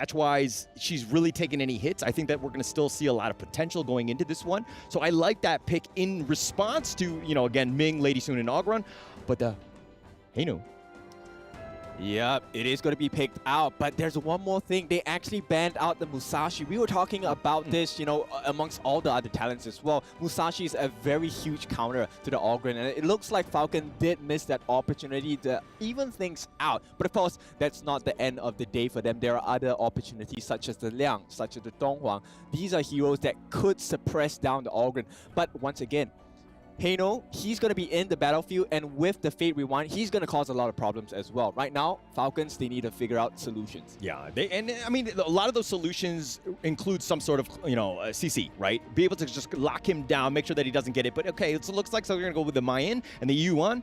match-wise, she's really taken any hits. I think that we're going to still see a lot of potential going into this one. So I like that pick in response to, you know, again, Ming, Lady Soon, and Ogron. But the Hainu. Yep, it is going to be picked out, but there's one more thing. They actually banned out the Musashi. We were talking about this, you know, amongst all the other talents as well. Musashi is a very huge counter to the Ogren, and it looks like Falcon did miss that opportunity to even things out. But of course, that's not the end of the day for them. There are other opportunities such as the Liang, such as the Donghuang. These are heroes that could suppress down the Ogren. But once again, Haino, he's going to be in the battlefield, and with the Fate Rewind, he's going to cause a lot of problems as well. Right now, Falcons, they need to figure out solutions. Yeah, and I mean, a lot of those solutions include some sort of, you know, CC, right? Be able to just lock him down, make sure that he doesn't get it. But okay, it looks like so we're going to go with the Mayan and the Yuan.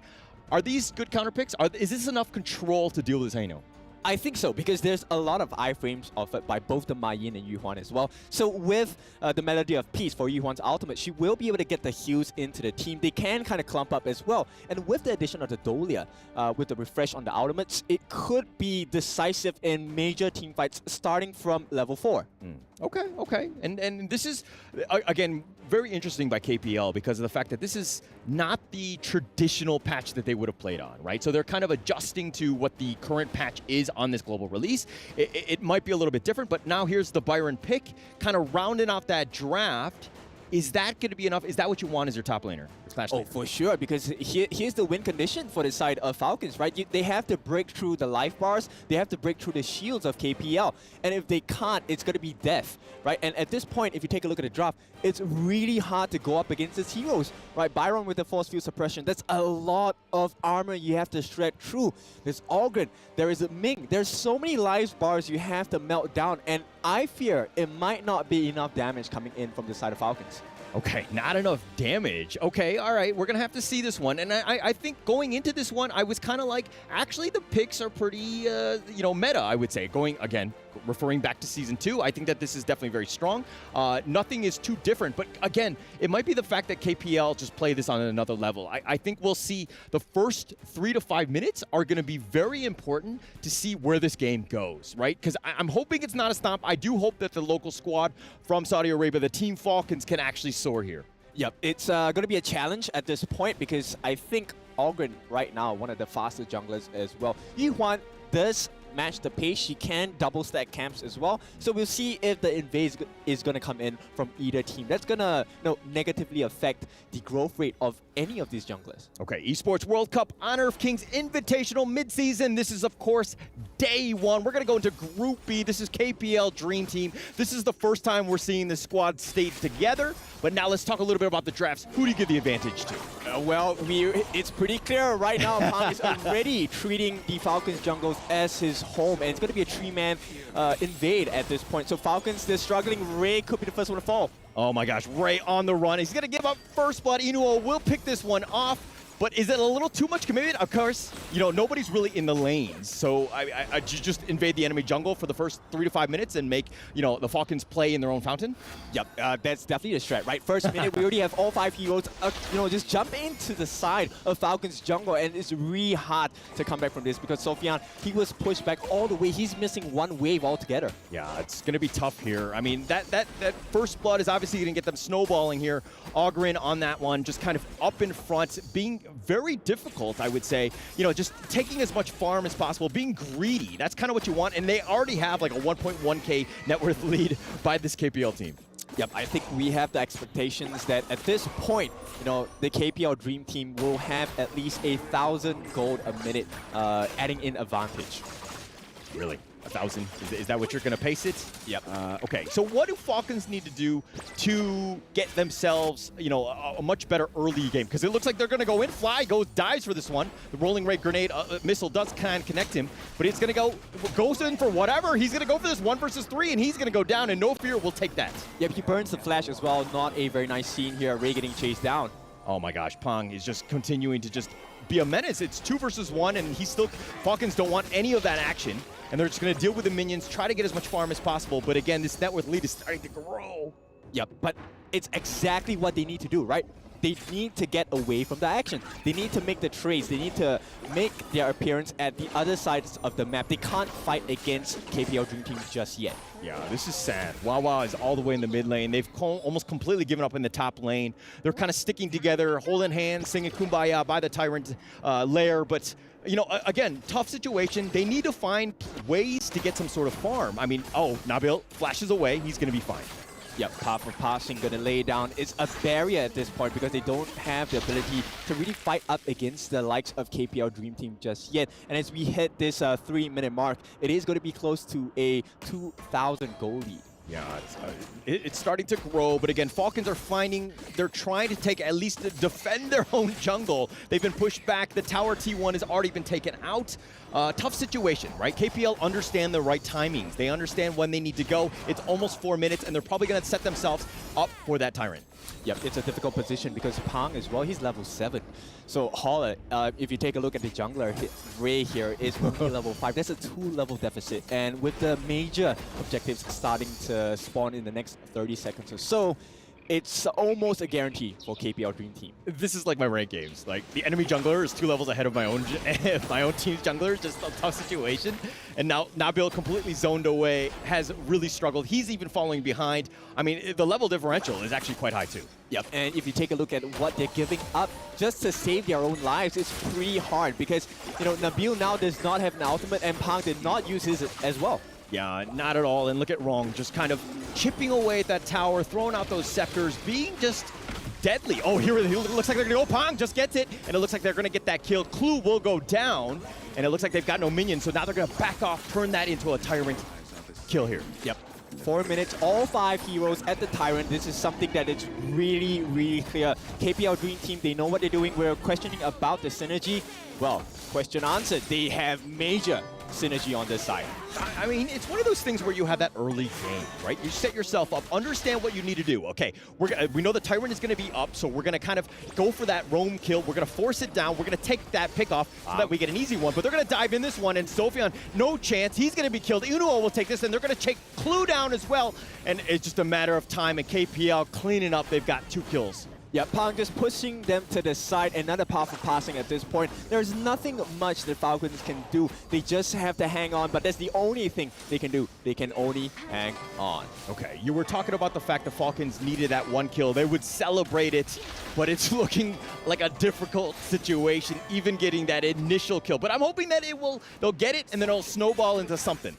Are these good counter picks? Is this enough control to deal with this Haino? I think so, because there's a lot of iframes offered by both the Ma Yin and Yu Huan as well. So with the Melody of Peace for Yu Huan's ultimate, she will be able to get the heals into the team. They can kind of clump up as well. And with the addition of the Dolia, with the refresh on the ultimates, it could be decisive in major team fights starting from level 4. Okay. And this is, again, very interesting by KPL because of the fact that this is not the traditional patch that they would have played on, right? So they're kind of adjusting to what the current patch is on this global release. It might be a little bit different, but now here's the Byron pick, kind of rounding off that draft. Is that going to be enough? Is that what you want as your top laner? Oh, for sure, because here's the win condition for the side of Falcons, right? They have to break through the life bars, they have to break through the shields of KPL, and if they can't, it's going to be death, right? And at this point, if you take a look at the draft, it's really hard to go up against his heroes, right? Byron with the force field suppression, that's a lot of armor you have to shred through. There's Ogren, there is a Ming, there's so many life bars you have to melt down, and I fear it might not be enough damage coming in from the side of Falcons. Okay, not enough damage. Okay, all right, we're going to have to see this one. And I think going into this one, I was kind of like, actually, the picks are pretty, you know, meta, I would say. Going, again, referring back to Season 2, I think that this is definitely very strong. Nothing is too different. But, again, it might be the fact that KPL just play this on another level. I think we'll see the first 3 to 5 minutes are going to be very important to see where this game goes, right? Because I'm hoping it's not a stomp. I do hope that the local squad from Saudi Arabia, the Team Falcons, can actually soar here. Yep, it's going to be a challenge at this point because I think Ogren right now, one of the fastest junglers as well. Yu Huan does match the pace. She can double stack camps as well. So we'll see if the invade is going to come in from either team. That's going to, you know, negatively affect the growth rate of any of these junglers. Okay, Esports World Cup Honor of Kings Invitational midseason. This is, of course, day 1. We're going to go into Group B. This is KPL Dream Team. This is the first time we're seeing this squad stayed together. But now let's talk a little bit about the drafts. Who do you give the advantage to? Well, it's pretty clear right now. Pang is already treating the Falcons jungles as his home, and it's going to be a 3-man invade at this point. So Falcons, they're struggling. Ray could be the first one to fall. Oh my gosh, Ray on the run. He's going to give up first blood. Inuo will pick this one off. But is it a little too much commitment? Of course, you know, nobody's really in the lanes. So I just invade the enemy jungle for the first 3 to 5 minutes and make, you know, the Falcons play in their own fountain? Yep, that's definitely the strat, right? First minute, we already have all 5 heroes, you know, just jump into the side of Falcons jungle, and it's really hard to come back from this because Sophian, he was pushed back all the way. He's missing 1 wave altogether. Yeah, it's going to be tough here. I mean, that first blood is obviously going to get them snowballing here. Ogren on that one, just kind of up in front, being very difficult, I would say. You know, just taking as much farm as possible, being greedy. That's kind of what you want, and they already have like a 1.1k net worth lead by this KPL team. Yep, I think we have the expectations that at this point, you know, the KPL Dream Team will have at least 1,000 gold a minute, adding in advantage. Really? 1,000? Is that what you're going to pace it? Yep. Okay, so what do Falcons need to do to get themselves, you know, a much better early game? Because it looks like they're going to go in, Fly dives for this one. The rolling rate grenade missile does kind of connect him, but it's going to goes in for whatever. He's going to go for this 1 versus 3, and he's going to go down, and no fear will take that. Yep, he burns the flash as well. Not a very nice scene here. Ray getting chased down. Oh my gosh, Pang is just continuing to just be a menace. It's 2 versus 1, and Falcons don't want any of that action. And they're just going to deal with the minions, try to get as much farm as possible. But again, this net worth lead is starting to grow. Yep, but it's exactly what they need to do, right? they need to get away from the action. They need to make the trades. They need to make their appearance at the other sides of the map. They can't fight against KPL Dream Team just yet. Yeah, this is sad. Wawa is all the way in the mid lane. They've almost completely given up in the top lane. They're kind of sticking together, holding hands, singing Kumbaya by the Tyrant lair. But, you know, again, tough situation. They need to find ways to get some sort of farm. I mean, oh, Nabil flashes away. He's going to be fine. Yep, path of passing gonna lay down. It's a barrier at this point because they don't have the ability to really fight up against the likes of KPL Dream Team just yet. And as we hit this 3-minute mark, it is going to be close to a 2,000 goal lead. Yeah, it's starting to grow, but again, Falcons are finding, they're trying to take, at least to defend their own jungle. They've been pushed back. The tower T1 has already been taken out. Tough situation, right? KPL understand the right timings. They understand when they need to go. It's almost 4 minutes, and they're probably going to set themselves up for that Tyrant. Yep, it's a difficult position because Pang as well, he's level 7. So Holler, if you take a look at the jungler, Ray here is only level 5. That's a 2-level deficit. And with the major objectives starting to spawn in the next 30 seconds or so, it's almost a guarantee for KPL Dream Team. This is like my rank games. Like, the enemy jungler is 2 levels ahead of my own team's jungler. Just a tough situation. And now Nabil completely zoned away, has really struggled. He's even falling behind. I mean, the level differential is actually quite high too. Yep, and if you take a look at what they're giving up just to save their own lives, it's pretty hard because, you know, Nabil now does not have an ultimate and Pang did not use his as well. Yeah, not at all. And look at Wrong, just kind of chipping away at that tower, throwing out those scepters, being just deadly. Oh, here it looks like they're going to go. Pang just gets it, and it looks like they're going to get that kill. Clue will go down, and it looks like they've got no minions, so now they're going to back off, turn that into a Tyrant kill here. Yep. 4 minutes, all 5 heroes at the Tyrant. This is something that is really, really clear. KPL Dream Team, they know what they're doing. We're questioning about the synergy. Well, question answered. They have major synergy on this side. I mean, it's one of those things where you have that early game, right? You set yourself up, understand what you need to do. Okay, we know the Tyrant is going to be up, so we're going to kind of go for that roam kill. We're going to force it down. We're going to take that pick off so that we get an easy one. But they're going to dive in this one, and Sophion, no chance. He's going to be killed. Unuo will take this, and they're going to take Clue down as well. And it's just a matter of time, and KPL cleaning up. They've got 2 kills. Yeah, Pang just pushing them to the side. Another powerful passing at this point. There's nothing much that Falcons can do. They just have to hang on, but that's the only thing they can do. They can only hang on. Okay, you were talking about the fact the Falcons needed that 1 kill. They would celebrate it, but it's looking like a difficult situation, even getting that initial kill. But I'm hoping that they'll get it, and then it'll snowball into something.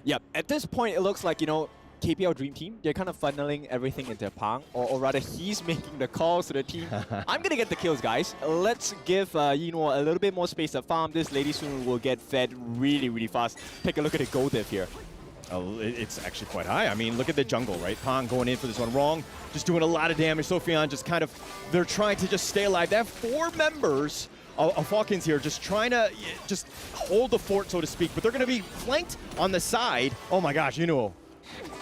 Yep, at this point, it looks like, you know, KPL Dream Team, they're kind of funneling everything into Pang, or rather he's making the calls to the team. I'm going to get the kills, guys. Let's give Yinwo a little bit more space to farm. This lady soon will get fed really, really fast. Take a look at the gold diff here. Oh, it's actually quite high. I mean, look at the jungle, right? Pang going in for this one. Wrong, just doing a lot of damage. Sophion just kind of, they're trying to just stay alive. They have 4 members of Falcons here just trying to just hold the fort, so to speak, but they're going to be flanked on the side. Oh my gosh, Yinwo.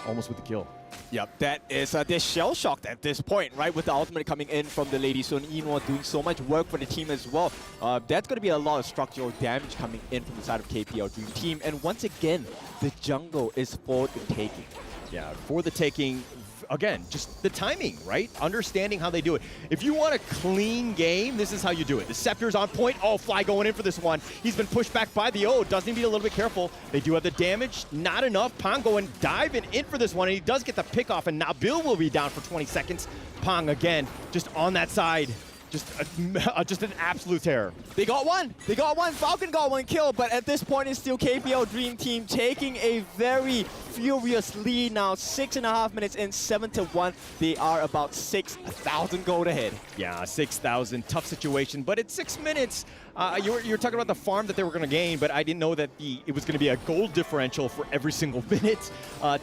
Almost with the kill. Yep, that is, they're shell-shocked at this point, right? With the ultimate coming in from the Lady Sun, Yinwo doing so much work for the team as well. That's going to be a lot of structural damage coming in from the side of KPL Dream Team. And once again, the jungle is for the taking. Yeah, for the taking. Again, just the timing, right? Understanding how they do it. If you want a clean game, this is how you do it. The Scepter's on point. Oh, Fly going in for this one. He's been pushed back by the O. Does need to be a little bit careful. They do have the damage. Not enough. Pang going diving in for this one, and he does get the pick off, and Nabil will be down for 20 seconds. Pang, again, just on that side. Just an absolute terror. They got one. They got one. Falcon got 1 kill, but at this point, it's still KPL Dream Team taking a very furious lead now. 6.5 minutes in, 7-1. They are about 6,000 gold ahead. Yeah, 6,000. Tough situation, but it's 6 minutes. You were talking about the farm that they were going to gain, but I didn't know that it was going to be a gold differential for every single minute.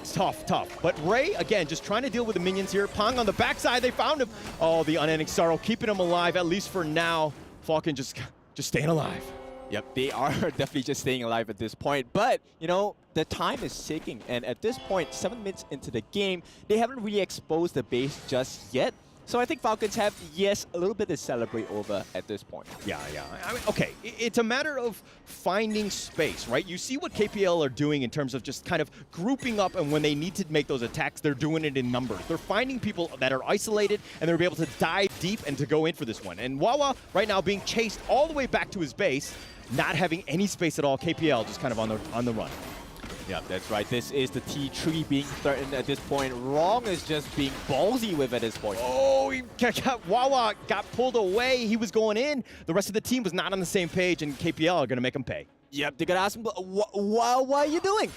Tough. But Ray, again, just trying to deal with the minions here. Pang on the backside, they found him. Oh, the unending sorrow, keeping him alive, at least for now. Falcon just staying alive. Yep, they are definitely just staying alive at this point. But, you know, the time is ticking. And at this point, 7 minutes into the game, they haven't really exposed the base just yet. So I think Falcons have, yes, a little bit to celebrate over at this point. Yeah. I mean, okay, it's a matter of finding space, right? You see what KPL are doing in terms of just kind of grouping up, and when they need to make those attacks, they're doing it in numbers. They're finding people that are isolated, and they're able to dive deep and to go in for this one. And Wawa right now being chased all the way back to his base, not having any space at all. KPL just kind of on the run. Yeah, that's right. This is the T3 being threatened at this point. Wrong is just being ballsy with at this point. Oh, Wawa got pulled away. He was going in. The rest of the team was not on the same page, and KPL are going to make him pay. Yep, they're gonna ask him, what are you doing?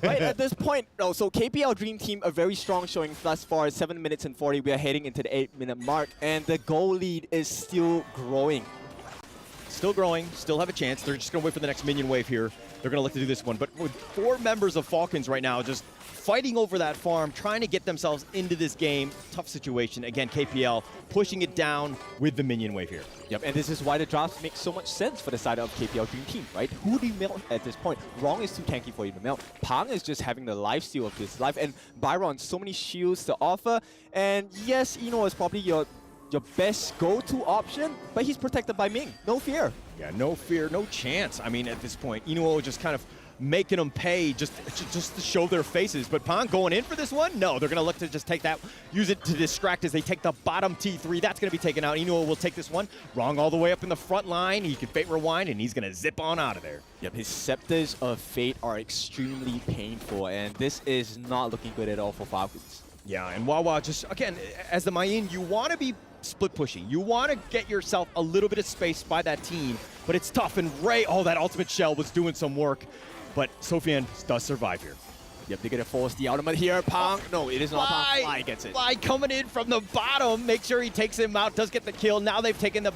Right at this point. No, so KPL Dream Team, a very strong showing thus far. 7 minutes and 40. We are heading into the 8-minute mark, and the goal lead is still growing. Still growing, still have a chance. They're just going to wait for the next minion wave here. They're going to look to do this one. But with 4 members of Falcons right now just fighting over that farm, trying to get themselves into this game. Tough situation. Again, KPL pushing it down with the minion wave here. Yep, and this is why the drafts make so much sense for the side of KPL Dream Team, right? Who do you melt at this point? Wrong is too tanky for you to melt. Pang is just having the lifesteal of his life. And Byron, so many shields to offer. And yes, Eno is probably your best go-to option, but he's protected by Ming. No fear. Yeah, no fear, no chance. I mean, at this point, Inuo just kind of making them pay just to show their faces. But Pang going in for this one? No, they're going to look to just take that, use it to distract as they take the bottom T3. That's going to be taken out. Inuo will take this one. Wrong all the way up in the front line. He can Fate Rewind, and he's going to zip on out of there. Yep, his Scepters of Fate are extremely painful, and this is not looking good at all for Falcons. Yeah, and Wawa just, again, as the Mayin, you want to be split pushing. You want to get yourself a little bit of space by that team, but it's tough. And Ray, that ultimate shell was doing some work, but Sofian does survive here. Yep, they're going to force the ultimate here. Pang, no, it is not Pang. Fly gets it. Fly coming in from the bottom, make sure he takes him out, does get the kill. Now they've taken the,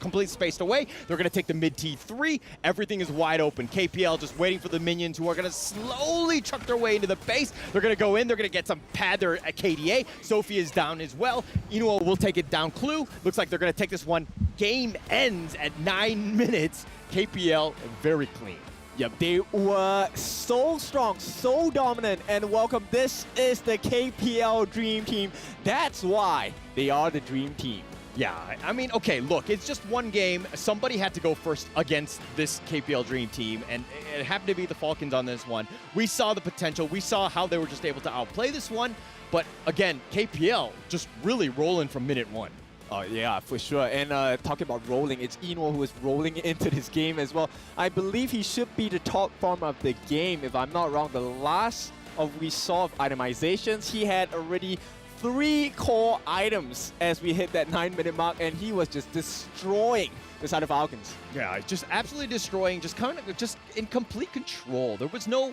completely spaced away. They're going to take the mid T3. Everything is wide open. KPL just waiting for the minions who are going to slowly chuck their way into the base. They're going to go in. They're going to get some pad there at KDA. Sophie is down as well. Inuo will take it down. Clue, looks like they're going to take this one. Game ends at 9 minutes. KPL very clean. Yep, they were so strong, so dominant, and welcome. This is the KPL Dream Team. That's why they are the Dream Team. Yeah, I mean, okay, look, it's just one game. Somebody had to go first against this KPL Dream Team, and it happened to be the Falcons on this one. We saw the potential. We saw how they were just able to outplay this one. But again, KPL just really rolling from minute 1. Oh, yeah, for sure. And talking about rolling, it's Eno who is rolling into this game as well. I believe he should be the top farmer of the game, if I'm not wrong. The last we saw of itemizations, he had already 3 core items as we hit that 9-minute mark, and he was just destroying the side of Falcons. Yeah, just absolutely destroying, just kind of just in complete control. There was no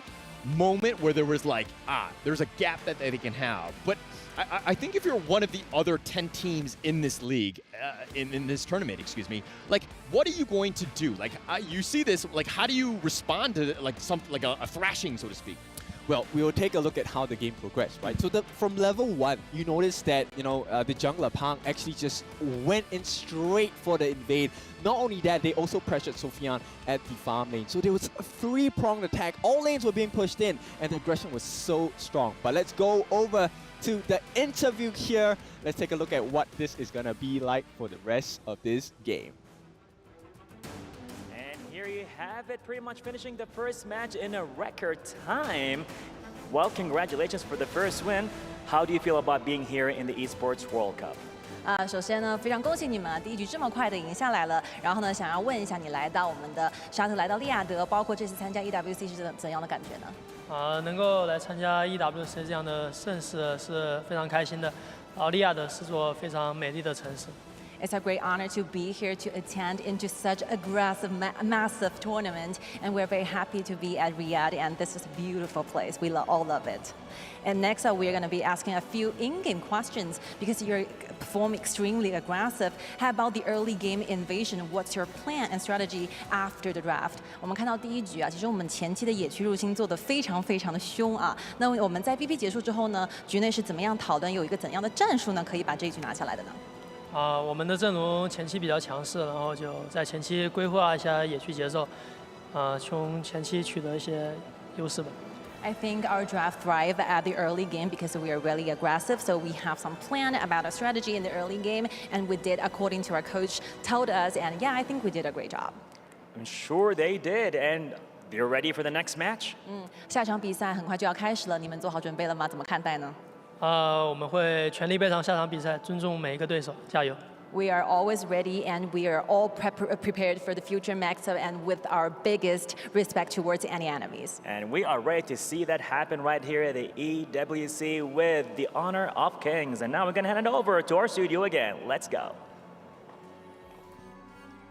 moment where there was like, there's a gap that they can have. But I think if you're one of the other 10 teams in this league, in this tournament, excuse me, like, what are you going to do? Like, you see this, like, how do you respond to like a thrashing, so to speak? Well, we will take a look at how the game progressed, right? So from level 1, you notice that, the jungler Pang actually just went in straight for the invade. Not only that, they also pressured Sofian at the farm lane. So there was a 3-pronged attack. All lanes were being pushed in, and the aggression was so strong. But let's go over to the interview here. Let's take a look at what this is going to be like for the rest of this game. Here you have it, pretty much finishing the first match in a record time. Well, congratulations for the first win. How do you feel about being here in the Esports World Cup? 首先呢，非常恭喜你们，第一局这么快的赢下来了。然后呢，想要问一下你来到我们的沙特，来到利雅得，包括这次参加 EWC 是怎样的感觉呢？能够来参加 EWC 这样的盛事是非常开心的。利雅得是座非常美丽的城市。 It's a great honor to be here to attend into such aggressive, massive tournament, and we're very happy to be at Riyadh, and this is a beautiful place. We all love it. And next up, we're going to be asking a few in-game questions because you're performing extremely aggressive. How about the early game invasion? What's your plan and strategy after the draft? 我们看到第一局啊，其实我们前期的野区入侵做得非常的凶啊。那我们在 BP 结束之后呢，局内是怎么样讨论，有一个怎样的战术呢，可以把这一局拿下来的呢？ 我们的阵容前期比较强势，然后就在前期规划一下野区节奏，从前期取得一些优势吧。I think our draft thrive at the early game because we are really aggressive. So we have some plan about a strategy in the early game, and we did according to our coach told us. And yeah, I think we did a great job. I'm sure they did, and you're ready for the next match. 下场比赛很快就要开始了，你们做好准备了吗？怎么看待呢？我们会全力备战下场比赛，尊重每一个对手，加油！ We are always ready, and we are all prepared for the future match, and with our biggest respect towards any enemies. And we are ready to see that happen right here at the EWC with the Honor of Kings. And now we're going to hand it over to our studio again. Let's go.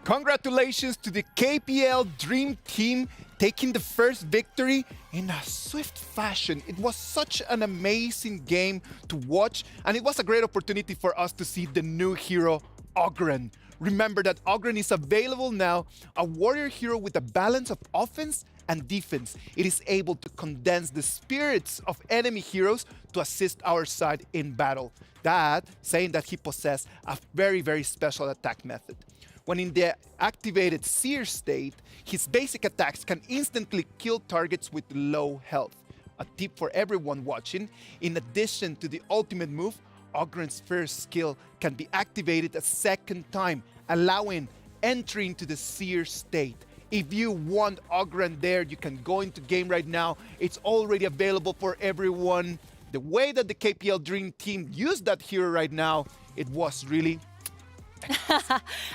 Congratulations to the KPL Dream Team taking the first victory in a swift fashion. It was such an amazing game to watch, and it was a great opportunity for us to see the new hero, Ogren. Remember that Ogren is available now, a warrior hero with a balance of offense and defense. It is able to condense the spirits of enemy heroes to assist our side in battle. That saying that he possessed a very, very special attack method. When in the activated Seer state, his basic attacks can instantly kill targets with low health. A tip for everyone watching, in addition to the ultimate move, Ogren's first skill can be activated a second time, allowing entry into the Seer state. If you want Ogren there, you can go into game right now. It's already available for everyone. The way that the KPL Dream Team used that hero right now, it was really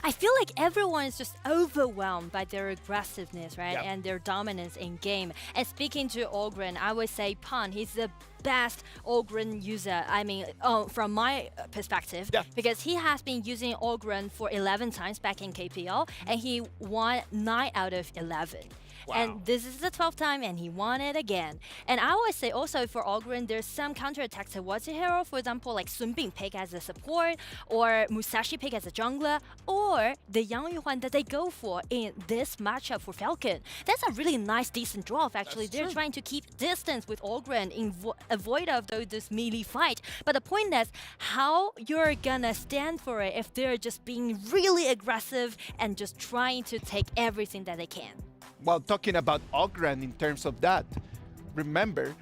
I feel like everyone is just overwhelmed by their aggressiveness, right? Yeah. And their dominance in game. And speaking to Ogren, I would say Pan, he's the best Ogren user. I mean, from my perspective, Yeah. because he has been using Ogren for 11 times back in KPL, and he won 9 out of 11. And this is the 12th time, and he won it again. And I always say also for Ogren, there's some counterattacks towards the hero. For example, like Sun Bing pick as a support, or Musashi pick as a jungler, or the Yang Yuhuan that they go for in this matchup for Falcon. That's a really nice, decent draw. Actually, they're trying to keep distance with Ogren, avoid of this melee fight. But the point is, how you're gonna stand for it if they're just being really aggressive and just trying to take everything that they can. While talking about Ogren in terms of that, remember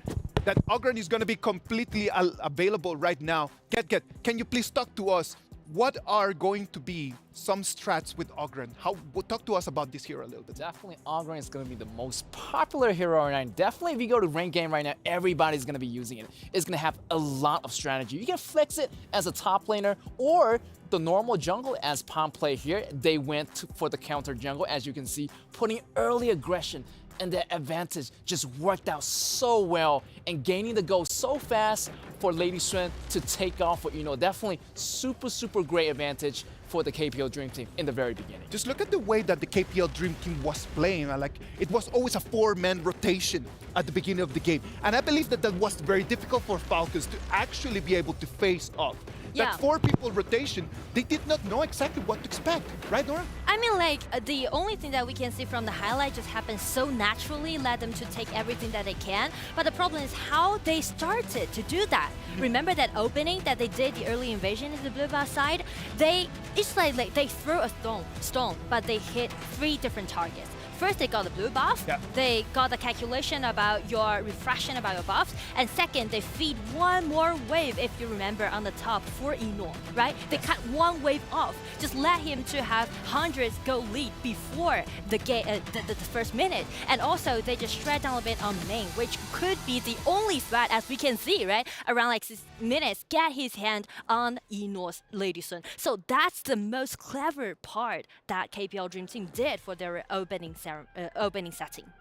that Ogren is going to be completely available right now. Get, can you please talk to us? What are going to be some strats with Ogren? Talk to us about this hero a little bit. Definitely Ogren is going to be the most popular hero right now. Definitely if you go to ranked game right now, everybody's going to be using it. It's going to have a lot of strategy. You can flex it as a top laner or the normal jungle as Palm play here. They went for the counter jungle, as you can see, putting early aggression, and the advantage just worked out so well and gaining the goal so fast for Lady Sun to take off with, definitely super great advantage for the KPL Dream Team in the very beginning. Just look at the way that the KPL Dream Team was playing. Like, it was always a 4-man rotation at the beginning of the game. And I believe that was very difficult for Falcons to actually be able to face off. Yeah. That 4-people rotation, they did not know exactly what to expect. Right, Nora? I mean, like, the only thing that we can see from the highlight just happens so naturally, led them to take everything that they can. But the problem is how they started to do that. Remember that opening that they did, the early invasion in the blue buff side? It's like they threw a stone, but they hit 3 different targets. First, they got the blue buff. Yeah. They got the calculation about your refreshing about your buffs. And second, they feed one more wave, if you remember, on the top for Eno, right? They cut one wave off. Just let him to have hundreds go lead before the first minute. And also, they just shred down a bit on main, which could be the only threat, as we can see, right? Around like 6 minutes, get his hand on Eno's Lady Sun. So that's the most clever part that KPL Dream Team did for their opening setting.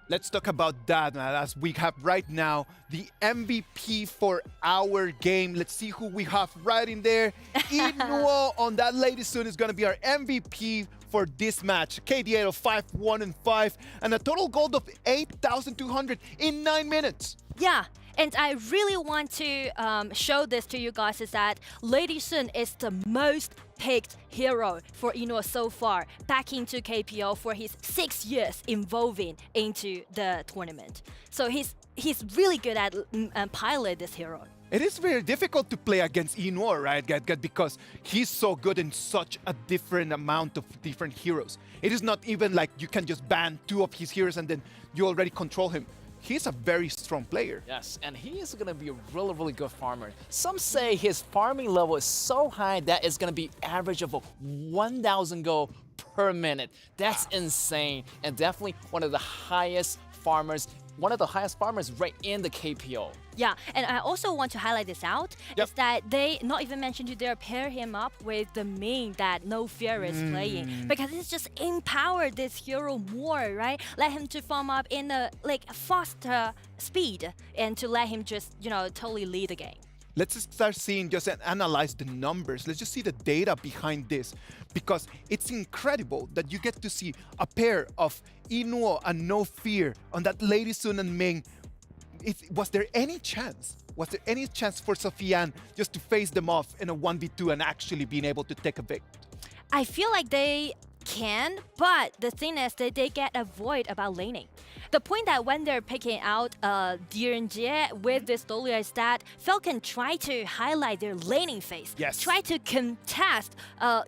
Let's talk about that, man, as we have right now the MVP for our game. Let's see who we have right in there. Inuo on that Lady Sun is going to be our MVP for this match. KDA of 5-1-5 and a total gold of 8,200 in 9 minutes. Yeah. And I really want to show this to you guys is that Lady Sun is the most picked hero for Eno so far back into KPL for his 6 years involving into the tournament. So he's really good at pilot this hero. It is very difficult to play against Inuo, right, because he's so good in such a different amount of different heroes. It is not even like you can just ban 2 of his heroes and then you already control him. he's a very strong player. Yes, and he is going to be a really, really good farmer. Some say his farming level is so high that it's going to be average of 1,000 gold per minute. That's insane, and definitely one of the highest farmers right in the KPO. Yeah, and I also want to highlight this out, is that they not even mentioned to there pair him up with the main that No Fear is playing, because it's just empowered this hero more, right? Let him to farm up in a faster speed and to let him just, totally lead the game. Let's just start seeing, just analyze the numbers. Let's just see the data behind this, because it's incredible that you get to see a pair of Inuo and No Fear on that Lady Sun and Ming. Was there any chance? Was there any chance for Sofiane just to face them off in a 1v2 and actually being able to take a victory? I feel like they can, but the thing is that they get a void about laning. The point that when they're picking out Direnjie with this Dolia is that Falcon try to highlight their laning phase. Yes. Try to contest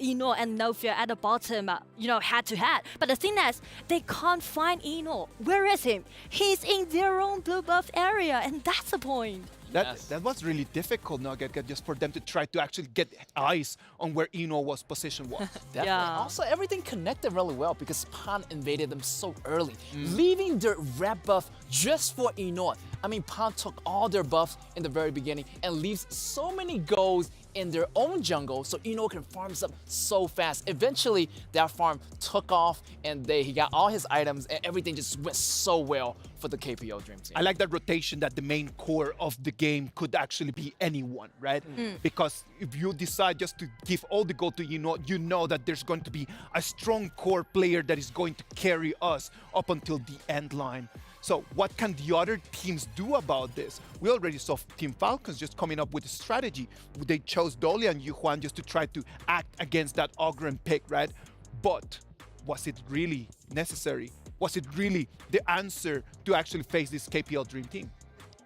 Ino and No Fear at the bottom, head to head. But the thing is, they can't find Ino. Where is him? He's in their own blue buff area, and that's the point. That was really difficult, Nugget, just for them to try to actually get eyes on where Ino was positioned was. Definitely. Yeah. Also, everything connected really well because Pan invaded them so early, leaving their red buff just for Ino. I mean, Pan took all their buffs in the very beginning and leaves so many golds in their own jungle, so Ino can farm up so fast. Eventually, that farm took off, and he got all his items, and everything just went so well for the KPO Dream Team. I like that rotation, that the main core of the game could actually be anyone, right? Because if you decide just to give all the gold to Ino, you know that there's going to be a strong core player that is going to carry us up until the end line. So what can the other teams do about this? We already saw Team Falcons just coming up with a strategy. They chose Dolia and Yuhuan just to try to act against that Ogren pick, right? But was it really necessary? Was it really the answer to actually face this KPL Dream Team?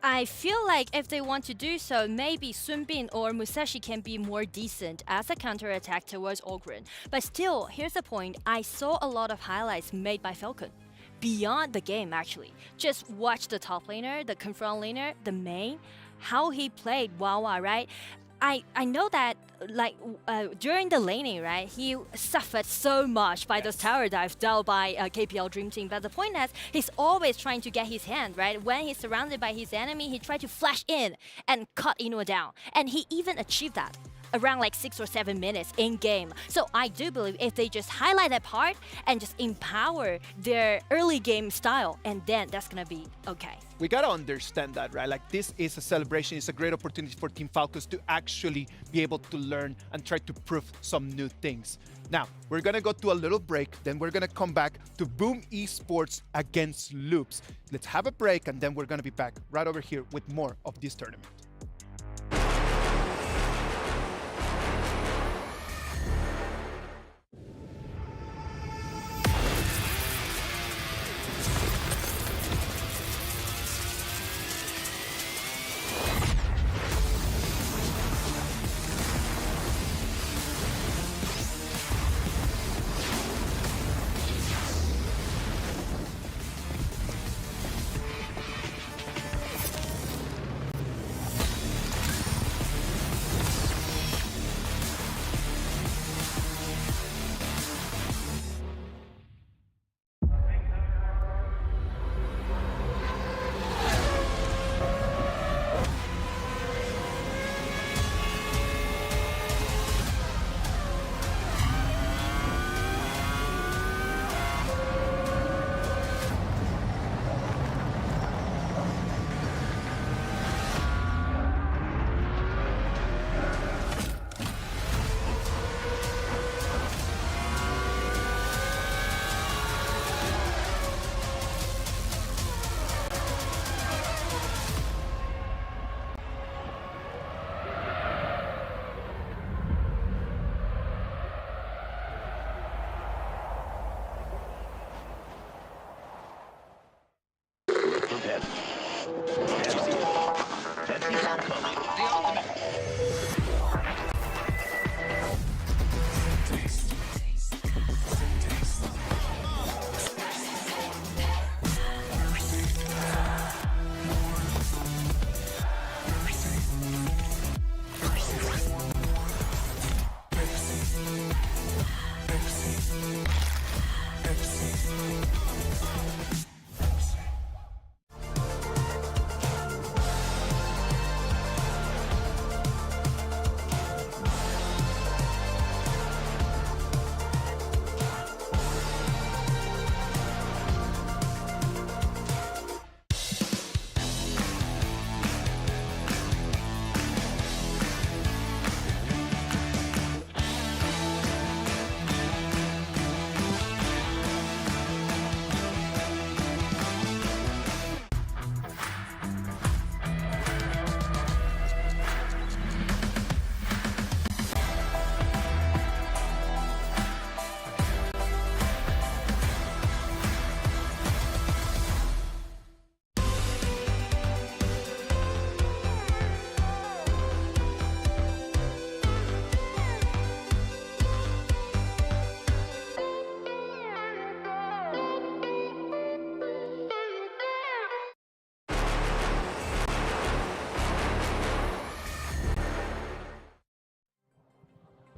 I feel like if they want to do so, maybe Sun Bin or Musashi can be more decent as a counterattack towards Ogren. But still, here's the point. I saw a lot of highlights made by Falcon. Beyond the game, actually. Just watch the top laner, the confront laner, the main, how he played Wawa, right? I know that during the laning, right, he suffered so much by those tower dives dealt by KPL Dream Team. But the point is, he's always trying to get his hand, right? When he's surrounded by his enemy, he tried to flash in and cut Ino down. And he even achieved that around 6 or 7 minutes in game. So I do believe if they just highlight that part and just empower their early game style, and then that's gonna be okay. We gotta understand that, right? This is a celebration. It's a great opportunity for Team Falcons to actually be able to learn and try to prove some new things. Now, we're gonna go to a little break, then we're gonna come back to Boom Esports against Loops. Let's have a break, and then we're gonna be back right over here with more of this tournament.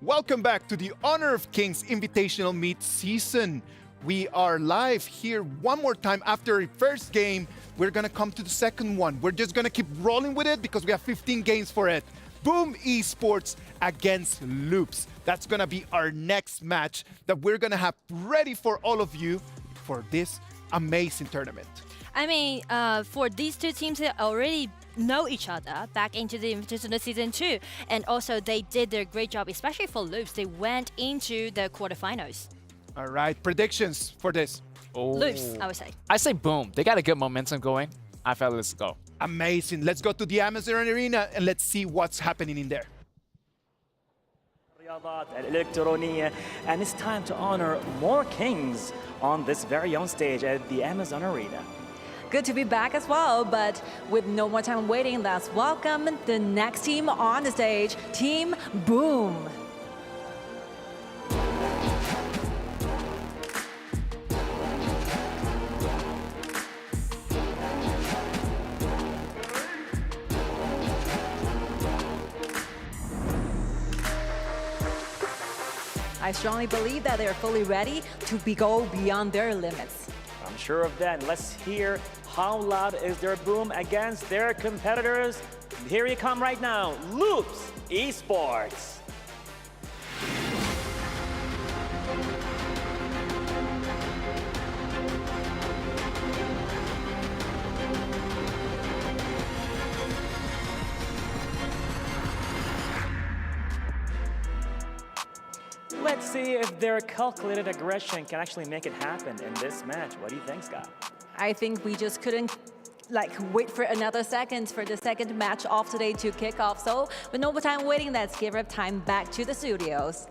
Welcome back to the Honor of Kings Invitational Meet season. We are live here one more time after a first game. We're gonna come to the second one. We're just gonna keep rolling with it because we have 15 games for it. Boom Esports against Loops. That's gonna be our next match that we're gonna have ready for all of you for this amazing tournament. I mean, for these two teams, they already know each other back into the Invitational Season 2. And also, they did their great job, especially for Loops. They went into the quarterfinals. All right, predictions for this. Loops, I would say. I say boom. They got a good momentum going. I felt let's go. Amazing. Let's go to the Amazon Arena and let's see what's happening in there. And it's time to honor more kings on this very own stage at the Amazon Arena. Good to be back as well, but with no more time waiting, let's welcome the next team on the stage, Team Boom. I strongly believe that they're fully ready to go beyond their limits. I'm sure of that. Let's hear how loud is their boom against their competitors. Here you come right now, Loops Esports. Let's see if their calculated aggression can actually make it happen in this match. What do you think, Scott? I think we just couldn't wait for another second for the second match of today to kick off. So with no more time waiting, let's give up time back to the studios.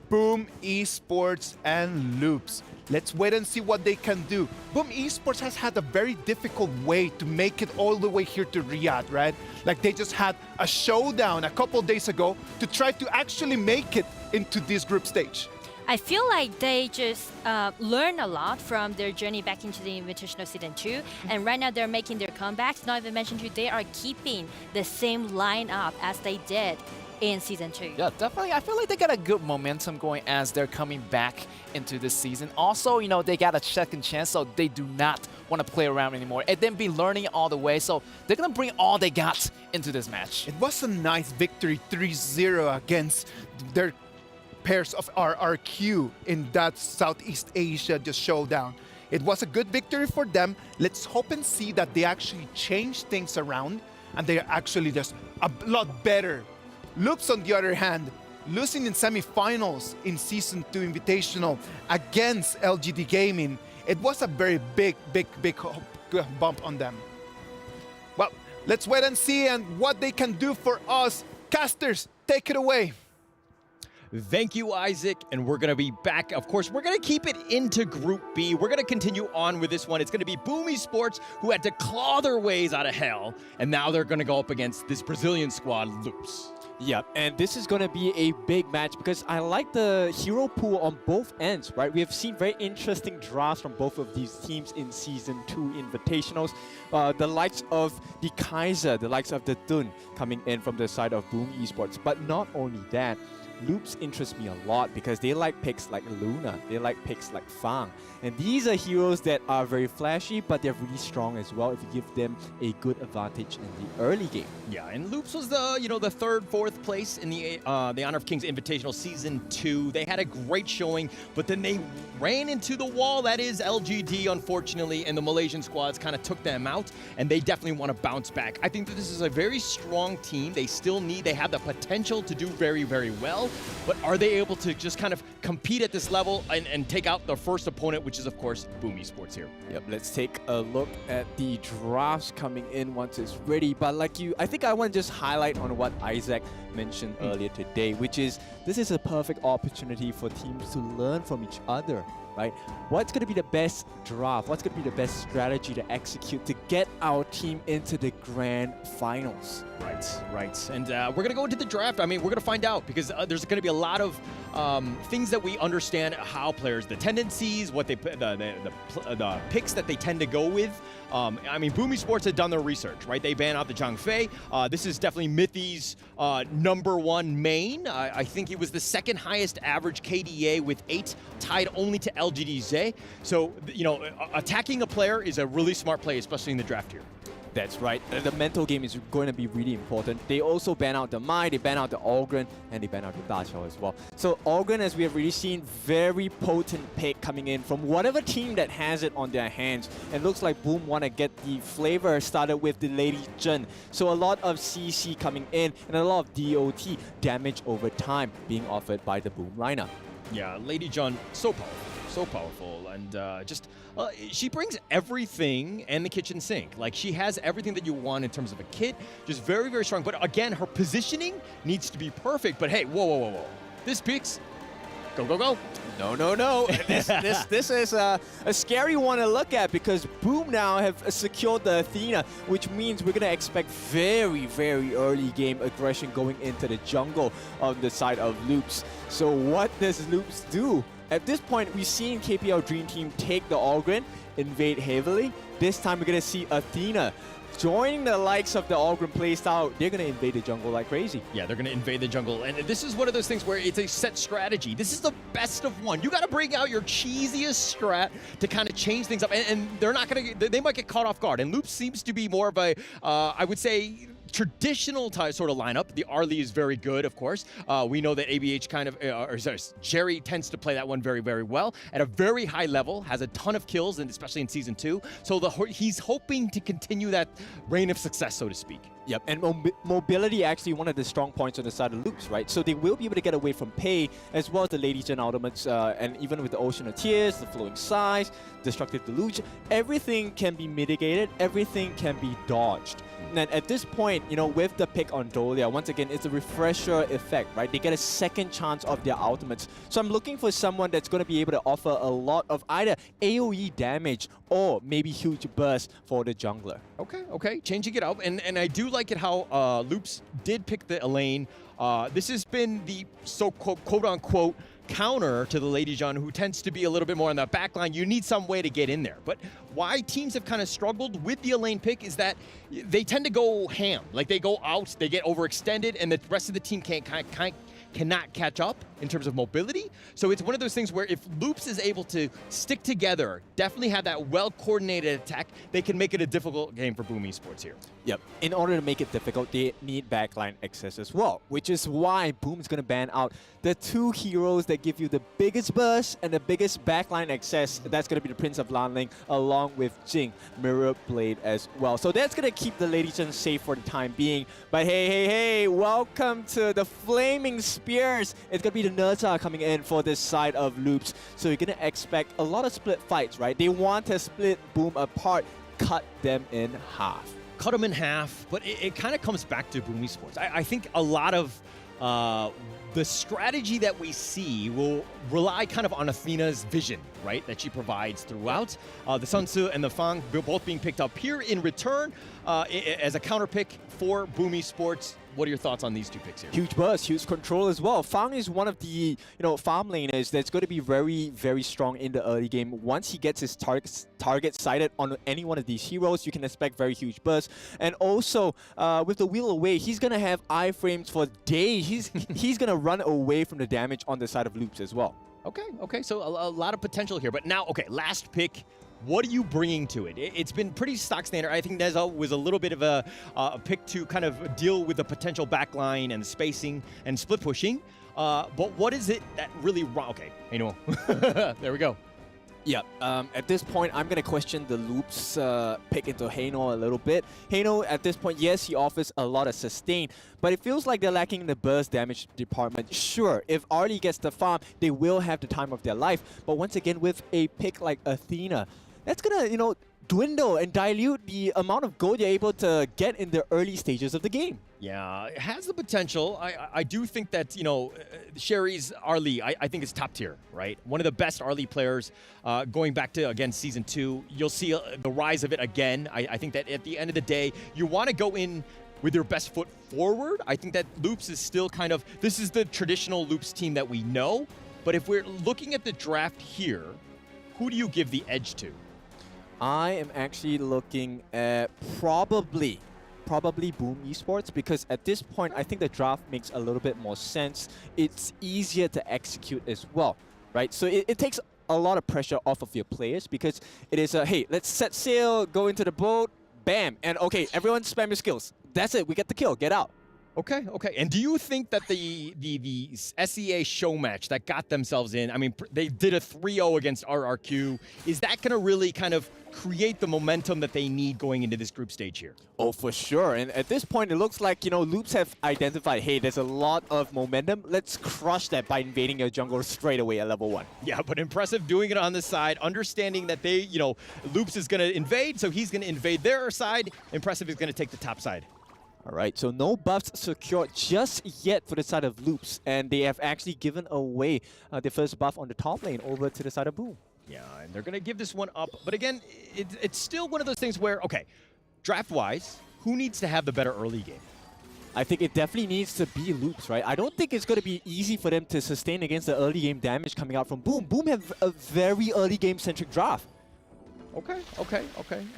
Boom Esports and Loops. Let's wait and see what they can do. Boom Esports has had a very difficult way to make it all the way here to Riyadh, right? Like they just had a showdown a couple days ago to try to actually make it into this group stage. I feel like they just learned a lot from their journey back into the Invitational Season 2. And right now they're making their comebacks. Not even mentioned they are keeping the same lineup as they did in Season 2. Yeah, definitely. I feel like they got a good momentum going as they're coming back into this season. Also, you know, they got a second chance, so they do not want to play around anymore and then be learning all the way. So they're going to bring all they got into this match. It was a nice victory, 3-0 against their pairs of RRQ in that Southeast Asia just showdown. It was a good victory for them. Let's hope and see that they actually change things around and they're actually just a lot better. Loops, on the other hand, losing in semifinals in Season 2 Invitational against LGD Gaming, it was a very big bump on them. Well, let's wait and see and what they can do for us. Casters, take it away. Thank you, Isaac, and we're going to be back. Of course, we're going to keep it into Group B. We're going to continue on with this one. It's going to be Boom Esports, who had to claw their ways out of hell, and now they're going to go up against this Brazilian squad, Loops. Yeah, and this is going to be a big match because I like the hero pool on both ends, right? We have seen very interesting drafts from both of these teams in Season 2 Invitationals. The likes of the Kaiser, the likes of the Dun coming in from the side of Boom Esports. But not only that, Loops interest me a lot because they like picks like Luna, they like picks like Fang. And these are heroes that are very flashy, but they're really strong as well if you give them a good advantage in the early game. Yeah, and Loops was the third, fourth place in the Honor of Kings Invitational Season 2. They had a great showing, but then they ran into the wall. That is LGD, unfortunately, and the Malaysian squads kind of took them out, and they definitely want to bounce back. I think that this is a very strong team. They have the potential to do very, very well, but are they able to just kind of compete at this level and take out their first opponent, which is, of course, Boom Esports here? Yep, let's take a look at the drafts coming in once it's ready. But I think I want to just highlight on what Isaac mentioned earlier today, which is this is a perfect opportunity for teams to learn from each other, right? What's going to be the best draft? What's going to be the best strategy to execute to get our team into the grand finals? Right. And we're going to go into the draft. I mean, we're going to find out because there's going to be a lot of things that we understand how players, the tendencies, what they the picks that they tend to go with. I mean, Boom Esports had done their research, right? They ban out the Zhang Fei. This is definitely Mithy's #1 main. I think he was the second highest average KDA with 8, tied only to LGDZ. So, you know, attacking a player is a really smart play, especially in the draft here. That's right. The mental game is going to be really important. They also ban out the Mai, they ban out the Ogren, and they ban out the Da Qiao as well. So Ogren, as we have really seen, very potent pick coming in from whatever team that has it on their hands. And looks like Boom want to get the flavor started with the Lady Zhen. So a lot of CC coming in and a lot of DOT, damage over time, being offered by the Boom lineup. Yeah, Lady Zhen, so powerful, and she brings everything and the kitchen sink. Like, she has everything that you want in terms of a kit, just very, very strong. But again, her positioning needs to be perfect. But hey, whoa. This picks, go. No. this is a scary one to look at because Boom now have secured the Athena, which means we're going to expect very, very early game aggression going into the jungle on the side of Loops. So what does Loops do? At this point, we've seen KPL Dream Team take the Ogren, invade heavily. This time we're going to see Athena joining the likes of the Ogren playstyle. They're going to invade the jungle like crazy. Yeah, they're going to invade the jungle. And this is one of those things where it's a set strategy. This is the best of one. You got to bring out your cheesiest strat to kind of change things up. And they're not going to, they might get caught off guard. And Loop seems to be more of a, I would say, traditional sort of lineup. The Arlie is very good, of course. We know that ABH kind of, Jerry tends to play that one very, very well at a very high level, has a ton of kills, and especially in Season 2. So he's hoping to continue that reign of success, so to speak. Yep, and mobility actually one of the strong points on the side of Loops, right? So they will be able to get away from Pei, as well as the Lady Zhen ultimates, and even with the Ocean of Tears, the Flowing Size, Destructive Deluge, everything can be mitigated, everything can be dodged. And at this point, you know, with the pick on Dolia, once again, it's a refresher effect, right? They get a second chance of their ultimates. So I'm looking for someone that's going to be able to offer a lot of either AoE damage or maybe huge burst for the jungler. Okay, changing it up. And I do like it how Loops did pick the Elaine. This has been the quote-unquote counter to the Lady Zhen, who tends to be a little bit more on the back line. You need some way to get in there. But why teams have kind of struggled with the Elaine pick is that they tend to go ham. Like, they go out, they get overextended, and the rest of the team cannot catch up in terms of mobility. So it's one of those things where if Loops is able to stick together, definitely have that well-coordinated attack, they can make it a difficult game for Boom Esports here. Yep. In order to make it difficult, they need backline access as well, which is why Boom's going to ban out the 2 heroes that give you the biggest burst and the biggest backline access. That's going to be the Prince of Lanling along with Jing, Mirror Blade as well. So that's going to keep the Lady Zhen safe for the time being. But hey, welcome to the Flaming Spears. It's going to be the Nerta coming in for this side of Loops. So you're going to expect a lot of split fights, right? They want to split Boom apart, cut them in half. Cut them in half, but it kind of comes back to Boom Esports. I think a lot of the strategy that we see will rely kind of on Athena's vision, right, that she provides throughout. The Sun Tzu and the Fang both being picked up here in return as a counter pick for Boom Esports. What are your thoughts on these 2 picks here? Huge burst, huge control as well. Fang is one of the farm laners that's going to be very, very strong in the early game. Once he gets his target sighted on any one of these heroes, you can expect very huge bursts. And also, with the wheel away, he's going to have iframes for days. He's going to run away from the damage on the side of Loops as well. Okay, so a lot of potential here. But now, okay, last pick. What are you bringing to it? It's been pretty stock standard. I think Neza was a little bit of a pick to kind of deal with the potential backline and spacing and split pushing. But what is it that really wrong? Okay, Heino. There we go. Yeah, at this point, I'm going to question the Loops pick into Heino a little bit. Heino, at this point, yes, he offers a lot of sustain, but it feels like they're lacking in the burst damage department. Sure, if Arlie gets the farm, they will have the time of their life. But once again, with a pick like Athena, that's going to, dwindle and dilute the amount of gold you're able to get in the early stages of the game. Yeah, it has the potential. I do think that, Sherry's Arlie, I think is top tier, right? One of the best Arlie players going back to, again, Season 2. You'll see the rise of it again. I think that at the end of the day, you want to go in with your best foot forward. I think that Loops is still kind of, this is the traditional Loops team that we know. But if we're looking at the draft here, who do you give the edge to? I am actually looking at probably Boom Esports, because at this point, I think the draft makes a little bit more sense. It's easier to execute as well, right? So it takes a lot of pressure off of your players, because it is a, hey, let's set sail, go into the boat, bam, and okay, everyone spam your skills. That's it, we get the kill, get out. Okay. And do you think that the SEA show match that got themselves in, I mean, they did a 3-0 against RRQ, is that going to really kind of create the momentum that they need going into this group stage here? Oh, for sure. And at this point, it looks like, Loops have identified, hey, there's a lot of momentum. Let's crush that by invading your jungle straight away at level 1. Yeah, but Impressive doing it on the side, understanding that they, Loops is going to invade, so he's going to invade their side. Impressive is going to take the top side. All right, so no buffs secured just yet for the side of Loops, and they have actually given away the first buff on the top lane over to the side of Boom. Yeah, and they're going to give this one up. But again, it's still one of those things where, okay, draft-wise, who needs to have the better early game? I think it definitely needs to be Loops, right? I don't think it's going to be easy for them to sustain against the early game damage coming out from Boom. Boom have a very early game-centric draft. Okay.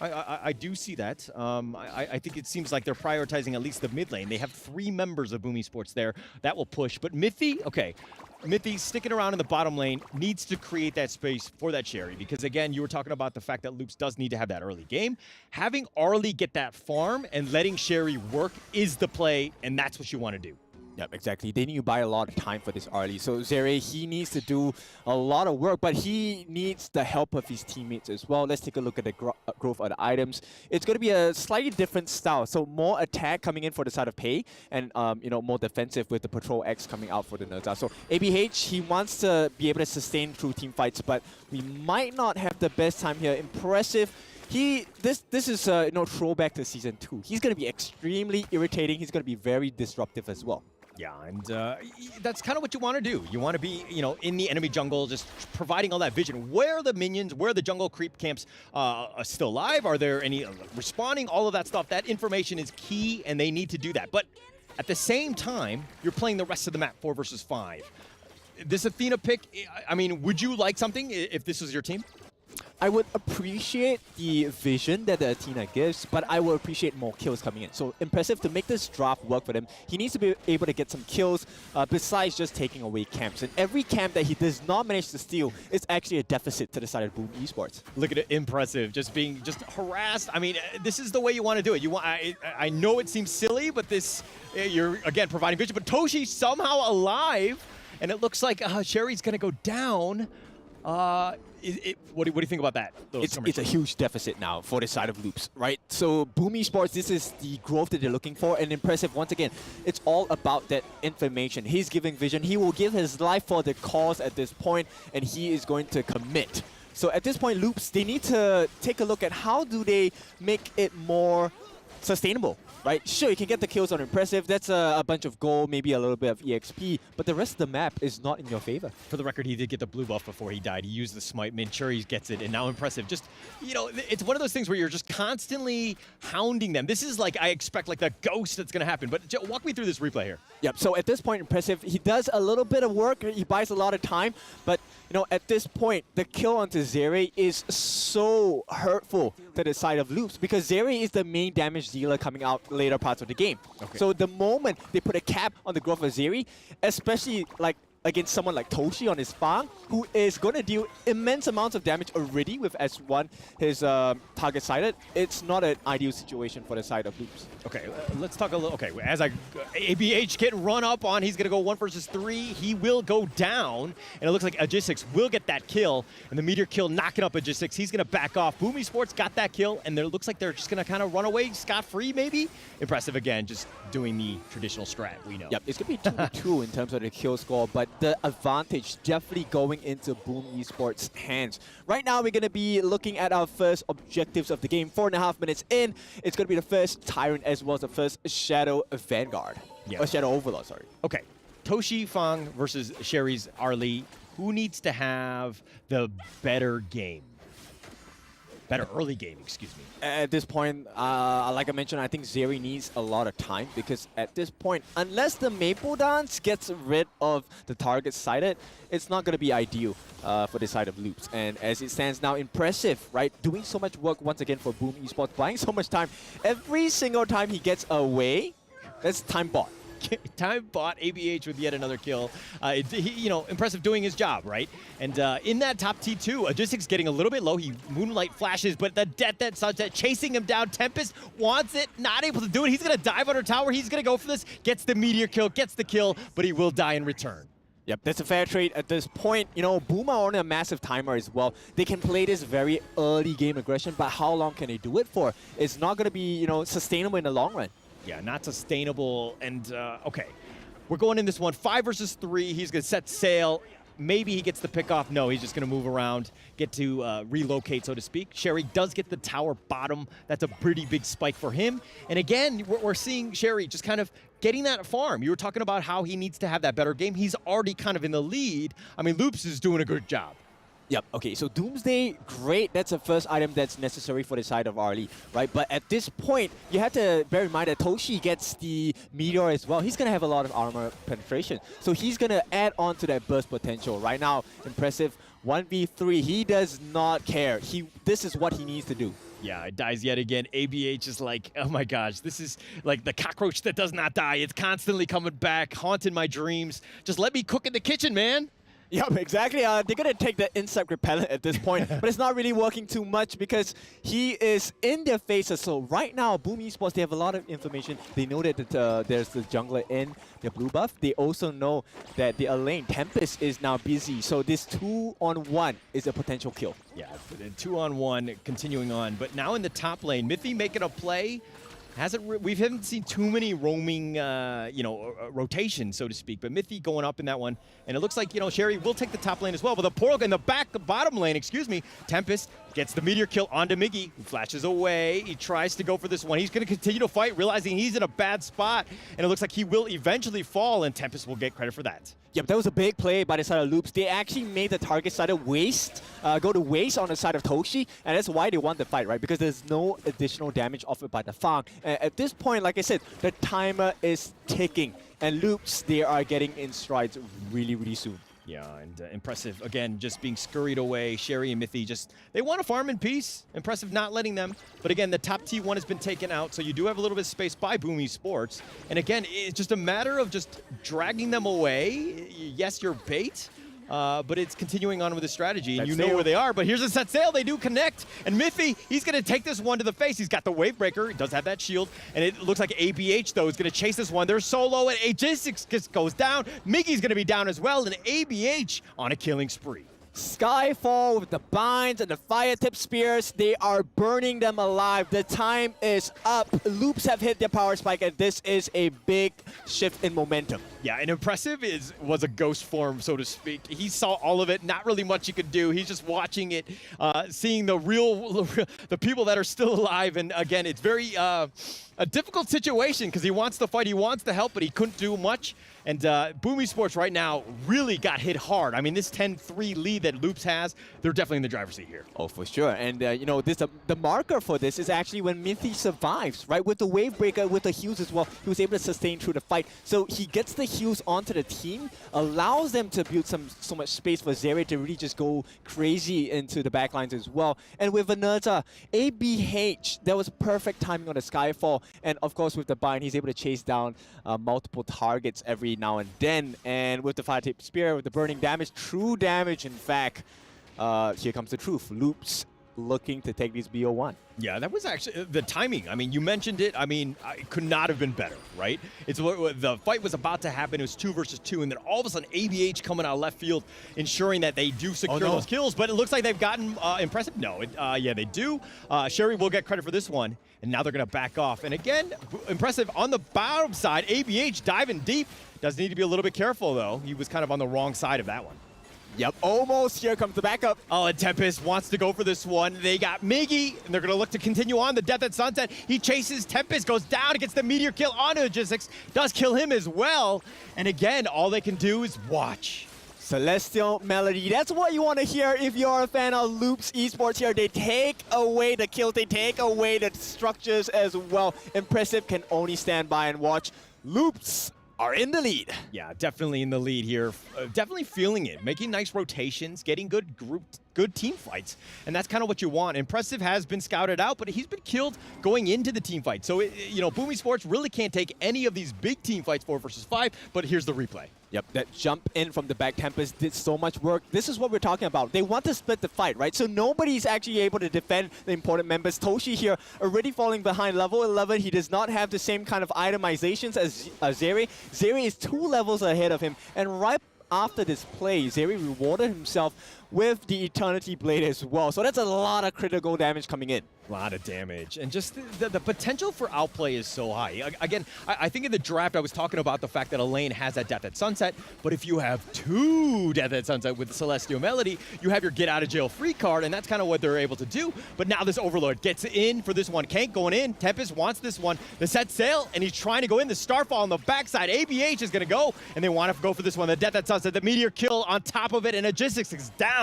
I do see that. I think it seems like they're prioritizing at least the mid lane. They have 3 members of Boom Esports there. That will push. But Mithy, okay. Mithy sticking around in the bottom lane needs to create that space for that Sherry. Because again, you were talking about the fact that Loops does need to have that early game. Having Arlie get that farm and letting Sherry work is the play, and that's what you want to do. Yep, exactly. They need to buy a lot of time for this Arlie. So Zere, he needs to do a lot of work, but he needs the help of his teammates as well. Let's take a look at the growth of the items. It's going to be a slightly different style. So more attack coming in for the side of Pei, and more defensive with the Patrol X coming out for the Nerza. So ABH, he wants to be able to sustain through team fights, but we might not have the best time here. Impressive. This is throwback to Season 2. He's going to be extremely irritating. He's going to be very disruptive as well. Yeah, and that's kind of what you want to do. You want to be, in the enemy jungle, just providing all that vision. Where are the minions? Where are the jungle creep camps still alive? Are there any respawning? All of that stuff. That information is key, and they need to do that. But at the same time, you're playing the rest of the map 4 versus 5. This Athena pick, I mean, would you like something if this was your team? I would appreciate the vision that the Athena gives, but I would appreciate more kills coming in. So Impressive, to make this draft work for them, he needs to be able to get some kills besides just taking away camps. And every camp that he does not manage to steal is actually a deficit to the side of Boom Esports. Look at it, Impressive, just being harassed. I mean, this is the way you want to do it. I know it seems silly, but you're, again, providing vision. But Toshi somehow alive, and it looks like Sherry's going to go down. What do you think about that? It's a huge deficit now for the side of Loops, right? So Boom Esports, this is the growth that they're looking for, and Impressive, once again, it's all about that information. He's giving vision. He will give his life for the cause at this point, and he is going to commit. So at this point, Loops, they need to take a look at how do they make it more sustainable, right? Sure, you can get the kills on Impressive. That's a bunch of gold, maybe a little bit of EXP, but the rest of the map is not in your favor. For the record, he did get the blue buff before he died. He used the smite. Manchuri gets it, and now Impressive. Just, it's one of those things where you're just constantly hounding them. This is like, I expect like the ghost that's going to happen. But walk me through this replay here. Yep, so at this point, Impressive, he does a little bit of work. He buys a lot of time, but at this point, the kill onto Zere is so hurtful to the side of Loops, because Zere is the main damage dealer coming out later parts of the game. Okay. So the moment they put a cap on the growth of Zere, especially like against someone like Toshi on his farm, who is going to deal immense amounts of damage already with S1, his target sighted, it's not an ideal situation for the side of Loops. Okay, let's talk a little. Okay, as ABH getting run up on, he's going to go 1 versus 3. He will go down, and it looks like Aegis will get that kill, and the Meteor kill knocking up Aegis. He's going to back off. Boom Esports got that kill, and it looks like they're just going to kind of run away scot-free, maybe? Impressive again, just doing the traditional strat we know. Yep, it's going to be 2-2 in terms of the kill score, but the advantage definitely going into Boom Esports' hands. Right now, we're going to be looking at our first objectives of the game. 4.5 minutes in, it's going to be the first Tyrant as well as the first Shadow Vanguard. Yeah. Or Shadow Overlord, sorry. Okay, Toshi Fang versus Sherry's Arlie. Who needs to have the better game? Better early game, excuse me. At this point, like I mentioned, I think Zeri needs a lot of time because at this point, unless the Maple Dance gets rid of the target sighted, it's not going to be ideal for the side of Loops. And as it stands now, impressive, right? Doing so much work once again for Boom Esports, buying so much time. Every single time he gets away, that's time bought. Time bought ABH with yet another kill. Impressive doing his job, right? And in that top T2, Logistics getting a little bit low. He Moonlight flashes, but the Death that Sunset chasing him down. Tempest wants it, not able to do it. He's going to dive under tower. He's going to go for this. Gets the Meteor kill, gets the kill, but he will die in return. Yep, that's a fair trade at this point. You know, Boom are on a massive timer as well. They can play this very early game aggression, but how long can they do it for? It's not going to be, sustainable in the long run. Yeah, not sustainable. And, okay, we're going in this one. 5 versus 3. He's going to set sail. Maybe he gets the pick off. No, he's just going to move around, get to relocate, so to speak. Sherry does get the tower bottom. That's a pretty big spike for him. And again, we're seeing Sherry just kind of getting that farm. You were talking about how he needs to have that better game. He's already kind of in the lead. I mean, Loops is doing a good job. Yep, okay, so Doomsday, great. That's the first item that's necessary for the side of Arlie, right? But at this point, you have to bear in mind that Toshi gets the Meteor as well. He's going to have a lot of armor penetration. So he's going to add on to that burst potential. Right now, impressive 1v3. He does not care. This is what he needs to do. Yeah, it dies yet again. ABH is like, oh my gosh, this is like the cockroach that does not die. It's constantly coming back, haunting my dreams. Just let me cook in the kitchen, man. Yep, exactly. They're going to take the insect repellent at this point, but it's not really working too much because he is in their faces. So right now, Boom Esports, they have a lot of information. They know that there's the jungler in the blue buff. They also know that the lane, Tempest, is now busy. So this 2-on-1 is a potential kill. Yeah, 2-on-1 continuing on. But now in the top lane, Mithy making a play. We haven't seen too many roaming, rotations, so to speak. But Mithy going up in that one, and it looks like Sherry will take the top lane as well. But the portal in the bottom lane, Tempest gets the Meteor kill onto Miggy, who flashes away. He tries to go for this one. He's going to continue to fight, realizing he's in a bad spot, and it looks like he will eventually fall, and Tempest will get credit for that. Yep, that was a big play by the side of Loops. They actually made the target side of go to waste on the side of Toshi, and that's why they won the fight, right? Because there's no additional damage offered by the Fang. At this point, like I said, the timer is ticking, and Loops, they are getting in strides really, really soon. Yeah, and impressive, again, just being scurried away. Sherry and Mithy they want to farm in peace. Impressive not letting them. But again, the top T1 has been taken out, so you do have a little bit of space by Boom Esports. And again, it's just a matter of just dragging them away. Yes, you're bait. But it's continuing on with the strategy, and you know where they are. But here's a set sail. They do connect. And Mithy, he's going to take this one to the face. He's got the wave breaker. He does have that shield. And it looks like ABH, though, is going to chase this one. They're solo, and AJ6 just goes down. Miggy's going to be down as well, and ABH on a killing spree. Skyfall with the binds and the fire tip spears, they are burning them alive. The time is up. Loops have hit their power spike, and this is a big shift in momentum. Yeah, and impressive was a ghost form, so to speak. He saw all of it, not really much he could do. He's just watching it, seeing the people that are still alive. And again, it's very a difficult situation because he wants to fight, he wants to help, but he couldn't do much. And Boom Esports right now really got hit hard. I mean, this 10-3 lead that Loops has, they're definitely in the driver's seat here. Oh, for sure. And, the marker for this is actually when Mithy survives, right? With the wave breaker, with the heals as well, he was able to sustain through the fight. So he gets the heals onto the team, allows them to build so much space for Zeri to really just go crazy into the backlines as well. And with another ABH, that was perfect timing on the Skyfall. And, of course, with the bind, he's able to chase down multiple targets every now and then. And with the fire tip spear, with the burning damage, true damage, in fact, here comes the truth. Loops looking to take these BO1. Yeah, that was actually the timing. I mean, you mentioned it. I mean, it could not have been better, right? It's the fight was about to happen. It was 2 versus 2, and then all of a sudden, ABH coming out of left field, ensuring that they do secure those kills. But it looks like they've gotten impressive. No, yeah, they do. Sherry will get credit for this one, and now they're going to back off. And again, impressive on the bottom side. ABH diving deep. Does need to be a little bit careful, though. He was kind of on the wrong side of that one. Yep, almost. Here comes the backup. Oh, and Tempest wants to go for this one. They got Miggy, and they're going to look to continue on. The Death at Sunset. He chases. Tempest goes down. Gets the meteor kill onto Logistics. Does kill him as well. And again, all they can do is watch. Celestial Melody. That's what you want to hear if you're a fan of Loops Esports here. They take away the kills. They take away the structures as well. Impressive can only stand by and watch. Loops are in the lead. Yeah, definitely in the lead here. Definitely feeling it. Making nice rotations, getting good team fights. And that's kind of what you want. Impressive has been scouted out, but he's been killed going into the team fight. So, you know, Boom Esports really can't take any of these big team fights 4 versus 5, but here's the replay. Yep, that jump in from the back Tempest did so much work. This is what we're talking about. They want to split the fight, right? So nobody's actually able to defend the important members. Toshi here already falling behind level 11. He does not have the same kind of itemizations as Zeri. Zeri is 2 levels ahead of him. And right after this play, Zeri rewarded himself with the Eternity Blade as well. So that's a lot of critical damage coming in. A lot of damage. And just the potential for outplay is so high. Again, I think in the draft I was talking about the fact that Elaine has that Death at Sunset, but if you have 2 Death at Sunset with Celestial Melody, you have your get out of jail free card, and that's kind of what they're able to do. But now this Overlord gets in for this one. Kank going in. Tempest wants this one. The set sail, and he's trying to go in. The Starfall on the backside. ABH is going to go, and they want to go for this one. The Death at Sunset, the Meteor kill on top of it, and Logistics is down.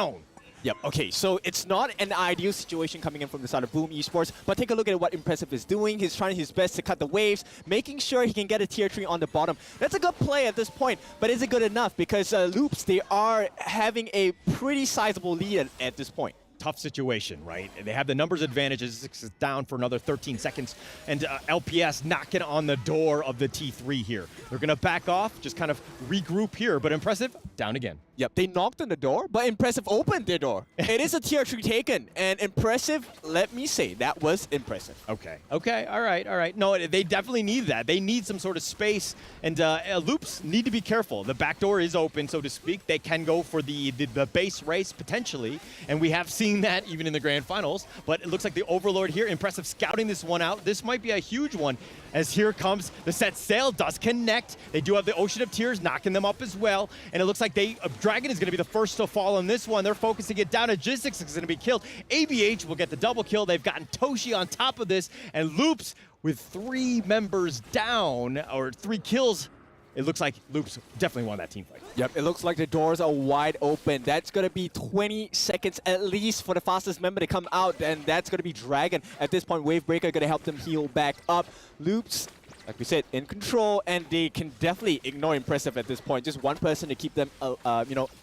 Yep, okay, so it's not an ideal situation coming in from the side of Boom Esports, but take a look at what Impressive is doing. He's trying his best to cut the waves, making sure he can get a tier 3 on the bottom. That's a good play at this point, but is it good enough? Because Loops, they are having a pretty sizable lead at this point. Tough situation, right? They have the numbers advantages. 6 is down for another 13 seconds. And LPS knocking on the door of the T3 here. They're going to back off, just kind of regroup here. But Impressive, down again. Yep, they knocked on the door, but Impressive opened their door. It is a tier 3 taken. And Impressive, let me say, that was impressive. Okay, all right. No, they definitely need that. They need some sort of space. And Loops need to be careful. The back door is open, so to speak. They can go for the base race, potentially. And we have seen that even in the grand finals, but it looks like the Overlord here, Impressive scouting this one out. This might be a huge one, as here comes the set sail, does connect. They do have the Ocean of Tears knocking them up as well, and it looks like Dragon is going to be the first to fall on this one. They're focusing it down. Logistics is going to be killed. ABH will get the double kill. They've gotten Toshi on top of this, and Loops with 3 members down, or 3 kills. It looks like Loops definitely won that team fight. Yep, it looks like the doors are wide open. That's going to be 20 seconds at least for the fastest member to come out, and that's going to be Dragon. At this point, Wavebreaker going to help them heal back up. Loops, like we said, in control, and they can definitely ignore Impressive at this point. Just one person to keep them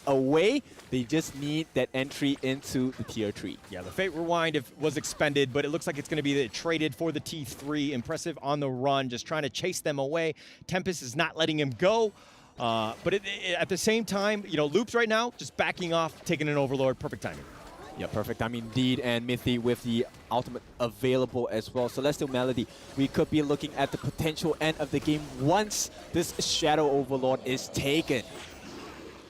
away. They just need that entry into the tier 3. Yeah, the Fate Rewind was expended, but it looks like it's going to be traded for the T3. Impressive on the run, just trying to chase them away. Tempest is not letting him go. But at the same time, you know, Loops right now just backing off, taking an Overlord. Perfect timing. Yeah, perfect. I mean, indeed, and Mythy with the ultimate available as well. Celestial Melody, we could be looking at the potential end of the game once this Shadow Overlord is taken.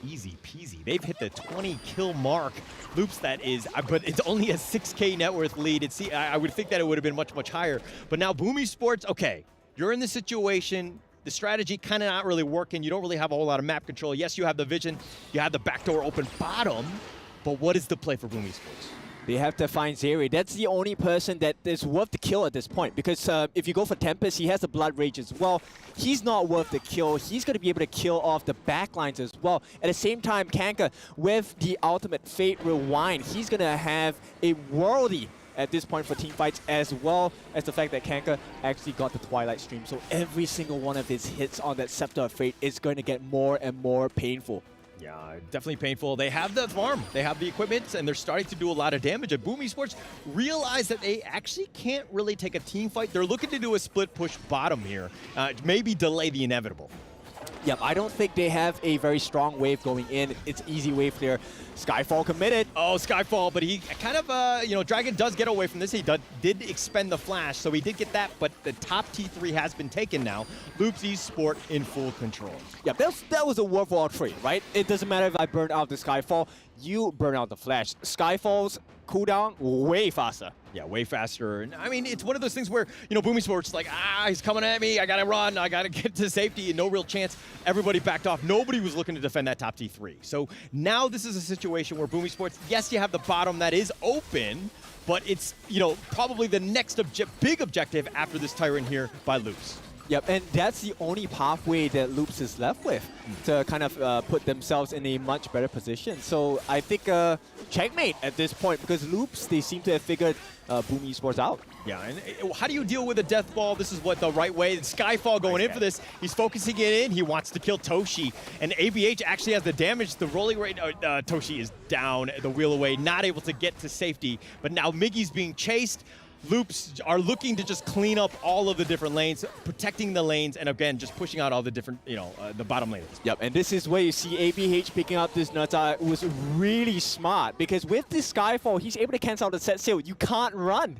Easy peasy. They've hit the 20 kill mark. Loops, that is, but it's only a 6K net worth lead. I would think that it would have been much, much higher. But now Boom Esports, okay, you're in this situation. The strategy kind of not really working. You don't really have a whole lot of map control. Yes, you have the vision. You have the backdoor open bottom. But what is the play for Boom Esports? They have to find Zeri. That's the only person that is worth the kill at this point. Because if you go for Tempest, he has the Blood Rage as well. He's not worth the kill. He's going to be able to kill off the backlines as well. At the same time, Kanka, with the ultimate Fate Rewind, he's going to have a worldy at this point for team fights, as well as the fact that Kanka actually got the Twilight Stream. So every single one of his hits on that Scepter of Fate is going to get more and more painful. Yeah, definitely painful. They have the farm, they have the equipment, and they're starting to do a lot of damage. And Boom Esports realize that they actually can't really take a team fight. They're looking to do a split push bottom here, maybe delay the inevitable. Yep, I don't think they have a very strong wave going in. It's easy wave clear. Skyfall committed. Oh, Skyfall, but he kind of, you know, Dragon does get away from this. He did expend the flash, so he did get that, but the top T3 has been taken now. Loops Esports in full control. Yeah, that was a worthwhile trade, right? It doesn't matter if I burn out the Skyfall, you burn out the flash. Skyfall's cooldown way faster. Yeah, way faster. And I mean, it's one of those things where, you know, Boom Esports is like, he's coming at me. I got to run. I got to get to safety. And no real chance. Everybody backed off. Nobody was looking to defend that top T3. So now this is a situation where Boom Esports, yes, you have the bottom that is open, but it's, you know, probably the next big objective after this Tyrant here by Loops. Yep, and that's the only pathway that Loops is left with to kind of put themselves in a much better position. So I think checkmate at this point, because Loops, they seem to have figured Boom Esports out. Yeah, and how do you deal with a death ball? This is what the right way. Skyfall going in for this. He's focusing it in. He wants to kill Toshi. And ABH actually has the damage. The rolling rate, Toshi is down the wheel away, not able to get to safety. But now Miggy's being chased. Loops are looking to just clean up all of the different lanes, protecting the lanes, and again, just pushing out all the different, you know, the bottom lanes. Yep, and this is where you see ABH picking up this Nuta was really smart, because with this Skyfall, he's able to cancel out the set sail. You can't run.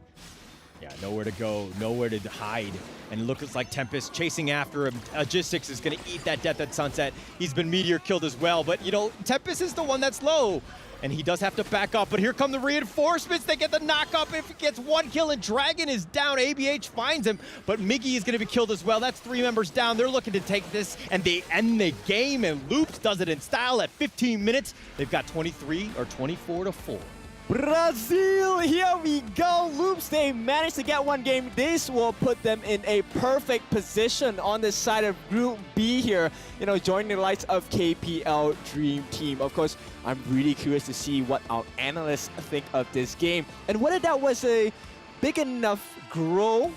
Yeah, nowhere to go, nowhere to hide. And it looks like Tempest chasing after him. Logistics is going to eat that death at Sunset. He's been Meteor killed as well, but, you know, Tempest is the one that's low. And he does have to back up, but here come the reinforcements. They get the knock up. If he gets one kill and Dragon is down, ABH finds him, but Miggy is going to be killed as well. That's 3 members down. They're looking to take this, and they end the game, and Loops does it in style at 15 minutes. They've got 23 or 24 to 4. Brazil, here we go. Loops, they managed to get one game. This will put them in a perfect position on the side of Group B here, you know, joining the likes of KPL Dream Team. Of course, I'm really curious to see what our analysts think of this game and whether that was a big enough growth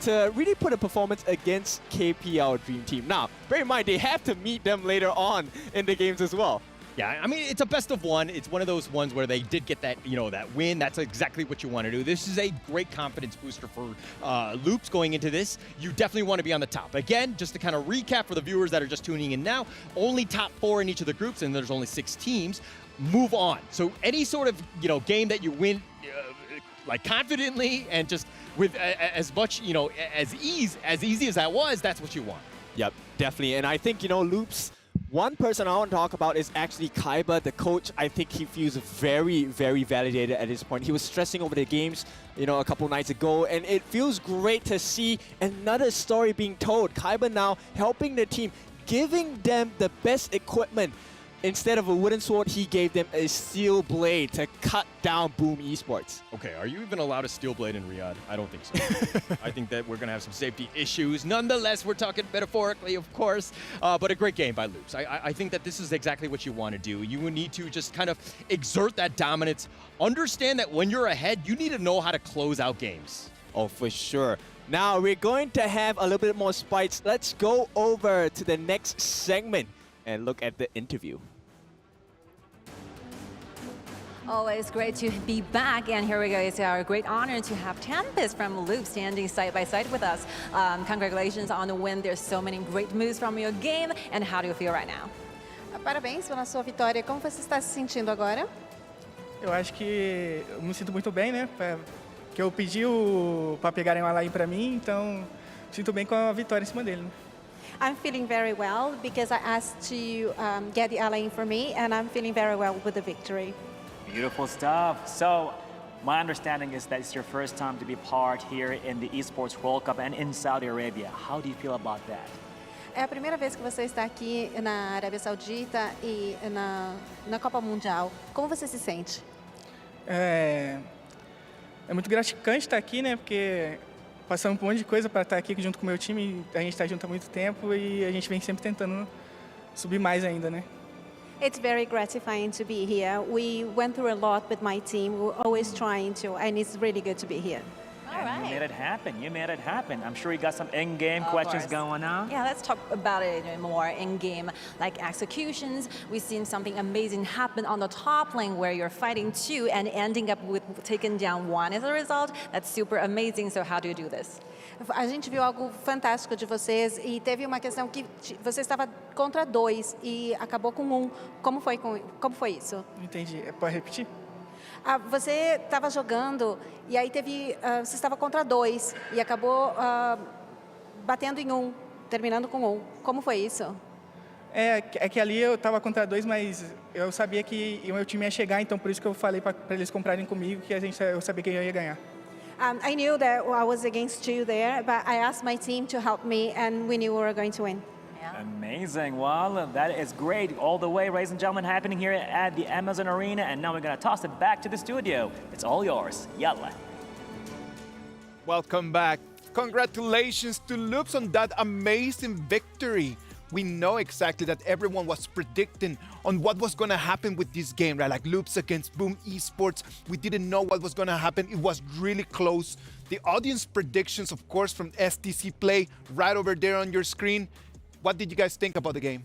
to really put a performance against KPL Dream Team. Now, bear in mind, they have to meet them later on in the games as well. Yeah, I mean, it's a best of one. It's one of those ones where they did get that, you know, that win. That's exactly what you want to do. This is a great confidence booster for Loops going into this. You definitely want to be on the top. Again, just to kind of recap for the viewers that are just tuning in now, only top 4 in each of the groups, and there's only 6 teams. Move on. So any sort of, you know, game that you win like confidently and just with as much, you know, as easy as that was, that's what you want. Yep, definitely. And I think, you know, Loops, one person I want to talk about is actually Kaiba, the coach. I think he feels very, very validated at this point. He was stressing over the games, you know, a couple nights ago, and it feels great to see another story being told. Kaiba now helping the team, giving them the best equipment. Instead of a wooden sword, he gave them a steel blade to cut down Boom Esports. Okay, are you even allowed a steel blade in Riyadh? I don't think so. I think that we're going to have some safety issues. Nonetheless, we're talking metaphorically, of course, but a great game by Loops. I think that this is exactly what you want to do. You need to just kind of exert that dominance. Understand that when you're ahead, you need to know how to close out games. Oh, for sure. Now, we're going to have a little bit more spikes. Let's go over to the next segment and look at the interview. Always great to be back, and here we go. It's our great honor to have Tempest from Loop standing side by side with us. Congratulations on the win. There's so many great moves from your game, and how do you feel right now? Parabéns pela sua vitória. Como você está se sentindo agora? Eu acho que eu me sinto muito bem, né? Que eu pedi para pegarem o Alain para mim, então sinto bem com a vitória em cima dele. Né? I'm feeling very well because I asked to get the Alain for me, and I'm feeling very well with the victory. Beautiful stuff. So, my understanding is that it's your first time to be part here in the Esports World Cup and in Saudi Arabia. How do you feel about that? É a primeira vez que você está aqui na Arábia Saudita e na Copa Mundial. Como você se sente? É muito gratificante estar aqui, né? Porque passamos por um monte de coisa para estar aqui junto com o meu time. A gente está junto há muito tempo e a gente vem sempre tentando subir mais ainda, né? It's very gratifying to be here. We went through a lot with my team. We're always trying to, and it's really good to be here. And you made it happen. You made it happen. I'm sure you got some in-game questions going on. Yeah, let's talk about it more in-game, like executions. We've seen something amazing happen on the top lane where you're fighting 2 and ending up with taking down 1 as a result. That's super amazing. So how do you do this? A gente viu algo fantástico de vocês e teve uma questão que você estava contra 2 e acabou com 1. Como foi isso? Não entendi. Pode repetir? Você estava jogando e aí você estava contra 2 e acabou batendo em 1, terminando com 1. Como foi isso? É que ali eu estava contra 2, mas eu sabia que o meu time ia chegar, então por isso que eu falei para eles comprarem comigo, que eu sabia que eu ia ganhar. I knew that I was against 2 there, but I asked my team to help me, and we knew we were going to win. Amazing. Well, that is great all the way, ladies and gentlemen, happening here at the Amazon Arena. And now we're going to toss it back to the studio. It's all yours. Yalla. Welcome back. Congratulations to Loops on that amazing victory. We know exactly that everyone was predicting on what was going to happen with this game, right? Like Loops against Boom Esports. We didn't know what was going to happen. It was really close. The audience predictions, of course, from STC Play right over there on your screen. What did you guys think about the game?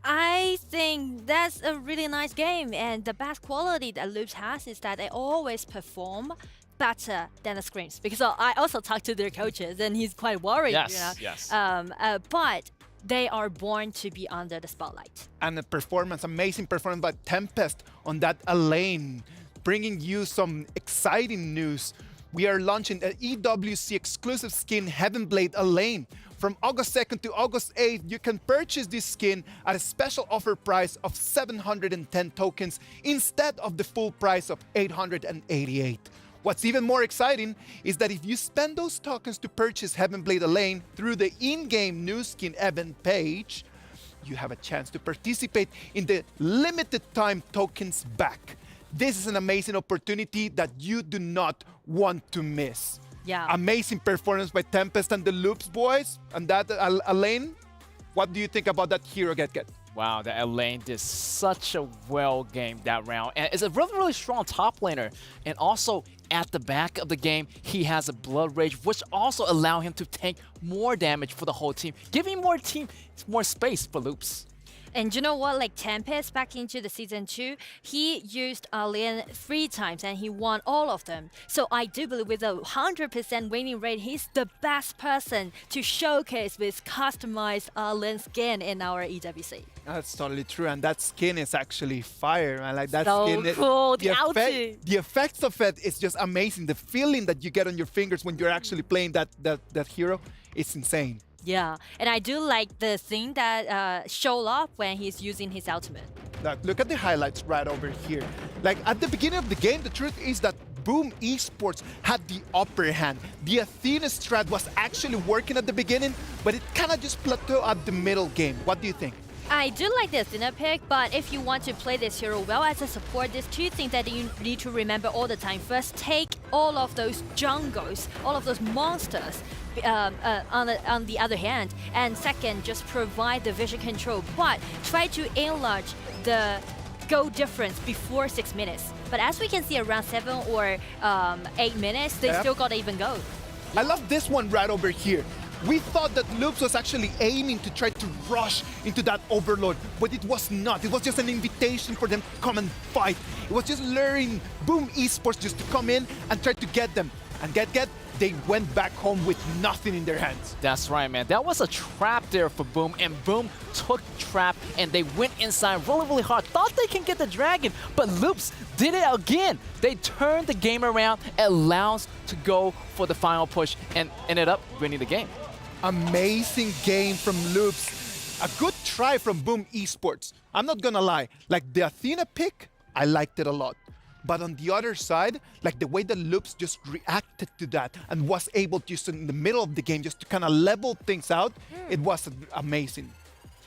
I think that's a really nice game, and the best quality that Loops has is that they always perform better than the screens. Because I also talked to their coaches, and he's quite worried. Yes. But they are born to be under the spotlight. And amazing performance by Tempest on that lane, bringing you some exciting news. We are launching an EWC exclusive skin, Heaven Blade Elaine. From August 2nd to August 8th, you can purchase this skin at a special offer price of 710 tokens instead of the full price of 888. What's even more exciting is that if you spend those tokens to purchase Heaven Blade Elaine through the in-game new skin event page, you have a chance to participate in the limited time tokens back. This is an amazing opportunity that you do not want to miss. Yeah. Amazing performance by Tempest and the Loops boys. And that Elaine, what do you think about that hero get? Wow, that Elaine did such a well game that round. And it's a really, really strong top laner. And also at the back of the game, he has a Blood Rage, which also allow him to tank more damage for the whole team, giving more space for Loops. And you know what, like Tempest back into the Season 2, he used Lin 3 times and he won all of them. So I do believe with a 100% winning rate, he's the best person to showcase with customized Lin skin in our EWC. That's totally true, and that skin is actually fire, man. Like that so skin. Cool. The effects of it is just amazing. The feeling that you get on your fingers when you're actually playing that hero is insane. Yeah, and I do like the thing that show up when he's using his ultimate. Look at the highlights right over here. Like at the beginning of the game, the truth is that Boom Esports had the upper hand. The Athena strat was actually working at the beginning, but it kind of just plateaued at the middle game. What do you think? I do like the Athena pick, but if you want to play this hero well as a support, there's 2 things that you need to remember all the time. First, take all of those jungles, all of those monsters on the other hand. And second, just provide the vision control, but try to enlarge the goal difference before 6 minutes. But as we can see, around 7 or 8 minutes, they still got even goal. I love this one right over here. We thought that Loops was actually aiming to try to rush into that Overlord, but it was not. It was just an invitation for them to come and fight. It was just luring Boom Esports just to come in and try to get them. And get, they went back home with nothing in their hands. That's right, man. That was a trap there for Boom, and Boom took trap, and they went inside really, really hard. Thought they can get the dragon, but Loops did it again. They turned the game around, allows to go for the final push, and ended up winning the game. Amazing game from Loops. A good try from Boom Esports. I'm not gonna lie, like the Athena pick, I liked it a lot. But on the other side, like the way that Loops just reacted to that and was able to just in the middle of the game just to kind of level things out, it was amazing.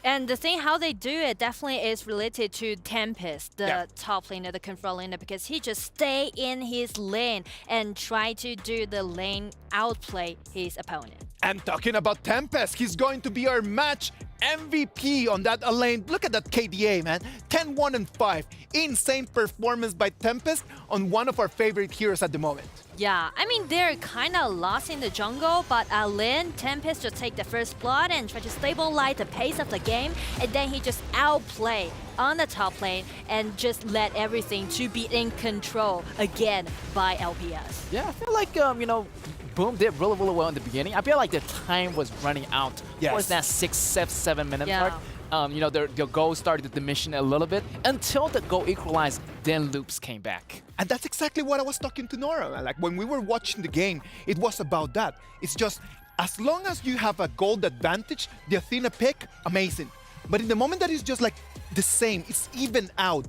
And the thing how they do it definitely is related to Tempest, the top laner, the control laner, because he just stay in his lane and try to do the lane outplay his opponent. And talking about Tempest, he's going to be our match MVP on that lane. Look at that KDA, man. 10-1 and 5. Insane performance by Tempest on one of our favorite heroes at the moment. Yeah, I mean, they're kind of lost in the jungle, but Lin, Tempest just take the first blood and try to stabilize the pace of the game, and then he just outplay on the top lane and just let everything to be in control again by LPS. Yeah, I feel like, you know, Boom did really, really well in the beginning. I feel like the time was running out towards that 7 minute mark. You know, their goal started to diminish a little bit until the goal equalized, then Loops came back. And that's exactly what I was talking to Nora. Like when we were watching the game, it was about that. It's just, as long as you have a gold advantage, the Athena pick, amazing. But in the moment that it's just like the same, it's even out,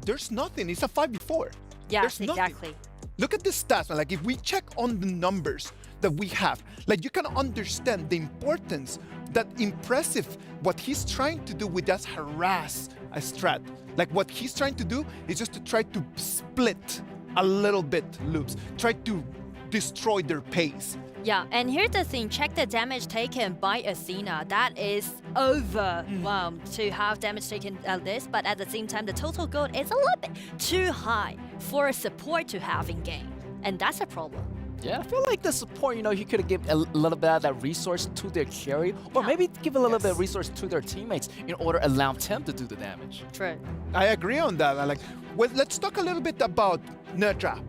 there's nothing. It's a 5v4. Yes, there's exactly. Nothing. Look at the stats, man. Like if we check on the numbers that we have, like you can understand the importance, that impressive, what he's trying to do with that harass a strat. Like what he's trying to do is just to try to split a little bit Loops, try to destroy their pace. Yeah, and here's the thing, check the damage taken by Athena. That is overwhelmed to have damage taken at this, but at the same time, the total gold is a little bit too high for a support to have in game, and that's a problem. Yeah, I feel like the support, you know, he could have given a little bit of that resource to their carry, or maybe give a little bit of resource to their teammates in order to allow them to do the damage. True. I agree on that. Like, well, let's talk a little bit about Nutra.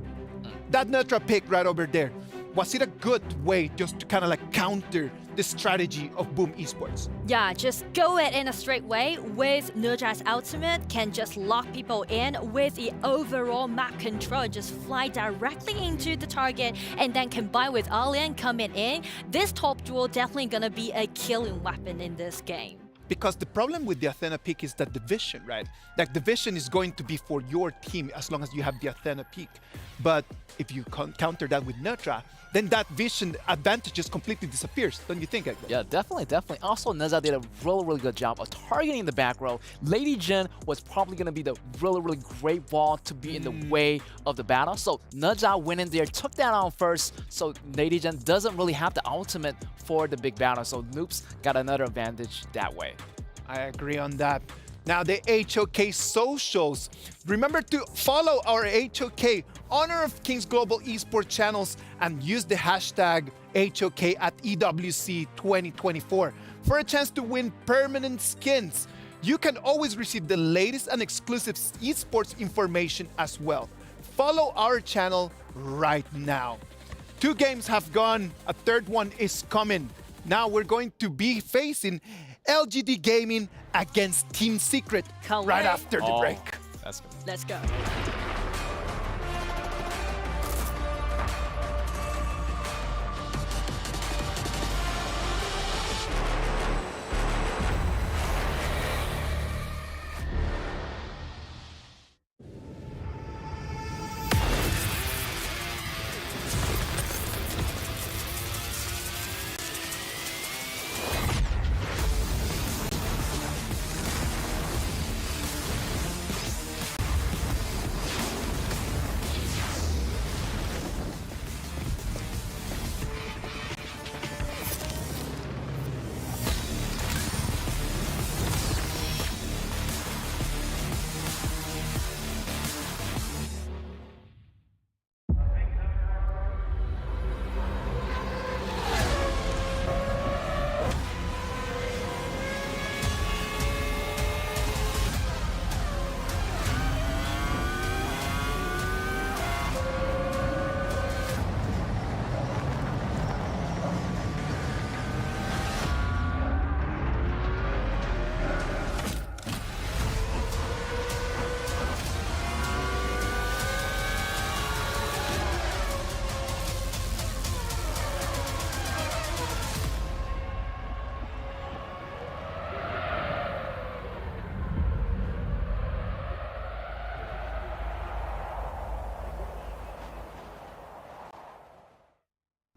That Nutra pick right over there. Was it a good way just to kind of like counter the strategy of Boom Esports? Yeah, just go it in a straight way with Nutra's ultimate, can just lock people in with the overall map control, just fly directly into the target, and then combine with Alien coming in. This top duel definitely gonna be a killing weapon in this game. Because the problem with the Athena pick is that the vision, right? Like the vision is going to be for your team as long as you have the Athena pick. But if you counter that with Nutra, then that vision advantage just completely disappears, don't you think, Edgar? Yeah, definitely, definitely. Also, Neza did a really, really good job of targeting the back row. Lady Jin was probably going to be the really, really great wall to be in the way of the battle. So Neza went in there, took that on first, so Lady Jin doesn't really have the ultimate for the big battle. So Noops got another advantage that way. I agree on that. Now the HOK socials. Remember to follow our HOK Honor of Kings Global Esports channels and use the hashtag HOK at EWC 2024 for a chance to win permanent skins. You can always receive the latest and exclusive esports information as well. Follow our channel right now. 2 games have gone, a third one is coming. Now we're going to be facing LGD Gaming against Team Secret right after the break. That's good. Let's go.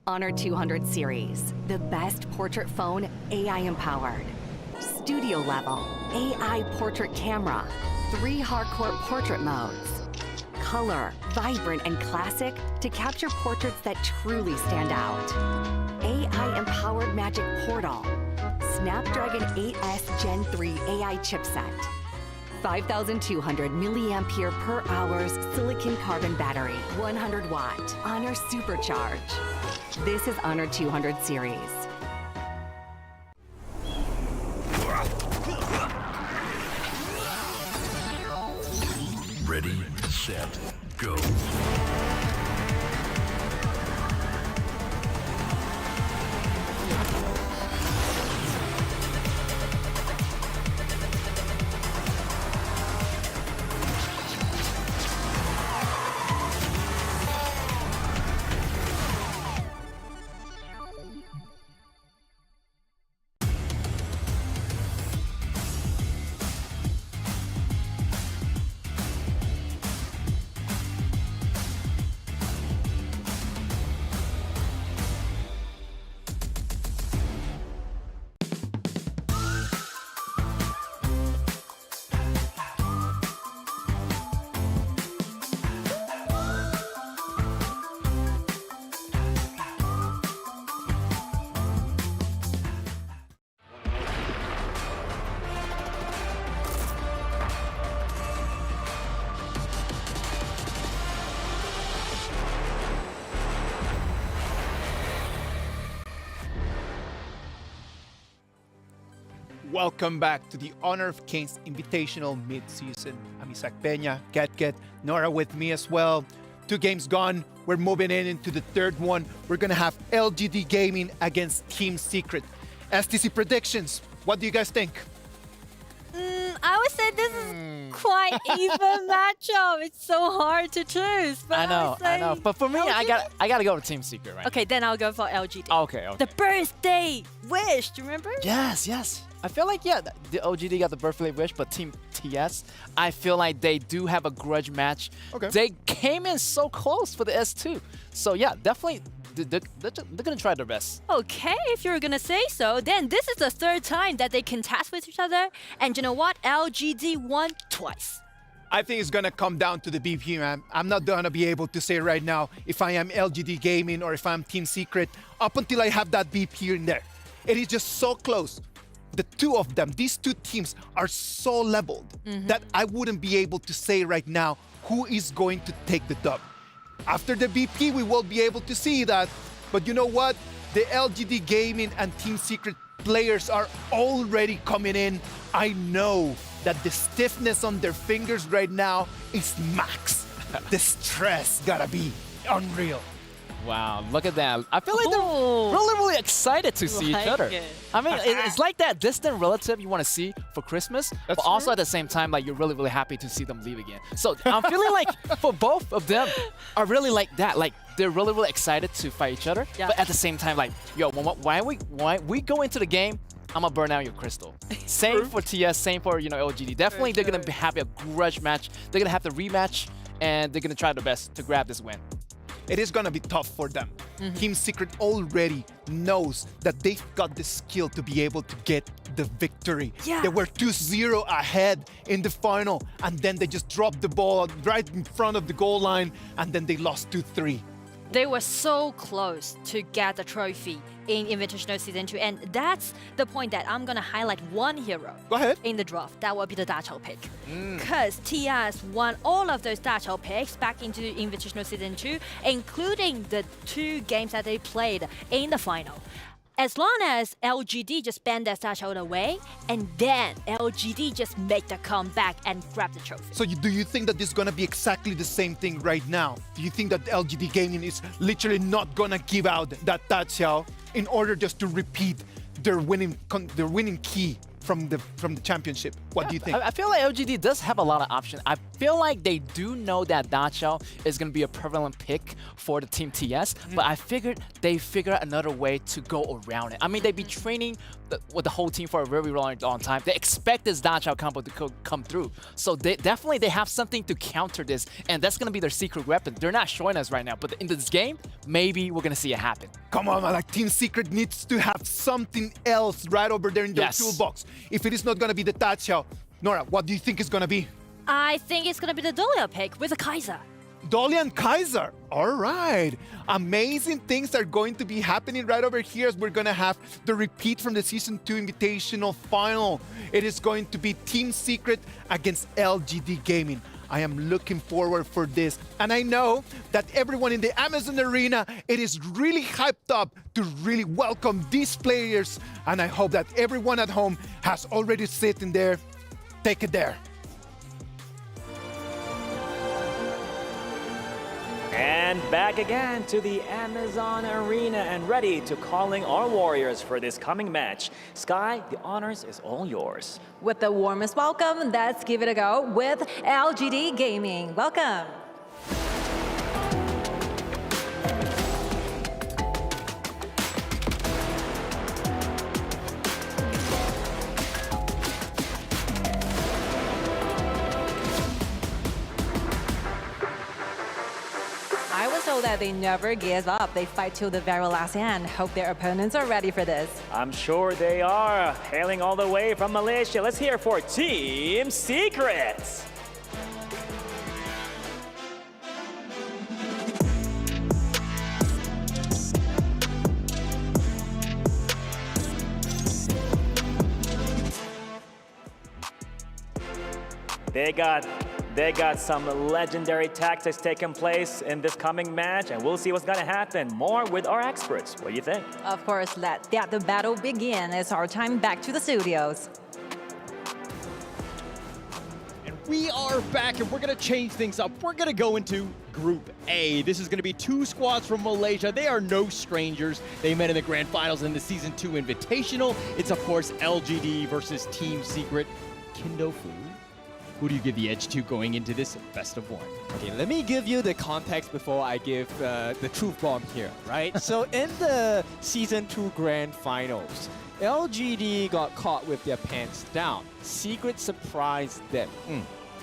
Honor 200 series, the best portrait phone AI empowered. Studio level, AI portrait camera, 3 hardcore portrait modes. color, vibrant and classic to capture portraits that truly stand out. AI-empowered Magic Portal. Snapdragon 8S Gen 3 AI chipset. 5,200 milliampere per hours silicon carbon battery, 100 watt, Honor Supercharge. This is Honor 200 series. Ready, set, go. Welcome back to the Honor of Kings Invitational mid-season. I'm Isaac Peña, Get, Nora with me as well. 2 games gone. We're moving into the third one. We're gonna have LGD Gaming against Team Secret. STC predictions. What do you guys think? I would say this is quite even matchup. It's so hard to choose. But I know. But for me, LGD? I gotta go with Team Secret, right? Okay, then I'll go for LGD. Okay. The birthday wish, do you remember? Yes. I feel like, yeah, the OGD got the birthday wish, but Team TS, I feel like they do have a grudge match. Okay. They came in so close for the S2. So, yeah, definitely, they're going to try their best. Okay, if you're gonna say so, then this is the 3rd time that they contest with each other. And you know what? LGD won twice. I think it's gonna come down to the BP, man. I'm not gonna be able to say right now if I am LGD Gaming or if I'm Team Secret up until I have that BP in there. It is just so close. The two of them, these two teams are so leveled that I wouldn't be able to say right now who is going to take the dub. After the BP, we will be able to see that. But you know what? The LGD Gaming and Team Secret players are already coming in. I know that the stiffness on their fingers right now is max. The stress gotta be unreal. Wow, look at that. I feel like they're really excited to see each other. I mean, it's like that distant relative you want to see for Christmas, but also at the same time, like, you're really happy to see them leave again. So I'm feeling like for both of them are really like that. Like, they're really excited to fight each other, but at the same time, like, yo, why we go into the game, I'm gonna burn out your crystal. Same for TS, same for, LGD. Definitely, they're gonna have a grudge match. They're gonna have the rematch, and they're gonna try their best to grab this win. It is gonna be tough for them. Team Secret already knows that they've got the skill to be able to get the victory. They were 2-0 ahead in the final, and then they just dropped the ball right in front of the goal line, and then they lost 2-3. They were so close to get the trophy in Invitational Season 2, and that's the point that I'm gonna highlight one hero. Go ahead. In the draft. That will be the Dachau pick. Because TS won all of those Dachau picks back into Invitational Season 2, including the 2 games that they played in the final. As long as LGD just banned that Dachau away, and then LGD just make the comeback and grab the trophy. So do you think that this is gonna be exactly the same thing right now? Do you think that LGD Gaming is literally not gonna give out that Dachau in order just to repeat their winning key from the championship? What do you think? I feel like LGD does have a lot of options. I feel like they do know that Dachau is going to be a prevalent pick for the Team TS, but I figured they figure out another way to go around it. I mean, they've been training with the whole team for a very long time. They expect this Dachau combo to come through. So they have something to counter this, and that's going to be their secret weapon. They're not showing us right now, but in this game, maybe we're going to see it happen. Come on, man. Like, Team Secret needs to have something else right over there in their toolbox. If it is not going to be the Dachau, Nora, what do you think it's going to be? I think it's gonna be the Dolia pick with the Kaiser. Dolly and Kaiser. All right. Amazing things are going to be happening right over here as we're going to have the repeat from the Season 2 Invitational Final. It is going to be Team Secret against LGD Gaming. I am looking forward for this. And I know that everyone in the Amazon Arena, it is really hyped up to really welcome these players. And I hope that everyone at home has already sitting there. Take it there. And back again to the Amazon Arena and ready to calling our warriors for this coming match. Sky, the honors is all yours. With the warmest welcome, let's give it a go with LGD Gaming. Welcome. I was told that they never give up. They fight till the very last end. Hope their opponents are ready for this. I'm sure they are. Hailing all the way from Malaysia, let's hear for Team Secret. They got some legendary tactics taking place in this coming match, and we'll see what's gonna happen. More with our experts. What do you think? Of course, let the battle begin. It's our time back to the studios. And we are back, and we're going to change things up. We're going to go into Group A. This is going to be 2 squads from Malaysia. They are no strangers. They met in the grand finals in the Season 2 Invitational. It's, of course, LGD versus Team Secret. Kindo Fu, who do you give the edge to going into this best of 1? Okay, let me give you the context before I give the truth bomb here, right? So in the Season 2 Grand Finals, LGD got caught with their pants down. Secret surprised them.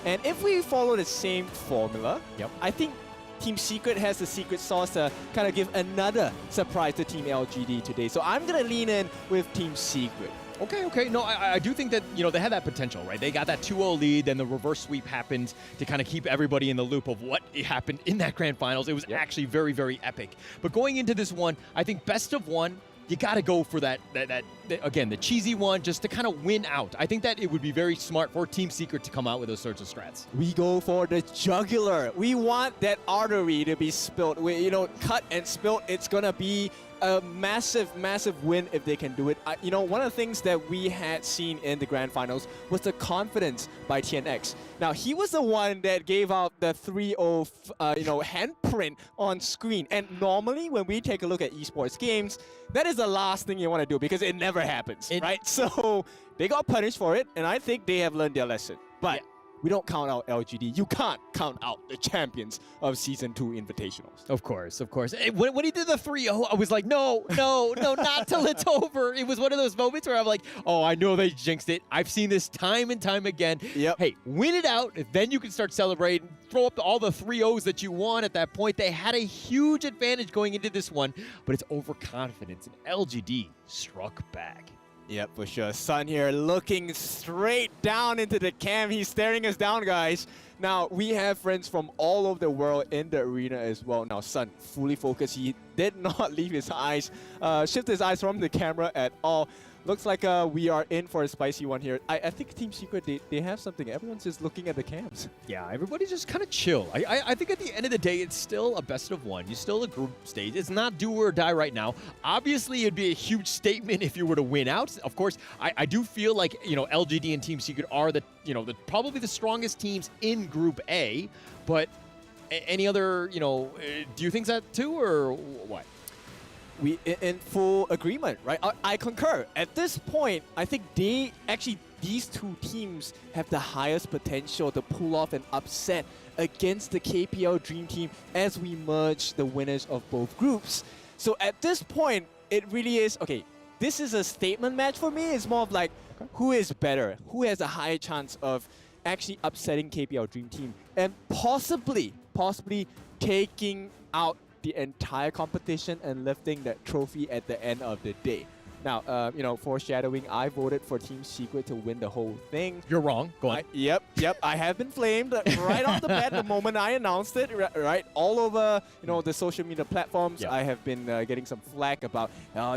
And if we follow the same formula, I think Team Secret has the secret sauce to kind of give another surprise to Team LGD today. So I'm going to lean in with Team Secret. Okay. No, I do think that, they had that potential, right? They got that 2-0 lead, then the reverse sweep happened to kind of keep everybody in the loop of what happened in that grand finals. It was actually very, very epic. But going into this one, I think best of 1, you got to go for that, again, the cheesy one, just to kind of win out. I think that it would be very smart for Team Secret to come out with those sorts of strats. We go for the jugular. We want that artery to be spilled. Cut and spilled. It's going to be a massive, massive win if they can do it. One of the things that we had seen in the grand finals was the confidence by TNX. Now, he was the one that gave out the 3-0, handprint on screen. And normally, when we take a look at esports games, that is the last thing you want to do because it never happens, right? So they got punished for it, and I think they have learned their lesson. But we don't count out LGD. You can't count out the champions of Season 2 Invitationals. Of course. When he did the 3-0, I was like, no, not till it's over. It was one of those moments where I'm like, oh, I know they jinxed it. I've seen this time and time again. Hey, win it out, then you can start celebrating. Throw up all the 3-0s that you want at that point. They had a huge advantage going into this one, but it's overconfidence, and LGD struck back. Yep, for sure. Sun here looking straight down into the cam. He's staring us down, guys. Now, we have friends from all over the world in the arena as well. Now, Sun, fully focused. He did not leave his eyes, shift his eyes from the camera at all. Looks like we are in for a spicy one here. I think Team Secret, they have something. Everyone's just looking at the cams. Yeah, everybody's just kind of chill. I think at the end of the day, it's still a best of 1. You're still a group stage. It's not do or die right now. Obviously, it'd be a huge statement if you were to win out. Of course, I do feel like, LGD and Team Secret are probably the strongest teams in Group A. But any other, do you think that too, or what? We in full agreement, right? I concur. At this point, I think these 2 teams have the highest potential to pull off an upset against the KPL Dream Team as we merge the winners of both groups. So at this point, it really is, okay, this is a statement match for me. It's more of like, who is better? Who has a higher chance of actually upsetting KPL Dream Team and possibly taking out the entire competition and lifting that trophy at the end of the day. Now, you know, foreshadowing, I voted for Team Secret to win the whole thing. You're wrong. Go on. Yep. I have been flamed right off the bat the moment I announced it. Right, all over, you know, the social media platforms. Yeah. I have been getting some flack about,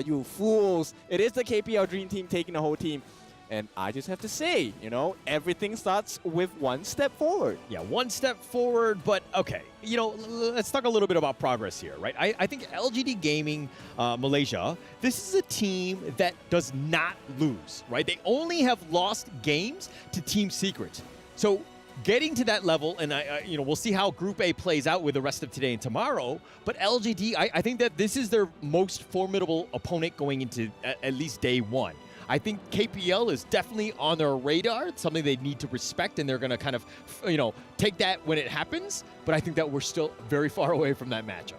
you fools. It is the KPL Dream Team taking the whole team. And I just have to say, you know, everything starts with one step forward. Yeah, one step forward, but okay. You know, let's talk a little bit about progress here, right? I think LGD Gaming Malaysia, this is a team that does not lose, right? They only have lost games to Team Secret. So getting to that level, and you know, we'll see how Group A plays out with the rest of today and tomorrow. But LGD, I think that this is their most formidable opponent going into at least day one. I think KPL is definitely on their radar. It's something they need to respect, and they're going to kind of, you know, take that when it happens. But I think that we're still very far away from that matchup.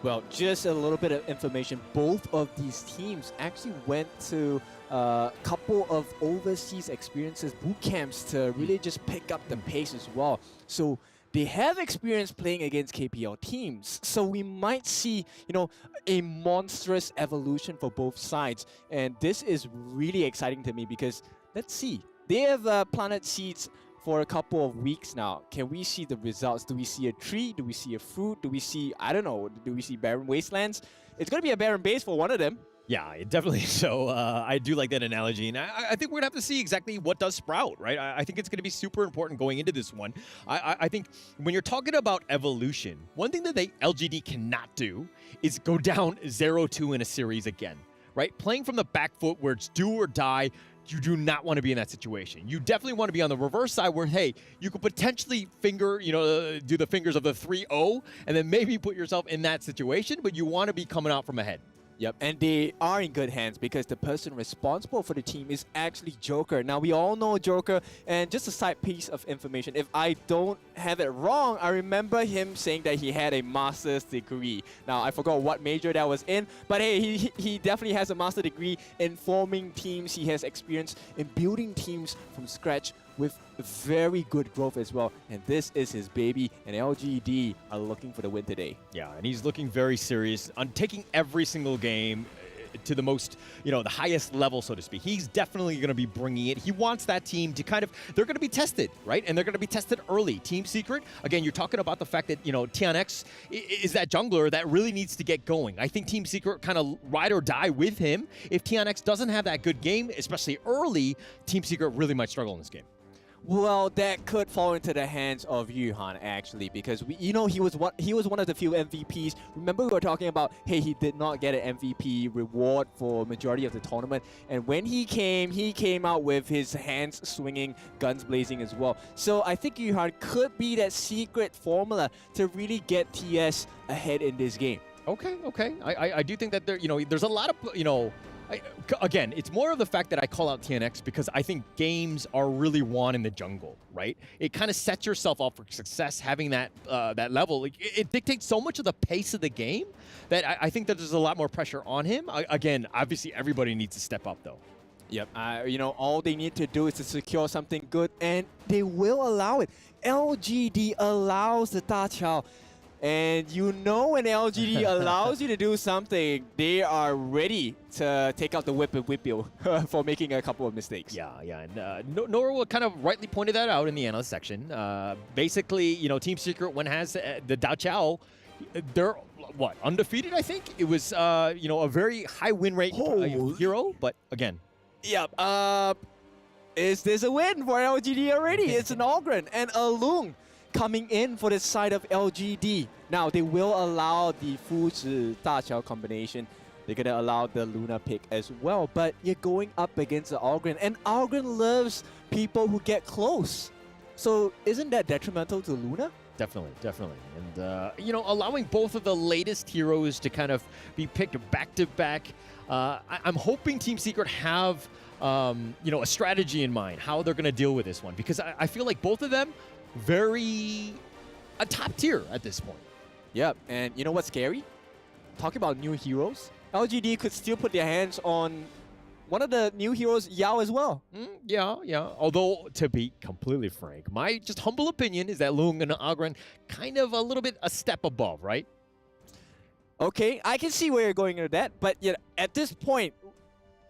Well, just a little bit of information. Both of these teams actually went to a couple of overseas experiences, boot camps, to really just pick up the pace as well. So they have experience playing against KPL teams. So we might see, you know, a monstrous evolution for both sides. And this is really exciting to me because, let's see, they have planted seeds for a couple of weeks now. Can we see the results? Do we see a tree? Do we see a fruit? Do we see, I don't know, do we see barren wastelands? It's going to be a barren base for one of them. Yeah, definitely. So I do like that analogy. And I think we're going to have to see exactly what does sprout, right? I think it's going to be super important going into this one. I think when you're talking about evolution, one thing that LGD cannot do is go down 0-2 in a series again, right? Playing from the back foot where it's do or die, you do not want to be in that situation. You definitely want to be on the reverse side where, hey, you could potentially finger, you know, do the fingers of the 3-0 and then maybe put yourself in that situation, but you want to be coming out from ahead. Yep, and they are in good hands because the person responsible for the team is actually Joker. Now, we all know Joker, and just a side piece of information, if I don't have it wrong, I remember him saying that he had a master's degree. Now, I forgot what major that was in, but hey, he definitely has a master's degree in forming teams. He has experience in building teams from scratch with very good growth as well. And this is his baby, and LGD are looking for the win today. Yeah, and he's looking very serious on taking every single game to the most, you know, the highest level, so to speak. He's definitely going to be bringing it. He wants that team to kind of, they're going to be tested, right? And they're going to be tested early. Team Secret, again, you're talking about the fact that, you know, TNX is that jungler that really needs to get going. I think Team Secret kind of ride or die with him. If TNX doesn't have that good game, especially early, Team Secret really might struggle in this game. Well, that could fall into the hands of Yuhan actually, because he was one of the few MVPs. Remember, we were talking about, hey, he did not get an MVP reward for majority of the tournament, and when he came out with his hands swinging, guns blazing as well. So I think Yuhan could be that secret formula to really get TS ahead in this game. Okay. I do think that there's a lot of, you know, again, it's more of the fact that I call out TNX because I think games are really won in the jungle, right? It kind of sets yourself up for success having that that level. Like, it dictates so much of the pace of the game that I think that there's a lot more pressure on him. Again, obviously, everybody needs to step up, though. Yep, you know, all they need to do is to secure something good, and they will allow it. LGD allows the Da Chao. And you know, when LGD allows you to do something, they are ready to take out the whip and whip you for making a couple of mistakes. Yeah. And Nora kind of rightly pointed that out in the analyst section. Basically, you know, Team Secret, when has the Da Chao, they're, what, undefeated, I think? It was, you know, a very high win rate hero, but again. Yep. Is this a win for LGD already? It's an Ogren and a Lung coming in for the side of LGD. Now, they will allow the Fu-Zhi Da Chao combination. They're going to allow the Luna pick as well. But you're going up against the Ogren, and Ogren loves people who get close. So isn't that detrimental to Luna? Definitely. And, you know, allowing both of the latest heroes to kind of be picked back-to-back. I'm hoping Team Secret have, you know, a strategy in mind, how they're going to deal with this one. Because I feel like both of them, very a top tier at this point. Yep, and you know what's scary? Talking about new heroes, LGD could still put their hands on one of the new heroes, Yao, as well. Yeah. Although, to be completely frank, my just humble opinion is that Lung and Ogren kind of a little bit a step above, right? Okay, I can see where you're going with that, but at this point,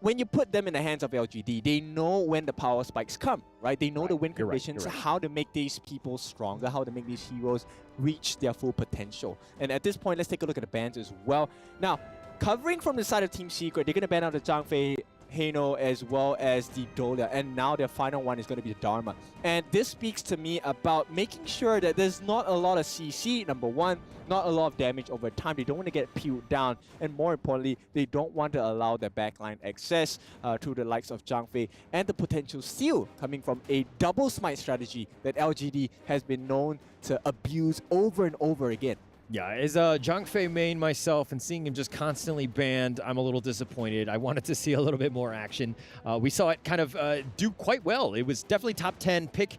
when you put them in the hands of LGD, they know when the power spikes come, right? They know the win You're right, conditions, you're right. how to make these people stronger, how to make these heroes reach their full potential. And at this point, let's take a look at the bans as well. Now, covering from the side of Team Secret, they're going to ban out the Zhang Fei, Heino, as well as the Dolia, and now their final one is going to be the Dharma. And this speaks to me about making sure that there's not a lot of CC, number one, not a lot of damage over time. They don't want to get peeled down, and more importantly, they don't want to allow their backline access to the likes of Zhang Fei, and the potential steal coming from a double smite strategy that LGD has been known to abuse over and over again. Yeah, as a Zhang Fei main myself and seeing him just constantly banned, I'm a little disappointed. I wanted to see a little bit more action. We saw it kind of do quite well. It was definitely top 10 pick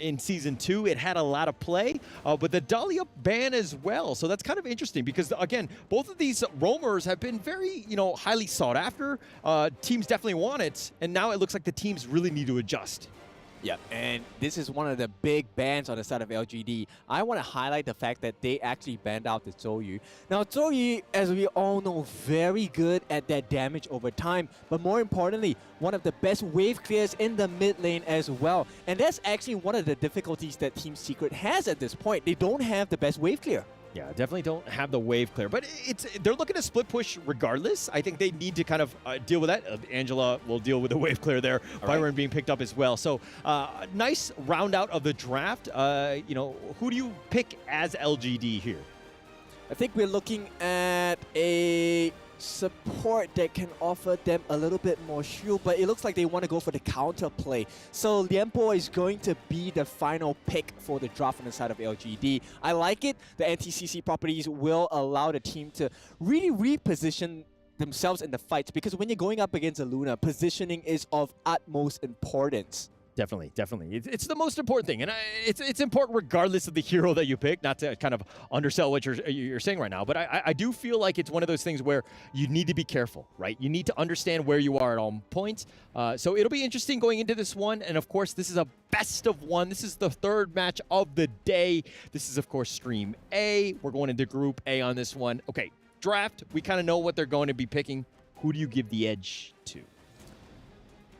in Season 2. It had a lot of play, but the Dahlia ban as well. So that's kind of interesting because, again, both of these roamers have been very, highly sought after. Teams definitely want it, and now it looks like the teams really need to adjust. Yeah, and this is one of the big bans on the side of LGD. I want to highlight the fact that they actually banned out the Zhouyu. Now, Zhouyu, as we all know, very good at that damage over time, but more importantly, one of the best wave clears in the mid lane as well. And that's actually one of the difficulties that Team Secret has at this point. They don't have the best wave clear. Yeah, definitely don't have the wave clear, but they're looking to split push regardless. I think they need to kind of deal with that. Angela will deal with the wave clear there. Byron being picked up as well. So nice round out of the draft. Who do you pick as LGD here? I think we're looking at a support that can offer them a little bit more shield, but it looks like they want to go for the counter play. So Lianpo is going to be the final pick for the draft on the side of LGD. I like it. The anti-CC properties will allow the team to really reposition themselves in the fights, because when you're going up against a Luna, positioning is of utmost importance. Definitely, definitely. It's the most important thing, and it's important regardless of the hero that you pick. Not to kind of undersell what you're saying right now, but I do feel like it's one of those things where you need to be careful, right? You need to understand where you are at all points. So it'll be interesting going into this one, and of course, this is a best of one. This is the third match of the day. This is, of course, Stream A. We're going into Group A on this one. Okay, draft. We kind of know what they're going to be picking. Who do you give the edge to?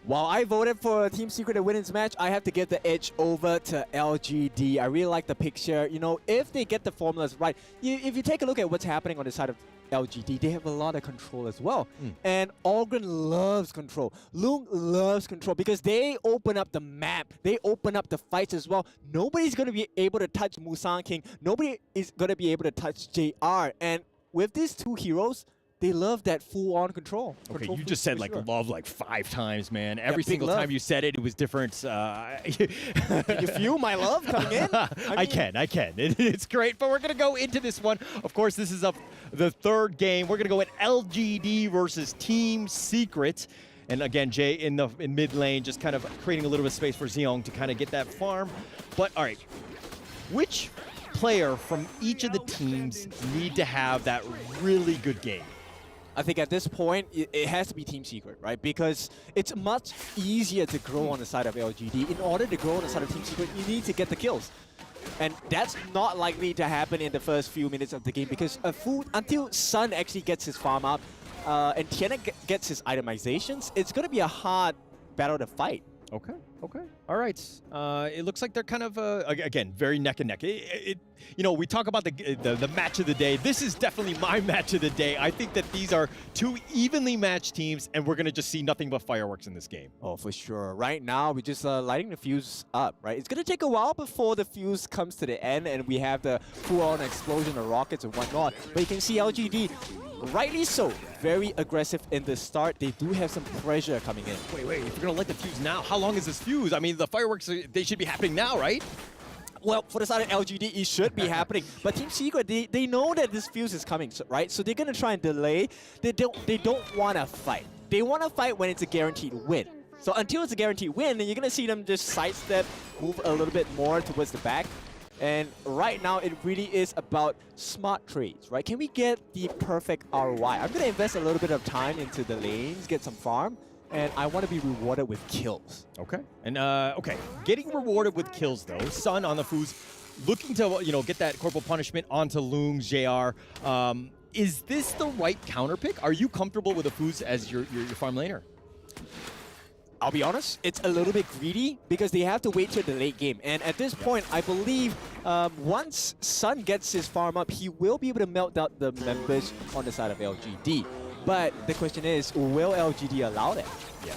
While I voted for Team Secret to win this match, I have to give the edge over to LGD. I really like the picture. If they get the formulas right, if you take a look at what's happening on the side of LGD, they have a lot of control as well. And Algren loves control. Lung loves control because they open up the map. They open up the fights as well. Nobody's going to be able to touch Musan King. Nobody is going to be able to touch JR. And with these two heroes, they love that full-on control. Okay, you just said love 5 times, man. Every single time you said it, it was different. Can you feel my love coming in? I can. It's great, but we're going to go into this one. Of course, this is the third game. We're going to go at LGD versus Team Secret. And again, Jay in mid lane, just kind of creating a little bit of space for Xiong to kind of get that farm. But all right, which player from each of the teams need to have that really good game? I think at this point, it has to be Team Secret, right? Because it's much easier to grow on the side of LGD. In order to grow on the side of Team Secret, you need to get the kills. And that's not likely to happen in the first few minutes of the game, because until Sun actually gets his farm up and Tiana gets his itemizations, it's going to be a hard battle to fight. Okay. All right. It looks like they're kind of, again, very neck and neck. We talk about the match of the day. This is definitely my match of the day. I think that these are two evenly matched teams, and we're going to just see nothing but fireworks in this game. Oh, for sure. Right now, we're just lighting the fuse up, right? It's going to take a while before the fuse comes to the end, and we have the full-on explosion of rockets and whatnot. But you can see LGD, rightly so, very aggressive in the start. They do have some pressure coming in. Wait, if you're going to light the fuse now, how long is this fuse? I mean, the fireworks, they should be happening now, right? Well, for the side of LGD, it should be happening. But Team Secret, they know that this fuse is coming, right? So they're going to try and delay. They don't want to fight. They want to fight when it's a guaranteed win. So until it's a guaranteed win, then you're going to see them just sidestep, move a little bit more towards the back. And right now, it really is about smart trades, right? Can we get the perfect ROI? I'm going to invest a little bit of time into the lanes, get some farm, and I want to be rewarded with kills. Okay. And, getting rewarded with kills, though. Sun on the Foos, looking to, get that corporal punishment onto Loong, JR. Is this the right counter pick? Are you comfortable with the Foos as your farm laner? I'll be honest, it's a little bit greedy because they have to wait till the late game. And at this point, I believe once Sun gets his farm up, he will be able to melt down the members on the side of LGD. But the question is, will LGD allow that? Yeah.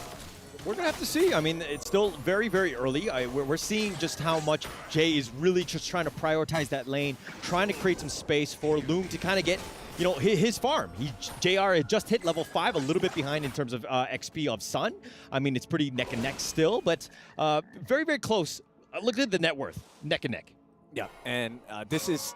We're going to have to see. I mean, it's still very, very early. We're seeing just how much Jay is really just trying to prioritize that lane, trying to create some space for Loom to kind of get, you know, his farm. JR had just hit level 5, a little bit behind in terms of XP of Sun. I mean, it's pretty neck and neck still, but very, very close. Look at the net worth, neck and neck. Yeah, and this is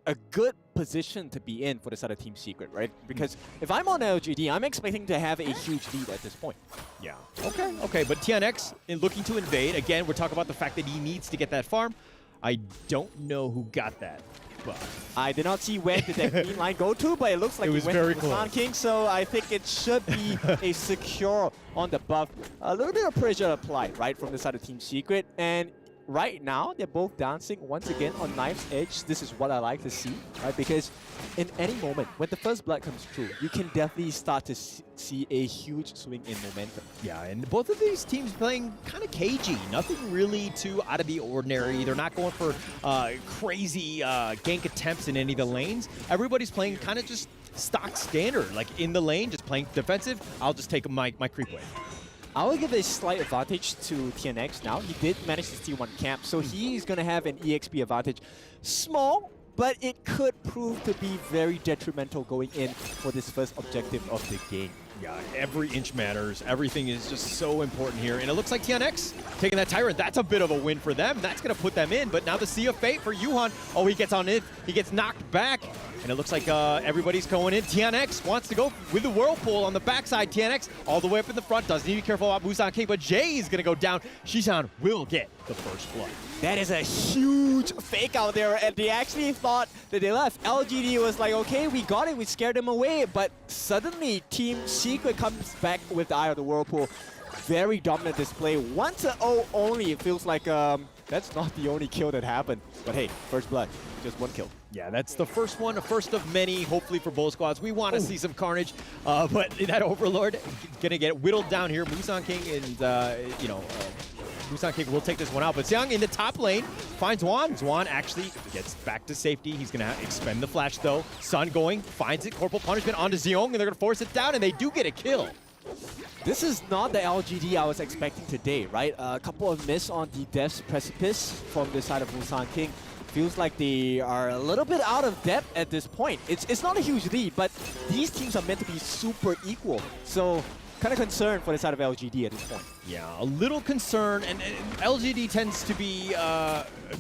a good position to be in for the side of Team Secret, right? Because if I'm on LGD, I'm expecting to have a huge lead at this point. Yeah. Okay. But TNX looking to invade. Again, we're talking about the fact that he needs to get that farm. I don't know who got that. But I did not see where did that green line go to, but it looks like it was went very to close. Sun King, so I think it should be a secure on the buff. A little bit of pressure applied, right, from the side of Team Secret. And right now, they're both dancing once again on Knife's Edge. This is what I like to see, right? Because in any moment, when the first blood comes through, you can definitely start to see a huge swing in momentum. Yeah, and both of these teams playing kind of cagey. Nothing really too out of the ordinary. They're not going for crazy gank attempts in any of the lanes. Everybody's playing kind of just stock standard, like in the lane, just playing defensive. I'll just take my creep wave. I will give a slight advantage to TNX now. He did manage to steal one camp, so he's going to have an EXP advantage. Small, but it could prove to be very detrimental going in for this first objective of the game. Yeah, every inch matters. Everything is just so important here. And it looks like TNX taking that Tyrant. That's a bit of a win for them. That's going to put them in. But now the Sea of Fate for Yuhan. Oh, he gets on it. He gets knocked back. And it looks like everybody's going in. TNX wants to go with the Whirlpool on the backside. TNX all the way up in the front. Doesn't need to be careful about Busan King, but Jay is going to go down. Shishan will get the first blood. That is a huge fake out there, and they actually thought that they left. LGD was like, okay, we got it, we scared them away, but suddenly Team Secret comes back with the Eye of the Whirlpool. Very dominant display. 1-0 only. It feels like that's not the only kill that happened. But hey, first blood, just one kill. Yeah, that's the first one, a first of many, hopefully for both squads. We want to see some carnage, but that Overlord gonna get whittled down here. Busan King and, Busan King will take this one out, but Xiang in the top lane finds Zwan. Zwan actually gets back to safety. He's going to expend the flash, though. Sun going, finds it, Corporal Punishment onto Xiong, and they're going to force it down, and they do get a kill. This is not the LGD I was expecting today, right? A couple of miss on the Death's Precipice from the side of Busan King. Feels like they are a little bit out of depth at this point. It's not a huge lead, but these teams are meant to be super equal. So kind of concerned for the side of LGD at this point. Yeah, a little concern, and LGD tends to be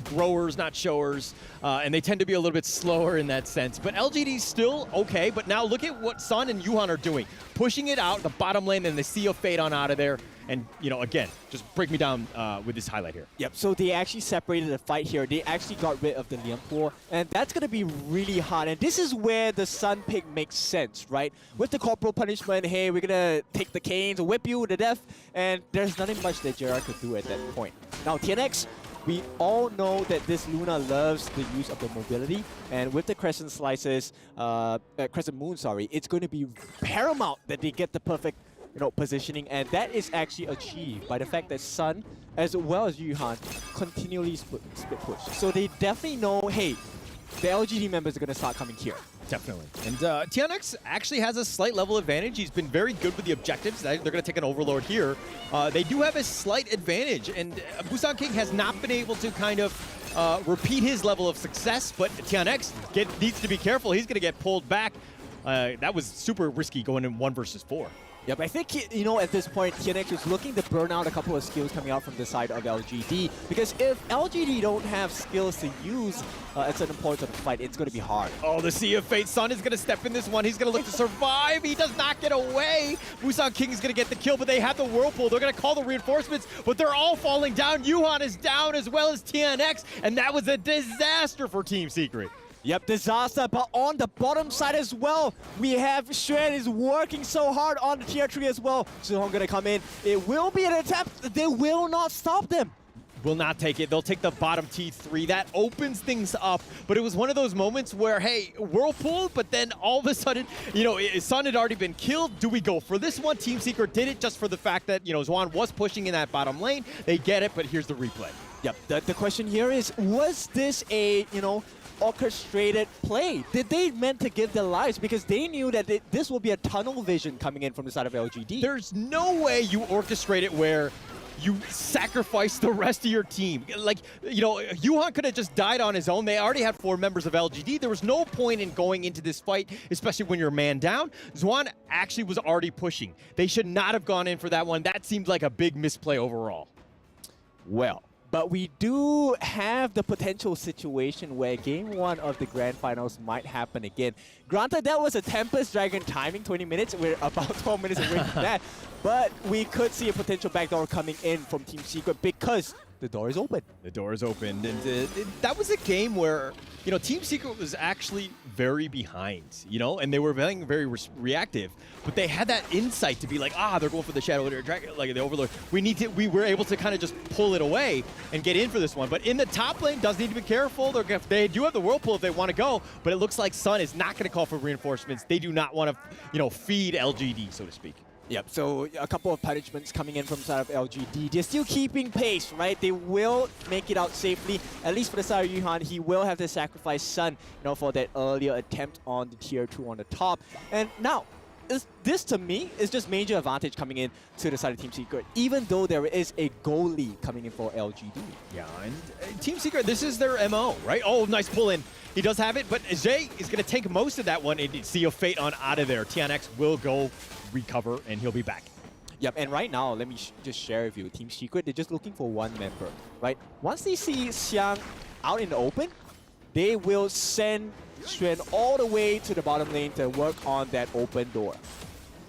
growers, not showers, and they tend to be a little bit slower in that sense. But LGD's still okay, but now look at what Sun and Yuhan are doing. Pushing it out, the bottom lane, and the Sea of Fate on out of there. And, again, just break me down with this highlight here. Yep, so they actually separated the fight here. They actually got rid of the Lianpo, and that's going to be really hard. And this is where the Sun pick makes sense, right? With the Corporal Punishment, hey, we're going to take the canes, whip you to death, and there's nothing much that JR could do at that point. Now, TNX, we all know that this Luna loves the use of the mobility, and with the Crescent Slices, Crescent Moon, sorry, it's going to be paramount that they get the perfect positioning, and that is actually achieved by the fact that Sun, as well as Yuhan, continually split push. So they definitely know, hey, the LGD members are going to start coming here. Definitely. And TNX actually has a slight level advantage. He's been very good with the objectives. They're going to take an Overlord here. They do have a slight advantage, and Busan King has not been able to kind of repeat his level of success, but TNX needs to be careful. He's going to get pulled back. That was super risky going in 1 versus 4. Yep, I think, at this point, TNX is looking to burn out a couple of skills coming out from the side of LGD. Because if LGD don't have skills to use at certain points of the fight, it's going to be hard. Oh, the Sea of Fate. Sun is going to step in this one. He's going to look to survive. He does not get away. Busan King is going to get the kill, but they have the Whirlpool. They're going to call the reinforcements, but they're all falling down. Yuhan is down as well as TNX, and that was a disaster for Team Secret. Yep, disaster, but on the bottom side as well, we have Xuan is working so hard on the tier 3 as well. Zihong gonna come in. It will be an attempt. They will not stop them. will not take it. They'll take the bottom T3. That opens things up. But it was one of those moments where, hey, Whirlpool, but then all of a sudden, you know, Sun had already been killed. Do we go for this one? Team Secret did it just for the fact that, you know, Zwan was pushing in that bottom lane. They get it, but here's the replay. Yep, the question here is, was this a, you know, orchestrated play? Did they meant to give their lives because they knew that this will be a tunnel vision coming in from the side of LGD? There's no way you orchestrate it where you sacrifice the rest of your team. Like, you know, Yuhan could have just died on his own. They already had 4 members of LGD. There was no point in going into this fight, especially when you're man down. Zwan actually was already pushing. They should not have gone in for that one. That seems like a big misplay overall. Well, but we do have the potential situation where Game 1 of the Grand Finals might happen again. Granted, that was a Tempest Dragon timing, 20 minutes. We're about 12 minutes away from that. But we could see a potential backdoor coming in from Team Secret because the door is open. The door is open. And that was a game where, you know, Team Secret was actually very behind, you know, and they were being very reactive. But they had that insight to be like, they're going for the Shadow Dragon, like the Overlord. We were able to kind of just pull it away and get in for this one. But in the top lane, does need to be careful. They do have the Whirlpool if they want to go, but it looks like Sun is not going to call for reinforcements. They do not want to, you know, feed LGD, so to speak. Yep, so a couple of punishments coming in from the side of LGD. They're still keeping pace, right? They will make it out safely. At least for the side of Yuhan, he will have to sacrifice Sun, you know, for that earlier attempt on the tier 2 on the top. And now, this to me is just major advantage coming in to the side of Team Secret, even though there is a goal lead coming in for LGD. Yeah, and Team Secret, this is their MO, right? Oh, nice pull in. He does have it, but Zay is going to take most of that one and see a fate on out of there. TNX will go recover, and he'll be back. Yep, and right now, let me just share with you, Team Secret, they're just looking for one member, right? Once they see Xiang out in the open, they will send Xuan all the way to the bottom lane to work on that open door.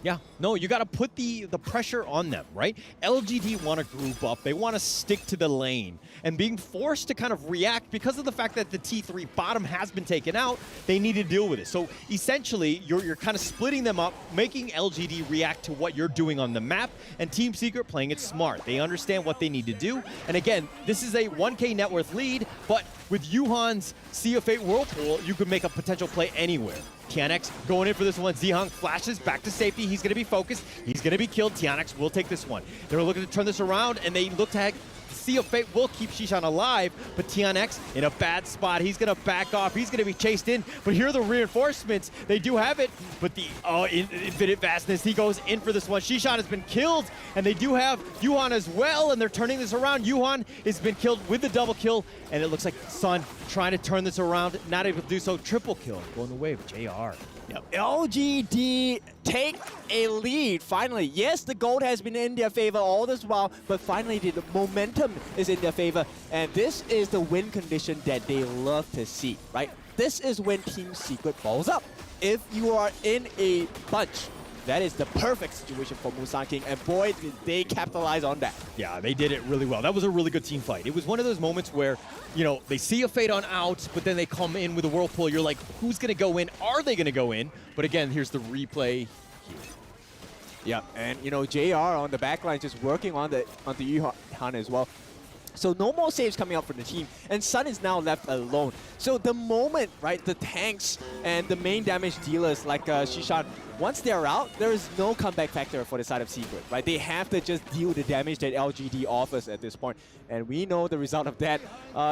Yeah, no, you got to put the pressure on them, right? LGD want to group up. They want to stick to the lane. And being forced to kind of react because of the fact that the T3 bottom has been taken out, they need to deal with it. So essentially, you're kind of splitting them up, making LGD react to what you're doing on the map, and Team Secret playing it smart. They understand what they need to do. And again, this is a 1K net worth lead, but with Yuhan's Sea of Fate Whirlpool, you could make a potential play anywhere. TNX going in for this one. Zihang flashes back to safety. He's going to be focused. He's going to be killed. TNX will take this one. They're looking to turn this around, and they look to Sea of Fate will keep Shishan alive, but TNX in a bad spot. He's going to back off. He's going to be chased in, but here are the reinforcements. They do have it, but the infinite vastness, he goes in for this one. Shishan has been killed, and they do have Yuhan as well, and they're turning this around. Yuhan has been killed with the double kill, and it looks like Sun trying to turn this around, not able to do so. Triple kill going the way of JR. Yep. LGD take a lead, finally. Yes, the gold has been in their favor all this while, but finally the momentum is in their favor, and this is the win condition that they love to see, right? This is when Team Secret balls up. If you are in a bunch, that is the perfect situation for Musan King, and boy, did they capitalize on that. Yeah, they did it really well. That was a really good team fight. It was one of those moments where, you know, they see a fate on out, but then they come in with a Whirlpool. You're like, who's going to go in? Are they going to go in? But again, here's the replay here. Yeah, and, you know, JR on the backline just working on the Yuhan as well. So no more saves coming out from the team, and Sun is now left alone. So the moment, right, the tanks and the main damage dealers like Shishan, once they're out, there is no comeback factor for the side of Secret, right? They have to just deal the damage that LGD offers at this point, and we know the result of that.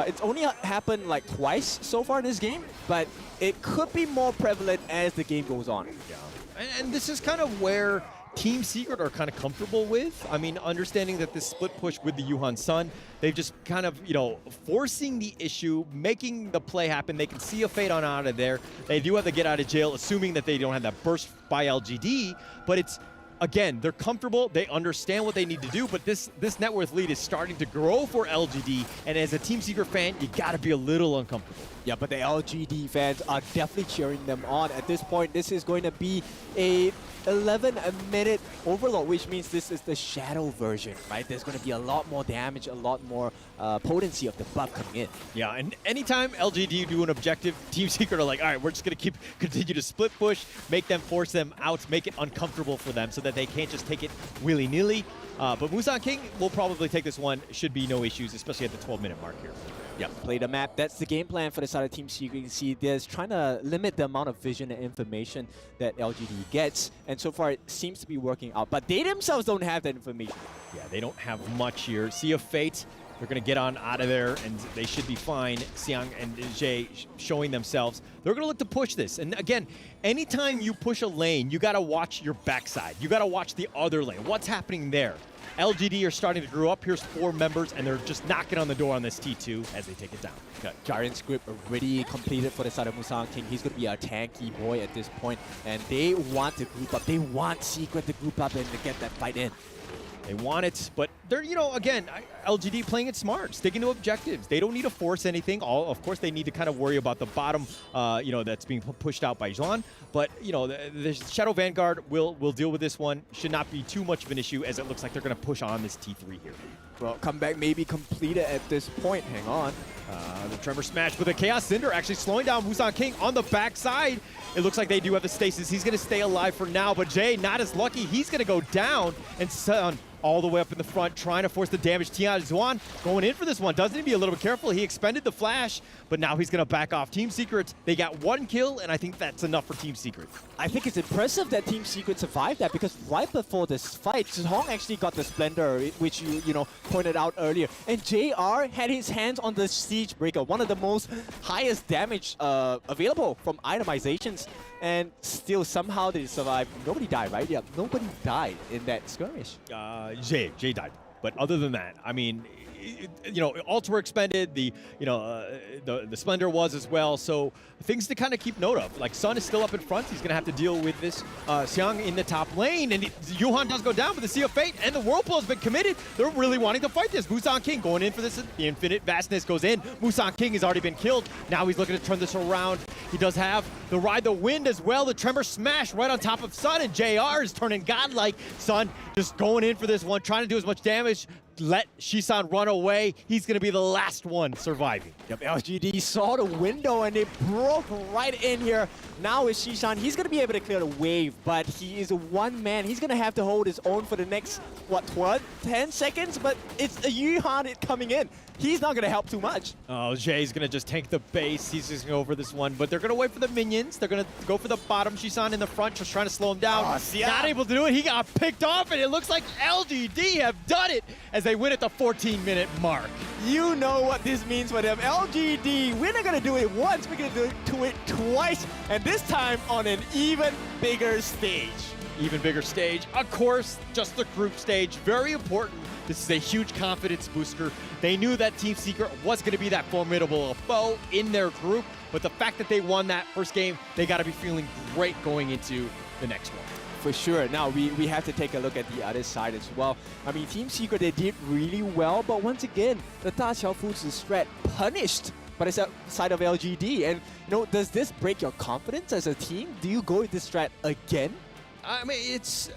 It's only happened like twice so far in this game, but it could be more prevalent as the game goes on. Yeah, and this is kind of where Team Secret are kind of comfortable with. I mean, understanding that this split push with the Yuhan Sun, they've just kind of, you know, forcing the issue, making the play happen. They can see a fate on out of there. They do have to get out of jail, assuming that they don't have that burst by LGD, but it's, again, they're comfortable, they understand what they need to do, but this net worth lead is starting to grow for LGD, and as a Team Secret fan, you gotta be a little uncomfortable. Yeah, but the LGD fans are definitely cheering them on. At this point, this is going to be a 11-minute overload, which means this is the shadow version, right? There's going to be a lot more damage, a lot more potency of the buff coming in. Yeah, and anytime LGD do an objective, Team Secret are like, all right, we're just going to continue to split push, make them force them out, make it uncomfortable for them so that that they can't just take it willy-nilly. But Musan King will probably take this one. Should be no issues, especially at the 12-minute mark here. Yeah, play the map. That's the game plan for the side of Team Secret. You can see there's trying to limit the amount of vision and information that LGD gets. And so far, it seems to be working out. But they themselves don't have that information. Yeah, they don't have much here. Sea of Fate, they're going to get on out of there, and they should be fine. Xiang and Jay showing themselves. They're going to look to push this. And again, anytime you push a lane, you got to watch your backside. You got to watch the other lane. What's happening there? LGD are starting to grow up. Here's 4 members, and they're just knocking on the door on this T2 as they take it down. Giant script already completed for the side of Musan King. He's going to be a tanky boy at this point, and they want to group up. They want Secret to group up and to get that fight in. They want it, but they're, again, LGD playing it smart, sticking to objectives. They don't need to force anything. Of course, they need to kind of worry about the bottom, that's being pushed out by Zhuan. But, the Shadow Vanguard will deal with this one. Should not be too much of an issue, as it looks like they're going to push on this T3 here. Well, comeback may be completed at this point. Hang on. The Tremor Smash with a Chaos Cinder actually slowing down Musan King on the backside. It looks like they do have the stasis. He's going to stay alive for now, but Jay not as lucky. He's going to go down, and Sun all the way up in the front, trying to force the damage. Zhuan going in for this one. Doesn't he be a little bit careful? He expended the flash, but now he's going to back off. Team Secret, they got 1 kill, and I think that's enough for Team Secret. I think it's impressive that Team Secret survived that, because right before this fight, Zhong actually got the Splendor, which you pointed out earlier. And JR had his hands on the Siege Breaker, one of the most highest damage available from itemizations. And still, somehow they survived. Nobody died, right? Yeah, nobody died in that skirmish. Jay died. But other than that, I mean, ults were expended. The Splendor was as well. So things to kind of keep note of. Like Sun is still up in front. He's gonna have to deal with this. Xiang in the top lane, and Yuhan does go down, but the Sea of Fate and the Whirlpool has been committed. They're really wanting to fight this. Musan King going in for this. The Infinite Vastness goes in. Musan King has already been killed. Now he's looking to turn this around. He does have the Ride the Wind as well. The Tremor Smash right on top of Sun, and JR is turning godlike. Sun just going in for this one, trying to do as much damage. Let Shisan run away. He's going to be the last one surviving. Yep, LGD saw the window and they broke right in here. Now with Shisan, he's going to be able to clear the wave, but he is one man. He's going to have to hold his own for the next, 10 seconds? But it's a Yuhan coming in. He's not going to help too much. Oh, Jay's going to just tank the base. He's just going to go for this one, but they're going to wait for the minions. They're going to go for the bottom. Shisan in the front, just trying to slow him down. Not able to do it. He got picked off, and it looks like LGD have done it as they win at the 14-minute mark. You know what this means for them. LGD, we're not going to do it once. We're going to do it twice, and this time on an even bigger stage. Even bigger stage. Of course, just the group stage. Very important. This is a huge confidence booster. They knew that Team Secret was going to be that formidable foe in their group, but the fact that they won that first game, they got to be feeling great going into the next one. For sure. Now, we have to take a look at the other side as well. I mean, Team Secret, they did really well, but once again, the Da Xiaofu's strat punished by the side of LGD. And, does this break your confidence as a team? Do you go with this strat again? I mean, it's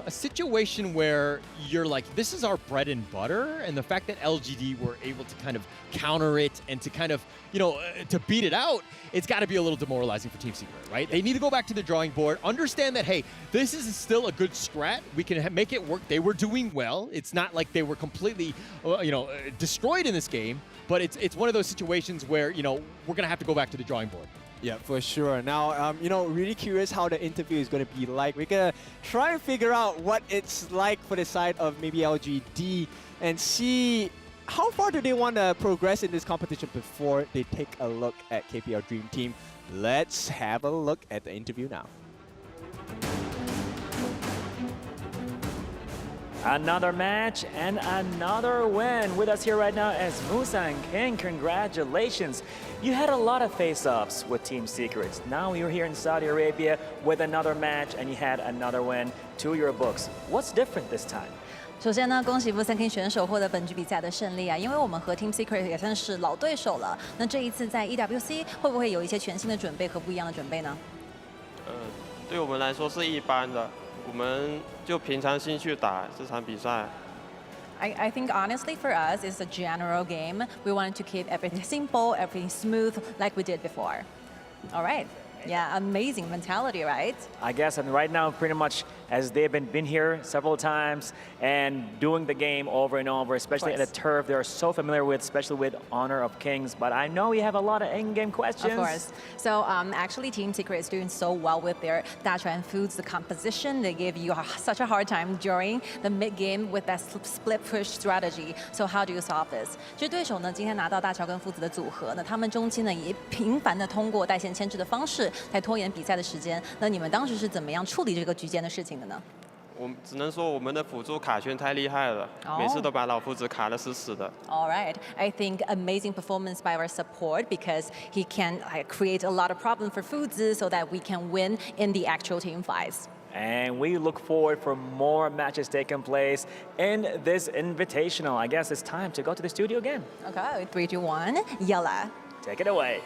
a situation where you're like, this is our bread and butter, and the fact that LGD were able to kind of counter it and to kind of, to beat it out, it's got to be a little demoralizing for Team Secret, right? They need to go back to the drawing board, understand that, hey, this is still a good strat. We can make it work. They were doing well. It's not like they were completely, destroyed in this game, but it's one of those situations where, we're going to have to go back to the drawing board. Yeah, for sure. Now, really curious how the interview is going to be like. We're going to try and figure out what it's like for the side of maybe LGD and see how far do they want to progress in this competition before they take a look at KPL Dream Team. Let's have a look at the interview now. Another match and another win. With us here right now is Musan King. Congratulations. You had a lot of face-offs with Team Secrets. Now you're here in Saudi Arabia with another match and you had another win to your books. What's different this time? 首先呢，恭喜Musan King 选手获得本局比赛的胜利啊！因为我们和 Team Secret 也算是老对手了。那这一次在 EWC 会不会有一些全新的准备和不一样的准备呢？对我们来说是一般的，我们就平常心去打这场比赛。I think honestly for us it's a general game. We wanted to keep everything simple, everything smooth like we did before. All right. Yeah, amazing mentality, right? I guess, and right now, pretty much as they've been here several times and doing the game over and over, especially at the turf, they're so familiar with, especially with Honor of Kings. But I know we have a lot of in-game questions. Of course. So actually, Team Secret is doing so well with their Dachuan Foods, the composition. They gave you such a hard time during the mid-game with that split push strategy. So how do you solve this? 其实对手呢，今天拿到大乔跟父子的组合，那他们中期呢也频繁的通过带线牵制的方式来拖延比赛的时间。那你们当时是怎么样处理这个局间的事情的呢？我只能说我们的辅助卡圈太厉害了，每次都把老夫子卡得死死的。All right, I think amazing performance by our support because he can create a lot of problem for Fuzi so that we can win in the actual team fights. And we look forward for more matches taking place in this invitational. I guess it's time to go to the studio again. Okay, 3, 2, 1, yalla. Take it away.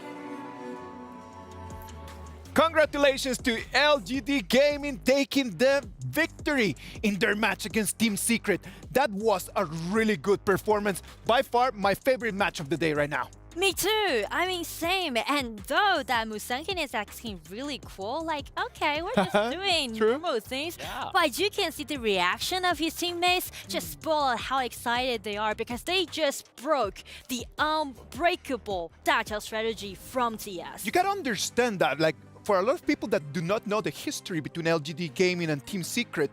Congratulations to LGD Gaming taking the victory in their match against Team Secret. That was a really good performance. By far, my favorite match of the day right now. Me too. I mean, same. And though that Musankin is acting really cool, like, okay, we're just doing normal things. Yeah. But you can see the reaction of his teammates just spoil how excited they are because they just broke the unbreakable Dachao strategy from TS. You gotta understand that, like, for a lot of people that do not know the history between LGD Gaming and Team Secret,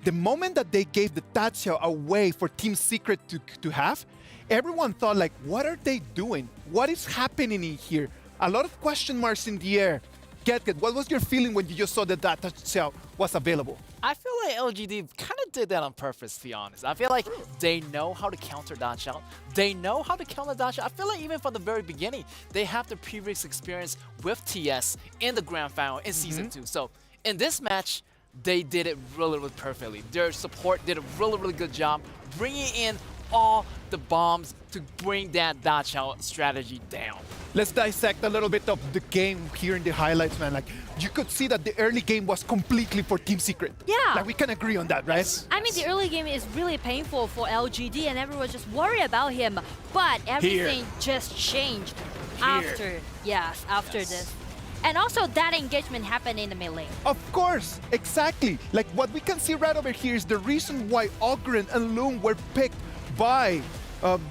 the moment that they gave the Daxiao away for Team Secret to have, everyone thought like, what are they doing? What is happening in here? A lot of question marks in the air. Get, what was your feeling when you just saw that Daxiao was available? I feel like LGD kind of did that on purpose, to be honest. I feel like they know how to counter Dachuan. They know how to counter Dachuan. I feel like even from the very beginning, they have the previous experience with TS in the grand final in Season 2. So in this match, they did it really, really perfectly. Their support did a really, really good job bringing in all the bombs to bring that Dachuan strategy down. Let's dissect a little bit of the game here in the highlights, man. Like, you could see that the early game was completely for Team Secret. Yeah. Like, we can agree on that, right? I mean, the early game is really painful for LGD and everyone just worried about him. But everything just changed after this. And also that engagement happened in the mid lane. Of course, exactly. Like what we can see right over here is the reason why Ogren and Loom were picked by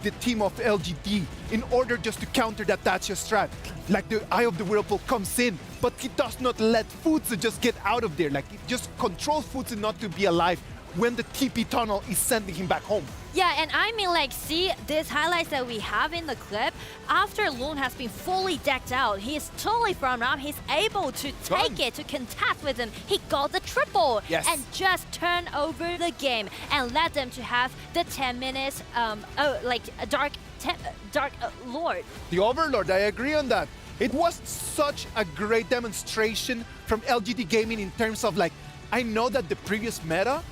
the team of LGD in order just to counter that Dacia strat. Like the Eye of the Whirlpool comes in, but he does not let Futsu just get out of there. Like it just controls Futsu not to be alive when the TP tunnel is sending him back home. Yeah, and I mean, like, see these highlights that we have in the clip. After Loon has been fully decked out, he's totally front up. He's able to take it, to contest with him. He got the triple and just turn over the game and let them to have the 10 minutes, Dark Lord. The Overlord, I agree on that. It was such a great demonstration from LGD Gaming in terms of like, I know that the previous meta,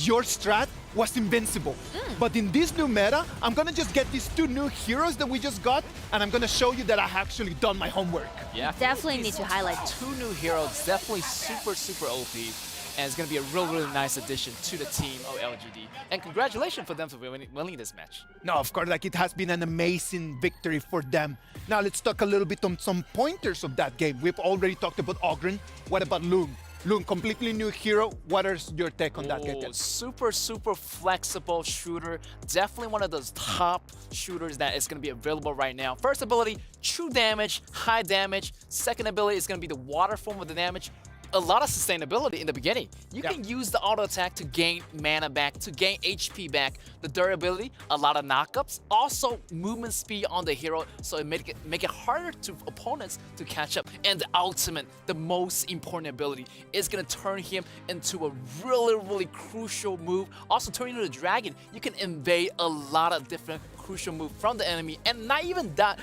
your strat was invincible. But in this new meta, I'm gonna just get these 2 new heroes that we just got, and I'm gonna show you that I actually done my homework. Yeah, definitely need to highlight 2 new heroes, definitely super, super OP. And it's gonna be a really, really nice addition to the team of LGD. And congratulations for them for winning this match. No, of course, like it has been an amazing victory for them. Now let's talk a little bit on some pointers of that game. We've already talked about Ogren. What about Loon? Loon, completely new hero. What is your take on that game? Super, super flexible shooter. Definitely one of those top shooters that is going to be available right now. First ability, true damage, high damage. Second ability is going to be the water form of the damage. A lot of sustainability in the beginning. You can use the auto attack to gain mana back, to gain HP back. The durability, a lot of knockups. Also movement speed on the hero, so it make it harder to opponents to catch up. And the ultimate, the most important ability, is gonna turn him into a really, really crucial move. Also turning into the dragon, you can invade a lot of different crucial moves from the enemy, and not even that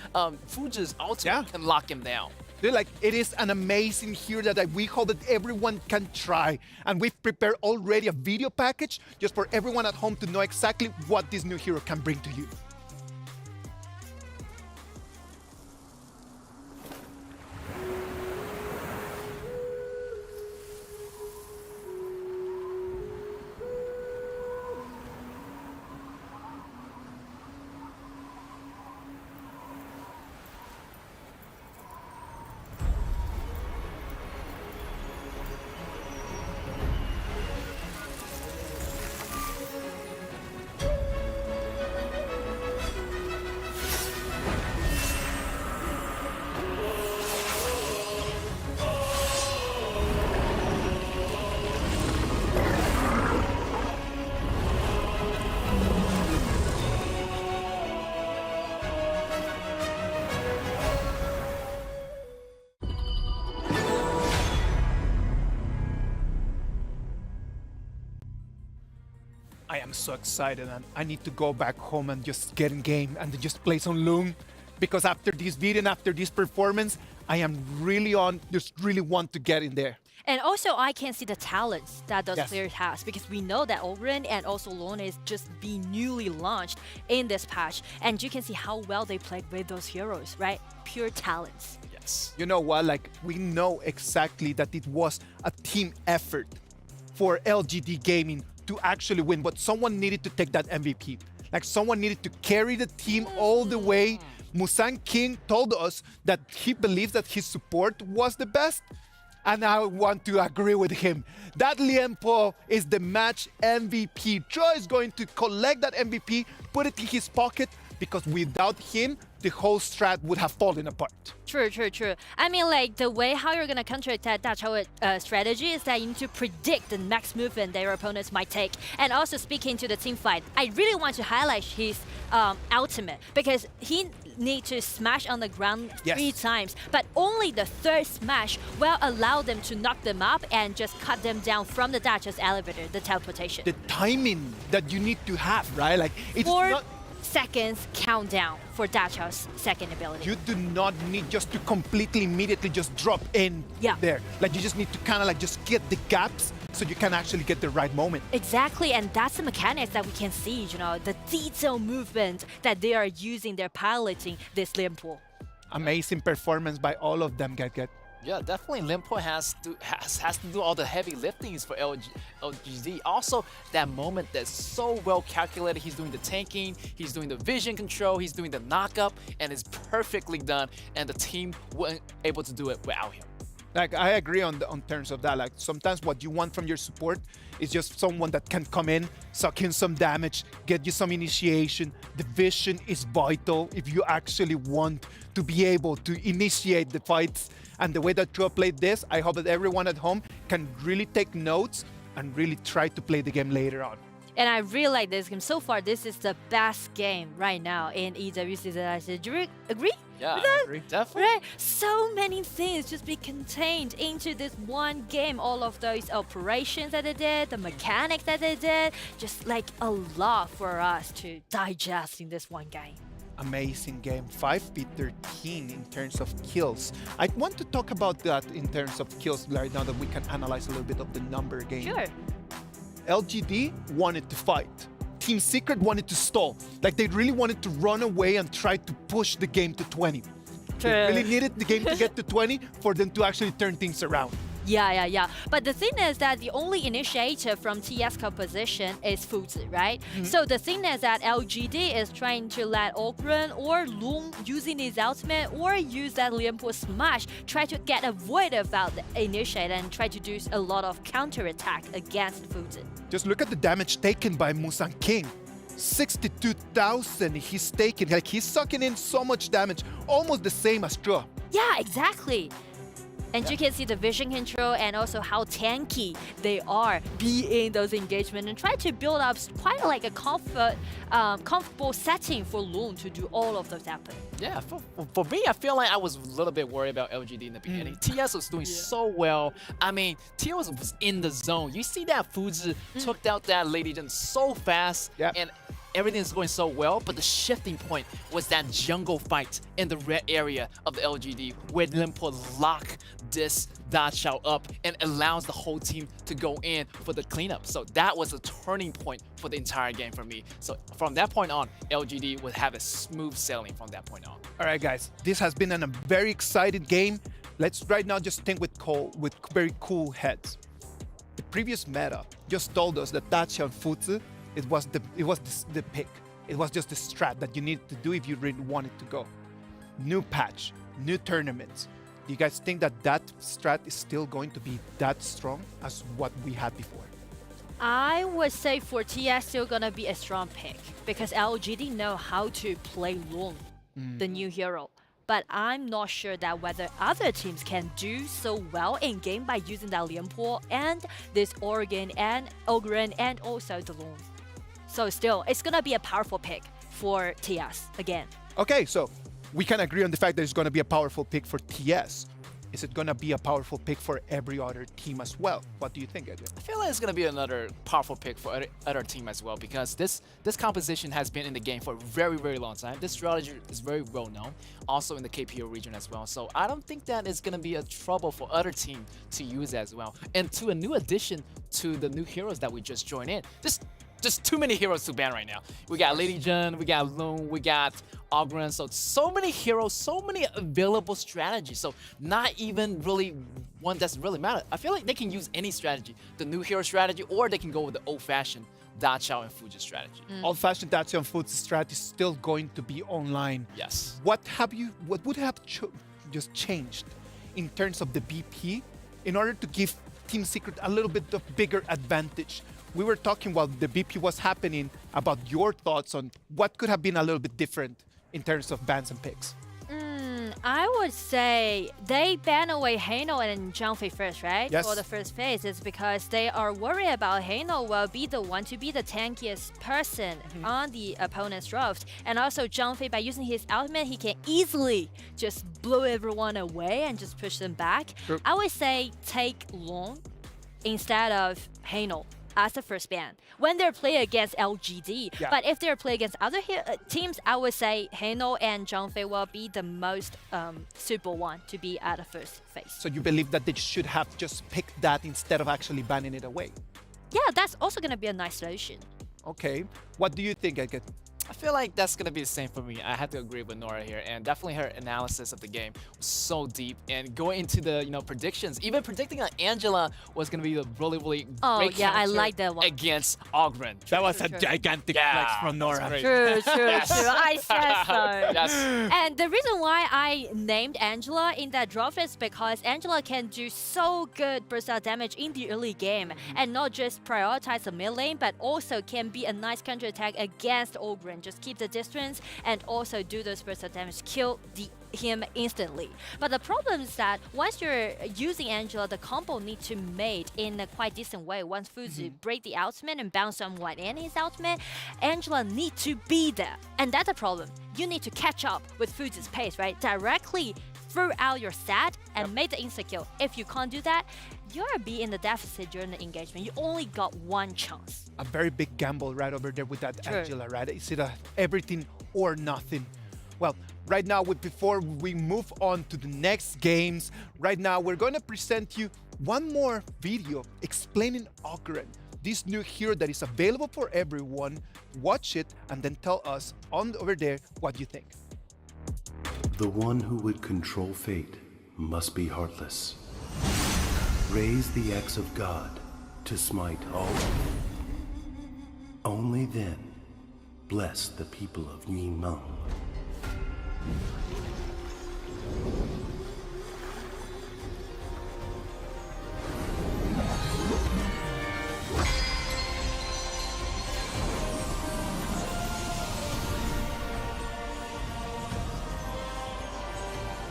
Fuji's ultimate can lock him down. Like, it is an amazing hero that we hope that everyone can try. And we've prepared already a video package just for everyone at home to know exactly what this new hero can bring to you. I am so excited, and I need to go back home and just get in game and just play some Loon, because after this video and after this performance, I am just really want to get in there. And also, I can see the talents that those Yes. players has, because we know that Ogren and also Lone is just being newly launched in this patch, and you can see how well they played with those heroes, right? Pure talents. Yes. You know what? Like, we know exactly that it was a team effort for LGD Gaming to actually win, but someone needed to take that MVP. Like, someone needed to carry the team all the way. Musang King told us that he believes that his support was the best, and I want to agree with him. That Liempo is the match MVP. Joe is going to collect that MVP, put it in his pocket, because without him, the whole strat would have fallen apart. True, true, true. I mean, like, the way how you're going to counterattack that strategy is that you need to predict the next movement that your opponents might take. And also, speaking to the team fight, I really want to highlight his ultimate, because he need to smash on the ground Yes. 3 times, but only the 3rd smash will allow them to knock them up and just cut them down from the Dacha's elevator, the teleportation. The timing that you need to have, right? Like, it's 4 not... seconds countdown for Dacha's second ability. You do not need just to completely immediately just drop in there. Like, you just need to kind of like just get the gaps so you can actually get the right moment. Exactly, and that's the mechanics that we can see, you know, the detailed movement that they are using, they're piloting this Liempo. Amazing performance by all of them, Get. Yeah, definitely Limpo has to do all the heavy liftings for LGD. Also, that moment that's so well calculated. He's doing the tanking, he's doing the vision control, he's doing the knockup, and it's perfectly done, and the team wasn't able to do it without him. Like, I agree on terms of that. Like, sometimes what you want from your support is just someone that can come in, suck in some damage, get you some initiation. The vision is vital if you actually want to be able to initiate the fights. And the way that Joe played this, I hope that everyone at home can really take notes and really try to play the game later on. And I really like this game. So far, this is the best game right now in EWC that I said. Do you agree? Yeah, with that? I agree. Definitely. Right? So many things just be contained into this one game. All of those operations that they did, the mechanics that they did, just like a lot for us to digest in this one game. Amazing game. 5v13 in terms of kills. I want to talk about that in terms of kills right now that we can analyze a little bit of the number game. Sure. LGD wanted to fight. Team Secret wanted to stall. Like, they really wanted to run away and try to push the game to 20. True. They really needed the game to get to 20 for them to actually turn things around. Yeah. But the thing is that the only initiator from TS composition is Fuzi, right? So the thing is that LGD is trying to let Ogren or Loom using his ultimate or use that Liempo smash, try to get avoid about the initiator and try to do a lot of counterattack against Fuzi. Just look at the damage taken by Musang King. 62,000 he's taking. Like, he's sucking in so much damage, almost the same as Joe. Yeah, exactly. And you can see the vision control and also how tanky they are being those engagements and try to build up quite like a comfortable setting for Loon to do all of those happen. Yeah, for me, I feel like I was a little bit worried about LGD in the beginning. TS was doing so well. I mean, TS was in the zone. You see that Fuzi took out that Lady Jin so fast, and everything's going so well, but the shifting point was that jungle fight in the red area of the LGD where Limpo lock this Dachao up and allows the whole team to go in for the cleanup. So that was a turning point for the entire game for me. So from that point on, LGD would have a smooth sailing from that point on. All right, guys, this has been a very exciting game. Let's right now just think with very cool heads. The previous meta just told us that Dachao and Fuzi, it was the pick. It was just the strat that you needed to do if you really wanted to go. New patch, new tournaments. Do you guys think that that strat is still going to be that strong as what we had before? I would say for TS still gonna be a strong pick because LGD know how to play Loon, the new hero. But I'm not sure that whether other teams can do so well in game by using that Liempo and this Ogren and also the Loon. So still, it's gonna be a powerful pick for TS again. Okay, so we can agree on the fact that it's going to be a powerful pick for TS. is it going to be a powerful pick for every other team as well? What do you think, Edwin? I feel like it's going to be another powerful pick for other team as well, because this composition has been in the game for a very, very long time. This strategy is very well known, also in the KPO region as well. So I don't think that is going to be a trouble for other team to use as well. And to a new addition to the new heroes that we just joined in, just too many heroes to ban right now. We got Lady Jun, we got Loon, we got Ogren, so many heroes, so many available strategies. So not even really one that's really matter. I feel like they can use any strategy, the new hero strategy, or they can go with the old-fashioned Da Chao and Fuji strategy. Old-fashioned Da Chao and Fuji strategy is still going to be online. Yes. What would have just changed in terms of the BP in order to give Team Secret a little bit of bigger advantage? We were talking while the BP was happening about your thoughts on what could have been a little bit different in terms of bans and picks. I would say they ban away Heino and Zhangfei first, right? Yes. For the first phase. It's because they are worried about Heino will be the one to be the tankiest person on the opponent's draft. And also Zhangfei, by using his ultimate, he can easily just blow everyone away and just push them back. True. I would say take Long instead of Heino as the first ban when they're playing against LGD. Yeah. But if they're playing against other teams, I would say Heino and Zhangfei will be the most suitable one to be at the first phase. So you believe that they should have just picked that instead of actually banning it away? Yeah, that's also going to be a nice solution. Okay. What do you think, Eket? I feel like that's going to be the same for me. I had to agree with Nora here, and definitely her analysis of the game was so deep. And going into the predictions, even predicting that Angela was going to be a really, really great yeah, I counter like that one. against Ogren. That was a gigantic flex from Nora. True. I said so. Yes. And the reason why I named Angela in that draft is because Angela can do so good burst out damage in the early game and not just prioritize the mid lane, but also can be a nice counter attack against Ogren. Just keep the distance and also do those burst of damage, kill him instantly. But the problem is that once you're using Angela, the combo needs to mate in a quite decent way. Once Fuzi break the ultimate and bounce someone in his ultimate, Angela needs to be there. And that's a problem. You need to catch up with Fuzi's pace, right? Directly throw out your stat and make the insta-kill. If you can't do that, you're be in the deficit during the engagement. You only got one chance. A very big gamble right over there with that True. Angela, right? Is it a everything or nothing? Well, right now, before we move on to the next games, right now we're going to present you one more video explaining Ogren, this new hero that is available for everyone. Watch it and then tell us over there what you think. The one who would control fate must be heartless. Raise the axe of God to smite all. Only then bless the people of Yimeng.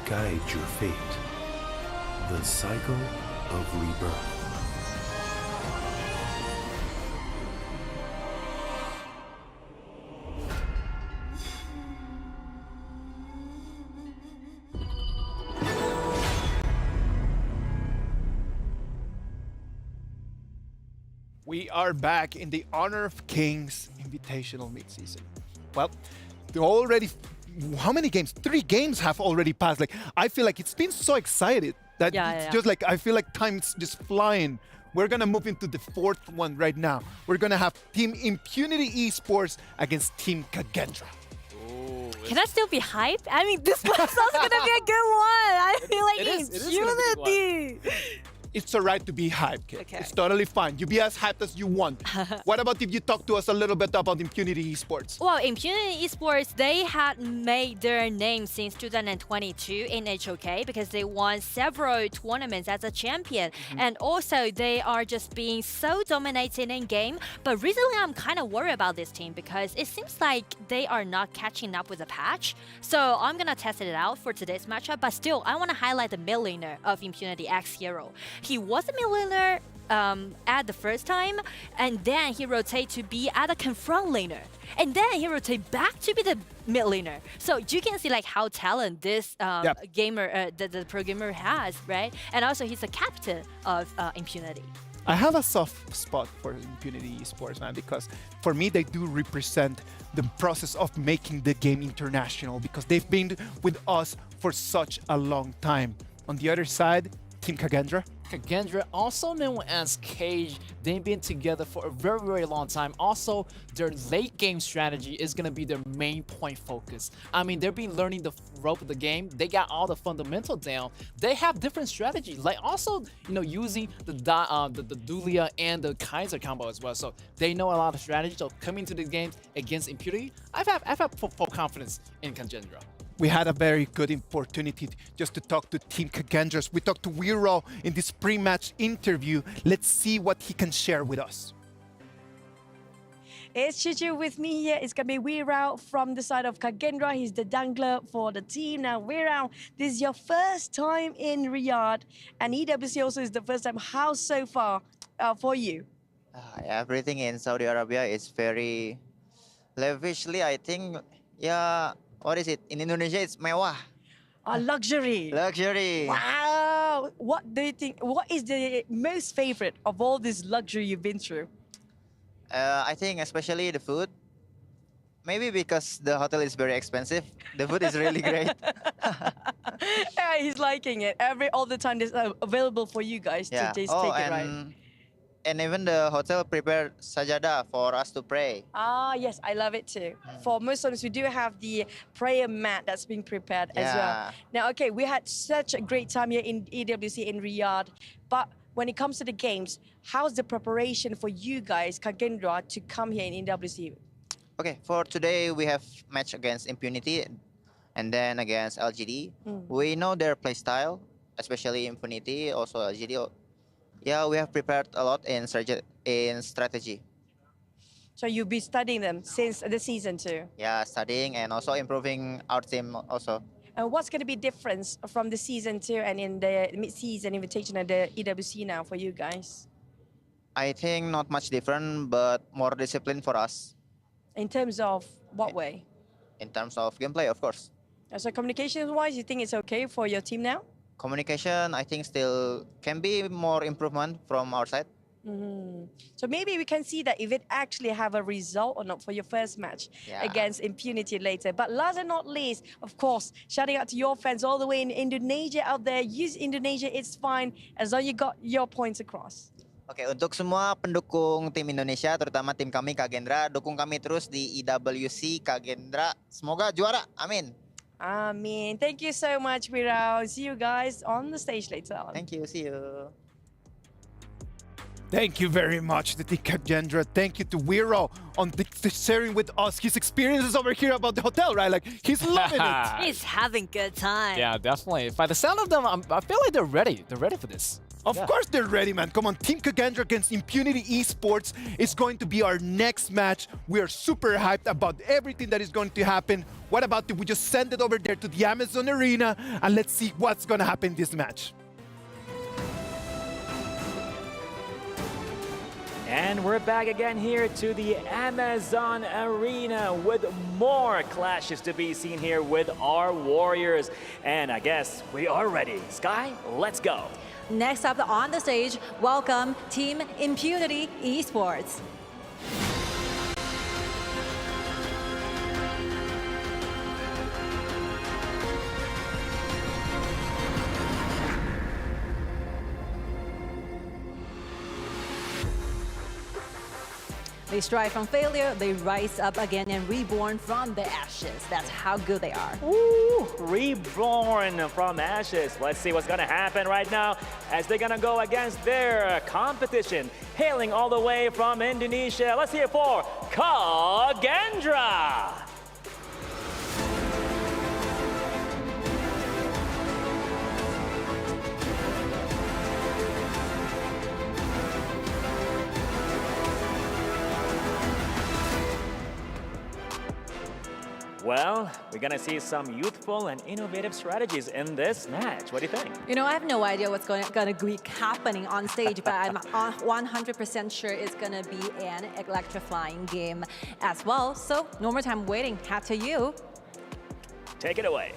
Guide your fate. The cycle of rebirth. We are back in the Honor of Kings Invitational mid-season. Well, how many games? 3 games have already passed. Like, I feel like it's been so excited that it's just like, I feel like time's just flying. We're gonna move into the 4th one right now. We're gonna have Team Impunity Esports against Team Kagetra. Can I still be hyped? I mean, this one's also gonna be a good one. I feel like It is gonna be a good one. Impunity. It's alright to be hyped, kid. Okay. It's totally fine. You be as hyped as you want. What about if you talk to us a little bit about Impunity Esports? Well, Impunity Esports, they had made their name since 2022 in HOK because they won several tournaments as a champion. And also, they are just being so dominating in game. But recently, I'm kind of worried about this team because it seems like they are not catching up with the patch. So I'm going to test it out for today's matchup. But still, I want to highlight the mid laner of Impunity X Hero. He was a mid-laner at the first time, and then he rotate to be at a confront laner, and then he rotate back to be the mid laner. So you can see like how talent this gamer, the pro gamer has, right? And also he's a captain of Impunity. I have a soft spot for Impunity Esports, man, because for me they do represent the process of making the game international, because they've been with us for such a long time. On the other side, Team Kagendra. Kagendra, also known as Cage, they've been together for a very, very long time. Also, their late game strategy is going to be their main point focus. I mean, they've been learning the rope of the game. They got all the fundamentals down. They have different strategies, like also, you know, using the Dulia and the Kaiser combo as well. So they know a lot of strategy. So coming to the games against Impunity, I've had full confidence in Kagendra. We had a very good opportunity just to talk to Team Kagendras. We talked to Wiro in this pre-match interview. Let's see what he can share with us. It's Chuchu with me here. It's going to be Wirao from the side of Kagendra. He's the dangler for the team. Now, Wirao, this is your first time in Riyadh, and EWC also is the first time. How so far for you? Everything in Saudi Arabia is very lavishly, I think. Yeah. What is it? In Indonesia, it's mewah. Luxury. Luxury. Wow. What do you think? What is the most favorite of all this luxury you've been through? I think especially the food. Maybe because the hotel is very expensive. The food is really great. Yeah, he's liking it. All the time, it's available for you guys to just take it, right? And even the hotel prepared sajada for us to pray. Ah, yes, I love it too. For Muslims, we do have the prayer mat that's being prepared as well. Now, okay, we had such a great time here in EWC in Riyadh, but when it comes to the games, how's the preparation for you guys, Kagendra, to come here in EWC? Okay, for today, we have match against Impunity and then against LGD. We know their play style, especially Impunity, also LGD. Yeah, we have prepared a lot in strategy. So you'll be studying them since the season too? Yeah, studying and also improving our team also. And what's going to be difference from the season two and in the mid-season invitation at the EWC now for you guys? I think not much different, but more discipline for us. In terms of what way? In terms of gameplay, of course. So communication-wise, you think it's okay for your team now? Communication, I think still can be more improvement from our side. So maybe we can see that if it actually have a result or not for your first match against Impunity later. But last and not least, of course, shouting out to your fans all the way in Indonesia out there. Use Indonesia, it's fine as long as you got your points across. Oke, untuk semua pendukung tim Indonesia, terutama tim kami Kagendra, dukung kami terus di EWC Kagendra. Semoga juara, amin. Amin. Thank you so much, Wirao. See you guys on the stage later on. Thank you. See you. Thank you very much to Kagendra. Thank you to Wiro on sharing with us his experiences over here about the hotel, right? Like, he's loving it. He's having good time. Yeah, definitely. By the sound of them, I feel like they're ready. They're ready for this. Of course they're ready, man. Come on, Team Kagendra against Impunity Esports is going to be our next match. We are super hyped about everything that is going to happen. What about if we just send it over there to the Amazon Arena and let's see what's going to happen in this match. And we're back again here to the Amazon Arena with more clashes to be seen here with our Warriors. And I guess we are ready. Sky, let's go. Next up on the stage, welcome Team Impunity Esports. They strive from failure, they rise up again and reborn from the ashes. That's how good they are. Ooh, reborn from ashes. Let's see what's gonna happen right now as they're gonna go against their competition. Hailing all the way from Indonesia, let's hear it for Kagendra. Well, we're gonna see some youthful and innovative strategies in this match. What do you think? You know, I have no idea what's gonna be happening on stage, but I'm 100% sure it's gonna be an electrifying game as well. So no more time waiting. Hat to you. Take it away.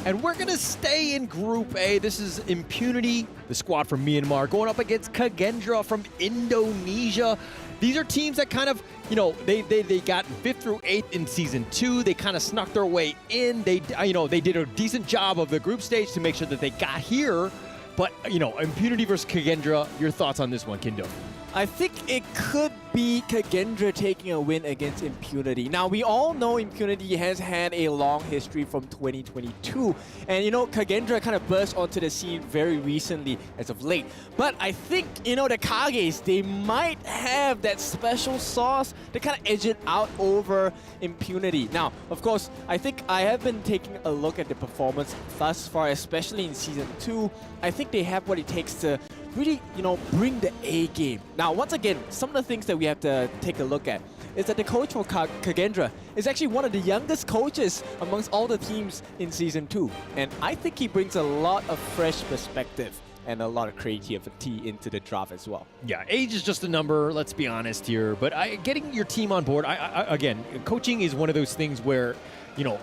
And we're going to stay in Group A. This is Impunity, the squad from Myanmar, going up against Kagendra from Indonesia. These are teams that kind of, you know, they got 5th through 8th in Season 2. They kind of snuck their way in. They did a decent job of the group stage to make sure that they got here. But, you know, Impunity versus Kagendra, your thoughts on this one, Kindo? I think it could be Kagendra taking a win against Impunity. Now, we all know Impunity has had a long history from 2022. And, you know, Kagendra kind of burst onto the scene very recently as of late. But I think, you know, the Kages, they might have that special sauce to kind of edge it out over Impunity. Now, of course, I think I have been taking a look at the performance thus far, especially in Season 2. I think they have what it takes to really, you know, bring the A game. Now, once again, some of the things that we have to take a look at is that the coach for Kagendra is actually one of the youngest coaches amongst all the teams in Season 2. And I think he brings a lot of fresh perspective and a lot of creativity into the draft as well. Yeah, age is just a number, let's be honest here. But getting your team on board, again, coaching is one of those things where, you know,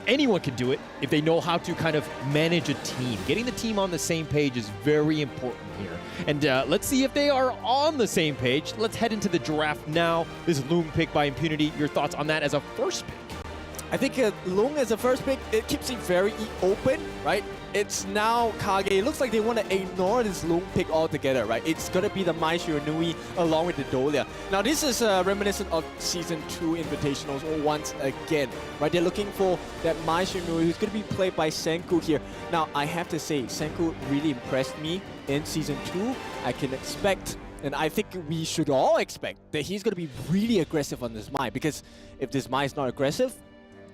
anyone can do it if they know how to kind of manage a team. Getting the team on the same page is very important here. And let's see if they are on the same page. Let's head into the draft now. This Loom pick by Impunity. Your thoughts on that as a first pick? I think Loom as a first pick, it keeps it very open, right? It's now Kage. It looks like they want to ignore this Loom pick altogether, right? It's going to be the Mai Shiranui along with the Dolia. Now, this is reminiscent of Season 2 Invitationals once again, right? They're looking for that Mai Shiranui who's going to be played by Senku here. Now, I have to say, Senku really impressed me in Season 2. I can expect, and I think we should all expect, that he's going to be really aggressive on this Mai, because if this Mai is not aggressive,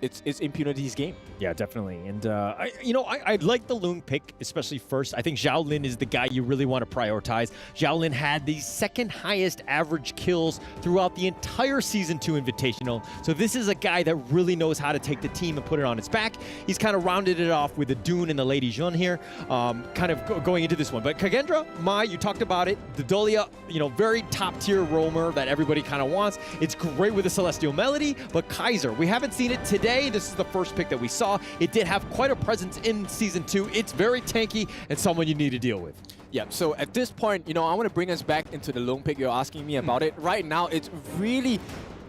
it's Impunity's game. Yeah, definitely. And, I like the Loom pick, especially first. I think Zhao Lin is the guy you really want to prioritize. Zhao Lin had the second highest average kills throughout the entire Season 2 Invitational. So this is a guy that really knows how to take the team and put it on its back. He's kind of rounded it off with the Dune and the Lady Jun here, kind of going into this one. But Kagendra, Mai, you talked about it. The Dolia, you know, very top-tier roamer that everybody kind of wants. It's great with the Celestial Melody, but Kaiser, we haven't seen it today. This is the first pick that we saw. It did have quite a presence in Season 2. It's very tanky and someone you need to deal with. Yeah, so at this point, you know, I want to bring us back into the Loom pick. You're asking me about it. Right now, it's really...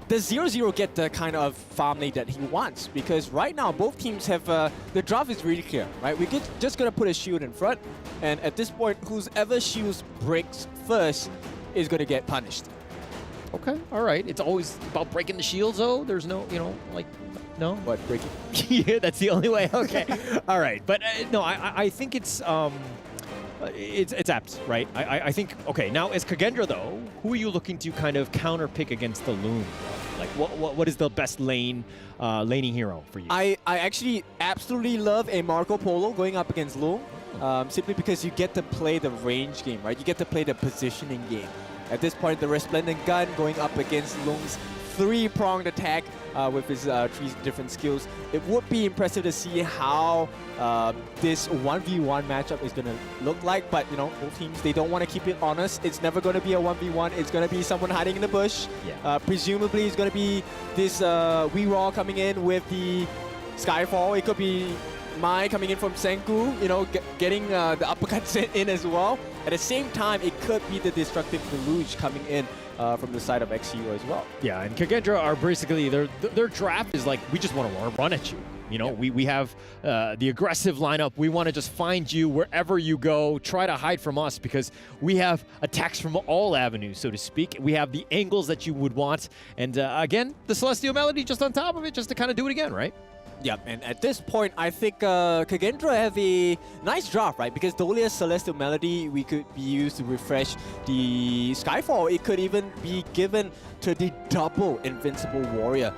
Does 0-0 get the kind of farm lane that he wants? Because right now, both teams have... the draft is really clear, right? We're just going to put a shield in front. And at this point, whoever shields breaks first is going to get punished. Okay, all right. It's always about breaking the shields, though. There's no, you know, like... No? What, breaking? Yeah, that's the only way. Okay. All right. But no, I think it's apt, right? I think, okay, now as Kagendra, though, who are you looking to kind of counter pick against the Loom? Like, what is the best laning hero for you? I actually absolutely love a Marco Polo going up against Loom, simply because you get to play the range game, right? You get to play the positioning game. At this point, the Resplendent Gun going up against Loom's three-pronged attack with his three different skills. It would be impressive to see how this 1v1 matchup is going to look like, but you know, both teams, they don't want to keep it honest. It's never going to be a 1v1. It's going to be someone hiding in the bush. Yeah. Presumably, it's going to be this Wee-Raw coming in with the Skyfall. It could be Mai coming in from Senku, you know, getting the uppercuts in as well. At the same time, it could be the Destructive Deluge coming in from the side of XU as well. Yeah, and Kagendra are basically, their draft is like, we just want to run at you. You know, we have the aggressive lineup. We want to just find you wherever you go. Try to hide from us because we have attacks from all avenues, so to speak. We have the angles that you would want. And again, the Celestial Melody just on top of it, just to kind of do it again, right? Yeah, and at this point, I think Kagendra have a nice draft, right? Because Dolia's Celestial Melody, we could be used to refresh the Skyfall. It could even be given to the double Invincible Warrior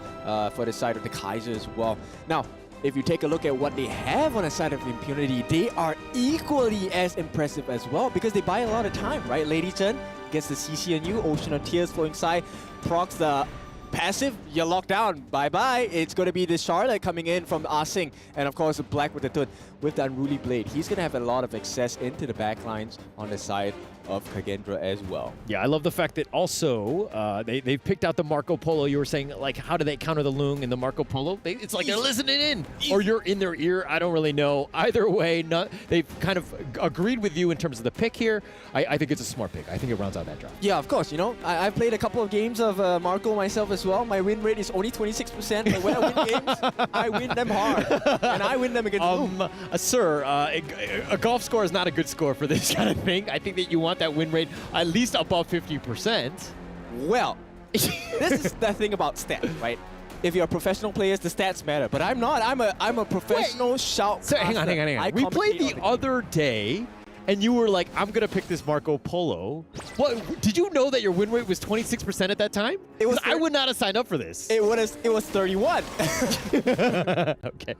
for the side of the Kaiser as well. Now, if you take a look at what they have on the side of Impunity, they are equally as impressive as well because they buy a lot of time, right? Lady Chen gets the CC on you, Ocean of Tears flowing side, procs the passive, you're locked down. Bye-bye. It's going to be the Charlotte coming in from Asing. And of course, Black with the Tun with the Unruly Blade. He's going to have a lot of access into the backlines on the side of Kagendra as well. Yeah, I love the fact that also they've picked out the Marco Polo. You were saying, like, how do they counter the Lung and the Marco Polo? It's like they're listening in, or you're in their ear. I don't really know. Either way, they've kind of agreed with you in terms of the pick here. I think it's a smart pick. I think it rounds out that draft. Yeah, of course. You know, I've played a couple of games of Marco myself as well. My win rate is only 26%, but when I win games, I win them hard. And I win them against Lung. Sir, a golf score is not a good score for this kind of thing. I think that you want that win rate at least above 50%. Well, this is the thing about stats, right? If you're a professional player, the stats matter. But I'm not. I'm a professional shout. So hang on. We played the other day, and you were like, I'm going to pick this Marco Polo. What? Did you know that your win rate was 26% at that time? It was. I would not have signed up for this. It was 31. Okay.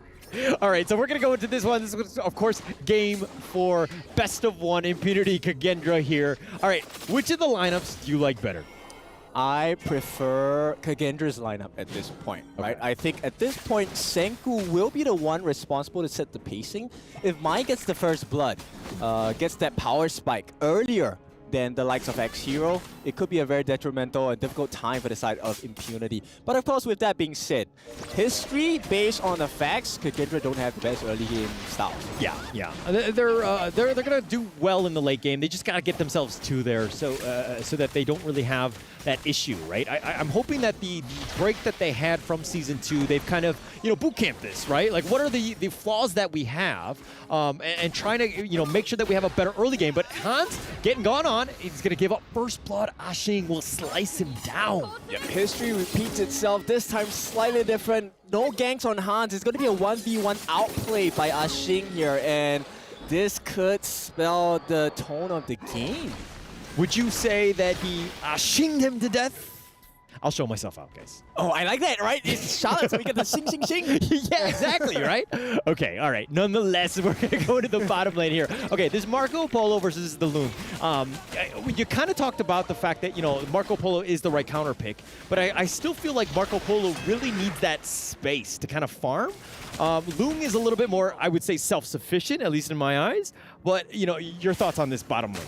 All right, so we're going to go into this one. This is, of course, game 4, best of 1, Impunity Kagendra here. All right, which of the lineups do you like better? I prefer Kagendra's lineup at this point, right? I think at this point, Senku will be the one responsible to set the pacing. If Mai gets the first blood, gets that power spike earlier than the likes of X-Hero, it could be a very detrimental and difficult time for the side of Impunity. But of course, with that being said, history based on the facts, Kagendra don't have the best early game styles. Yeah. They're gonna do well in the late game. They just gotta get themselves to there so that they don't really have that issue, right? I'm hoping that the break that they had from Season 2, they've kind of, boot camp this, right? Like, what are the flaws that we have, and trying to, make sure that we have a better early game. But Hans getting gone on, he's gonna give up first blood. Ashing will slice him down. Yep, history repeats itself, this time slightly different. No ganks on Hans. It's going to be a 1v1 outplay by Ashing here, and this could spell the tone of the game. Would you say that he Ashinged him to death? I'll show myself out, guys. Oh, I like that, right? It's Charlotte, so we get the sing, sing, sing. Yeah, exactly, right? Okay, all right. Nonetheless, we're going to go to the bottom lane here. Okay, this Marco Polo versus the Loom. You kind of talked about the fact that, Marco Polo is the right counter pick, but I still feel like Marco Polo really needs that space to kind of farm. Loom is a little bit more, I would say, self-sufficient, at least in my eyes. But, your thoughts on this bottom lane?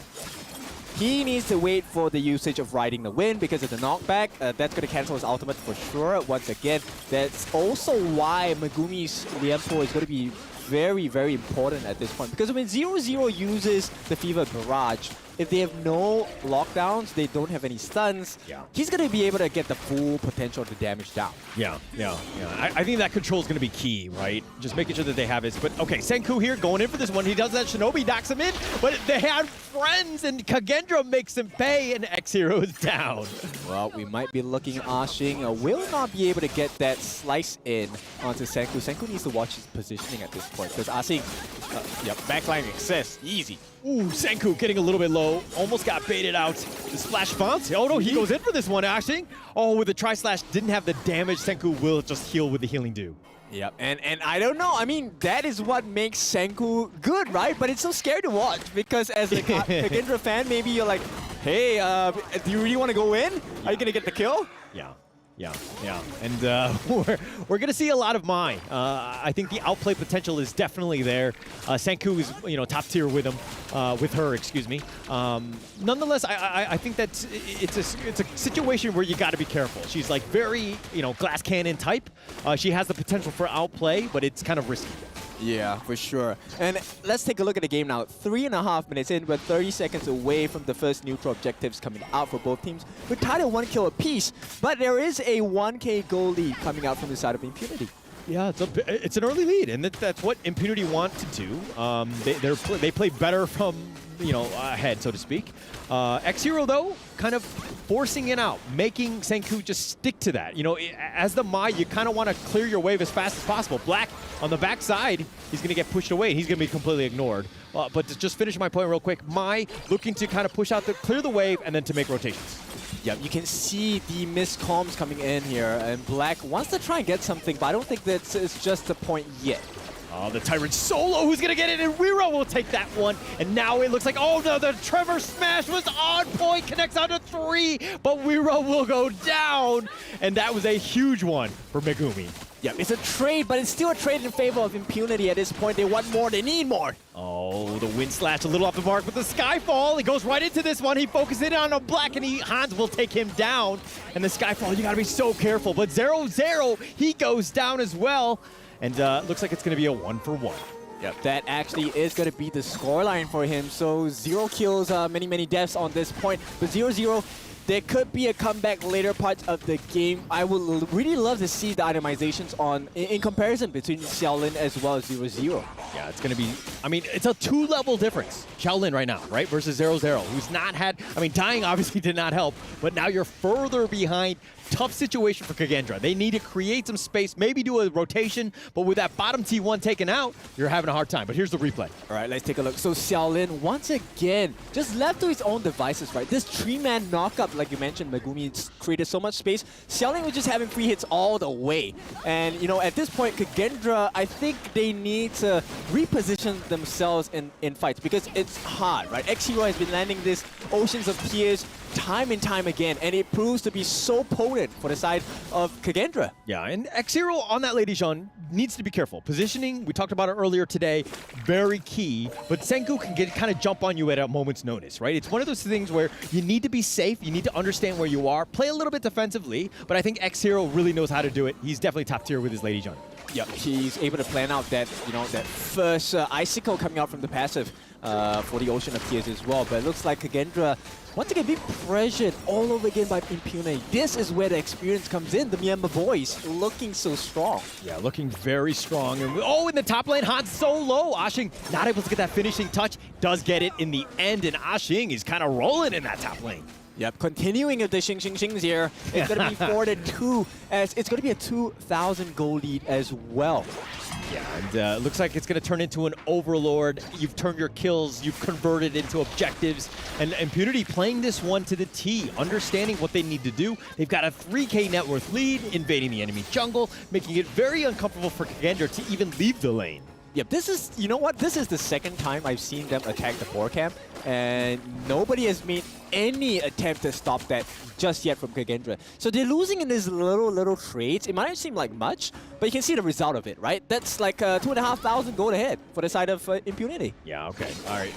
He needs to wait for the usage of riding the wind because of the knockback. That's going to cancel his ultimate for sure. Once again, that's also why Megumi's Liempo is going to be very, very important at this point. Because when 0-0 uses the Fever Barrage, if they have no lockdowns, they don't have any stuns, he's going to be able to get the full potential of the damage down. Yeah. I think that control is going to be key, right? Just making sure that they have it. But okay, Senku here going in for this one. He does that. Shinobi knocks him in, but they had friends, and Kagendra makes him pay, and X-Hero is down. Well, we might be looking at Ashing. Will not be able to get that slice in onto Senku. Senku needs to watch his positioning at this point, because Ashing, backline access, easy. Ooh, Senku getting a little bit low. Almost got baited out. The splash bounce. Oh no, he goes in for this one, Ashing. Oh, with the tri-slash, didn't have the damage. Senku will just heal with the healing dew. Yep, and I don't know. I mean, that is what makes Senku good, right? But it's so scary to watch because as a Kagendra fan, maybe you're like, hey, do you really want to go in? Are you going to get the kill? Yeah. And we're going to see a lot of Mai. I think the outplay potential is definitely there. Senku is, top tier with him, with her, excuse me. Nonetheless, I think that it's a situation where you got to be careful. She's like very, glass cannon type. She has the potential for outplay, but it's kind of risky. Yeah, for sure. And let's take a look at the game now. 3.5 minutes in, we're 30 seconds away from the first neutral objectives coming out for both teams. We're tied at 1 kill apiece, but there is a 1k goal lead coming out from the side of Impunity. Yeah, it's an early lead, and that's what Impunity want to do. They play better from ahead, so to speak. X-Hero, though, kind of forcing it out, making Senku just stick to that. As the Mai, you kind of want to clear your wave as fast as possible. Black on the backside, he's going to get pushed away. He's going to be completely ignored. But to just finish my point real quick, Mai looking to kind of push out, clear the wave, and then to make rotations. Yep, you can see the missed comms coming in here, and Black wants to try and get something, but I don't think it's just the point yet. Oh, the Tyrant solo, who's gonna get it? And Wero will take that one. And now it looks like, oh no, the Trevor smash was on point, connects out to 3, but Wero will go down. And that was a huge one for Megumi. Yeah, it's a trade, but it's still a trade in favor of Impunity at this point. They want more, they need more. Oh, the wind slash a little off the mark, but the Skyfall, he goes right into this one. He focuses in on a black, and Hans will take him down. And the Skyfall, you gotta be so careful. But 0-0, he goes down as well. And looks like it's gonna be a 1-for-1. Yep, that actually is going to be the scoreline for him. So 0 kills, many deaths on this point. But 0-0, there could be a comeback later part of the game. I would really love to see the itemizations on in comparison between Xiaolin as well as 0-0. Yeah, it's going to be, I mean, it's a 2-level difference. Xiaolin right now, right, versus 0-0, who's not had, I mean, dying obviously did not help, but now you're further behind. Tough situation for Kagendra. They need to create some space, maybe do a rotation, but with that bottom T1 taken out, you're having a hard time. But here's the replay. All right, let's take a look. So Xiaolin, once again, just left to his own devices, right? This 3-man knockup, like you mentioned, Megumi created so much space. Xiaolin was just having free hits all the way. And, you know, at this point, Kagendra, I think they need to reposition themselves in fights because it's hard, right? X-Hero has been landing this Oceans of Tears time and time again, and it proves to be so potent for the side of Kagendra. Yeah, and X-Hero on that Lady Jean needs to be careful. Positioning, we talked about it earlier today, very key, but Senku can kind of jump on you at a moment's notice, right? It's one of those things where you need to be safe, you need to understand where you are, play a little bit defensively, but I think X-Hero really knows how to do it. He's definitely top tier with his Lady Jean. Yep, he's able to plan out that, you know, that first icicle coming out from the passive for the Ocean of Tears as well. But it looks like Kagendra, once again, being pressured all over again by Impunity. This is where the experience comes in. The Myanmar boys looking so strong. Yeah, looking very strong. And oh, in the top lane, Han so low. Ashing not able to get that finishing touch. Does get it in the end, and Ashing is kind of rolling in that top lane. Yep, continuing with the Xings here. It's going to be 4-2, as it's going to be a 2,000 goal lead as well. Yeah, and looks like it's going to turn into an Overlord. You've turned your kills, you've converted into objectives, and Impunity playing this one to the T, understanding what they need to do. They've got a 3K net worth lead, invading the enemy jungle, making it very uncomfortable for Kagendra to even leave the lane. Yep, this is, you know what? This is the second time I've seen them attack the 4 camp, and nobody has made any attempt to stop that just yet from Kagendra. So they're losing in these little trades. It might not seem like much, but you can see the result of it, right? That's like 2,500 gold ahead for the side of Impunity. Yeah, okay. All right.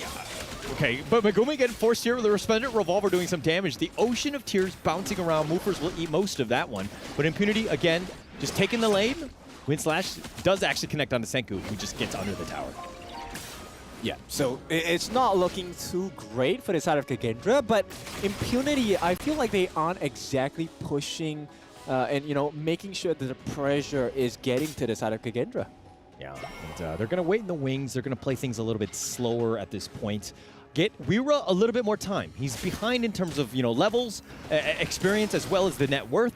Yeah. Okay, but Megumi getting forced here with the Resplendent Revolver doing some damage. The Ocean of Tears bouncing around. Moofers will eat most of that one. But Impunity, again, just taking the lane. Wind Slash does actually connect onto Senku, who just gets under the tower. Yeah, so it's not looking too great for the side of Kagendra, but Impunity, I feel like they aren't exactly pushing and, you know, making sure that the pressure is getting to the side of Kagendra. Yeah, and they're going to wait in the wings. They're going to play things a little bit slower at this point. Get Wera a little bit more time. He's behind in terms of, you know, levels, experience, as well as the net worth.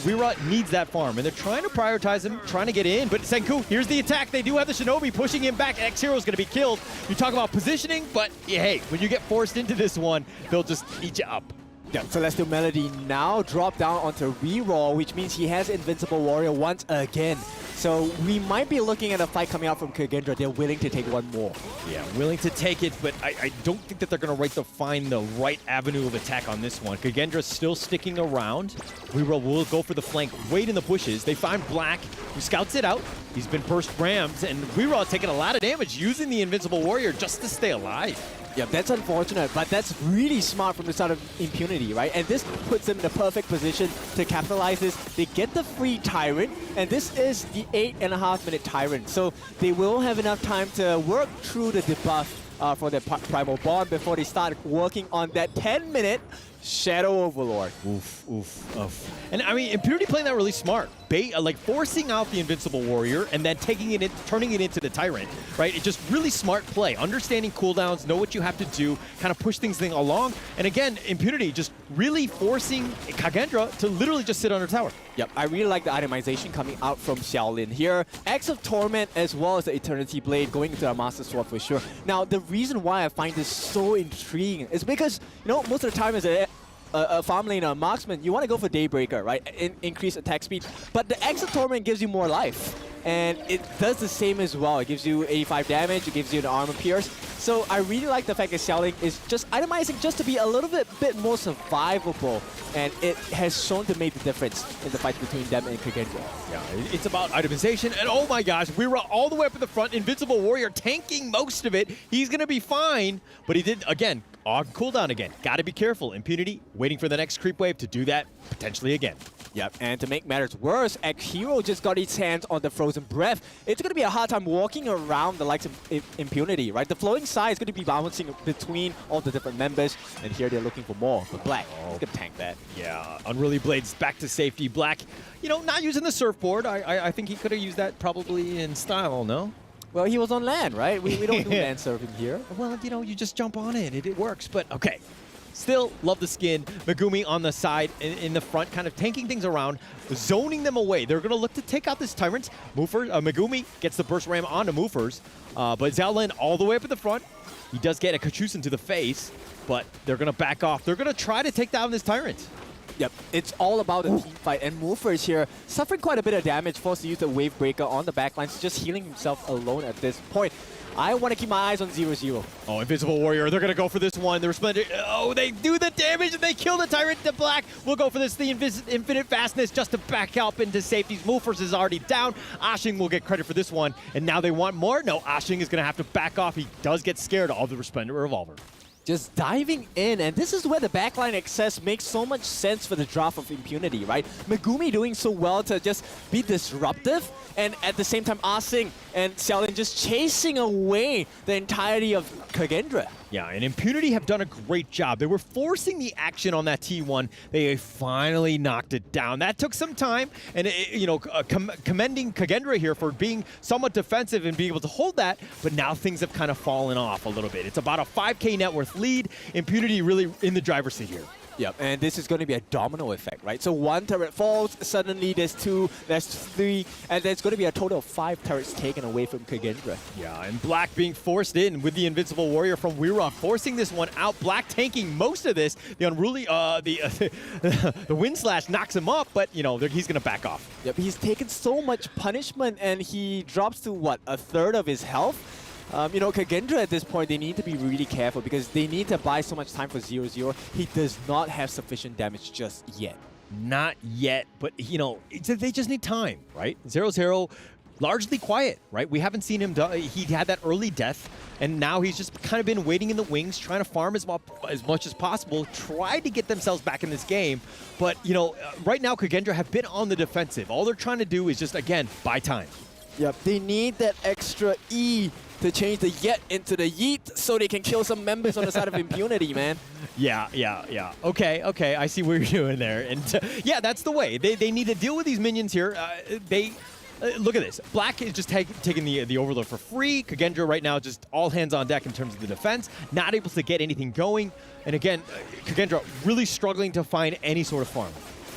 Wera needs that farm, and they're trying to prioritize him, trying to get in. But Senku, here's the attack. They do have the Shinobi pushing him back. X-Hero's going to be killed. You talk about positioning, but yeah, hey, when you get forced into this one, they'll just eat you up. Yeah, Celestial Melody now dropped down onto reroll, which means he has Invincible Warrior once again. So we might be looking at a fight coming out from Kagendra. They're willing to take one more. Yeah, willing to take it, but I don't think that they're going to find the right avenue of attack on this one. Kagendra's still sticking around. Reroll will go for the flank, wait in the bushes. They find Black, who scouts it out. He's been burst rammed, and Reroll taking a lot of damage using the Invincible Warrior just to stay alive. Yeah, that's unfortunate, but that's really smart from the side of Impunity, right? And this puts them in the perfect position to capitalize this. They get the free Tyrant, and this is the 8.5-minute Tyrant. So they will have enough time to work through the debuff for their Primal Bond before they start working on that 10-minute Shadow Overlord. Oof, oof, oof. And I mean, Impunity playing that really smart. Like forcing out the Invincible Warrior and then taking it in, turning it into the Tyrant, right? It's just really smart play. Understanding cooldowns, know what you have to do, kind of push things along. And again, Impunity just really forcing Kagendra to literally just sit under tower. Yep, I really like the itemization coming out from Xiaolin here. Axe of Torment as well as the Eternity Blade going into the Master Sword for sure. Now, the reason why I find this so intriguing is because, you know, most of the time as a farm lane marksman, you want to go for Daybreaker, right? Increase attack speed. But the Axe of Torment gives you more life. and it does the same as well. It gives you 85 damage, it gives you an armor pierce. So I really like the fact that Xiaoling is just itemizing just to be a little bit more survivable, and it has shown to make the difference in the fight between them and Kagendra. Yeah, it's about itemization, and oh my gosh, we were all the way up at the front. Invincible Warrior tanking most of it. He's going to be fine, but he did, again, on cooldown again. Got to be careful. Impunity waiting for the next creep wave to do that potentially again. Yep, and to make matters worse, X-Hero just got its hands on the Frozen Breath. It's going to be a hard time walking around the likes of Impunity, right? The floating side is going to be bouncing between all the different members, and here they're looking for more. But Black is going to tank that. Yeah, Unruly Blades back to safety. Black, you know, not using the surfboard. I think he could have used that probably in style, no? Well, he was on land, right? We don't do land surfing here. Well, you know, you just jump on it. It works, but okay. Still love the skin. Megumi on the side, in the front, kind of tanking things around, zoning them away. They're going to look to take out this Tyrant. Megumi gets the burst ram onto Moofers, but Xiaolin all the way up at the front. He does get a Kachusen to the face, but they're going to back off. They're going to try to take down this Tyrant. Yep, it's all about the team fight, and Moofers here suffering quite a bit of damage, forced to use the Wave Breaker on the backlines, just healing himself alone at this point. I want to keep my eyes on 0-0. Oh, Invisible Warrior, they're going to go for this one. They're Resplendent. Oh, they do the damage, and they kill the Tyrant to Black. We'll go for this, the Infinite Fastness, just to back up into safeties. Moofers is already down. Ashing will get credit for this one, and now they want more. No, Ashing is going to have to back off. He does get scared of the Resplendent Revolver. Just diving in, and this is where the backline access makes so much sense for the draft of Impunity, right? Megumi doing so well to just be disruptive, and at the same time, Asing and Xiaolin just chasing away the entirety of Kagendra. Yeah, and Impunity have done a great job. They were forcing the action on that T1. They finally knocked it down. That took some time, and you know, commending Kagendra here for being somewhat defensive and being able to hold that, but now things have kind of fallen off a little bit. It's about a 5K net worth lead. Impunity really in the driver's seat here. Yep, and this is going to be a domino effect, right? So one turret falls, suddenly there's 2, there's 3, and there's going to be a total of 5 turrets taken away from Kagendra. Yeah, and Black being forced in with the Invincible Warrior from Weera, forcing this one out. Black tanking most of this. The Unruly, the Wind Slash knocks him up, but, you know, he's going to back off. Yep, he's taken so much punishment, and he drops to, what, 1/3 of his health? You know, Kagendra at this point, they need to be really careful because they need to buy so much time for 0-0. He does not have sufficient damage just yet. Not yet, but, you know, they just need time, right? 0-0, largely quiet, right? We haven't seen him, he had that early death, and now he's just kind of been waiting in the wings, trying to farm as much as possible, tried to get themselves back in this game. But, you know, right now, Kagendra have been on the defensive. All they're trying to do is just, again, buy time. Yep, they need that extra E to change the Yet into the Yeet so they can kill some members on the side of Impunity, man. Yeah. Okay, I see what you're doing there. And yeah, that's the way. They need to deal with these minions here. Look at this. Black is just taking the Overlord for free. Kagendra right now just all hands on deck in terms of the defense. Not able to get anything going. And again, Kagendra really struggling to find any sort of farm.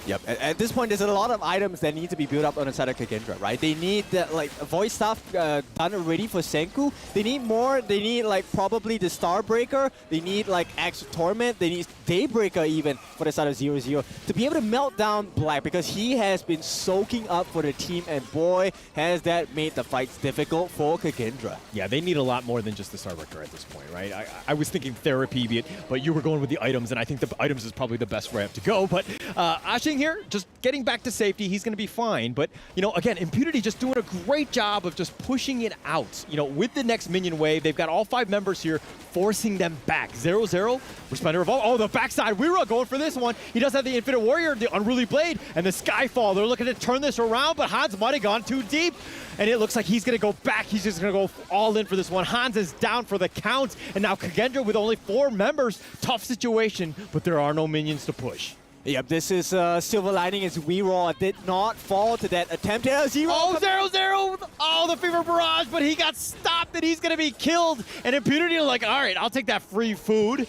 Yep, at this point, there's a lot of items that need to be built up on the side of Kagendra, right? They need that, like, voice stuff done already for Senku. They need more. They need, like, probably the Starbreaker. They need, like, Axe of Torment. They need Daybreaker even for the side of 0-0 to be able to melt down Black because he has been soaking up for the team, and boy, has that made the fights difficult for Kagendra. Yeah, they need a lot more than just the Starbreaker at this point, right? I was thinking therapy, but you were going with the items, and I think the items is probably the best ramp to go. But Ashing here, just getting back to safety. He's going to be fine. But, you know, again, Impunity just doing a great job of just pushing it out. You know, with the next minion wave, they've got all 5 members here forcing them back. 0-0, Resplendent Revolver. Oh, the backside. Weera going for this one. He does have the Infinite Warrior, the Unruly Blade, and the Skyfall. They're looking to turn this around, but Hans might have gone too deep. And it looks like he's going to go back. He's just going to go all in for this one. Hans is down for the count. And now Kagendra with only 4 members. Tough situation, but there are no minions to push. Yep, this is silver lining as Weera did not fall to that attempt. Oh, 0-0! Oh, the Fever Barrage, but he got stopped and he's going to be killed. And Impunity are like, all right, I'll take that free food.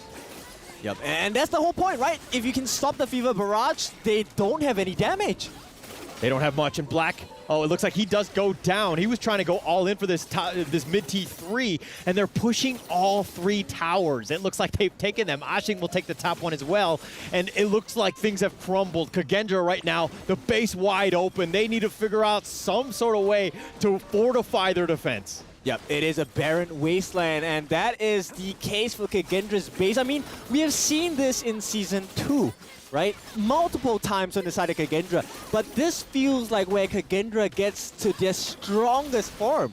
Yep, and that's the whole point, right? If you can stop the Fever Barrage, they don't have any damage. They don't have much. And Black, Oh, it looks like he does go down. He was trying to go all in for this this mid T3, and they're pushing all 3 towers. It looks like they've taken them. Ashing will take the top one as well, and it looks like things have crumbled. Kagendra right now, the base wide open. They need to figure out some sort of way to fortify their defense. Yep, it is a barren wasteland, and that is the case for Kagendra's base. I mean, we have seen this in Season 2, right? Multiple times on the side of Kagendra, but this feels like where Kagendra gets to their strongest form.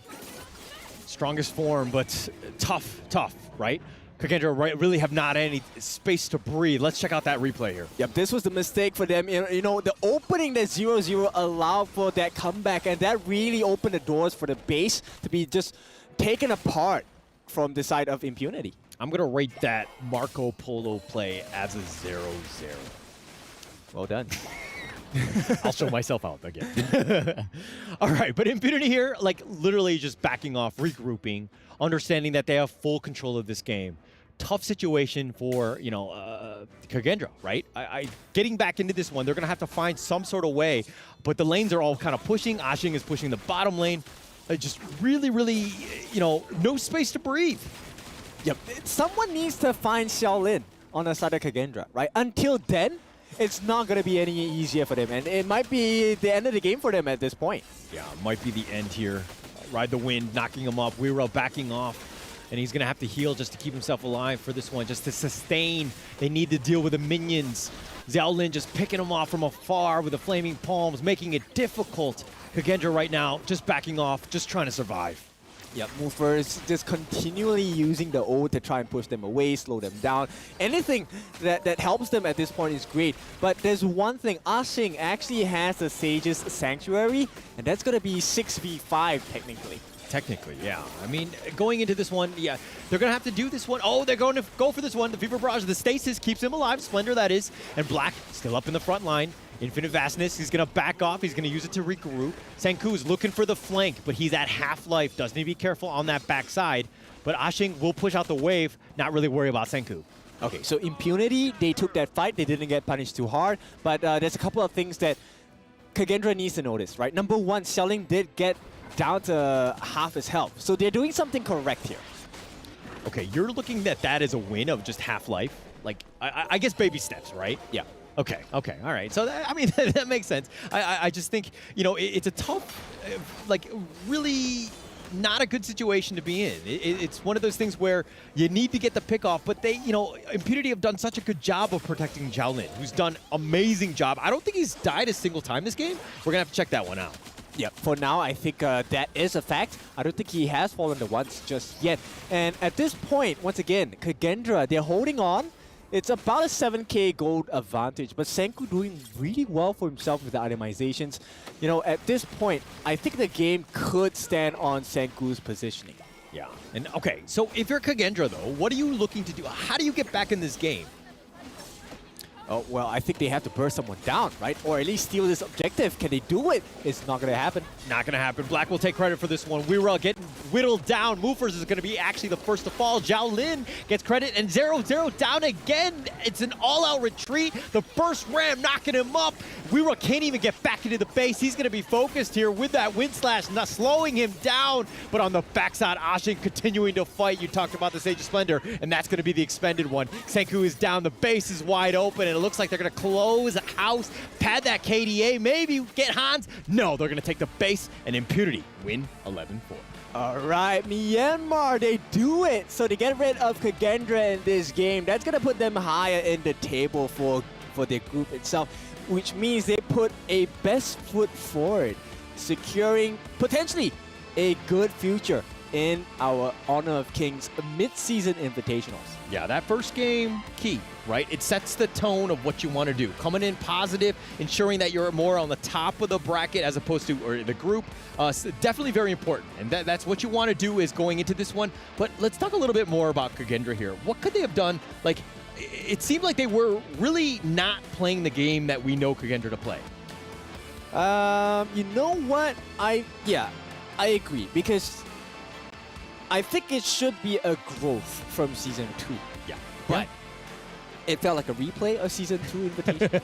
Strongest form, but tough, right? Kagendra really have not any space to breathe. Let's check out that replay here. Yep, this was the mistake for them. You know, the opening that 0-0 allowed for that comeback, and that really opened the doors for the base to be just taken apart from the side of Impunity. I'm going to rate that Marco Polo play as a 0-0. Well done. I'll show myself out again. All right, but Impunity here, like literally just backing off, regrouping, understanding that they have full control of this game. Tough situation for, you know, Kagendra, right? Getting back into this one, they're going to have to find some sort of way, but the lanes are all kind of pushing. Ashing is pushing the bottom lane. Just really, you know, no space to breathe. Yep, someone needs to find Xiaolin on the side of Kagendra, right? Until then, it's not going to be any easier for them, and it might be the end of the game for them at this point. Yeah, might be the end here. Ride the wind, knocking him up. Weiro backing off, and he's going to have to heal just to keep himself alive for this one, just to sustain. They need to deal with the minions. Xiaolin just picking him off from afar with the flaming palms, making it difficult. Kagendra right now just backing off, just trying to survive. Yep, Mufer is just continually using the ult to try and push them away, slow them down. Anything that helps them at this point is great. But there's one thing, Ashing actually has the Sage's Sanctuary, and that's going to be 6v5 technically. Technically, yeah. I mean, going into this one, yeah, they're going to have to do this one. Oh, they're going to go for this one. The Fever Barrage, the Stasis keeps him alive. Splendor, that is. And Black still up in the front line. Infinite Vastness, he's going to back off. He's going to use it to regroup. Senku's looking for the flank, but he's at half-life. Does need to be careful on that backside. But Ashing will push out the wave, not really worry about Senku. Okay, so Impunity, they took that fight. They didn't get punished too hard. But there's a couple of things that Kagendra needs to notice, right? Number one, Xiaolin did get down to half his health. So they're doing something correct here. Okay, you're looking at that as a win of just half-life. Like, I guess baby steps, right? Yeah. Okay, all right. So, I mean, that makes sense. I just think, you know, it's a tough, like, really not a good situation to be in. It's one of those things where you need to get the pick off, but they, you know, Impunity have done such a good job of protecting Xiaolin, who's done amazing job. I don't think he's died a single time this game. We're going to have to check that one out. Yeah, for now, I think that is a fact. I don't think he has fallen to once just yet. And at this point, once again, Kagendra, they're holding on. It's about a 7k gold advantage, but Senku doing really well for himself with the itemizations. You know, at this point, I think the game could stand on Senku's positioning. Yeah. And okay, so if you're Kagendra, though, what are you looking to do? How do you get back in this game? Oh, well, I think they have to burst someone down, right? Or at least steal this objective. Can they do it? It's not going to happen. Not going to happen. Black will take credit for this one. Weiro getting whittled down. Movers is going to be actually the first to fall. Xiaolin gets credit, and 0-0 down again. It's an all-out retreat. The burst ram knocking him up. Weiro can't even get back into the base. He's going to be focused here with that wind slash, not slowing him down. But on the backside, Ashing continuing to fight. You talked about the Sage of Splendor, and that's going to be the expended one. Senku is down. The base is wide open, and it looks like they're going to close the house, pad that KDA, maybe get Hans. No, they're going to take the base, and Impunity win 11-4. All right, Myanmar, they do it. So they get rid of Kagendra in this game. That's going to put them higher in the table for their group itself, which means they put a best foot forward, securing potentially a good future in our Honor of Kings mid-season invitationals. Yeah, that first game, key, right? It sets the tone of what you want to do. Coming in positive, ensuring that you're more on the top of the bracket as opposed to or the group. Definitely very important. And that's what you want to do is going into this one. But let's talk a little bit more about Kagendra here. What could they have done? Like, it seemed like they were really not playing the game that we know Kagendra to play. You know what? I agree, because I think it should be a growth from Season 2. Yeah. But it felt like a replay of Season 2 Invitation.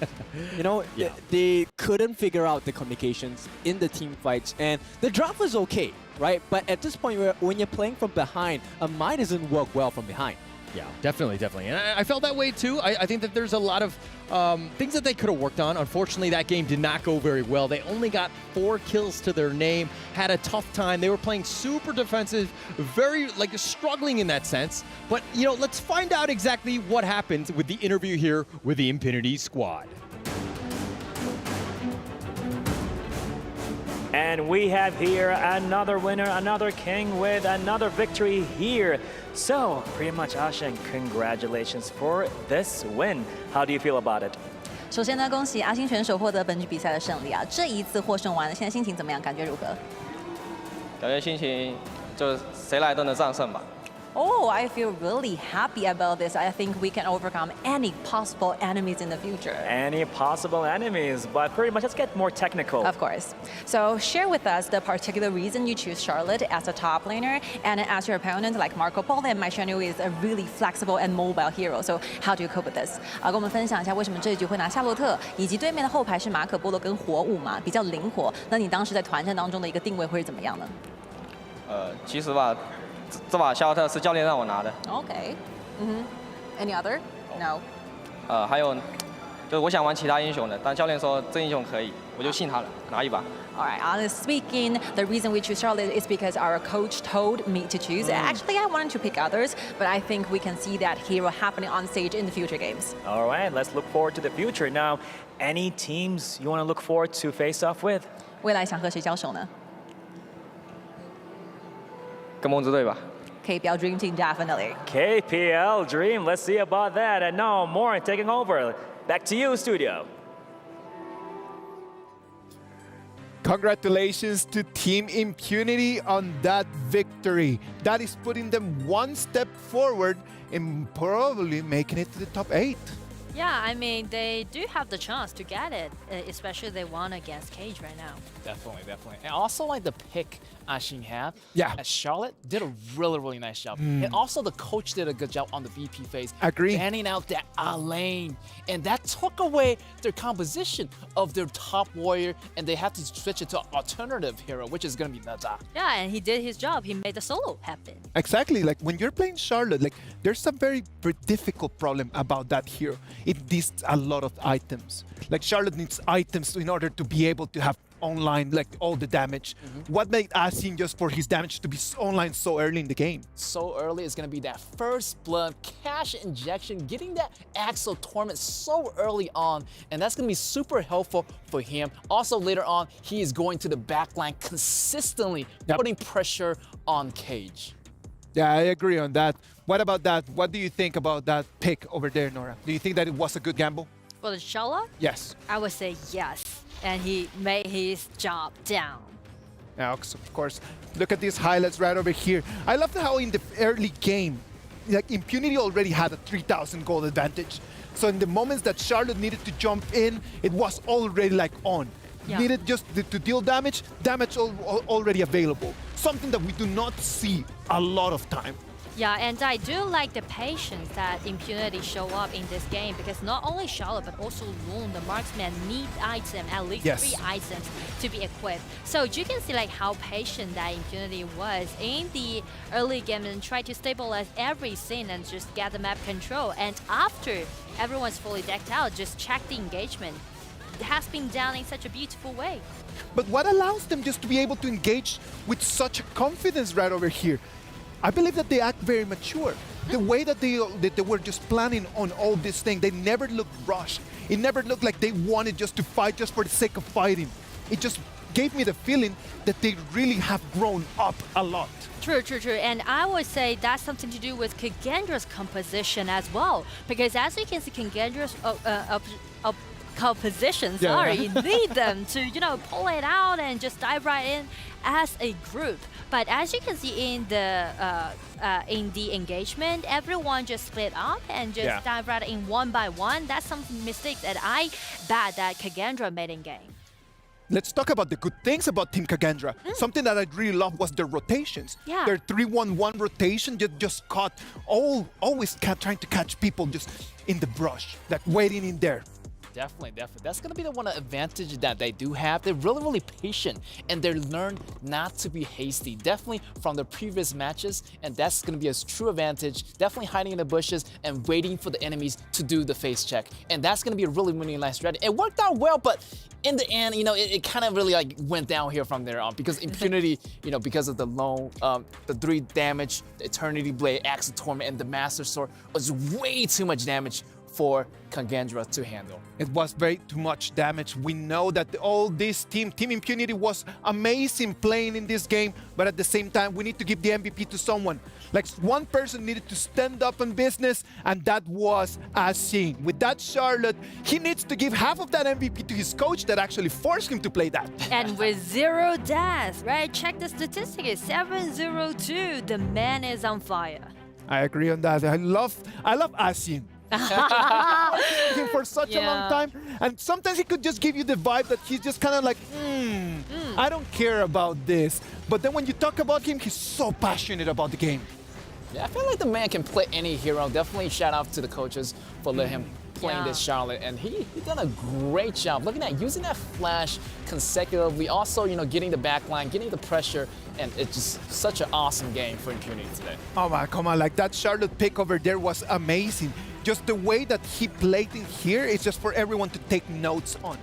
You know, they couldn't figure out the communications in the team fights, and the draft was okay, right? But at this point, when you're playing from behind, a mine doesn't work well from behind. Yeah, definitely. And I felt that way too. I think that there's a lot of things that they could have worked on. Unfortunately, that game did not go very well. They only got 4 kills to their name, had a tough time. They were playing super defensive, very struggling in that sense. But, you know, let's find out exactly what happens with the interview here with the Infinity squad. And we have here another winner, another king with another victory here. So, pretty much, Ashen, congratulations for this win. How do you feel about it? 首先呢，恭喜阿星选手获得本局比赛的胜利啊！这一次获胜完了，现在心情怎么样？感觉如何？感觉心情就谁来都能战胜吧。 Oh, I feel really happy about this. I think we can overcome any possible enemies in the future. Any possible enemies, but pretty much let's get more technical. Of course. So share with us the particular reason you choose Charlotte as a top laner and as your opponent like Marco Polo and Maishanu is a really flexible and mobile hero. So how do you cope with this? 跟我们分享一下为什么这一局会拿夏洛特，以及对面的后排是马可波罗跟火舞嘛，比较灵活。那你当时在团战当中的一个定位会是怎么样呢？其实吧。 这把夏洛特是教练让我拿的。Okay. Any other? No. 还有，就是我想玩其他英雄的，但教练说这英雄可以，我就信他了，拿一把。All right, honestly speaking, the reason we choose Charlotte is because our coach told me to choose. Actually, I wanted to pick others, but I think we can see that hero happening on stage in the future games. All right, let's look forward to the future. Now, any teams you want to look forward to face off with? 未来想和谁交手呢？ 跟梦之队吧。 KPL Dream Team, definitely. KPL Dream, let's see about that. And now, Morin taking over. Back to you, studio. Congratulations to Team Impunity on that victory. That is putting them one step forward and probably making it to the top 8. Yeah, I mean, they do have the chance to get it, especially they won against Cage right now. Definitely. And also like the pick Ashin had. Yeah. Charlotte did a really nice job. And also the coach did a good job on the VP phase. Agree. Banning out that lane. And that took away their composition of their top warrior, and they had to switch it to an alternative hero, which is going to be Nada. Yeah, and he did his job. He made the solo happen. Exactly. Like when you're playing Charlotte, like there's a very difficult problem about that hero. It needs a lot of items. Like Charlotte needs items in order to be able to have online like all the damage. What made Asin just for his damage to be online so early in the game? So early is going to be that first blood cash injection, getting that Axel Torment so early on, and that's going to be super helpful for him. Also later on, he is going to the backline consistently, putting pressure on Cage. Yeah, I agree on that. What about that? What do you think about that pick over there, Nora? Do you think that it was a good gamble? For the Shala? Yes. I would say yes. And he made his job down. Now, of course, look at these highlights right over here. I love how in the early game, like Impunity already had a 3,000 gold advantage. So in the moments that Charlotte needed to jump in, it was already like on. Yeah. Needed just to deal damage already available. Something that we do not see a lot of time. Yeah, and I do like the patience that Impunity show up in this game because not only Charlotte but also Loon, the marksman, need item, at least 3 items to be equipped. So you can see like how patient that Impunity was in the early game and try to stabilize every scene and just get the map control. And after everyone's fully decked out, just check the engagement. It has been done in such a beautiful way. But what allows them just to be able to engage with such confidence right over here? I believe that they act very mature. The way that they were just planning on all this thing, they never looked rushed. It never looked like they wanted just to fight just for the sake of fighting. It just gave me the feeling that they really have grown up a lot. True. And I would say that's something to do with Kagendra's composition as well. Because as you can see, Kagendra's compositions, you need them to, pull it out and just dive right in as a group. But as you can see in the engagement, everyone just split up and just dive right in one by one. That's some mistakes that I bet that Kagendra made in game. let's talk about the good things about Team Kagendra. Something that I really love was their rotations. Yeah. Their 3-1-1 rotation just caught, always trying to catch people just in the brush, like waiting in there. Definitely. That's going to be the one advantage that they do have. They're really patient, and they learn not to be hasty. Definitely from the previous matches, and that's going to be a true advantage. Definitely hiding in the bushes and waiting for the enemies to do the face check. And that's going to be a really nice strategy. It worked out well, but in the end, it kind of really like went down here from there on because Impunity, because of the low, the 3 damage, the Eternity Blade, Axe of Torment, and the Master Sword was way too much damage for Kagendra to handle. It was very too much damage. We know that all this Team Impunity was amazing playing in this game, but at the same time, we need to give the MVP to someone. Like one person needed to stand up in business, and that was Asin. With that Charlotte, he needs to give half of that MVP to his coach that actually forced him to play that. And with 0 deaths, right? Check the statistics, 702. The man is on fire. I agree on that. I love Asin. Him for such a long time, and sometimes he could just give you the vibe that he's just kind of like, I don't care about this. But then when you talk about him, he's so passionate about the game. Yeah, I feel like the man can play any hero. Definitely shout out to the coaches for letting him playing this Charlotte, and he done a great job. Looking at using that flash consecutively, also getting the backline, getting the pressure, and it's just such an awesome game for Impunity today. Oh my, come on, like that Charlotte pick over there was amazing. Just the way that he played in here is just for everyone to take notes on.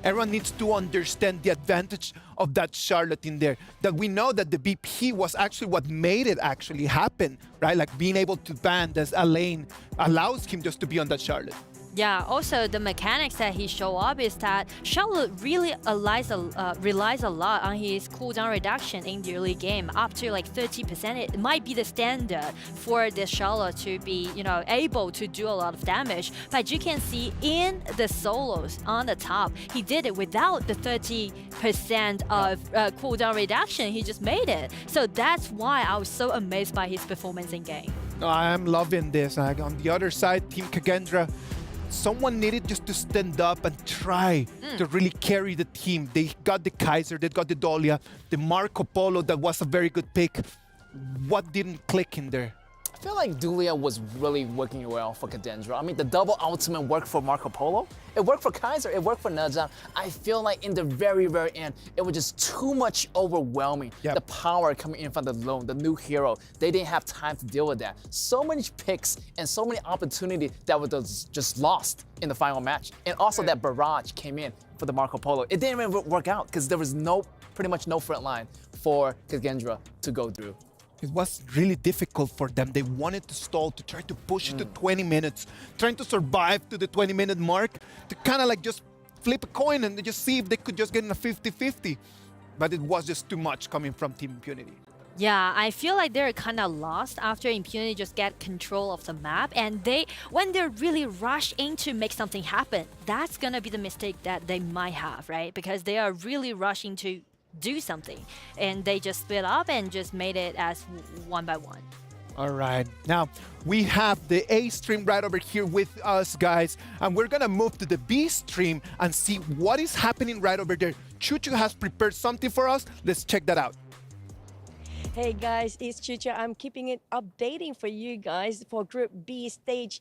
Everyone needs to understand the advantage of that Charlotte in there. That we know that the BP was actually what made it actually happen, right? Like being able to ban as a lane allows him just to be on that Charlotte. Yeah, also the mechanics that he showed up is that Charlotte really relies a lot on his cooldown reduction in the early game, up to like 30%. It might be the standard for this Charlotte to be, able to do a lot of damage. But you can see in the solos on the top, he did it without the 30% of cooldown reduction. He just made it. So that's why I was so amazed by his performance in game. I'm loving this. On the other side, Team Kagendra, someone needed just to stand up and try to really carry the team. They got the Kaiser, they got the Dolia, the Marco Polo, that was a very good pick. What didn't click in there? I feel like Dulia was really working well for Kadendra. I mean, the double ultimate worked for Marco Polo. It worked for Kaiser. It worked for Najan. I feel like in the very end, it was just too much overwhelming. Yep. The power coming in from the lone, the new hero. They didn't have time to deal with that. So many picks and so many opportunities that were just lost in the final match. And also that barrage came in for the Marco Polo. It didn't even work out because there was pretty much no front line for Kadendra to go through. It was really difficult for them. They wanted to stall, to try to push it to 20 minutes, trying to survive to the 20-minute mark, to kind of like just flip a coin and just see if they could just get in a 50-50. But it was just too much coming from Team Impunity. Yeah, I feel like they're kind of lost after Impunity just get control of the map, and when they're really rushed in to make something happen, that's gonna be the mistake that they might have, right? Because they are really rushing to do something, and they just split up and just made it as one by one. All right, now we have the A stream right over here with us, guys, and we're gonna move to the B stream and see what is happening right over there. Chuchu has prepared something for us. Let's check that out. Hey guys, it's Chucha. I'm keeping it updating for you guys for Group B stage,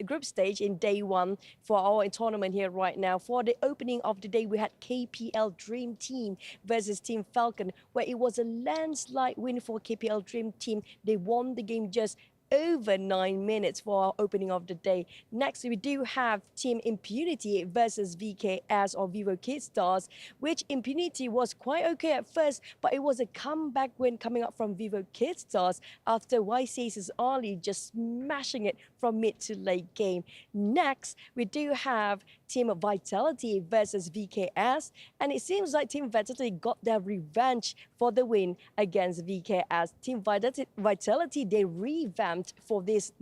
group stage in day 1 for our tournament here right now. For the opening of the day, we had KPL Dream Team versus Team Falcon, where it was a landslide win for KPL Dream Team. They won the game just over 9 minutes for our opening of the day. Next, we do have Team Impunity versus VKS or Vivo Kidstars, which Impunity was quite okay at first, but it was a comeback win coming up from Vivo Kidstars after YC's Ali just smashing it from mid to late game. Next, we do have Team Vitality versus VKS, and it seems like Team Vitality got their revenge for the win against VKS. Team Vitality, they revamped revamped for this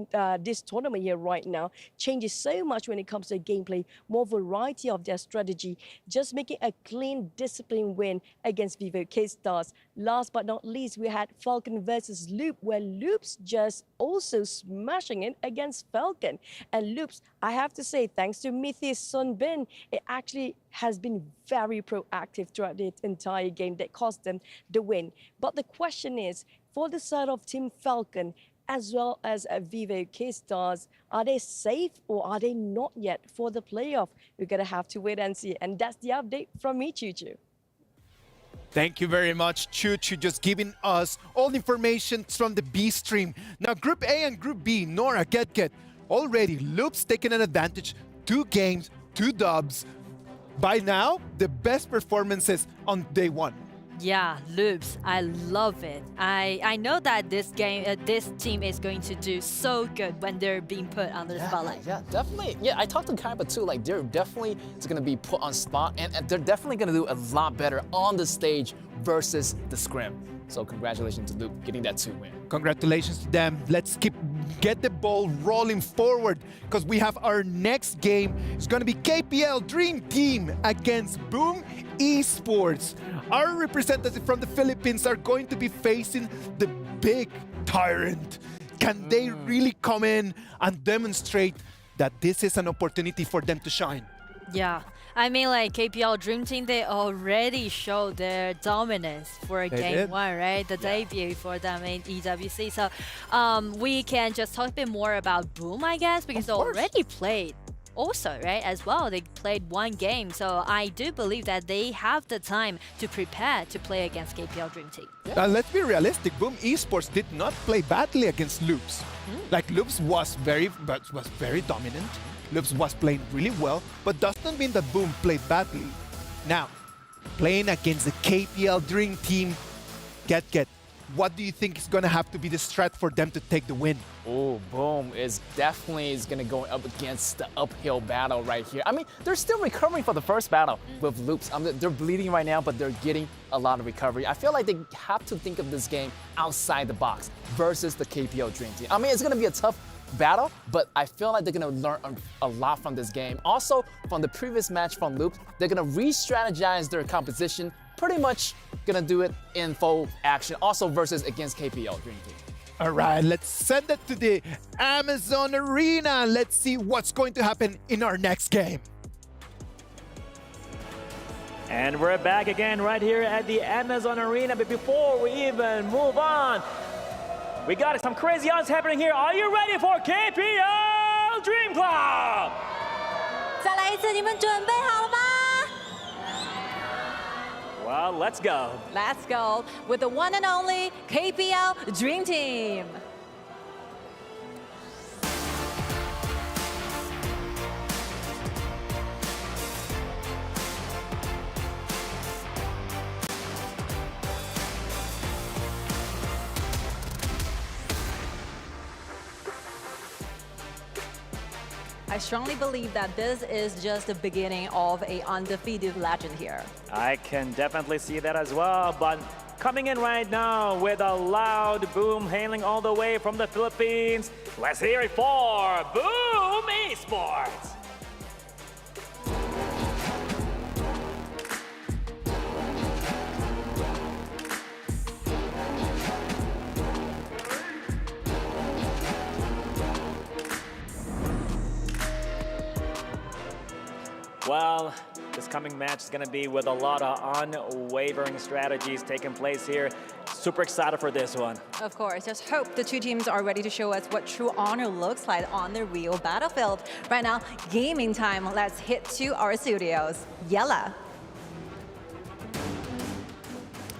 this tournament here right now. Changes so much when it comes to gameplay, more variety of their strategy, just making a clean, disciplined win against Vivo K-Stars. Last but not least, we had Falcon versus Loop, where Loop's just also smashing it against Falcon. And Loops, I have to say, thanks to Mythis Sunbin, it actually has been very proactive throughout the entire game that cost them the win. But the question is, for the side of Team Falcon, as well as Vivo K-Stars, are they safe or are they not yet for the playoff? We're going to have to wait and see. And that's the update from me, Choo Choo. Thank you very much, Choo Choo, just giving us all the information from the B stream. Now, Group A and Group B, Nora, Get. Already, Loops taking an advantage, 2 games, 2 dubs. By now, the best performances on day 1. Yeah, Loops, I love it. I know that this team is going to do so good when they're being put under the spotlight. Yeah, definitely. Yeah, I talked to Kaiba too. Like, they're definitely going to be put on spot, and they're definitely going to do a lot better on the stage versus the scrim. So congratulations to Luke getting that 2 win. Congratulations to them. Let's get the ball rolling forward, because we have our next game. It's going to be KPL Dream Team against Boom Esports. Our representatives from the Philippines are going to be facing the big tyrant. Can they really come in and demonstrate that this is an opportunity for them to shine? Yeah, I mean, like, KPL Dream Team, they already showed their dominance for game 1, right? The debut for them in EWC. So we can just talk a bit more about Boom, I guess, because they already played also, right, as well. They played 1 game. So I do believe that they have the time to prepare to play against KPL Dream Team. Let's be realistic. Boom Esports did not play badly against Loops. Like, Loops was very dominant. Loops was playing really well, but doesn't mean that Boom played badly. Now, playing against the KPL Dream Team, Get. What do you think is going to have to be the strat for them to take the win? Oh, Boom is definitely going to go up against the uphill battle right here. I mean, they're still recovering for the first battle with Loops. They're bleeding right now, but they're getting a lot of recovery. I feel like they have to think of this game outside the box versus the KPL Dream Team. I mean, it's going to be a tough battle, but I feel like they're going to learn a lot from this game. Also, from the previous match from Loops, they're going to re-strategize their composition, pretty much going to do it in full action, also versus against KPL Dream Team. All right, let's send it to the Amazon Arena. Let's see what's going to happen in our next game. And we're back again right here at the Amazon Arena. But before we even move on, we got some crazy odds happening here. Are you ready for KPL Dream Club? 再来一次，你们准备好了吗？ Well, let's go. Let's go with the one and only KPL Dream Team. I strongly believe that this is just the beginning of an undefeated legend here. I can definitely see that as well, but coming in right now with a loud Boom hailing all the way from the Philippines. Let's hear it for Boom Esports. Well, this coming match is going to be with a lot of unwavering strategies taking place here. Super excited for this one. Of course, just hope the 2 teams are ready to show us what true honor looks like on the real battlefield. Right now, gaming time. Let's hit to our studios. Yella.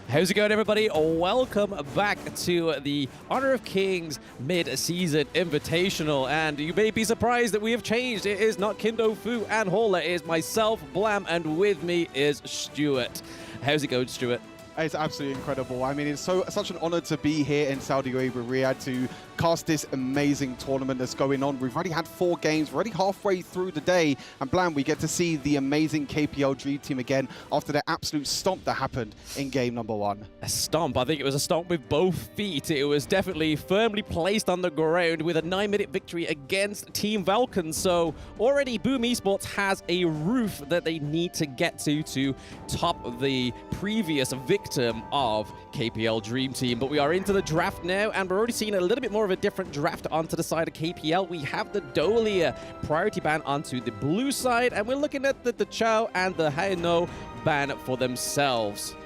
How's it going, everybody? Welcome back to the Honor of Kings Mid-Season Invitational. And you may be surprised that we have changed. It is not Kindo, Fu, and Hola. It is myself, Blam, and with me is Stuart. How's it going, Stuart? It's absolutely incredible. I mean, it's such an honor to be here in Saudi Arabia, Riyadh, to broadcast this amazing tournament that's going on. We've already had 4 games, we're already halfway through the day, and Blam, we get to see the amazing KPL Dream Team again after the absolute stomp that happened in game number 1. A stomp. I think it was a stomp with both feet. It was definitely firmly placed on the ground with a 9-minute victory against Team Valken. So already Boom Esports has a roof that they need to get to top the previous victim of KPL Dream Team. But we are into the draft now, and we're already seeing a little bit more of a different draft onto the side of KPL. We have the Dolia priority ban onto the blue side, and we're looking at the Chao and the Haino ban for themselves.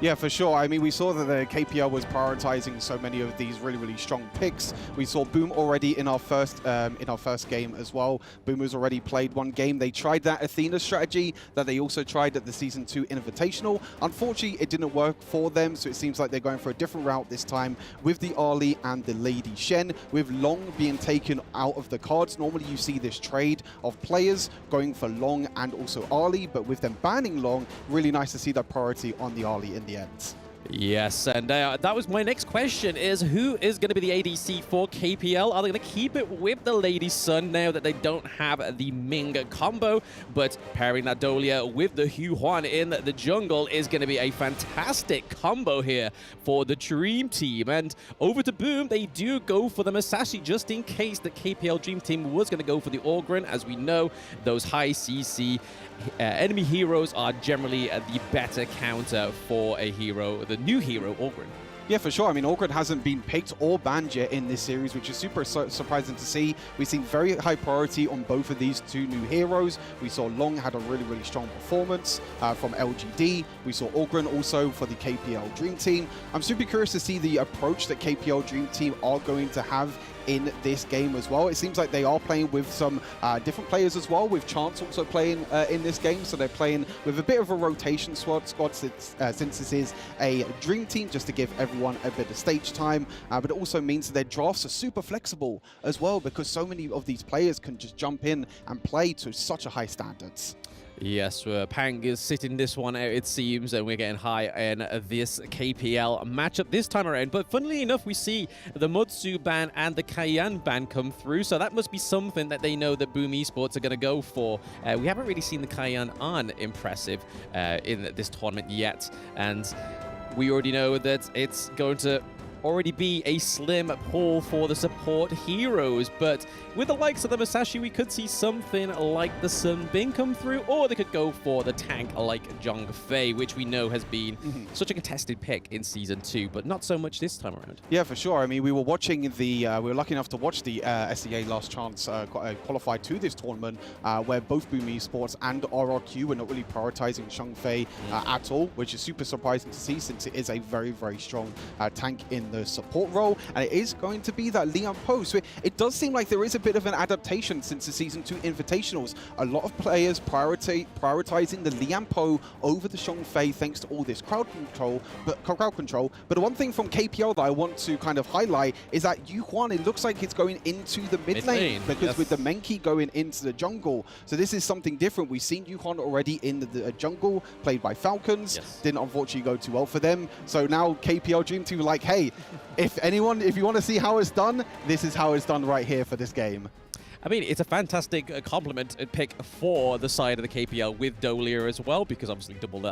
Yeah, for sure. I mean, we saw that the KPL was prioritizing so many of these really strong picks. We saw Boom already in our first game as well. Boom has already played 1 game. They tried that Athena strategy that they also tried at the Season 2 Invitational. Unfortunately, it didn't work for them, so it seems like they're going for a different route this time with the Ali and the Lady Shen, with Long being taken out of the cards. Normally, you see this trade of players going for Long and also Ali, but with them banning Long, really nice to see that priority on the Ali in the end. Yes, and that was my next question, is who is going to be the ADC for KPL? Are they going to keep it with the Lady Sun now that they don't have the Ming combo? But pairing that Dolia with the Hu Huan in the jungle is going to be a fantastic combo here for the Dream Team. And over to Boom, they do go for the Masashi just in case the KPL Dream Team was going to go for the Orgren. As we know, those high CC enemy heroes are generally the better counter for a hero, the new hero, Orgren. Yeah, for sure. I mean, Orgren hasn't been picked or banned yet in this series, which is super surprising to see. We've seen very high priority on both of these 2 new heroes. We saw Long had a really strong performance from LGD. We saw Orgren also for the KPL Dream Team. I'm super curious to see the approach that KPL Dream Team are going to have in this game as well. It seems like they are playing with some different players as well, with Chance also playing in this game. So they're playing with a bit of a rotation squad since this is a Dream Team, just to give everyone a bit of stage time. But it also means that their drafts are super flexible as well, because so many of these players can just jump in and play to such a high standards. Yes, Pang is sitting this one out, it seems, and we're getting high in this KPL matchup this time around. But funnily enough, we see the Mutsu ban and the Cayenne ban come through, so that must be something that they know that Boom Esports are going to go for. We haven't really seen the Cayenne on impressive in this tournament yet, and we already know that it's going to already be a slim pull for the support heroes, but with the likes of the Masashi, we could see something like the Sun Bin come through, or they could go for the tank like Zhang Fei, which we know has been such a contested pick in Season 2, but not so much this time around. Yeah, for sure. I mean, we were watching we were lucky enough to watch the SEA Last Chance qualify to this tournament, where both Boom Esports and RRQ were not really prioritizing Zhang Fei at all, which is super surprising to see, since it is a very strong tank in the support role, and it is going to be that Lian Po. So it does seem like there is a bit of an adaptation since the Season 2 Invitationals. A lot of players prioritizing the Lian Po over the Zhang Fei thanks to all this crowd control. But the one thing from KPL that I want to kind of highlight is that Yu Huan, it looks like it's going into the mid lane, because with the Menki going into the jungle. So this is something different. We've seen Yu Huan already in the jungle, played by Falcons. Didn't unfortunately go too well for them. So now KPL Dream Team like, hey, if you want to see how it's done, this is how it's done right here for this game. I mean, it's a fantastic compliment pick for the side of the KPL with Dolia as well, because obviously double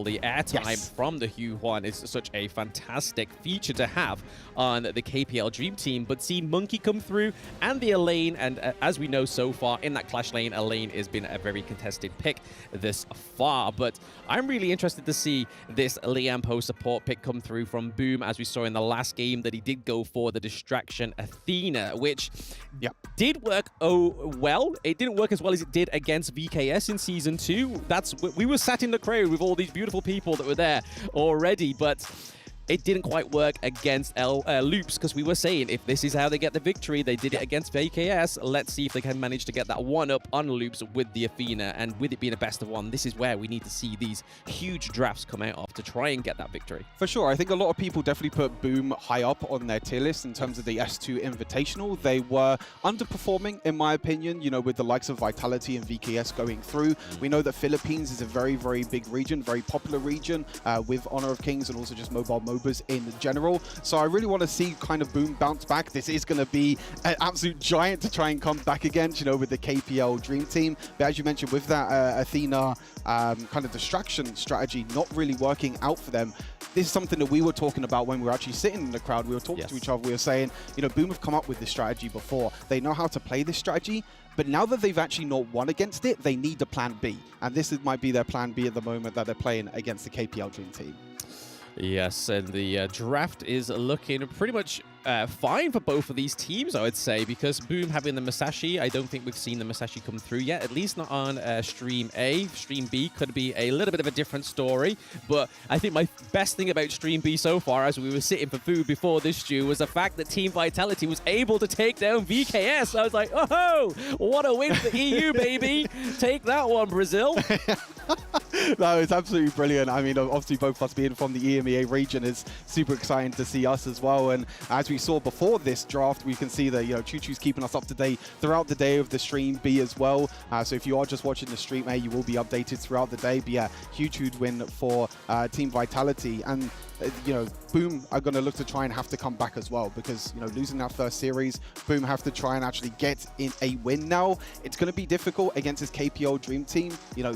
the airtime from the Hu Huan is such a fantastic feature to have on the KPL Dream Team. But seeing Monkey come through and the Elaine, and as we know so far in that Clash lane, Elaine has been a very contested pick this far. But I'm really interested to see this Lian Po support pick come through from Boom, as we saw in the last game that he did go for the Distraction Athena, which did work well. It didn't work as well as it did against VKS in Season 2. We were sat in the crowd with all these beautiful people that were there already, but it didn't quite work against Loops, because we were saying if this is how they get the victory, they did it against VKS. Let's see if they can manage to get that one up on Loops with the Athena. And with it being a best of one, this is where we need to see these huge drafts come out of to try and get that victory. For sure. I think a lot of people definitely put Boom high up on their tier list in terms of the S2 Invitational. They were underperforming, in my opinion, you know, with the likes of Vitality and VKS going through. We know that Philippines is a very big region, very popular region with Honor of Kings and also just mobile MOBAs in general. So I really want to see kind of Boom bounce back. This is going to be an absolute giant to try and come back against, you know, with the KPL Dream Team. But as you mentioned, with that Athena kind of distraction strategy not really working out for them, this is something that we were talking about when we were actually sitting in the crowd. We were talking to each other. We were saying, you know, Boom have come up with this strategy before. They know how to play this strategy. But now that they've actually not won against it, they need a plan B. And this might be their plan B at the moment that they're playing against the KPL Dream Team. Yes, and the draft is looking pretty much fine for both of these teams, I would say, because Boom having the Masashi, I don't think we've seen the Masashi come through yet, at least not on Stream A. Stream B could be a little bit of a different story, but I think my best thing about Stream B so far, as we were sitting for food before this, Stu, was the fact that Team Vitality was able to take down VKS. I was like, oh, what a win for EU, baby. Take that one, Brazil. No, it's absolutely brilliant. I mean, obviously both of us being from the EMEA region is super exciting to see us as well. And as we saw before this draft, we can see that, you know, Choo Choo's keeping us up to date throughout the day of the Stream B as well. So if you are just watching the Stream A, you will be updated throughout the day. But yeah, huge win for Team Vitality. And you know, Boom are going to look to try and have to come back as well, because, you know, losing that first series, Boom have to try and actually get in a win now. It's going to be difficult against this KPL Dream Team. You know,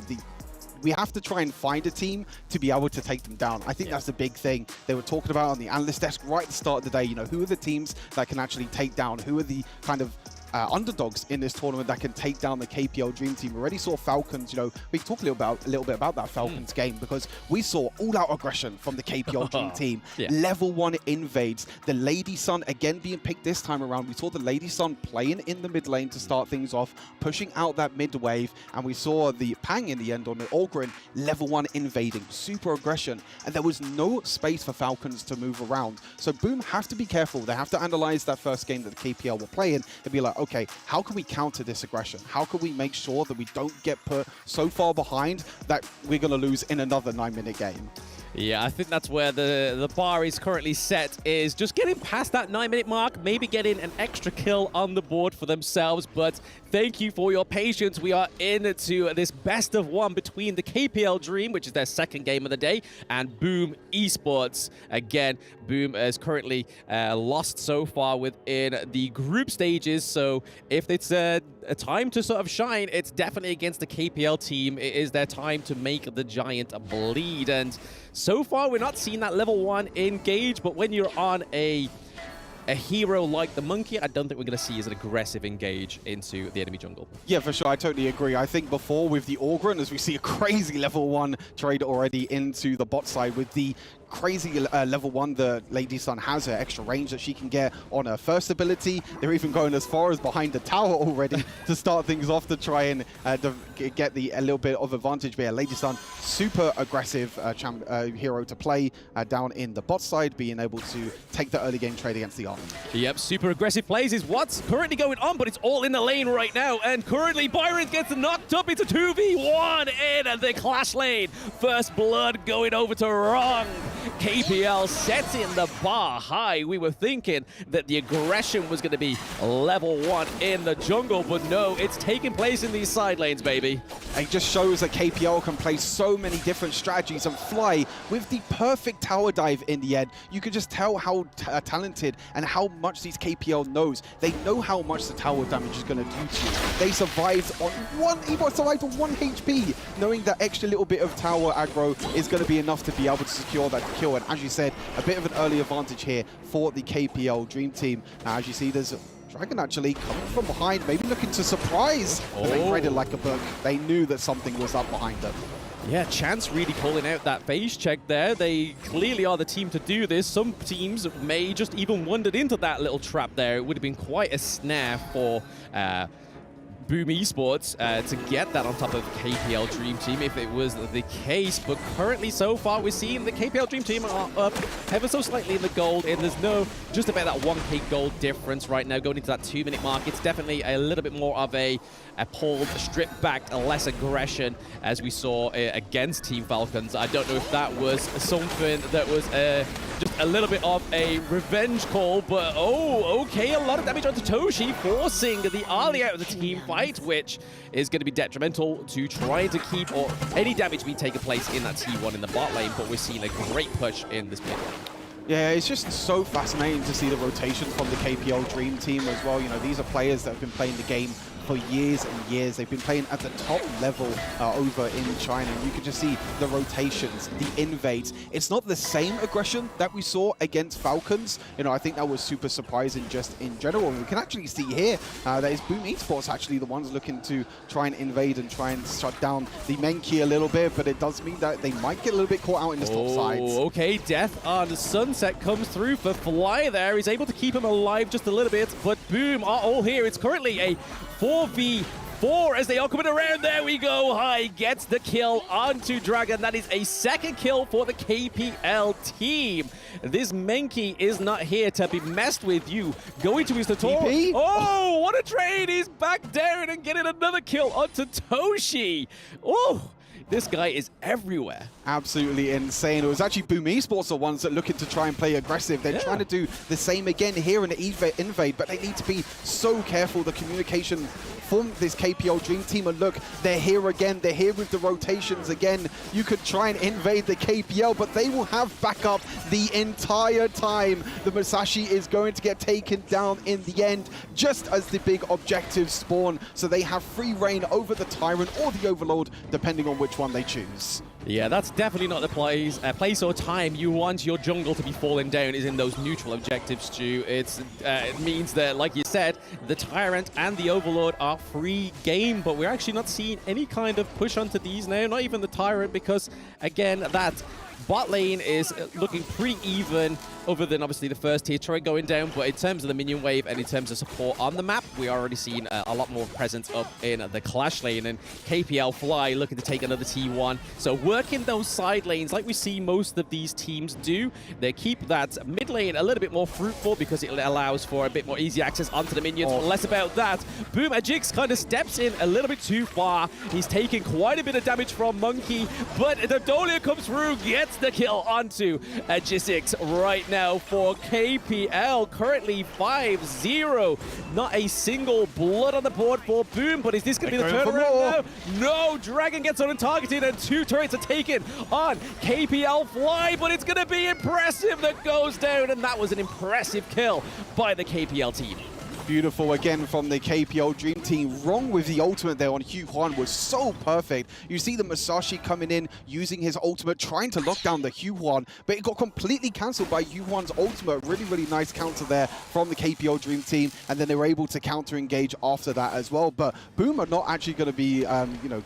we have to try and find a team to be able to take them down. I think that's the big thing they were talking about on the analyst desk right at the start of the day. You know, who are the teams that can actually take down? Who are the kind of underdogs in this tournament that can take down the KPL Dream Team? We already saw Falcons, you know, we can talk a little bit about that Falcons game, because we saw all-out aggression from the KPL Dream Team. Level 1 invades. The Lady Sun again being picked this time around. We saw the Lady Sun playing in the mid lane to start things off, pushing out that mid wave, and we saw the Pang in the end on the Olgrin, level 1 invading, super aggression, and there was no space for Falcons to move around. So Boom have to be careful. They have to analyze that first game that the KPL were playing and be like, okay, how can we counter this aggression? How can we make sure that we don't get put so far behind that we're going to lose in another 9-minute game? Yeah, I think that's where the bar is currently set, is just getting past that 9-minute mark, maybe getting an extra kill on the board for themselves. But thank you for your patience. We are into this best of one between the KPL Dream, which is their second game of the day, and Boom Esports. Again, Boom is currently lost so far within the group stages. So if it's a time to sort of shine, it's definitely against the KPL team. It is their time to make the giant bleed. And so far, we're not seeing that level 1 engage, but when you're on a hero like the Monkey, I don't think we're going to see as an aggressive engage into the enemy jungle. Yeah, for sure. I totally agree. I think before with the Orgrin, as we see a crazy level 1 trade already into the bot side with the crazy level 1 the Lady Sun has, her extra range that she can get on her first ability. They're even going as far as behind the tower already to start things off to try and get a little bit of advantage. But yeah, Lady Sun, super aggressive hero to play down in the bot side, being able to take the early game trade against the Arm. Yep, super aggressive plays is what's currently going on, but it's all in the lane right now. And currently Byron gets knocked up. It's a 2v1 in the Clash lane. First blood going over to Wrong. KPL setting the bar high. We were thinking that the aggression was going to be level 1 in the jungle, but no, it's taking place in these side lanes, baby. It just shows that KPL can play so many different strategies and fly with the perfect tower dive in the end. You can just tell how talented and how much these KPL knows. They know how much the tower damage is going to do to you. They survived on survived on 1 HP, knowing that extra little bit of tower aggro is going to be enough to be able to secure that kill. And as you said, a bit of an early advantage here for the KPL Dream Team. Now, as you see, there's Dragon actually coming from behind, maybe looking to surprise. They read it like a book. They knew that something was up behind them. Yeah, Chance really calling out that phase check there. They clearly are the team to do this. Some teams may just even wandered into that little trap there. It would have been quite a snare for Boom Esports to get that on top of KPL Dream Team if it was the case. But currently, so far, we're seeing the KPL Dream Team are up ever so slightly in the gold, and there's no just about that 1k gold difference right now going into that 2-minute mark. It's definitely a little bit more of a pulled, stripped back, less aggression as we saw against Team Falcons. I don't know if that was something that was just a little bit of a revenge call, but okay, a lot of damage onto Toshi, forcing the Ali out of the team fight, which is going to be detrimental to trying to keep any damage being taken place in that T1 in the bot lane, but we're seeing a great push in this mid. Yeah, it's just so fascinating to see the rotation from the KPL Dream Team as well. You know, these are players that have been playing the game for years and years. They've been playing at the top level over in China. And you can just see the rotations, the invades. It's not the same aggression that we saw against Falcons. You know, I think that was super surprising just in general. And we can actually see here that it's Boom Esports actually the ones looking to try and invade and try and shut down the Menki a little bit. But it does mean that they might get a little bit caught out in the top sides. Okay, Death on Sunset comes through for Fly there. He's able to keep him alive just a little bit. But Boom are all here. It's currently a 4v4 as they are coming around. There we go. High gets the kill onto Dragon. That is a second kill for the KPL team. This Menki is not here to be messed with. You going to his tutorial. Oh, what a trade. He's back down and getting another kill onto Toshi. Oh, this guy is everywhere. Absolutely insane. It was actually Boom Esports the ones that are looking to try and play aggressive. They're trying to do the same again here in the invade, but they need to be so careful. The communication from this KPL Dream Team, and look, they're here again. They're here with the rotations again. You could try and invade the KPL, but they will have backup the entire time. The Musashi is going to get taken down in the end, just as the big objectives spawn. So they have free reign over the Tyrant or the Overlord, depending on which one they choose. Yeah, that's definitely not the place or time you want your jungle to be falling down is in those neutral objectives, Stu. It means that, like you said, the Tyrant and the Overlord are free game, but we're actually not seeing any kind of push onto these now, not even the Tyrant, because, again, that bot lane is looking pretty even, other than obviously the first tier turret going down. But in terms of the minion wave and in terms of support on the map, we are already seeing a lot more presence up in the Clash lane. And KPL Fly looking to take another T1. So working those side lanes like we see most of these teams do. They keep that mid lane a little bit more fruitful because it allows for a bit more easy access onto the minions. But less about that. Boom, Ajix kind of steps in a little bit too far. He's taking quite a bit of damage from Monkey, but the Dolia comes through, gets the kill onto Ajix right now for KPL. Currently 5-0. Not a single blood on the board for Boom, but is this going to be the turnaround now? No, Dragon gets on and targeted, and 2 turrets are taken on KPL Fly, but it's going to be Impressive that goes down, and that was an impressive kill by the KPL team. Beautiful again from the KPL Dream Team. Wrong with the ultimate there on Hugh Huan was so perfect. You see the Musashi coming in, using his ultimate, trying to lock down the Hugh Huan, but it got completely cancelled by Hugh Huan's ultimate. Really, really nice counter there from the KPL Dream Team, and then they were able to counter-engage after that as well. But Boom are not actually going to be,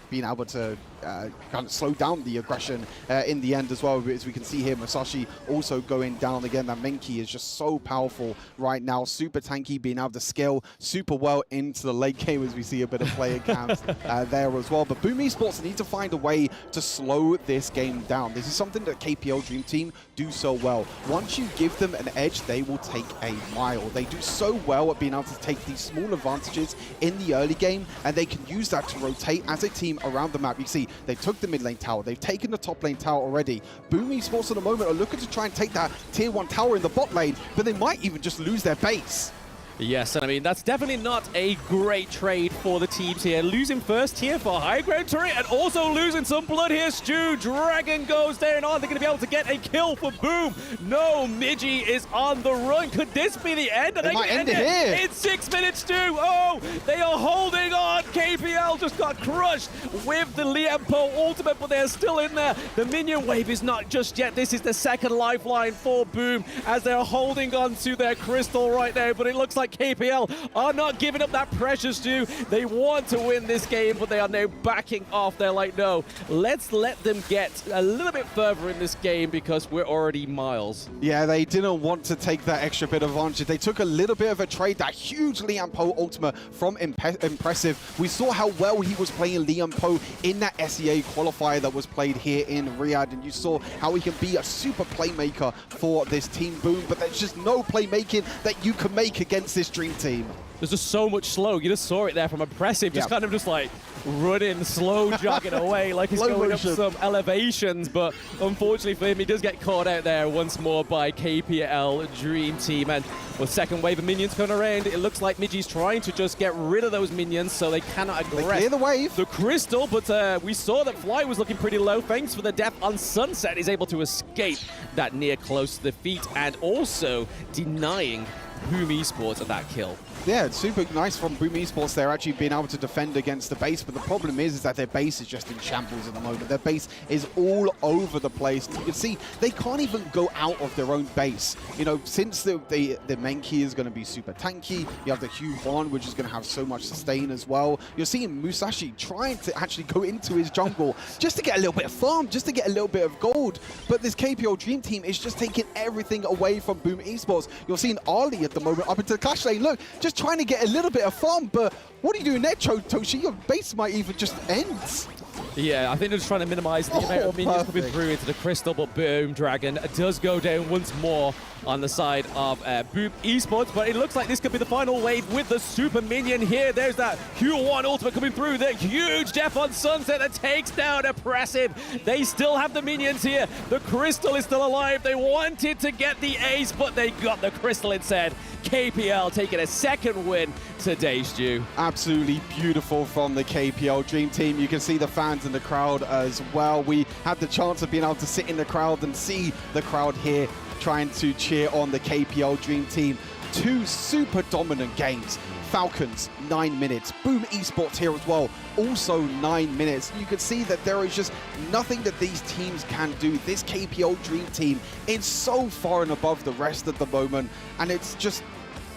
being able to kind of slow down the aggression in the end as well. As we can see here, Musashi also going down again. That Menki is just so powerful right now. Super tanky, being able to scale super well into the late game as we see a bit of player camps there as well. But Boom Esports need to find a way to slow this game down. This is something that KPL Dream Team do so well. Once you give them an edge, they will take a mile. They do so well at being able to take these small advantages in the early game, and they can use that to rotate as a team around the map. You see, they took the mid lane tower. They've taken the top lane tower already. Boom Esports at the moment are looking to try and take that tier 1 tower in the bot lane, but they might even just lose their base. Yes, and I mean, that's definitely not a great trade for the teams here. Losing first here for high ground turret and also losing some blood here, Stu. Dragon goes down. Are they going to be able to get a kill for Boom? No, Midgie is on the run. Could this be the end? They might end it here. In 6 minutes, Stu. Oh, they are holding on. KPL just got crushed with the Liam Poe ultimate, but they're still in there. The minion wave is not just yet. This is the second lifeline for Boom as they're holding on to their crystal right now, but it looks like KPL are not giving up that pressure, Stu. They want to win this game, but they are now backing off. They're like, no, let's let them get a little bit further in this game because we're already miles. Yeah, they didn't want to take that extra bit of advantage. They took a little bit of a trade, that huge Liam Poe ultimate from Impressive. We saw how well he was playing Liam Poe in that SEA qualifier that was played here in Riyadh, and you saw how he can be a super playmaker for this team Boom, but there's just no playmaking that you can make against this Dream Team. there's just so much slow. You just saw it there from Impressive, just kind of just like running, slow jogging away like he's going up some elevations. But unfortunately for him, he does get caught out there once more by KPL Dream Team. And with second wave of minions coming around, it looks like Midgey's trying to just get rid of those minions so they cannot aggress. They clear the wave. The Crystal, but we saw that Fly was looking pretty low. Thanks for the death on Sunset. He's able to escape that near close to the feet and also denying Boom Esports of that kill. Yeah, it's super nice from Boom Esports. They're actually being able to defend against the base, but the problem is that their base is just in shambles at the moment. Their base is all over the place. You can see they can't even go out of their own base. You know, since the main key is going to be super tanky, you have the Hugh Huan, which is going to have so much sustain as well. You're seeing Musashi trying to actually go into his jungle just to get a little bit of farm, just to get a little bit of gold. But this KPL Dream Team is just taking everything away from Boom Esports. You're seeing Ali at the moment up into the Clash lane. Look, just trying to get a little bit of farm, but what are you doing there, Toshi? Your base might even just end. Yeah, I think they're just trying to minimize the amount of minions coming through into the Crystal, but Boom Dragon does go down once more on the side of Boom Esports, but it looks like this could be the final wave with the super minion here. There's that Q1 ultimate coming through. The huge death on Sunset that takes down Impressive. They still have the minions here. The Crystal is still alive. They wanted to get the ace, but they got the Crystal instead. KPL taking a second win today, Stu. Absolutely beautiful from the KPL Dream Team. You can see the fans in the crowd as well. We had the chance of being able to sit in the crowd and see the crowd here trying to cheer on the KPL Dream Team. Two super dominant games. Falcons, 9 minutes. Boom Esports here as well, also 9 minutes. You can see that there is just nothing that these teams can do. This KPL Dream Team is so far and above the rest at the moment, and it's just,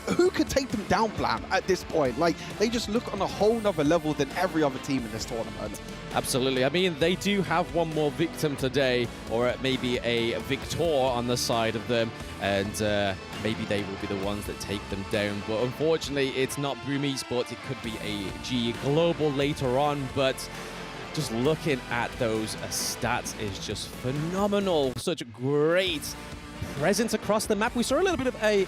who could take them down, Blam, at this point? Like, they just look on a whole nother level than every other team in this tournament. Absolutely. I mean, they do have one more victim today, or maybe a victor on the side of them, and maybe they will be the ones that take them down. But unfortunately, it's not Boom Esports. It could be a G Global later on, but just looking at those stats is just phenomenal. Such great presence across the map. We saw a little bit of a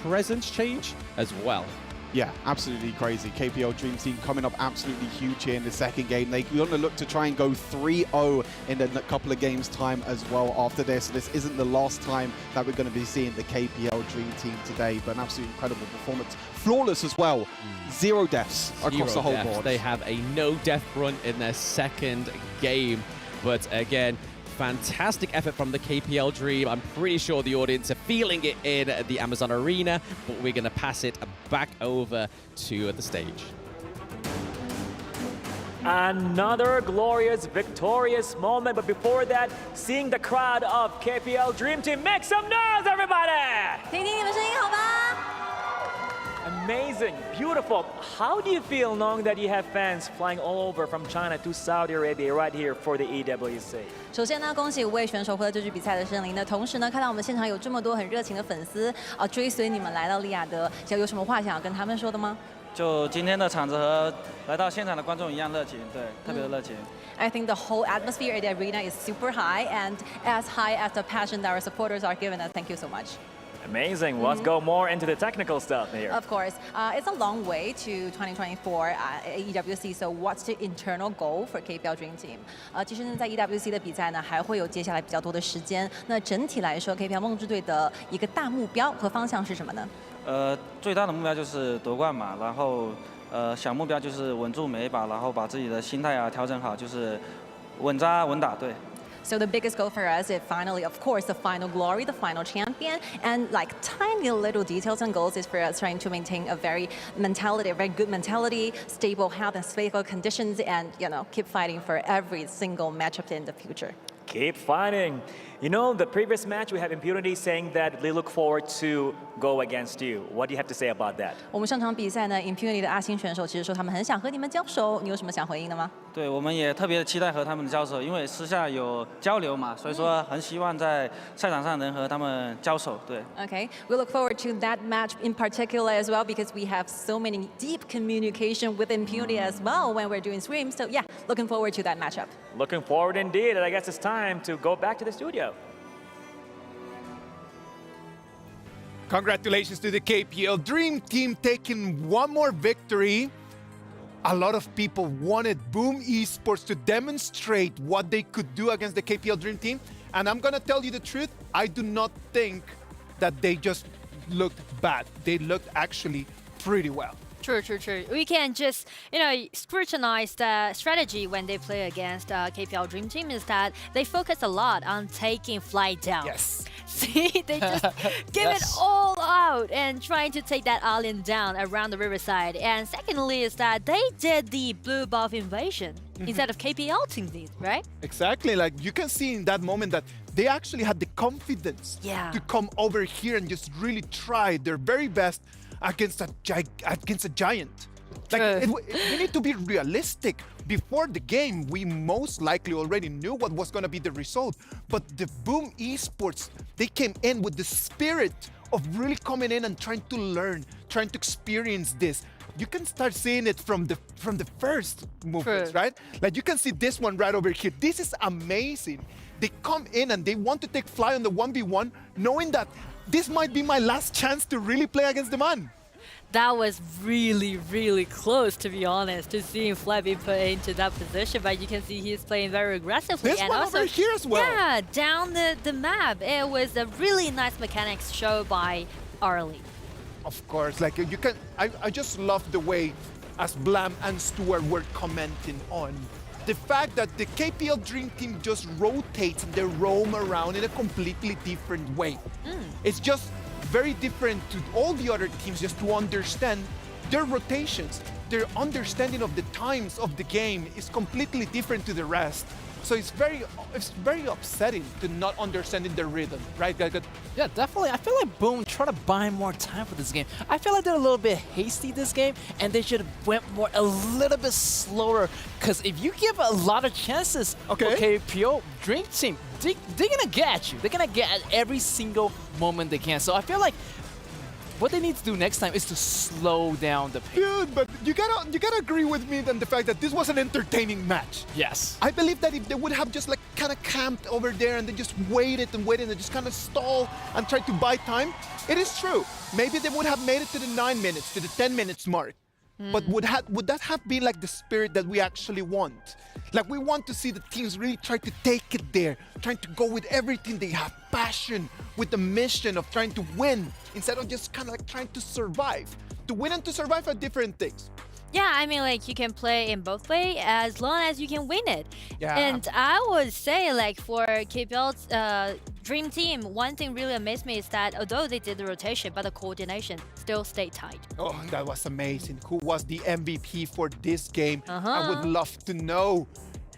presence change as well. Yeah, absolutely crazy. KPL Dream Team coming up absolutely huge here in the second game. They're going to look to try and go 3-0 in a couple of games' time as well after this. This isn't the last time that we're going to be seeing the KPL Dream Team today, but an absolutely incredible performance. Flawless as well. 0 deaths across the whole board. They have a no-death run in their second game, but again, fantastic effort from the KPL Dream. I'm pretty sure the audience are feeling it in the Amazon Arena, but we're going to pass it back over to the stage. Another glorious, victorious moment, but before that, seeing the crowd of KPL Dream Team, make some noise, everybody! 听听你们声音好吗？ Amazing, beautiful. How do you feel knowing that you have fans flying all over from China to Saudi Arabia right here for the EWC? 首先呢，恭喜5位选手获得这局比赛的胜利。那同时呢，看到我们现场有这么多很热情的粉丝追随你们来到利雅得，有什么话想要跟他们说的吗？就今天的场子和来到现场的观众一样热情，对，特别的热情。I think the whole atmosphere at the arena is super high and as high as the passion that our supporters are giving us. Thank you so much. Amazing. Let's go more into the technical stuff here. Of course. It's a long way to 2024 EWC, so what's the internal goal for KPL Dream Team? 其实呢，在 EWC 的比赛呢，还会有接下来比较多的时间。那整体来说 ，KPL 梦之队的一个大目标和方向是什么呢？最大的目标就是夺冠嘛，然后小目标就是稳住每一把，然后把自己的心态调整好，就是稳扎稳打，对。So the biggest goal for us is finally, of course, the final glory, the final champion, and like tiny little details and goals is for us trying to maintain a very good mentality, stable health and stable conditions, and keep fighting for every single matchup in the future. Keep fighting. You know, the previous match we have Impunity saying that they look forward to go against you. What do you have to say about that? 我们上场比赛呢 ，Impunity 的阿星选手其实说他们很想和你们交手，你有什么想回应的吗？对，我们也特别期待和他们的交手，因为私下有交流嘛，所以说很希望在赛场上能和他们交手。对。Okay, we look forward to that match in particular as well because we have so many deep communication with Impunity as well when we're doing streams. So yeah, looking forward to that matchup. Looking forward indeed, and I guess it's time to go back to the studio. Congratulations to the KPL Dream Team taking one more victory. A lot of people wanted Boom Esports to demonstrate what they could do against the KPL Dream Team. And I'm going to tell you the truth, I do not think that they just looked bad. They looked actually pretty well. True. We can just, scrutinize the strategy when they play against KPL Dream Team is that they focus a lot on taking flight down. Yes. See, they just give it all out and trying to take that island down around the riverside. And secondly is that they did the blue buff invasion instead of KPL team did, right? Exactly. Like you can see in that moment that they actually had the confidence to come over here and just really try their very best against a giant. Like we need to be realistic. Before the game, we most likely already knew what was going to be the result. But the Boom Esports, they came in with the spirit of really coming in and trying to learn, trying to experience this. You can start seeing it from the first movements, right? Like you can see this one right over here. This is amazing. They come in and they want to take fly on the 1v1, knowing that this might be my last chance to really play against the man. That was really, really close, to be honest, to seeing Fly be put into that position. But you can see he's playing very aggressively. This and one also, over here as well. Yeah, down the map. It was a really nice mechanics show by Arlie. Of course, like you can, I just love the way as Blam and Stuart were commenting on the fact that the KPL Dream Team just rotates and they roam around in a completely different way. It's just very different to all the other teams just to understand their rotations. Their understanding of the times of the game is completely different to the rest. So it's very upsetting to not understanding the rhythm, right, Gagat? Yeah, definitely. I feel like Boom tried to buy more time for this game. I feel like they're a little bit hasty this game, and they should have went a little bit slower. Because if you give a lot of chances, okay, KPL Dream Team, they're gonna get at you. They're gonna get at every single moment they can. So I feel like what they need to do next time is to slow down the pace. Dude, but you gotta agree with me on the fact that this was an entertaining match. Yes. I believe that if they would have just like kind of camped over there and they just waited and just kind of stall and tried to buy time, it is true. Maybe they would have made it to the 9 minutes, to the 10 minutes mark. But would that have been like the spirit that we actually want? Like we want to see the teams really try to take it there, trying to go with everything they have, passion, with the mission of trying to win, instead of just kind of like trying to survive. To win and to survive are different things. Yeah, I mean, like, you can play in both ways as long as you can win it. Yeah. And I would say, like, for KPL's Dream Team, one thing really amazed me is that although they did the rotation, but the coordination still stayed tight. Oh, that was amazing. Who was the MVP for this game? I would love to know.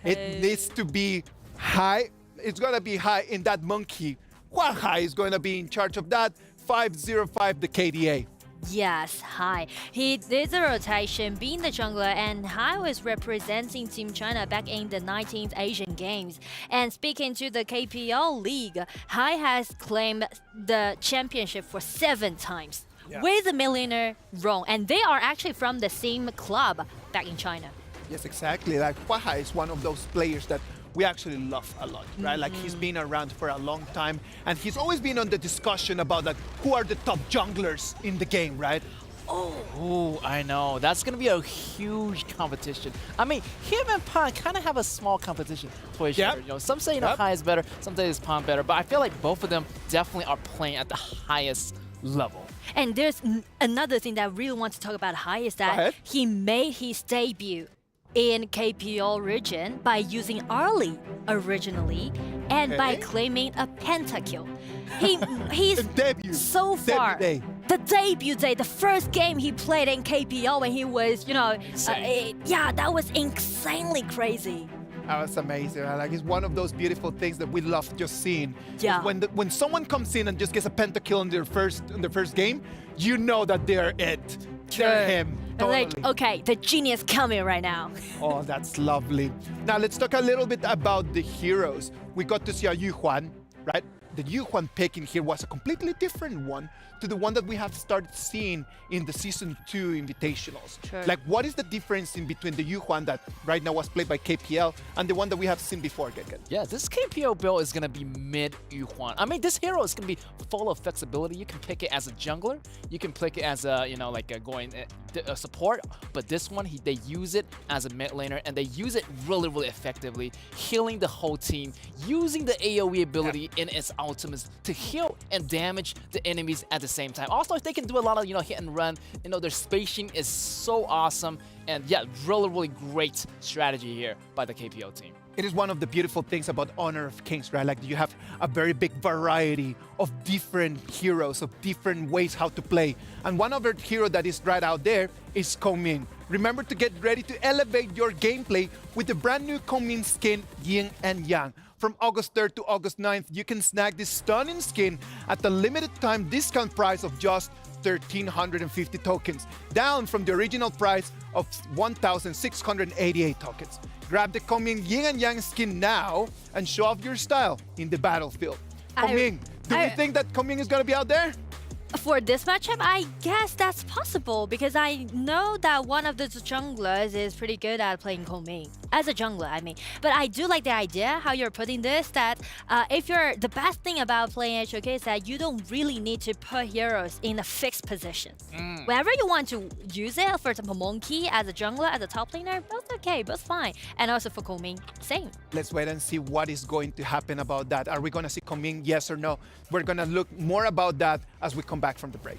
It needs to be high. It's going to be high in that monkey. What high is going to be in charge of that? 505, the KDA. Yes, Hai. He did the rotation, being the jungler, and Hai was representing Team China back in the 19th Asian Games. And speaking to the KPL League, Hai has claimed the championship for 7 times with the Millionaire Rong, and they are actually from the same club back in China. Yes, exactly. Like Huahai is one of those players that we actually love a lot, right? Like he's been around for a long time and he's always been on the discussion about like who are the top junglers in the game, right? Oh, I know. That's going to be a huge competition. I mean, him and Pan kind of have a small competition for each other. You know, some say Hai is better, some say Pan better, but I feel like both of them definitely are playing at the highest level. And there's another thing that I really want to talk about Hai is that he made his debut in KPL region by using Arlie originally and by claiming a pentakill. He's so far the debut day, the first game he played in KPL when he was, that was insanely crazy. That was amazing. Like it's one of those beautiful things that we love just seeing. Yeah. When someone comes in and just gets a pentakill in their first game, you know that they're it. They're him. Totally. Like, okay, the genius coming right now. Oh, that's lovely. Now let's talk a little bit about the heroes. We got to see a Yu Huan, right? the Yuhuan pick in here was a completely different one to the one that we have started seeing in the Season 2 Invitationals. Sure. Like, what is the difference in between the Yuhuan that right now was played by KPL and the one that we have seen before, Gegen? Yeah, this KPL build is going to be mid Yuhuan. I mean, this hero is going to be full of flexibility. You can pick it as a jungler. You can pick it as a, like a support. But this one, they use it as a mid laner, and they use it really, really effectively, healing the whole team, using the AoE ability in its ultimates to heal and damage the enemies at the same time. Also, if they can do a lot of, hit and run, their spacing is so awesome. And yeah, really, really great strategy here by the KPL team. It is one of the beautiful things about Honor of Kings, right? Like, you have a very big variety of different heroes, of different ways how to play. And one other hero that is right out there is Komin. Remember to get ready to elevate your gameplay with the brand new Komin skin, Yin and Yang. From August 3rd to August 9th, you can snag this stunning skin at the limited time discount price of just 1,350 tokens, down from the original price of 1,688 tokens. Grab the Komin Yin and Yang skin now and show off your style in the battlefield. Komin, do you think that Komin is going to be out there? For this matchup, I guess that's possible because I know that one of the junglers is pretty good at playing Komin. As a jungler, I mean. But I do like the idea how you're putting this, that if you're the best thing about playing HOK is that you don't really need to put heroes in a fixed position. Wherever you want to use it, for example, Monkey as a jungler, as a top laner, both okay, both fine. And also for Komin, same. Let's wait and see what is going to happen about that. Are we going to see Komin, yes or no? We're going to look more about that as we come back from the break.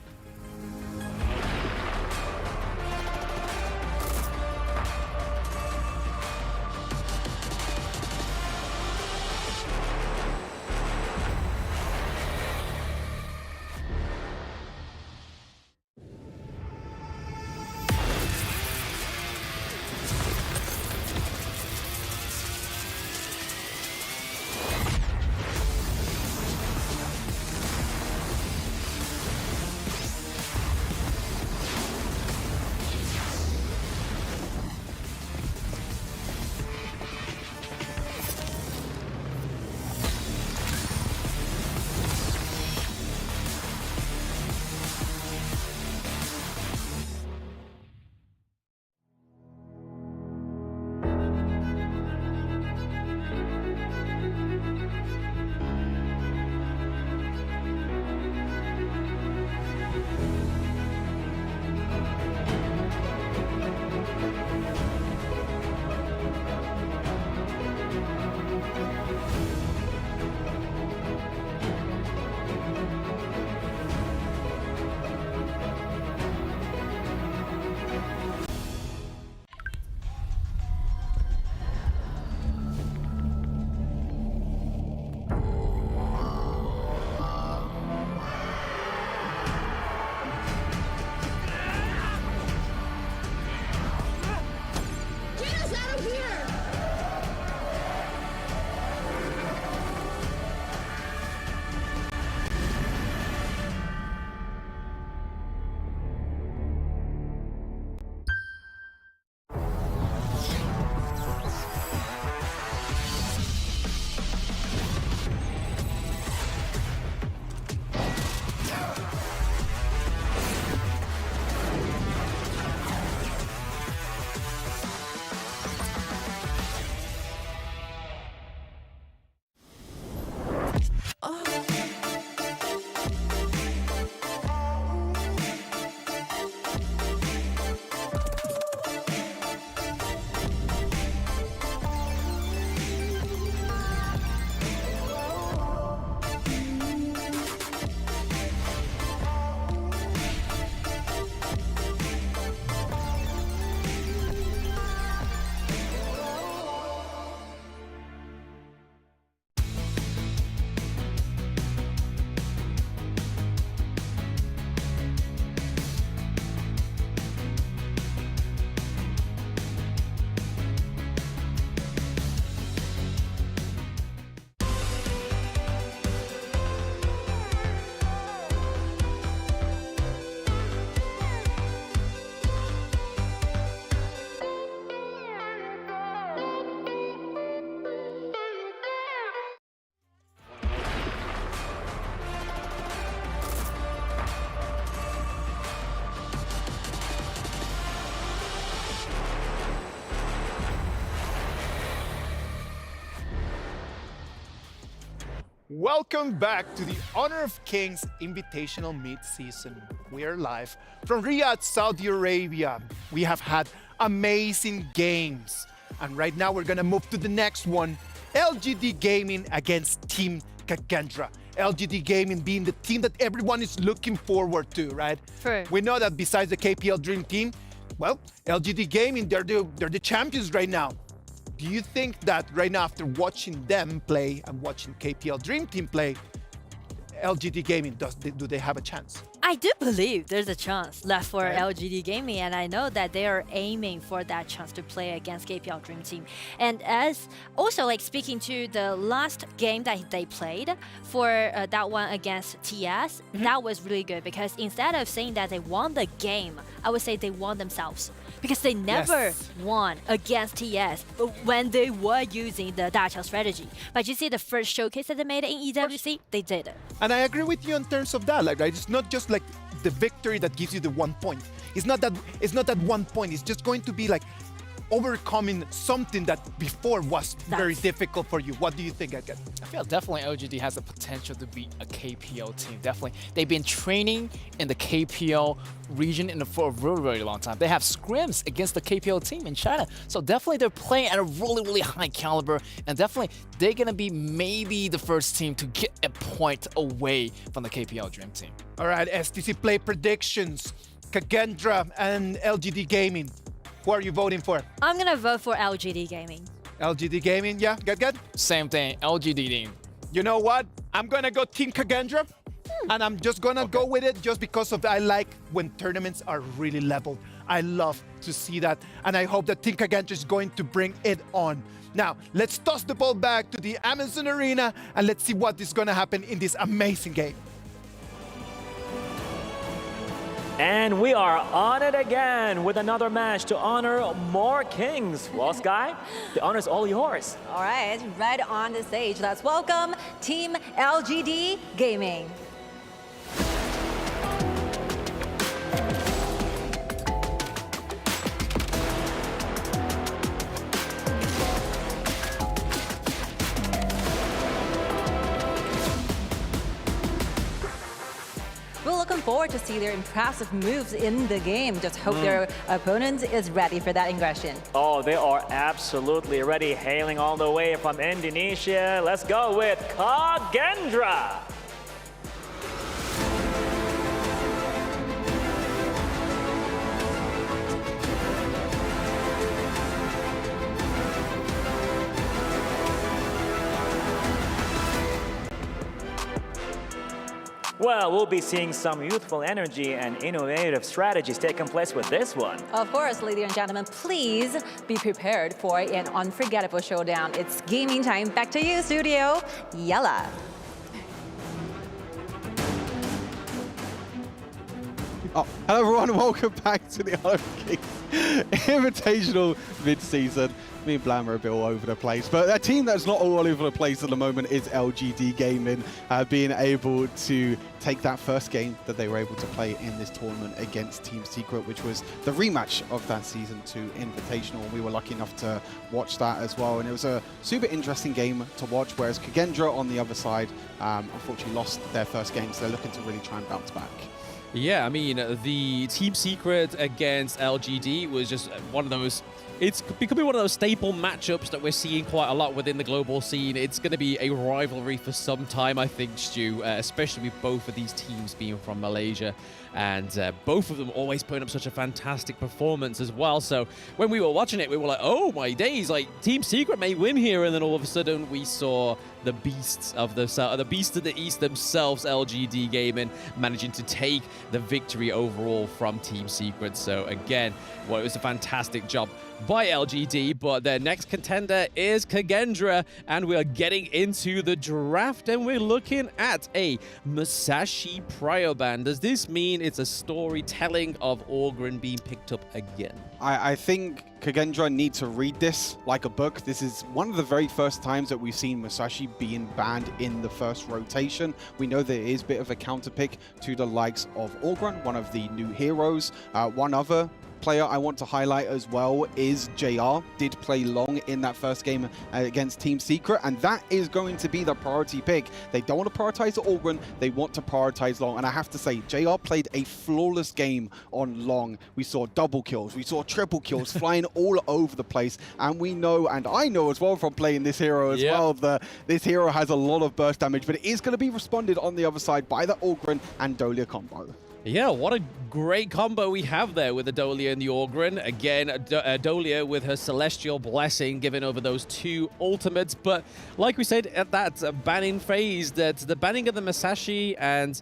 Welcome back to the Honor of Kings Invitational mid-season. We are live from Riyadh, Saudi Arabia. We have had amazing games. And right now we're gonna move to the next one. LGD Gaming against Team Kagendra. LGD Gaming being the team that everyone is looking forward to, right? True. We know that besides the KPL Dream Team, well, LGD Gaming, they're the champions right now. Do you think that right now, after watching them play and watching KPL Dream Team play, LGD Gaming, do they have a chance? I do believe there's a chance left for LGD Gaming, and I know that they are aiming for that chance to play against KPL Dream Team. And as also like speaking to the last game that they played for that one against TS, that was really good because instead of saying that they won the game, I would say they won themselves. Because they never won against TS when they were using the Dachao strategy. But you see the first showcase that they made in EWC, they did it. And I agree with you in terms of that, like, right? It's not just like the victory that gives you the 1 point. It's not that 1 point. It's just going to be like overcoming something that before was very difficult for you. What do you think, Edgar? I feel definitely LGD has the potential to beat a KPL team. Definitely. They've been training in the KPL region for a really, really long time. They have scrims against the KPL team in China. So definitely they're playing at a really, really high caliber. And definitely they're going to be maybe the first team to get a point away from the KPL Dream Team. All right, STC Play predictions. Kagendra and LGD Gaming. Who are you voting for? I'm gonna vote for LGD Gaming. LGD Gaming, yeah, good? Same thing, LGD team. You know what? I'm gonna go Team Kagendra, and I'm just gonna go with it just because of I like when tournaments are really leveled. I love to see that, and I hope that Team Kagendra is going to bring it on. Now, let's toss the ball back to the Amazon Arena, and let's see what is gonna happen in this amazing game. And we are on it again with another match to honor more kings. Well, Sky, the honor is all yours. All right, right on the stage, let's welcome Team LGD Gaming. We're looking forward to see their impressive moves in the game. Just hope their opponent is ready for that aggression. Oh, they are absolutely ready, hailing all the way from Indonesia. Let's go with Kagendra. Well, we'll be seeing some youthful energy and innovative strategies taking place with this one. Of course, ladies and gentlemen, please be prepared for an unforgettable showdown. It's gaming time. Back to you, studio. Yalla. Oh, hello everyone, welcome back to the Honor of Kings Invitational mid-season. Me and Blam are a bit all over the place, but a team that's not all over the place at the moment is LGD Gaming, being able to take that first game that they were able to play in this tournament against Team Secret, which was the rematch of that Season 2 Invitational. And we were lucky enough to watch that as well, and it was a super interesting game to watch, whereas Kagendra on the other side unfortunately lost their first game, so they're looking to really try and bounce back. Yeah, I mean, the Team Secret against LGD was just one of those... It's becoming one of those staple matchups that we're seeing quite a lot within the global scene. It's going to be a rivalry for some time, I think, Stu, especially with both of these teams being from Malaysia. And both of them always putting up such a fantastic performance as well. So when we were watching it, we were like, oh my days, like Team Secret may win here. And then all of a sudden we saw the beasts of the south, the beasts of the east themselves, LGD Gaming, managing to take the victory overall from Team Secret. So again, well, it was a fantastic job by LGD, but their next contender is Kagendra, and we are getting into the draft, and we're looking at a Musashi Prio ban. Does this mean it's a storytelling of Orgren being picked up again? I think Kagendra need to read this like a book. This is one of the very first times that we've seen Musashi being banned in the first rotation. We know there is a bit of a counterpick to the likes of Orgren, one of the new heroes. One other player I want to highlight as well is JR. Did play Long in that first game against Team Secret, and that is going to be the priority pick. They don't want to prioritize Ogryn, they want to prioritize Long, and I have to say, JR played a flawless game on Long. We saw double kills, we saw triple kills flying all over the place, and we know, and I know as well from playing this hero as well, that this hero has a lot of burst damage, but it is going to be responded on the other side by the Ogryn and Dolia combo. Yeah, what a great combo we have there with the Dolia and the Ogryn. Again, Dolia with her Celestial Blessing giving over those 2 ultimates. But like we said at that banning phase, that the banning of the Masashi, and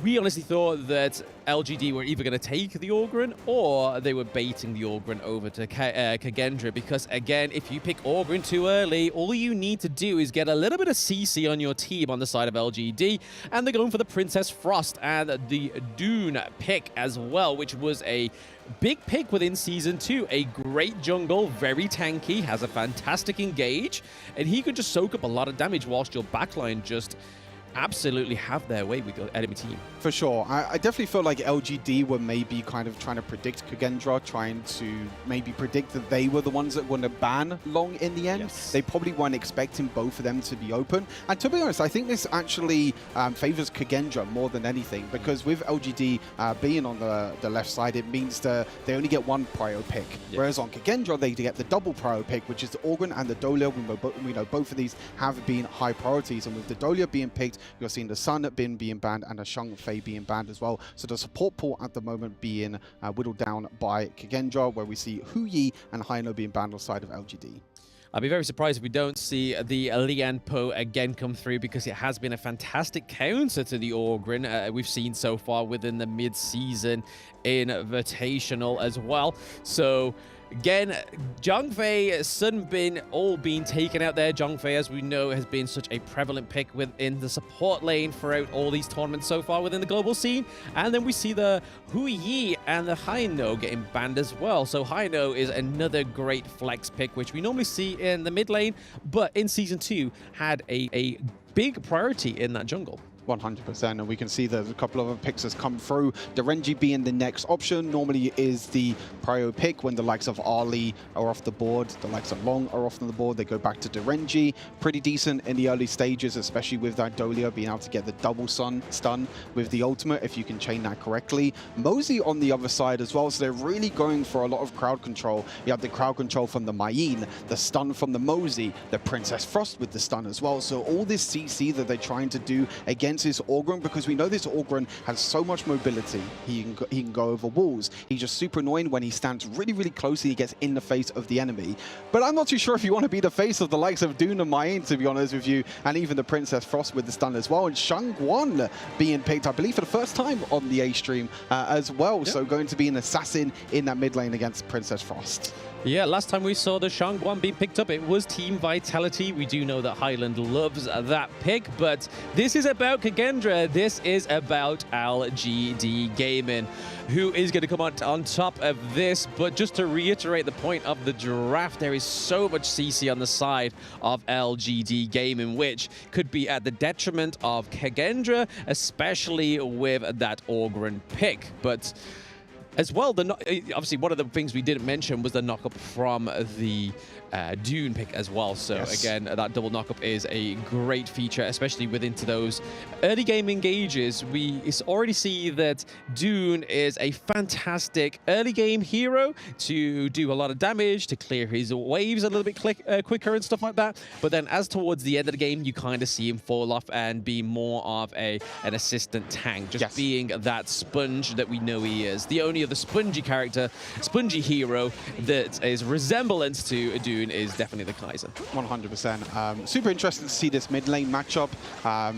we honestly thought that LGD were either going to take the Ogryn or they were baiting the Ogryn over to Kagendra, because again, if you pick Ogryn too early, all you need to do is get a little bit of CC on your team on the side of LGD, and they're going for the Princess Frost and the Dune pick as well, which was a big pick within Season 2. A great jungle, very tanky, has a fantastic engage, and he could just soak up a lot of damage whilst your backline just absolutely have their way with your enemy team. For sure. I definitely feel like LGD were maybe kind of trying to predict Kagendra, trying to maybe predict that they were the ones that were going to ban Long in the end. Yes. They probably weren't expecting both of them to be open. And to be honest, I think this actually favors Kagendra more than anything, because with LGD being on the left side, it means that they only get 1 prio pick. Yes. Whereas on Kagendra, they get the double prio pick, which is the Ogryn and the Dolia. We know both of these have been high priorities. And with the Dolia being picked, you're seeing the Sun being banned and a Shang Fei being banned as well. So the support pool at the moment being whittled down by Kagendra, where we see Hu Yi and Haino being banned on the side of LGD. I'll be very surprised if we don't see the Lian Po again come through, because it has been a fantastic counter to the Ogryn we've seen so far within the mid-season invitational as well. So again, Zhang Sun Bin all being taken out there. Zhang Fei, as we know, has been such a prevalent pick within the support lane throughout all these tournaments so far within the global scene. And then we see the Hu Yi and the Haino getting banned as well. So Haino is another great flex pick, which we normally see in the mid lane, but in Season 2 had a big priority in that jungle. 100%, and we can see that a couple of other picks has come through. Derenji being the next option normally is the prio pick when the likes of Ali are off the board, the likes of Long are off the board, they go back to Derenji. Pretty decent in the early stages, especially with that Dolia being able to get the double stun with the ultimate, if you can chain that correctly. Mosey on the other side as well, so they're really going for a lot of crowd control. You have the crowd control from the Mayin, the stun from the Mosey, the Princess Frost with the stun as well. So all this CC that they're trying to do against this Ogryn, because we know this Ogryn has so much mobility. He can go over walls. He's just super annoying when he stands really, really close and he gets in the face of the enemy. But I'm not too sure if you want to be the face of the likes of Dune and Mayin, to be honest with you, and even the Princess Frost with the stun as well. And Shangguan being picked, I believe, for the first time on the A stream as well. Yep. So going to be an assassin in that mid lane against Princess Frost. Yeah, last time we saw the Shangguan being picked up, it was Team Vitality. We do know that Highland loves that pick, but this is about Kagendra. This is about LGD Gaming, who is going to come on top of this. But just to reiterate the point of the draft, there is so much CC on the side of LGD Gaming, which could be at the detriment of Kagendra, especially with that Ogryn pick. But as well, obviously, one of the things we didn't mention was the knockup from the Dune pick as well. So yes, again, that double knockup is a great feature, especially within those early game engages. We already see that Dune is a fantastic early game hero to do a lot of damage, to clear his waves a little bit quicker and stuff like that. But then as towards the end of the game, you kind of see him fall off and be more of an assistant tank, just being that sponge that we know he is. The only other spongy hero that is resemblance to Dune is definitely the Kaiser. 100%. Super interesting to see this mid lane matchup.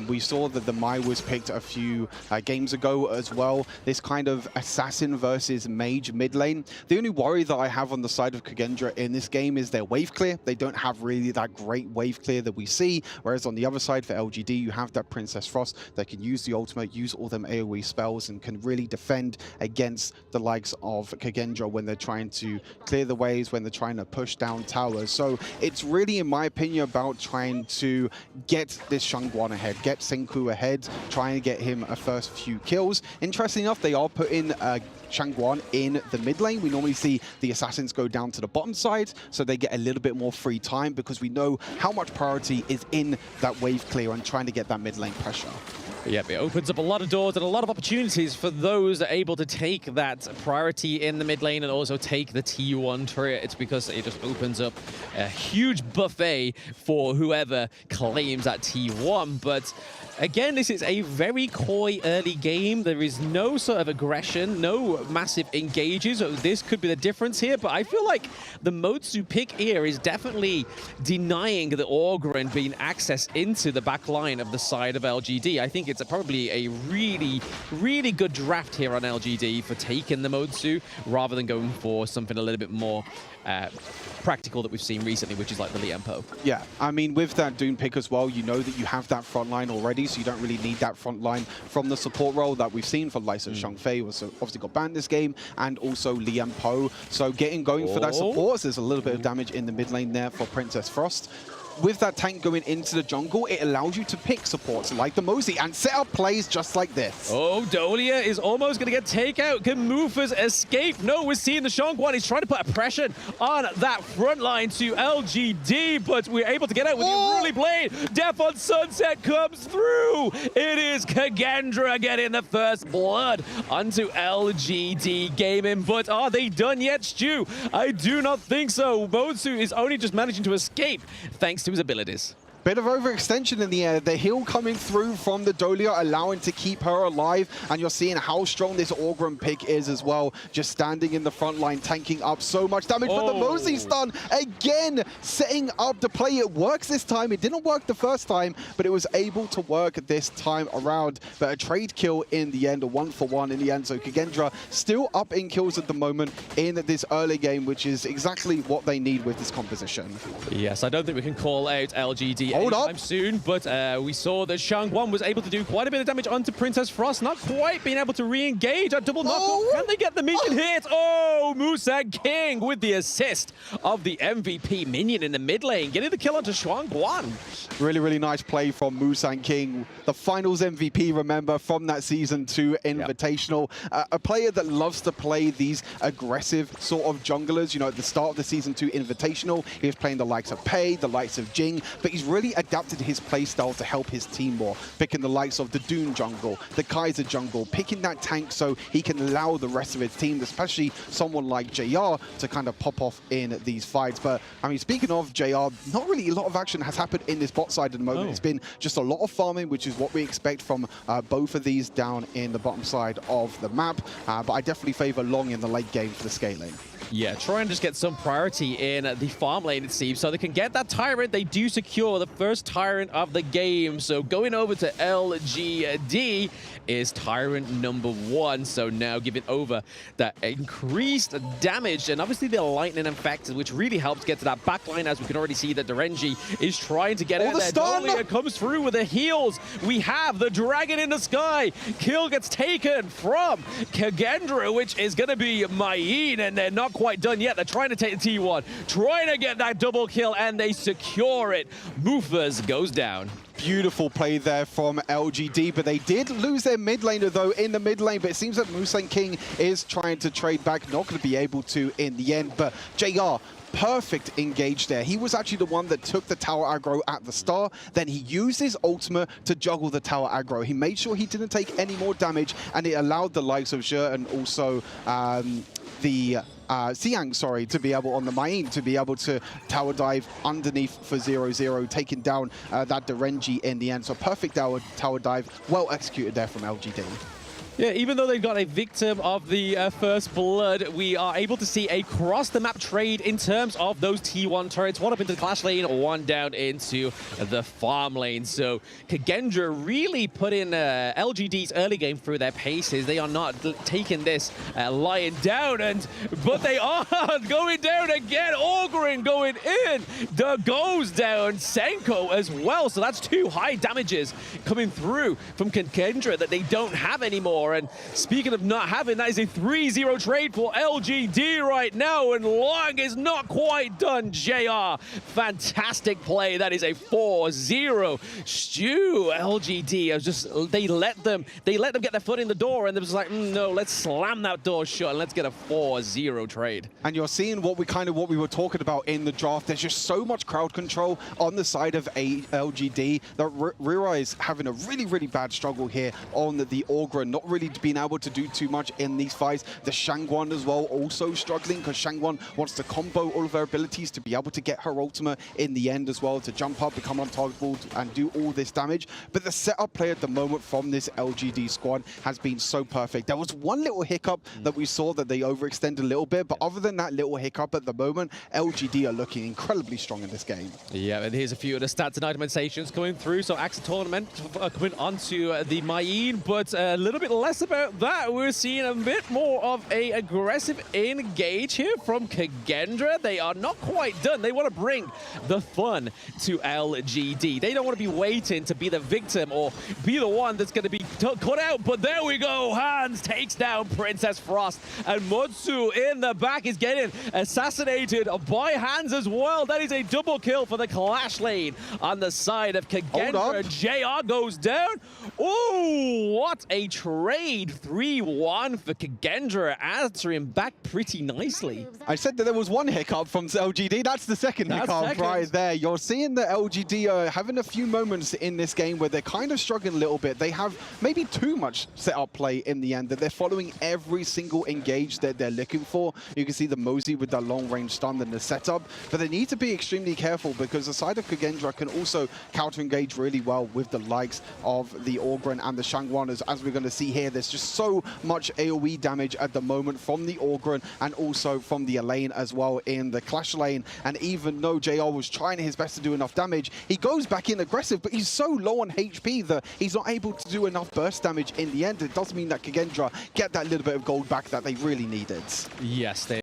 We saw that the Mai was picked a few games ago as well. This kind of assassin versus mage mid lane. The only worry that I have on the side of Kagendra in this game is their wave clear. They don't have really that great wave clear that we see, whereas on the other side for LGD, you have that Princess Frost that can use the ultimate, use all them AoE spells, and can really defend against the likes of Kagendra when they're trying to clear the waves, when they're trying to push down towers. towers. So it's really, in my opinion, about trying to get this Shangguan ahead, get Senku ahead, trying to get him a first few kills. Interestingly enough, they are putting Shangguan in the mid lane. We normally see the assassins go down to the bottom side, so they get a little bit more free time because we know how much priority is in that wave clear and trying to get that mid lane pressure. Yep, it opens up a lot of doors and a lot of opportunities for those that are able to take that priority in the mid lane and also take the T1 turret. It's because it just opens up a huge buffet for whoever claims that T1. But again, this is a very coy early game. There is no sort of aggression, no massive engages. So this could be the difference here, but I feel like the Motsu pick here is definitely denying the Ogryn being access into the back line of the side of LGD. I think it's probably a really good draft here on LGD for taking the Motsu rather than going for something a little bit more practical that we've seen recently, which is like the Liempo. Yeah, I mean, with that Dune pick as well, you know that you have that front line already, so you don't really need that front line from the support role that we've seen for likes of Shangfei, was obviously got banned this game, and also Liempo. So going for that support, so there's a little bit of damage in the mid lane there for Princess Frost. With that tank going into the jungle, it allows you to pick supports like the Mosey and set up plays just like this. Oh, Dolia is almost going to get takeout. Can Mufas escape? No, we're seeing the Shangguan. He's trying to put a pressure on that front line to LGD, but we're able to get out with the Unruly Blade. Death on Sunset comes through. It is Kagendra getting the first blood onto LGD Gaming, but are they done yet, Stu? I do not think so. Motsu is only just managing to escape thanks to his abilities. Bit of overextension in the air. The heal coming through from the Dolia, allowing to keep her alive. And you're seeing how strong this Ogryn pick is as well. Just standing in the front line, tanking up so much damage. But the Mosey stun, again, setting up the play. It works this time. It didn't work the first time, but it was able to work this time around. But a trade kill in the end, a 1-for-1 in the end. So Kagendra still up in kills at the moment in this early game, which is exactly what they need with this composition. Yes, I don't think we can call out LGD anytime soon, but we saw that Shangguan was able to do quite a bit of damage onto Princess Frost, not quite being able to re-engage. A double knock. Can they get the minion hit? Oh, Musang King with the assist of the MVP minion in the mid lane, getting the kill onto Shangguan. Really nice play from Musang King, the finals MVP, remember, from that Season 2 Invitational. A player that loves to play these aggressive sort of junglers. You know, at the start of the Season 2 Invitational, he was playing the likes of Pei, the likes of Jing, but he's really adapted his playstyle to help his team more, picking the likes of the Dune jungle, the Kaiser jungle, picking that tank so he can allow the rest of his team, especially someone like JR, to kind of pop off in these fights. But, I mean, speaking of JR, not really a lot of action has happened in this bot side at the moment. It's been just a lot of farming, which is what we expect from both of these down in the bottom side of the map. But I definitely favor Long in the late game for the scaling. Yeah, try and just get some priority in the farm lane, it seems, so they can get that Tyrant. They do secure the first Tyrant of the game. So going over to LGD is Tyrant #1. So now giving over that increased damage and obviously the lightning effect, which really helps get to that back line, as we can already see that Dorenji is trying to get in there. Dolia comes through with the heals. We have the dragon in the sky. Kill gets taken from Kagendra, which is going to be Mayin, and they're not quite done yet. They're trying to take the T1, trying to get that double kill, and they secure it. Mufas goes down. Beautiful play there from LGD, but they did lose their mid laner, though, in the mid lane. But it seems that Musang King is trying to trade back, not going to be able to in the end. But JR, perfect engage there. He was actually the one that took the tower aggro at the start. Then he used his ultimate to juggle the tower aggro. He made sure he didn't take any more damage, and it allowed the likes of Zhe and also the Xiang, sorry, to be able, on the Mayin, to be able to tower dive underneath for 0-0, taking down that Dorenji in the end. So perfect tower dive, well executed there from LGD. Yeah, even though they got a victim of the first blood, we are able to see a cross-the-map trade in terms of those T1 turrets. One up into the clash lane, one down into the farm lane. So Kagendra really put in LGD's early game through their paces. They are not taking this lying down, but they are going down again. Ogryn going in. Goes down. Senko as well. So that's 2 high damages coming through from Kagendra that they don't have anymore. door. And speaking of not having, that is a 3-0 trade for LGD right now. And Long is not quite done, JR. Fantastic play. That is a 4-0. Stu, LGD, they let them get their foot in the door, and it was like, no, let's slam that door shut and let's get a 4-0 trade. And you're seeing what we were talking about in the draft. There's just so much crowd control on the side of LGD that Rira is having a really, really bad struggle here on the Augur, not really being able to do too much in these fights. The Shangwon as well also struggling because Shangwon wants to combo all of her abilities to be able to get her ultimate in the end as well, to jump up, become untargetable, and do all this damage. But the setup play at the moment from this LGD squad has been so perfect. There was one little hiccup that we saw that they overextended a little bit, but other than that little hiccup at the moment, LGD are looking incredibly strong in this game. Yeah, and here's a few of the stats and itemizations coming through. So Axa Tournament coming onto the Mayin, but a little bit less about that. We're seeing a bit more of a aggressive engage here from Kagendra. They are not quite done. They want to bring the fun to LGD. They don't want to be waiting to be the victim or be the one that's going to be cut out. But there we go. Hans takes down Princess Frost, and Mutsu in the back is getting assassinated by Hans as well. That is a double kill for the Clash lane on the side of Kagendra. JR goes down. Oh, what a trade. 3-1 for Kagendra, answering back pretty nicely. I said that there was one hiccup from LGD. That's the second hiccup right there. You're seeing the LGD having a few moments in this game where they're kind of struggling a little bit. They have maybe too much setup play in the end, that they're following every single engage that they're looking for. You can see the Mosey with that long-range stun and the setup, but they need to be extremely careful because the side of Kagendra can also counter-engage really well with the likes of the Augur and the Shangwon. As we're going to see here, there's just so much AoE damage at the moment from the Augur and also from the Elaine as well in the Clash lane. And even though JR was trying his best to do enough damage, he goes back in aggressive, but he's so low on HP that he's not able to do enough burst damage in the end. It does mean that Kagendra get that little bit of gold back that they really needed. Yes, they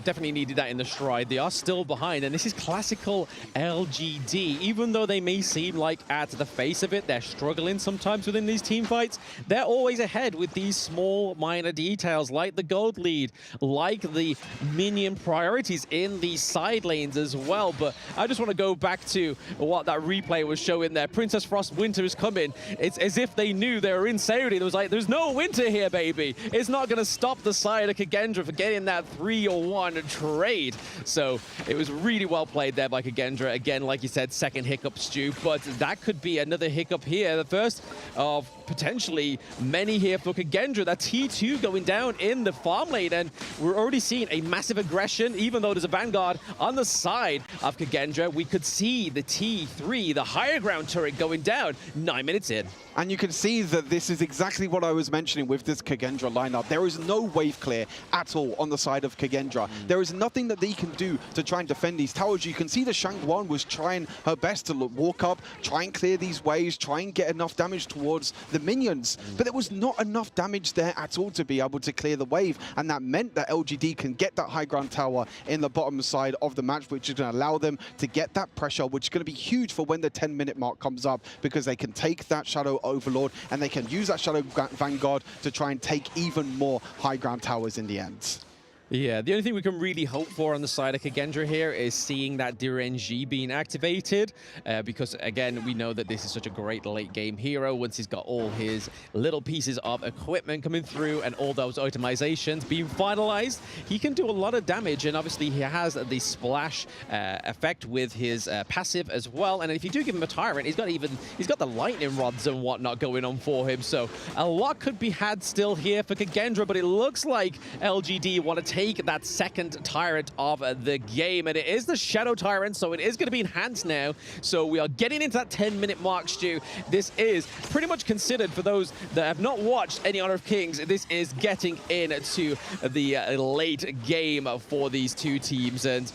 definitely needed that in the stride. They are still behind, and this is classical LGD. Even though they may seem like at the face of it, they're struggling sometimes within these team fights, they're always ahead with these small minor details like the gold lead, like the minion priorities in the side lanes as well. But I just want to go back to what that replay was showing there. Princess Frost winter is coming. It's as if they knew they were in Saudi. It was like, there's no winter here, baby. It's not going to stop the side of Kagendra for getting that 3-1 trade. So it was really well played there by Kagendra. Again, like you said, second hiccup, Stu, but that could be another hiccup here. The first of potentially many here for Kagendra. That T2 going down in the farm lane, and we're already seeing a massive aggression. Even though there's a Vanguard on the side of Kagendra, we could see the T3, the higher ground turret, going down 9 minutes in. And you can see that this is exactly what I was mentioning with this Kagendra lineup. There is no wave clear at all on the side of Kagendra. There is nothing that they can do to try and defend these towers. You can see the Shangwon was trying her best to walk up, try and clear these waves, try and get enough damage towards the minions. But there was not enough damage there at all to be able to clear the wave. And that meant that LGD can get that high ground tower in the bottom side of the match, which is going to allow them to get that pressure, which is going to be huge for when the 10-minute mark comes up, because they can take that Shadow Overlord and they can use that Shadow Vanguard to try and take even more high ground towers in the end. Yeah, the only thing we can really hope for on the side of Kagendra here is seeing that Direnji being activated, because again, we know that this is such a great late game hero. Once he's got all his little pieces of equipment coming through and all those itemizations being finalized, he can do a lot of damage. And obviously he has the splash effect with his passive as well. And if you do give him a Tyrant, he's got the lightning rods and whatnot going on for him. So a lot could be had still here for Kagendra, but it looks like LGD want to take that second Tyrant of the game, and it is the Shadow Tyrant, so it is going to be enhanced now. So we are getting into that 10-minute mark, Stu. This is pretty much considered, for those that have not watched any Honor of Kings, this is getting into the late game for these two teams. And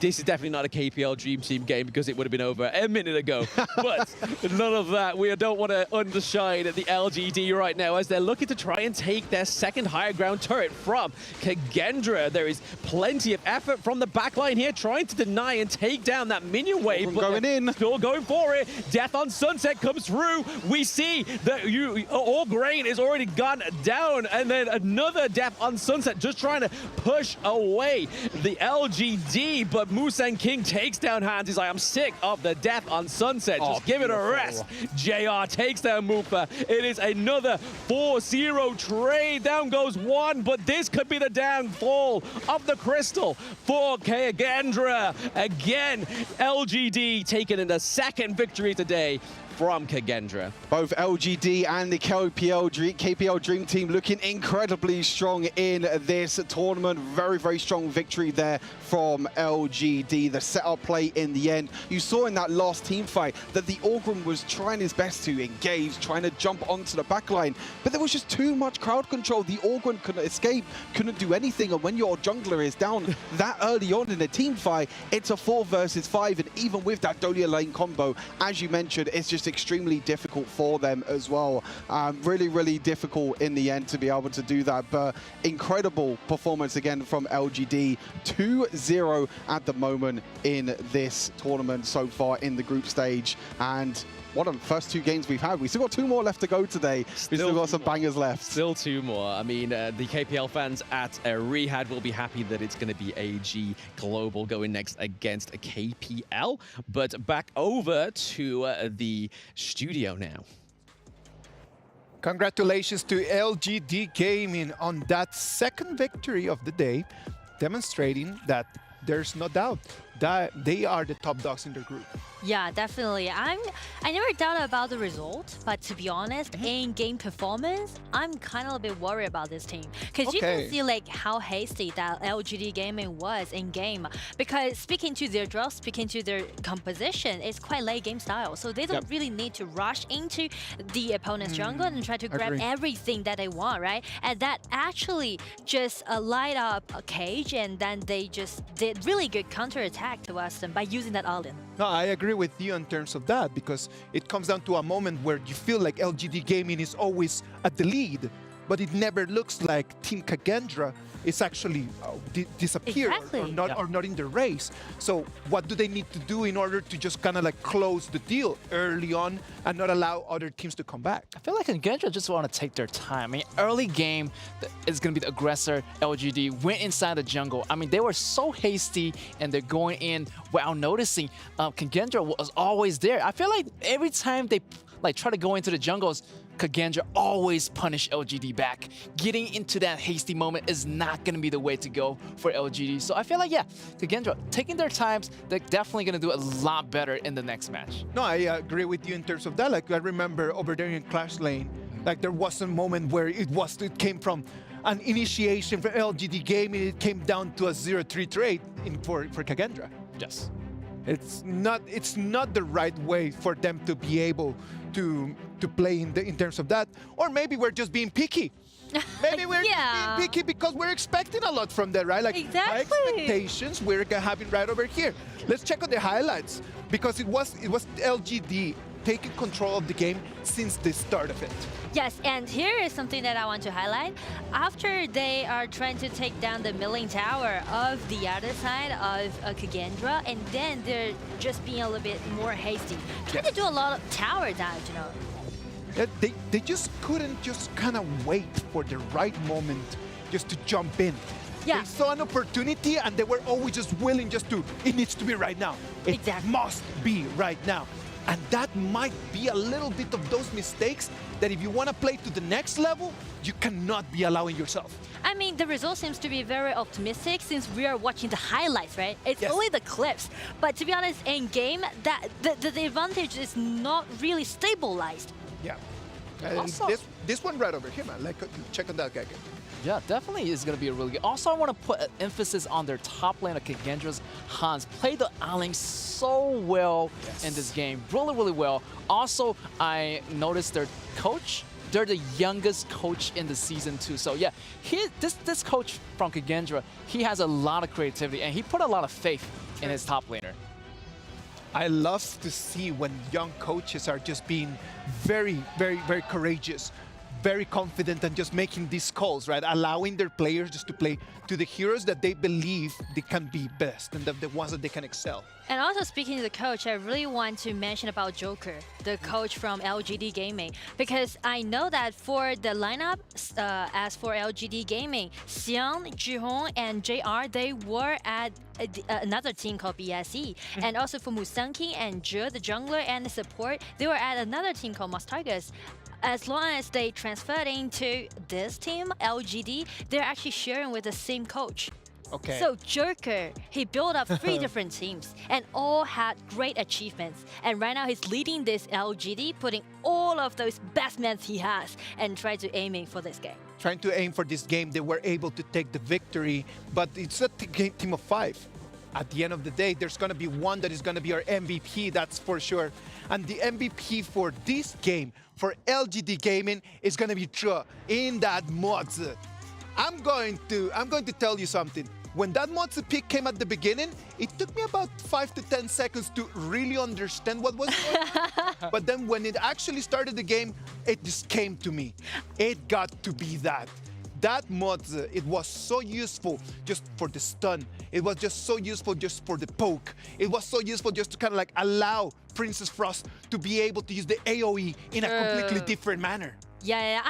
this is definitely not a KPL Dream Team game because it would have been over a minute ago. But none of that. We don't want to undershine the LGD right now as they're looking to try and take their second higher ground turret from Kagendra. There is plenty of effort from the backline here, trying to deny and take down that minion wave. But going in. Still going for it. Death on Sunset comes through. We see that all grain is already gone down. And then another Death on Sunset just trying to push away the LGD. But Musang King takes down Hans. He's like, I'm sick of the Death on Sunset. Just give it a rest. JR takes down Mufa. It is another 4-0 trade. Down goes one, but this could be the downfall of the Crystal for Kagendra. Again, LGD taking in the second victory today from Kagendra. Both LGD and the KPL Dream Team looking incredibly strong in this tournament. Very, very strong victory there from LGD. The setup play in the end. You saw in that last team fight that the Orgrim was trying his best to engage, trying to jump onto the backline, but there was just too much crowd control. The Orgrim couldn't escape, couldn't do anything, and when your jungler is down that early on in a team fight, it's a 4 versus 5, and even with that Dolia lane combo, as you mentioned, it's just extremely difficult for them as well. Really, really difficult in the end to be able to do that, but incredible performance again from LGD. 2-0 at the moment in this tournament so far in the group stage, and what are the first 2 games we've had? We still got 2 more left to go today. We still got some bangers left. Still 2 more. I mean, the KPL fans at Rehad will be happy that it's going to be AG Global going next against KPL. But back over to the studio now. Congratulations to LGD Gaming on that second victory of the day, demonstrating that there's no doubt that they are the top dogs in their group. Yeah, definitely. I never doubted about the result, but to be honest, in game performance, I'm kind of a bit worried about this team because you can see like how hasty that LGD Gaming was in game. Because speaking to their draw, speaking to their composition, it's quite late game style, so they don't really need to rush into the opponent's jungle and try to grab everything that they want, right? And that actually just light up a cage, and then they just did really good counter attack to Western by using that all-in. No, I agree with you in terms of that, because it comes down to a moment where you feel like LGD Gaming is always at the lead, but it never looks like Team Kagendra is actually disappeared or not in the race. So what do they need to do in order to just kind of like close the deal early on and not allow other teams to come back? I feel like Kagendra just want to take their time. I mean, early game is going to be the aggressor. LGD went inside the jungle. I mean, they were so hasty and they're going in without noticing. Kagendra was always there. I feel like every time they try to go into the jungles, Kagendra always punish LGD back. Getting into that hasty moment is not going to be the way to go for LGD. So I feel like, yeah, Kagendra taking their times, they're definitely going to do a lot better in the next match. No, I agree with you in terms of that. Like, I remember over there in Clash Lane, like there was a moment where it came from an initiation for LGD Gaming, it came down to a 0-3 trade for Kagendra. Yes. It's not the right way for them to be able to play in terms of that. Or maybe we're just being picky. Maybe we're just being picky because we're expecting a lot from that, right? Like our expectations we're having right over here. Let's check on the highlights, because it was LGD taking control of the game since the start of it. Yes, and here is something that I want to highlight. After they are trying to take down the milling tower of the other side of Kagendra, and then they're just being a little bit more hasty. Trying to do a lot of tower damage, you know. Yeah, they just couldn't just kind of wait for the right moment just to jump in. Yeah. They saw an opportunity and they were always just willing it needs to be right now. It must be right now. And that might be a little bit of those mistakes that if you want to play to the next level, you cannot be allowing yourself. I mean, the result seems to be very optimistic since we are watching the highlights, right? It's only the clips. But to be honest, in game, the advantage is not really stabilized. Yeah. And this one right over here, man. Like, check on that guy again. Yeah, definitely is going to be a really good. Also, I want to put an emphasis on their top lane of Kagendra's Hans. Played the island so well in this game. Really, really well. Also, I noticed their coach they're the youngest coach in the season too. So yeah, this coach from Kagendra, he has a lot of creativity and he put a lot of faith in his top laner. I love to see when young coaches are just being very, very, very courageous, very confident, and just making these calls, right? Allowing their players just to play to the heroes that they believe they can be best and the ones that they can excel. And also speaking to the coach, I really want to mention about Joker, the coach from LGD Gaming, because I know that for the lineup, as for LGD Gaming, Xiang, Jihong, and JR, they were at another team called BSE. And also for Musanking and Zhe, the jungler and the support, they were at another team called Mustargus. As long as they transferred into this team, LGD, they're actually sharing with the same coach. Okay. So Joker, he built up 3 different teams and all had great achievements. And right now he's leading this LGD, putting all of those best men he has and trying to aiming for this game. Trying to aim for this game, they were able to take the victory, but it's a team of 5. At the end of the day, there's going to be one that is going to be our MVP, that's for sure. And the MVP for this game, for LGD Gaming, is going to be Zhe in that Mozi. I'm going to tell you something. When that Mozi pick came at the beginning, it took me about 5 to 10 seconds to really understand what was going on. But then when it actually started the game, it just came to me. It got to be that. That Mozi, it was so useful just for the stun. It was just so useful just for the poke. It was so useful just to kind of like allow Princess Frost to be able to use the AoE in a completely different manner. Yeah,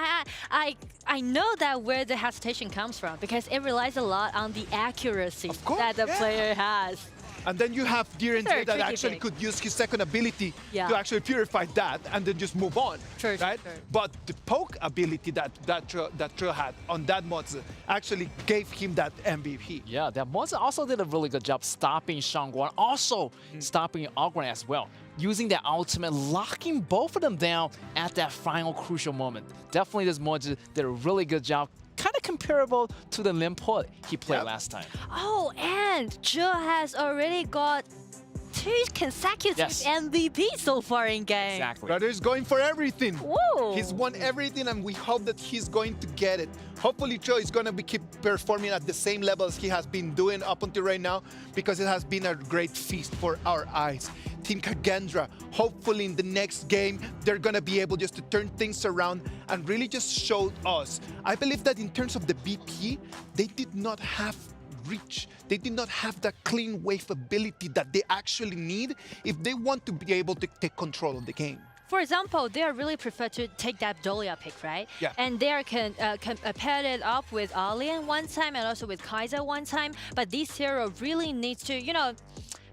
I know that where the hesitation comes from because it relies a lot on the accuracy that the player has. And then you have Diren that actually could use his second ability to actually purify that and then just move on, right? But the poke ability that Zhe had on that Mozi actually gave him that MVP. Yeah, that Mozi also did a really good job stopping Shangguan, also stopping Ogren as well. Using that ultimate, locking both of them down at that final crucial moment. Definitely this Mozi did a really good job. Kind of comparable to the Limport he played last time. Oh, and Zhe has already got 2 consecutive MVP so far in game. Exactly. Brother's going for everything. Whoa. He's won everything, and we hope that he's going to get it. Hopefully, Zhe is going to keep performing at the same level as he has been doing up until right now, because it has been a great feast for our eyes. Team Kagendra, hopefully in the next game, they're going to be able just to turn things around and really just show us. I believe that in terms of the BP, they did not have reach. They did not have that clean wave ability that they actually need if they want to be able to take control of the game. For example, they really prefer to take that Dolia pick, right? Yeah. And they are paired it up with Alien one time and also with Kaiser one time. But this hero really needs to, you know,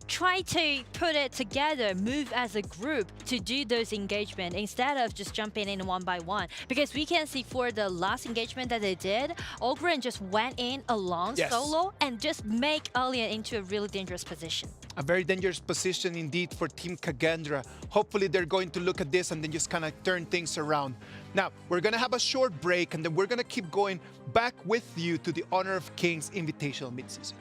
try to put it together, move as a group to do those engagement instead of just jumping in one by one. Because we can see for the last engagement that they did, Ogren just went in alone solo and just make Alien into a really dangerous position. A very dangerous position indeed for Team Kagendra. Hopefully they're going to look at this and then just kind of turn things around. Now, we're going to have a short break and then we're going to keep going back with you to the Honor of Kings Invitational Midseason.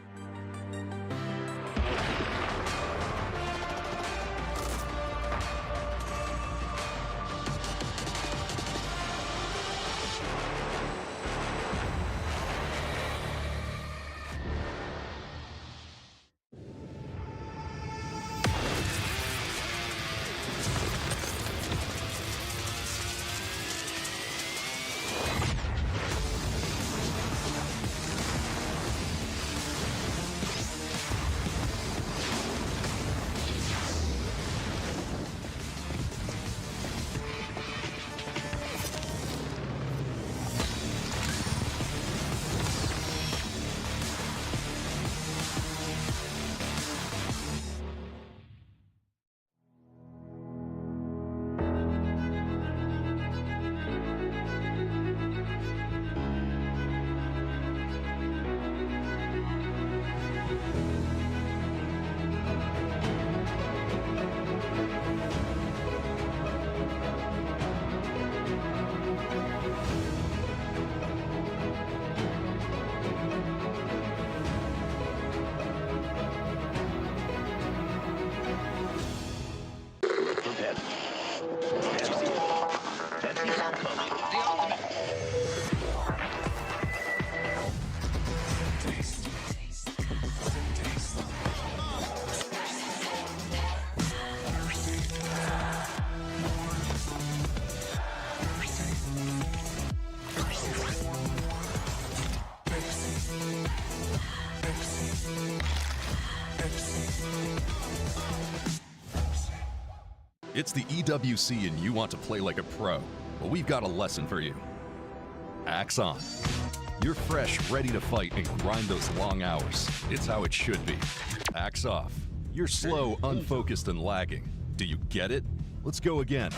It's the EWC and you want to play like a pro. Well, we've got a lesson for you. Axe on. You're fresh, ready to fight and grind those long hours. It's how it should be. Axe off. You're slow, unfocused, and lagging. Do you get it? Let's go again.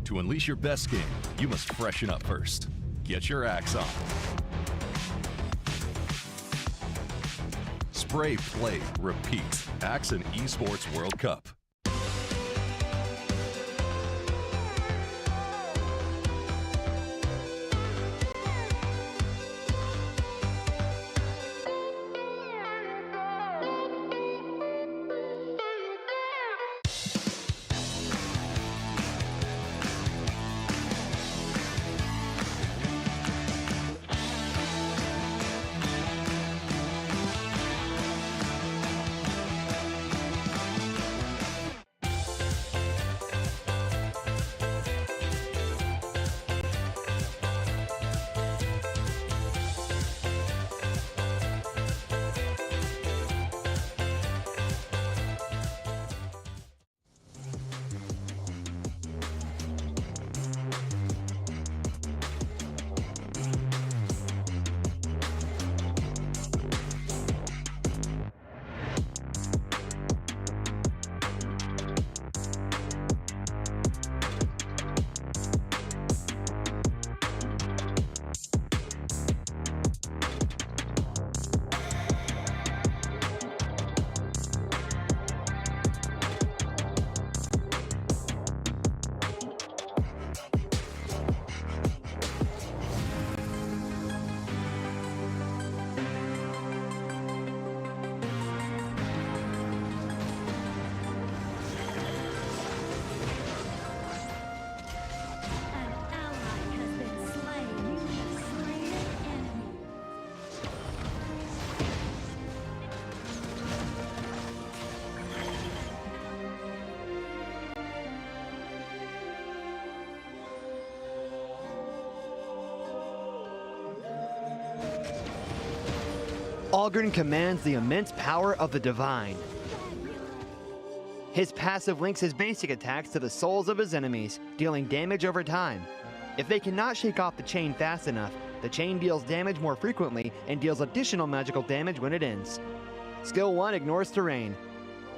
To unleash your best game, you must freshen up first. Get your axe on. Spray, play, repeat. Axe and Esports World Cup. Oghren commands the immense power of the Divine. His passive links his basic attacks to the souls of his enemies, dealing damage over time. If they cannot shake off the chain fast enough, the chain deals damage more frequently and deals additional magical damage when it ends. Skill 1 ignores terrain.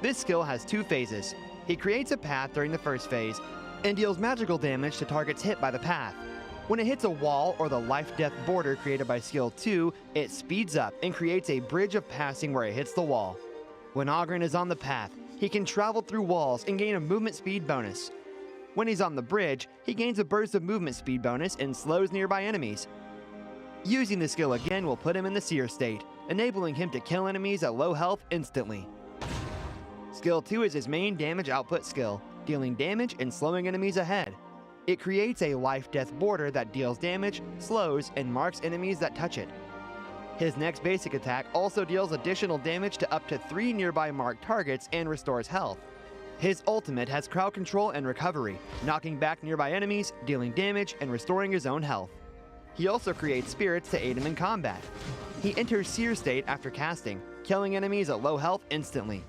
This skill has 2 phases. He creates a path during the first phase and deals magical damage to targets hit by the path. When it hits a wall or the life-death border created by Skill 2, it speeds up and creates a bridge of passing where it hits the wall. When Oghren is on the path, he can travel through walls and gain a movement speed bonus. When he's on the bridge, he gains a burst of movement speed bonus and slows nearby enemies. Using the skill again will put him in the Seer state, enabling him to kill enemies at low health instantly. Skill 2 is his main damage output skill, dealing damage and slowing enemies ahead. It creates a life-death border that deals damage, slows, and marks enemies that touch it. His next basic attack also deals additional damage to up to 3 nearby marked targets and restores health. His ultimate has crowd control and recovery, knocking back nearby enemies, dealing damage, and restoring his own health. He also creates spirits to aid him in combat. He enters Seer state after casting, killing enemies at low health instantly.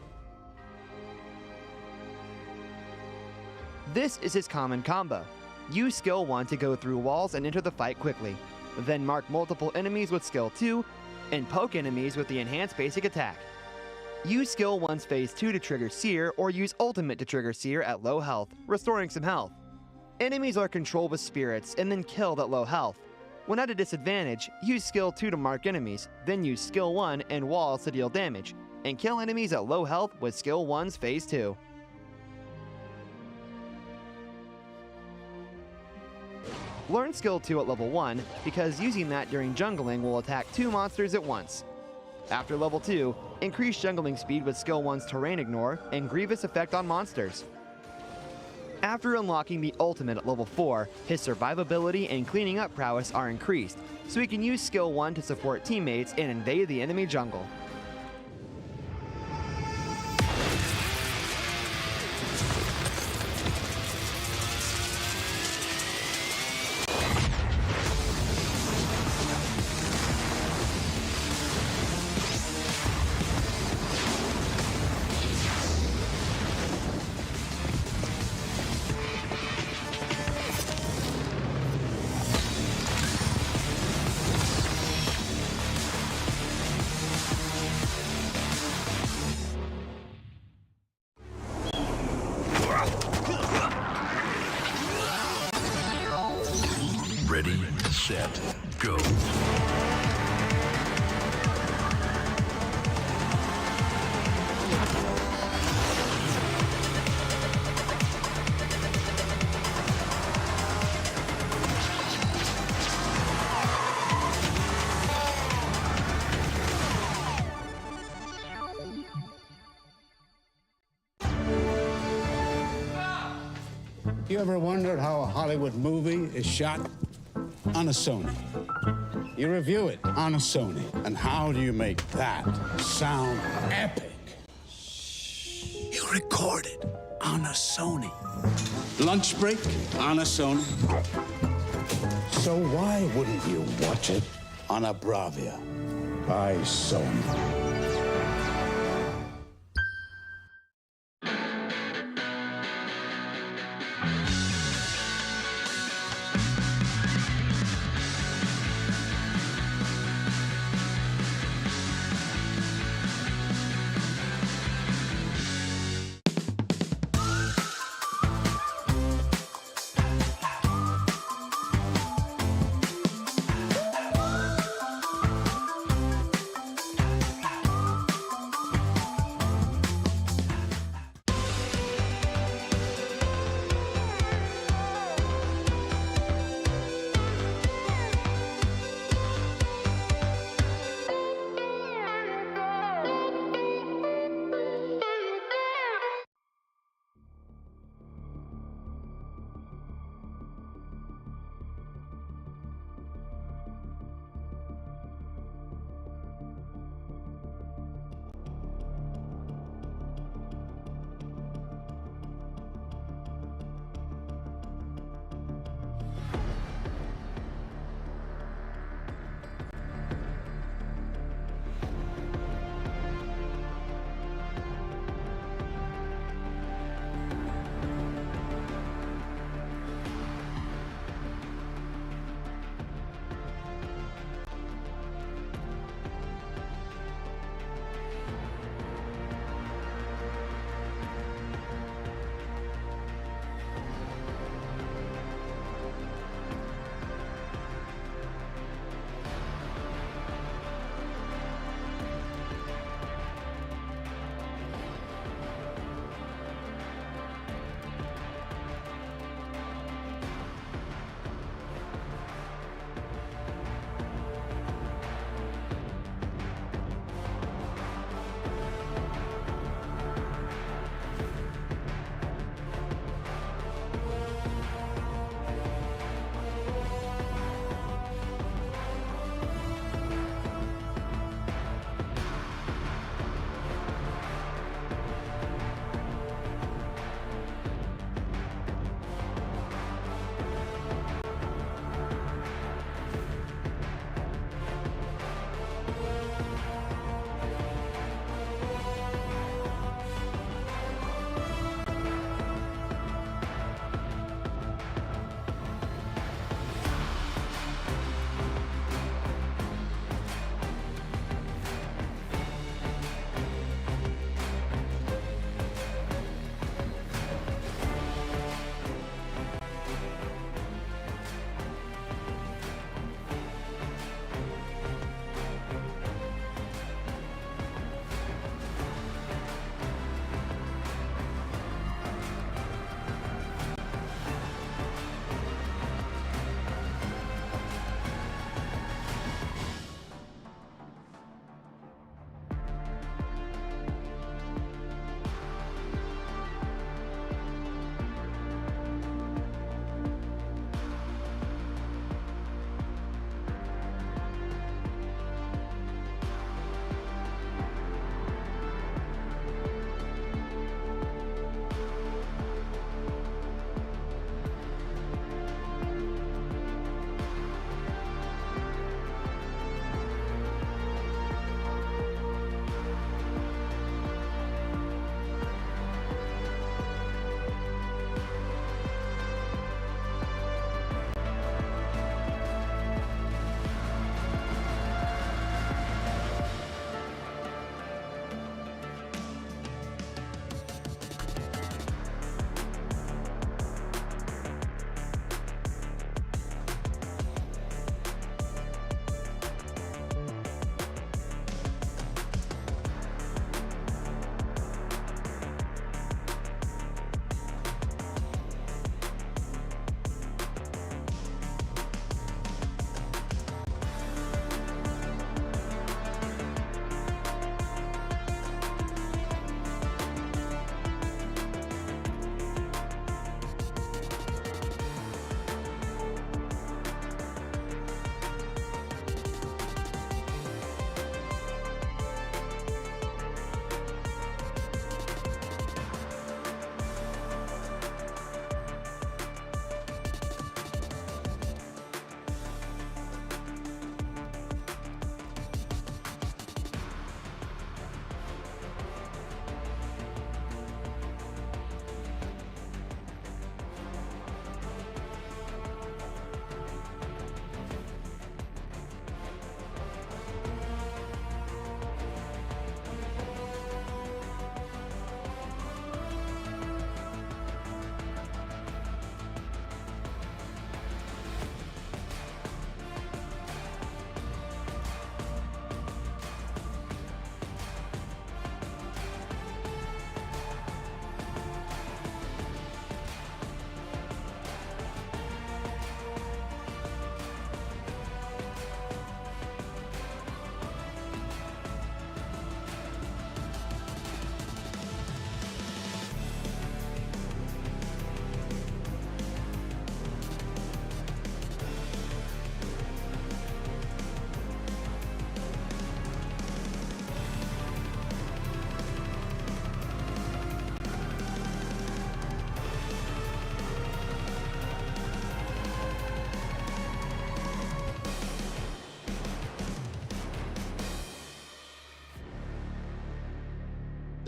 This is his common combo. Use Skill 1 to go through walls and enter the fight quickly. Then mark multiple enemies with Skill 2, and poke enemies with the enhanced basic attack. Use Skill 1's Phase 2 to trigger Seer, or use Ultimate to trigger Seer at low health, restoring some health. Enemies are controlled with spirits and then killed at low health. When at a disadvantage, use Skill 2 to mark enemies, then use Skill 1 and walls to deal damage, and kill enemies at low health with Skill 1's Phase 2. Learn Skill 2 at level 1, because using that during jungling will attack 2 monsters at once. After level 2, increase jungling speed with Skill 1's Terrain Ignore and Grievous effect on monsters. After unlocking the ultimate at level 4, his survivability and cleaning up prowess are increased, so he can use skill 1 to support teammates and invade the enemy jungle. Ready, set, go. You ever wondered how a Hollywood movie is shot? On a Sony. You review it on a Sony. And how do you make that sound epic? You record it on a Sony. Lunch break on a Sony. So why wouldn't you watch it on a Bravia by Sony?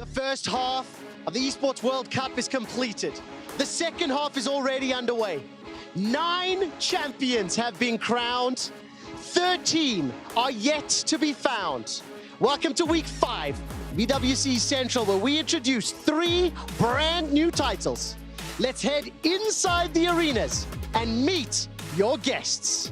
The first half of the Esports World Cup is completed. The second half is already underway. 9 champions have been crowned. 13 are yet to be found. Welcome to week 5 of EWC Central, where we introduce 3 brand new titles. Let's head inside the arenas and meet your guests.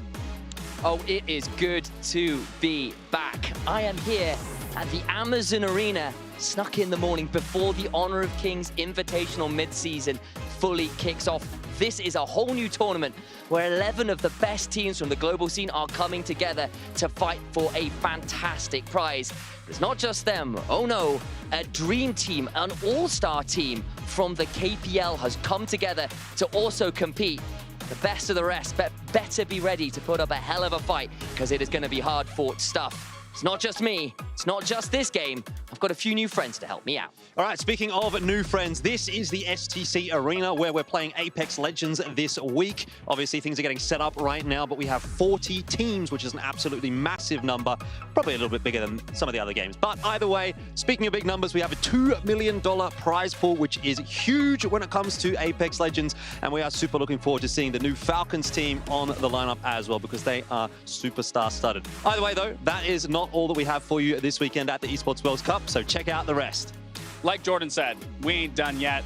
Oh, it is good to be back. I am here at the Amazon Arena, snuck in the morning before the Honor of Kings Invitational mid-season fully kicks off. This is a whole new tournament where 11 of the best teams from the global scene are coming together to fight for a fantastic prize. But it's not just them. Oh no, a dream team, an all-star team from the KPL has come together to also compete. The best of the rest, but better be ready to put up a hell of a fight, because it is going to be hard-fought stuff. It's not just me, it's not just this game. I've got a few new friends to help me out. All right, speaking of new friends, this is the STC Arena where we're playing Apex Legends this week. Obviously, things are getting set up right now, but we have 40 teams, which is an absolutely massive number. Probably a little bit bigger than some of the other games. But either way, speaking of big numbers, we have a $2 million prize pool, which is huge when it comes to Apex Legends. And we are super looking forward to seeing the new Falcons team on the lineup as well, because they are superstar studded. Either way, though, that is not all that we have for you this weekend at the Esports World Cup, so check out the rest. Like Jordan said, we ain't done yet.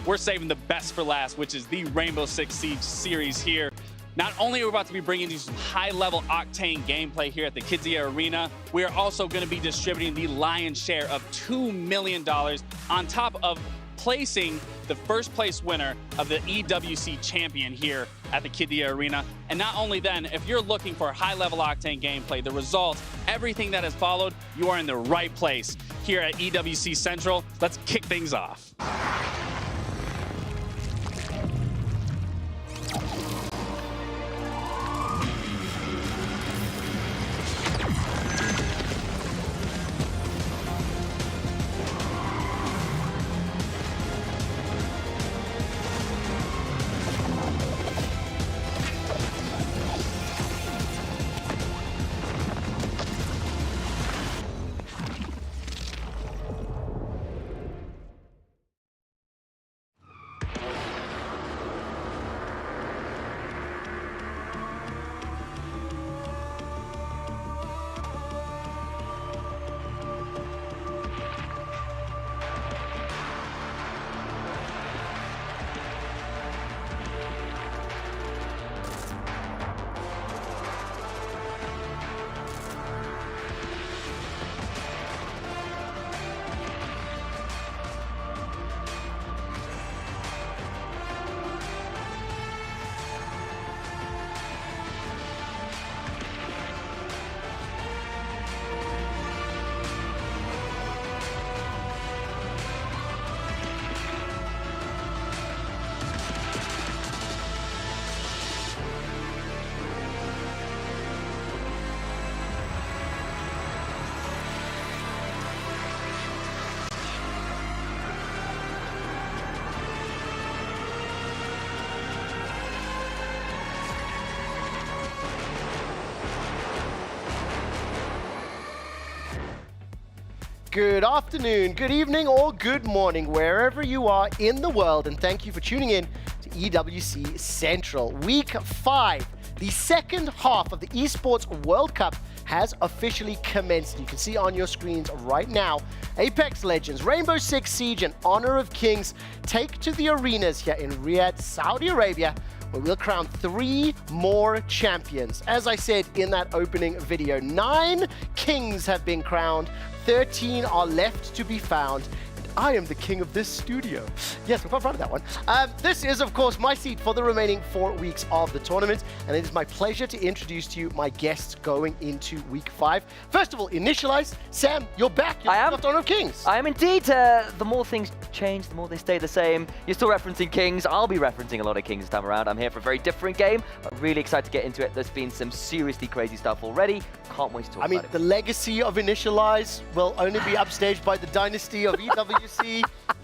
We're saving the best for last, which is the Rainbow Six Siege series here. Not only are we about to be bringing you some high-level octane gameplay here at the Kidzia Arena, we are also going to be distributing the lion's share of $2 million on top of placing the first place winner of the EWC champion here at the Kidzia Arena. And not only then, if you're looking for high-level octane gameplay, the results, everything that has followed, you are in the right place here at EWC Central. Let's kick things off. Good afternoon, good evening, or good morning, wherever you are in the world, and thank you for tuning in to EWC Central. Week 5, the second half of the Esports World Cup has officially commenced. You can see on your screens right now, Apex Legends, Rainbow Six Siege, and Honor of Kings take to the arenas here in Riyadh, Saudi Arabia, where we'll crown 3 more champions. As I said in that opening video, 9 kings have been crowned, 13 are left to be found. I am the king of this studio. Yes, I'm quite proud of that one. This is, of course, my seat for the remaining 4 weeks of the tournament, and it is my pleasure to introduce to you my guests going into week 5. First of all, Initialize. Sam, you're back. You're after Honor of Kings. I am indeed. The more things change, the more they stay the same. You're still referencing Kings. I'll be referencing a lot of Kings this time around. I'm here for a very different game, but really excited to get into it. There's been some seriously crazy stuff already. Can't wait to talk about it. The legacy of Initialize will only be upstaged by the dynasty of EWC.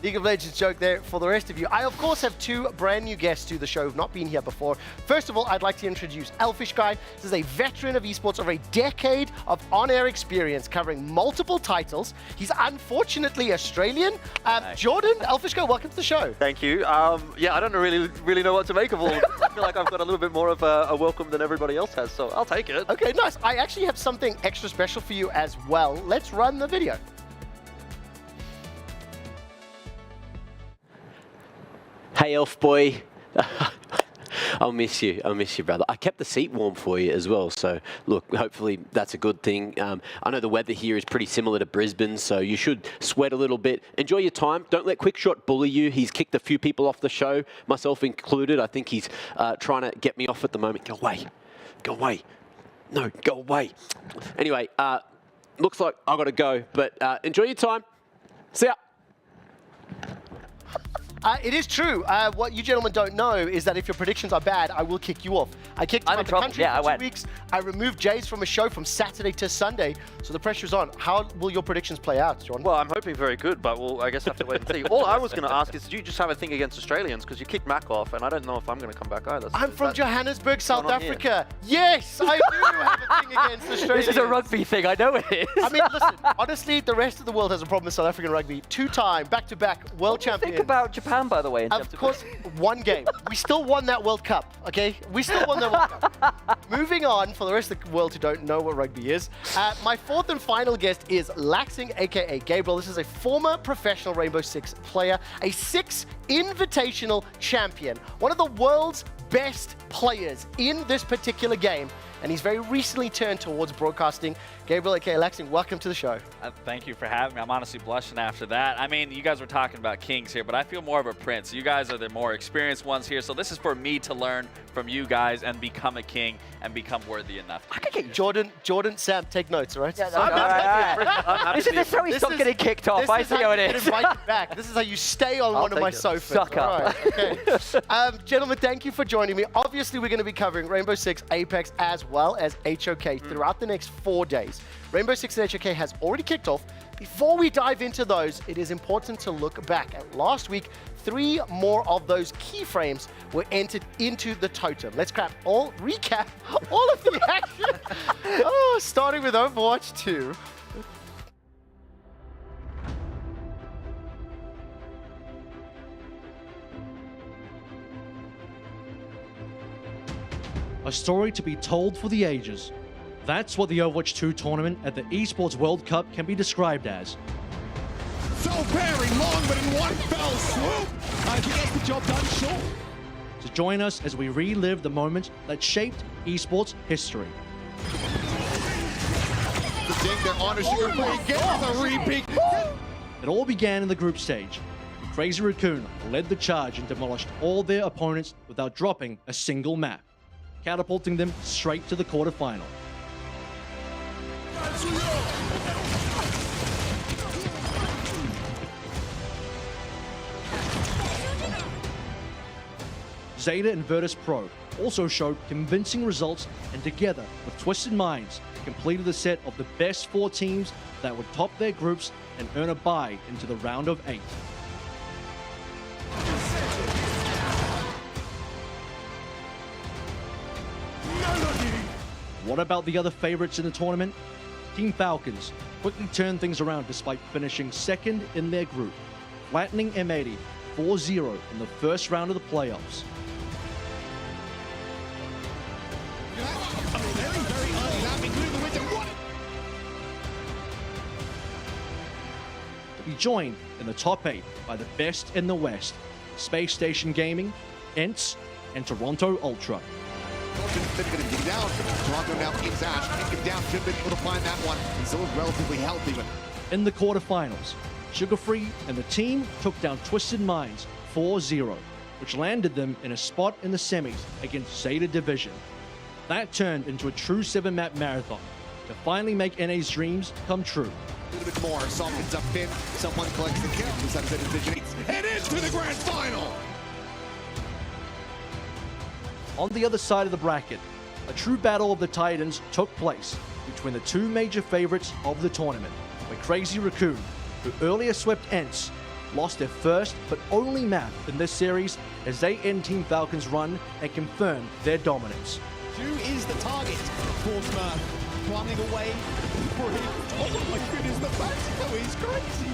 League of Legends joke there for the rest of you. I, of course, have two brand new guests to the show who've not been here before. First of all, I'd like to introduce Elfish Guy. This is a veteran of esports, over a decade of on-air experience covering multiple titles. He's unfortunately Australian. Jordan, Elfish Guy, welcome to the show. Thank you. Yeah, I don't really know what to make of all of this. I feel like I've got a little bit more of a welcome than everybody else has, so I'll take it. Okay, nice. I actually have something extra special for you as well. Let's run the video. Hey, Elf Boy. I'll miss you, brother. I kept the seat warm for you as well, so look, hopefully that's a good thing. I know the weather here is pretty similar to Brisbane, so you should sweat a little bit. Enjoy your time. Don't let Quickshot bully you. He's kicked a few people off the show, myself included. I think he's trying to get me off at the moment. Go away. Go away. No, go away. Anyway, looks like I've got to go, but enjoy your time. See ya. It is true. What you gentlemen don't know is that if your predictions are bad, I will kick you off. I kicked him out of the country for 2 weeks. I removed Jays from a show from Saturday to Sunday, so the pressure's on. How will your predictions play out, John? Well, I'm hoping very good, but we'll, I guess, have to wait and see. All I was going to ask is, do you just have a thing against Australians? Because you kicked Mac off, and I don't know if I'm going to come back either. So I'm from Johannesburg, South Africa. Yes, I do have a thing against Australians. This is a rugby thing, I know it is. I mean, listen, honestly, the rest of the world has a problem with South African rugby. Two-time, back-to-back world champion. Think about Japan, by the way. Of course, one game. We still won that World Cup, okay? We still won that World Cup. Moving on, for the rest of the world who don't know what rugby is, my fourth and final guest is Laxing, a.k.a. Gabriel. This is a former professional Rainbow Six player, a Six Invitational champion, one of the world's best players in this particular game, and he's very recently turned towards broadcasting. Gabriel, a.k.a. Laxing, welcome to the show. Thank you for having me. I'm honestly blushing after that. I mean, you guys were talking about kings here, but I feel more of a prince. You guys are the more experienced ones here, so this is for me to learn from you guys and become a king and become worthy enough. Jordan, Sam, take notes, all right? Yeah, this is how we stop getting kicked off. I see how it is. Invited back. This is how you stay on one of my sofas. Suck up. Right, okay. Gentlemen, thank you for joining me. Obviously, we're going to be covering Rainbow Six, Apex, as well as HOK throughout the next 4 days. Rainbow Six and HOK has already kicked off. Before we dive into those, it is important to look back at last week. 3 more of those keyframes were entered into the totem. Let's recap all of the action. Starting with Overwatch 2. A story to be told for the ages. That's what the Overwatch 2 tournament at the Esports World Cup can be described as. So very long, but in one fell swoop. He gets the job done, sure. To join us as we relive the moments that shaped esports history. The ding, they're on a sugar free, gets the repeat. It all began in the group stage. Crazy Raccoon led the charge and demolished all their opponents without dropping a single map, catapulting them straight to the quarterfinal. Zeta and Virtus Pro also showed convincing results, and together with Twisted Minds completed the set of the best 4 teams that would top their groups and earn a bye into the round of 8. What about the other favorites in the tournament? Team Falcons quickly turned things around despite finishing second in their group, flattening M80 4-0 in the first round of the playoffs. To be joined in the top 8 by the best in the West, Space Station Gaming, ENTS, and Toronto Ultra. Toronto now keeps Ash, kick down, should be able to find that one. He's still relatively healthy, but in the quarterfinals, Sugar Free and the team took down Twisted Minds 4-0, which landed them in a spot in the semis against Zeta Division. That turned into a true 7-map marathon to finally make NA's dreams come true. a little bit more. Softens up Finn, someone collects the kill. This Zeta Division 8 and into the grand final. On the other side of the bracket, a true battle of the Titans took place between the 2 major favorites of the tournament, where Crazy Raccoon, who earlier swept ENTS, lost their first but only map in this series as they end Team Falcon's run and confirm their dominance. Who is the target? Forsma planning away for him. Oh my goodness, the Mexico is crazy.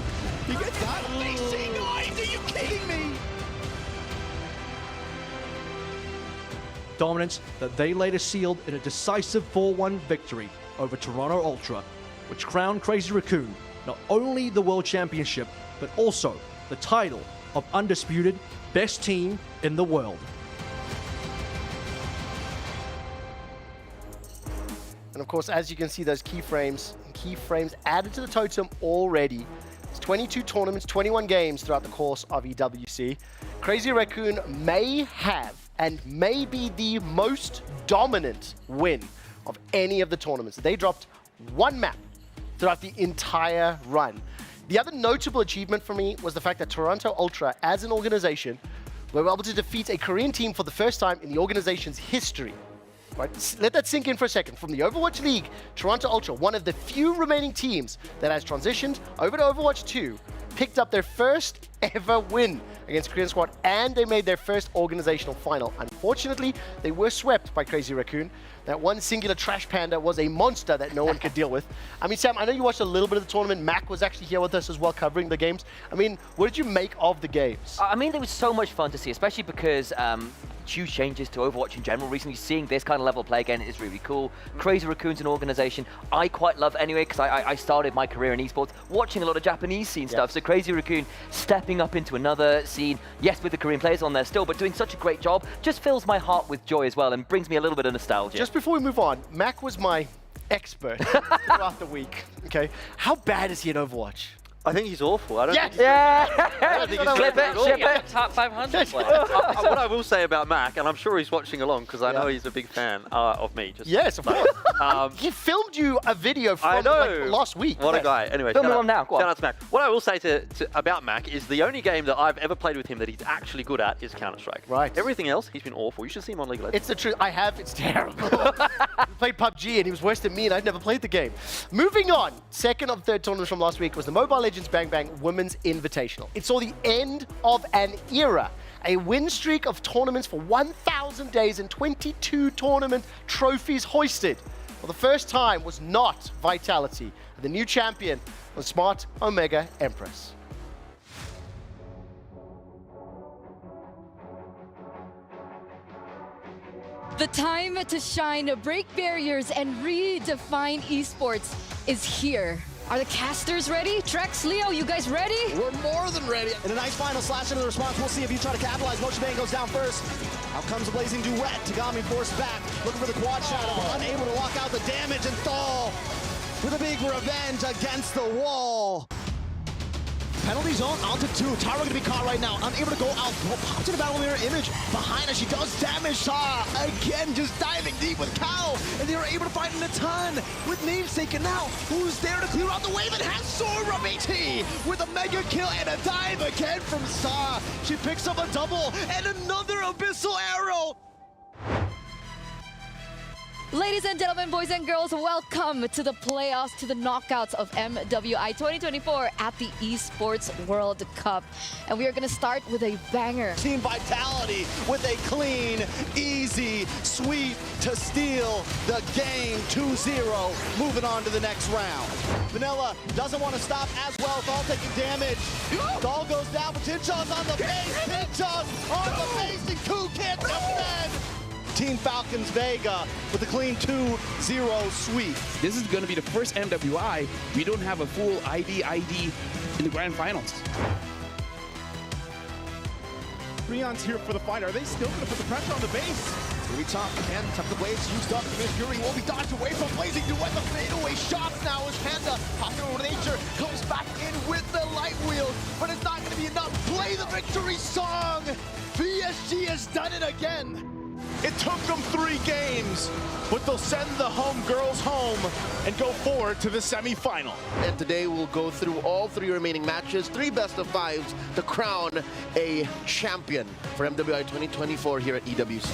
He gets that amazing eyes. Are you kidding me? Dominance that they later sealed in a decisive 4-1 victory over Toronto Ultra, which crowned Crazy Raccoon not only the World Championship, but also the title of undisputed best team in the world. And of course, as you can see, those keyframes added to the totem already. It's 22 tournaments, 21 games throughout the course of EWC. Crazy Raccoon may have and may be the most dominant win of any of the tournaments. They dropped one map throughout the entire run. The other notable achievement for me was the fact that Toronto Ultra, as an organization, were able to defeat a Korean team for the first time in the organization's history. Right? Let that sink in for a second. From the Overwatch League, Toronto Ultra, one of the few remaining teams that has transitioned over to Overwatch 2, picked up their first ever win against Korean Squad, and they made their first organizational final. Unfortunately, they were swept by Crazy Raccoon. That one singular trash panda was a monster that no one could deal with. I mean, Sam, I know you watched a little bit of the tournament. Mac was actually here with us as well, covering the games. I mean, what did you make of the games? I mean, it was so much fun to see, especially because huge changes to Overwatch in general. Recently, seeing this kind of level of play again is really cool. Crazy Raccoon's an organization I quite love anyway, because I started my career in esports watching a lot of Japanese scene stuff. So Crazy Raccoon stepping up into another scene, yes, with the Korean players on there still, but doing such a great job, just fills my heart with joy as well and brings me a little bit of nostalgia. Just before we move on, Mac was my expert throughout the week. Okay, how bad is he at Overwatch? I think he's awful. I don't think he's I don't think he's Flip it, ship it. Top 500 player. What I will say about Mac, and I'm sure he's watching along because I know he's a big fan of me. Just yes, of course. He filmed you a video from like, last week. What a guy. Anyway, film him on now. Go on. Shout out to Mac. What I will say about Mac is the only game that I've ever played with him that he's actually good at is Counter-Strike. Right. Everything else, he's been awful. You should see him on League of Legends. It's the truth. I have. It's terrible. He played PUBG and he was worse than me, and I'd never played the game. Moving on. Second of third tournaments from last week was the Mobile Legends Bang Bang Women's Invitational. It saw the end of an era. A win streak of tournaments for 1,000 days and 22 tournament trophies hoisted. For the first time was not Vitality. The new champion was Smart Omega Empress. The time to shine, break barriers, and redefine esports is here. Are the casters ready? Trex, Leo, you guys ready? We're more than ready. In a nice final slash into the response, we'll see if you try to capitalize. Motion Bang goes down first. Out comes a blazing duet. Tagami forced back, looking for the quad shadow, unable to lock out the damage, and Thal with a big revenge against the wall. Penalty zone onto 2. Tara gonna be caught right now, unable to go out. Popped to the battle mirror image. Behind her, she does damage. Saw again, just diving deep with Cow, and they were able to find in a ton with Namesake. And now, who's there to clear out the wave? And has Sora BT with a mega kill and a dive again from Saw. She picks up a double and another abyssal arrow. Ladies and gentlemen, boys and girls, welcome to the playoffs, to the knockouts of MWI 2024 at the Esports World Cup. And we are going to start with a banger. Team Vitality with a clean, easy sweep to steal the game 2-0. Moving on to the next round. Vanilla doesn't want to stop as well. Thal taking damage. Thal goes down, but Tinchaw's on the base. Tinchaw's on the base, and Koo can't defend. Team Falcons Vega with a clean 2-0 sweep. This is going to be the first MWI. We don't have a full ID in the grand finals. Freon's here for the fight. Are they still going to put the pressure on the base? It's going to be tough. Again, tuck the blades used up. Miss Fury will be dodged away from Blazing Duet. The fadeaway shots now as Panda, Popular Nature, comes back in with the light wheel. But it's not going to be enough. Play the victory song. PSG has done it again. It took them 3 games, but they'll send the home girls home and go forward to the semi-final. And today we'll go through all 3 remaining matches, 3 best of 5s to crown a champion for MWI 2024 here at EWC.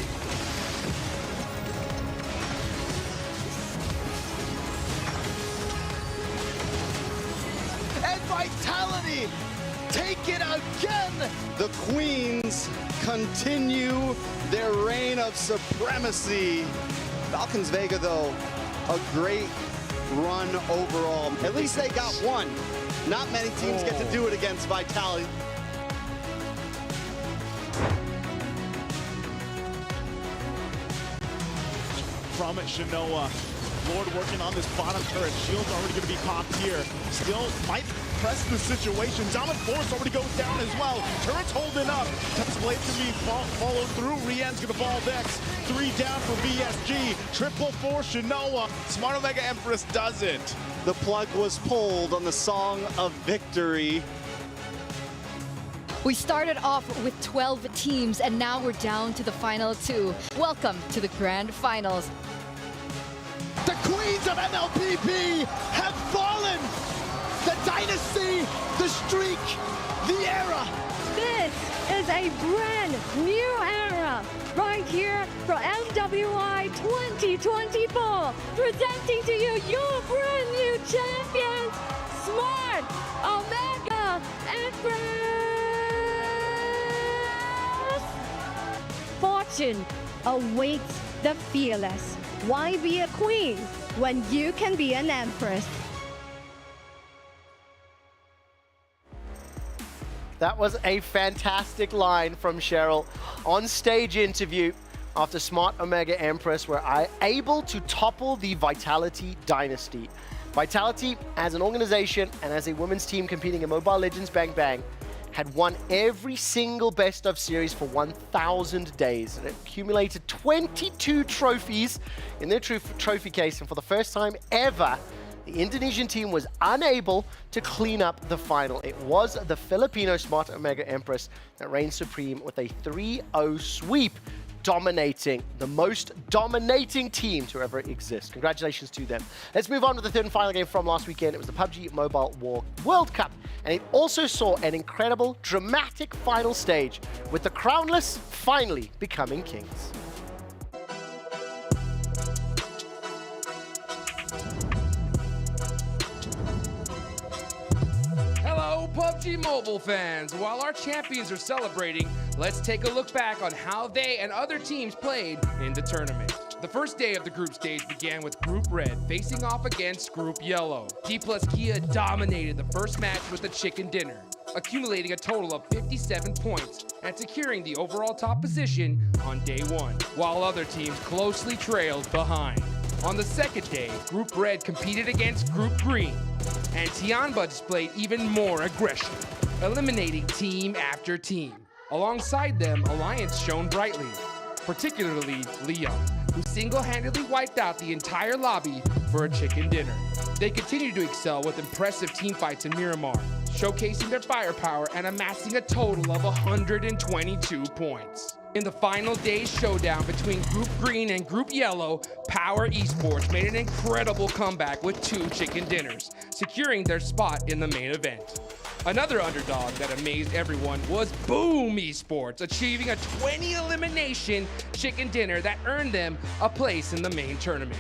And Vitality take it again. The Queens continue their reign of supremacy. Falcons Vega, though, a great run overall. At least they got one. Not many teams get to do it against Vitality. From Shinoa. Lord working on this bottom turret. Shield's already going to be popped here. Still might press the situation. Dominant Force already goes down as well. Turret's holding up. Tempest Blade's going to be followed through. Rien's going to fall next. 3 down for VSG. Triple for Shinoa. Smart Omega Empress does it. The plug was pulled on the Song of Victory. We started off with 12 teams, and now we're down to the final 2. Welcome to the Grand Finals. The Queens of MLPP have fallen! The dynasty, the streak, the era! This is a brand new era right here for MWI 2024. Presenting to you your brand new champions, Smart Omega Empress! Fortune awaits the fearless. Why be a queen when you can be an empress? That was a fantastic line from Cheryl on stage interview after Smart Omega Empress were able to topple the Vitality dynasty. Vitality, as an organization and as a women's team competing in Mobile Legends Bang Bang, had won every single best of series for 1,000 days. It accumulated 22 trophies in their trophy case, and for the first time ever, the Indonesian team was unable to clean up the final. It was the Filipino Smart Omega Empress that reigned supreme with a 3-0 sweep, dominating the most dominating team to ever exist. Congratulations to them. Let's move on to the third and final game from last weekend. It was the PUBG Mobile World Cup, and it also saw an incredible, dramatic final stage with the crownless finally becoming kings. Hello, PUBG Mobile fans. While our champions are celebrating, let's take a look back on how they and other teams played in the tournament. The first day of the group stage began with Group Red facing off against Group Yellow. D plus Kia dominated the first match with a chicken dinner, accumulating a total of 57 points and securing the overall top position on day 1, while other teams closely trailed behind. On the second day, Group Red competed against Group Green, and Tianba displayed even more aggression, eliminating team after team. Alongside them, Alliance shone brightly, particularly Leon, who single-handedly wiped out the entire lobby for a chicken dinner. They continued to excel with impressive team fights in Miramar, showcasing their firepower and amassing a total of 122 points. In the final day's showdown between Group Green and Group Yellow, Power Esports made an incredible comeback with 2 chicken dinners, securing their spot in the main event. Another underdog that amazed everyone was Boom Esports, achieving a 20-elimination chicken dinner that earned them a place in the main tournament.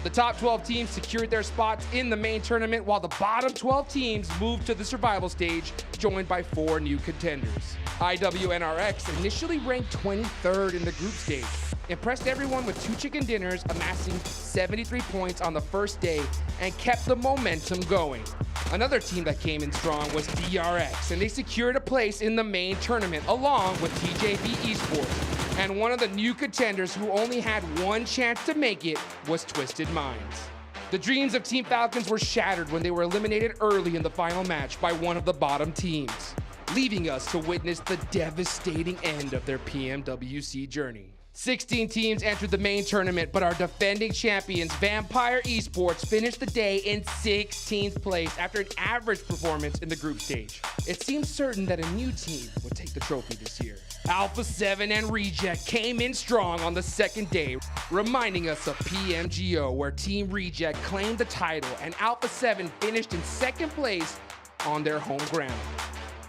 The top 12 teams secured their spots in the main tournament, while the bottom 12 teams moved to the survival stage, joined by 4 new contenders. IWNRX initially ranked 23rd in the group stage, impressed everyone with 2 chicken dinners, amassing 73 points on the first day, and kept the momentum going. Another team that came in strong was DRX, and they secured a place in the main tournament along with TJB Esports. And one of the new contenders who only had 1 chance to make it was Twisted Minds. The dreams of Team Falcons were shattered when they were eliminated early in the final match by one of the bottom teams, leaving us to witness the devastating end of their PMWC journey. 16 teams entered the main tournament, but our defending champions, Vampire Esports, finished the day in 16th place after an average performance in the group stage. It seemed certain that a new team would take the trophy this year. Alpha 7 and Reject came in strong on the second day, reminding us of PMGO, where Team Reject claimed the title and Alpha 7 finished in second place on their home ground.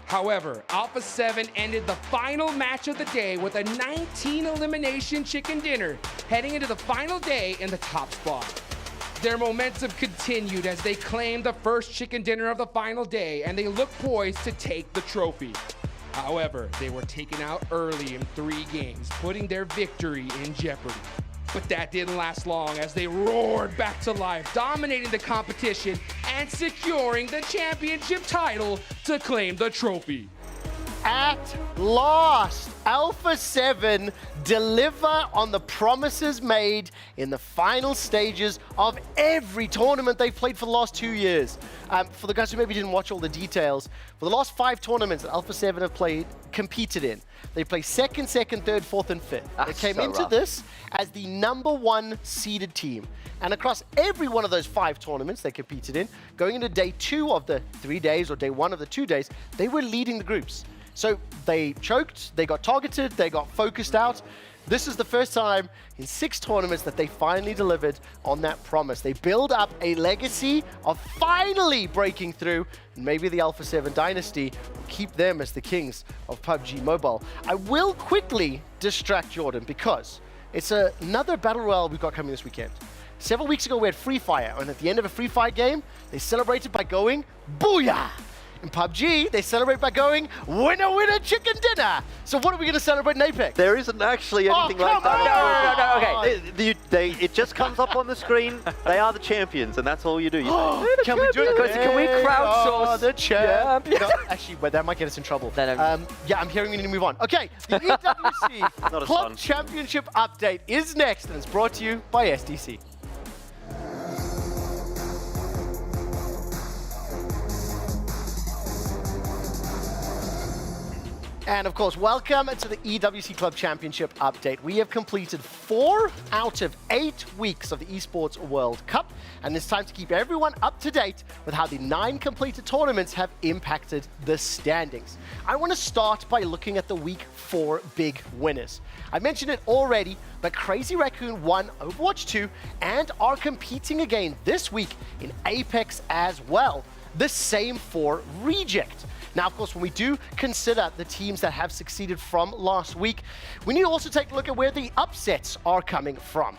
However, Alpha 7 ended the final match of the day with a 19-elimination chicken dinner, heading into the final day in the top spot. Their momentum continued as they claimed the first chicken dinner of the final day, and they looked poised to take the trophy. However, they were taken out early in 3 games, putting their victory in jeopardy. But that didn't last long as they roared back to life, dominating the competition and securing the championship title to claim the trophy. At last, Alpha 7 deliver on the promises made in the final stages of every tournament they've played for the last 2 years. For the guys who maybe didn't watch all the details, for the last 5 tournaments that Alpha 7 have competed in, they play second, third, fourth, and fifth. They came into this as the #1 seeded team. And across every one of those 5 tournaments they competed in, going into day 2 of the 3 days or day 1 of the 2 days, they were leading the groups. So they choked, they got targeted, they got focused out. This is the first time in 6 tournaments that they finally delivered on that promise. They build up a legacy of finally breaking through, and maybe the Alpha 7 dynasty will keep them as the kings of PUBG Mobile. I will quickly distract Jordan because it's another Battle Royale we've got coming this weekend. Several weeks ago we had Free Fire, and at the end of a Free Fire game, they celebrated by going, Booyah! In PUBG, they celebrate by going, winner, winner, chicken dinner. So what are we going to celebrate in Apex? There isn't actually anything like that. No, it just comes up on the screen. They are the champions, and that's all you do. You say, can we do it? Can we crowdsource the champion? No, actually, but that might get us in trouble. Yeah, I'm hearing we need to move on. Okay, the EWC Club Championship update is next, and it's brought to you by SDC. And of course, welcome to the EWC Club Championship update. We have completed 4 out of 8 weeks of the Esports World Cup, and it's time to keep everyone up to date with how the 9 completed tournaments have impacted the standings. I want to start by looking at the week 4 big winners. I mentioned it already, but Crazy Raccoon won Overwatch 2 and are competing again this week in Apex as well. The same for Reject. Now, of course, when we do consider the teams that have succeeded from last week, we need to also take a look at where the upsets are coming from.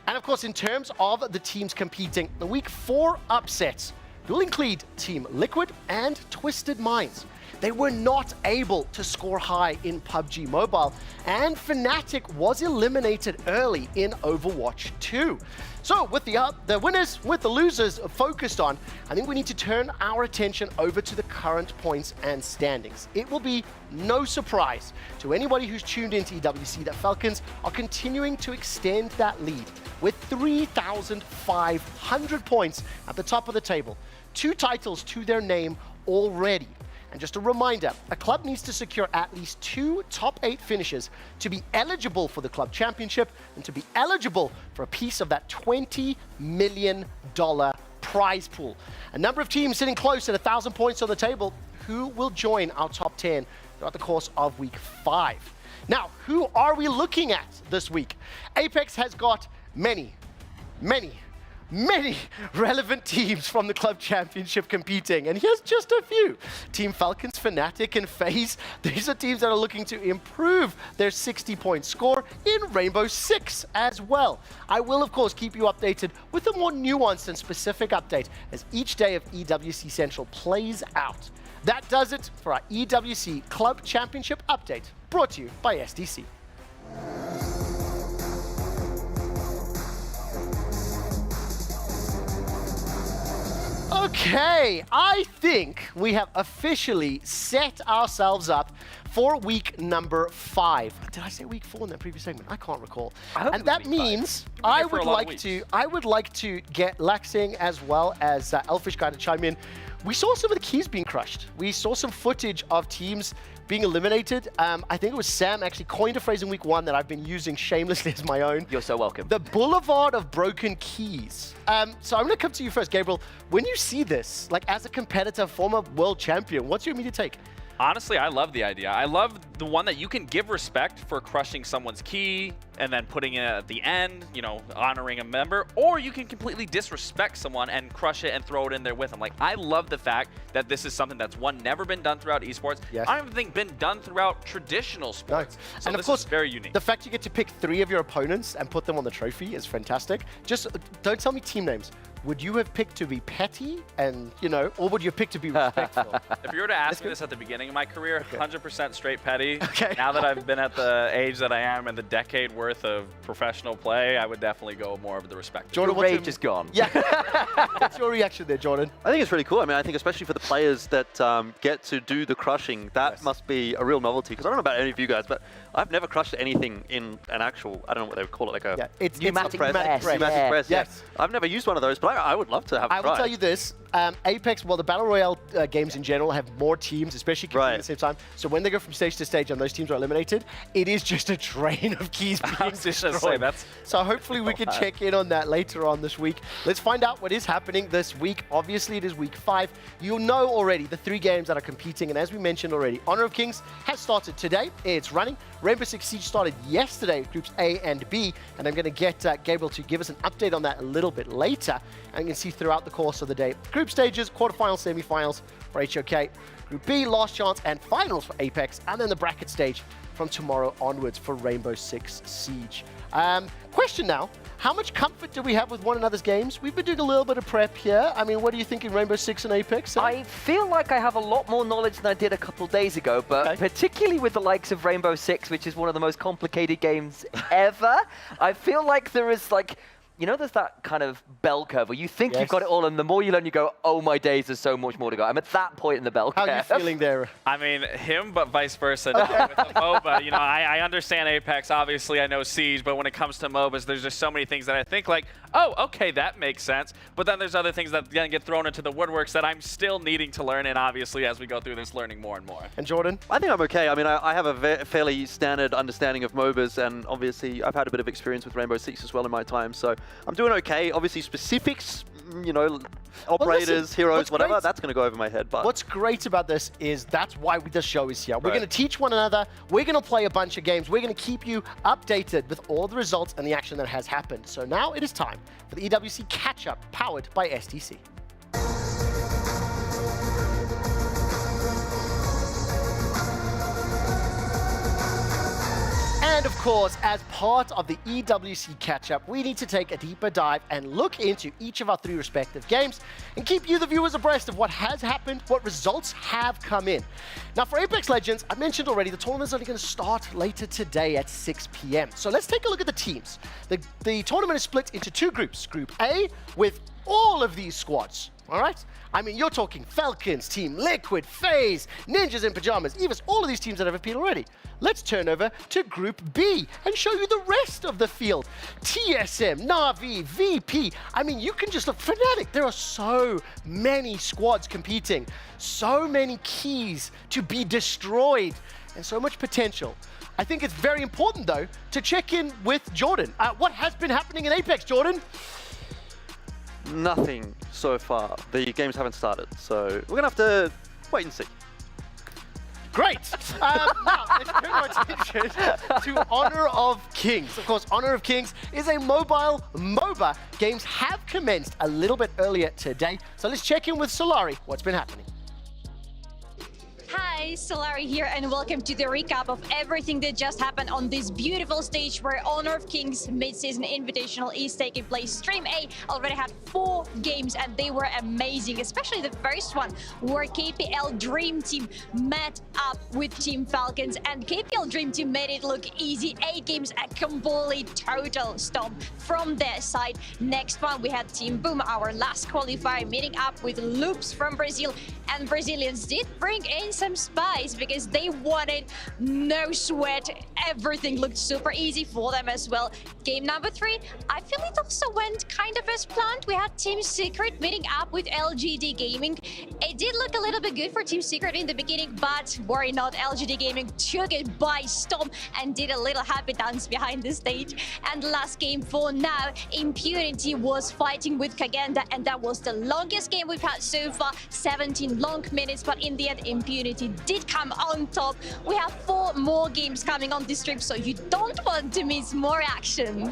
And of course, in terms of the teams competing, the week 4 upsets will include Team Liquid and Twisted Minds. They were not able to score high in PUBG Mobile, and Fnatic was eliminated early in Overwatch 2. So with the winners, with the losers focused on, I think we need to turn our attention over to the current points and standings. It will be no surprise to anybody who's tuned into EWC that Falcons are continuing to extend that lead with 3,500 points at the top of the table. 2 titles to their name already. And just a reminder, a club needs to secure at least 2 top 8 finishes to be eligible for the club championship and to be eligible for a piece of that $20 million prize pool. A number of teams sitting close at 1,000 points on the table. Who will join our top 10 throughout the course of week 5? Now, who are we looking at this week? Apex has got many relevant teams from the club championship competing, and here's just a few. Team Falcons, Fnatic, and FaZe. These are teams that are looking to improve their 60-point score in Rainbow Six as well. I will, of course, keep you updated with a more nuanced and specific update as each day of EWC Central plays out. That does it for our EWC Club Championship update, brought to you by SDC. Okay, I think we have officially set ourselves up for week number 5. Did I say week 4 in that previous segment? I can't recall. And that means I would like to get Laxing as well as Elfish Guy to chime in. We saw some of the keys being crushed. We saw some footage of teams being eliminated. I think it was Sam actually coined a phrase in week 1 that I've been using shamelessly as my own. You're so welcome. The Boulevard of Broken Keys. So I'm going to come to you first, Gabriel. When you see this, like as a competitor, former world champion, what's your immediate take? Honestly, I love the idea. I love the one that you can give respect for crushing someone's key and then putting it at the end, you know, honoring a member, or you can completely disrespect someone and crush it and throw it in there with them. Like, I love the fact that this is something that's, one, never been done throughout esports. Yes. I don't even think been done throughout traditional sports. No. So And this of course, is very unique. The fact you get to pick 3 of your opponents and put them on the trophy is fantastic. Just don't tell me team names. Would you have picked to be petty and, you know, or would you have picked to be respectful? If you were to ask me this at the beginning of my career, Okay. 100% straight petty. Okay. Now that I've been at the age that I am and the decade worth of professional play, I would definitely go more of the respect. Jordan, Your rage is gone. Yeah. What's your reaction there, Jordan? I think it's really cool. I mean, I think especially for the players that get to do the crushing, that must be a real novelty. Because I don't know about any of you guys, but I've never crushed anything in an actual, I don't know what they would call it, like a it's pneumatic press. press. pneumatic press. Yes. Yeah. I've never used one of those, but I would love to have I will tried. tell you this, Apex, well, the Battle Royale games in general have more teams, especially competing at the same time. So when they go from stage to stage and those teams are eliminated, it is just a train of keys being destroyed. So hopefully we can check in on that later on this week. Let's find out what is happening this week. Obviously, it is week 5. You'll know already the 3 games that are competing. And as we mentioned already, Honor of Kings has started today. It's running. Rainbow Six Siege started yesterday, groups A and B. And I'm going to get Gabriel to give us an update on that a little bit later. And you can see throughout the course of the day. Group stages, quarterfinals, semifinals for HOK. Group B, last chance, and finals for Apex. And then the bracket stage from tomorrow onwards for Rainbow Six Siege. Question now, how much comfort do we have with one another's games? We've been doing a little bit of prep here. I mean, what do you think in Rainbow Six and Apex? I feel like I have a lot more knowledge than I did a couple days ago, but particularly with the likes of Rainbow Six, which is one of the most complicated games ever, I feel like there is like, you know, there's that kind of bell curve where you think you've got it all, and the more you learn, you go, oh my days, there's so much more to go. I'm at that point in the bell curve. How are you feeling there? I mean, him, but vice versa. With the MOBA, you know, I understand Apex. Obviously, I know Siege, but when it comes to MOBAs, there's just so many things that I think like, oh, okay, that makes sense. But then there's other things that get thrown into the woodworks that I'm still needing to learn, and obviously, as we go through this, learning more and more. And Jordan? I think I'm okay. I mean, I have a fairly standard understanding of MOBAs, and obviously, I've had a bit of experience with Rainbow Six as well in my time, so I'm doing okay. Obviously, specifics, you know, operators, heroes, whatever, that's going to go over my head. But what's great about this is that's why this show is here. We're going to teach one another. We're going to play a bunch of games. We're going to keep you updated with all the results and the action that has happened. So now it is time for the EWC catch-up powered by STC. And of course, as part of the EWC catch-up, we need to take a deeper dive and look into each of our 3 respective games and keep you, the viewers, abreast of what has happened, what results have come in. Now, for Apex Legends, I mentioned already, the tournament's only going to start later today at 6 p.m. So let's take a look at the teams. The tournament is split into 2 groups. Group A with all of these squads. All right? I mean, you're talking Falcons, Team Liquid, FaZe, Ninjas in Pajamas, Evis, all of these teams that have appeared already. Let's turn over to Group B and show you the rest of the field. TSM, Na'Vi, VP. I mean, you can just look, Fnatic. There are so many squads competing, so many keys to be destroyed, and so much potential. I think it's very important, though, to check in with Jordan. What has been happening in Apex, Jordan? nothing so far. The games haven't started, so we're going to have to wait and see. Great. Now, let's turn our attention to Honor of Kings. Of course, Honor of Kings is a mobile MOBA. Games have commenced a little bit earlier today. So let's check in with Solari. What's been happening? Hi, Solari here, and welcome to the recap of everything that just happened on this beautiful stage where Honor of Kings Mid-Season Invitational is taking place. Stream A already had 4 games, and they were amazing, especially the first one, where KPL Dream Team met up with Team Falcons, and KPL Dream Team made it look easy. 8 games, a complete total stomp from their side. Next one, we had Team Boom, our last qualifier, meeting up with Loops from Brazil, and Brazilians did bring in some spice because they wanted no sweat. Everything looked super easy for them as well. Game number 3, I feel it also went kind of as planned. We had Team Secret meeting up with LGD Gaming. It did look a little bit good for Team Secret in the beginning, but worry not, LGD Gaming took it by storm and did a little happy dance behind the stage. And last game for now, Impunity was fighting with Kagenda, and that was the longest game we've had so far, 17 long minutes, but in the end, Impunity did come on top. We have 4 more games coming on this stream, so you don't want to miss more action.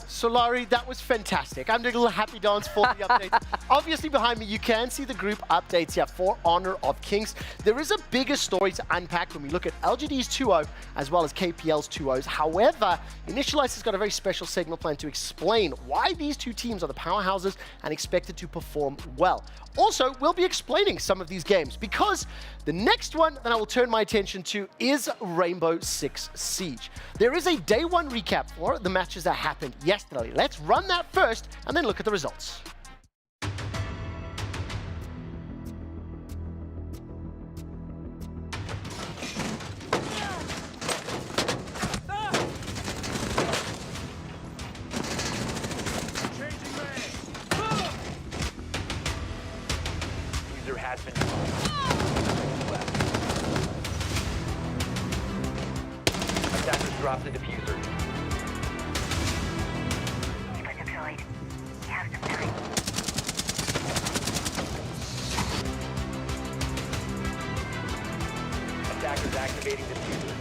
Solari, that was fantastic. I'm doing a little happy dance for the updates. Obviously, behind me, you can see the group updates here for Honor of Kings. There is a bigger story to unpack when we look at LGD's 2-0 as well as KPL's 2-0s. However, Initialize has got a very special segment plan to explain why these two teams are the powerhouses and expected to perform well. Also, we'll be explaining some of these games because the next one that I will turn my attention to is Rainbow Six Siege. There is a day 1 recap for the matches that happened yesterday. Let's run that first and then look at the results. User has been Attackers drop the diffuser. Attackers activating diffuser.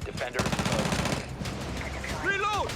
Defender. Reload!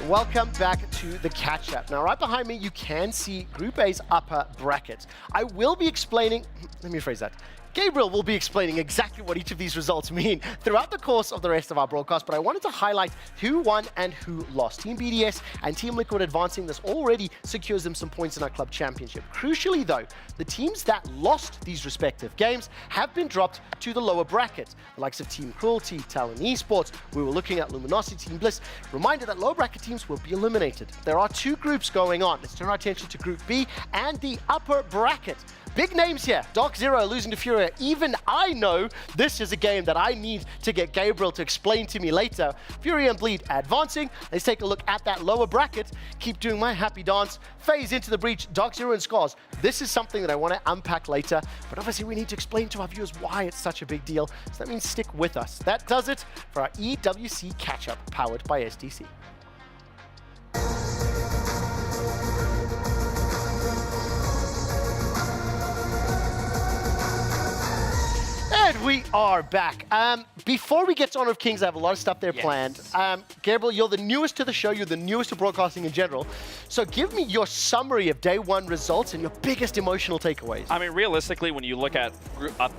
Welcome back to the catch-up. Now, right behind me, you can see Group A's upper bracket. I will be explaining, let me rephrase that. Gabriel will be explaining exactly what each of these results mean throughout the course of the rest of our broadcast, but I wanted to highlight who won and who lost. Team BDS and Team Liquid advancing. This already secures them some points in our club championship. Crucially, though, the teams that lost these respective games have been dropped to the lower bracket. The likes of Team Cruelty, Talon Esports, we were looking at Luminosity, Team Bliss. Reminder that lower bracket teams will be eliminated. There are 2 groups going on. Let's turn our attention to Group B and the upper bracket. Big names here. Dark Zero losing to Furia. Even I know this is a game that I need to get Gabriel to explain to me later. Furia and Bleed advancing. Let's take a look at that lower bracket. Keep doing my happy dance. Phase into the breach. Dark Zero and Scars. This is something that I want to unpack later. But obviously we need to explain to our viewers why it's such a big deal. So that means stick with us. That does it for our EWC catch-up powered by STC. And we are back. Before we get to Honor of Kings, I have a lot of stuff there planned. Gabriel, you're the newest to the show. You're the newest to broadcasting in general. So give me your summary of day 1 results and your biggest emotional takeaways. I mean, realistically, when you look at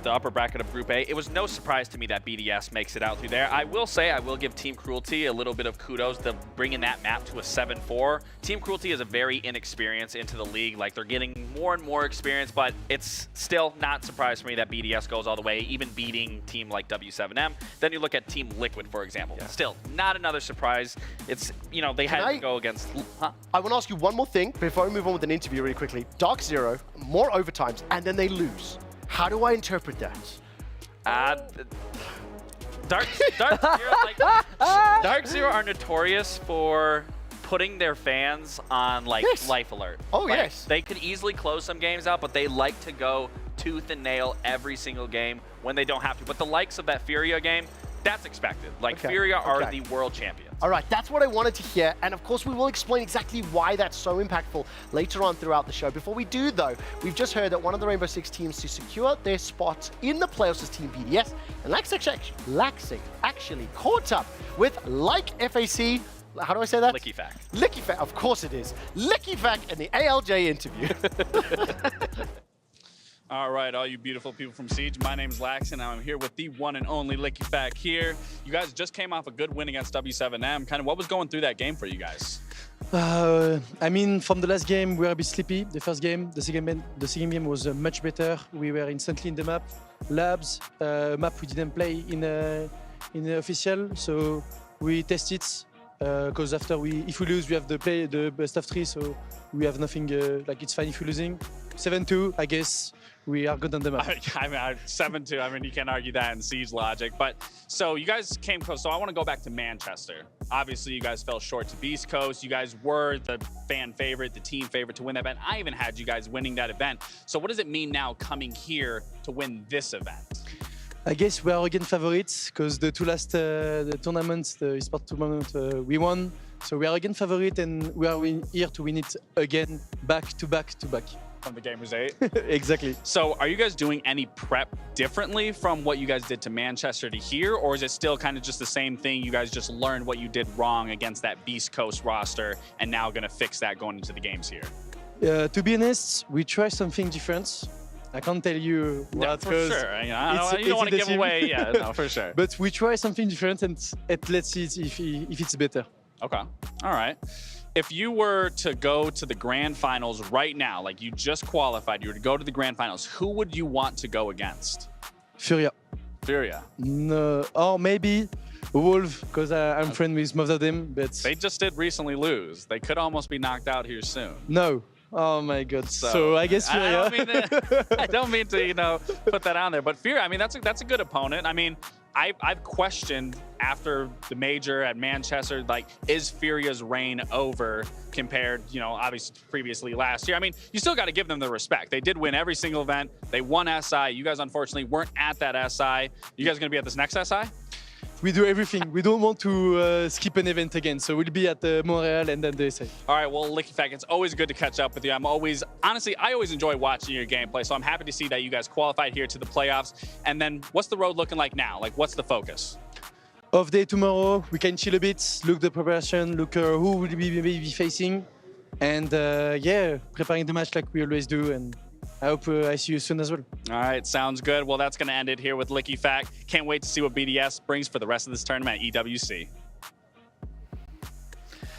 the upper bracket of Group A, it was no surprise to me that BDS makes it out through there. I will say, I will give Team Cruelty a little bit of kudos to bringing that map to a 7-4. Team Cruelty is a very inexperienced into the league. Like, they're getting more and more experience, but it's still not surprised for me that BDS goes all the way, even beating team like W7M. Then you look at Team Liquid, for example. Still, not another surprise. It's, you know, they had to go against... I want to ask you one more thing before we move on with an interview really quickly. Dark Zero, more overtimes, and then they lose. How do I interpret that? Dark Zero are notorious for putting their fans on like life alert. Oh, like, yes. They could easily close some games out, but they like to go tooth and nail every single game when they don't have to. But the likes of that Furia game, that's expected. Like, Furia are the world champions. All right, that's what I wanted to hear. And of course, we will explain exactly why that's so impactful later on throughout the show. Before we do, though, we've just heard that one of the Rainbow Six teams to secure their spot in the playoffs is Team BDS. And Laxing actually caught up with Like FAC. How do I say that? LickyFac. LickyFac, of course it is. LickyFac in the ALJ interview. All right, all you beautiful people from Siege, my name is Lax, and I'm here with the one and only LickyFac here. You guys just came off a good win against W7M. Kind of what was going through that game for you guys? I mean, from the last game, we were a bit sleepy. The first game, the second game was much better. We were instantly in the map. Labs, map we didn't play in the official, so we test it. Because after if we lose, we have to play the best of 3, so we have nothing. Like, it's fine if we're losing. 7-2, I guess. we are good on the map. I mean, 7-2. I mean, you can't argue that in Siege logic. But so you guys came close. So I want to go back to Manchester. Obviously, you guys fell short to Beast Coast. You guys were the fan favorite, the team favorite to win that event. I even had you guys winning that event. So what does it mean now coming here to win this event? I guess we are again favorites because the two last the tournaments, the esports tournament, we won. So we are again favorite, and we are here to win it again, back to back to back. From the Gamers 8? Exactly. So are you guys doing any prep differently from what you guys did to Manchester to here, or is it still kind of just the same thing? You guys just learned what you did wrong against that Beast Coast roster and now going to fix that going into the games here? To be honest, we try something different. I can't tell you what. Yeah, for sure. You know, you don't want to give away. Yeah, no, for sure. But we try something different, and let's see if it's better. Okay. All right. If you were to go to the grand finals right now, like you just qualified, you were to go to the grand finals, who would you want to go against? Furia. Furia. No, or maybe Wolf, because I'm friends with most of them. But they just did recently lose. They could almost be knocked out here soon. No. Oh my God! So I guess Furia. I don't mean to, you know, put that on there, but Furia. I mean, that's a good opponent. I mean, I've questioned after the major at Manchester, like, is Furia's reign over compared, you know, obviously previously last year? I mean, you still got to give them the respect. They did win every single event. They won SI. You guys, unfortunately, weren't at that SI. You guys going to be at this next SI? We do everything. We don't want to skip an event again. So we'll be at Montreal and then the SA. All right, well, Licky Fact, it's always good to catch up with you. Honestly, I always enjoy watching your gameplay. So I'm happy to see that you guys qualified here to the playoffs. And then what's the road looking like now? Like, what's the focus? Off day tomorrow, we can chill a bit, look the preparation, look who will be facing. And yeah, preparing the match like we always do. And I hope I see you soon as well. All right, sounds good. Well, that's going to end it here with Licky Fact. Can't wait to see what BDS brings for the rest of this tournament at EWC.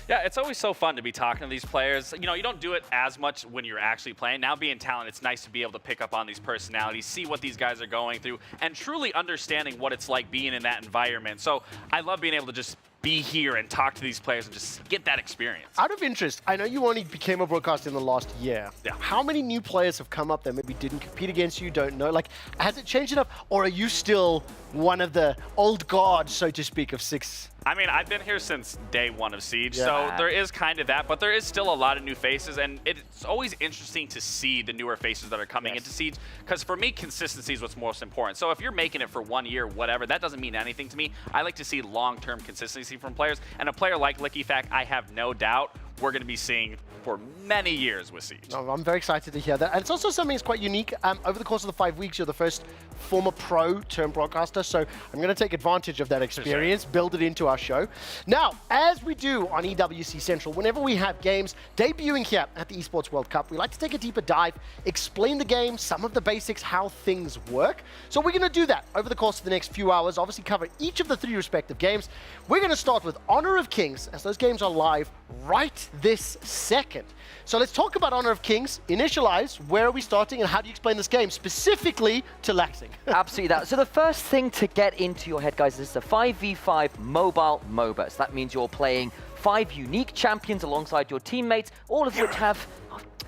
Yeah, it's always so fun to be talking to these players. You know, you don't do it as much when you're actually playing. Now being talent, it's nice to be able to pick up on these personalities, see what these guys are going through, and truly understanding what it's like being in that environment. So I love being able to just be here and talk to these players and just get that experience. Out of interest, I know you only became a broadcaster in the last year. Yeah. How many new players have come up that maybe didn't compete against you, don't know? Like, has it changed enough, or are you still one of the old guard, so to speak, of 6? I mean, I've been here since day 1 of Siege, Yeah. so there is kind of that, but there is still a lot of new faces, and it's always interesting to see the newer faces that are coming into Siege, because for me, consistency is what's most important. So if you're making it for 1 year, whatever, that doesn't mean anything to me. I like to see long-term consistency from players, and a player like Licky Fact, I have no doubt we're going to be seeing for many years with Siege. Oh, I'm very excited to hear that. And it's also something that's quite unique. Over the course of the 5 weeks, you're the first former pro turned broadcaster, so I'm going to take advantage of that experience, build it into our show. Now, as we do on EWC Central, whenever we have games debuting here at the Esports World Cup, we like to take a deeper dive, explain the game, some of the basics, how things work. So we're going to do that over the course of the next few hours, obviously cover each of the 3 respective games. We're going to start with Honor of Kings, as those games are live right this second. So let's talk about Honor of Kings. Initialize, where are we starting and how do you explain this game specifically to Laxing? Absolutely that. So the first thing to get into your head, guys, is a 5v5 mobile MOBA. So that means you're playing 5 unique champions alongside your teammates, all of which have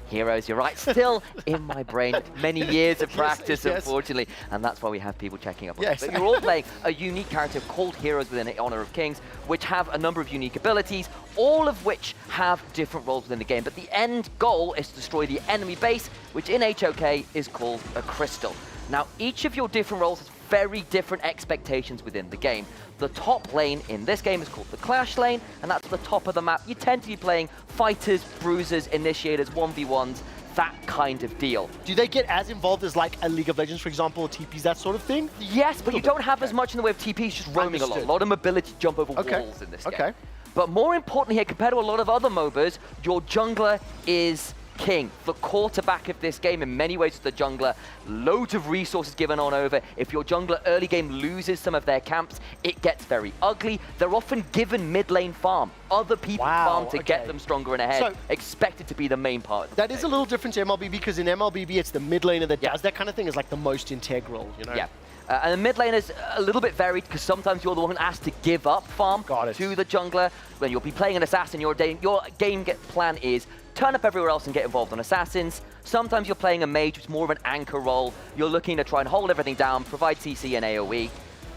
heroes, you're right, still in my brain. Many years of practice, unfortunately, and that's why we have people checking up on it. But you're all playing a unique character called heroes within Honor of Kings, which have a number of unique abilities, all of which have different roles within the game. But the end goal is to destroy the enemy base, which in HOK is called a crystal. Now, each of your different roles has very different expectations within the game. The top lane in this game is called the Clash lane, and that's the top of the map. You tend to be playing fighters, bruisers, initiators, 1v1s, that kind of deal. Do they get as involved as like a League of Legends, for example, or TPs, that sort of thing? Yes, but you don't have as much in the way of TPs, just roaming a lot of mobility to jump over walls in this game. But more importantly here, compared to a lot of other MOBAs, your jungler is king. The quarterback of this game in many ways is the jungler. Loads of resources given on over. If your jungler early game loses some of their camps, it gets very ugly. They're often given mid lane farm. Other people farm to get them stronger and ahead. So, expected to be the main part. That is a little different to MLB, because in MLBB it's the mid laner that does that kind of thing, is like the most integral, you know? Yeah. And the mid lane is a little bit varied, because sometimes you're the one asked to give up farm to the jungler. When you'll be playing an assassin, your game plan is turn up everywhere else and get involved on assassins. Sometimes you're playing a mage, which is more of an anchor role. You're looking to try and hold everything down, provide CC and AoE.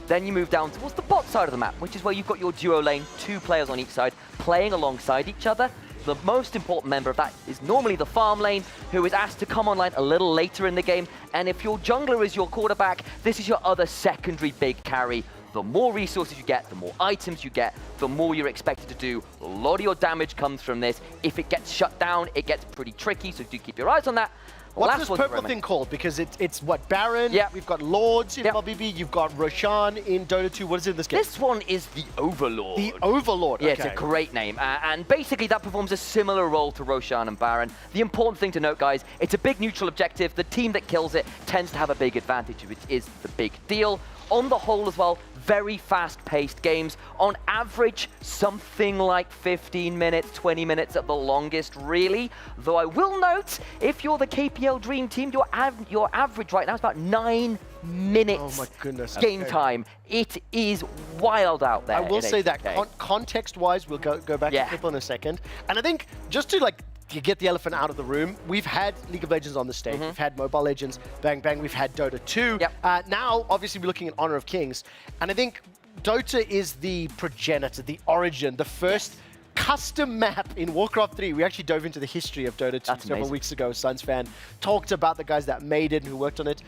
Then you move down towards the bot side of the map, which is where you've got your duo lane, 2 players on each side, playing alongside each other. The most important member of that is normally the farm lane, who is asked to come online a little later in the game. And if your jungler is your quarterback, this is your other secondary big carry. The more resources you get, the more items you get, the more you're expected to do. A lot of your damage comes from this. If it gets shut down, it gets pretty tricky, so do keep your eyes on that. What's this purple thing called? Because it's what, Baron? Yeah. We've got Lords in MLBB. You've got Roshan in Dota 2. What is it in this game? This one is the Overlord. The Overlord, Yeah, okay. it's a great name. And basically that performs a similar role to Roshan and Baron. The important thing to note, guys, it's a big neutral objective. The team that kills it tends to have a big advantage, which is the big deal. On the whole as well, very fast-paced games. On average, something like 15 minutes, 20 minutes at the longest, really. Though I will note, if you're the KPL Dream Team, your average right now is about 9 minutes oh my goodness. game time. It is wild out there. I will say that context-wise, we'll go back to people in a second. And I think just to you get the elephant out of the room. We've had League of Legends on the stage. We've had Mobile Legends, Bang Bang. We've had Dota 2. Now, obviously, we're looking at Honor of Kings. And I think Dota is the progenitor, the origin, the first custom map in Warcraft 3. We actually dove into the history of Dota 2 several weeks ago. Suns fan talked about the guys that made it and who worked on it.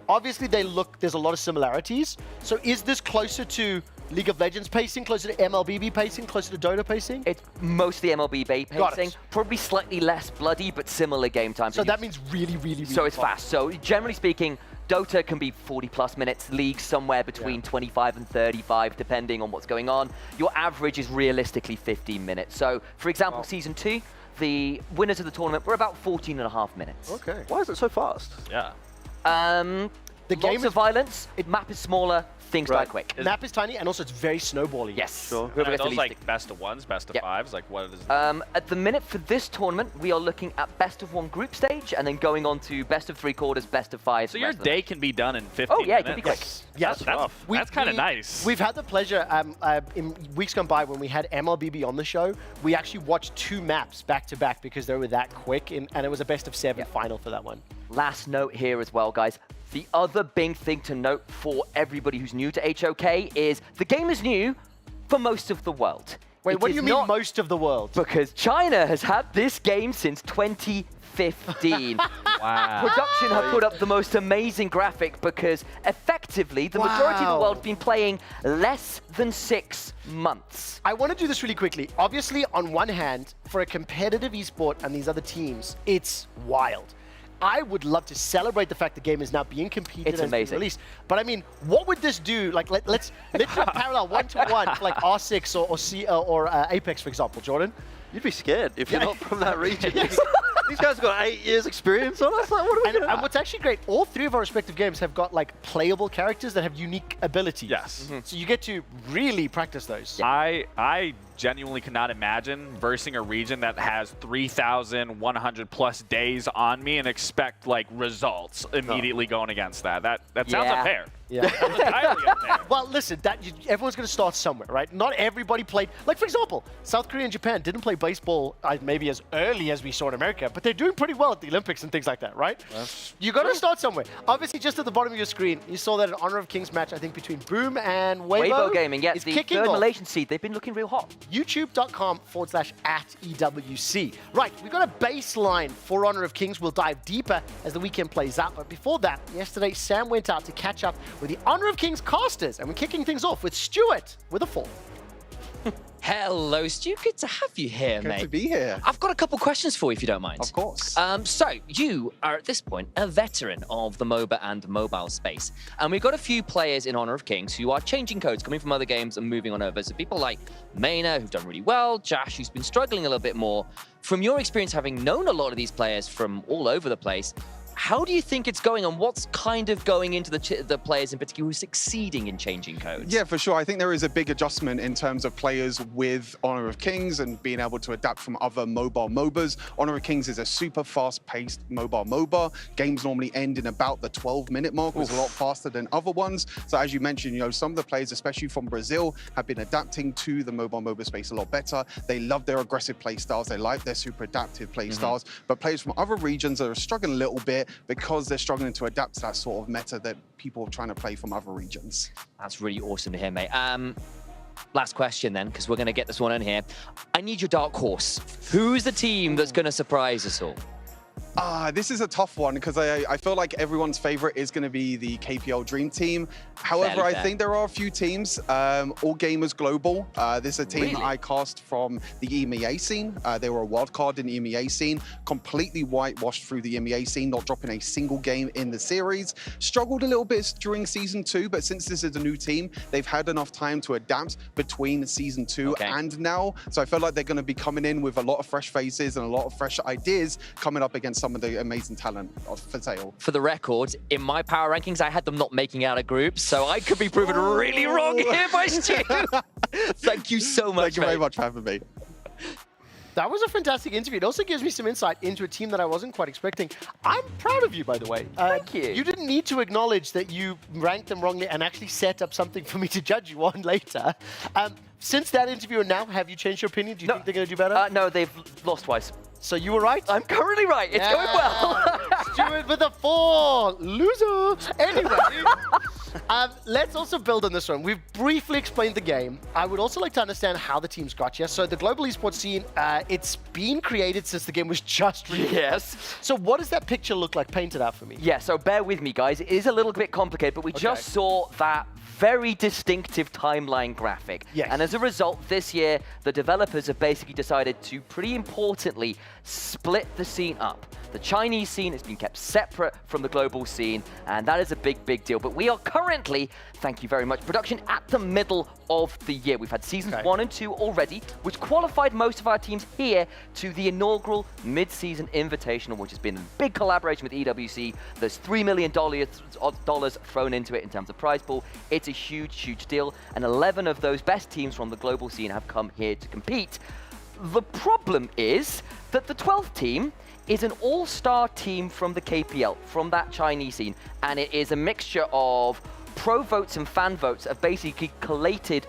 Obviously, there's a lot of similarities. So is this closer to League of Legends pacing, closer to MLBB pacing, closer to Dota pacing? It's mostly MLBB pacing. Probably slightly less bloody, but similar game time. So that means really, really, really So it's fast. So generally speaking, Dota can be 40+ minutes, League somewhere between 25 and 35, depending on what's going on. Your average is realistically 15 minutes. So, for example, Season 2, the winners of the tournament were about 14.5 minutes. Okay. Why is it so fast? Yeah. The game of violence, map is smaller, things die quick. Map is tiny, and also it's very snowbally. Yes. Are those like best of ones, best of fives? Like what is At the minute for this tournament, we are looking at best of 1 group stage, and then going on to best of 3 quarters, best of 5. So your day can be done in 15 minutes? Oh yeah, it can be quick. Yes. That's kind of nice. We've had the pleasure in weeks gone by when we had MLBB on the show, we actually watched 2 maps back to back because they were that quick, and it was a best of 7 final for that one. Last note here as well, guys. The other big thing to note for everybody who's new to HOK is the game is new for most of the world. Wait, what do you mean most of the world? Because China has had this game since 2015. Wow. Production have put up the most amazing graphic because effectively the majority of the world's been playing less than 6 months. I want to do this really quickly. Obviously, on one hand, for a competitive esport and these other teams, it's wild. I would love to celebrate the fact the game is now being competed and being released. But I mean, what would this do? Like, let's do a parallel 1-to-1 for like R6 or Apex, for example, Jordan. You'd be scared if you're not from that region. These guys have got 8 years experience on us. Like, what are we doing? And what's actually great, all 3 of our respective games have got like playable characters that have unique abilities. Yes. So you get to really practice those. I genuinely cannot imagine versing a region that has 3,100 plus days on me and expect like results immediately going against that. That sounds unfair. Yeah. Sounds entirely unfair. Well, listen, everyone's going to start somewhere, right? Not everybody played. Like, for example, South Korea and Japan didn't play baseball maybe as early as we saw in America, but they're doing pretty well at the Olympics and things like that, right? You got to start somewhere. Obviously, just at the bottom of your screen, you saw that an Honor of Kings match, I think, between Boom and Weibo. Gaming, yeah, is the kicking third off. Malaysian seed. They've been looking real hot. YouTube.com/@EWC. Right, we've got a baseline for Honor of Kings. We'll dive deeper as the weekend plays out. But before that, yesterday, Sam went out to catch up with the Honor of Kings casters, and we're kicking things off with Stuart with a 4. Hello, Stu. Good to have you here, mate. Good to be here. I've got a couple questions for you, if you don't mind. Of course. So, you are at this point a veteran of the MOBA and mobile space. And we've got a few players in Honor of Kings who are changing codes, coming from other games and moving on over. So people like Maina, who've done really well, Josh, who's been struggling a little bit more. From your experience having known a lot of these players from all over the place, How do you think it's going, and what's kind of going into the players in particular who are succeeding in changing codes? Yeah, for sure. I think there is a big adjustment in terms of players with Honor of Kings and being able to adapt from other mobile MOBAs. Honor of Kings is a super fast-paced mobile MOBA. Games normally end in about the 12-minute mark, which is a lot faster than other ones. So as you mentioned, you know, some of the players, especially from Brazil, have been adapting to the mobile MOBA space a lot better. They love their aggressive play styles. They like their super adaptive play styles. But players from other regions are struggling a little bit because they're struggling to adapt to that sort of meta that people are trying to play from other regions. That's really awesome to hear, mate. Last question then, because we're going to get this one in here. I need your dark horse. Who's the team that's going to surprise us all? This is a tough one because I feel like everyone's favorite is going to be the KPL Dream Team. However, I think there are a few teams. All Gamers Global. This is a team I cast from the EMEA scene. They were a wild card in the EMEA scene, completely whitewashed through the EMEA scene, not dropping a single game in the series. Struggled a little bit during Season 2, but since this is a new team, they've had enough time to adapt between Season 2 and now. So I feel like they're going to be coming in with a lot of fresh faces and a lot of fresh ideas coming up against some of the amazing talent for sale. For the record, in my power rankings, I had them not making out of groups, so I could be proven really wrong here by Stu. Thank you so much. Thank you very much for having me. That was a fantastic interview. It also gives me some insight into a team that I wasn't quite expecting. I'm proud of you, by the way. Thank you. You didn't need to acknowledge that you ranked them wrongly and actually set up something for me to judge you on later. Since that interview and now, have you changed your opinion? Do you think they're going to do better? No, they've lost twice. So you were right? I'm currently right. It's going well. Stuart with a 4. Loser. Anyway, let's also build on this one. We've briefly explained the game. I would also like to understand how the teams got here. So the global esports scene, it's been created since the game was just released. Yes. So what does that picture look like? Paint it out for me. Yeah, so bear with me, guys. It is a little bit complicated, but we just saw that very distinctive timeline graphic. Yes. And as a result, this year, the developers have basically decided to, pretty importantly, split the scene up. The Chinese scene has been kept separate from the global scene, and that is a big, big deal. But we are currently, thank you very much, production at the middle of the year. We've had seasons 1 and 2 already, which qualified most of our teams here to the inaugural mid-season invitational, which has been a big collaboration with EWC. There's $3 million thrown into it in terms of prize pool. It's a huge, huge deal, and 11 of those best teams from the global scene have come here to compete. The problem is that the 12th team is an all-star team from the KPL, from that Chinese scene, and it is a mixture of pro votes and fan votes have basically collated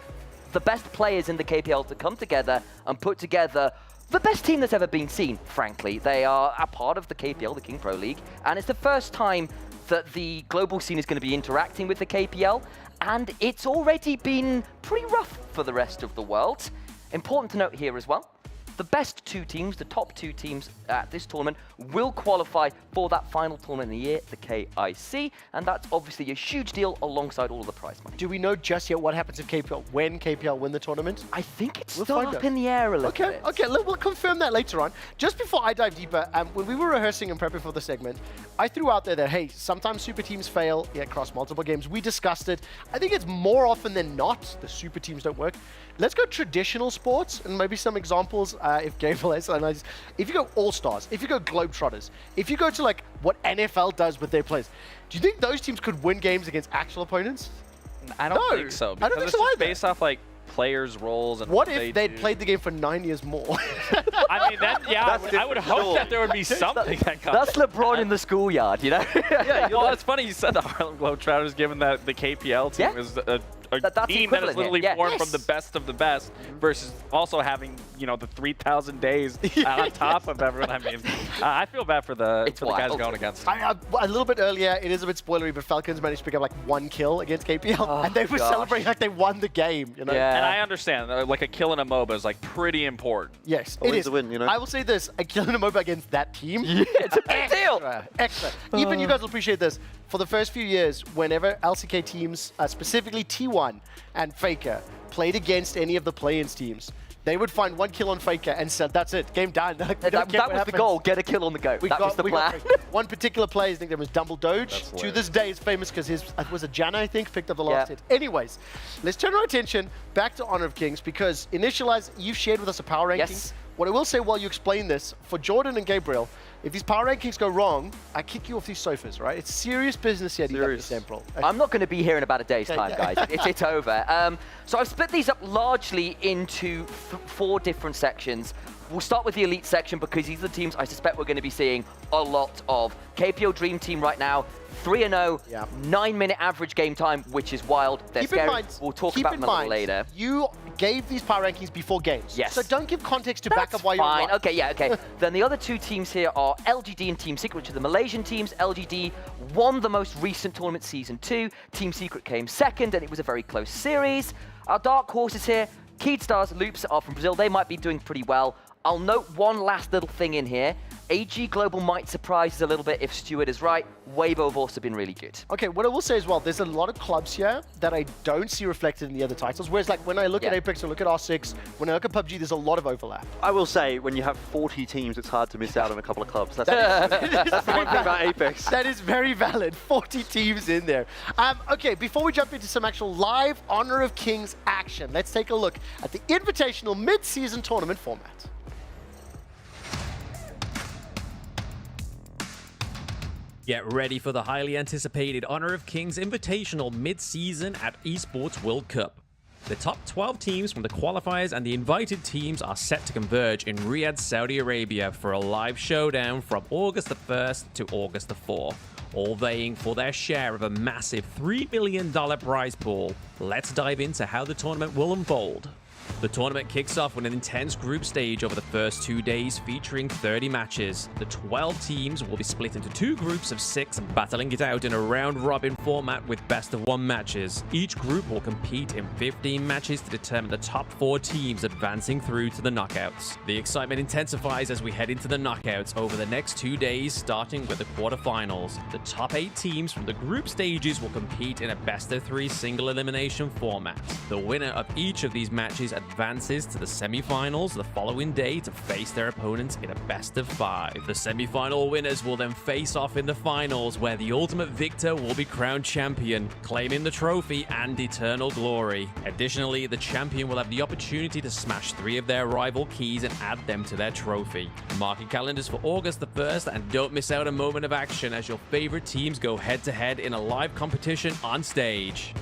the best players in the KPL to come together and put together the best team that's ever been seen, frankly. They are a part of the KPL, the King Pro League, and it's the first time that the global scene is going to be interacting with the KPL, and it's already been pretty rough for the rest of the world. Important to note here as well, the best 2 teams, the top 2 teams at this tournament, will qualify for that final tournament of the year, the KIC, and that's obviously a huge deal alongside all of the prize money. Do we know just yet what happens if when KPL win the tournament? I think it's still up in the air a little bit. Okay, we'll confirm that later on. Just before I dive deeper, when we were rehearsing and prepping for the segment, I threw out there that, hey, sometimes super teams fail across multiple games. We discussed it. I think it's more often than not the super teams don't work. Let's go traditional sports and maybe some examples if Gabriel has. If you go All-Stars, if you go Globetrotters, if you go to like what NFL does with their players, do you think those teams could win games against actual opponents? I don't think so. Because it's just based off like players' roles and what if they'd played the game for 9 years more? I mean, I would hope that there would be something that comes. That's LeBron in the schoolyard, you know? Yeah, well, it's funny you said the Harlem Globetrotters, given that the KPL team is a team that is literally formed from the best of the best versus also having, you know, the 3,000 days on top of everyone. I mean, I feel bad for the guys going against them. A little bit earlier, it is a bit spoilery, but Falcons managed to pick up like 1 kill against KPL, and they were celebrating like they won the game, you know? Yeah. And I understand, like a kill in a MOBA is like pretty important. Yes, it is. Win, you know? I will say this, a kill in a MOBA against that team, it's a big deal. Extra. Even you guys will appreciate this. For the first few years, whenever LCK teams, specifically T1 and Faker, played against any of the play-ins teams, they would find 1 kill on Faker and said, that's it, game done. That was the goal, get a kill on the go. That was the plan. One particular player, I think there was Dumble Doge, to this day is famous because his, was a Janna, I think, picked up the last hit. Anyways, let's turn our attention back to Honor of Kings because Initialize, you've shared with us a power ranking. Yes. What I will say while you explain this, for Jordan and Gabriel, if these power rankings go wrong, I kick you off these sofas, right? It's serious business here at EWC Central. I'm not going to be here in about a day's time, guys. It's over. So I've split these up largely into 4 different sections. We'll start with the elite section because these are the teams I suspect we're going to be seeing a lot of. KPL Dream Team right now, 3-0, 9-minute average game time, which is wild. They're scary. We'll talk about them a little later. You gave these power rankings before games. Yes. So don't give context to back up why you're right. Okay. Then the other 2 teams here are LGD and Team Secret, which are the Malaysian teams. LGD won the most recent tournament, Season 2. Team Secret came second, and it was a very close series. Our dark horses here, Keed Stars, Loops are from Brazil. They might be doing pretty well. I'll note one last little thing in here. AG Global might surprise us a little bit if Stuart is right. Weibo have also been really good. Okay, what I will say as well, there's a lot of clubs here that I don't see reflected in the other titles. Whereas like when I look at Apex or look at R6, when I look at PUBG, there's a lot of overlap. I will say, when you have 40 teams, it's hard to miss out on a couple of clubs. That's one thing about Apex. That is very valid. 40 teams in there. Okay, before we jump into some actual live Honor of Kings action, let's take a look at the Invitational mid-season tournament format. Get ready for the highly anticipated Honor of Kings Invitational mid-season at Esports World Cup. The top 12 teams from the qualifiers and the invited teams are set to converge in Riyadh, Saudi Arabia for a live showdown from August the 1st to August the 4th, all vying for their share of a massive $3 million prize pool. Let's dive into how the tournament will unfold. The tournament kicks off with an intense group stage over the first 2 days featuring 30 matches. The 12 teams will be split into 2 groups of 6, battling it out in a round-robin format with best-of-1 matches. Each group will compete in 15 matches to determine the top 4 teams advancing through to the knockouts. The excitement intensifies as we head into the knockouts over the next 2 days, starting with the quarterfinals. The top 8 teams from the group stages will compete in a best-of-3 single-elimination format. The winner of each of these matches advances to the semi-finals the following day to face their opponents in a best-of-5. The semi-final winners will then face off in the finals, where the ultimate victor will be crowned champion, claiming the trophy and eternal glory. Additionally, the champion will have the opportunity to smash 3 of their rival keys and add them to their trophy. Mark your calendars for August the 1st and don't miss out a moment of action as your favorite teams go head-to-head in a live competition on stage.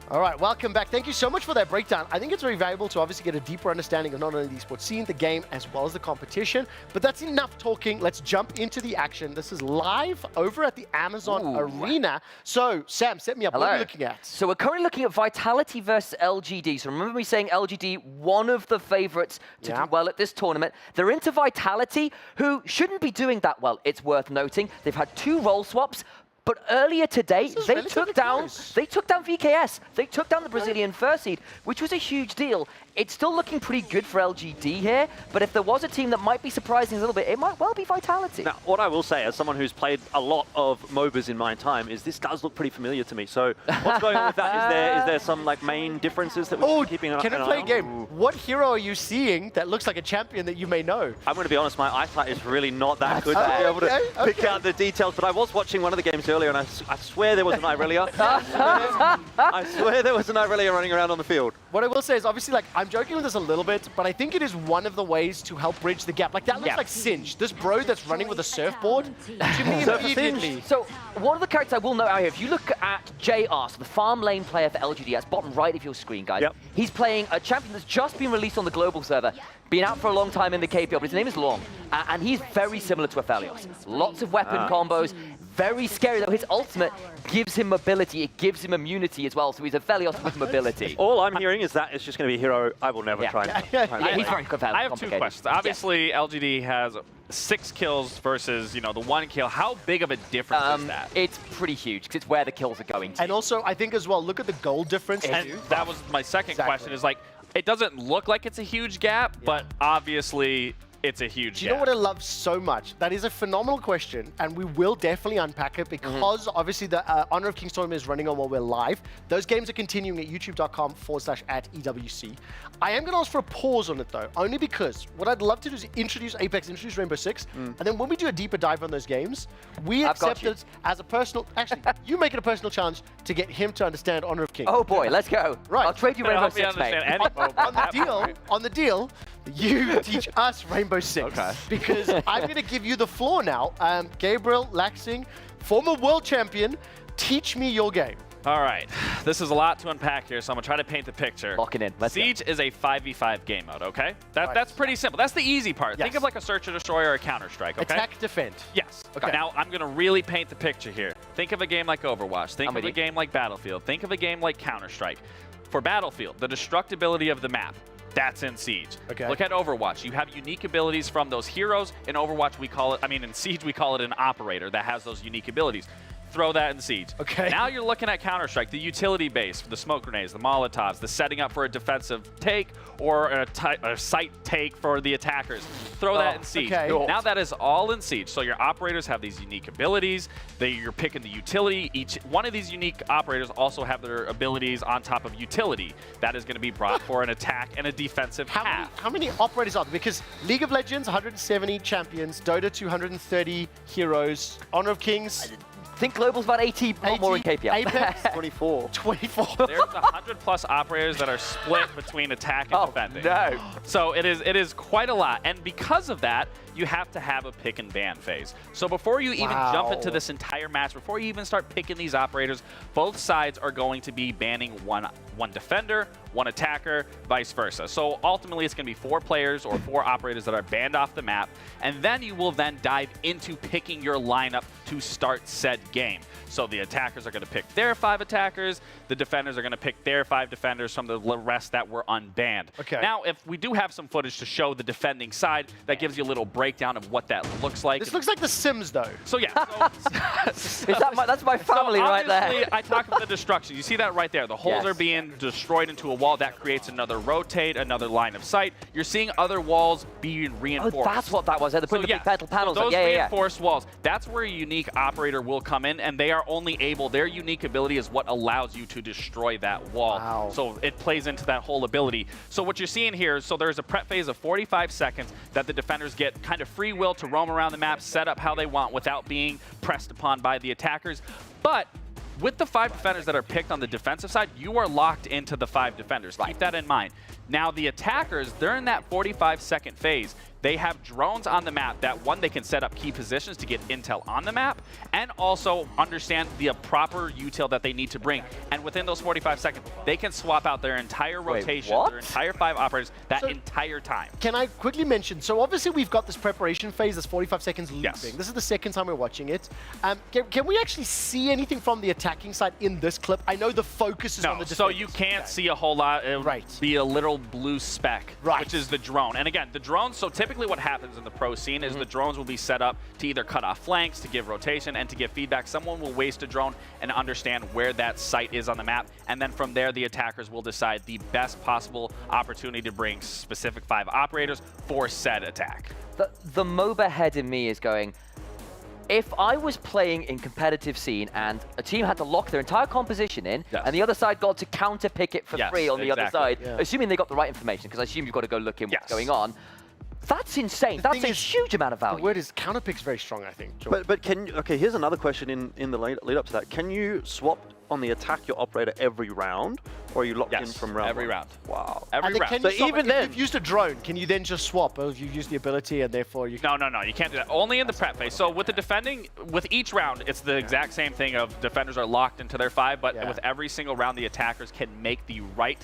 All right, welcome back. Thank you so much for that breakdown. I think it's very valuable to obviously get a deeper understanding of not only the esports scene, the game, as well as the competition. But that's enough talking. Let's jump into the action. This is live over at the Amazon Arena. So, Sam, set me up. What are we looking at? So we're currently looking at Vitality versus LGD. So remember me saying LGD, one of the favorites to do well at this tournament. They're into Vitality, who shouldn't be doing that well, it's worth noting. They've had 2 role swaps. But earlier today, they took down VKS. They took down the Brazilian first seed, which was a huge deal. It's still looking pretty good for LGD here, but if there was a team that might be surprising a little bit, it might well be Vitality. Now, what I will say, as someone who's played a lot of MOBAs in my time, is this does look pretty familiar to me. So what's going on with that? Is there some like main differences that we're keeping an eye on? Can I play a game? What hero are you seeing that looks like a champion that you may know? I'm going to be honest, my eyesight is really not that good to be able to pick out the details, but I was watching one of the games earlier, and I swear there was an Irelia. I swear there was an Irelia running around on the field. What I will say is, obviously, like, I'm joking with this a little bit, but I think it is one of the ways to help bridge the gap. Like, that looks like Singe. This bro that's running with a surfboard, to me, immediately. So, one of the characters I will note out here, if you look at JR, so the farm lane player for LGD, that's bottom right of your screen, guys. He's playing a champion that's just been released on the global server. Been out for a long time in the KPL, but his name is Long, and he's very similar to Aphelios. Lots of weapon combos, very scary though. His ultimate gives him mobility, it gives him immunity as well, so he's Aphelios with mobility. All I'm hearing is that it's just going to be a hero I will never try. He's very complicated. I have 2 questions. Obviously, LGD has 6 kills versus, the 1 kill. How big of a difference is that? It's pretty huge, because it's where the kills are going to. And also, I think as well, look at the goal difference. And that was my second question, is like, it doesn't look like it's a huge gap, but obviously it's a huge Do you know gap. what I love so much? That is a phenomenal question, and we will definitely unpack it because obviously the Honor of Kings tournament is running on while we're live. Those games are continuing at youtube.com/@EWC. I am going to ask for a pause on it though, only because what I'd love to do is introduce Apex, introduce Rainbow Six, and then when we do a deeper dive on those games, we accept it as a personal, actually, you make it a personal challenge to get him to understand Honor of Kings. Oh boy, let's go. Right. I'll trade you Rainbow Six, mate. On the deal, you teach us Rainbow Six. Okay. Because I'm going to give you the floor now. Gabriel Laxing, former world champion, teach me your game. All right, this is a lot to unpack here, so I'm gonna try to paint the picture. Lock it in. Siege is a 5v5 game mode, okay? That's pretty simple. That's the easy part. Yes. Think of like a search and destroy or a Counter-Strike, okay? Attack, defend. Yes. Okay. Now, I'm gonna really paint the picture here. Think of a game like Overwatch. Think of a game like Battlefield. Think of a game like Counter-Strike. For Battlefield, the destructibility of the map, that's in Siege. Okay. Look at Overwatch. You have unique abilities from those heroes. In Overwatch, we call it, in Siege, we call it an operator that has those unique abilities. Throw that in Siege. Okay. Now you're looking at Counter-Strike, the utility base for the smoke grenades, the Molotovs, the setting up for a defensive take or a site take for the attackers. Throw that in Siege. Okay. Now that is all in Siege. So your operators have these unique abilities. You're picking the utility. Each one of these unique operators also have their abilities on top of utility. That is going to be brought for an attack and a defensive half. How many operators are there? Because League of Legends, 170 champions, Dota, 230 heroes, Honor of Kings. I think Global's about 80 more in KPL. Apex, 24. 24. There's 100+ operators that are split between attack and defending. No. So it is quite a lot. And because of that, you have to have a pick and ban phase. So before you even jump into this entire match, before you even start picking these operators, both sides are going to be banning one defender, one attacker, vice versa. So ultimately, it's going to be 4 players or 4 operators that are banned off the map, and then you will then dive into picking your lineup to start said game. So the attackers are going to pick their 5 attackers, the defenders are going to pick their 5 defenders from the rest that were unbanned. Okay. Now, if we do have some footage to show the defending side, that gives you a little breakdown of what that looks like. This looks like The Sims, though. So yeah, That's my family right there. Obviously, I talk about the destruction. You see that right there. The holes are being destroyed into a wall. That creates another rotate, another line of sight. You're seeing other walls being reinforced. Oh, that's what that was. They're putting the big metal panels so up. those Yeah, reinforced walls, that's where a unique operator will come in, and they are only able, their unique ability is what allows you to destroy that wall. Wow. So it plays into that whole ability. So what you're seeing here, so there's a prep phase of 45 seconds that the defenders get kind of free will to roam around the map, set up how they want without being pressed upon by the attackers. But with the 5 defenders that are picked on the defensive side, you are locked into the 5 defenders. Keep that in mind. Now, the attackers, during that 45-second phase, they have drones on the map that, one, they can set up key positions to get intel on the map, and also understand the proper util that they need to bring. And within those 45 seconds, they can swap out their entire rotation, their entire 5 operators, that entire time. Can I quickly mention, so obviously we've got this preparation phase, this 45 seconds looping. Yes. This is the second time we're watching it. Can we actually see anything from the attacking side in this clip? I know the focus is on the defense. So you can't see a whole lot. It would be a little blue speck, which is the drone. And again, the drones, so typically what happens in the pro scene is the drones will be set up to either cut off flanks, to give rotation, and to give feedback. Someone will waste a drone and understand where that site is on the map, and then from there, the attackers will decide the best possible opportunity to bring specific 5 operators for said attack. The MOBA head in me is going, if I was playing in competitive scene and a team had to lock their entire composition in, and the other side got to counter pick it for free on the other side, assuming they got the right information, because I assume you've got to go look in what's going on, that's insane. That's a huge amount of value. The word is counterpick's very strong, I think. But can okay, here's another question in the lead up to that. Can you swap on the attack your operator every round, or are you locked in from round every 1? round. Wow. Every round. So even then, if you've used a drone, can you then just swap? Or if you've used the ability and therefore you can... No, you can't do that. Only in the prep phase. So with the defending, with each round, it's the exact same thing of defenders are locked into their 5, but with every single round, the attackers can make the right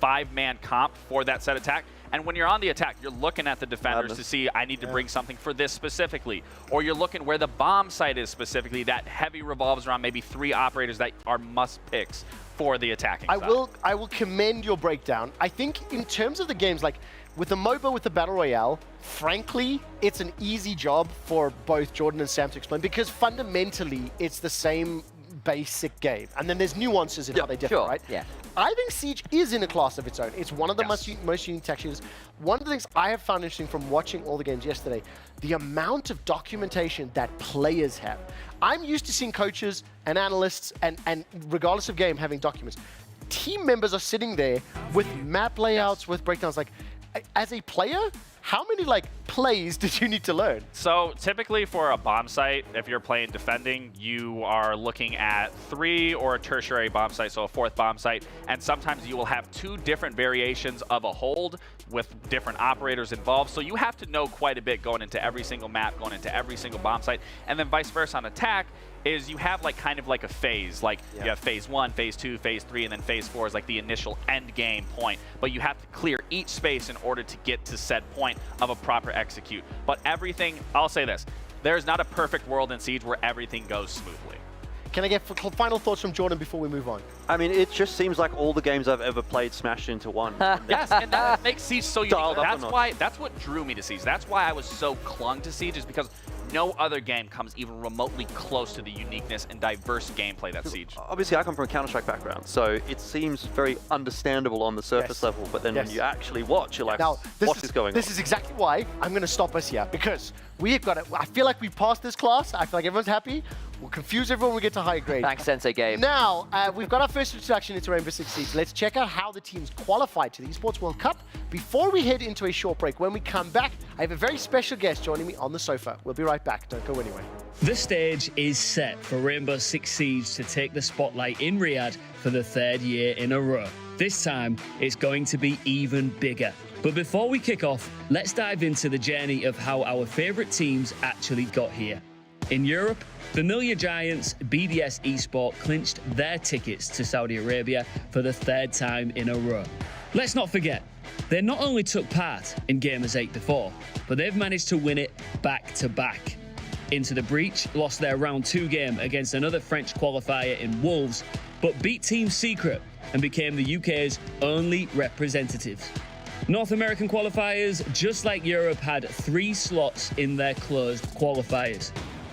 5-man comp for that set attack. And when you're on the attack, you're looking at the defenders to see, I need to bring something for this specifically. Or you're looking where the bomb site is specifically. That heavy revolves around maybe 3 operators that are must picks for the attacking side. I will commend your breakdown. I think in terms of the games, like with the MOBA, with the Battle Royale, frankly, it's an easy job for both Jordan and Sam to explain, because fundamentally, it's the same basic game. And then there's nuances in how they differ, right? Yeah. I think Siege is in a class of its own. It's one of the most unique tech shooters. One of the things I have found interesting from watching all the games yesterday, the amount of documentation that players have. I'm used to seeing coaches and analysts and regardless of game having documents. Team members are sitting there with map layouts, with breakdowns. Like, as a player, how many plays did you need to learn? So typically for a bomb site, if you're playing defending, you are looking at 3 or a tertiary bomb site, so a 4th bomb site, and sometimes you will have 2 different variations of a hold with different operators involved. So you have to know quite a bit going into every single map, going into every single bomb site, and then vice versa on attack. Is you have kind of like a phase, you have phase 1, phase 2, phase 3, and then phase 4 is like the initial end game point. But you have to clear each space in order to get to said point of a proper execute. But everything, I'll say this, there's not a perfect world in Siege where everything goes smoothly. Can I get final thoughts from Jordan before we move on? I mean, it just seems like all the games I've ever played smashed into one. Yes, and that makes Siege so unique. That's what drew me to Siege. That's why I was so clung to Siege, is because no other game comes even remotely close to the uniqueness and diverse gameplay that Siege. Obviously, I come from a Counter-Strike background, so it seems very understandable on the surface level, but then when you actually watch, you're like, what is going on? This is exactly why I'm going to stop us here, because we've got it. I feel like we've passed this class. I feel like everyone's happy. We'll confuse everyone when we get to higher grade. Thanks, Sensei Gabe. Now, we've got our first introduction into Rainbow Six Siege. Let's check out how the teams qualified to the Esports World Cup before we head into a short break. When we come back, I have a very special guest joining me on the sofa. We'll be right back. Don't go anywhere. The stage is set for Rainbow Six Siege to take the spotlight in Riyadh for the 3rd year in a row. This time, it's going to be even bigger. But before we kick off, let's dive into the journey of how our favourite teams actually got here. In Europe, familiar giants BDS Esport clinched their tickets to Saudi Arabia for the 3rd time in a row. Let's not forget, they not only took part in Gamers 8 before, but they've managed to win it back-to-back. Into the Breach lost their round 2 game against another French qualifier in Wolves, but beat Team Secret and became the UK's only representatives. North American qualifiers, just like Europe, had 3 slots in their closed qualifiers.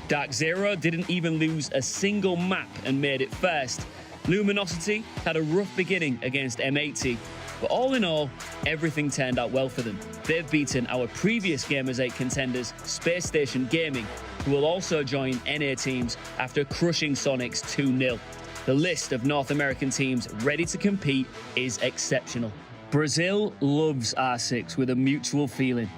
Dark Zero didn't even lose a single map and made it first. Luminosity had a rough beginning against M80, but all in all, everything turned out well for them. They've beaten our previous Gamers 8 contenders, Space Station Gaming, who will also join NA teams after crushing Sonics 2-0. The list of North American teams ready to compete is exceptional. Brazil loves R6 with a mutual feeling.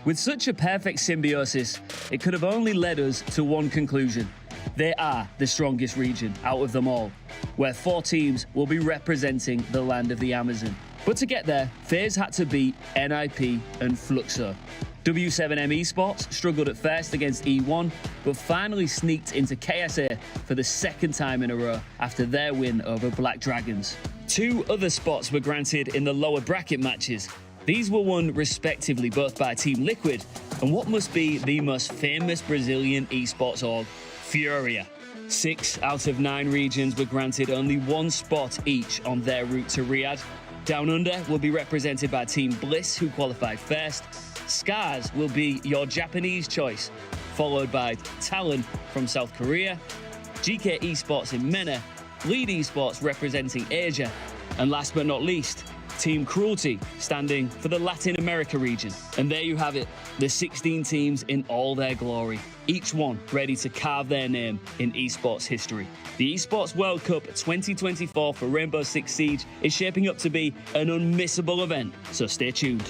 With such a perfect symbiosis, it could have only led us to one conclusion. They are the strongest region out of them all, where 4 teams will be representing the land of the Amazon. But to get there, FaZe had to beat NIP and Fluxo. W7M Esports struggled at first against E1, but finally sneaked into KSA for the 2nd time in a row after their win over Black Dragons. 2 other spots were granted in the lower bracket matches. These were won respectively both by Team Liquid and what must be the most famous Brazilian esports org, Furia. 6 out of 9 regions were granted only 1 spot each on their route to Riyadh. Down Under will be represented by Team Bliss, who qualified first. Scars will be your Japanese choice, followed by Talon from South Korea, GK Esports in MENA, Lead Esports representing Asia, and last but not least, Team Cruelty, standing for the Latin America region. And there you have it, the 16 teams in all their glory, each one ready to carve their name in esports history. The Esports World Cup 2024 for Rainbow Six Siege is shaping up to be an unmissable event, so stay tuned.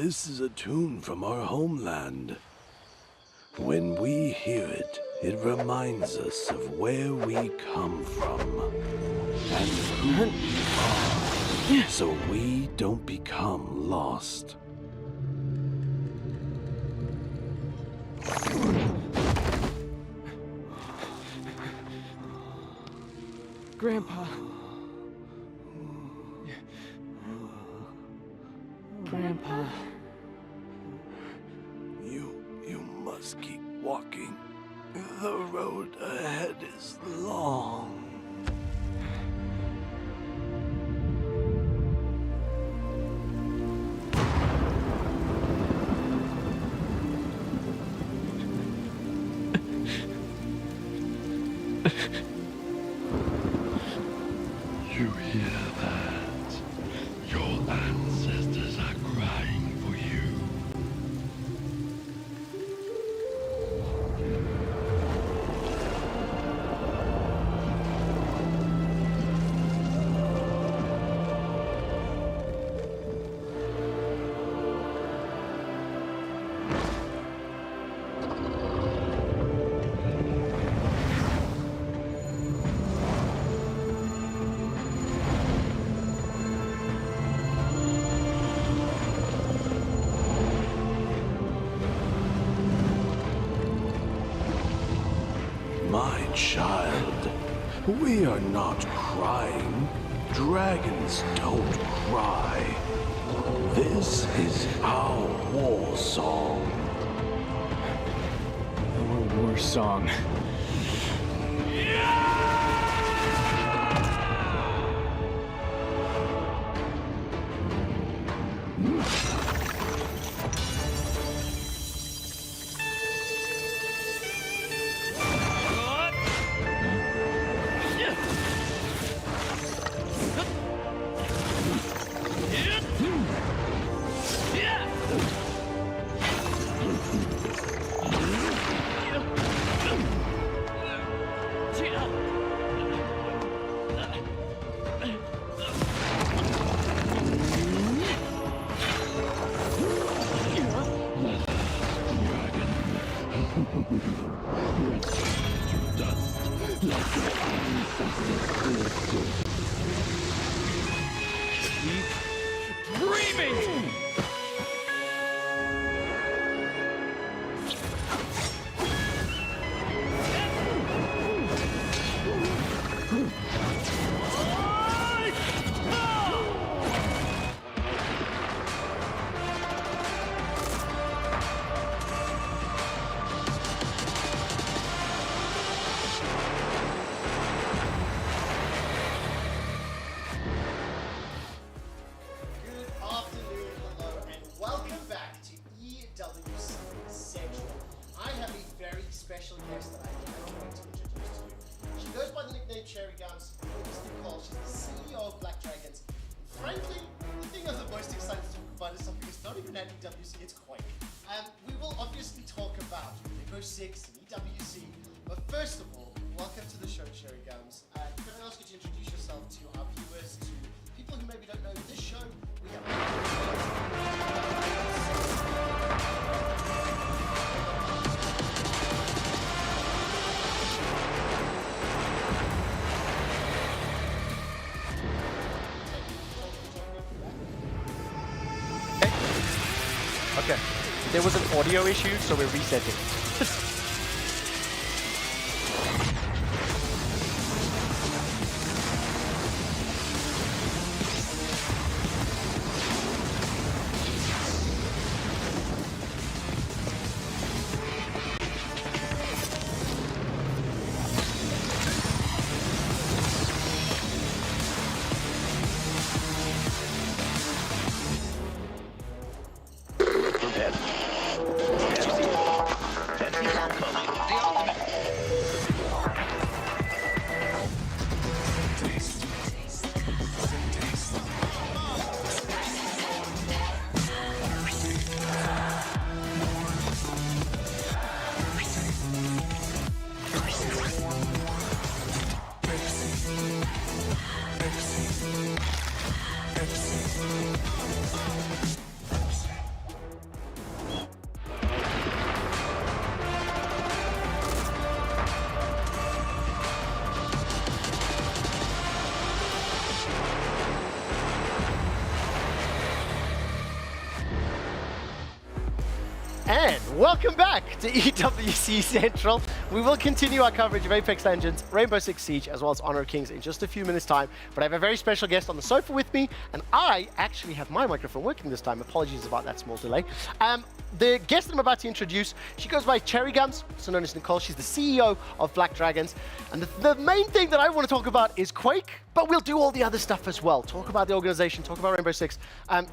This is a tune from our homeland. When we hear it, it reminds us of where we come from and who we are, so we don't become lost. Grandpa. Grandpa. You must keep walking. The road ahead is long. You hear that? Your ancestors are crying for you. My child, we are not crying. Dragons don't cry. This is our war song. Our war song. Dreaming! special guest that I cannot wait to introduce to you. She goes by the nickname Cherry Gums. She's Nicole. She's the CEO of Black Dragons. Frankly, the thing I'm the most excited to talk about is something that's not even at EWC, it's Quake. We will obviously talk about Rainbow Six and EWC, but first of all, welcome to the show, Cherry Gums. Can I ask you to introduce yourself to our viewers, to people who maybe don't know this show? We have Okay, there was an audio issue, so we're resetting. Welcome back to EWC Central. We will continue our coverage of Apex Legends, Rainbow Six Siege, as well as Honor of Kings in just a few minutes' time. But I have a very special guest on the sofa with me, and I actually have my microphone working this time. Apologies about that small delay. The guest that I'm about to introduce, she goes by Cherry Gums, also known as Nicole. She's the CEO of Black Dragons. And the main thing that I want to talk about is Quake, but we'll do all the other stuff as well. Talk about the organization, talk about Rainbow Six.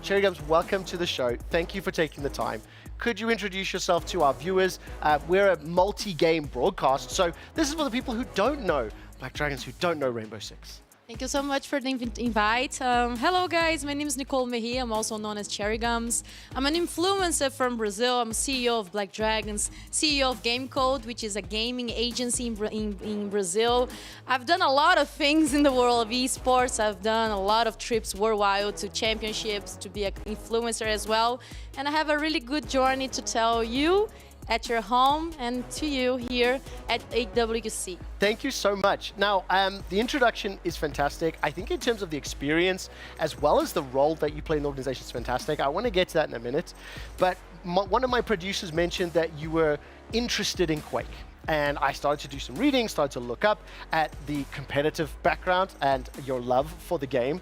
Cherry Gums, welcome to the show. Thank you for taking the time. Could you introduce yourself to our viewers? We're a multi-game broadcast, so this is for the people who don't know Black Dragons, who don't know Rainbow Six. Thank you so much for the invite. Hello guys, my name is Nicole Mejia. I'm also known as Cherry Gums. I'm an influencer from Brazil. I'm CEO of Black Dragons, CEO of Game Code, which is a gaming agency in Brazil. I've done a lot of things in the world of esports. I've done a lot of trips worldwide to championships, to be an influencer as well. And I have a really good journey to tell you at your home and to you here at EWC. Thank you so much. Now, the introduction is fantastic. I think in terms of the experience, as well as the role that you play in the organization is fantastic. I want to get to that in a minute. But one of my producers mentioned that you were interested in Quake. And I started to do some reading, started to look up at the competitive background and your love for the game.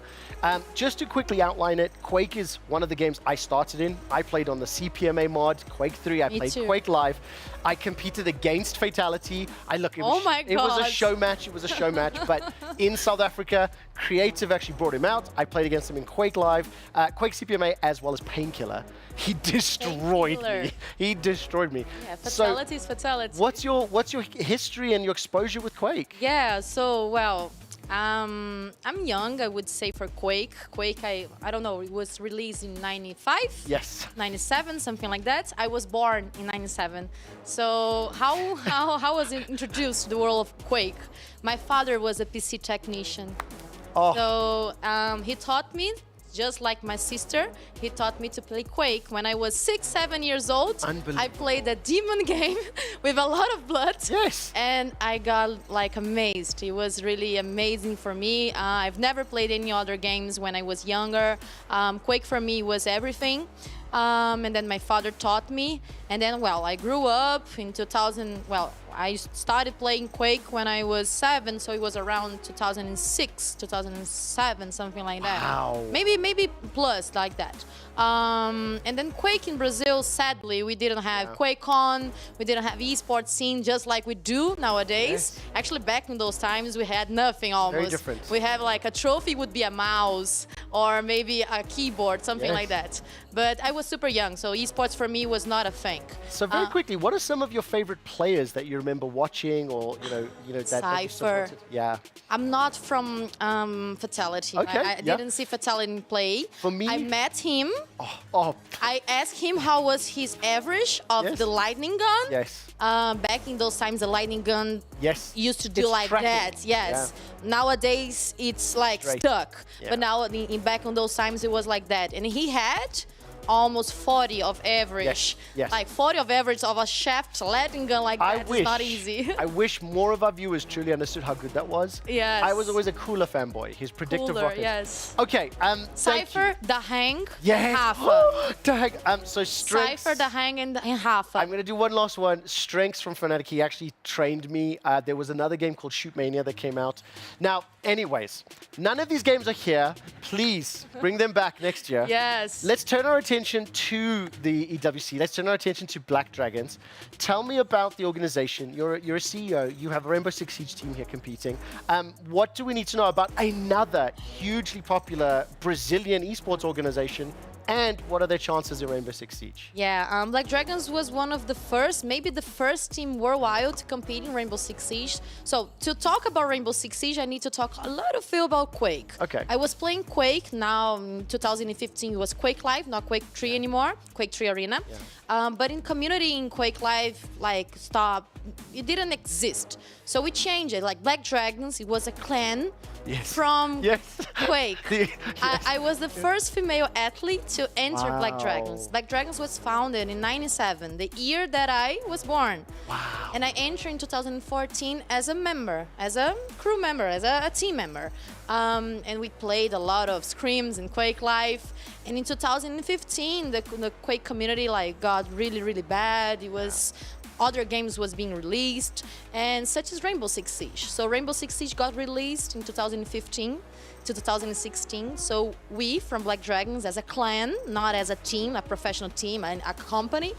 Just to quickly outline it, Quake is one of the games I started in. I played on the CPMA mod, Quake 3, I played Quake Live. I competed against Fatality. It was a show match, but in South Africa, Creative actually brought him out. I played against him in Quake Live, Quake CPMA, as well as Painkiller. He destroyed me. He destroyed me. Yeah, fatality is fatality. What's your history and your exposure with Quake? Yeah, so, well, I'm young, I would say, for Quake. Quake, I don't know, it was released in 95? Yes. 97, something like that. I was born in 97. So how was it introduced to the world of Quake? My father was a PC technician. Oh. So he taught me, just like my sister, he taught me to play Quake. When I was 6, 7 years old, I played a demon game with a lot of blood. Yes. And I got like amazed. It was really amazing for me. I've never played any other games when I was younger. Quake for me was everything. And then my father taught me. And then, well, I grew up in 2000. Well, I started playing Quake when I was 7, so it was around 2006, 2007, something like that. Wow. Maybe plus like that. And then Quake in Brazil, sadly, we didn't have QuakeCon, we didn't have esports scene just like we do nowadays. Yes. Actually, back in those times, we had nothing almost. Very different. We have like a trophy would be a mouse or maybe a keyboard, something like that. But I was super young, so esports for me was not a thing. So very quickly, what are some of your favorite players that you remember watching, or you know that you supported? Yeah. I'm not from Fatality. Okay, I didn't see Fatality play. For me, I met him. Oh. I asked him how was his average of the lightning gun. Yes. Back in those times, the lightning gun used to do It's like tracking. that. Yes. Nowadays, it's like stuck. Yeah. But now, back in those times, it was like that. And he had almost 40 of average. Yes. Like 40 of average of a shaft lightning gun like that is not easy. I wish more of our viewers truly understood how good that was. Yes. I was always a Cooler fanboy. His predictive Cooler, rockets. yes. Okay. Cypher, the hang, Yes. Hafa. The hang. So strengths. Cypher, the hang, and Hafa. I'm gonna do one last one. Strengths from Fnatic. He actually trained me. There was another game called Shoot Mania that came out. Now, anyways, none of these games are here. Please bring them back next year. Yes. Let's turn our attention to the EWC. Let's turn our attention to Black Dragons. Tell me about the organization. You're a CEO. You have a Rainbow Six Siege team here competing. What do we need to know about another hugely popular Brazilian esports organization? And what are their chances in Rainbow Six Siege? Yeah, Black Dragons was one of the first, maybe the first team worldwide to compete in Rainbow Six Siege. So to talk about Rainbow Six Siege, I need to talk a little bit about Quake. Okay. I was playing Quake. Now in 2015 it was Quake Live, not Quake 3 anymore, Quake 3 Arena. Yeah. But in community in Quake Live, like stopped it didn't exist. So we changed it. Like Black Dragons, it was a clan from Quake. I was the first female athlete to enter Black Dragons. Black Dragons was founded in '97, the year that I was born. And I entered in 2014 as a member, as a crew member, as a team member. And we played a lot of scrims in Quake Live. And in 2015, the Quake community got really, really bad. It was other games was being released, and such as Rainbow Six Siege. So Rainbow Six Siege got released in 2015 to 2016. So we from Black Dragons, as a clan, not as a team, a professional team, and a company,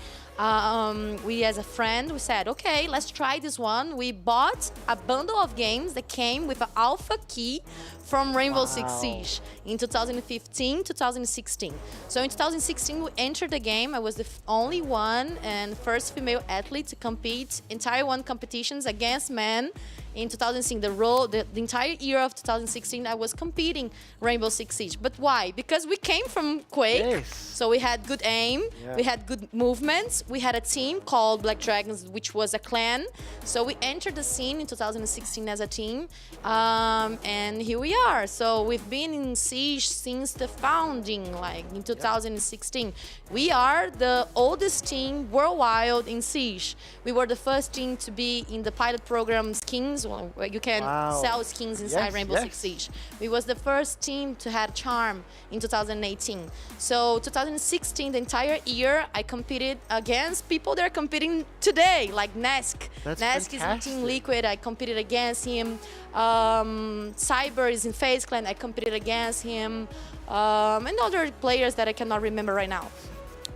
we as a friend, we said, okay, let's try this one. We bought a bundle of games that came with an alpha key from Rainbow Six Siege in 2015, 2016. So in 2016, we entered the game. I was the only one and first female athlete to compete entire one competitions against men. In 2016, the entire year of 2016, I was competing Rainbow Six Siege. But why? Because we came from Quake, so we had good aim, we had good movements, we had a team called Black Dragons, which was a clan. So we entered the scene in 2016 as a team, and here we are. So we've been in Siege since the founding, like in 2016. We are the oldest team worldwide in Siege. We were the first team to be in the pilot program Skins, where you can sell skins inside Rainbow Six Siege. We was the first team to have Charm in 2018. So 2016, the entire year, I competed against people that are competing today, like Nesk. Nesk is in Team Liquid. I competed against him. Cyber is in FaZe Clan. I competed against him. And other players that I cannot remember right now.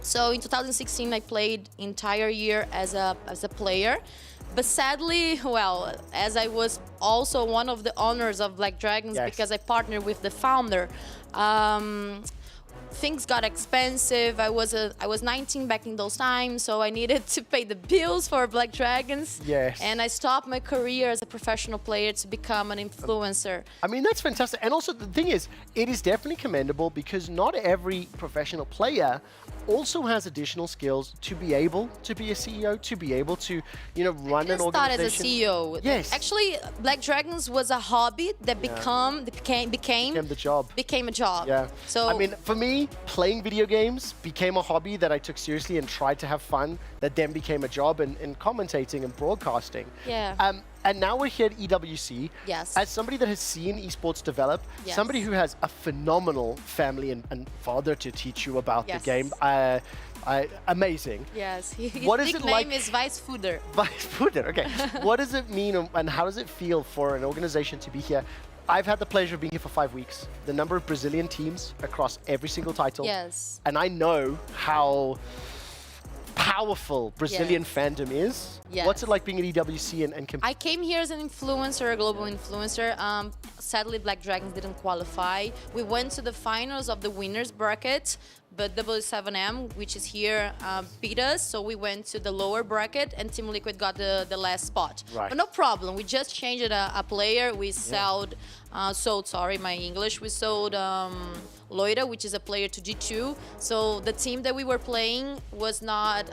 So in 2016, I played entire year as a player. But sadly, well, as I was also one of the owners of Black Dragons, because I partnered with the founder, things got expensive. I was 19 back in those times, so I needed to pay the bills for Black Dragons. And I stopped my career as a professional player to become an influencer. I mean, that's fantastic. And also, the thing is, it is definitely commendable because not every professional player also has additional skills to be able to be a CEO, to be able to, run an organization. Start as a CEO. Yes. Actually, Black Dragons was a hobby that became the job. Became a job. Yeah. So I mean, for me, playing video games became a hobby that I took seriously and tried to have fun. That then became a job in commentating and broadcasting. Yeah. And now we're here at EWC. Yes. As somebody that has seen esports develop, somebody who has a phenomenal family and father to teach you about the game. Amazing. Yes. His what is nickname is Vice Fooder. Vice Fooder, okay. What does it mean and how does it feel for an organization to be here? I've had the pleasure of being here for 5 weeks. The number of Brazilian teams across every single title. Yes. And I know how powerful Brazilian fandom is. Yes. What's it like being at EWC and I came here as an influencer, a global influencer. Sadly, Black Dragons didn't qualify. We went to the finals of the winners bracket, but W7M, which is here, beat us. So we went to the lower bracket, and Team Liquid got the last spot. Right. But no problem. We just changed a player. We sold, sorry, my English. We sold Loira, which is a player, to G2. So the team that we were playing was not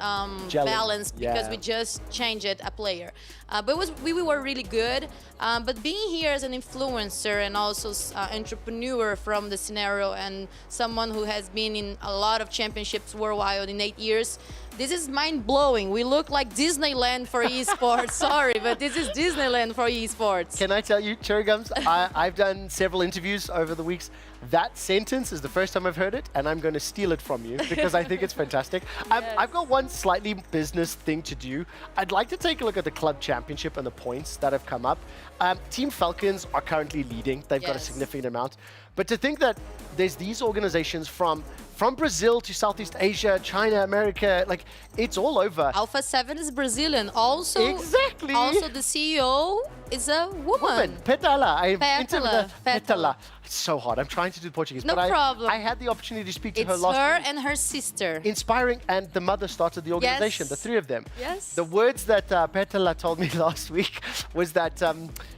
balanced because we just changed a player. But we were really good. But being here as an influencer and also entrepreneur from the scenario and someone who has been in a lot of championships worldwide in 8 years, this is mind-blowing. We look like Disneyland for esports. Sorry, but this is Disneyland for esports. Can I tell you, Cherry Gums, I've done several interviews over the weeks. That sentence is the first time I've heard it, and I'm going to steal it from you because I think it's fantastic. I've got one slightly business thing to do. I'd like to take a look at the club championship and the points that have come up. Team Falcons are currently leading. They've got a significant amount. But to think that there's these organizations from Brazil to Southeast Asia, China, America, like it's all over. Alpha 7 is Brazilian. Also, exactly. Also, the CEO is a woman. Petala. Petala. It's so hard. I'm trying to do Portuguese, No but problem. I had the opportunity to speak to her It's last her week. and her sister. Inspiring, and the mother started the organization, Yes. the three of them. Yes. The words that Petela told me last week was that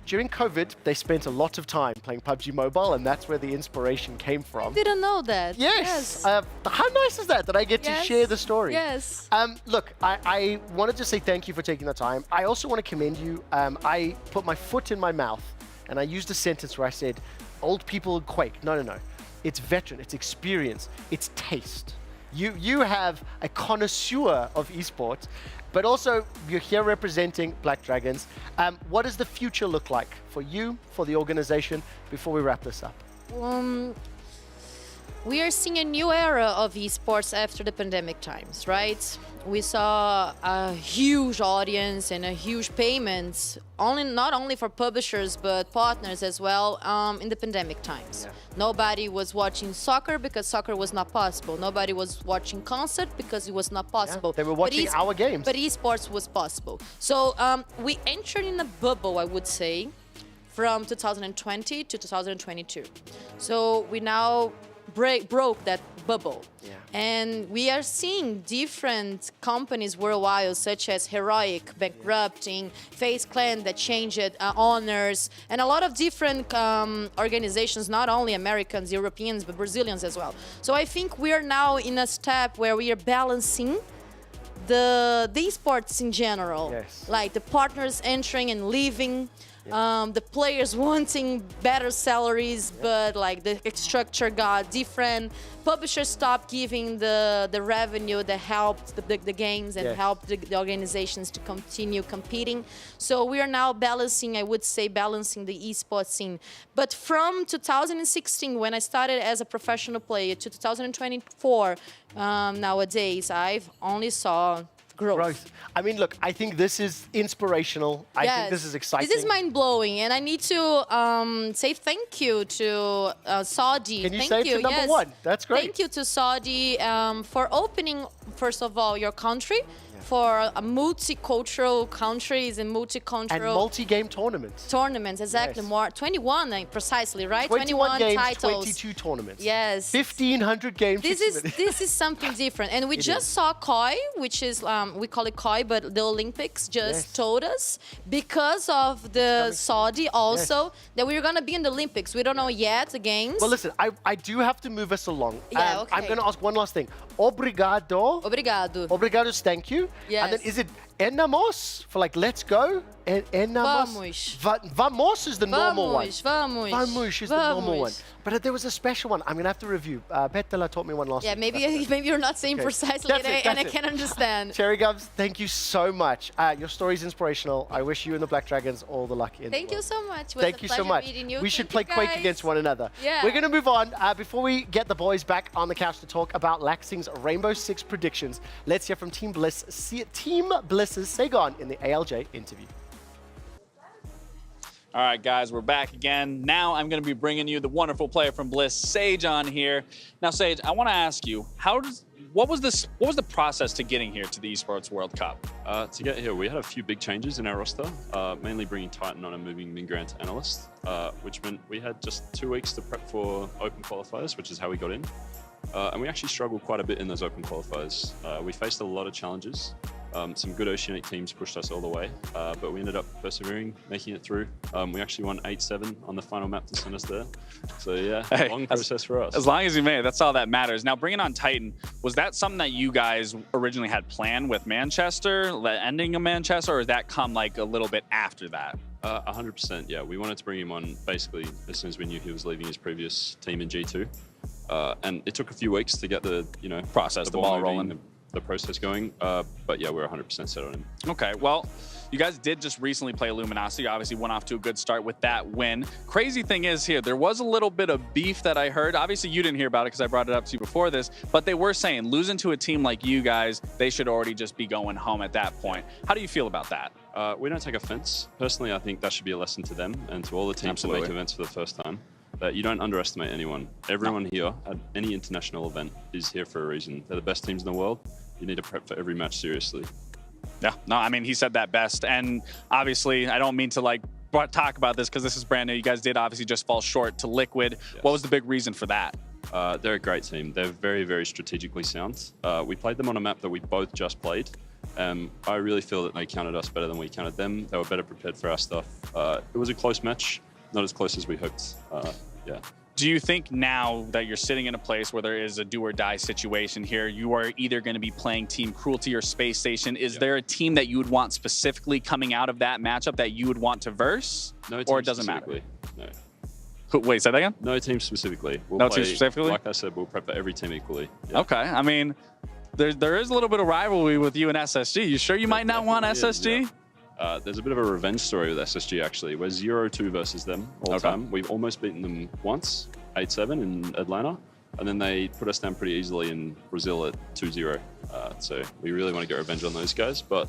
during COVID, they spent a lot of time playing PUBG Mobile, and that's where the inspiration came from. Didn't know that. Yes. How nice is that I get to Yes. share the story? Yes. Look, I wanted to say thank you for taking the time. I also want to commend you. I put my foot in my mouth, and I used a sentence where I said, old people quake. No, no, no. It's veteran, it's experience, it's taste. You have a connoisseur of esports, but also you're here representing Black Dragons. What does the future look like for you, for the organization, before we wrap this up? We are seeing a new era of esports after the pandemic times, right? We saw a huge audience and a huge payments, not only for publishers but partners as well, in the pandemic times. Yeah. Nobody was watching soccer because soccer was not possible. Nobody was watching concert because it was not possible. Yeah, they were watching our games. But esports was possible. So we entered in a bubble, I would say, from 2020 to 2022. So we now broke that bubble. Yeah. And we are seeing different companies worldwide, such as Heroic bankrupting, FaZe Clan that changed owners, and a lot of different organizations, not only Americans, Europeans, but Brazilians as well. So I think we are now in a step where we are balancing the esports in general, yes. Like the partners entering and leaving, the players wanting better salaries, but like the structure got different. Publishers stopped giving the revenue that helped the games and helped the organizations to continue competing. So we are now balancing, I would say, balancing the esports scene. But from 2016, when I started as a professional player, to 2024, nowadays, I've only saw growth. I mean, look, I think this is inspirational. I think this is exciting. This is mind-blowing, and I need to say thank you to Saudi. Can you say it to number one? That's great. Thank you to Saudi for opening, first of all, your country for a multicultural countries and multicultural... And multi-game tournaments. Tournaments, exactly. Yes. More 21 precisely, right? 21 games, titles. 22 tournaments. Yes. 1,500 games. This is something different. And we just saw KOI, which is, we call it KOI, but the Olympics just told us, because of the Saudi also, that we're going to be in the Olympics. We don't know yet, the games. Well, listen, I do have to move us along. Yeah, okay. I'm going to ask one last thing. Obrigado. Obrigado. Obrigado is thank you. Yes. And then is it enamos for like let's go? Enamos. Vamos is the normal one. Vamos is the normal one. But there was a special one. I'm going to have to review. Petela taught me one last week. Maybe you're not saying precisely, and I can understand. Cherry Gums, thank you so much. Your story is inspirational. I wish you and the Black Dragons all the luck in the world. Thank you so much. Thank you so much. We should play Quake against one another. Yeah. We're going to move on. Before we get the boys back on the couch to talk about Laxing's Rainbow Six predictions, let's hear from Team Bliss's Sagon in the ALJ interview. All right, guys, we're back again. Now I'm going to be bringing you the wonderful player from Bliss, Sage, on here. Now, Sage, I want to ask you, what was the process to getting here to the Esports World Cup? To get here, we had a few big changes in our roster, mainly bringing Titan on and moving Mingrant to analyst, which meant we had just 2 weeks to prep for open qualifiers, which is how we got in. And we actually struggled quite a bit in those open qualifiers. We faced a lot of challenges. Some good Oceanic teams pushed us all the way, but we ended up persevering, making it through. We actually won 8-7 on the final map to send us there. So yeah, long process for us. As long as you made it, that's all that matters. Now, bringing on Titan, was that something that you guys originally had planned with Manchester, ending of Manchester, or did that come like a little bit after that? 100%, yeah. We wanted to bring him on basically as soon as we knew he was leaving his previous team in G2. And it took a few weeks to get the, process, the ball rolling. The process going, but yeah, we're 100% set on him. Okay, well, you guys did just recently play Luminosity. Obviously went off to a good start with that win. Crazy thing is here, there was a little bit of beef that I heard. Obviously you didn't hear about it because I brought it up to you before this, but they were saying losing to a team like you guys, they should already just be going home at that point. How do you feel about that? We don't take offense. Personally, I think that should be a lesson to them and to all the teams that make events for the first time. That you don't underestimate anyone. Everyone here at any international event is here for a reason. They're the best teams in the world. You need to prep for every match seriously. Yeah, no, I mean, he said that best. And obviously, I don't mean to talk about this because this is brand new. You guys did obviously just fall short to Liquid. Yes. What was the big reason for that? They're a great team. They're very, very strategically sound. We played them on a map that we both just played. I really feel that they counted us better than we counted them. They were better prepared for our stuff. It was a close match, not as close as we hoped. Yeah. Do you think now that you're sitting in a place where there is a do or die situation here, you are either going to be playing Team Cruelty or Space Station? Is there a team that you would want specifically coming out of that matchup that you would want to verse? No team or it doesn't matter? No. Wait, say that again? No team specifically. No team specifically? Like I said, we'll prep for every team equally. Yeah. Okay. I mean, there is a little bit of rivalry with you and SSG. You sure you might not want SSG? Yeah. There's a bit of a revenge story with SSG, actually. We're 0-2 versus them all the time. We've almost beaten them once, 8-7 in Atlanta, and then they put us down pretty easily in Brazil at 2-0. So we really want to get revenge on those guys, but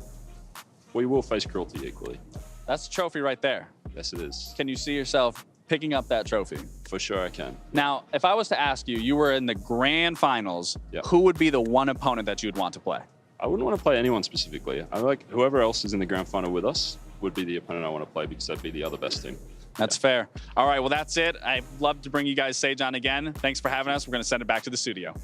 we will face Cruelty equally. That's a trophy right there. Yes, it is. Can you see yourself picking up that trophy? For sure I can. Now, if I was to ask you, you were in the grand finals, who would be the one opponent that you'd want to play? I wouldn't want to play anyone specifically. I like whoever else is in the grand final with us would be the opponent I want to play because they'd be the other best team. That's fair. All right, well, that's it. I'd love to bring you guys Sage on again. Thanks for having us. We're going to send it back to the studio.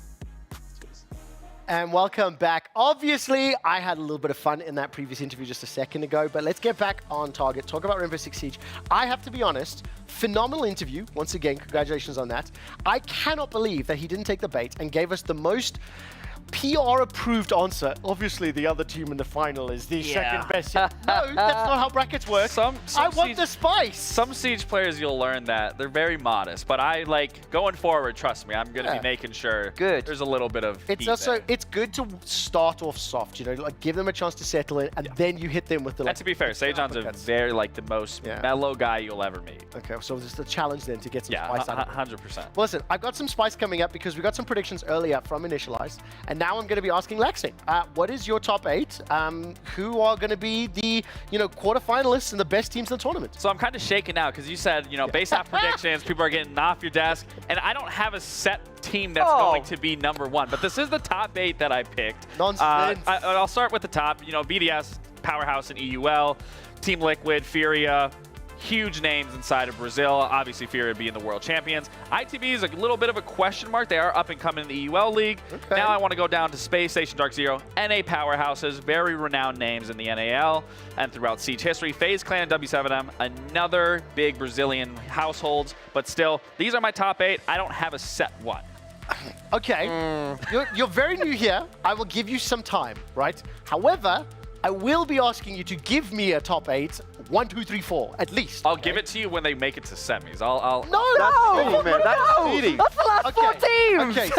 And welcome back. Obviously, I had a little bit of fun in that previous interview just a second ago, but let's get back on target. Talk about Rainbow Six Siege. I have to be honest, phenomenal interview. Once again, congratulations on that. I cannot believe that he didn't take the bait and gave us the most PR-approved answer. Obviously, the other team in the final is the second best. No, that's not how brackets work. I want the spice. Some Siege players, you'll learn that they're very modest. But I like going forward. Trust me, I'm going to be making sure there's a little bit of. It's also it's good to start off soft. You know, like give them a chance to settle in, and then you hit them with the. And to be fair, Sejon's a very the most mellow guy you'll ever meet. Okay, so there's the challenge then to get some spice out of it. 100%. Well, listen, I've got some spice coming up because we got some predictions earlier from Initialized, and now I'm going to be asking Lexi, what is your top 8? Who are going to be the quarterfinalists and the best teams in the tournament? So I'm kind of shaken now because you said based off predictions, people are getting off your desk, and I don't have a set team that's going to be #1. But this is the top 8 that I picked. Nonsense. I'll start with the top. BDS, Powerhouse, and EUL, Team Liquid, Furia. Huge names inside of Brazil. Obviously, Furia being the world champions. ITB is a little bit of a question mark. They are up and coming in the EUL League. Okay. Now I want to go down to Space Station, Dark Zero, NA powerhouses, very renowned names in the NAL and throughout Siege history. FaZe Clan and W7M, another big Brazilian households. But still, these are my top 8. I don't have a set one. Okay, you're very new here. I will give you some time, right? However, I will be asking you to give me a top 8. 1, 2, 3, 4, at least. I'll give it to you when they make it to semis. That's cheating. That's the last 4 teams. Okay,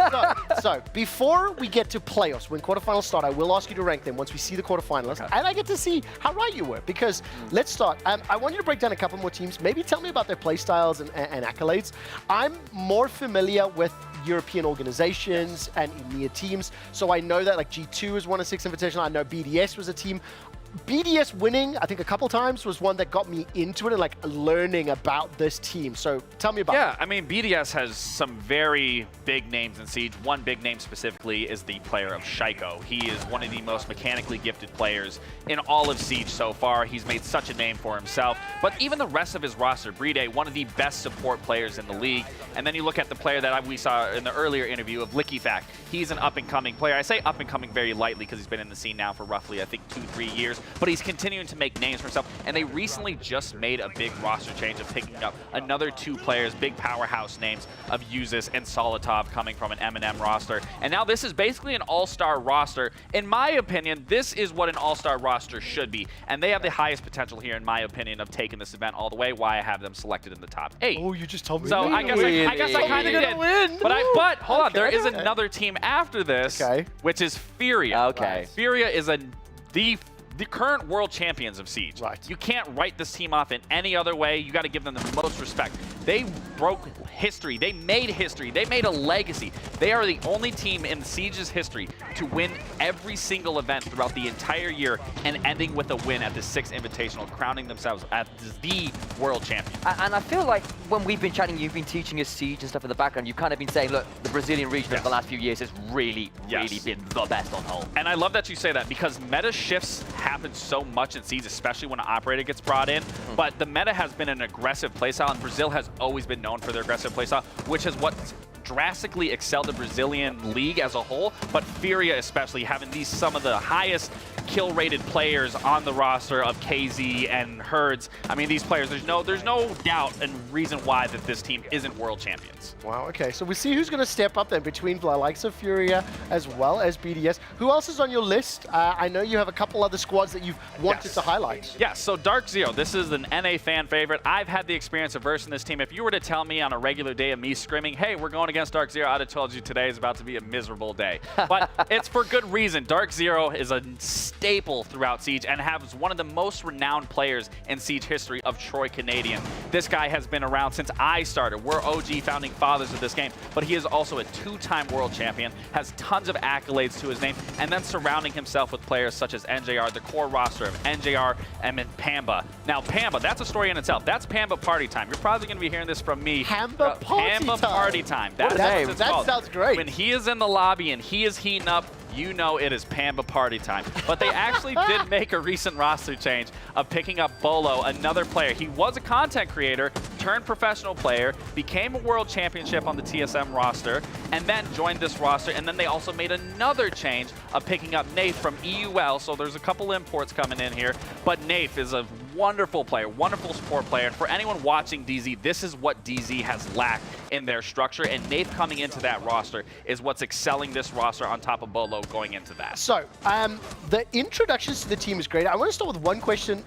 so before we get to playoffs, when quarterfinals start, I will ask you to rank them once we see the quarterfinalists, and I get to see how right you were. Because let's start. I want you to break down a couple more teams. Maybe tell me about their play styles and accolades. I'm more familiar with European organizations and EMEA teams, so I know that G2 is one of 6 Invitational. I know BDS was a team. BDS winning, I think a couple times, was one that got me into it and learning about this team. So tell me about it. Yeah, I mean, BDS has some very big names in Siege. One big name specifically is the player of Shaiko. He is one of the most mechanically gifted players in all of Siege so far. He's made such a name for himself. But even the rest of his roster, Bride, one of the best support players in the league. And then you look at the player that we saw in the earlier interview of Lickyfact. He's an up-and-coming player. I say up-and-coming very lightly because he's been in the scene now for roughly, I think, 2-3 years. But he's continuing to make names for himself, and they recently just made a big roster change of picking up another 2 players, big powerhouse names of Uzis and Solotov coming from an M&M roster. And now this is basically an all-star roster. In my opinion, this is what an all-star roster should be, and they have the highest potential here, in my opinion, of taking this event all the way, why I have them selected in the top 8. Oh, you just told me. So I guess I kind of did. Win. But hold on, there is another team after this, which is Furia. Okay. Furia is the current world champions of Siege. Right. You can't write this team off in any other way. You got to give them the most respect. They broke history. They made history. They made a legacy. They are the only team in Siege's history to win every single event throughout the entire year and ending with a win at the 6th Invitational, crowning themselves as the world champion. And I feel like when we've been chatting, you've been teaching us Siege and stuff in the background. You've kind of been saying, look, the Brazilian region over the last few years has really been the best on whole. And I love that you say that because meta shifts happens so much in Siege, especially when an operator gets brought in. But the meta has been an aggressive playstyle, and Brazil has always been known for their aggressive playstyle, which is what drastically excelled the Brazilian league as a whole, but Furia especially having some of the highest kill-rated players on the roster of KZ and Herds. I mean, these players, there's no doubt and reason why that this team isn't world champions. Wow, okay. So we see who's going to step up then between the likes of Furia as well as BDS. Who else is on your list? I know you have a couple other squads that you've wanted to highlight. Yes, so Dark Zero, this is an NA fan favorite. I've had the experience of versing this team. If you were to tell me on a regular day of me screaming, hey, we're going against Dark Zero, I'd have told you today is about to be a miserable day. But it's for good reason. Dark Zero is a staple throughout Siege and has one of the most renowned players in Siege history of Troy Canadian. This guy has been around since I started. We're OG founding fathers of this game, but he is also a two-time world champion, has tons of accolades to his name, and then surrounding himself with players such as NJR, the core roster of NJR and Pamba. Now, Pamba, that's a story in itself. That's Pamba party time. You're probably going to be hearing this from me. Pamba party time. That's name. what it's That called. sounds great. When he is in the lobby and he is heating up, you know it is Pamba party time. But they actually did make a recent roster change of picking up Bolo, another player. He was a content creator, turned professional player, became a world championship on the TSM roster, and then joined this roster. And then they also made another change of picking up Nath from EUL. So there's a couple imports coming in here. But Nath is a wonderful player, wonderful support player. And for anyone watching DZ, this is what DZ has lacked in their structure. And Nath coming into that roster is what's excelling this roster on top of Bolo going into that. So, the introductions to the team is great. I want to start with one question,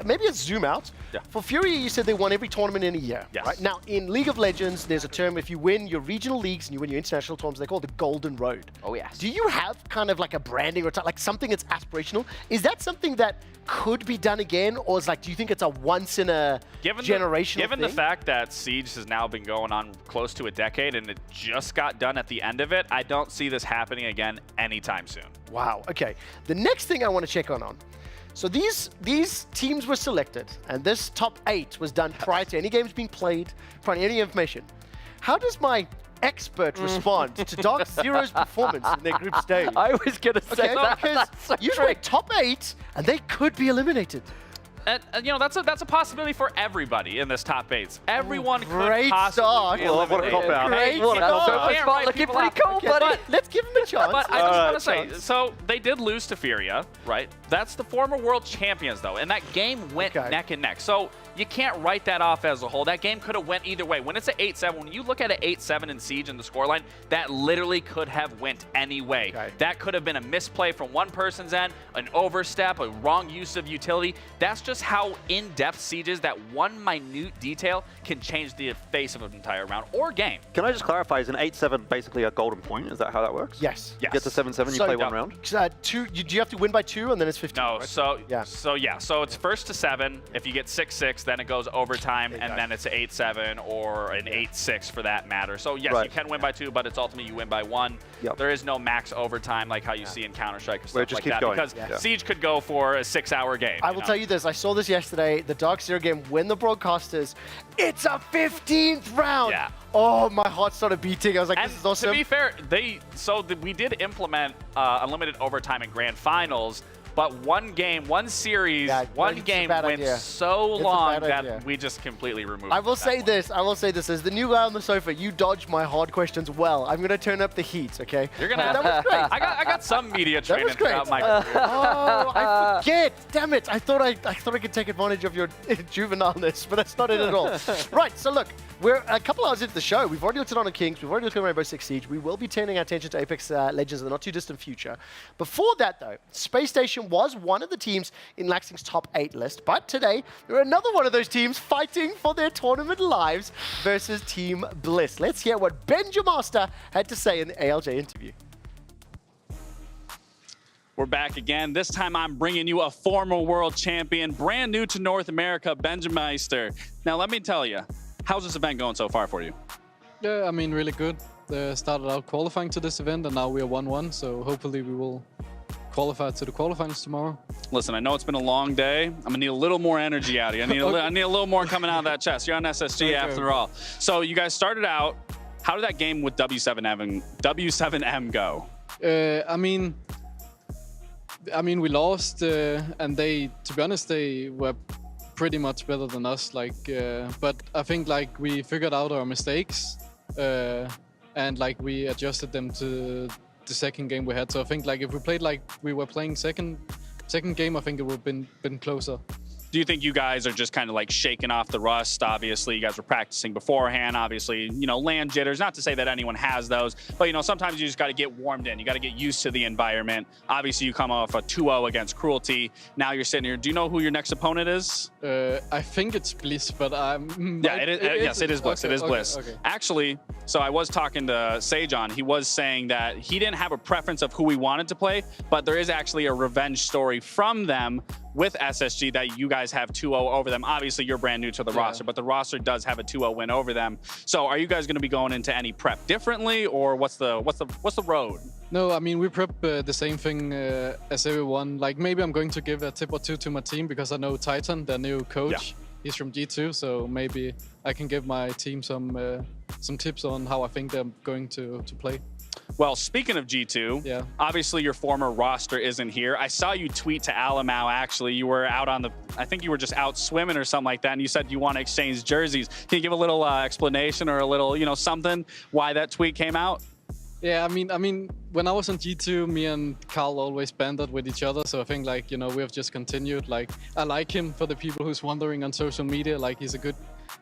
maybe a zoom out. Yeah. For Furia, you said they won every tournament in a year. Yes. Right? Now, in League of Legends, there's a term, if you win your regional leagues and you win your international tournaments, they call it the Golden Road. Oh, yes. Do you have kind of like a branding or like something that's aspirational? Is that something that could be done again, or is like, do you think it's a once in a generation Given the fact that Siege has now been going on close to a decade and it just got done at the end of it, I don't see this happening again anytime soon. Wow, okay. The next thing I want to check on. So these teams were selected, and this top 8 was done prior to any games being played, prior to any information. How does my expert respond to Dark Zero's performance in their group stage? I was going to say that. Because So you went top 8, and they could be eliminated. And you know, that's a possibility for everybody in this top 8. Everyone could Great possibly start. be What a eliminated. cop-out. Great What a start. cop-out. That's Can't looking people pretty out. cool, buddy. But- Let's give him a chance. But I just want to say, so they did lose to Furia, right? That's the former world champions, though, and that game went neck and neck. So you can't write that off as a whole. That game could have went either way. When it's an 8-7, when you look at an 8-7 in Siege in the scoreline, that literally could have went any way. That could have been a misplay from one person's end, an overstep, a wrong use of utility. That's just how in-depth Siege is. That one minute detail can change the face of an entire round or game. Can I just clarify, is an 8-7 basically a golden point? Is that how that works? Yes. You get to 7-7, you play one round? Do you have to win by 2, and then it's 15? No, right? so it's first to 7. If you get 6-6, then it goes overtime, and then it's an 8-7 or an 8-6 for that matter. So yes, you can win by 2, but it's ultimately you win by 1. There is no max overtime like how you see in Counter-Strike or stuff like that, because Siege could go for a 6-hour game. I will tell you this. I saw this yesterday. The Dark Zero game, when the broadcasters, it's a 15th round. Yeah. Oh, my heart started beating. I was like, this is awesome. To be fair, we did implement unlimited overtime in grand finals, but one series went so long that we just completely removed it. I will say this. As the new guy on the sofa, you dodged my hard questions well. I'm going to turn up the heat, okay? You're going to That was great. I got some media training was great. throughout my career. Oh, I forget. Damn it. I thought I could take advantage of your juvenileness, but that's not it at all. Right, so look, we're a couple hours into the show. We've already looked at Honor Kings. We've already looked at Rainbow Six Siege. We will be turning our attention to Apex Legends in the not-too-distant future. Before that, though, Space Station was one of the teams in Laxing's top 8 list, but today, they're another one of those teams fighting for their tournament lives versus Team Bliss. Let's hear what Ben Jamaster had to say in the ALJ interview. We're back again. This time I'm bringing you a former world champion, brand new to North America, Benjamin Meister. Now, let me tell you, how's this event going so far for you? Yeah, I mean, really good. They started out qualifying to this event, and now we are 1-1, so hopefully we will qualify to the qualifiers tomorrow. Listen, I know it's been a long day. I'm gonna need a little more energy out of you. I need a little more coming out of that chest. You're on SSG after all. So you guys started out. How did that game with W7M go? I mean, I mean, we lost, and they, to be honest, they were pretty much better than us. Like, but I think like we figured out our mistakes, and like we adjusted them to the second game we had. So I think like if we played like we were playing second game, I think it would have been closer. Do you think you guys are just kind of like shaking off the rust? Obviously, you guys were practicing beforehand. Obviously, you know, land jitters. Not to say that anyone has those, but you know, sometimes you just got to get warmed in. You got to get used to the environment. Obviously, you come off a 2-0 against Cruelty. Now you're sitting here. Do you know who your next opponent is? I think it's Bliss, but I'm. Yeah, yes, it is Bliss. Okay, it is Bliss. Okay. Actually, so I was talking to Sejon. He was saying that he didn't have a preference of who he wanted to play, but there is actually a revenge story from them with SSG that you guys have 2-0 over them. Obviously, you're brand new to the roster, but the roster does have a 2-0 win over them. So, are you guys going to be going into any prep differently, or what's the road? No, I mean we prep the same thing as everyone. Like maybe I'm going to give a tip or two to my team because I know Titan, their new coach. Yeah. He's from G2, so maybe I can give my team some tips on how I think they're going to play. Well, speaking of G2, obviously your former roster isn't here. I saw you tweet to Alamau, actually. You were out on I think you were just out swimming or something like that, and you said you want to exchange jerseys. Can you give a little explanation or a little, you know, something why that tweet came out? Yeah, I mean, when I was on G2, me and Carl always bantered with each other. So I think, like, you know, we have just continued. Like, I like him for the people who's wondering on social media. Like, he's a good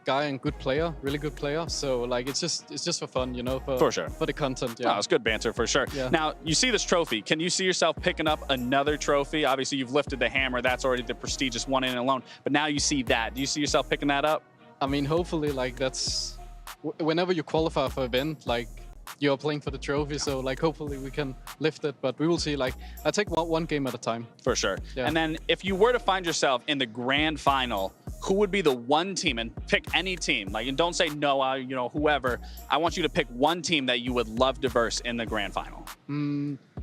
guy and good player, really good player. So, like, it's just for fun, you know, for sure, for the content. Yeah, no, it's good banter for sure. Yeah. Now, you see this trophy. Can you see yourself picking up another trophy? Obviously, you've lifted the hammer. That's already the prestigious one in and alone. But now you see that. Do you see yourself picking that up? I mean, hopefully, like, that's whenever you qualify for an event, like, you're playing for the trophy, so like hopefully we can lift it, but we will see. Like I take one game at a time. For sure. Yeah. And then if you were to find yourself in the grand final, who would be the one team, and pick any team, like, and don't say Noah, you know, whoever. I want you to pick one team that you would love to verse in the grand final.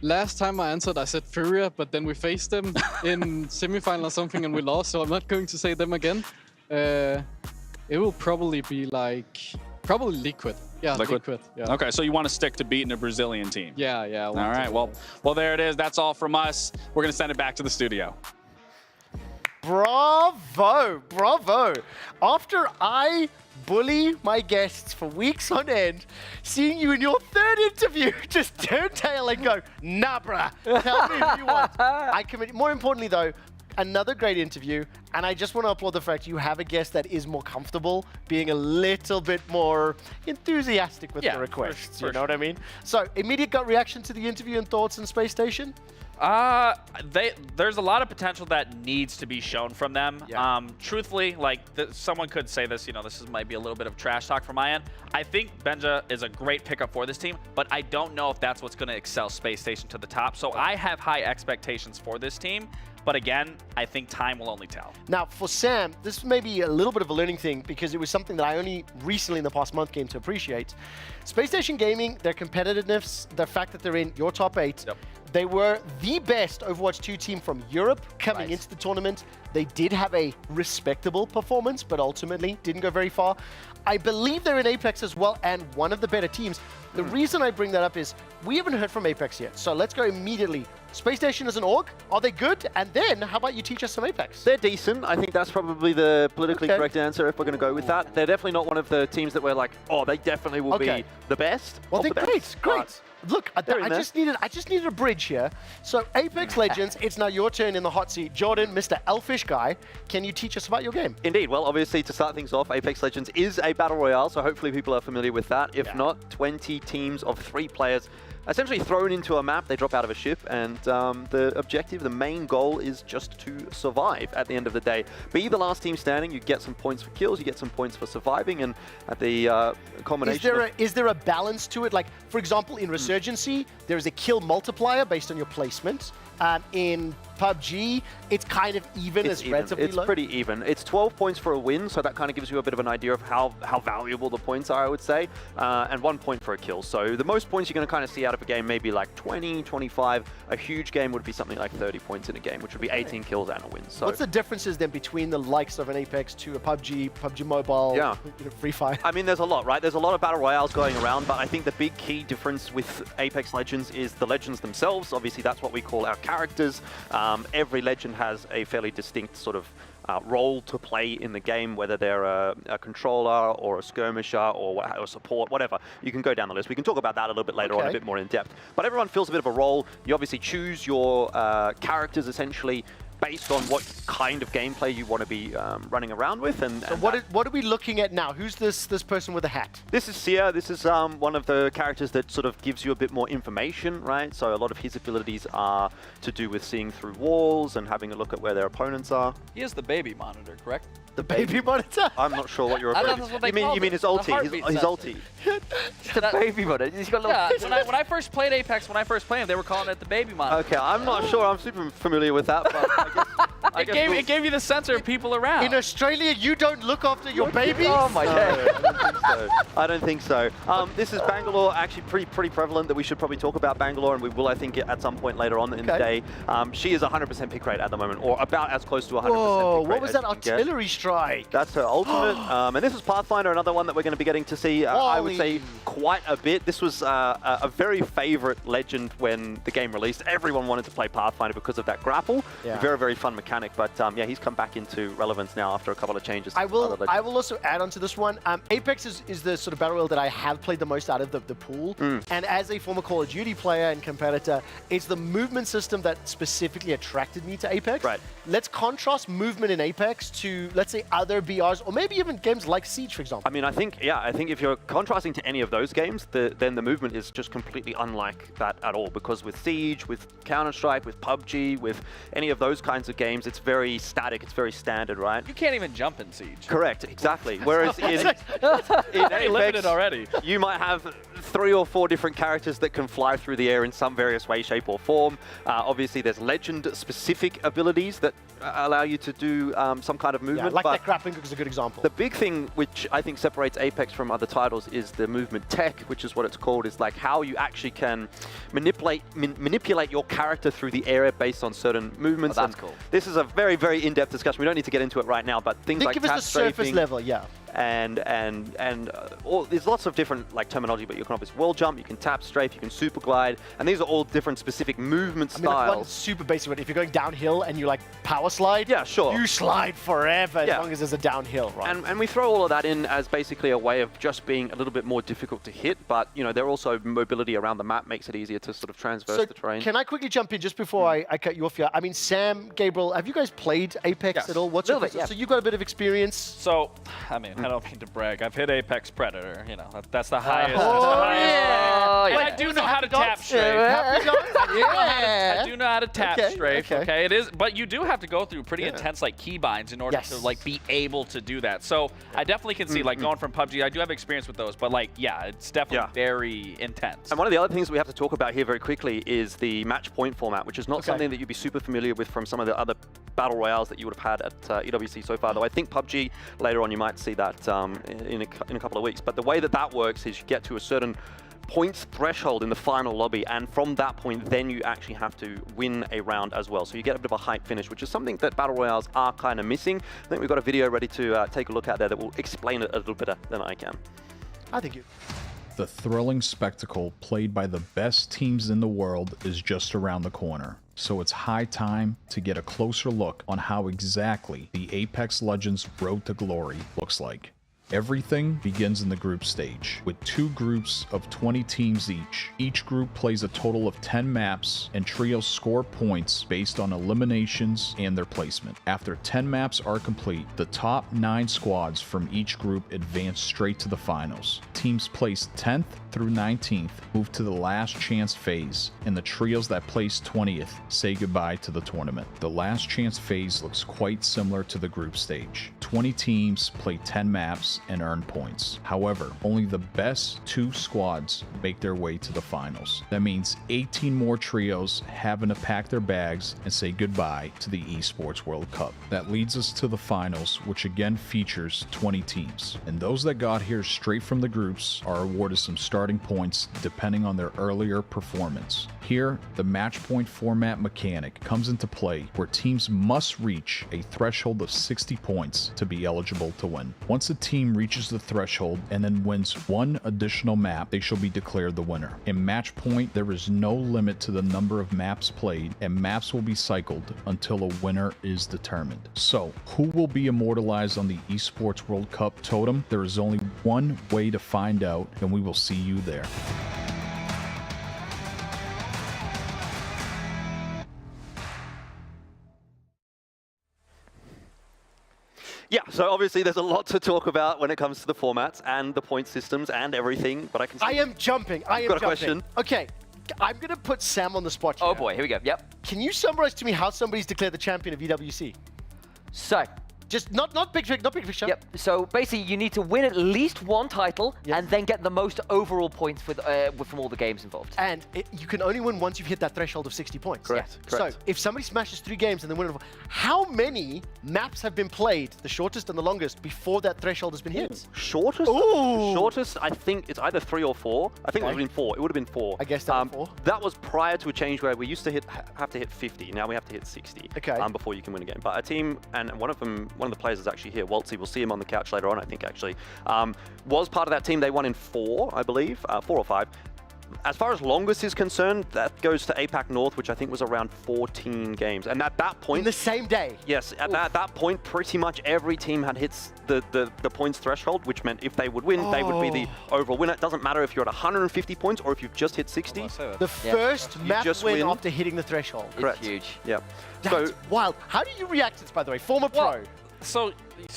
Last time I answered, I said Furia, but then we faced them in semifinal or something and we lost, so I'm not going to say them again. It will probably be like, probably Liquid. Yeah, Liquid. Yeah. Okay, so you want to stick to beating a Brazilian team? Yeah. All right, well, there it is. That's all from us. We're going to send it back to the studio. Bravo, bravo. After I bully my guests for weeks on end, seeing you in your third interview just turn tail and go, nah, bruh, tell me who you want. I commit. More importantly, though, another great interview, and I just want to applaud the fact you have a guest that is more comfortable being a little bit more enthusiastic with the requests. You know what I mean? So, immediate gut reaction to the interview and thoughts in Space Station? There's a lot of potential that needs to be shown from them. Yeah. Truthfully, like someone could say this, you know, might be a little bit of trash talk from my end. I think Benja is a great pickup for this team, but I don't know if that's what's going to excel Space Station to the top. So I have high expectations for this team. But again, I think time will only tell. Now, for Sam, this may be a little bit of a learning thing because it was something that I only recently in the past month came to appreciate. Space Station Gaming, their competitiveness, the fact that they're in your top 8, they were the best Overwatch 2 team from Europe coming into the tournament. They did have a respectable performance, but ultimately didn't go very far. I believe they're in Apex as well, and one of the better teams. The reason I bring that up is we haven't heard from Apex yet, so let's go immediately. Space Station as an org, are they good? And then, how about you teach us some Apex? They're decent. I think that's probably the politically correct answer if we're going to go with that. They're definitely not one of the teams that we're like, oh, they definitely will be the best. Well, they're great. Look, I just needed a bridge here. So, Apex Legends, it's now your turn in the hot seat. Jordan, Mr. Elfish guy, can you teach us about your game? Indeed. Well, obviously, to start things off, Apex Legends is a battle royale, so hopefully people are familiar with that. If not, 20 teams of 3 players essentially thrown into a map. They drop out of a ship, and the objective, the main goal is just to survive at the end of the day. Be the last team standing, you get some points for kills, you get some points for surviving, and at the combination is there a balance to it? Like, for example, in Resurgency, there is a kill multiplier based on your placement. In PUBG, it's kind of even. It's relatively It's low. pretty even. It's 12 points for a win, so that kind of gives you a bit of an idea of how valuable the points are, I would say, and 1 point for a kill. So the most points you're going to kind of see out of a game, maybe like 20, 25. A huge game would be something like 30 points in a game, which would be 18 kills and a win. So what's the differences then between the likes of an Apex to a PUBG, PUBG Mobile, Free Fire? I mean, there's a lot, right? There's a lot of battle royales going around, but I think the big key difference with Apex Legends is the legends themselves. Obviously, that's what we call our characters. Every legend has a fairly distinct sort of role to play in the game, whether they're a controller or a skirmisher or support, whatever. You can go down the list. We can talk about that a little bit later on, a bit more in depth. But everyone fills a bit of a role. You obviously choose your characters essentially based on what kind of gameplay you want to be running around with. And what are we looking at now? Who's this person with a hat? This is Sia. This is one of the characters that sort of gives you a bit more information, right? So a lot of his abilities are to do with seeing through walls and having a look at where their opponents are. He is the baby monitor, correct? The baby monitor? I'm not sure what you're I referring thought that's to. what they You mean his ulti? His ulti. The baby monitor. He's got a little... Yeah, when I first played Apex, they were calling it the baby monitor. Okay, I'm not sure. I'm super familiar with that, but I guess it gave you the sensor of people around. In Australia, you don't look after your babies? Oh my day. I don't think so. This is Bangalore, actually pretty prevalent that we should probably talk about Bangalore, and we will, I think, at some point later on in the day. She is 100% pick rate at the moment, or about as close to 100% Whoa, pick rate what was that artillery strike? That's her ultimate. And this is Pathfinder, another one that we're going to be getting to see, I would say, quite a bit. This was a very favorite legend when the game released. Everyone wanted to play Pathfinder because of that grapple. Very, very fun mechanic, but yeah, he's come back into relevance now after a couple of changes. I will also add on to this one. Apex is the sort of battle royale that I have played the most out of the pool. And as a former Call of Duty player and competitor, it's the movement system that specifically attracted me to Apex. Right. Let's contrast movement in Apex to, let's say, other BRs, or maybe even games like Siege, for example. I mean, I think if you're contrasting to any of those games, then the movement is just completely unlike that at all. Because with Siege, with Counter-Strike, with PUBG, with any of those kinds of games, it's very static, it's very standard, right? You can't even jump in Siege. Correct, exactly. Whereas in Apex, limited already. You might have 3 or 4 different characters that can fly through the air in some various way, shape, or form. Obviously, there's legend-specific abilities that allow you to do some kind of movement. Yeah, like that grappling hook is a good example. The big thing which I think separates Apex from other titles is the movement tech, which is what it's called, is like how you actually can manipulate your character through the air based on certain movements. Oh, that's cool. This is a very, very in-depth discussion. We don't need to get into it right now, but things like give us tap the surface strafing, level, yeah. and there's lots of different like terminology, but you can obviously wall jump, you can tap strafe, you can super glide, and these are all different specific movement I mean, like one styles. super basic one. If you're going downhill and you like power slide, yeah, sure, you slide forever as long as there's a downhill, right? And we throw all of that in as basically a way of just being a little bit more difficult to hit, but you know, there also mobility around the map makes it easier to sort of transverse the terrain. Can I quickly jump in just before I cut you off here? I mean, Sam, Gabriel, have you guys played Apex at all? What's your So you've got a bit of experience. So, I mean, I don't mean to brag. I've hit Apex Predator. You know, that's the highest. yeah. And I do know how to tap strafe. I do know how to tap strafe. Okay, it is, but you do have to go through pretty intense like keybinds in order to like be able to do that. So I definitely can see like going from PUBG. I do have experience with those, but like it's definitely very intense. And one of the other things we have to talk about here very quickly is the match point format, which is not something that you'd be super familiar with from some of the other battle royales that you would have had at EWC so far. Though I think PUBG later on you might see that in a couple of weeks. But the way that works is you get to a certain points threshold in the final lobby, and from that point then you actually have to win a round as well. So you get a bit of a hype finish, which is something that battle royales are kind of missing. I think we've got a video ready to take a look at there that will explain it a little better than I can. I think you. The thrilling spectacle played by the best teams in the world is just around the corner. So it's high time to get a closer look on how exactly the Apex Legends Road to Glory looks like. Everything begins in the group stage, with 2 groups of 20 teams each. Each group plays a total of 10 maps, and trios score points based on eliminations and their placement. After 10 maps are complete, the top 9 squads from each group advance straight to the finals. Teams placed 10th through 19th move to the last chance phase, and the trios that place 20th say goodbye to the tournament. The last chance phase looks quite similar to the group stage. 20 teams play 10 maps, matches and earn points. However, only the best 2 squads make their way to the finals. That means 18 more trios having to pack their bags and say goodbye to the Esports World Cup. That leads us to the finals, which again features 20 teams. And those that got here straight from the groups are awarded some starting points depending on their earlier performance. Here, the match point format mechanic comes into play where teams must reach a threshold of 60 points to be eligible to win. Once a team reaches the threshold and then wins 1 additional map, they shall be declared the winner. In match point, there is no limit to the number of maps played, and maps will be cycled until a winner is determined. So, who will be immortalized on the Esports World Cup totem? There is only one way to find out, and we will see you there. Yeah, so obviously there's a lot to talk about when it comes to the formats and the point systems and everything, but I can see... I am jumping. I am got a jumping. question. Okay, I'm going to put Sam on the spot here. Oh boy, here we go. Yep. Can you summarize to me how somebody's declared the champion of EWC? So, just not big picture. Yep. So basically, you need to win at least 1 title and then get the most overall points from all the games involved. And you can only win once you've hit that threshold of 60 points. Correct. Yeah. Correct. So if somebody smashes 3 games and then wins, how many maps have been played, the shortest and the longest, before that threshold has been hit? Shortest? Ooh. Shortest, I think it's either 3 or 4. I think it would have been 4. It would have been 4. I guess that was 4. That was prior to a change where we used to have to hit 50. Now we have to hit 60. Okay. Before you can win a game. But a team, and one of the players is actually here, Waltzy, we'll see him on the couch later on, I think, actually, was part of that team. They won in 4, I believe, 4 or 5. As far as longest is concerned, that goes to APAC North, which I think was around 14 games. And at that point... In the same day? Yes, at that point, pretty much every team had hit the points threshold, which meant if they would win, they would be the overall winner. It doesn't matter if you're at 150 points or if you've just hit 60. The first map win after hitting the threshold. Correct. It's huge. Yeah. That's wild. How do you react to this, by the way? Former pro. So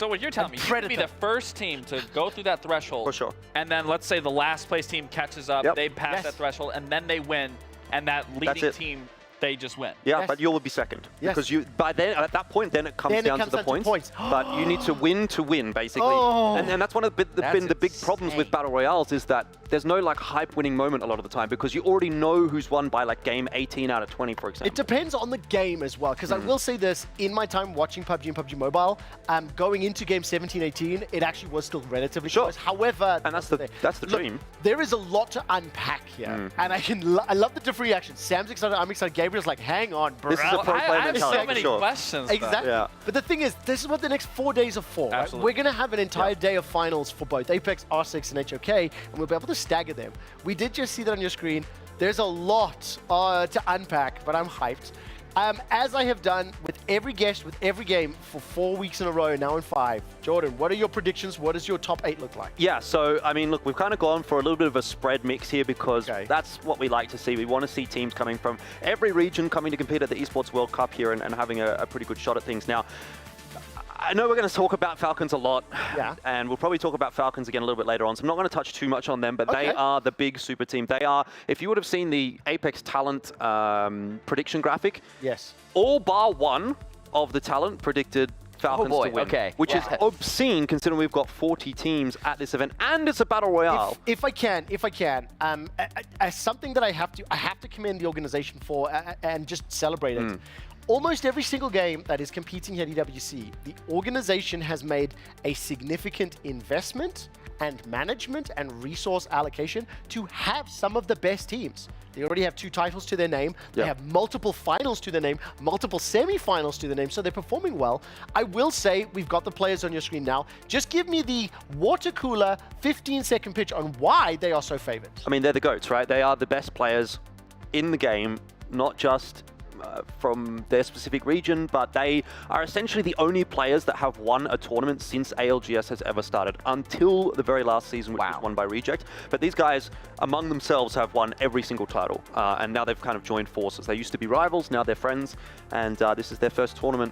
what you're telling me, you could be the first team to go through that threshold. For sure. And then let's say the last place team catches up, they pass that threshold, and then they win, and that leading team, they just win. Yeah, but you will be second. Yes. Because you, by then, at that point, then it comes down to the points. But you need to win, basically. Oh. And that's one of the big problems with Battle Royales is that there's no like hype winning moment a lot of the time because you already know who's won by like game 18 out of 20, for example. It depends on the game as well, because I will say this, in my time watching PUBG and PUBG Mobile, going into game 17, 18, it actually was still relatively close. However, and that's the dream. There is a lot to unpack here, and I love the different reactions. Sam's excited, I'm excited, Gabriel's like, hang on, bro. This is a pro player I have so many questions. Exactly. Yeah. But the thing is, this is what the next 4 days are for. Right? We're going to have an entire day of finals for both Apex, R6, and HOK, and we'll be able to stagger them. We did just see that on your screen. There's a lot to unpack, but I'm hyped. As I have done with every guest, with every game for 4 weeks in a row, now in 5. Jordan, what are your predictions? What does your top 8 look like? Yeah, so, I mean, look, we've kind of gone for a little bit of a spread mix here because that's what we like to see. We want to see teams coming from every region coming to compete at the Esports World Cup here and having a pretty good shot at things. Now, I know we're going to talk about Falcons a lot, and we'll probably talk about Falcons again a little bit later on, so I'm not going to touch too much on them, but they are the big super team. They are, if you would have seen the Apex talent prediction graphic, all bar 1 of the talent predicted Falcons to win, which is obscene considering we've got 40 teams at this event, and it's a battle royale. If I can, as something that I have to commend the organization for and just celebrate it. Almost every single game that is competing here at EWC, the organization has made a significant investment and management and resource allocation to have some of the best teams. They already have 2 titles to their name. They have multiple finals to their name, multiple semi-finals to their name, so they're performing well. I will say, we've got the players on your screen now. Just give me the water cooler 15-second pitch on why they are so favored. I mean, they're the GOATs, right? They are the best players in the game, not just from their specific region, but they are essentially the only players that have won a tournament since ALGS has ever started, until the very last season, which was won by Reject. But these guys, among themselves, have won every single title, and now they've kind of joined forces. They used to be rivals, now they're friends, and this is their first tournament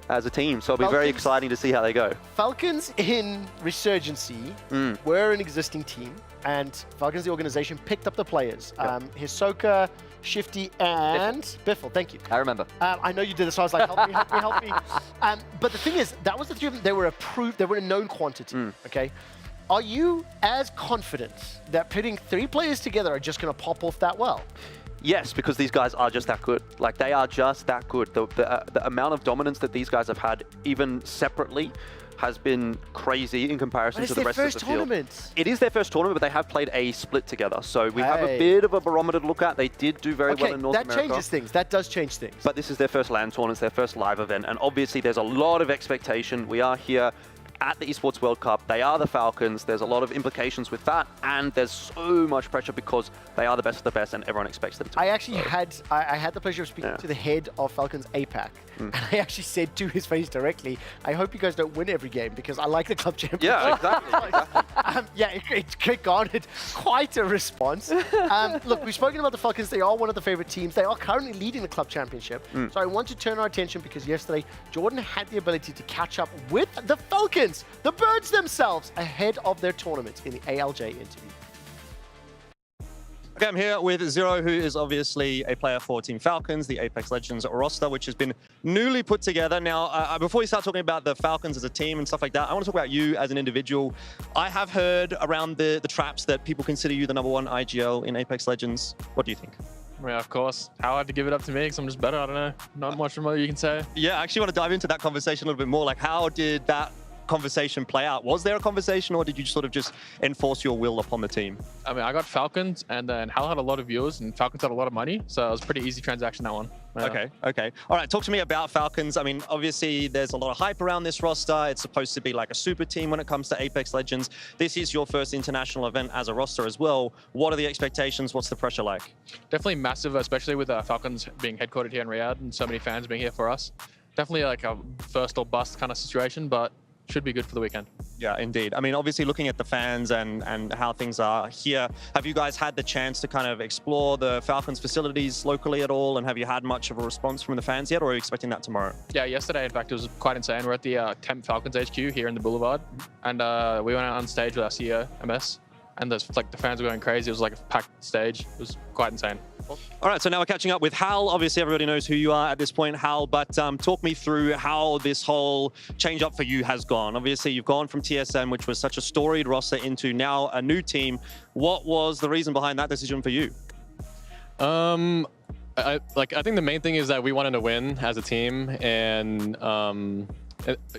as a team, so it'll be very exciting to see how they go. Falcons in Resurgency were an existing team, and Falcons, the organization, picked up the players. Hisoka, Shifty, and Biffle. Thank you. I remember. I know you did this, so I was like, help me, help me, help me. But the thing is, that was the 3 of them. They were approved. They were a known quantity, okay? are you as confident that pitting 3 players together are just going to pop off that well? Yes, because these guys are just that good. Like, they are just that good. The amount of dominance that these guys have had, even separately, has been crazy in comparison to the rest of the field. It is their first tournament, but they have played a split together. So we have a bit of a barometer to look at. They did do very well in North America. That changes things. That does change things. But this is their first LAN tournament, it's their first live event. And obviously there's a lot of expectation. We are here at the Esports World Cup. They are the Falcons. There's a lot of implications with that. And there's so much pressure because they are the best of the best and everyone expects them to. I actually had the pleasure of speaking to the head of Falcons APAC. And I actually said to his face directly, I hope you guys don't win every game because I like the club championship. Yeah, exactly. Yeah, it garnered quite a response. Look, we've spoken about the Falcons. They are one of the favorite teams. They are currently leading the club championship. So I want to turn our attention because yesterday, Jordan had the ability to catch up with the Falcons, the Birds themselves, ahead of their tournament in the ALJ interview. Okay, I'm here with Zero, who is obviously a player for Team Falcons, the Apex Legends roster, which has been newly put together. Now, before we start talking about the Falcons as a team and stuff like that, I want to talk about you as an individual. I have heard around the traps that people consider you the #1 IGL in Apex Legends. What do you think? Yeah, of course. How hard to give it up to me because I'm just better. I don't know. Not much more you can say. Yeah, I actually want to dive into that conversation a little bit more. Like, how did that conversation play out? Was there a conversation or did you sort of just enforce your will upon the team? I mean, I got Falcons and then Hal had a lot of viewers and Falcons had a lot of money. So it was a pretty easy transaction, that one. Yeah. Okay. All right, talk to me about Falcons. I mean, obviously there's a lot of hype around this roster. It's supposed to be like a super team when it comes to Apex Legends. This is your first international event as a roster as well. What are the expectations? What's the pressure like? Definitely massive, especially with Falcons being headquartered here in Riyadh and so many fans being here for us. Definitely like a first or bust kind of situation, but should be good for the weekend. Yeah, indeed. I mean, obviously looking at the fans and how things are here, have you guys had the chance to kind of explore the Falcons facilities locally at all? And have you had much of a response from the fans yet, or are you expecting that tomorrow? Yeah, yesterday, in fact, it was quite insane. We're at the Temp Falcons HQ here in the Boulevard, and we went out on stage with our CEO, MS, and the fans were going crazy. It was like a packed stage. It was quite insane. All right, so now we're catching up with Hal. Obviously, everybody knows who you are at this point, Hal, but talk me through how this whole change up for you has gone. Obviously, you've gone from TSM, which was such a storied roster, into now a new team. What was the reason behind that decision for you? I think the main thing is that we wanted to win as a team, and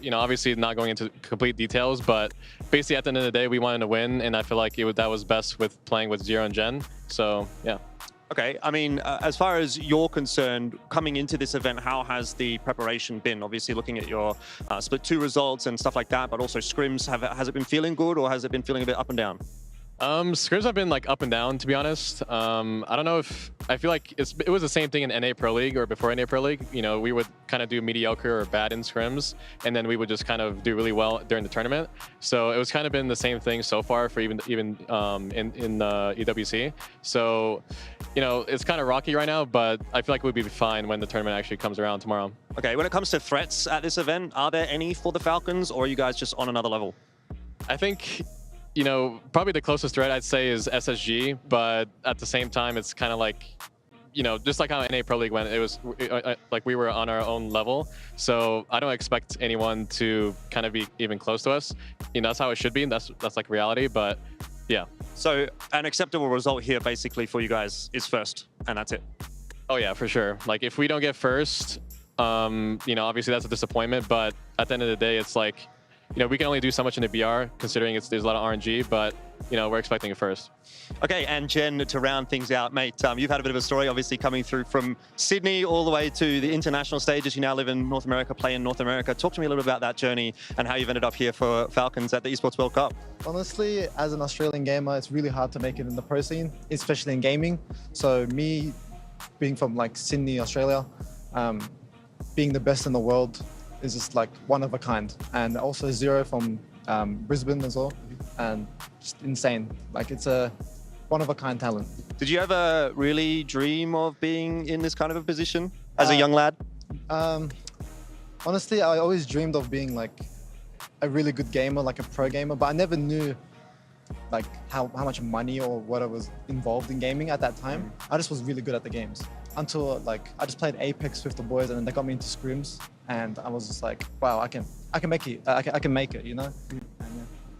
you know, obviously not going into complete details, but basically at the end of the day, we wanted to win, and I feel like that was best with playing with Zero and Jen. So yeah. Okay, I mean, as far as you're concerned, coming into this event, how has the preparation been? Obviously, looking at your split 2 results and stuff like that, but also scrims, has it been feeling good or has it been feeling a bit up and down? Scrims have been like up and down, to be honest. I don't know if I feel like it was the same thing in NA Pro League or before NA Pro League. You know, we would kind of do mediocre or bad in scrims, and then we would just kind of do really well during the tournament. So it was kind of been the same thing so far for even in the EWC. So, you know, it's kind of rocky right now, but I feel like we'll be fine when the tournament actually comes around tomorrow. Okay, when it comes to threats at this event, are there any for the Falcons, or are you guys just on another level? I think, you know, probably the closest threat I'd say is SSG, but at the same time, it's kind of like, you know, just like how NA Pro League went, it was like we were on our own level. So I don't expect anyone to kind of be even close to us. You know, that's how it should be, and that's like reality, but yeah. So an acceptable result here basically for you guys is first, and that's it? Oh yeah, for sure. Like if we don't get first, you know, obviously that's a disappointment, but at the end of the day, it's like, you know, we can only do so much in the BR, considering there's a lot of RNG, but, you know, we're expecting it first. Okay, and Jen, to round things out, mate, you've had a bit of a story, obviously, coming through from Sydney all the way to the international stages. You now live in North America, play in North America. Talk to me a little bit about that journey and how you've ended up here for Falcons at the Esports World Cup. Honestly, as an Australian gamer, it's really hard to make it in the pro scene, especially in gaming. So me being from like Sydney, Australia, being the best in the world is just like one of a kind. And also Zero from Brisbane as well, and just insane. Like it's a one of a kind talent. Did you ever really dream of being in this kind of a position as a young lad? Honestly, I always dreamed of being like a really good gamer, like a pro gamer, but I never knew like how much money or what I was involved in gaming at that time. I just was really good at the games until like I just played Apex with the boys, and then they got me into scrims, and I was just like, wow, I can make it. I can make it, you know. And,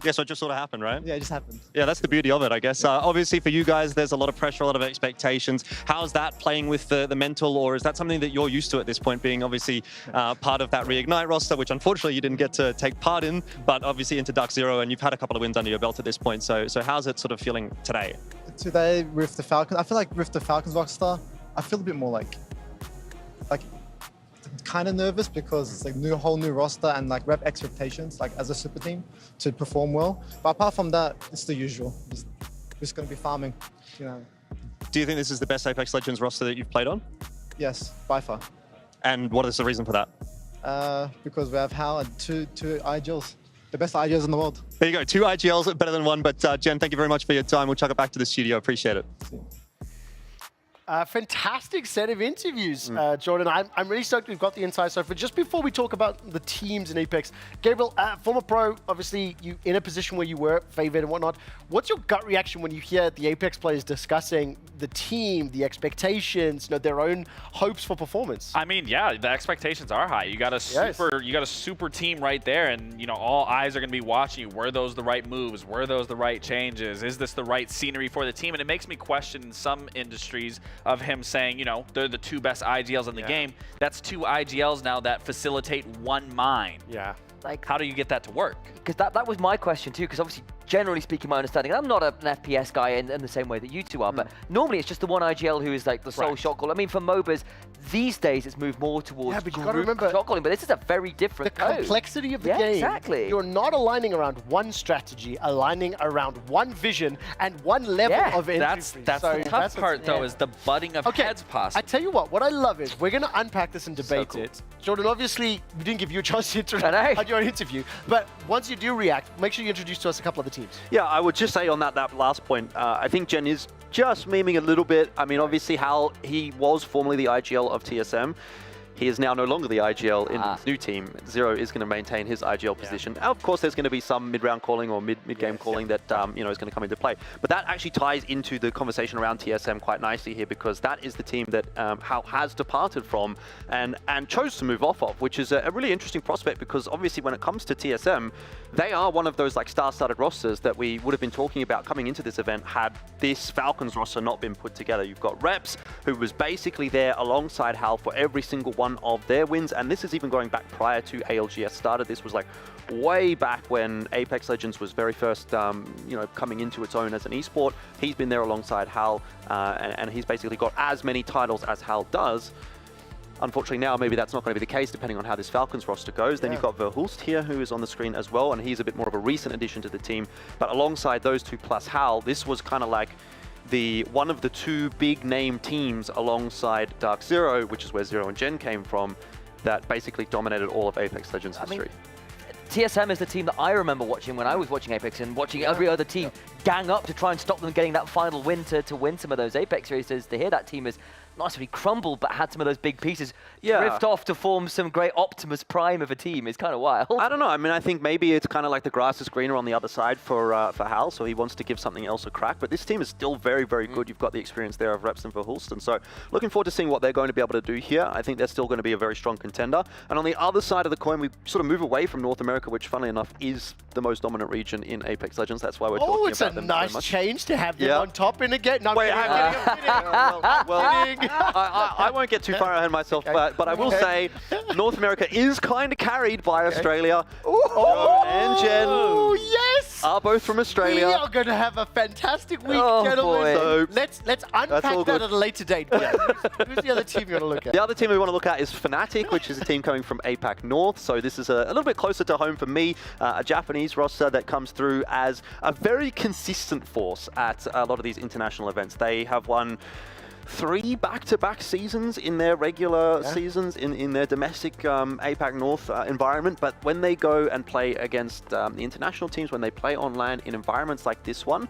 yeah. Yeah, so it just sort of happened, right? Yeah, it just happened. Yeah, that's the beauty of it, I guess. Obviously, for you guys, there's a lot of pressure, a lot of expectations. How's that playing with the mental, or is that something that you're used to at this point, being obviously part of that Reignite roster, which unfortunately you didn't get to take part in, but obviously into Dark Zero, and you've had a couple of wins under your belt at this point. So how's it sort of feeling today? Today with the Falcons, I feel like with the Falcons roster, I feel a bit more like kind of nervous because it's like whole new roster and like rep expectations like as a super team to perform well. But apart from that, it's the usual. Just going to be farming, you know. Do you think this is the best Apex Legends roster that you've played on? Yes, by far. And what is the reason for that? Because we have Hal and two IGLs. The best IGLs in the world. There you go, 2 IGLs, better than 1. But Jen, thank you very much for your time. We'll chuck it back to the studio. Appreciate it. Fantastic set of interviews, Jordan. I'm really stoked we've got the inside. So for just before we talk about the teams in Apex, Gabriel, former pro, obviously you in a position where you were favored and whatnot. What's your gut reaction when you hear the Apex players discussing the team, the expectations, their own hopes for performance? I mean, yeah, the expectations are high. You got a super team right there, and all eyes are going to be watching you. Were those the right moves? Were those the right changes? Is this the right scenery for the team? And it makes me question in some industries of him saying, they're the 2 best IGLs in the game. That's 2 IGLs now that facilitate 1 mine. Yeah. Like, how do you get that to work? Because that was my question too, because obviously, generally speaking, my understanding, I'm not an FPS guy in the same way that you two are, but normally it's just the one IGL who is like the sole shot caller. I mean, for MOBAs, these days it's moved more towards but you gotta remember, shot calling, but this is a very different the complexity of the game. Exactly. You're not aligning around one strategy, aligning around one vision and one level of entry. That's the tough part, though, is the butting of heads possible. I tell you what I love is we're going to unpack this and debate it. Jordan, obviously, we didn't give you a chance to have your own interview, but once you do react, make sure you introduce to us a couple of the teams. Yeah, I would just say on that last point, I think Jen is just memeing a little bit. I mean, obviously, Hal, he was formerly the IGL of TSM. He is now no longer the IGL in his new team. Zero is going to maintain his IGL position. Of course, there's going to be some mid-round calling or mid-game calling that is going to come into play. But that actually ties into the conversation around TSM quite nicely here, because that is the team that Hal has departed from and chose to move off of, which is a really interesting prospect, because obviously when it comes to TSM, they are one of those like star-studded rosters that we would have been talking about coming into this event had this Falcons roster not been put together. You've got Reps, who was basically there alongside Hal for every single one of their wins, and this is even going back prior to ALGS started. This was like way back when Apex Legends was very first, coming into its own as an esport. He's been there alongside Hal, and he's basically got as many titles as Hal does. Unfortunately, now maybe that's not going to be the case, depending on how this Falcons roster goes. Then you've got Verhulst here, who is on the screen as well, and he's a bit more of a recent addition to the team. But alongside those 2 plus Hal, this was kind of like one of the 2 big name teams alongside Dark Zero, which is where Zero and Jen came from, that basically dominated all of Apex Legends history. TSM is the team that I remember watching when I was watching Apex and watching every other team gang up to try and stop them getting that final win to win some of those Apex races. To hear that team is not necessarily crumbled, but had some of those big pieces drift off to form some great Optimus Prime of a team. It's kind of wild. I don't know. I mean, I think maybe it's kind of like the grass is greener on the other side for Hal, so he wants to give something else a crack. But this team is still very, very good. You've got the experience there of Reps and Verhulst, and so looking forward to seeing what they're going to be able to do here. I think they're still going to be a very strong contender. And on the other side of the coin, we sort of move away from North America, which, funnily enough, is the most dominant region in Apex Legends. That's why we're talking about them so much. Oh, it's a nice change to have them on top in again. No, wait, I won't get too far ahead of myself, but I will say North America is kind of carried by Australia. Joe and Jen are both from Australia. We are going to have a fantastic week, gentlemen. So let's unpack that at a later date. Who's the other team you want to look at? The other team we want to look at is Fnatic, which is a team coming from APAC North. So this is a little bit closer to home for me, a Japanese roster that comes through as a very consistent force at a lot of these international events. They have won 3 back-to-back seasons in their regular seasons in their domestic APAC North environment, but when they go and play against the international teams, when they play on LAN in environments like this one,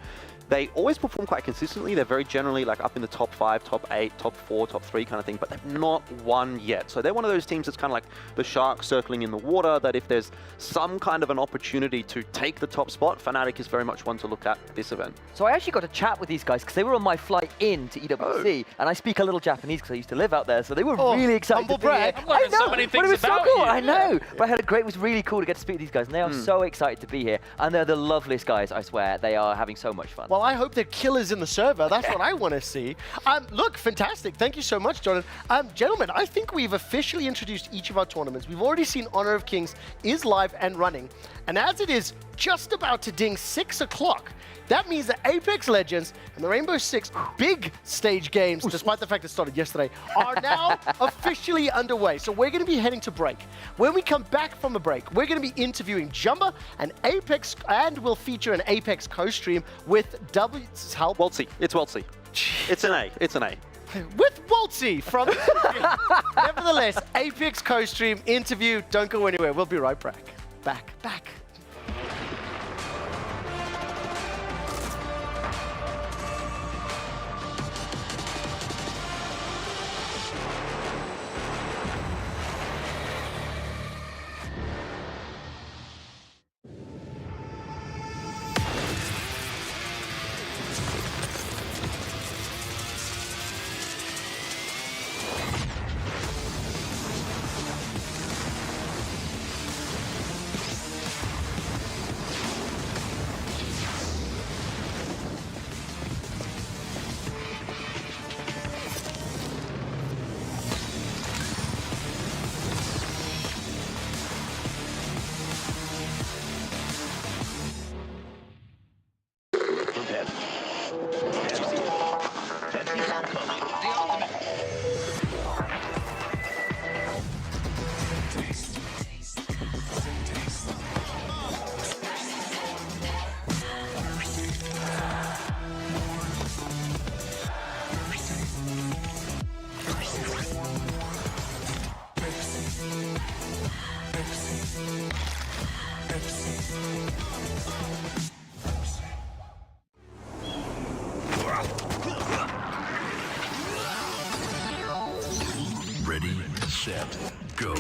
they always perform quite consistently. They're very generally like up in the top 5, top 8, top 4, top 3 kind of thing, but they've not won yet. So they're one of those teams that's kind of like the shark circling in the water, that if there's some kind of an opportunity to take the top spot, Fnatic is very much one to look at this event. So I actually got to chat with these guys because they were on my flight in to EWC. and I speak a little Japanese because I used to live out there, so they were Oh, really excited humble to be here. brag. I'm learning so many but things it was about so cool. you. I know, but I heard it was really cool to get to speak to these guys, and they are so excited to be here, and they're the loveliest guys, I swear. They are having so much fun. Well, I hope they're killers in the server. That's what I want to see. Look, fantastic. Thank you so much, Jonathan. Gentlemen, I think we've officially introduced each of our tournaments. We've already seen Honor of Kings is live and running. And as it is just about to ding 6 o'clock, that means that Apex Legends and the Rainbow Six big stage games, despite the fact it started yesterday, are now officially underway. So we're going to be heading to break. When we come back from the break, we're going to be interviewing Jumba and Apex, and we'll feature an Apex co-stream with Waltzy. It's Waltzy. It's an A. It's an A. With Waltzy from Nevertheless, Apex co-stream interview. Don't go anywhere. We'll be right back. Back. Ready, set, go.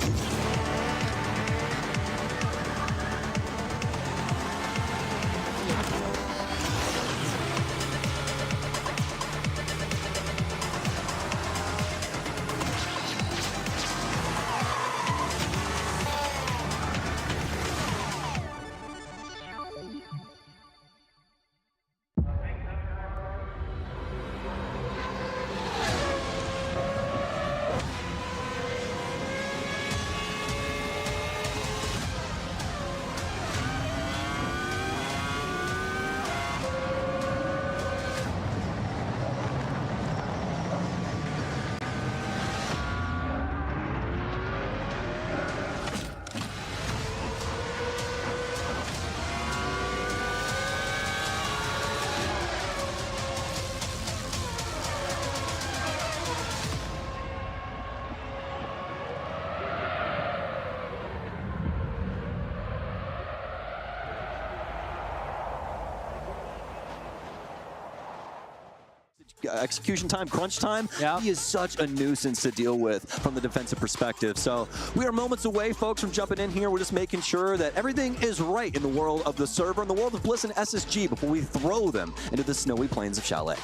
Execution time, crunch time, he is such a nuisance to deal with from the defensive perspective. So we are moments away, folks, from jumping in here. We're just making sure that everything is right in the world of the server, in the world of Bliss and SSG before we throw them into the snowy plains of Chalet.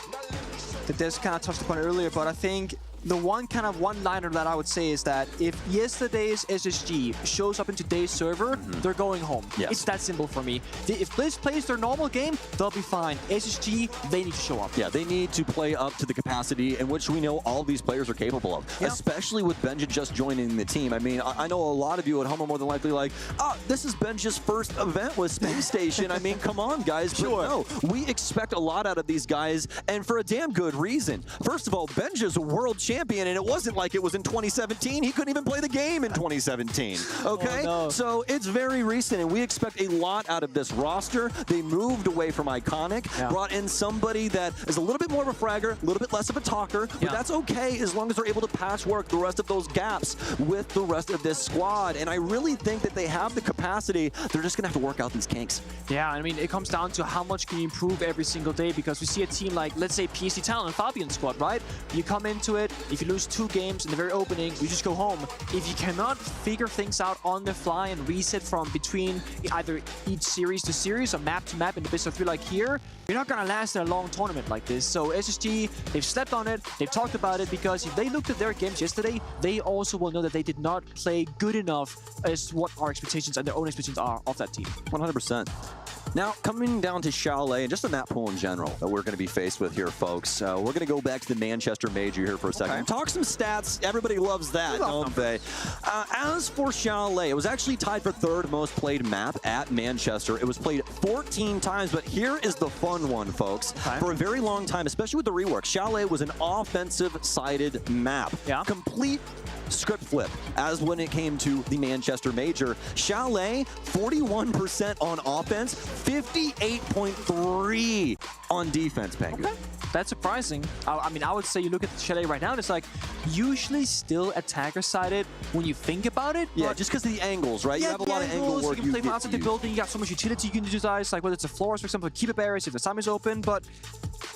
Des kind of touched upon it earlier, but I think the one-liner that I would say is that if yesterday's SSG shows up in today's server, they're going home. Yes. It's that simple for me. If Blizz plays their normal game, they'll be fine. SSG, they need to show up. Yeah, they need to play up to the capacity in which we know all these players are capable of, especially with Benja just joining the team. I mean, I know a lot of you at home are more than likely like, oh, this is Benja's first event with Space Station. I mean, come on, guys. Sure. But no, we expect a lot out of these guys, and for a damn good reason. First of all, Benja's a world champion, and it wasn't like it was in 2017. He couldn't even play the game in 2017. Okay? Oh, no. So it's very recent, and we expect a lot out of this roster. They moved away from Iconic, brought in somebody that is a little bit more of a fragger, a little bit less of a talker, but that's okay as long as they're able to patchwork the rest of those gaps with the rest of this squad. And I really think that they have the capacity. They're just going to have to work out these kinks. Yeah, I mean, it comes down to how much can you improve every single day, because we see a team like, let's say, PC Talent and Fabian's squad, right? You come into it, If you lose 2 games in the very opening, you just go home. If you cannot figure things out on the fly and reset from between either each series to series or map to map in the best of 3 like here, you're not going to last in a long tournament like this. So SSG, they've slept on it, they've talked about it, because if they looked at their games yesterday, they also will know that they did not play good enough as what our expectations and their own expectations are of that team. 100%. Now, coming down to Chalet and just the map pool in general that we're going to be faced with here, folks. We're going to go back to the Manchester Major here for a second. Talk some stats. Everybody loves that, don't they? As for Chalet, it was actually tied for 3rd most played map at Manchester. It was played 14 times, but here is the fun one, folks. For a very long time, especially with the rework, Chalet was an offensive-sided map. Complete script flip as when it came to the Manchester Major. Chalet, 41% on offense, 58.3 on defense, Pengu. Okay. That's surprising. I mean, I would say you look at Chalet right now, and it's like usually still attacker-sided when you think about it. Yeah, just because of the angles, right? Yeah, you have a lot of angle work. You can play from outside the building. You got so much utility you can utilize, like whether it's the floors, for example, keep up areas if the sun is open, but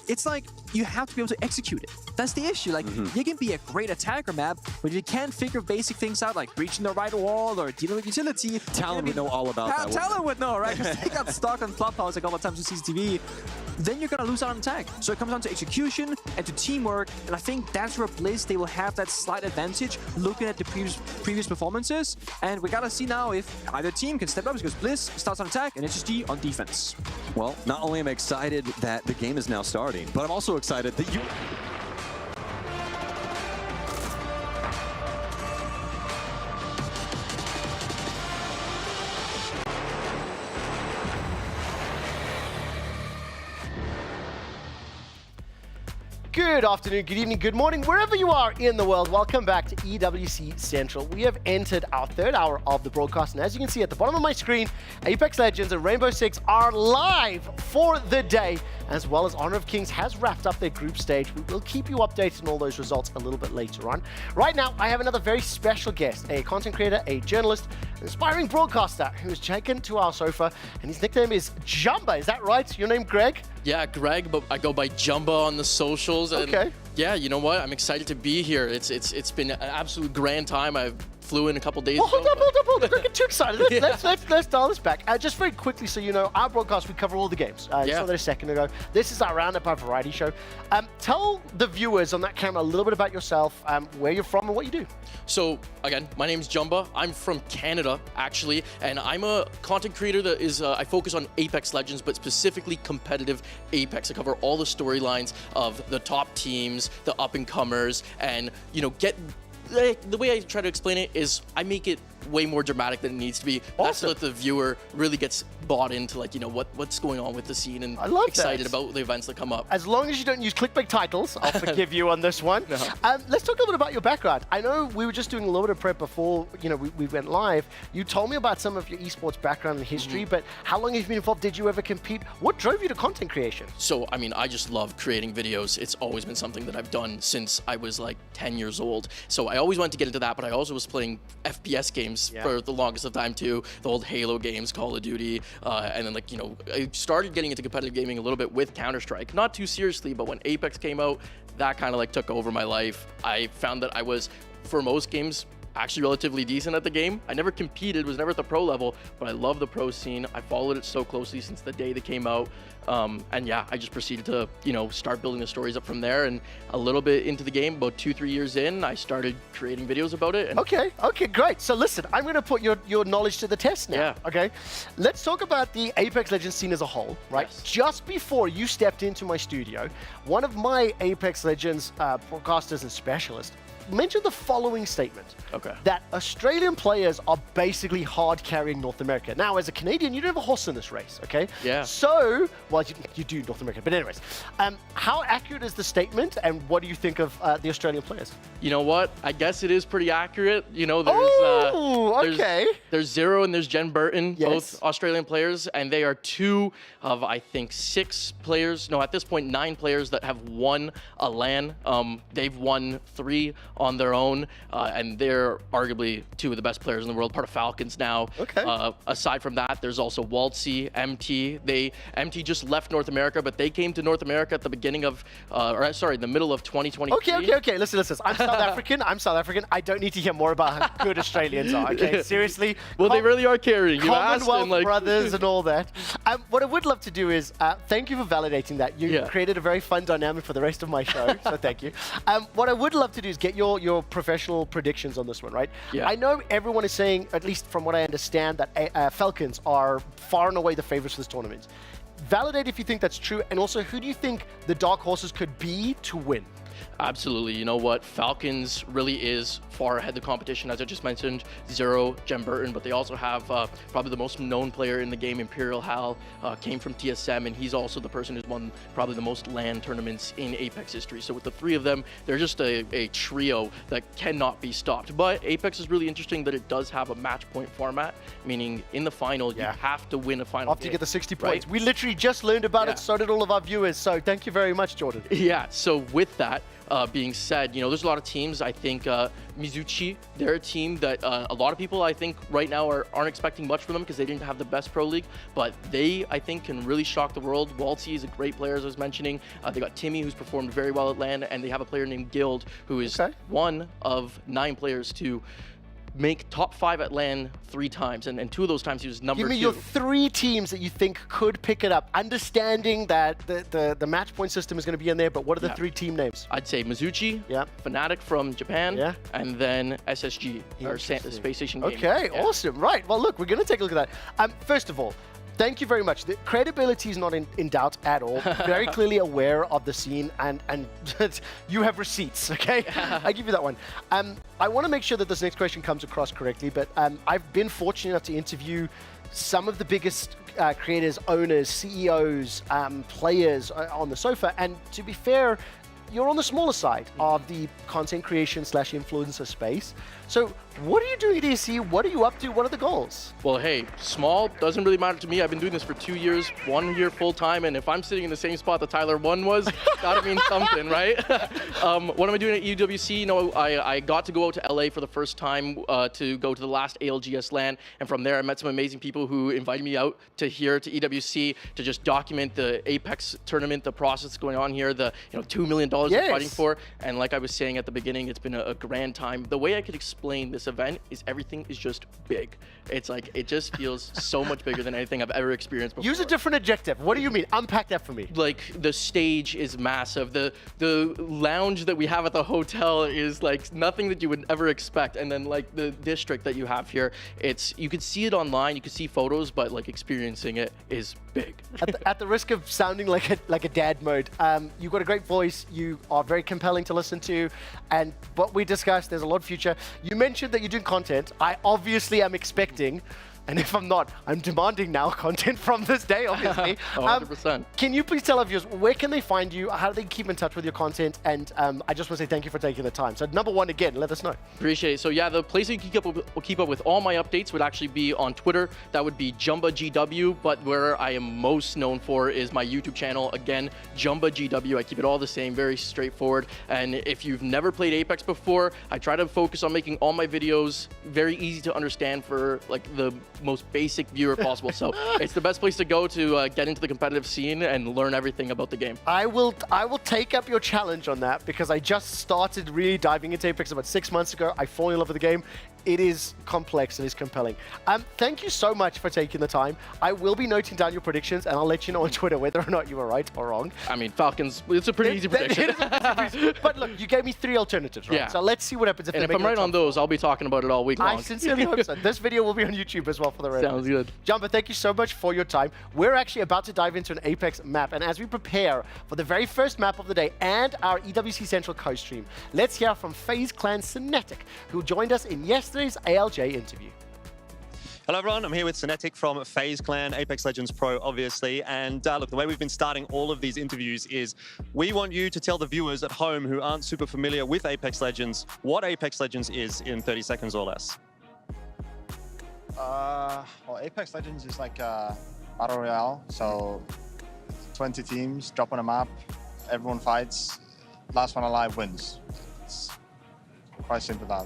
it's like you have to be able to execute it. That's the issue. Like, you can be a great attacker map, but if you can't figure basic things out, like reaching the right wall or dealing with utility. Talon would know all about that. Talon would know, right? Because they got stuck on Clubhouse like all the times with CCTV. Then you're going to lose out on attack. So it comes down to execution and to teamwork, and I think that's where Blizz, they will have that slight advantage looking at the previous performances, and we got to see now if either team can step up, because Blizz starts on attack and HSG on defense. Well, not only am I excited that the game is now starting, but I'm also excited that you... Good afternoon, good evening, good morning, wherever you are in the world. Welcome back to EWC Central. We have entered our 3rd hour of the broadcast, and as you can see at the bottom of my screen, Apex Legends and Rainbow Six are live for the day, as well as Honor of Kings has wrapped up their group stage. We will keep you updated on all those results a little bit later on. Right now, I have another very special guest, a content creator, a journalist, an aspiring broadcaster who has taken to our sofa, and his nickname is Jumba. Is that right? Your name, Greg? Yeah, Greg, but I go by Jumba on the socials. And okay. Yeah, you know what? I'm excited to be here. It's been an absolute grand time. I flew in a couple days well, ago. Hold up. Don't get too excited. Let's dial this back. Just very quickly, so you know, our broadcast, we cover all the games. You saw that a second ago. This is our Roundup, our variety show. Tell the viewers on that camera a little bit about yourself, where you're from and what you do. So, again, my name's Jumba. I'm from Canada, actually, and I'm a content creator that is, I focus on Apex Legends, but specifically competitive Apex. I cover all the storylines of the top teams, the up-and-comers, and, you know, the way I try to explain it is I make it way more dramatic than it needs to be. Awesome. That's so that the viewer really gets bought into, like, you know, what's going on with the scene, and I love excited that. about the events that come up. As long as you don't use clickbait titles, I'll forgive you on this one. Let's talk a little bit about your background. I know we were just doing a little bit of prep before, you know, we went live. You told me about some of your esports background and history, but how long have you been involved? Did you ever compete? What drove you to content creation? So, I mean, I just love creating videos. It's always been something that I've done since I was like 10 years old. So I always wanted to get into that, but I also was playing FPS games for the longest of time too. The old Halo games, Call of Duty, and then, like, you know, I started getting into competitive gaming a little bit with Counter-Strike. Not too seriously, but when Apex came out, that kind of like took over my life. I found that I was, for most games, actually relatively decent at the game. I never competed, was never at the pro level, but I love the pro scene. I followed it so closely since the day they came out. And yeah, I just proceeded to, you know, start building the stories up from there. And a little bit into the game, about 2-3 years in, I started creating videos about it. And okay, great. So listen, I'm going to put your knowledge to the test now. Yeah. Okay, let's talk about the Apex Legends scene as a whole, right? Yes. Just before you stepped into my studio, one of my Apex Legends broadcasters and specialists mentioned the following statement. Okay. That Australian players are basically hard carrying North America. Now, as a Canadian, you don't have a horse in this race, okay? Yeah. So, well, you do North America, but anyways, how accurate is the statement, and what do you think of the Australian players? You know what? I guess it is pretty accurate. You know, there's there's Zero and there's Jen Burton, both Australian players, and they are 2 of, I think, 6 players. No, at this point, 9 players that have won a LAN. They've won 3 on their own, and they're arguably two of the best players in the world, part of Falcons now. Okay. Aside from that, there's also Waltzy, MT. MT just left North America, but they came to North America at the beginning of, in the middle of 2023. Okay. Listen. I'm South African. I don't need to hear more about how good Australians are. Okay, seriously. Well, they really are carrying. You asked, Commonwealth and brothers and all that. What I would love to do is thank you for validating that. You created a very fun dynamic for the rest of my show, so thank you. What I would love to do is get your professional predictions on this one, right? Yeah. I know everyone is saying, at least from what I understand, that Falcons are far and away the favorites for this tournament. Validate if you think that's true, and also who do you think the dark horses could be to win? Absolutely. You know what? Falcons really is far ahead of the competition. As I just mentioned, Zero, Jem Burton, but they also have probably the most known player in the game, Imperial Hal, came from TSM, and he's also the person who's won probably the most LAN tournaments in Apex history. So with the three of them, they're just a trio that cannot be stopped. But Apex is really interesting that it does have a match point format, meaning in the final, you have to win a final After you get the 60 right? points. We literally just learned about it, so did all of our viewers. So thank you very much, Jordan. Yeah, so with that being said, there's a lot of teams. I think Mizuchi, they're a team that a lot of people, I think, right now aren't expecting much from them because they didn't have the best pro league, but they, I think, can really shock the world. Waltzy is a great player, as I was mentioning. They got Timmy, who's performed very well at LAN, and they have a player named Guild, who is one of 9 players to make top 5 at LAN 3 times, and 2 of those times he was number 2. Give me your 3 teams that you think could pick it up, understanding that the match point system is going to be in there, but what are the 3 team names? I'd say Mizuchi, Fnatic from Japan, and then SSG, or Space Station Gaming. Okay, awesome. Right, well, look, we're going to take a look at that. First of all, thank you very much. The credibility is not in doubt at all. Very clearly aware of the scene, and you have receipts, okay? I give you that one. I want to make sure that this next question comes across correctly, but I've been fortunate enough to interview some of the biggest creators, owners, CEOs, players on the sofa, and to be fair, you're on the smaller side of the content creation / influencer space. So what are you doing at ESC? What are you up to? What are the goals? Well, hey, small doesn't really matter to me. I've been doing this for 2 years, 1 year full time, and if I'm sitting in the same spot that Tyler 1 was, gotta mean something, right? What am I doing at EWC? I got to go out to LA for the first time to go to the last ALGS LAN, and from there I met some amazing people who invited me out to here to EWC to just document the Apex tournament, the process going on here, the $2 million they're fighting for, and like I was saying at the beginning, it's been a grand time. The way I could explain this event is everything is just big. It's like, it just feels so much bigger than anything I've ever experienced before. Use a different adjective. What do you mean? Unpack that for me. Like, the stage is massive. The lounge that we have at the hotel is like nothing that you would ever expect. And then like the district that you have here, you can see it online, you can see photos, but like experiencing it is big. At the risk of sounding like a dad mode, you've got a great voice, you are very compelling to listen to, and what we discussed, there's a lot of future. You mentioned that you're doing content. I obviously am expecting, and if I'm not, I'm demanding now content from this day, obviously. 100%. Can you please tell our viewers, where can they find you? How do they keep in touch with your content? And I just want to say thank you for taking the time. So number 1, again, let us know. Appreciate it. So yeah, the place you can keep up with all my updates would actually be on Twitter. That would be JumbaGW, but where I am most known for is my YouTube channel. Again, JumbaGW. I keep it all the same, very straightforward. And if you've never played Apex before, I try to focus on making all my videos very easy to understand for like the most basic viewer possible. So it's the best place to go to get into the competitive scene and learn everything about the game. I will take up your challenge on that, because I just started really diving into Apex about 6 months ago. I fall in love with the game. It is complex and it's compelling. Thank you so much for taking the time. I will be noting down your predictions, and I'll let you know on Twitter whether or not you were right or wrong. I mean, Falcons, it's a pretty easy prediction. But look, you gave me 3 alternatives, right? Yeah. So let's see what happens. And if I'm right on those, I'll be talking about it all week long. I sincerely hope so. This video will be on YouTube as well for the rest. Sounds good. Jumbo, thank you so much for your time. We're actually about to dive into an Apex map, and as we prepare for the very first map of the day and our EWC Central co-stream, let's hear from FaZe Clan Synetic, who joined us in yesterday's ALJ interview. Hello everyone, I'm here with Synetic from FaZe Clan, Apex Legends Pro, obviously. And look, the way we've been starting all of these interviews is we want you to tell the viewers at home who aren't super familiar with Apex Legends what Apex Legends is in 30 seconds or less. Well, Apex Legends is like a battle royale. So 20 teams drop on a map, everyone fights, last one alive wins. quite simple that.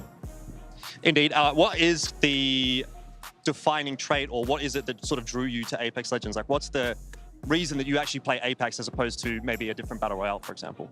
Indeed. What is the defining trait, or what is it that sort of drew you to Apex Legends? Like, what's the reason that you actually play Apex as opposed to maybe a different battle royale, for example?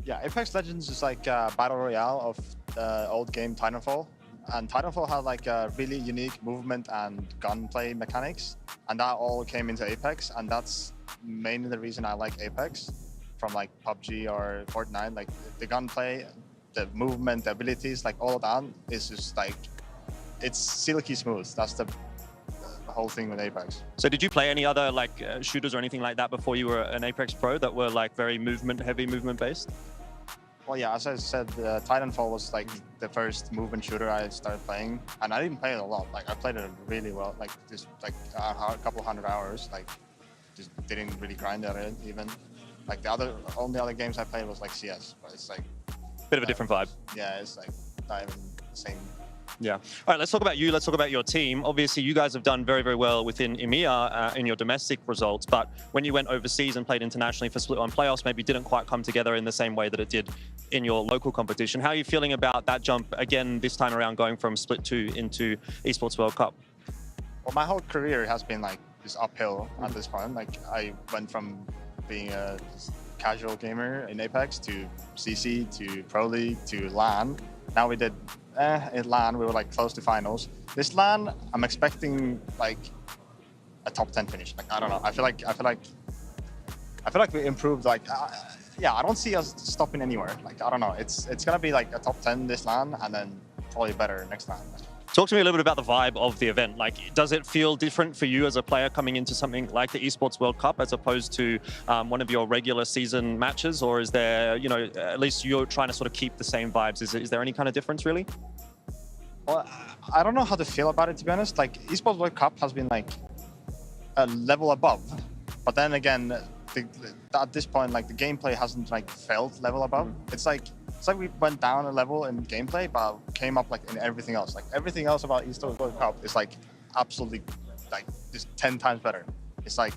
Yeah, Apex Legends is like a battle royale of the old game Titanfall. And Titanfall had like a really unique movement and gunplay mechanics. And that all came into Apex. And that's mainly the reason I like Apex from like PUBG or Fortnite. Like the gunplay, the movement, the abilities, like all of that is just like, it's silky smooth. That's the whole thing with Apex. So did you play any other like shooters or anything like that before you were an Apex Pro that were like very heavy movement based? Well, yeah, as I said, Titanfall was like the first movement shooter I started playing, and I didn't play it a lot. Like I played it really well, like just like a couple hundred hours. Like just didn't really grind at it even. Like the only other games I played was like CS, but it's like bit of a different vibe. Yeah, it's like not even the same. Yeah. All right, let's talk about you. Let's talk about your team. Obviously, you guys have done very, very well within EMEA in your domestic results, but when you went overseas and played internationally for Split 1 playoffs, maybe didn't quite come together in the same way that it did in your local competition. How are you feeling about that jump again this time around, going from Split 2 into Esports World Cup? Well, my whole career has been like this uphill at this point. Like I went from being a casual gamer in Apex to CC to Pro League to LAN. Now we did in LAN, we were like close to finals. This LAN, I'm expecting like a top 10 finish. Like I don't know. I feel like we improved. Like yeah, I don't see us stopping anywhere. Like I don't know. It's gonna be like a top 10 this LAN, and then probably better next LAN. Talk to me a little bit about the vibe of the event. Like, does it feel different for you as a player coming into something like the Esports World Cup as opposed to one of your regular season matches? Or is there, you know, at least you're trying to sort of keep the same vibes? Is there any kind of difference, really? Well, I don't know how to feel about it, to be honest. Like, Esports World Cup has been like a level above. But then again, at this point, like the gameplay hasn't like felt level above. It's like we went down a level in gameplay, but came up like in everything else. Like everything else about Esports World Cup is like absolutely like just 10 times better. It's like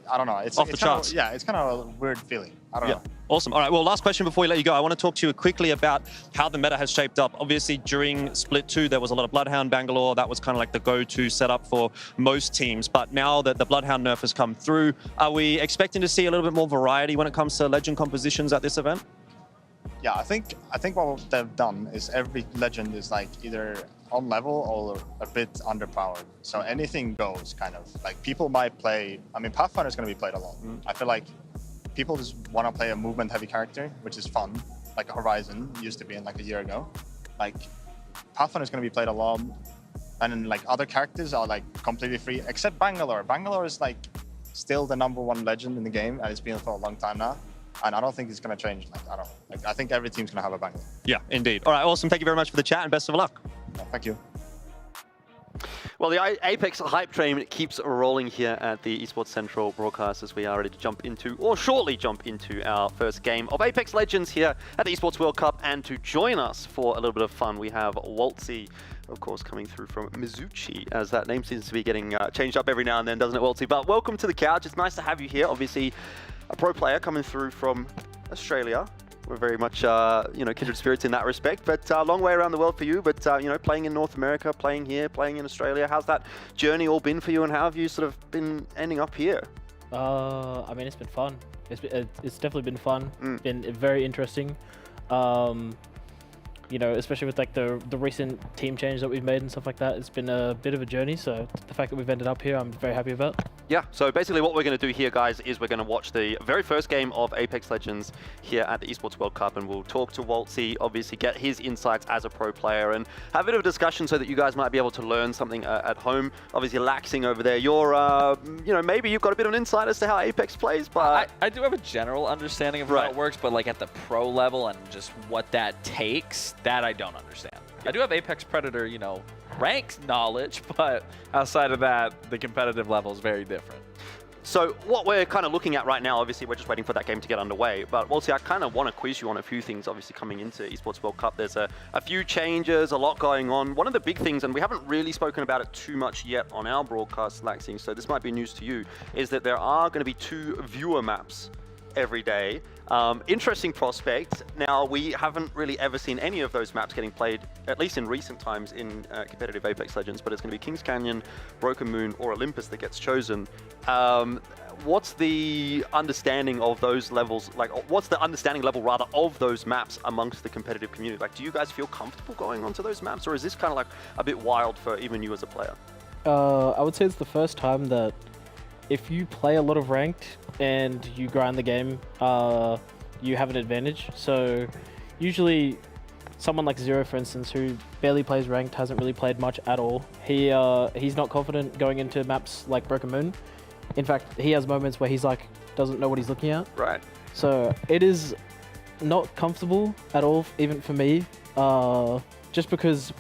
I don't know. It's off the charts. Yeah, it's kind of a weird feeling. I don't know. Awesome. All right, well, last question before we let you go. I want to talk to you quickly about how the meta has shaped up. Obviously, during Split 2, there was a lot of Bloodhound Bangalore. That was kind of like the go-to setup for most teams. But now that the Bloodhound nerf has come through, are we expecting to see a little bit more variety when it comes to legend compositions at this event? Yeah, I think what they've done is every legend is like either on level or a bit underpowered. So anything goes, kind of. Like people might play, I mean, Pathfinder is going to be played a lot. I feel like people just want to play a movement-heavy character, which is fun, like Horizon used to be in like a year ago. Like Pathfinder is going to be played a lot, and then like other characters are like completely free, except Bangalore. Bangalore is like still the #1 legend in the game, and it's been for a long time now. And I don't think it's going to change. Like I don't know. Like I think every team's going to have a Bangalore. Yeah, indeed. All right, awesome. Thank you very much for the chat, and best of luck. Yeah, thank you. Well, the Apex hype train keeps rolling here at the Esports Central broadcast as we are ready to jump into, or shortly jump into, our first game of Apex Legends here at the Esports World Cup. And to join us for a little bit of fun, we have Waltzy, of course, coming through from Mizuchi, as that name seems to be getting changed up every now and then, doesn't it, Waltzy? But welcome to the couch. It's nice to have you here. Obviously, a pro player coming through from Australia. We're very much, you know, kindred spirits in that respect, but a long way around the world for you. But, you know, playing in North America, playing here, playing in Australia, how's that journey all been for you, and how have you sort of been ending up here? I mean, it's been fun. It's definitely been fun. Been very interesting. You know, especially with like the recent team change that we've made and stuff like that. It's been a bit of a journey, so the fact that we've ended up here, I'm very happy about. Yeah, so basically what we're going to do here, guys, is we're going to watch the very first game of Apex Legends here at the Esports World Cup, and we'll talk to Waltzy, obviously get his insights as a pro player, and have a bit of a discussion so that you guys might be able to learn something at home. Obviously, Laxing over there, you're, you know, maybe you've got a bit of an insight as to how Apex plays, but... I do have a general understanding of how it works, but like at the pro level and just what that takes, that I don't understand. I do have Apex Predator, you know, ranks knowledge, but outside of that, the competitive level is very different. So what we're kind of looking at right now, obviously we're just waiting for that game to get underway, but Waltzy, I kind of want to quiz you on a few things, obviously coming into Esports World Cup. There's a few changes, a lot going on. One of the big things, and we haven't really spoken about it too much yet on our broadcast, Laxing, so this might be news to you, is that there are going to be 2 viewer maps every day. Interesting prospect. Now, we haven't really ever seen any of those maps getting played, at least in recent times, in competitive Apex Legends, but it's going to be Kings Canyon, Broken Moon, or Olympus that gets chosen. What's the understanding of those levels, like what's the understanding level rather of those maps amongst the competitive community? Like, do you guys feel comfortable going onto those maps, or is this kind of like a bit wild for even you as a player? I would say it's the first time that if you play a lot of ranked and you grind the game, you have an advantage. So usually someone like Zero, for instance, who barely plays ranked, hasn't really played much at all, he's not confident going into maps like Broken Moon. In fact, he has moments where he's like, doesn't know what he's looking at. Right. So it is not comfortable at all, even for me, just because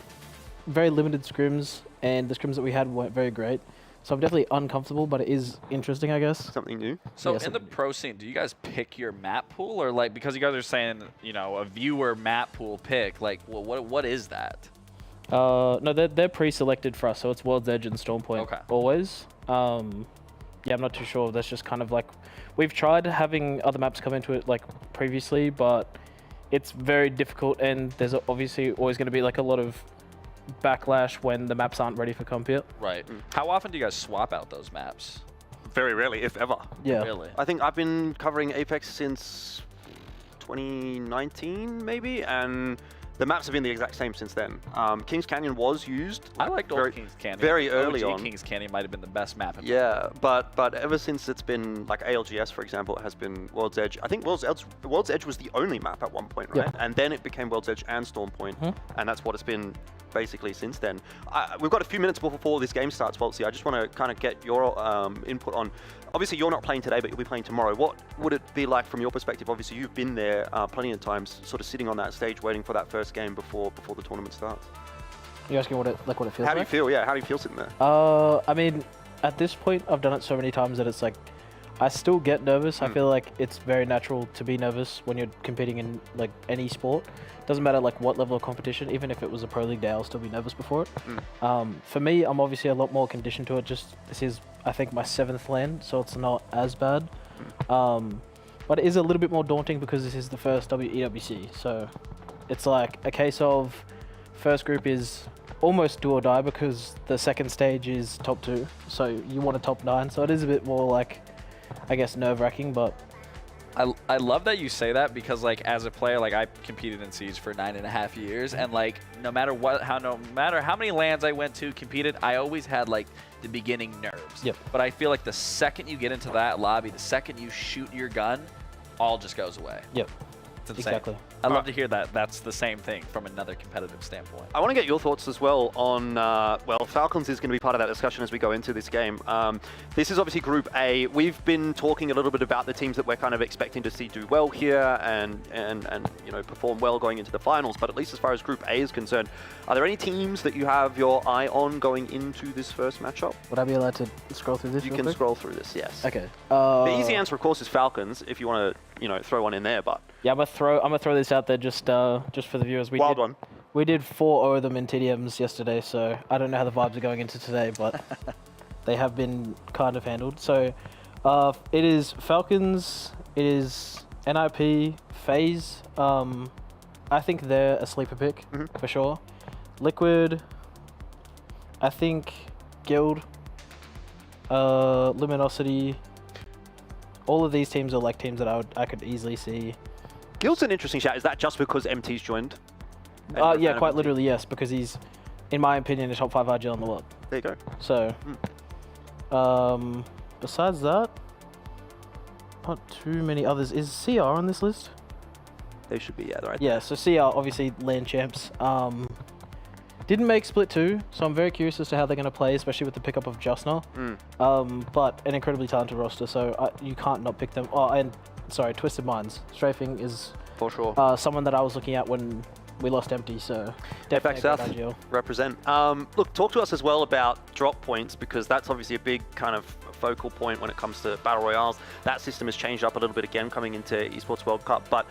very limited scrims, and the scrims that we had weren't very great. So I'm definitely uncomfortable, but it is interesting, I guess. Something new. So Yeah, in the pro scene, do you guys pick your map pool, or like, because you guys are saying, you know, a viewer map pool pick, like, well, what is that? No, they're pre-selected for us, so it's World's Edge and Stormpoint. Okay. Always. Yeah, I'm not too sure. That's just kind of like, we've tried having other maps come into it like previously, but it's very difficult, and there's obviously always going to be like a lot of backlash when the maps aren't ready for comp yet. Right. How often do you guys swap out those maps? Very rarely, if ever. Yeah. Really? I think I've been covering Apex since 2019, maybe, and the maps have been the exact same since then. Kings Canyon was used. I liked old Kings Canyon. Very early OG on. Kings Canyon might have been the best map. Yeah, but ever since it's been like ALGS, for example, it has been World's Edge. I think World's Edge was the only map at one point, right? Yeah. And then it became World's Edge and Stormpoint, and that's what it's been basically since then. We've got a few minutes before this game starts, Waltzy. I just want to kind of get your input on. Obviously, you're not playing today, but you'll be playing tomorrow. What would it be like from your perspective? Obviously, you've been there plenty of times, sort of sitting on that stage, waiting for that first game before the tournament starts. You're asking what it feels like? How do you feel? Yeah, how do you feel sitting there? I mean, at this point, I've done it so many times that it's like, I still get nervous. I feel like it's very natural to be nervous when you're competing in like any sport. Doesn't matter like what level of competition, even if it was a pro league day, I'll still be nervous before it. For me, I'm obviously a lot more conditioned to it. Just this is, I think, my 7th LAN, so it's not as bad. But it is a little bit more daunting because this is the first EWC. So it's like a case of first group is almost do or die because the second stage is top 2. So you want a top 9. So it is a bit more like, I guess, nerve-wracking, but I love that you say that, because like as a player, like I competed in Siege for 9.5 years, and like no matter how many LANs I went to, competed, I always had like the beginning nerves. Yep. But I feel like the second you get into that lobby, the second you shoot your gun, all just goes away. Yep. It's insane. Exactly. I love to hear that that's the same thing from another competitive standpoint. I want to get your thoughts as well on, well, Falcons is going to be part of that discussion as we go into this game. This is obviously Group A. We've been talking a little bit about the teams that we're kind of expecting to see do well here and you know, perform well going into the finals, but at least as far as Group A is concerned, are there any teams that you have your eye on going into this first matchup? Would I be allowed to scroll through this? You real can quick? scroll through this, yes. Okay. The easy answer, of course, is Falcons, if you want to, you know, throw one in there, but... Yeah, I'm gonna throw this out there just for the viewers. We did 4-0 of them in TDMs yesterday, so I don't know how the vibes are going into today, but they have been kind of handled. So it is Falcons, it is NIP, FaZe. I think they're a sleeper pick for sure. Liquid, I think Guild, Luminosity. All of these teams are like teams that I could easily see. Guild's an interesting shout. Is that just because MT's joined? Yeah, quite literally, yes, because he's, in my opinion, a top 5 RGL in the world. There you go. So, besides that, not too many others. Is CR on this list? They should be, yeah, right. Yeah, so CR, obviously, LAN champs. Didn't make Split 2, so I'm very curious as to how they're going to play, especially with the pickup of Justner. But an incredibly talented roster, so you can't not pick them. Oh, and sorry, Twisted Minds. Strafing is for sure someone that I was looking at when we lost Empty, so definitely South represent. Look, talk to us as well about drop points, because that's obviously a big kind of focal point when it comes to Battle Royales. That system has changed up a little bit again coming into Esports World Cup, but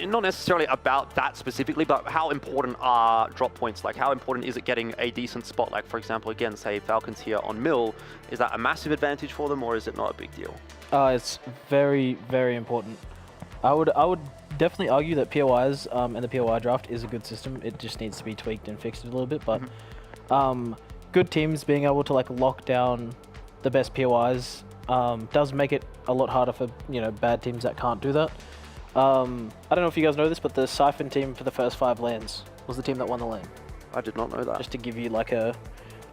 not necessarily about that specifically, but how important are drop points? Like, how important is it getting a decent spot? Like, for example, again, say Falcons here on Mill, is that a massive advantage for them, or is it not a big deal? It's very, very important. I would definitely argue that POIs and the POI draft is a good system. It just needs to be tweaked and fixed a little bit, but good teams being able to like lock down the best POIs does make it a lot harder for bad teams that can't do that. I don't know if you guys know this, but the Siphon team for the first 5 lanes was the team that won the lane. I did not know that. Just to give you like a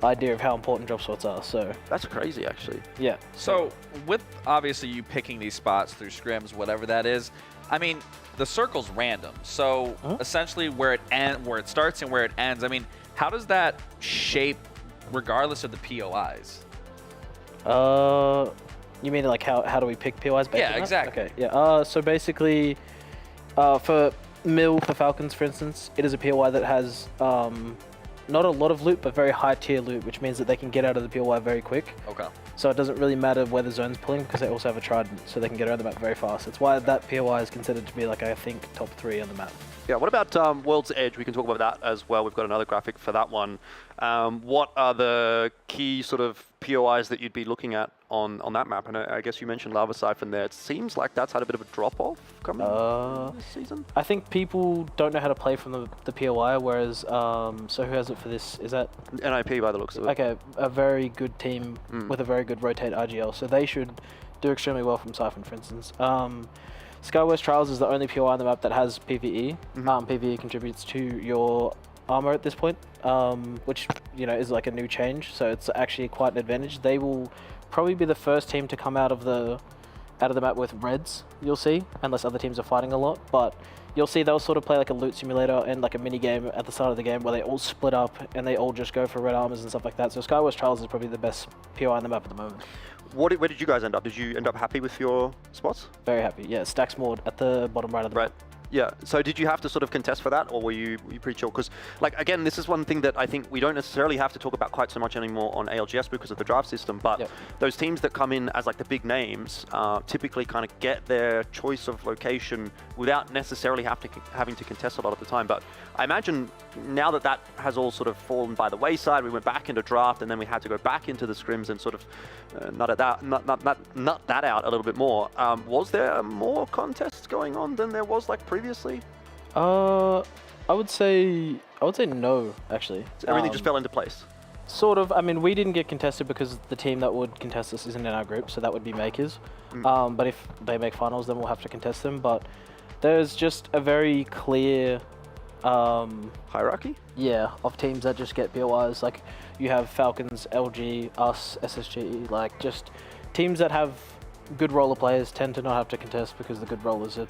idea of how important drop spots are. So that's crazy, actually. Yeah. So with obviously you picking these spots through scrims, whatever that is, I mean the circle's random. So essentially where it starts and where it ends. I mean, how does that shape regardless of the POIs? You mean like how do we pick POIs? Yeah, exactly. Okay. Yeah. So basically, for Mill for Falcons, for instance, it is a POI that has not a lot of loot, but very high tier loot, which means that they can get out of the POI very quick. Okay. So it doesn't really matter where the zone's pulling because they also have a trident, so they can get around the map very fast. That's why that POI is considered to be like, I think, top 3 on the map. Yeah, what about World's Edge? We can talk about that as well. We've got another graphic for that one. What are the key sort of POIs that you'd be looking at on that map? And I guess you mentioned Lava Siphon there. It seems like that's had a bit of a drop-off coming this season. I think people don't know how to play from the POI, whereas, so who has it for this? Is that? NIP by the looks of it. Okay, a very good team with a very good rotate RGL, so they should do extremely well from Siphon, for instance. Skywest Trials is the only POI on the map that has PvE. PvE contributes to your armor at this point, which is like a new change, so it's actually quite an advantage. They will probably be the first team to come out of the map with reds, you'll see, unless other teams are fighting a lot, but you'll see they'll sort of play like a loot simulator and like a mini game at the start of the game where they all split up and they all just go for red armors and stuff like that. So Skywest Trials is probably the best POI on the map at the moment. Where did you guys end up? Did you end up happy with your spots? Very happy, yeah. Stacks moored at the bottom right of the map. Yeah, so did you have to sort of contest for that, or were you pretty chill? Because, like, again, this is one thing that I think we don't necessarily have to talk about quite so much anymore on ALGS because of the draft system, but those teams that come in as, like, the big names typically kind of get their choice of location without necessarily having to contest a lot of the time. But I imagine now that that has all sort of fallen by the wayside, we went back into draft, and then we had to go back into the scrims and sort of nut that out a little bit more. Was there more contests going on than there was, like, previously? I would say no, actually. So everything just fell into place. Sort of. I mean, we didn't get contested because the team that would contest us isn't in our group, so that would be Makers. But if they make finals, then we'll have to contest them. But there's just a very clear hierarchy. Yeah, of teams that just get POIs. Like you have Falcons, LG, us, SSG. Like just teams that have good roller players tend to not have to contest because the good rollers are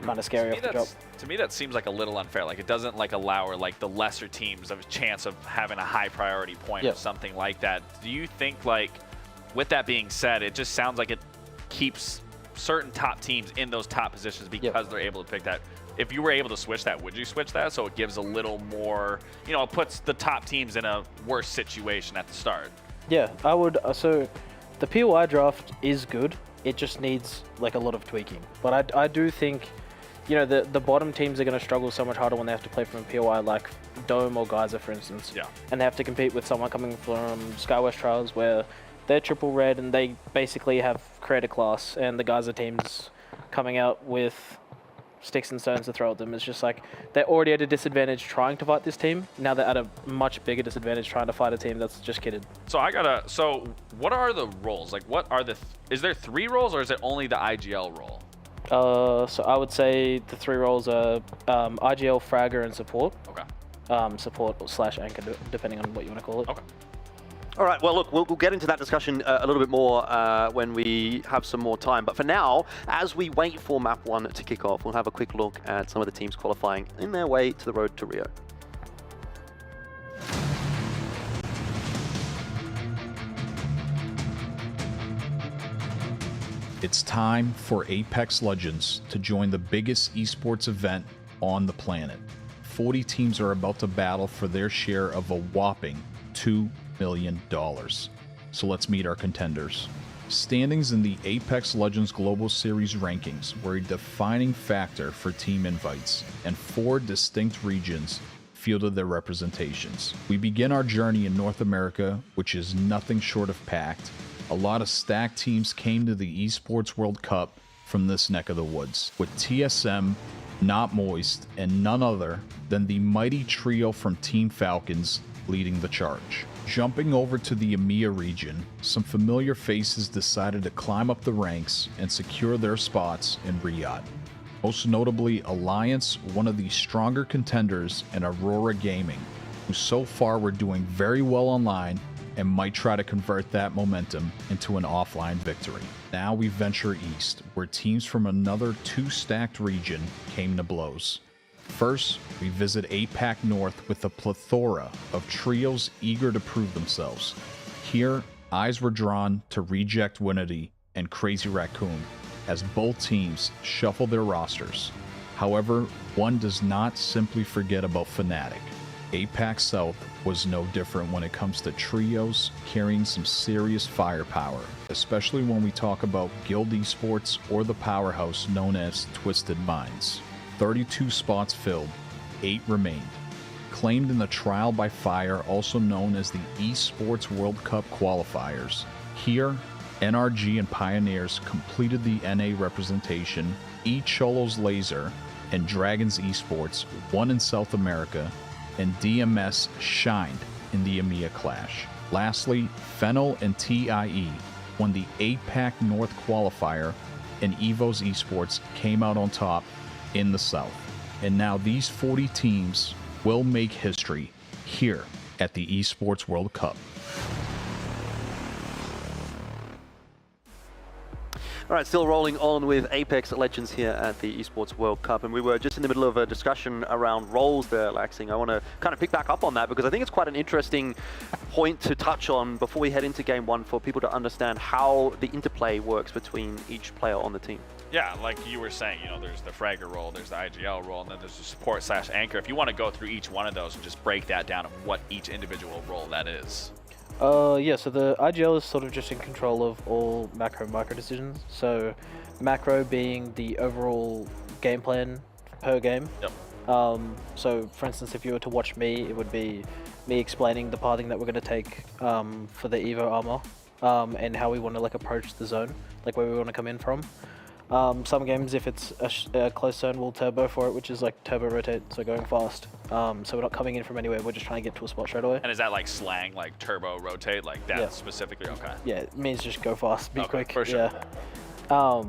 kind of scary off the drop. To me, that seems like a little unfair. Like it doesn't like allow like the lesser teams a chance of having a high priority point or something like that. Do you think, like, with that being said, it just sounds like it keeps certain top teams in those top positions because they're able to pick that? If you were able to switch that, would you switch that so it gives a little more, you know, it puts the top teams in a worse situation at the start? Yeah, I would. So the POI draft is good. It just needs like a lot of tweaking. But I do think, you know, the bottom teams are going to struggle so much harder when they have to play from a POI like Dome or Geyser, for instance. Yeah. And they have to compete with someone coming from Skywest Trials where they're triple red and they basically have creator class, and the Geyser teams coming out with sticks and stones to throw at them. It's just like they're already at a disadvantage trying to fight this team. Now they're at a much bigger disadvantage trying to fight a team that's just kitted. So what are the roles? Like what are is there 3 roles or is it only the IGL role? So I would say the 3 roles are IGL, Fragger, and support. Okay. Support / anchor, depending on what you want to call it. Okay. All right, well, look, we'll get into that discussion a little bit more when we have some more time. But for now, as we wait for Map 1 to kick off, we'll have a quick look at some of the teams qualifying in their way to the road to Rio. It's time for Apex Legends to join the biggest esports event on the planet. 40 teams are about to battle for their share of a whopping $2 million. So let's meet our contenders. Standings in the Apex Legends Global Series rankings were a defining factor for team invites, and 4 distinct regions fielded their representations. We begin our journey in North America, which is nothing short of packed. A lot of stacked teams came to the Esports World Cup from this neck of the woods, with TSM, Not Moist, and none other than the mighty trio from Team Falcons leading the charge. Jumping over to the EMEA region, some familiar faces decided to climb up the ranks and secure their spots in Riyadh. Most notably Alliance, one of the stronger contenders, and Aurora Gaming, who so far were doing very well online and might try to convert that momentum into an offline victory. Now we venture east, where teams from another 2-stacked region came to blows. First, we visit APAC North with a plethora of trios eager to prove themselves. Here, eyes were drawn to Reject Winity and Crazy Raccoon, as both teams shuffle their rosters. However, one does not simply forget about Fnatic. APAC South was no different when it comes to trios carrying some serious firepower, especially when we talk about Guild Esports or the powerhouse known as Twisted Minds. 32 spots filled, 8 remained. Claimed in the Trial by Fire, also known as the Esports World Cup qualifiers. Here, NRG and Pioneers completed the NA representation, Cholos Laser and Dragons Esports won in South America, and DMS shined in the EMEA clash. Lastly, Fennel and TIE won the APAC North qualifier, and Evo's Esports came out on top in the South. And now these 40 teams will make history here at the Esports World Cup. All right, still rolling on with Apex Legends here at the Esports World Cup, and we were just in the middle of a discussion around roles there, Laxing. I want to kind of pick back up on that because I think it's quite an interesting point to touch on before we head into Game 1 for people to understand how the interplay works between each player on the team. Yeah, like you were saying, you know, there's the fragger role, there's the IGL role, and then there's the support/anchor. If you want to go through each one of those and just break that down of what each individual role that is. Yeah, so the IGL is sort of just in control of all macro and micro decisions. So macro being the overall game plan per game. Yep. So for instance, if you were to watch me, it would be me explaining the pathing that we're going to take for the Evo armor and how we want to like approach the zone, like where we want to come in from. Some games, if it's a close zone, we'll turbo for it, which is like turbo rotate, so going fast. So we're not coming in from anywhere, we're just trying to get to a spot straight away. And is that like slang, like turbo rotate, like that Yeah. specifically? Okay. Yeah, it means just go fast, be quick. For sure. Yeah.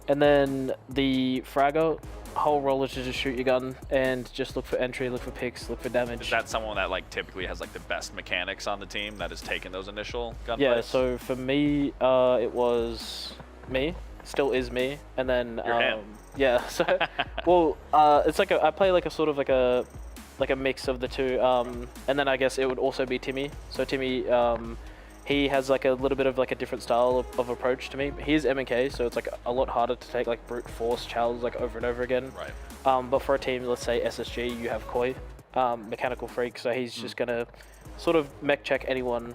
And then the fragger, whole role is to just shoot your gun and just look for entry, look for picks, look for damage. Is that someone that like typically has like the best mechanics on the team that has taken those initial gunfights? Yeah, so for me, it was me. Still is me, and then yeah. So, well, it's like I play like a sort of like a mix of the two, and then I guess it would also be Timmy. So Timmy, he has like a little bit of like a different style of approach to me. He's MK, so it's like a lot harder to take like brute force challenges like over and over again. Right. But for a team, let's say SSG, you have Koi, mechanical freak, so he's just gonna sort of mech check anyone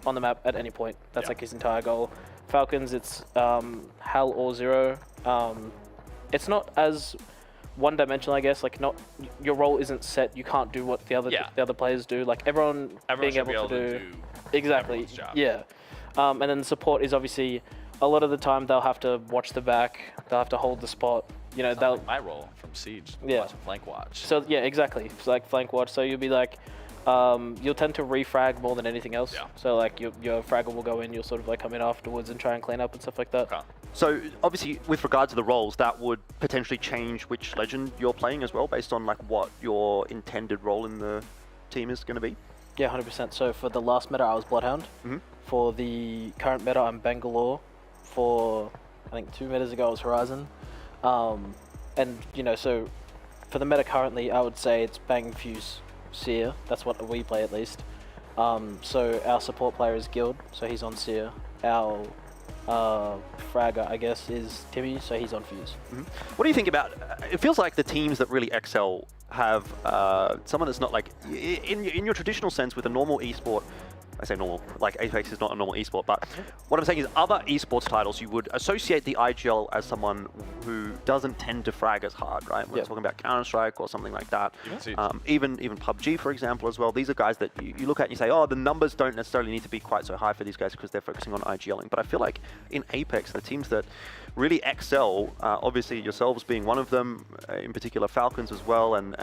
on the map at any point. That's like his entire goal. Falcons, it's Hal or Zero. It's not as one-dimensional, I guess. Like, not your role isn't set. You can't do what the other players do. Like everyone being able to do exactly. Yeah. And then the support is obviously a lot of the time they'll have to watch the back. They'll have to hold the spot. You know, they'll like my role from Siege. Yeah. Flank watch. So yeah, exactly. It's like flank watch. So you'll be like. You'll tend to refrag more than anything else. Yeah. So like your fragger will go in, you'll sort of like come in afterwards and try and clean up and stuff like that. Okay. So obviously, with regard to the roles, that would potentially change which legend you're playing as well, based on like what your intended role in the team is going to be. Yeah, 100%. So for the last meta, I was Bloodhound. For the current meta, I'm Bangalore. For I think 2 metas ago, I was Horizon. And you know, so for the meta currently, I would say it's Bang, Fuse, Seer. That's what we play at least. So our support player is Guild, so he's on Seer. Our fragger, I guess, is Timmy, so he's on Fuse. What do you think about? It feels like the teams that really excel have someone that's not like in your traditional sense with a normal esport. I say normal, like Apex is not a normal esport, but what I'm saying is other esports titles, you would associate the IGL as someone who doesn't tend to frag as hard, right? We're talking about Counter-Strike or something like that. Even PUBG, for example, as well. These are guys that you look at and you say, oh, the numbers don't necessarily need to be quite so high for these guys because they're focusing on IGLing. But I feel like in Apex, the teams that really excel, obviously yourselves being one of them, in particular Falcons as well, and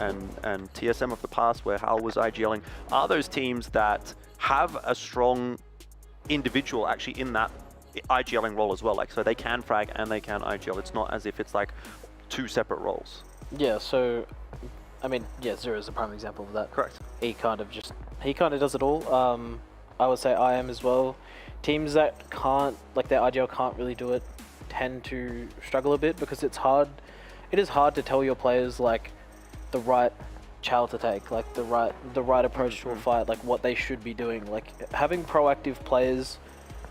TSM of the past where Hal was IGLing, are those teams that have a strong individual actually in that IGLing role as well. Like, so they can frag and they can IGL. It's not as if it's like two separate roles. Yeah, so, I mean, yeah, Zero is a prime example of that. Correct. He kind of does it all. I would say I am as well. Teams that can't, like their IGL can't really do it, tend to struggle a bit because it is hard to tell your players like the right chow to take, like the right approach to a fight, like what they should be doing. Like having proactive players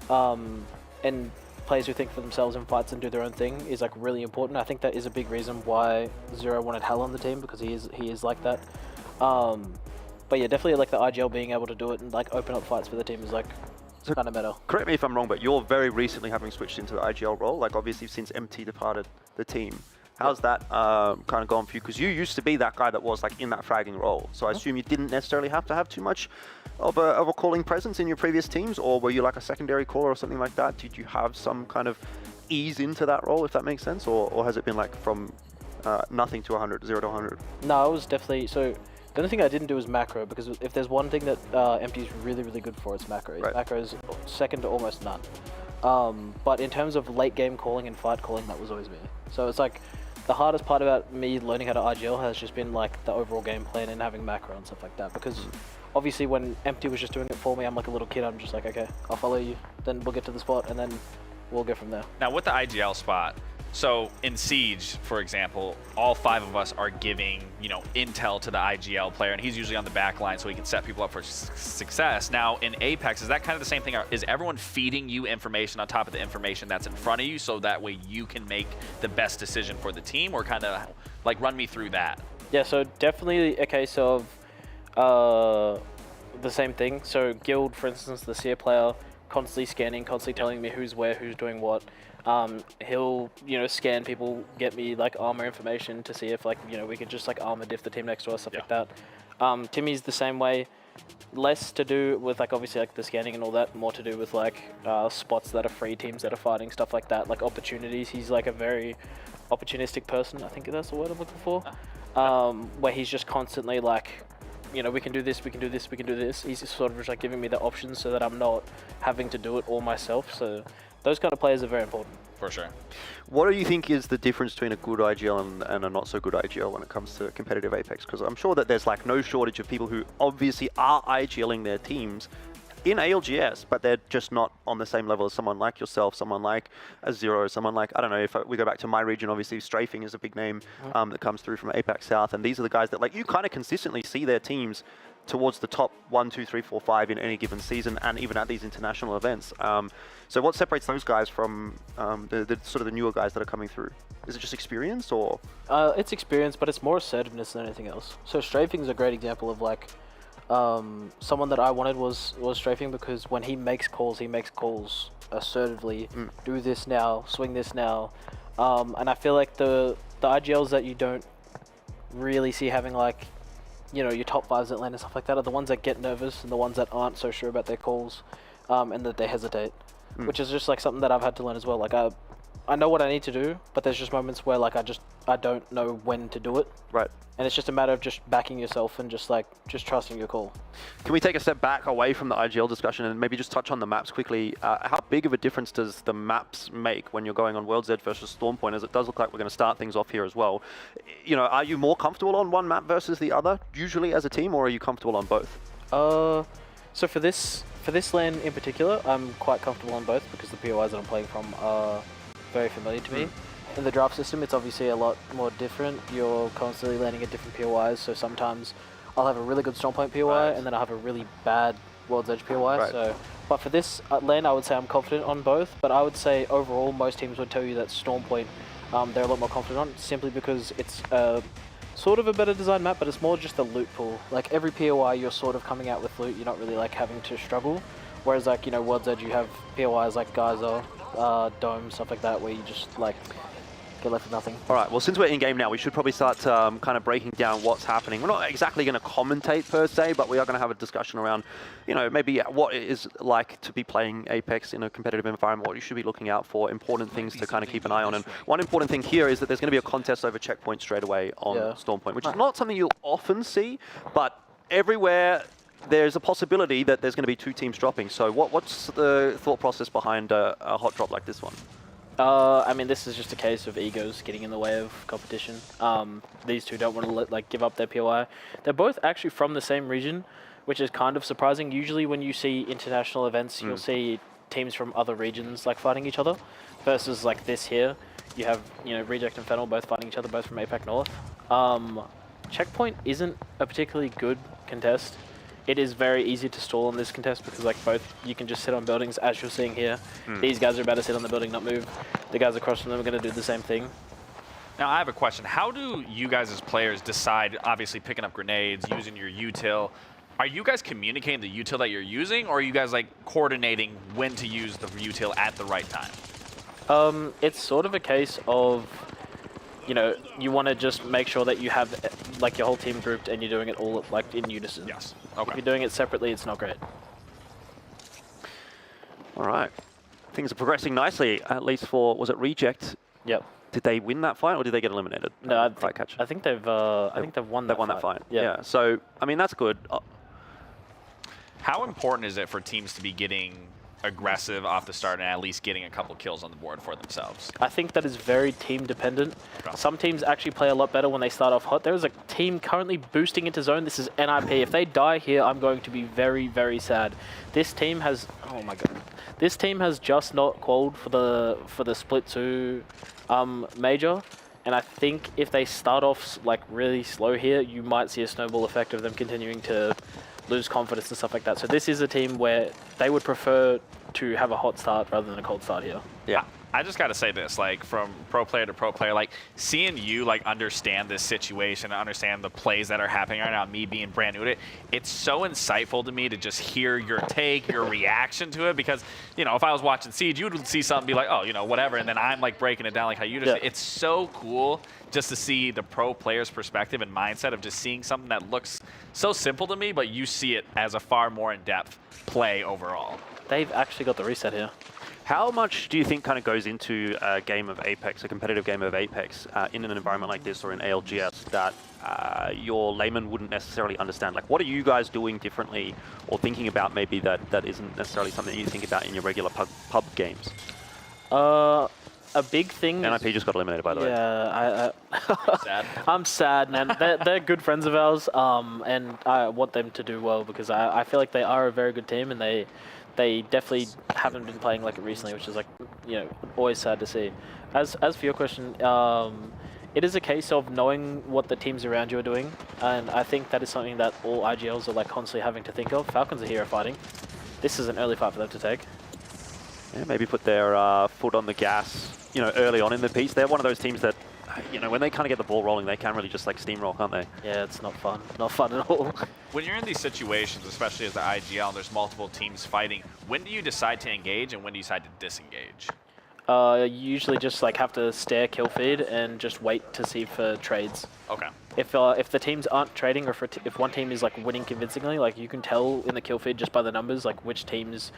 and players who think for themselves in fights and do their own thing is like really important. I think that is a big reason why Zero wanted Hal on the team, because he is like that. But yeah, definitely like the IGL being able to do it and like open up fights for the team is like kind of meta. Correct me if I'm wrong, but you're very recently having switched into the IGL role, like obviously since MT departed the team. How's that kind of gone for you? Because you used to be that guy that was like in that fragging role. So I assume you didn't necessarily have to have too much of a calling presence in your previous teams, or were you like a secondary caller or something like that? Did you have some kind of ease into that role, if that makes sense? Or has it been like from nothing to 100, 0 to 100? No, it was definitely, so the only thing I didn't do was macro, because if there's one thing that MT is really, really good for, it's macro. Right. Macro is second to almost none. But in terms of late game calling and fight calling, that was always me. So it's like, the hardest part about me learning how to IGL has just been like the overall game plan and having macro and stuff like that, because obviously when Empty was just doing it for me, I'm like a little kid, I'm just like, okay, I'll follow you, then we'll get to the spot and then we'll go from there. Now with the IGL spot, so in Siege, for example, all 5 of us are giving, you know, intel to the IGL player, and he's usually on the back line so he can set people up for success. Now in Apex, is that kind of the same thing? Is everyone feeding you information on top of the information that's in front of you so that way you can make the best decision for the team, or kind of like run me through that? Yeah, so definitely a case of the same thing. So Guild, for instance, the Seer player, constantly scanning, constantly telling me who's where, who's doing what. He'll, you know, scan people, get me like armor information to see if like, you know, we could just like armor diff the team next to us, stuff like that. Timmy's the same way, less to do with like obviously like the scanning and all that, more to do with like spots that are free, teams that are fighting, stuff like that, like opportunities. He's like a very opportunistic person, I think that's the word I'm looking for, where he's just constantly like, you know, we can do this, we can do this, we can do this. He's just sort of just like giving me the options so that I'm not having to do it all myself. So those kind of players are very important. For sure. What do you think is the difference between a good IGL and a not so good IGL when it comes to competitive Apex? Because I'm sure that there's like no shortage of people who obviously are IGLing their teams in ALGS, but they're just not on the same level as someone like yourself, someone like a Zero, someone like, I don't know, if we go back to my region, obviously Strafing is a big name that comes through from Apex South, and these are the guys that like you kind of consistently see their teams towards the top 1, 2, 3, 4, 5 in any given season, and even at these international events. So what separates those guys from the sort of the newer guys that are coming through? Is it just experience, or? It's experience, but it's more assertiveness than anything else. So Strafing is a great example of like, someone that I wanted was Strafing, because when he makes calls assertively. Do this now, swing this now, and I feel like the IGLs that you don't really see having like, you know, your top 5s that land and stuff like that are the ones that get nervous and the ones that aren't so sure about their calls, and that they hesitate, which is just like something that I've had to learn as well. Like I know what I need to do, but there's just moments where like I don't know when to do it. Right. And it's just a matter of just backing yourself and just trusting your call. Can we take a step back away from the IGL discussion and maybe just touch on the maps quickly? How big of a difference does the maps make when you're going on World Z versus Stormpoint, as it does look like we're going to start things off here as well? You know, are you more comfortable on one map versus the other, usually as a team, or are you comfortable on both? So for this lane in particular, I'm quite comfortable on both because the POIs that I'm playing from are very familiar to me. In the draft system, it's obviously a lot more different. You're constantly landing at different POIs, so sometimes I'll have a really good Stormpoint POI, and then I'll have a really bad World's Edge POI. So, but for this lane, I would say I'm confident on both, but I would say overall, most teams would tell you that Stormpoint, they're a lot more confident on, simply because it's sort of a better design map, but it's more just a loot pool. Like every POI, you're sort of coming out with loot. You're not really like having to struggle. Whereas like, you know, World's Edge, you have POIs like Geyser, Dome, stuff like that, where you just like get left with nothing. All right, well, since we're in game now, we should probably start kind of breaking down what's happening. We're not exactly going to commentate per se, but we are going to have a discussion around, you know, maybe what it is like to be playing Apex in a competitive environment, what you should be looking out for, important things to kind of keep an eye on. And one important thing here is that there's going to be a contest over checkpoint straight away on Stormpoint, which is not something you'll often see, but everywhere there's a possibility that there's going to be 2 teams dropping. So what's the thought process behind a hot drop like this one? I mean, this is just a case of egos getting in the way of competition. These two don't want to give up their POI. They're both actually from the same region, which is kind of surprising. Usually when you see international events, you'll see teams from other regions like fighting each other, versus like this here. You have, you know, Reject and Fennel both fighting each other, both from APAC North. Checkpoint isn't a particularly good contest. It is very easy to stall in this contest because like both, you can just sit on buildings as you're seeing here. These guys are about to sit on the building, not move. The guys across from them are going to do the same thing. Now I have a question. How do you guys as players decide, obviously picking up grenades, using your util, are you guys communicating the util that you're using, or are you guys like coordinating when to use the util at the right time? It's sort of a case of, you know, you want to just make sure that you have like your whole team grouped and you're doing it all like in unison. Yes. Okay. If you're doing it separately, it's not great. All right. Things are progressing nicely, at least for, was it Reject? Yep. Did they win that fight or did they get eliminated? No, I think they've won that fight. Yeah. So, I mean, that's good. How important is it for teams to be getting aggressive off the start and at least getting a couple kills on the board for themselves? I think that is very team dependent. Some teams actually play a lot better when they start off hot. There is a team currently boosting into zone. This is NIP. If they die here, I'm going to be very, very sad. This team has, oh my god, this team has just not qualified for the split 2 major. And I think if they start off like really slow here, you might see a snowball effect of them continuing to lose confidence and stuff like that. So this is a team where they would prefer to have a hot start rather than a cold start here. Yeah. I just got to say this, like from pro player to pro player, like seeing you like understand this situation, understand the plays that are happening right now, me being brand new to it, it's so insightful to me to just hear your take, your reaction to it, because, you know, if I was watching Siege, you would see something and be like, oh, you know, whatever, and then I'm like breaking it down like how you just, it's so cool just to see the pro player's perspective and mindset of just seeing something that looks so simple to me, but you see it as a far more in-depth play overall. They've actually got the reset here. How much do you think kind of goes into a game of Apex, a competitive game of Apex, in an environment like this or in ALGS that your layman wouldn't necessarily understand? Like, what are you guys doing differently or thinking about maybe that isn't necessarily something you think about in your regular pub games? A big thing. NIP just got eliminated, by the way. Yeah, sad. I'm sad, man. They're good friends of ours, and I want them to do well because I feel like they are a very good team, and they definitely haven't been playing like it recently, which is like, you know, always sad to see. As for your question, it is a case of knowing what the teams around you are doing, and I think that is something that all IGLs are like constantly having to think of. Falcons are here fighting. This is an early fight for them to take. Yeah, maybe put their foot on the gas, you know, early on in the piece. They're one of those teams that, you know, when they kind of get the ball rolling, they can really just like steamroll, can't they? Yeah, it's not fun. Not fun at all. When you're in these situations, especially as the IGL, and there's multiple teams fighting, when do you decide to engage and when do you decide to disengage? You usually just like have to stare kill feed and just wait to see for trades. Okay. If the teams aren't trading, or if one team is like winning convincingly, like you can tell in the kill feed just by the numbers, like which teams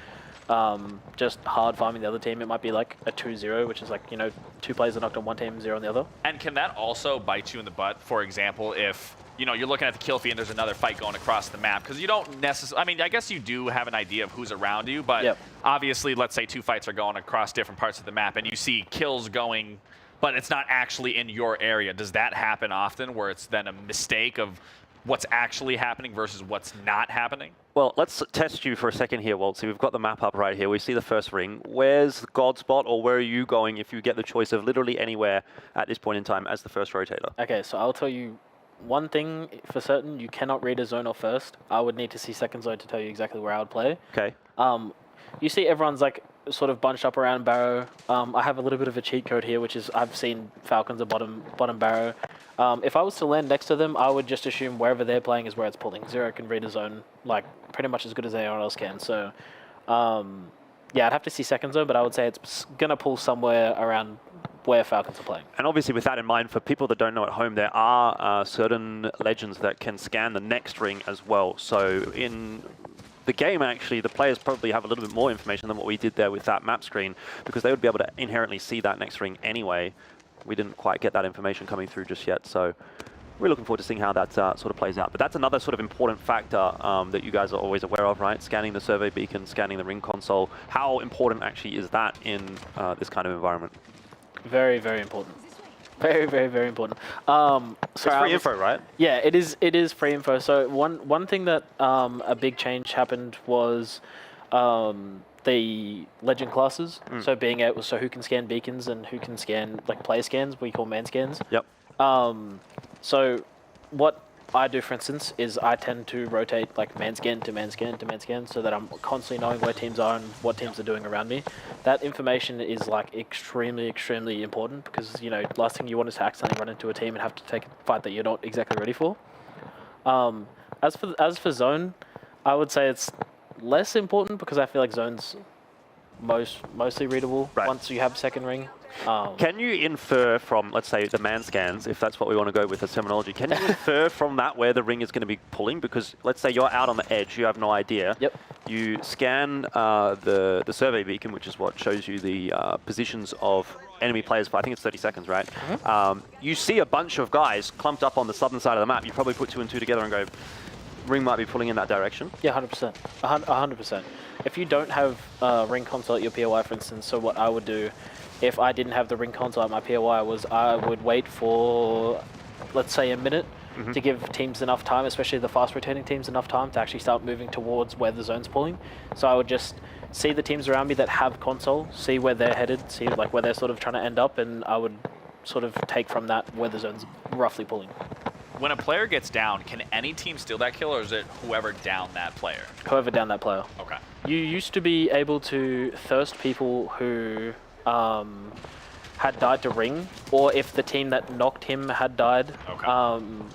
just hard farming the other team. It might be like a 2-0, which is like, you know, 2 players are knocked on one team, 0 on the other. And can that also bite you in the butt? For example, if, you know, you're looking at the kill feed and there's another fight going across the map, because you don't necessarily, I mean, I guess you do have an idea of who's around you, but obviously, let's say 2 fights are going across different parts of the map and you see kills going, but it's not actually in your area. Does that happen often, where it's then a mistake of what's actually happening versus what's not happening? Well, let's test you for a second here, Walt. So we've got the map up right here. We see the first ring. Where's the God spot, or where are you going if you get the choice of literally anywhere at this point in time as the first rotator? Okay, so I'll tell you one thing for certain. You cannot read a zone off first. I would need to see second zone to tell you exactly where I would play. Okay. You see everyone's like, sort of bunched up around Barrow. I have a little bit of a cheat code here, which is I've seen Falcons at bottom Barrow. If I was to land next to them, I would just assume wherever they're playing is where it's pulling. Zero can read a zone like pretty much as good as anyone else can. So, yeah, I'd have to see second zone, but I would say it's gonna pull somewhere around where Falcons are playing. And obviously with that in mind, for people that don't know at home, there are certain legends that can scan the next ring as well. So in the game, actually, the players probably have a little bit more information than what we did there with that map screen, because they would be able to inherently see that next ring anyway. We didn't quite get that information coming through just yet, so we're looking forward to seeing how that sort of plays out. But that's another sort of important factor that you guys are always aware of, right? Scanning the survey beacon, scanning the ring console. How important actually is that in this kind of environment? Very, very important. Very, very, very important. So it's free info, right? Yeah, it is free info. So one thing that a big change happened was the legend classes. So being able, so who can scan beacons and who can scan like player scans, we call man scans. Yep. So what I do, for instance, is I tend to rotate like man scan to man scan to man scan, so that I'm constantly knowing where teams are and what teams are doing around me. That information is like extremely, extremely important, because you know, last thing you want is to accidentally run into a team and have to take a fight that you're not exactly ready for. As for zone, I would say it's less important, because I feel like zone's mostly readable once you have second ring. Can you infer from, let's say, the man scans, if that's what we want to go with as terminology, can you infer from that where the ring is going to be pulling? Because let's say you're out on the edge, you have no idea. Yep. You scan the survey beacon, which is what shows you the positions of enemy players for, I think it's 30 seconds, right? You see a bunch of guys clumped up on the southern side of the map. You probably put two and two together and go, ring might be pulling in that direction. Yeah, 100%. 100%. If you don't have ring console at your POI, for instance, so what I would do, if I didn't have the ring console at my POI, was I would wait for, let's say, a minute to give teams enough time, especially the fast rotating teams, enough time to actually start moving towards where the zone's pulling. So I would just see the teams around me that have console, see where they're headed, see like where they're sort of trying to end up, and I would sort of take from that where the zone's roughly pulling. When a player gets down, can any team steal that kill, or is it whoever downed that player? Whoever downed that player. Okay. You used to be able to thirst people who had died to ring, or if the team that knocked him had died,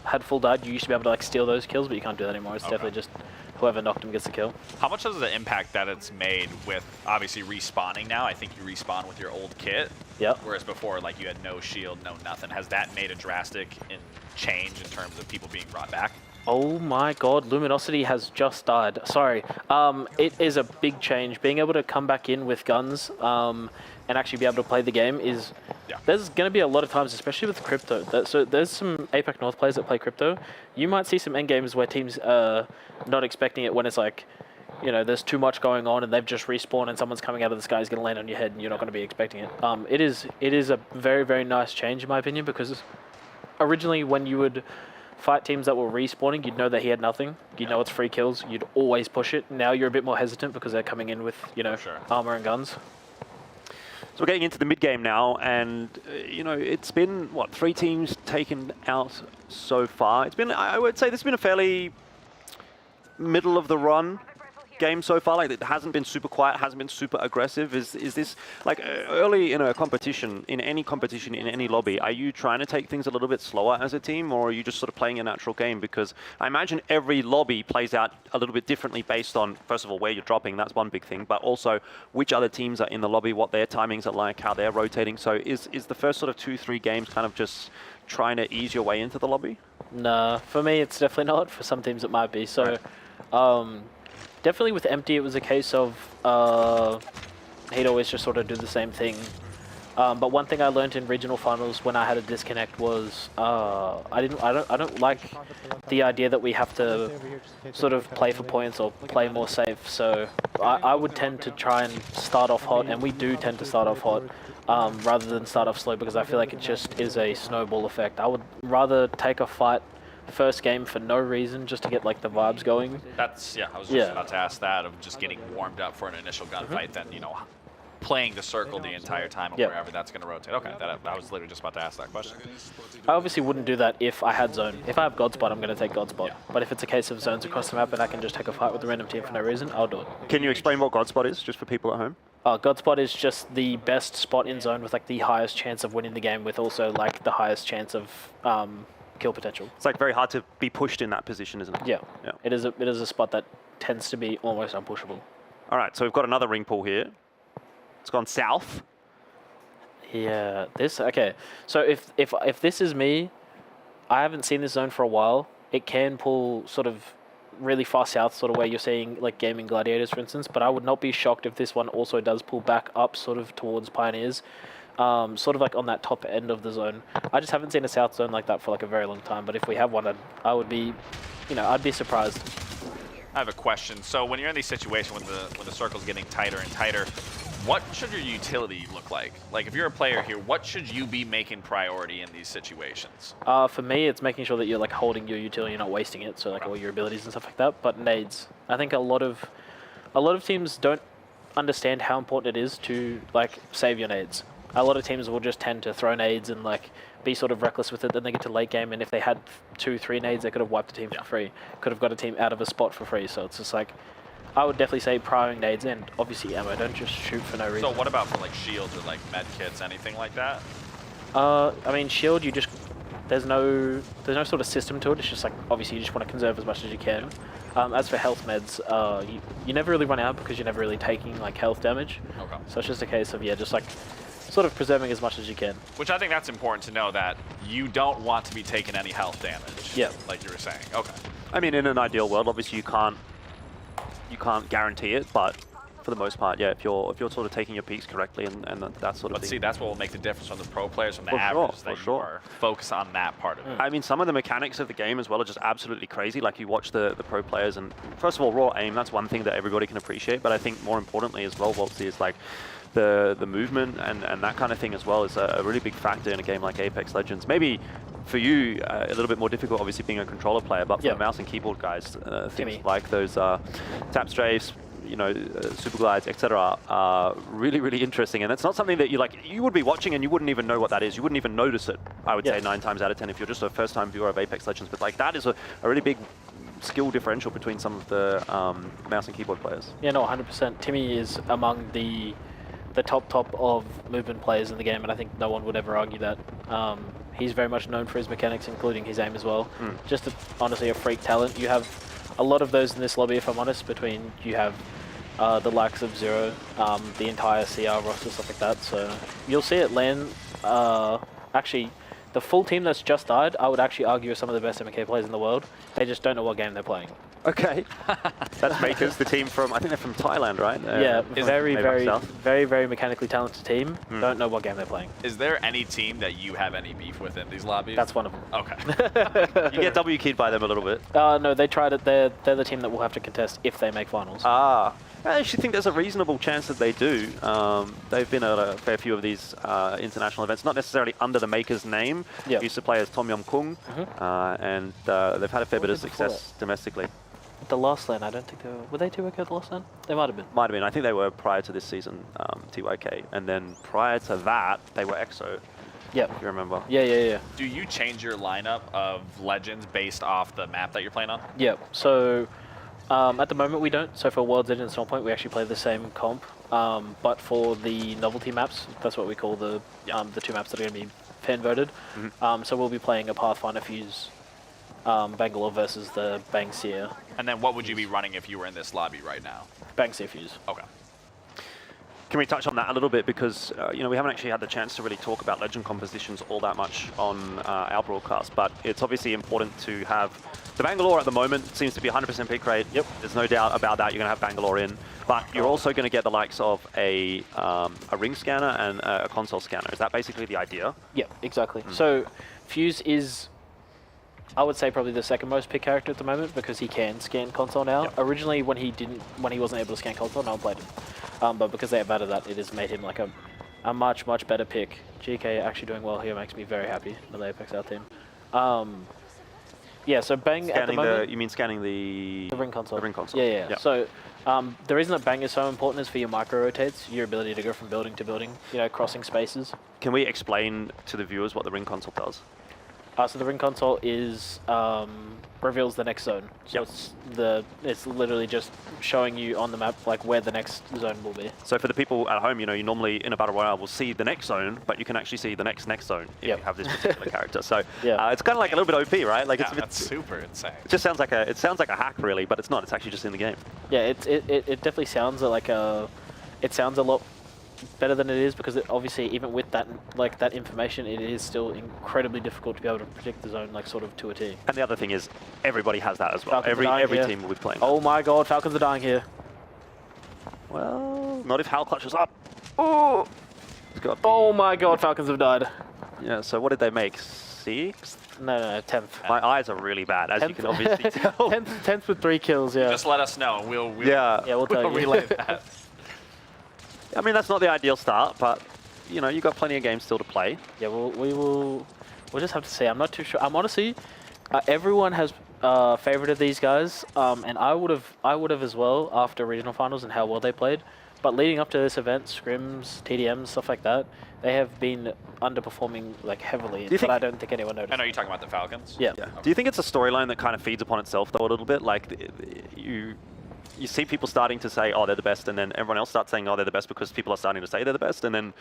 had full died, you used to be able to like steal those kills, but you can't do that anymore. It's definitely just whoever knocked him gets the kill. How much does the impact that it's made with obviously respawning now? I think you respawn with your old kit. Yep. Whereas before, like you had no shield, no nothing. Has that made a drastic change in terms of people being brought back? Oh my god, Luminosity has just died. Sorry. It is a big change. Being able to come back in with guns and actually be able to play the game is... There's going to be a lot of times, especially with crypto. So there's some APAC North players that play crypto. You might see some end games where teams are not expecting it, when it's like, you know, there's too much going on and they've just respawned and someone's coming out of the sky is going to land on your head and you're not going to be expecting it. It is a very, very nice change in my opinion, because originally when you would fight teams that were respawning, you'd know that he had nothing. You'd know it's free kills. You'd always push it. Now you're a bit more hesitant because they're coming in with, you know, armor and guns. So we're getting into the mid-game now, and, you know, it's been, what, 3 teams taken out so far. It's been, I would say this has been a fairly middle-of-the-run game so far. Like, it hasn't been super quiet, hasn't been super aggressive. Is this, like, early in a competition, in any lobby, are you trying to take things a little bit slower as a team, or are you just sort of playing a natural game? Because I imagine every lobby plays out a little bit differently based on, first of all, where you're dropping. That's one big thing, but also which other teams are in the lobby, what their timings are like, how they're rotating. So is the first sort of 2-3 games kind of just trying to ease your way into the lobby? Nah, for me it's definitely not. For some teams it might be. So definitely with Empty, it was a case of he'd always just sort of do the same thing. But one thing I learned in regional finals when I had a disconnect was I don't like the idea that we have to sort of play for points or play more safe. So I would tend to try and start off hot, and we do tend to start off hot rather than start off slow, because I feel like it just is a snowball effect. I would rather take a fight first game for no reason, just to get like the vibes going. That's, I was just about to ask that, of just getting warmed up for an initial gunfight, then, you know, playing the circle the entire time or wherever that's going to rotate. Okay, I was literally just about to ask that question. I obviously wouldn't do that if I had zone. If I have God Spot, I'm going to take God Spot. But if it's a case of zones across the map and I can just take a fight with a random team for no reason, I'll do it. Can you explain what God Spot is, just for people at home? Godspot is just the best spot in zone with like the highest chance of winning the game, with also like the highest chance of kill potential. It's like very hard to be pushed in that position, isn't it? Yeah. It is a spot that tends to be almost unpushable. All right, so we've got another ring pull here. It's gone south. Yeah, okay. So if this is me, I haven't seen this zone for a while. It can pull sort of really far south, sort of where you're seeing like Gaming Gladiators, for instance. But I would not be shocked if this one also does pull back up, sort of towards Pioneers, sort of like on that top end of the zone. I just haven't seen a south zone like that for like a very long time. But if we have one, I would be, I'd be surprised. I have a question. So when you're in these situations when the circle's getting tighter and tighter, what should your utility look like? Like if you're a player here, what should you be making priority in these situations? For me, it's making sure that you're like holding your utility, you're not wasting it. So like all your abilities and stuff like that. But nades, I think a lot of teams don't understand how important it is to like save your nades. A lot of teams will just tend to throw nades and like be sort of reckless with it. Then they get to late game, and if they had 2-3 nades, they could have wiped the team for free. Could have got a team out of a spot for free. So it's just like, I would definitely say prioring nades and obviously ammo. Don't just shoot for no reason. So what about for like shields or like med kits, anything like that? I mean, shield, there's no sort of system to it. It's just like, obviously you just want to conserve as much as you can. As for health meds, you never really run out because you're never really taking like health damage. Okay. So it's just a case of, just like sort of preserving as much as you can. Which I think that's important to know, that you don't want to be taking any health damage. Yeah. Like you were saying. Okay. I mean, in an ideal world, obviously you can't guarantee it, but for the most part, yeah, if you're sort of taking your peaks correctly and that sort of thing. See, that's what will make the difference from the pro players from the For average. sure, that for you are focused on that part of it. I mean, some of the mechanics of the game as well are just absolutely crazy. Like you watch the pro players, and first of all, raw aim, that's one thing that everybody can appreciate, but I think more importantly as well, Waltzy, is like the movement and that kind of thing as well is a really big factor in a game like Apex Legends. Maybe for you, a little bit more difficult, obviously being a controller player, but for the mouse and keyboard guys, things like those tap strafes, super glides, etc., are really, really interesting. And it's not something that you would be watching and you wouldn't even know what that is. You wouldn't even notice it, I would say, 9 times out of 10 if you're just a first-time viewer of Apex Legends. But like that is a really big skill differential between some of the mouse and keyboard players. Yeah, no, 100%. Timmy is among the top of movement players in the game, and I think no one would ever argue that. He's very much known for his mechanics, including his aim as well. Just honestly a freak talent. You have a lot of those in this lobby, if I'm honest, you have the likes of Zero, the entire CR roster, stuff like that. So you'll see it land. Actually, the full team that's just died, I would actually argue are some of the best MK players in the world. They just don't know what game they're playing. Okay. That's Makers, the team from, I think they're from Thailand, right? Yeah, very mechanically talented team. Don't know what game they're playing. Is there any team that you have any beef with in these lobbies? That's one of them. Okay. You get W keyed by them a little bit. No, they tried it. They're the team that will have to contest if they make finals. I actually think there's a reasonable chance that they do. They've been at a fair few of these international events, not necessarily under the Makers name. Yep. Used to play as Tom Yum Kung, and they've had a fair bit of success domestically. The last lane, I don't think were they TYK at the last lane? They might have been. Might have been. I think they were prior to this season, TYK, and then prior to that, they were EXO. Yeah. If you remember. Yeah. Do you change your lineup of Legends based off the map that you're playing on? Yeah. So at the moment we don't. So for World's Edge and Storm Point, we actually play the same comp. But for the novelty maps, that's what we call the 2 maps that are going to be fan voted. So we'll be playing a Pathfinder Fuse Bangalore versus the Bangseer. And then what would you be running if you were in this lobby right now? Bangseer Fuse. Okay. Can we touch on that a little bit? Because we haven't actually had the chance to really talk about legend compositions all that much on our broadcast, but it's obviously important to have the Bangalore at the moment. Seems to be 100% pick rate. Yep. There's no doubt about that. You're going to have Bangalore in, but you're also going to get the likes of a ring scanner and a console scanner. Is that basically the idea? Yeah, exactly. So Fuse is, I would say, probably the second most picked character at the moment because he can scan console now. Yep. Originally, when he wasn't able to scan console, no one played him. But because they have added that, it has made him like a much better pick. GK actually doing well here makes me very happy for the Apex out team. Yeah, so Bang scanning at the moment. You mean scanning the ring console? The ring console. Yeah. Yep. So the reason that Bang is so important is for your micro rotates, your ability to go from building to building, crossing spaces. Can we explain to the viewers what the ring console does? So the ring console is reveals the next zone. So it's literally just showing you on the map like where the next zone will be. So for the people at home, you know, you normally in a battle royale will see the next zone, but you can actually see the next zone if you have this particular character. So it's kind of like a little bit OP, right? Like that's super insane. It just sounds like a hack, really, but it's not. It's actually just in the game. Yeah, it definitely sounds like it sounds a lot better than it is, because obviously even with that information, it is still incredibly difficult to be able to predict the zone like sort of to a T. And the other thing is everybody has that as well. Falcons Every team will be playing that. Oh my god, Falcons are dying here. Well, not if Hal clutches up. Oh! Oh my god, Falcons have died. Yeah, so what did they make? 6th? No, 10th. My eyes are really bad, as you can obviously tell. 10th with 3 kills, yeah. Just let us know. We'll we'll tell you. relay that. I mean, that's not the ideal start, but, you know, you've got plenty of games still to play. Yeah, we'll just have to see. I'm not too sure. I'm honestly, everyone has favorited these guys, and I would have as well after regional finals and how well they played. But leading up to this event, scrims, TDMs, stuff like that, they have been underperforming like heavily. But I don't think anyone noticed. I know you're talking about the Falcons. Yeah. Okay. Do you think it's a storyline that kind of feeds upon itself though a little bit? Like you see people starting to say, oh, they're the best, and then everyone else starts saying, oh, they're the best because people are starting to say they're the best, and then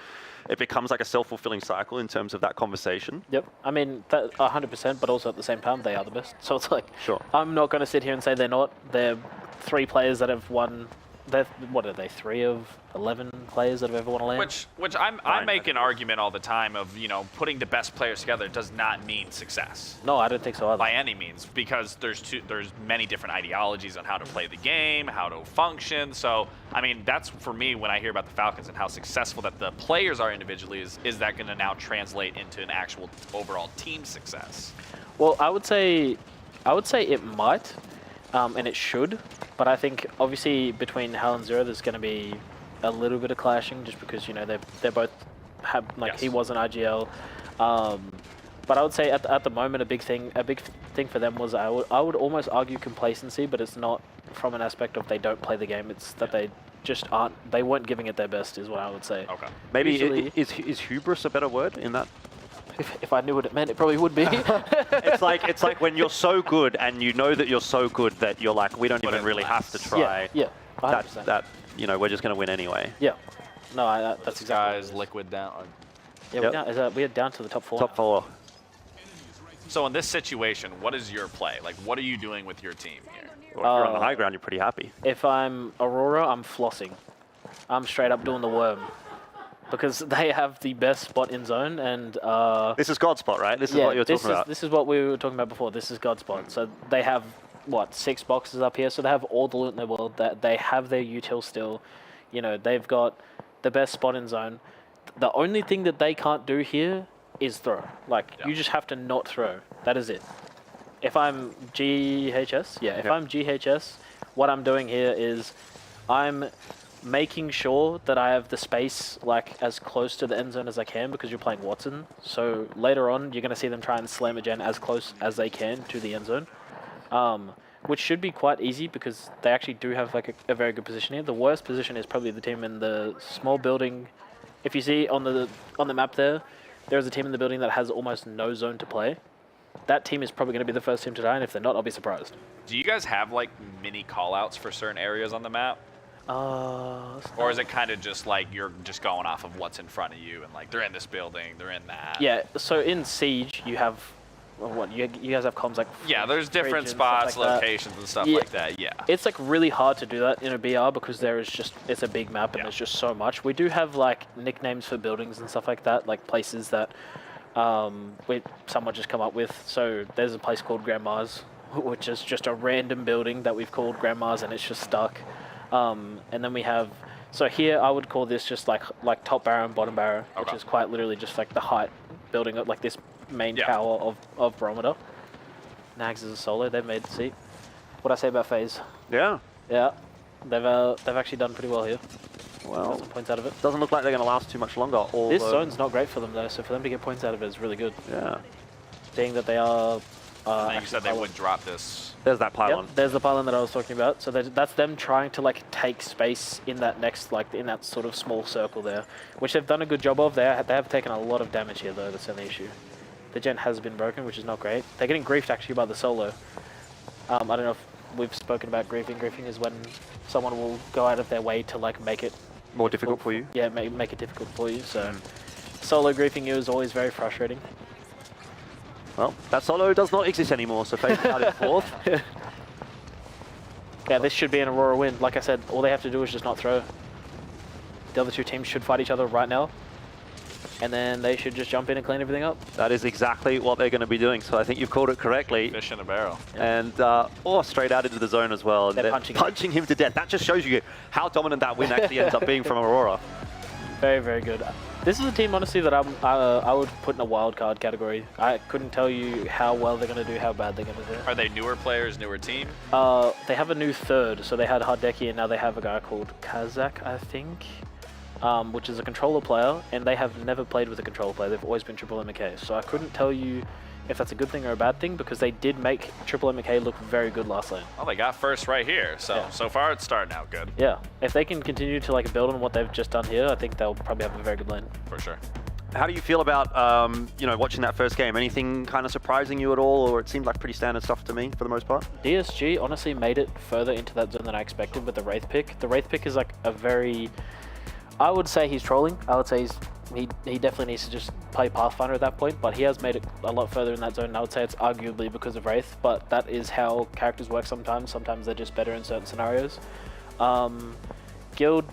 it becomes like a self-fulfilling cycle in terms of that conversation. Yep. I mean, 100%, but also at the same time, they are the best. So it's like, sure. I'm not going to sit here and say they're not. They're 3 players that have won. What are they? 3 of 11 players that have ever won a LAN? Which I make an argument all the time of, you know, putting the best players together does not mean success. No, I don't think so either. By any means, because there's many different ideologies on how to play the game, how to function. So, I mean, that's for me when I hear about the Falcons and how successful that the players are individually, is that going to now translate into an actual overall team success? Well, I would say it might. And it should, but I think obviously between Hal and Zero there's going to be a little bit of clashing just because, you know, they both have, like, he was an IGL. But I would say at the moment a big thing for them was I would almost argue complacency, but it's not from an aspect of they don't play the game. It's that they just they weren't giving it their best is what I would say. Okay. Maybe usually, is hubris a better word in that? If I knew what it meant, it probably would be. It's like when you're so good and you know that you're so good that you're like, we don't even really have to try. Yeah, 100%. That you know, we're just going to win anyway. Yeah. No, that's exactly. Guys, liquid down. Yeah, we're down to the top 4. Top 4. So in this situation, what is your play? Like, what are you doing with your team here? Well, if you're on the high ground, you're pretty happy. If I'm Aurora, I'm flossing. I'm straight up doing the worm. Because they have the best spot in zone, and this is God spot, right? This is what you're talking about. This is what we were talking about before. This is God spot. So they have what, 6 boxes up here. So they have all the loot in the world. That they have their util still. You know, they've got the best spot in zone. The only thing that they can't do here is throw. Like you just have to not throw. That is it. If I'm GHS, if I'm GHS, what I'm doing here is I'm making sure that I have the space like as close to the end zone as I can because you're playing Watson. So later on, you're going to see them try and slam a gen as close as they can to the end zone, which should be quite easy because they actually do have like a very good position here. The worst position is probably the team in the small building. If you see on the map there's a team in the building that has almost no zone to play. That team is probably going to be the first team to die, and if they're not, I'll be surprised. Do you guys have like mini callouts for certain areas on the map? Or is it kind of just like you're just going off of what's in front of you and like they're in this building, they're in that? Yeah, so in Siege you have, you guys have comms like... Yeah, there's different spots, like locations and stuff like that, yeah. It's like really hard to do that in a BR because there is just, it's a big map and there's just so much. We do have like nicknames for buildings and stuff like that, like places that someone just come up with. So there's a place called Grandma's, which is just a random building that we've called Grandma's and it's just stuck. And then we have, so here I would call this just like top barrow and bottom barrow, which is quite literally just like the height building up like this main tower of Barometer. Nags is a solo, they've made the seat. What'd I say about FaZe? Yeah. Yeah, they've actually done pretty well here. Well, got some points out of it. Doesn't look like they're going to last too much longer. This zone's not great for them though, so for them to get points out of it is really good. Yeah. Being that they are... I think you said they would drop this. There's that pylon. Yep, there's the pylon that I was talking about. So that's them trying to like take space in that next, like in that sort of small circle there, which they've done a good job of. They have taken a lot of damage here though. That's the only issue. the gen has been broken, which is not great. They're getting griefed actually by the solo. I don't know if we've spoken about griefing. Griefing is when someone will go out of their way to like make it more difficult for you. Yeah, make it difficult for you. So solo griefing is always very frustrating. Well, that solo does not exist anymore, so Faith out in 4th. Yeah, this should be an Aurora win. Like I said, all they have to do is just not throw. The other two teams should fight each other right now, and then they should just jump in and clean everything up. That is exactly what they're going to be doing, so I think you've called it correctly. Fish in a barrel. And straight out into the zone as well. They're punching him to death. That just shows you how dominant that win actually ends up being from Aurora. Very, very good. This is a team, honestly, that I would put in a wild card category. I couldn't tell you how well they're going to do, how bad they're going to do. Are they newer players, newer team? They have a new third, so they had Hardeki, and now they have a guy called Kazak, I think, which is a controller player, and they have never played with a controller player. They've always been Triple MK. So I couldn't tell you if that's a good thing or a bad thing, because they did make Triple MK look very good last lane. Oh, they got first right here. So so far it's starting out good. Yeah, if they can continue to like build on what they've just done here, I think they'll probably have a very good lane. For sure. How do you feel about watching that first game? Anything kind of surprising you at all, or it seemed like pretty standard stuff to me for the most part? DSG honestly made it further into that zone than I expected with the Wraith pick. The Wraith pick is like a very, I would say he's trolling. I would say he definitely needs to just play Pathfinder at that point, but he has made it a lot further in that zone, and I would say it's arguably because of Wraith, but that is how characters work sometimes. Sometimes they're just better in certain scenarios. Guild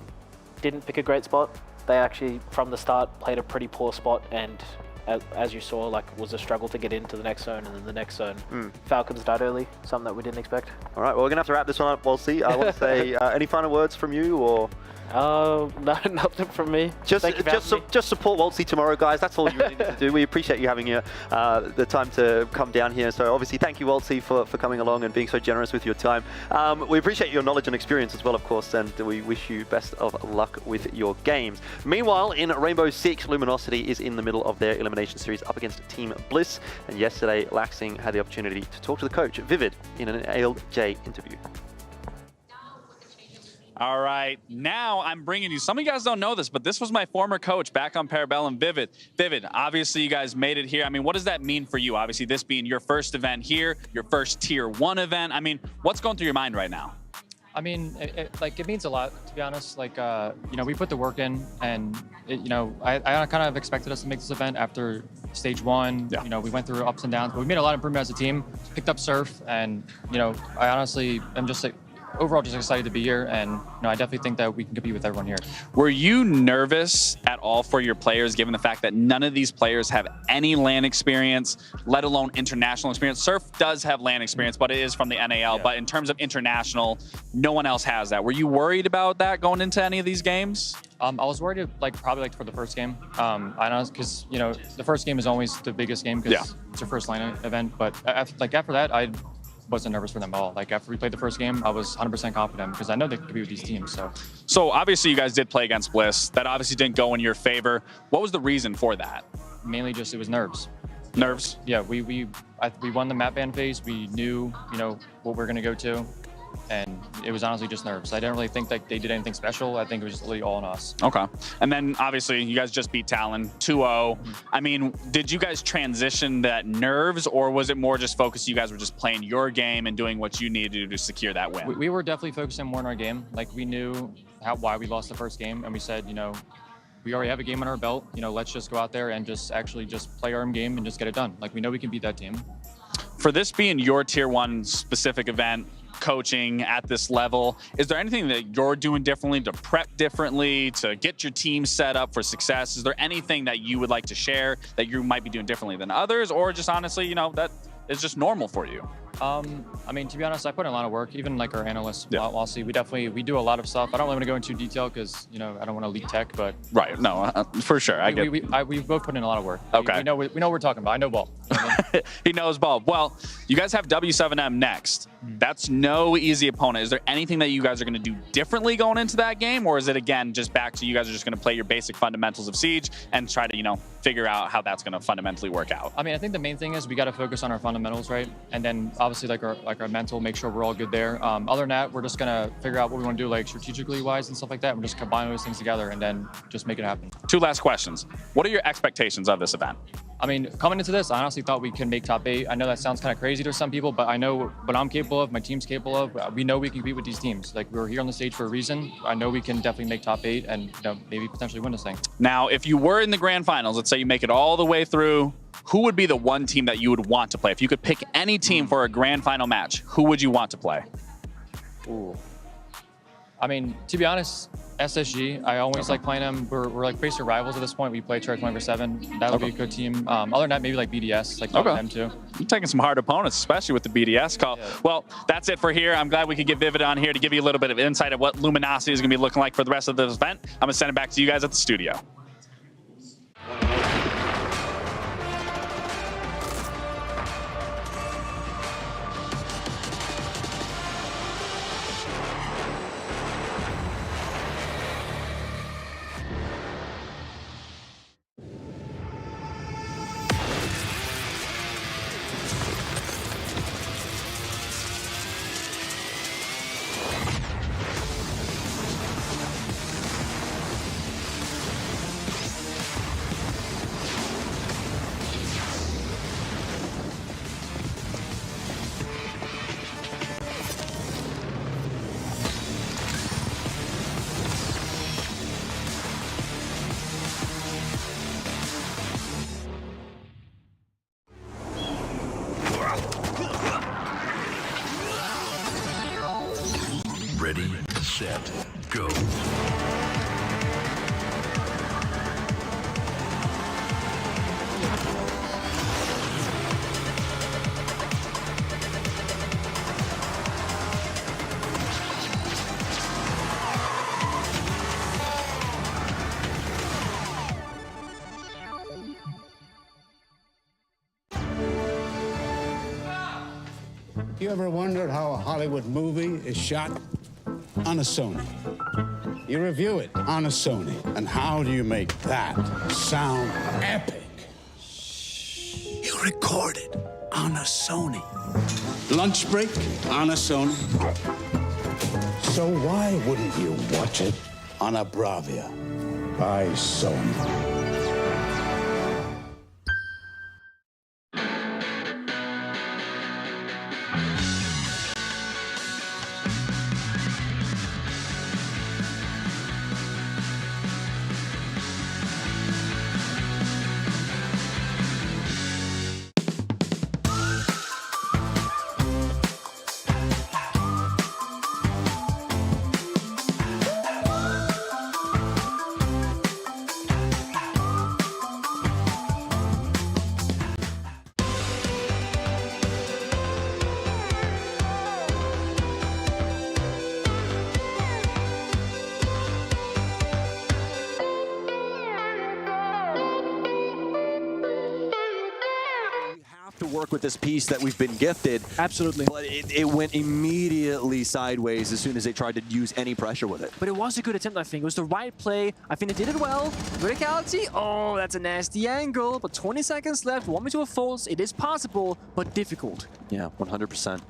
didn't pick a great spot. They actually, from the start, played a pretty poor spot, and as you saw, like, was a struggle to get into the next zone and then the next zone. Falcons died early, something that we didn't expect. All right, well, we're going to have to wrap this one up, Wolsey. I want to say, any final words from you, or...? No, nothing from me. Just support Wolsey tomorrow, guys. That's all you really need to do. We appreciate you having the time to come down here. So obviously, thank you, Wolsey, for coming along and being so generous with your time. We appreciate your knowledge and experience as well, of course, and we wish you best of luck with your games. Meanwhile, in Rainbow Six, Luminosity is in the middle of their elimination series up against Team Bliss. And yesterday, Laxing had the opportunity to talk to the coach, Vivid, in an ALJ interview. All right, now I'm bringing you, some of you guys don't know this, but this was my former coach back on Parabellum, Vivid. Vivid, obviously you guys made it here. I mean, what does that mean for you? Obviously, this being your first event here, your first Tier 1 event. I mean, what's going through your mind right now? I mean, it means a lot, to be honest. Like, we put the work in, and, I kind of expected us to make this event after stage 1. Yeah. We went through ups and downs, but we made a lot of improvement as a team, picked up Surf, and, I honestly am just like, overall just excited to be here, and I definitely think that we can compete with everyone here. Were you nervous at all for your players, given the fact that none of these players have any LAN experience, let alone international experience? Surf does have LAN experience, but it is from the NAL. Yeah. But in terms of international, no one else has that. Were you worried about that going into any of these games? I was worried, probably for the first game. I know, because the first game is always the biggest game because it's your first LAN event. But after that, I wasn't nervous for them at all. Like, after we played the first game, I was 100% confident because I know they could be with these teams. So obviously you guys did play against Bliss. That obviously didn't go in your favor. What was the reason for that? Mainly just it was nerves. Nerves? Yeah, we won the map ban phase. We knew, what we're gonna go to, and it was honestly just nerves. I didn't really think that they did anything special. I think it was just really all on us. Okay. And then obviously you guys just beat Talon 2-0. I mean, did you guys transition that nerves, or was it more just focused you guys were just playing your game and doing what you needed to do to secure that win? We were definitely focusing more on our game. Like, we knew why we lost the first game, and we said, we already have a game on our belt. Let's just go out there and just play our own game and just get it done. Like, we know we can beat that team. For this being your Tier 1 specific event, coaching at this level, is there anything that you're doing differently to prep differently, to get your team set up for success? Is there anything that you would like to share that you might be doing differently than others, or just honestly, that is just normal for you? I mean, to be honest, I put in a lot of work. Even like our analysts, Walsey, we do a lot of stuff. I don't really want to go into detail because I don't want to leak tech, but right, no, for sure, we both put in a lot of work. Okay, we know what we're talking about. I know ball. He knows ball. Well, you guys have W7M next. That's no easy opponent. Is there anything that you guys are going to do differently going into that game, or is it again just back to you guys are just going to play your basic fundamentals of Siege and try to figure out how that's going to fundamentally work out? I mean, I think the main thing is we got to focus on our fundamentals, right? And then obviously like our mental, make sure we're all good there. Other than that, we're just gonna figure out what we want to do, like strategically wise and stuff like that. We're just combine those things together and then just make it happen. 2 last questions. What are your expectations of this event? I mean, coming into this, I honestly thought we could make top 8. I know that sounds kind of crazy to some people, but I know what I'm capable of, my team's capable of. We know we can compete with these teams. Like, we're here on the stage for a reason. I know we can definitely make top 8 and, you know, maybe potentially win this thing. Now, if you were in the grand finals, let's say you make it all the way through, who would be the one team that you would want to play? If you could pick any team for a grand final match, who would you want to play? Ooh. I mean, to be honest, SSG, I always like playing them. We're like basically rivals at this point. We play each other 24/7. That would be a good team. Other than that, maybe like BDS, like them too. You're taking some hard opponents, especially with the BDS call. Yeah. Well, that's it for here. I'm glad we could get Vivid on here to give you a little bit of insight of what Luminosity is going to be looking like for the rest of this event. I'm going to send it back to you guys at the studio. Ready, set, go. You ever wondered how a Hollywood movie is shot? On a Sony. You review it on a Sony. And how do you make that sound epic? You record it on a Sony. Lunch break on a Sony. So why wouldn't you watch it on a Bravia by Sony? To work with this piece that we've been gifted. Absolutely. But it went immediately sideways as soon as they tried to use any pressure with it. But it was a good attempt, I think. It was the right play. I think they did it well. Verticality, oh, that's a nasty angle. But 20 seconds left, 1v2 falls. It is possible, but difficult. Yeah, 100%.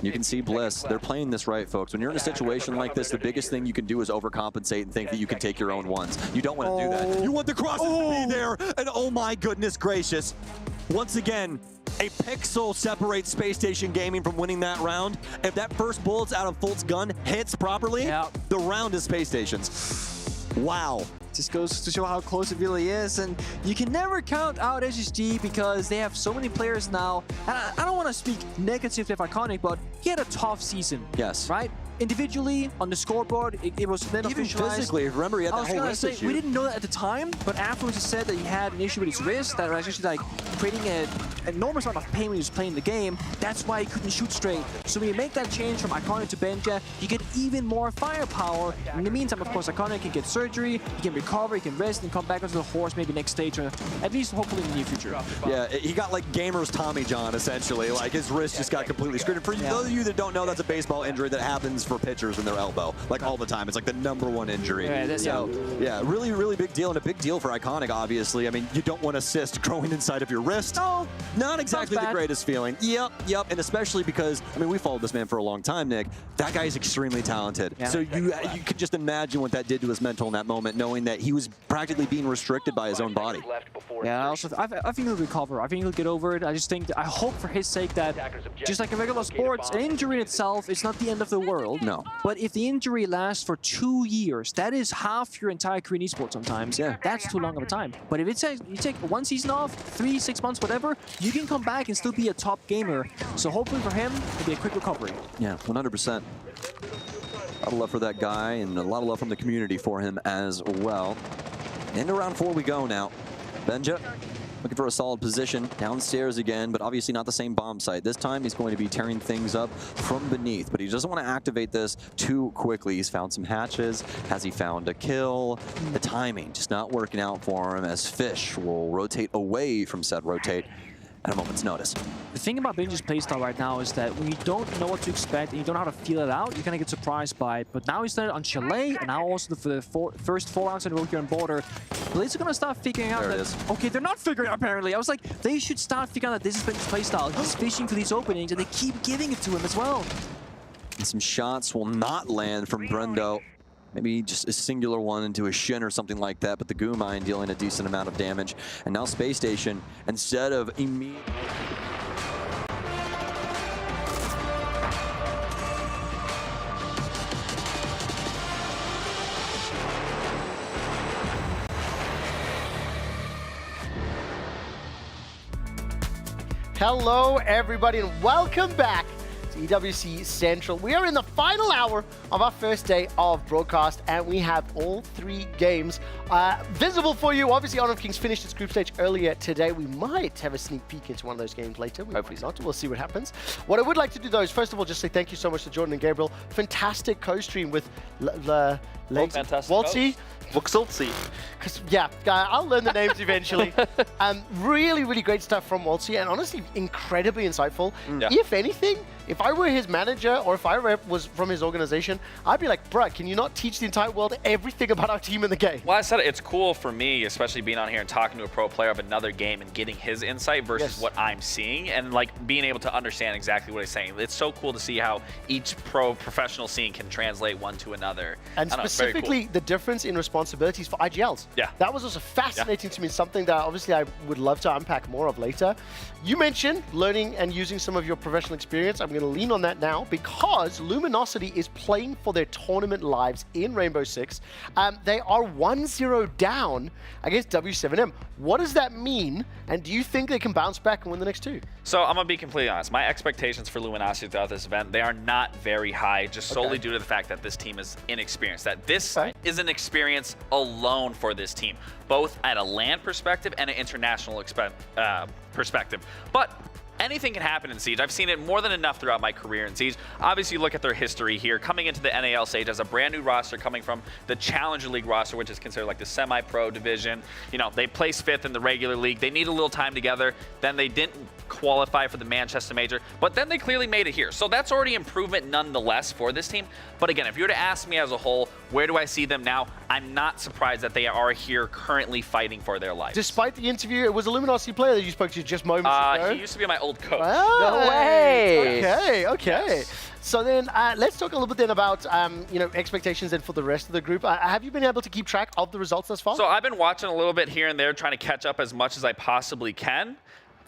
You can see Bliss. They're playing this right, folks. When you're in a situation like this, the biggest thing you can do is overcompensate and think that you can take your own ones. You don't want to do that. You want the crosses to be there, and oh my goodness gracious. Once again, a pixel separates Space Station Gaming from winning that round. If that first bullet's out of Fult's gun hits properly, the round is Space Station's. Wow. Just goes to show how close it really is, and you can never count out SSG because they have so many players now. And I don't want to speak negatively of Iconic, but he had a tough season. Yes. Right? Individually, on the scoreboard, it was then even officialized. Physically, remember he had that whole wrist say, issue. we didn't know that at the time, but afterwards he said that he had an issue with his wrist that was actually like creating an enormous amount of pain when he was playing the game. That's why he couldn't shoot straight. So when you make that change from Iconic to Benja, you get even more firepower. In the meantime, of course, Iconic can get surgery, he can recover, he can rest, and come back onto the horse maybe next stage, or at least hopefully in the near future. Yeah, he got like Gamer's Tommy John, essentially. Like his wrist just got completely screwed. For those of you that don't know, that's a baseball injury that happens for pitchers in their elbow, like all the time. It's like the #1 injury. Yeah, So, yeah, really, really big deal, and a big deal for Iconic, obviously. I mean, you don't want a cyst growing inside of your wrist. No, not exactly the greatest feeling. Yep, and especially because, I mean, we followed this man for a long time, Nick. That guy is extremely talented. Yeah. So you can just imagine what that did to his mental in that moment, knowing that he was practically being restricted by his own body. Yeah, I think he'll recover. I think he'll get over it. I hope for his sake that, just like in regular sports, an injury in itself is not the end of the world. No. But if the injury lasts for 2 years, that is half your entire career in esports sometimes. Yeah. That's too long of a time. But if you take 1 season off, 3, 6 months, whatever, you can come back and still be a top gamer. So hopefully for him, it'll be a quick recovery. Yeah, 100%. A lot of love for that guy, and a lot of love from the community for him as well. Into round 4 we go now. Benja looking for a solid position downstairs again, but obviously not the same bomb site. This time he's going to be tearing things up from beneath, but he doesn't want to activate this too quickly. He's found some hatches. Has he found a kill? The timing just not working out for him, as Fish will rotate away from said rotate at a moment's notice. The thing about Benji's playstyle right now is that when you don't know what to expect and you don't know how to feel it out, you kind of get surprised by it. But now he's done it on Chalet, and now also for the first 4 rounds in a row here on Border. Blitz are going to start figuring out that, okay, they're not figuring out apparently. I was like, they should start figuring out that this is Benji's playstyle. He's fishing for these openings, and they keep giving it to him as well. And some shots will not land from Brendo. Maybe just a singular one into a shin or something like that, but the goo mine dealing a decent amount of damage. And now Space Station, instead of immediate... Hello, everybody, and welcome back to EWC Central. We are in the final hour of our first day of broadcast, and we have all 3 games visible for you. Obviously, Honor of Kings finished its group stage earlier today. We might have a sneak peek into one of those games later. Hopefully not. We'll see what happens. What I would like to do, though, is first of all just say thank you so much to Jordan and Gabriel. Fantastic co-stream with Waltzy. Because, yeah, I'll learn the names eventually. Really, really great stuff from Waltzy, and honestly, incredibly insightful. Yeah. If anything, if I were his manager or if I was from his organization, I'd be like, bruh, can you not teach the entire world everything about our team in the game? Well, I said it's cool for me, especially being on here and talking to a pro player of another game and getting his insight versus what I'm seeing, and like being able to understand exactly what he's saying. It's so cool to see how each professional scene can translate one to another. And specifically, the difference in responsibilities for IGLs. Yeah. That was also fascinating to me, something that obviously I would love to unpack more of later. You mentioned learning and using some of your professional experience. I'm going to lean on that now because Luminosity is playing for their tournament lives in Rainbow Six. They are 1-0 down against W7M. What does that mean? And do you think they can bounce back and win the next 2? So I'm going to be completely honest. My expectations for Luminosity throughout this event, they are not very high, just solely due to the fact that this team is inexperienced. That this is an experience alone for this team, both at a LAN perspective and an international perspective. But anything can happen in Siege. I've seen it more than enough throughout my career in Siege. Obviously, look at their history here. Coming into the NAL stage as a brand new roster, coming from the Challenger League roster, which is considered like the semi-pro division. You know, they placed 5th in the regular league. They need a little time together. Then they didn't qualify for the Manchester Major, but then they clearly made it here. So that's already improvement nonetheless for this team. But again, if you were to ask me as a whole, where do I see them now? I'm not surprised that they are here currently fighting for their life. Despite the interview, it was a Luminosity player that you spoke to just moments ago. He used to be my old coach. No way! Okay. Yes. So then let's talk a little bit then about expectations then for the rest of the group. Have you been able to keep track of the results thus far? So I've been watching a little bit here and there, trying to catch up as much as I possibly can.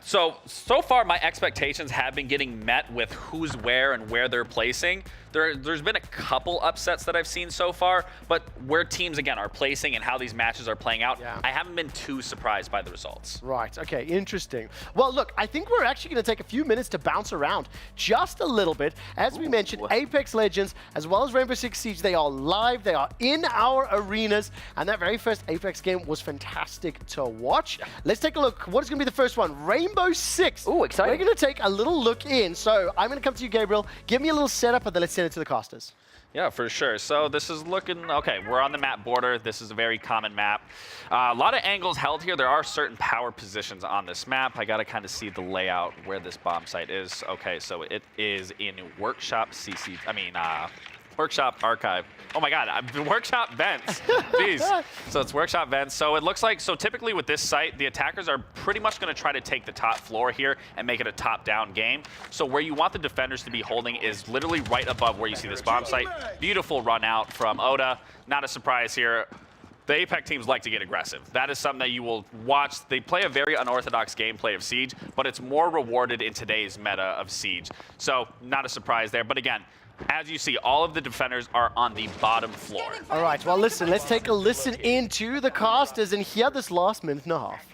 So far my expectations have been getting met with who's where and where they're placing. There's been a couple upsets that I've seen so far, but where teams, again, are placing and how these matches are playing out, I haven't been too surprised by the results. Right, okay, interesting. Well, look, I think we're actually going to take a few minutes to bounce around just a little bit. As we mentioned, Apex Legends, as well as Rainbow Six Siege, they are live, they are in our arenas, and that very first Apex game was fantastic to watch. Let's take a look. What is going to be the first one? Rainbow Six. Ooh, exciting. We're going to take a little look in. So I'm going to come to you, Gabriel. Give me a little setup, and then let's send it to the casters. Yeah, for sure. So this is looking, okay, we're on the map Border. This is a very common map. A lot of angles held here. There are certain power positions on this map. I got to kind of see the layout where this bomb site is. Okay, so it is in Workshop Workshop archive. Oh my God, workshop vents. Jeez. So it's workshop vents. So it looks like, so typically with this site, the attackers are pretty much going to try to take the top floor here and make it a top-down game. So where you want the defenders to be holding is literally right above where you see this bomb site. Beautiful run out from Oda. Not a surprise here. The APEC teams like to get aggressive. That is something that you will watch. They play a very unorthodox gameplay of Siege, but it's more rewarded in today's meta of Siege. So not a surprise there. But again, as you see, all of the defenders are on the bottom floor. All right, well, listen, let's take a listen into the casters and hear this last minute and a half.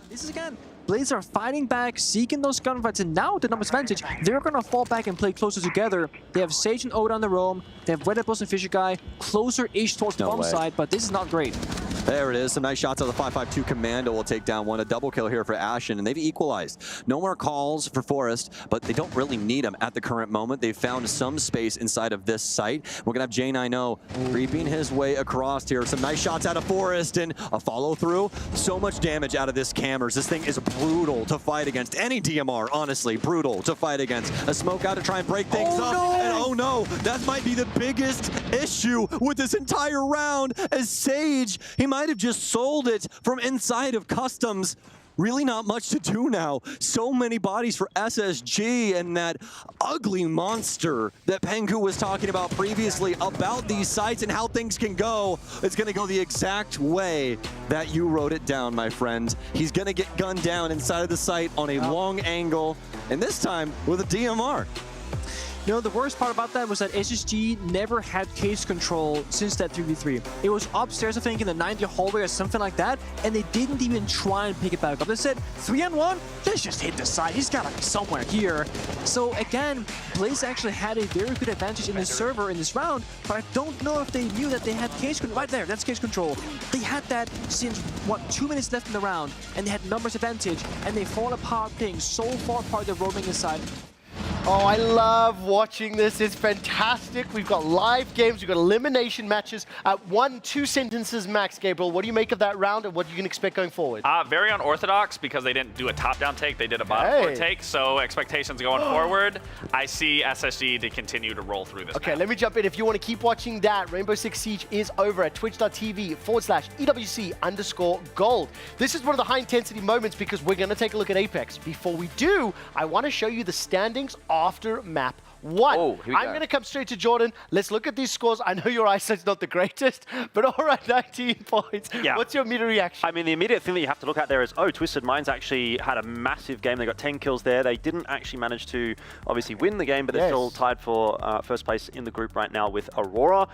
This is again, Blades are fighting back, seeking those gunfights, and now the numbers advantage, they're gonna fall back and play closer together. They have Sage and Oda on the roam, they have Red Boss and Fisher Guy closer-ish towards the bomb side, but this is not great. There it is. Some nice shots of the 5.52 Commando will take down one. A double kill here for Ashen, and they've equalized. No more calls for Forest, but they don't really need them at the current moment. They've found some space inside of this site. We're going to have J90 creeping his way across here. Some nice shots out of Forest and a follow-through. So much damage out of this Cammers. This thing is brutal to fight against. Any DMR, honestly, brutal to fight against. A smoke out to try and break things up. No. And oh no, that might be the biggest issue with this entire round, as Sage, he might have just sold it from inside of Customs. Really not much to do now. So many bodies for SSG and that ugly monster that Pengu was talking about previously about these sites and how things can go. It's gonna go the exact way that you wrote it down, my friend. He's gonna get gunned down inside of the site on a long angle, and this time with a DMR. You know, the worst part about that was that SSG never had case control since that 3v3. It was upstairs, I think, in the 90 hallway or something like that, and they didn't even try and pick it back up. They said, 3-on-1? Let's just hit the side. He's gotta be somewhere here. So again, Blaze actually had a very good advantage in this server in this round, but I don't know if they knew that they had case control. Right there, that's case control. They had that since, what, 2 minutes left in the round, and they had numbers advantage, and they fall apart, playing so far apart, they're roaming inside. Oh, I love watching this. It's fantastic. We've got live games. We've got elimination matches. 1-2 sentences max, Gabriel. What do you make of that round, and what you can expect going forward? Very unorthodox because they didn't do a top-down take. They did a bottom-floor take, so expectations going forward, I see SSG to continue to roll through this Okay, map. let me jump in. If you want to keep watching that, Rainbow Six Siege is over at twitch.tv/EWC_gold. This is one of the high-intensity moments because we're going to take a look at Apex. Before we do, I want to show you the standings after map 1. I'm going to come straight to Jordan. Let's look at these scores. I know your eyesight's not the greatest, but all right, 19 points. Yeah. What's your immediate reaction? I mean, the immediate thing that you have to look at there is, oh, Twisted Minds actually had a massive game. They got 10 kills there. They didn't actually manage to obviously win the game, but they're still tied for first place in the group right now with Aurora.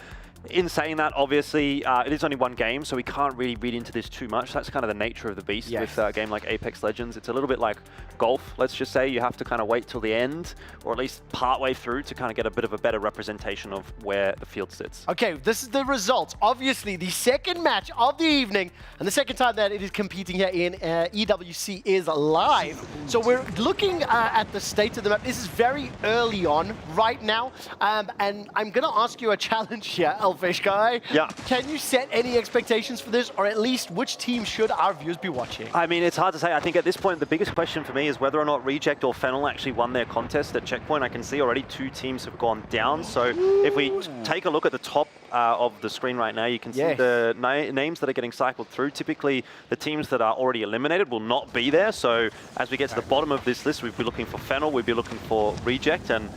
In saying that, obviously, it is only one game, so we can't really read into this too much. That's kind of the nature of the beast with a game like Apex Legends. It's a little bit like golf, let's just say. You have to kind of wait till the end, or at least partway through, to kind of get a bit of a better representation of where the field sits. Okay, this is the results. Obviously, the second match of the evening, and the second time that it is competing here in EWC is live. So we're looking at the state of the map. This is very early on right now, and I'm going to ask you a challenge here, Fish Guy. Yeah. Can you set any expectations for this, or at least which team should our viewers be watching? I mean, it's hard to say. I think at this point, the biggest question for me is whether or not Reject or Fennel actually won their contest at Checkpoint. I can see already 2 teams have gone down. So if we take a look at the top of the screen right now, you can see the names that are getting cycled through. Typically, the teams that are already eliminated will not be there. So as we get to the bottom of this list, we'd be looking for Fennel, we'd be looking for Reject, and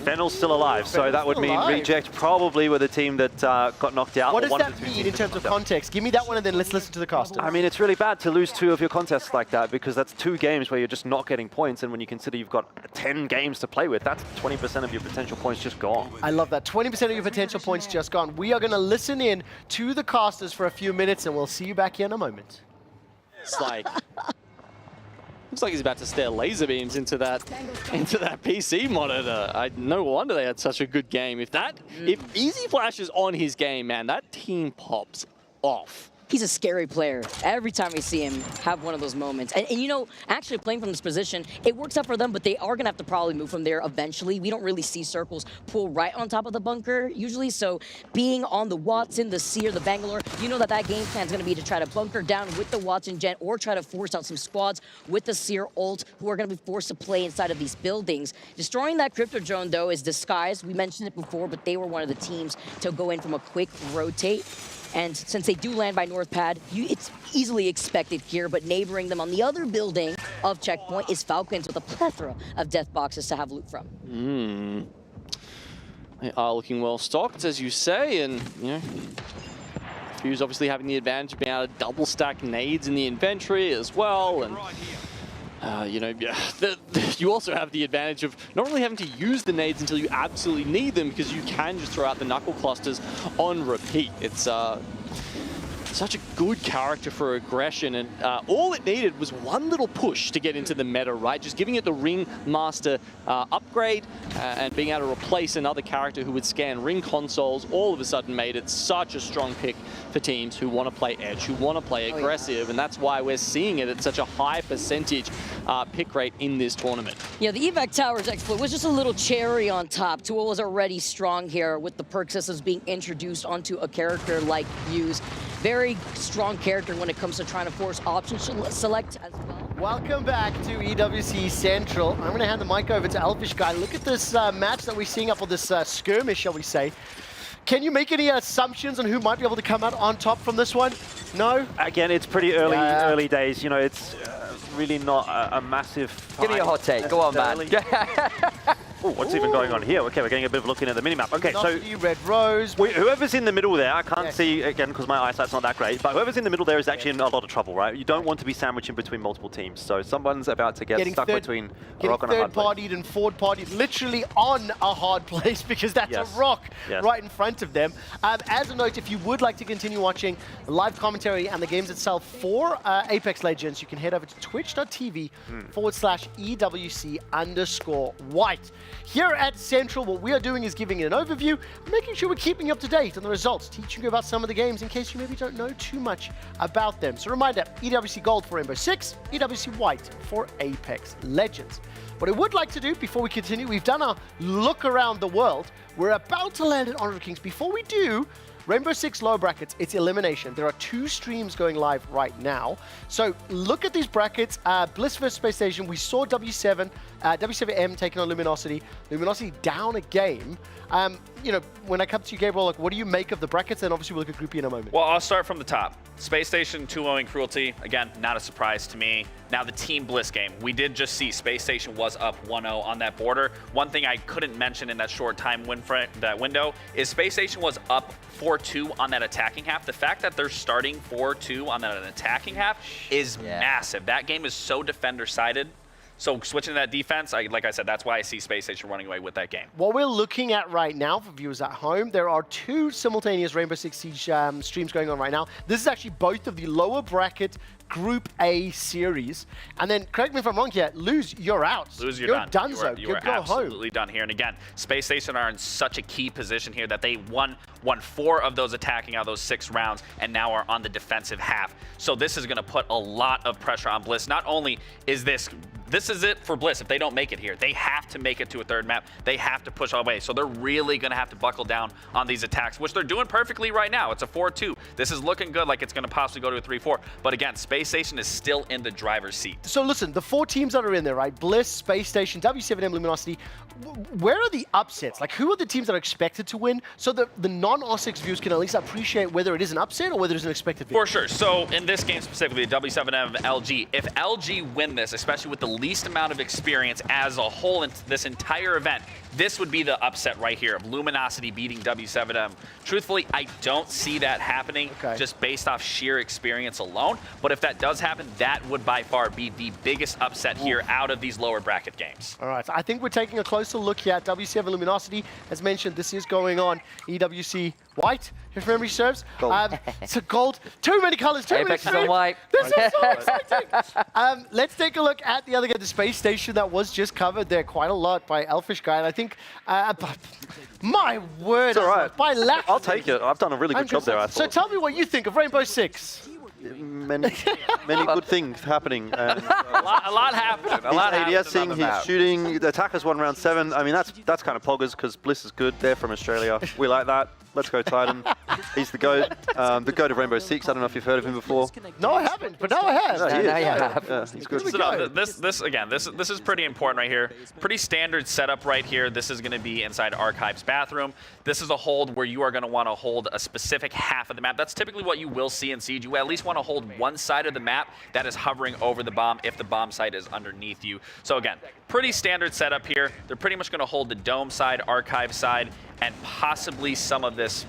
Fennel's still alive, so that would mean Reject probably were the team that got knocked out. What does that mean in terms of context? Give me that one, and then let's listen to the casters. I mean, it's really bad to lose 2 of your contests like that, because that's 2 games where you're just not getting points, and when you consider you've got 10 games to play with, that's 20% of your potential points just gone. I love that. 20% of your potential points just gone. We are going to listen in to the casters for a few minutes, and we'll see you back here in a moment. It's like... Looks like he's about to stare laser beams into that PC monitor. No wonder they had such a good game. If Easy Flash is on his game, man, that team pops off. he's a scary player. Every time we see him have one of those moments. And you know, actually playing from this position, it works out for them, but they are going to have to probably move from there eventually. We don't really see circles pull right on top of the bunker usually, so being on the Watson, the Seer, the Bangalore, you know that game plan is going to be to try to bunker down with the Watson Gen or try to force out some squads with the Seer ult who are going to be forced to play inside of these buildings. Destroying that crypto drone, though, is Disguise. We mentioned it before, but they were one of the teams to go in from a quick rotate. And since they do land by North Pad, it's easily expected here, but neighboring them on the other building of Checkpoint is Falcons with a plethora of death boxes to have loot from. They are looking well stocked, as you say, and, you know, Fuse obviously having the advantage of being able to double stack nades in the inventory as well, and you know, you also have the advantage of not really having to use the nades until you absolutely need them, because you can just throw out the knuckle clusters on repeat. It's such a good character for aggression, and all it needed was one little push to get into the meta, right? Just giving it the Ring Master upgrade and being able to replace another character who would scan ring consoles all of a sudden made it such a strong pick for teams who want to play edge, who want to play aggressive, and that's why we're seeing it at such a high percentage pick rate in this tournament. Yeah, the evac towers exploit was just a little cherry on top to what was already strong here with the perk systems being introduced onto a character like Fuse. Very strong character when it comes to trying to force option select as well. Welcome back to EWC Central. I'm going to hand the mic over to Elfish Guy. Look at this match that we're seeing up, or this skirmish, shall we say. Can you make any assumptions on who might be able to come out on top from this one? No? Again, it's pretty early days. You know, it's really not a massive fight. Give me a hot take. Go on, man. Oh, what's even going on here? Okay, we're getting a bit of a look in at the minimap. Okay, so Red Rose. Whoever's in the middle there, I can't see again because my eyesight's not that great. But whoever's in the middle there is actually in a lot of trouble, right? You don't want to be sandwiched in between multiple teams. So someone's about to get stuck between a rock and a hard place. Third-partied and forward-partied, literally on a hard place because that's a rock right in front of them. As a note, if you would like to continue watching live commentary and the games itself for Apex Legends, you can head over to twitch.tv/EWC_white. Here at Central, what we are doing is giving an overview, making sure we're keeping you up to date on the results, teaching you about some of the games in case you maybe don't know too much about them. So reminder, EWC Gold for Rainbow Six, EWC White for Apex Legends. What I would like to do before we continue, we've done our look around the world. We're about to land at Honor of Kings. Before we do, Rainbow Six lower brackets, it's elimination. There are 2 streams going live right now. So look at these brackets. Bliss vs Space Station, we saw W7M taking on Luminosity. Luminosity down a game. You know, when I come to you, Gabriel, like, what do you make of the brackets? Then obviously we'll look at Group E in a moment. Well, I'll start from the top. Space Station 2-0ing Cruelty. Again, not a surprise to me. Now the Team Bliss game. We did just see Space Station was up 1-0 on that border. One thing I couldn't mention in that short time window is Space Station was up 4-2 on that attacking half. The fact that they're starting 4-2 on that attacking half is massive. That game is so defender-sided. So switching to that defense, like I said, that's why I see Space Station running away with that game. What we're looking at right now for viewers at home, there are 2 simultaneous Rainbow Six Siege streams going on right now. This is actually both of the lower bracket Group A series. And then, correct me if I'm wrong here, Lose, you're out. Lose, you're done. Done. You are absolutely done here. And again, Space Station are in such a key position here that they won 4 of those attacking out of those 6 rounds and now are on the defensive half. So this is going to put a lot of pressure on Bliss. Not only is this is it for Bliss if they don't make it here. They have to make it to a 3rd map. They have to push all the way. So they're really going to have to buckle down on these attacks, which they're doing perfectly right now. It's a 4-2. This is looking good, like it's going to possibly go to a 3-4. But again, Space Station is still in the driver's seat. So listen, the 4 teams that are in there, right? Bliss, Space Station, W7M, Luminosity. Where are the upsets? Like, who are the teams that are expected to win so that the non-OSIX viewers can at least appreciate whether it is an upset or whether it's an expected victory? For sure. So in this game specifically, W7M, LG, if LG win this, especially with the least amount of experience as a whole in this entire event, this would be the upset right here of Luminosity beating W7M. Truthfully, I don't see that happening just based off sheer experience alone. But if that does happen, that would by far be the biggest upset here out of these lower bracket games. All right, I think we're taking a closer look here at W7 Luminosity. As mentioned, this is going on EWC White, if memory serves. Gold. It's a gold. Too many colors, too Apex many is on white. This is so exciting. Let's take a look at the other game, the Space Station that was just covered there quite a lot by Elfish Guy. And I think think, my word, It's all right. by lack I'll take it. I've done a really good job there, I So thought. tell me what you think of Rainbow Six. Many good things happening. And, a lot happening. A lot happening on ADSing, the he's map. shooting. The attackers won round 7. I mean, that's kind of poggers because Bliss is good. They're from Australia. We like that. Let's go Titan. He's the GOAT. The GOAT of Rainbow Six. I don't know if you've heard of him before. No, I haven't, but now I have. No, he is. Now you have. Yeah, he's good. So no, this is pretty important right here. Pretty standard setup right here. This is going to be inside Archive's bathroom. This is a hold where you are going to want to hold a specific half of the map. That's typically what you will see in Siege. You at least want to hold one side of the map that is hovering over the bomb if the bomb site is underneath you. So again, pretty standard setup here. They're pretty much going to hold the dome side, Archive side, and possibly some of this.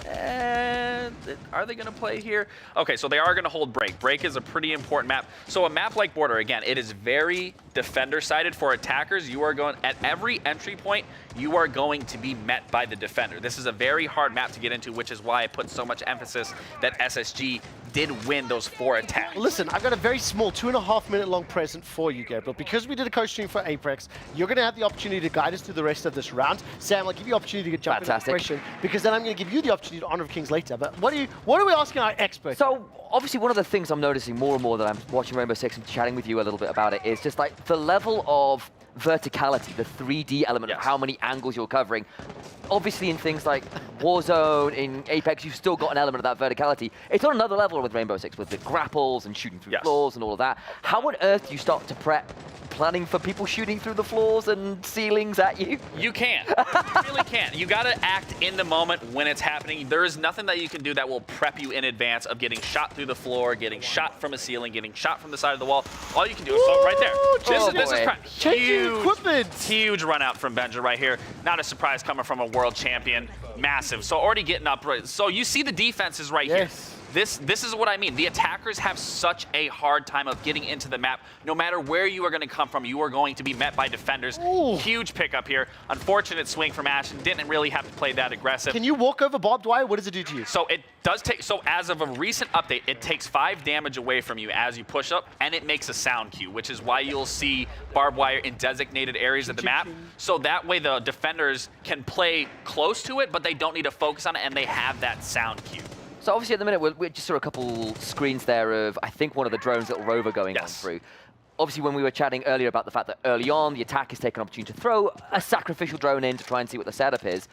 Are they going to play here? Okay, so they are going to hold Break. Break is a pretty important map. So a map like Border, again, it is very defender-sided. For attackers, you are going, at every entry point, you are going to be met by the defender. This is a very hard map to get into, which is why I put so much emphasis that SSG did win those 4 attacks. Listen, I've got a very small 2.5-minute long present for you, Gabriel. Because we did a coach stream for Apex, you're going to have the opportunity to guide us through the rest of this round. Sam, I'll give you the opportunity to jump into the question, because then I'm going to give you the opportunity to Honor of Kings later. But what are we asking our experts? So obviously one of the things I'm noticing more and more that I'm watching Rainbow Six and chatting with you a little bit about it is just like the level of verticality, the 3D element of how many angles you're covering. Obviously in things like Warzone, in Apex, you've still got an element of that verticality. It's on another level with Rainbow Six, with the grapples and shooting through floors and all of that. How on earth do you start to prep planning for people shooting through the floors and ceilings at you? You can. You really can. You got to act in the moment when it's happening. There is nothing that you can do that will prep you in advance of getting shot through the floor, getting shot from a ceiling, getting shot from the side of the wall. All you can do is so right there. This is prep. Huge run out from Benja right here. Not a surprise coming from a world champion. Massive. So already getting up. So you see the defenses right here. This is what I mean. The attackers have such a hard time of getting into the map. No matter where you are going to come from, you are going to be met by defenders. Huge pickup here. Unfortunate swing from Ashen. Didn't really have to play that aggressive. Can you walk over barbed wire? What does it do to you? So it does take, so as of a recent update, it takes 5 damage away from you as you push up, and it makes a sound cue, which is why you'll see barbed wire in designated areas of the map. So that way the defenders can play close to it, but they don't need to focus on it, and they have that sound cue. So obviously at the minute, we just saw a couple screens there of, I think, one of the drones, little rover going on through. Obviously, when we were chatting earlier about the fact that early on, the attack has taken an opportunity to throw a sacrificial drone in to try and see what the setup is.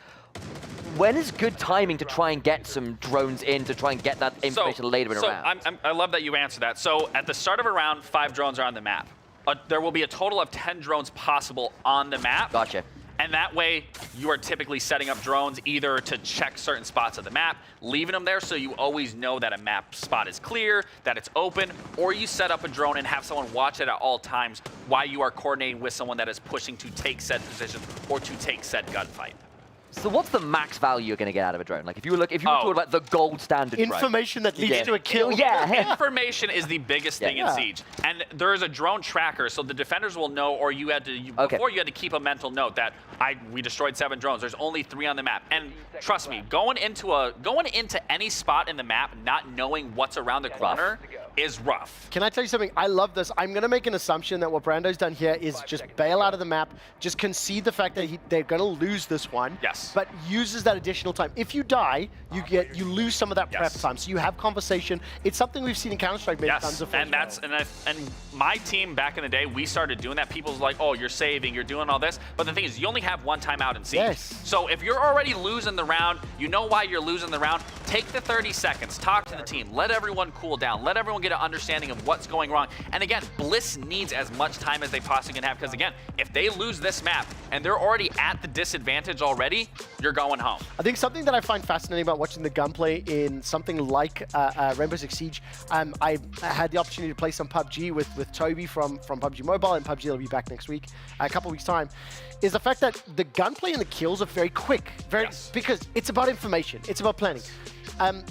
When is good timing to try and get some drones in to try and get that information later in a round? I love that you answered that. So at the start of a round, 5 drones are on the map. There will be a total of 10 drones possible on the map. Gotcha. And that way, you are typically setting up drones either to check certain spots of the map, leaving them there so you always know that a map spot is clear, that it's open, or you set up a drone and have someone watch it at all times while you are coordinating with someone that is pushing to take said position or to take said gunfight. So what's the max value you're going to get out of a drone? Like if you were talking about the gold standard information drone. that leads to a kill. Information is the biggest thing in Siege. And there is a drone tracker, so the defenders will know, or you had to, before you had to keep a mental note that we destroyed 7 drones. There's only 3 on the map. And trust me, going into any spot in the map, not knowing what's around the corner is rough. Can I tell you something? I love this. I'm going to make an assumption that what Brando's done here is just bail out of the map, just concede the fact that they're going to lose this one. But uses that additional time. If you die, you lose some of that prep time. So you have conversation. It's something we've seen in Counter-Strike many times before. And my team back in the day, we started doing that. People's like, oh, you're saving, you're doing all this. But the thing is, you only have 1 timeout in Siege. So if you're already losing the round, you know why you're losing the round. Take the 30 seconds, talk to the team, let everyone cool down, let everyone get an understanding of what's going wrong. And again, Bliss needs as much time as they possibly can have, because again, if they lose this map and they're already at the disadvantage already, you're going home. I think something that I find fascinating about watching the gunplay in something like Rainbow Six Siege, I had the opportunity to play some PUBG with Toby from PUBG Mobile, and PUBG will be back next week, a couple weeks time, is the fact that the gunplay and the kills are very quick, because it's about information, it's about planning.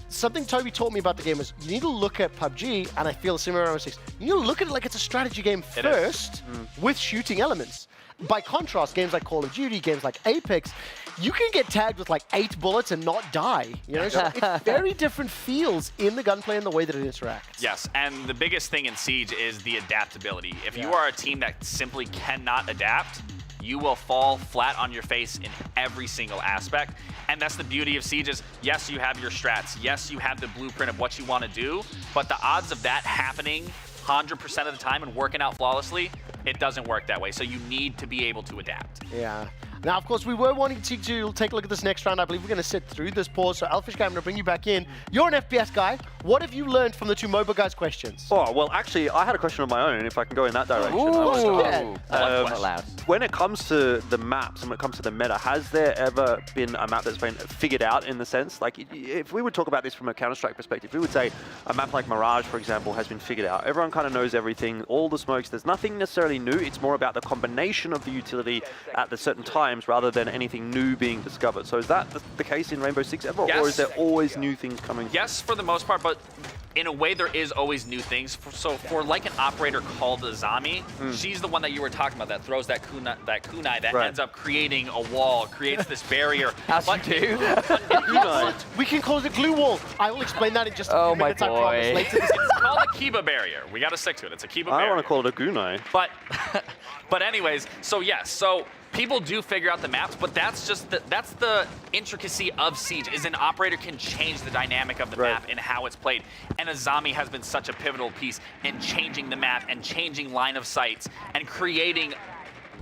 Something Toby taught me about the game was you need to look at PUBG, and I feel similar to Rainbow Six, you need to look at it like it's a strategy game first with shooting elements. By contrast, games like Call of Duty, games like Apex, you can get tagged with like 8 bullets and not die. You know, so it's very different feels in the gunplay and the way that it interacts. Yes, and the biggest thing in Siege is the adaptability. If you are a team that simply cannot adapt, you will fall flat on your face in every single aspect. And that's the beauty of Siege is, yes, you have your strats. Yes, you have the blueprint of what you want to do, but the odds of that happening 100% of the time and working out flawlessly, it doesn't work that way. So you need to be able to adapt. Yeah. Now, of course, we were wanting to take a look at this next round. I believe we're going to sit through this pause. So, Elfish Guy, I'm going to bring you back in. You're an FPS guy. What have you learned from the two MOBA guys' questions? Oh, well, actually, I had a question of my own, if I can go in that direction. When it comes to the maps and when it comes to the meta, has there ever been a map that's been figured out in the sense? Like, if we would talk about this from a Counter-Strike perspective, we would say a map like Mirage, for example, has been figured out. Everyone kind of knows everything, all the smokes. There's nothing necessarily new. It's more about the combination of the utility at the certain times rather than anything new being discovered. So is that the case in Rainbow Six ever, or is there always new things coming? Yes, for the most part, but in a way, there is always new things. So for like an operator called Azami, she's the one that you were talking about that throws that kunai that ends up creating a wall, creates this barrier. As you do. We can close it glue wall. I will explain that in just a few minutes, I promise. Later this It's called a Kiba barrier. We got to stick to it. It's a Kiba barrier. I want to call it a gunai. But anyways, so yes, so people do figure out the maps, but that's just that's the intricacy of Siege, is an operator can change the dynamic of the map and how it's played. And Azami has been such a pivotal piece in changing the map and changing line of sights and creating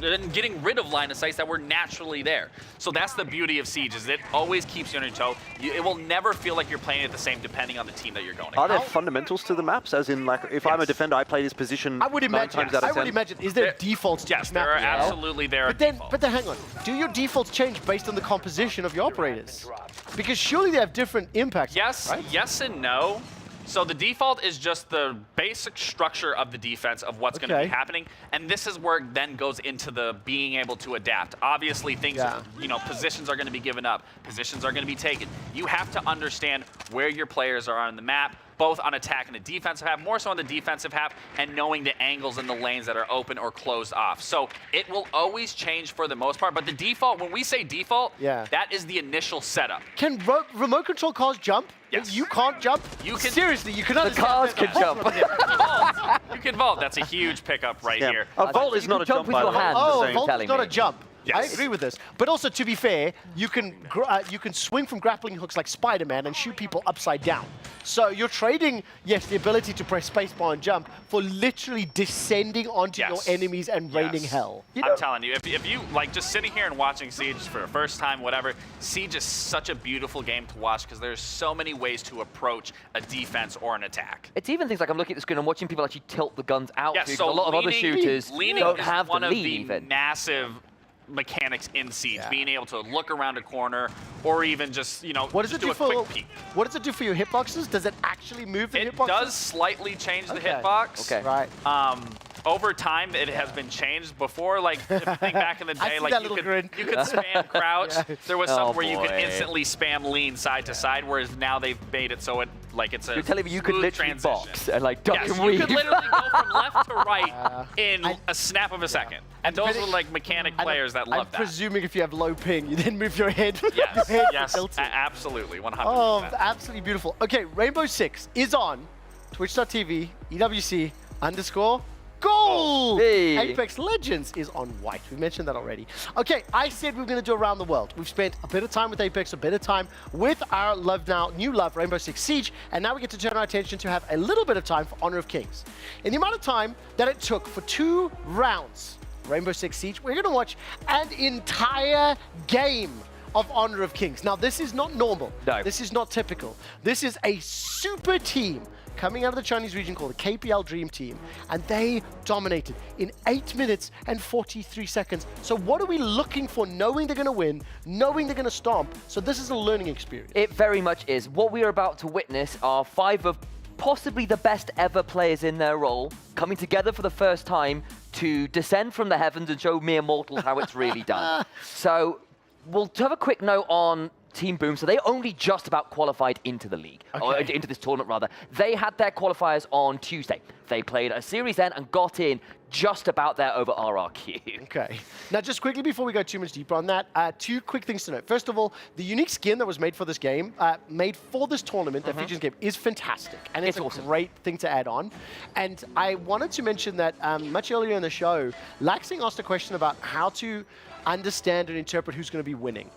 and getting rid of line of sights that were naturally there. So that's the beauty of Siege, is it always keeps you on your toe. It will never feel like you're playing it the same depending on the team that you're going against. Are there fundamentals to the maps? As in, like, if I'm a defender, I play this position I would imagine. Is there defaults to Yes, this map? there are absolutely defaults. But then hang on. Do your defaults change based on the composition of your operators? Because surely they have different impacts. Yes, right? yes and no. So the default is just the basic structure of the defense of what's going to be happening, and this is where it then goes into the being able to adapt. Obviously, things, positions are going to be given up, positions are going to be taken. You have to understand where your players are on the map, both on attack and the defensive half, more so on the defensive half, and knowing the angles and the lanes that are open or closed off. So it will always change for the most part, but the default, when we say default, that is the initial setup. Can remote control cars jump? Yes. You can't jump? You can. Seriously, you can The understand. cars can jump. You can vault. That's a huge pickup right here. A vault is not a jump, by the way. Oh, vault is not a jump. Yes. I agree with this. But also, to be fair, you can swing from grappling hooks like Spider-Man and shoot people upside down. So you're trading, yes, the ability to press spacebar and jump for literally descending onto your enemies and raining hell. I'm telling you, if you, like, just sitting here and watching Siege for the first time, whatever, Siege is such a beautiful game to watch because there's so many ways to approach a defense or an attack. It's even things like I'm looking at the screen and watching people actually tilt the guns out. Yeah, because so a lot of other shooters leaning don't is have one the of lead the even. massive mechanics in Siege, being able to look around a corner or even just, What does just it do a for quick peek. What does it do for your hitboxes? Does it actually move the It hitboxes? does slightly change the hitbox. Okay. Right. Over time, it has been changed. Before, like, think back in the I day, see like that you little could grin. spam crouch. There was some Oh, where you could boy. instantly spam lean side to side, whereas now they've made it so it's a You're telling me you could smooth literally transition. box and like duck Yes, and weave? you could literally go from left to right in a snap of a second. And those were like mechanic players that love I'm that. presuming if you have low ping, you then move your head. Yes, your head yes, tilted. absolutely, 100%. Oh, absolutely beautiful. Okay, Rainbow Six is on twitch.tv, EWC_gold. Hey. Apex Legends is on white. We mentioned that already. Okay, I said we were going to do around the world. We've spent a bit of time with Apex, a bit of time with our new love, Rainbow Six Siege, and now we get to turn our attention to have a little bit of time for Honor of Kings. In the amount of time that it took for 2 rounds, Rainbow Six Siege, we're going to watch an entire game of Honor of Kings. Now, this is not normal. No. This is not typical. This is a super team coming out of the Chinese region called the KPL Dream Team, and they dominated in 8 minutes and 43 seconds. So what are we looking for, knowing they're going to win, knowing they're going to stomp? So this is a learning experience. It very much is. What we are about to witness are 5 of possibly the best ever players in their role coming together for the first time to descend from the heavens and show mere mortals how it's really done. So we'll have a quick note on Team Boom, so they only just about qualified into the league, or into this tournament rather. They had their qualifiers on Tuesday. They played a series then and got in just about there over RRQ. Okay. Now, just quickly before we go too much deeper on that, two quick things to note. First of all, the unique skin that was made for this game, made for this tournament, that features game, is fantastic. And it's awesome. A great thing to add on. And I wanted to mention that much earlier in the show, Laxing asked a question about how to understand and interpret who's going to be winning.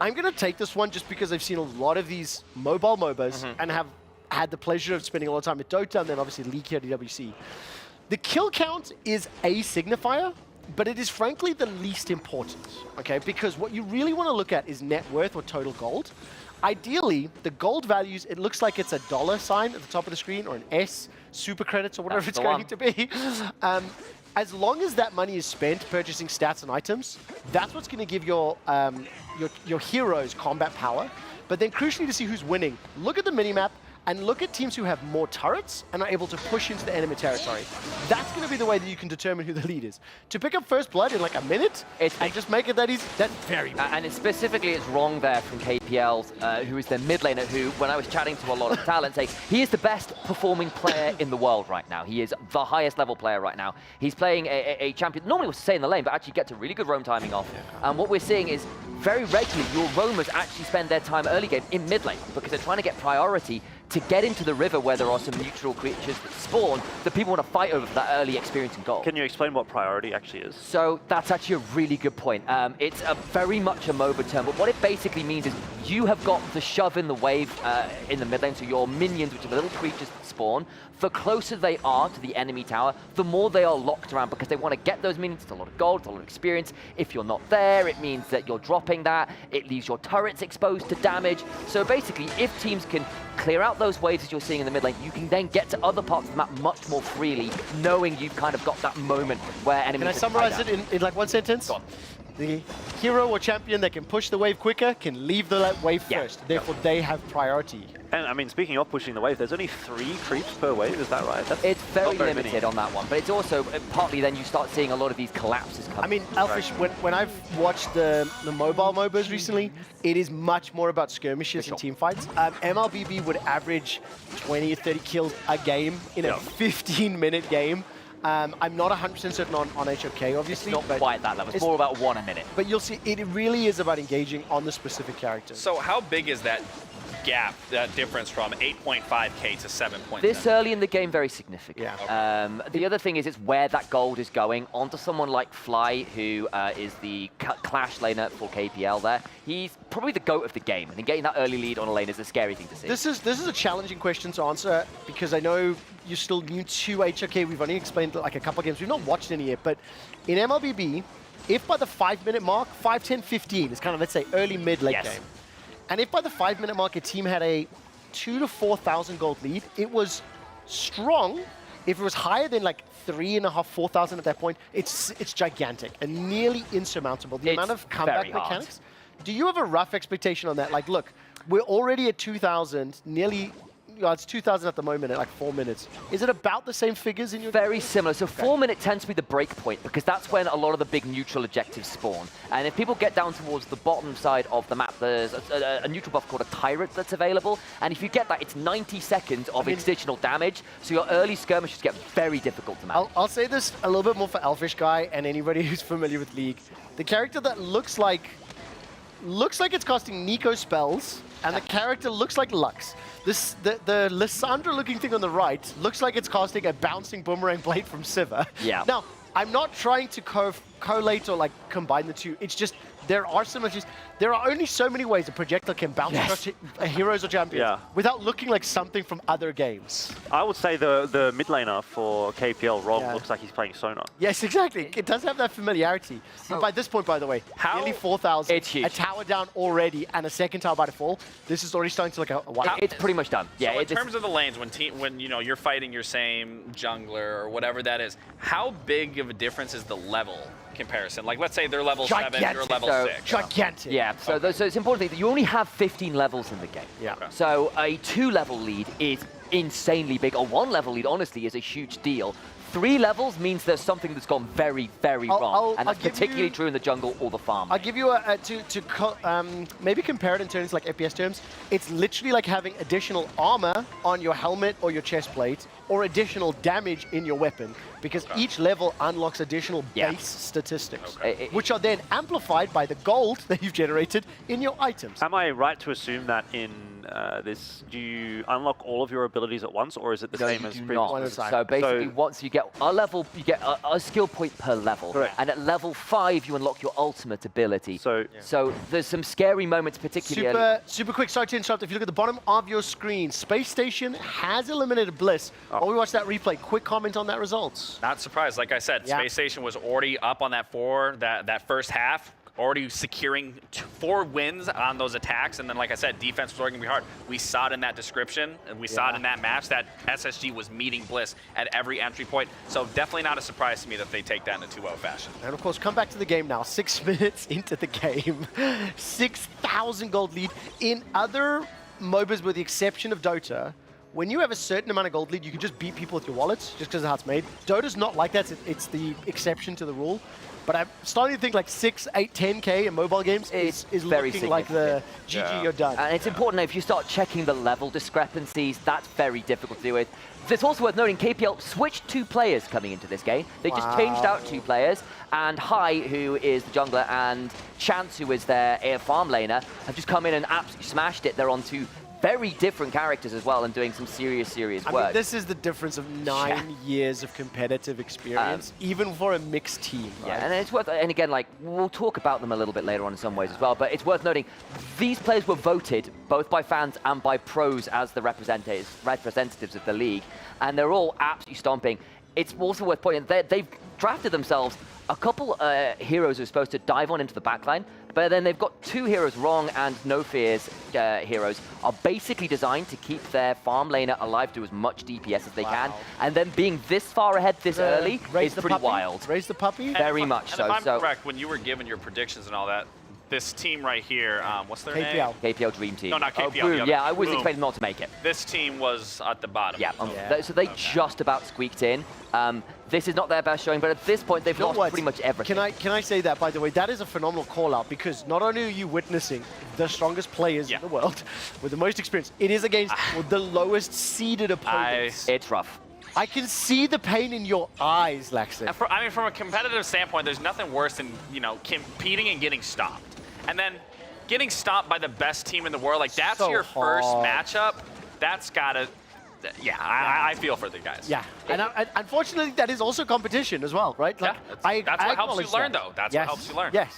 I'm going to take this one just because I've seen a lot of these mobile MOBAs and have had the pleasure of spending a lot of time at Dota and then obviously League here at EWC. The kill count is a signifier, but it is frankly the least important, okay? Because what you really want to look at is net worth or total gold. Ideally, the gold values, it looks like it's a $ sign at the top of the screen or an S, super credits or whatever it's going to be. As long as that money is spent purchasing stats and items, that's what's going to give your heroes combat power. But then crucially to see who's winning, look at the minimap and look at teams who have more turrets and are able to push into the enemy territory. That's going to be the way that you can determine who the lead is. To pick up first blood in like a minute and just make it that easy, that's very big. And specifically, it's wrong there from KPL's, who is their mid laner, who, when I was chatting to a lot of talent, say he is the best performing player in the world right now. He is the highest level player right now. He's playing a champion, normally we'll stay in the lane, but actually gets a really good roam timing off. And what we're seeing is very regularly, your roamers actually spend their time early game in mid lane because they're trying to get priority to get into the river where there are some neutral creatures that spawn that people want to fight over for that early experience and goal. Can you explain what priority actually is? So that's actually a really good point. It's very much a MOBA term, but what it basically means is you have got the shove in the wave in the mid lane, so your minions, which are the little creatures that spawn, the closer they are to the enemy tower, the more they are locked around because they want to get those minions. It's a lot of gold, it's a lot of experience. If you're not there, it means that you're dropping that. It leaves your turrets exposed to damage. So basically, if teams can clear out those waves as you're seeing in the mid lane, you can then get to other parts of the map much more freely, knowing you've kind of got that moment where enemies... Can I summarize it in like one sentence? Go on. The hero or champion that can push the wave quicker can leave the wave first. Therefore, they have priority. And I mean, speaking of pushing the wave, there's only 3 creeps per wave, is that right? That's it's very limited many. on that one, but it's also partly then you start seeing a lot of these collapses coming. I mean, Elfish, when I've watched the mobile MOBAs recently, it is much more about skirmishes and team fights. MLBB would average 20 or 30 kills a game in a 15-minute game. I'm not 100% certain on HOK, obviously. It's not quite that level. It's more about 1 a minute. But you'll see, it really is about engaging on the specific character. So how big is that gap, that difference from 8.5K to 7.7? This early in the game, very significant. Yeah. The other thing is it's where that gold is going onto someone like Fly, who is the Clash laner for KPL there. He's probably the GOAT of the game, and getting that early lead on a lane is a scary thing to see. This is a challenging question to answer because I know you're still new to HOK. We've only explained like a couple of games. We've not watched any yet, but in MLBB, if by the 5-minute mark, 5, 10, 15 is kind of, let's say, early, mid, late game. And if by the 5-minute mark a team had a 2,000 to 4,000 gold lead, it was strong. If it was higher than like 3,500, 4,000 at that point, it's gigantic and nearly insurmountable. The amount of comeback mechanics. Do you have a rough expectation on that? Like, look, we're already at 2,000, nearly. It's 2,000 at the moment at like 4 minutes. Is it about the same figures in your Very similar. So 4 minute tends to be the break point because that's when a lot of the big neutral objectives spawn. And if people get down towards the bottom side of the map, there's a neutral buff called a Tyrant that's available. And if you get that, it's 90 seconds of additional damage. So your early skirmishes get very difficult to manage. I'll say this a little bit more for Elfish Guy and anybody who's familiar with League. The character that looks like it's casting Nico spells, and the character looks like Lux. The Lissandra looking thing on the right looks like it's casting a bouncing boomerang blade from Siva. Yeah. Now, I'm not trying to collate or like combine the two. It's just there are similarities. There are only so many ways a projectile can bounce across heroes or champions without looking like something from other games. I would say the mid laner for KPL, Rob, looks like he's playing Sonar. Yes, exactly. It does have that familiarity. But by this point, by the way, nearly 4,000, it's huge. A tower down already, and a second tower about to fall. This is already starting to look a white. It's pretty much done. Yeah. So in terms of the lanes, when you know you're fighting your same jungler or whatever that is, how big of a difference is the level comparison? Like, let's say they're level 7, you're level 6. Gigantic. Yeah, so it's important that you only have 15 levels in the game. Yeah. Okay. So a 2-level lead is insanely big. A 1-level lead, honestly, is a huge deal. 3 levels means there's something that's gone very, very wrong. And that's particularly true in the jungle or the farm. I'll give you maybe compare it in terms like FPS terms. It's literally like having additional armor on your helmet or your chest plate, or additional damage in your weapon, because each level unlocks additional base statistics, which are then amplified by the gold that you've generated in your items. Am I right to assume that in this, do you unlock all of your abilities at once, or is it the same as previous? So basically, once you get a level, you get a skill point per level. Correct. And at level 5, you unlock your ultimate ability. So there's some scary moments, particularly. Super quick, sorry to interrupt. If you look at the bottom of your screen, Space Station has eliminated Bliss. While we watch that replay, quick comment on that results. Not surprised. Like I said, Space Station was already up on that that first half, already securing 4 wins on those attacks. And then, like I said, defense was working to be hard. We saw it in that description, and we saw it in that match that SSG was meeting Bliss at every entry point. So definitely not a surprise to me that they take that in a 2-0 fashion. And of course, come back to the game now. 6 minutes into the game. 6,000 gold lead. In other MOBAs, with the exception of Dota, when you have a certain amount of gold lead, you can just beat people with your wallets, just because of how it's made. Dota's not like that. It's the exception to the rule. But I'm starting to think like 6, 8, 10K in mobile games is very looking like the GG, you're done. And it's important if you start checking the level discrepancies, that's very difficult to deal with. It's also worth noting KPL switched 2 players coming into this game. They just changed out 2 players, and Hai, who is the jungler, and Chance, who is their farm laner, have just come in and absolutely smashed it. They're on 2 very different characters as well, and doing some serious work. I mean, this is the difference of 9 years of competitive experience, even for a mixed team. Right? Yeah, and it's worth, and again, like, we'll talk about them a little bit later on in some ways as well, but it's worth noting, these players were voted both by fans and by pros as the representatives of the league, and they're all absolutely stomping. It's also worth pointing out, they've drafted themselves a couple heroes who are supposed to dive on into the backline, but then they've got 2 heroes, Wrong and No Fears heroes, are basically designed to keep their farm laner alive, do as much DPS as they can, and then being this far ahead this early is pretty wild. Raise the puppy? Very much so. If I'm correct, when you were given your predictions and all that, this team right here, what's their name? KPL Dream Team. No, not KPL. Boom. Yeah, I was expecting not to make it. This team was at the bottom. Yeah, so they just about squeaked in. This is not their best showing, but at this point, they've lost pretty much everything. Can I say that, by the way? That is a phenomenal call-out, because not only are you witnessing the strongest players in the world with the most experience, it is against the lowest seeded opponents. It's rough. I can see the pain in your eyes, Laxton. I mean, from a competitive standpoint, there's nothing worse than, competing and getting stopped. And then getting stopped by the best team in the world, like, that's your first matchup. That's gotta... Yeah, I feel for the guys. Yeah, and unfortunately, that is also competition as well, right? Like, that's what helps you learn, though. That's what helps you learn. Yes.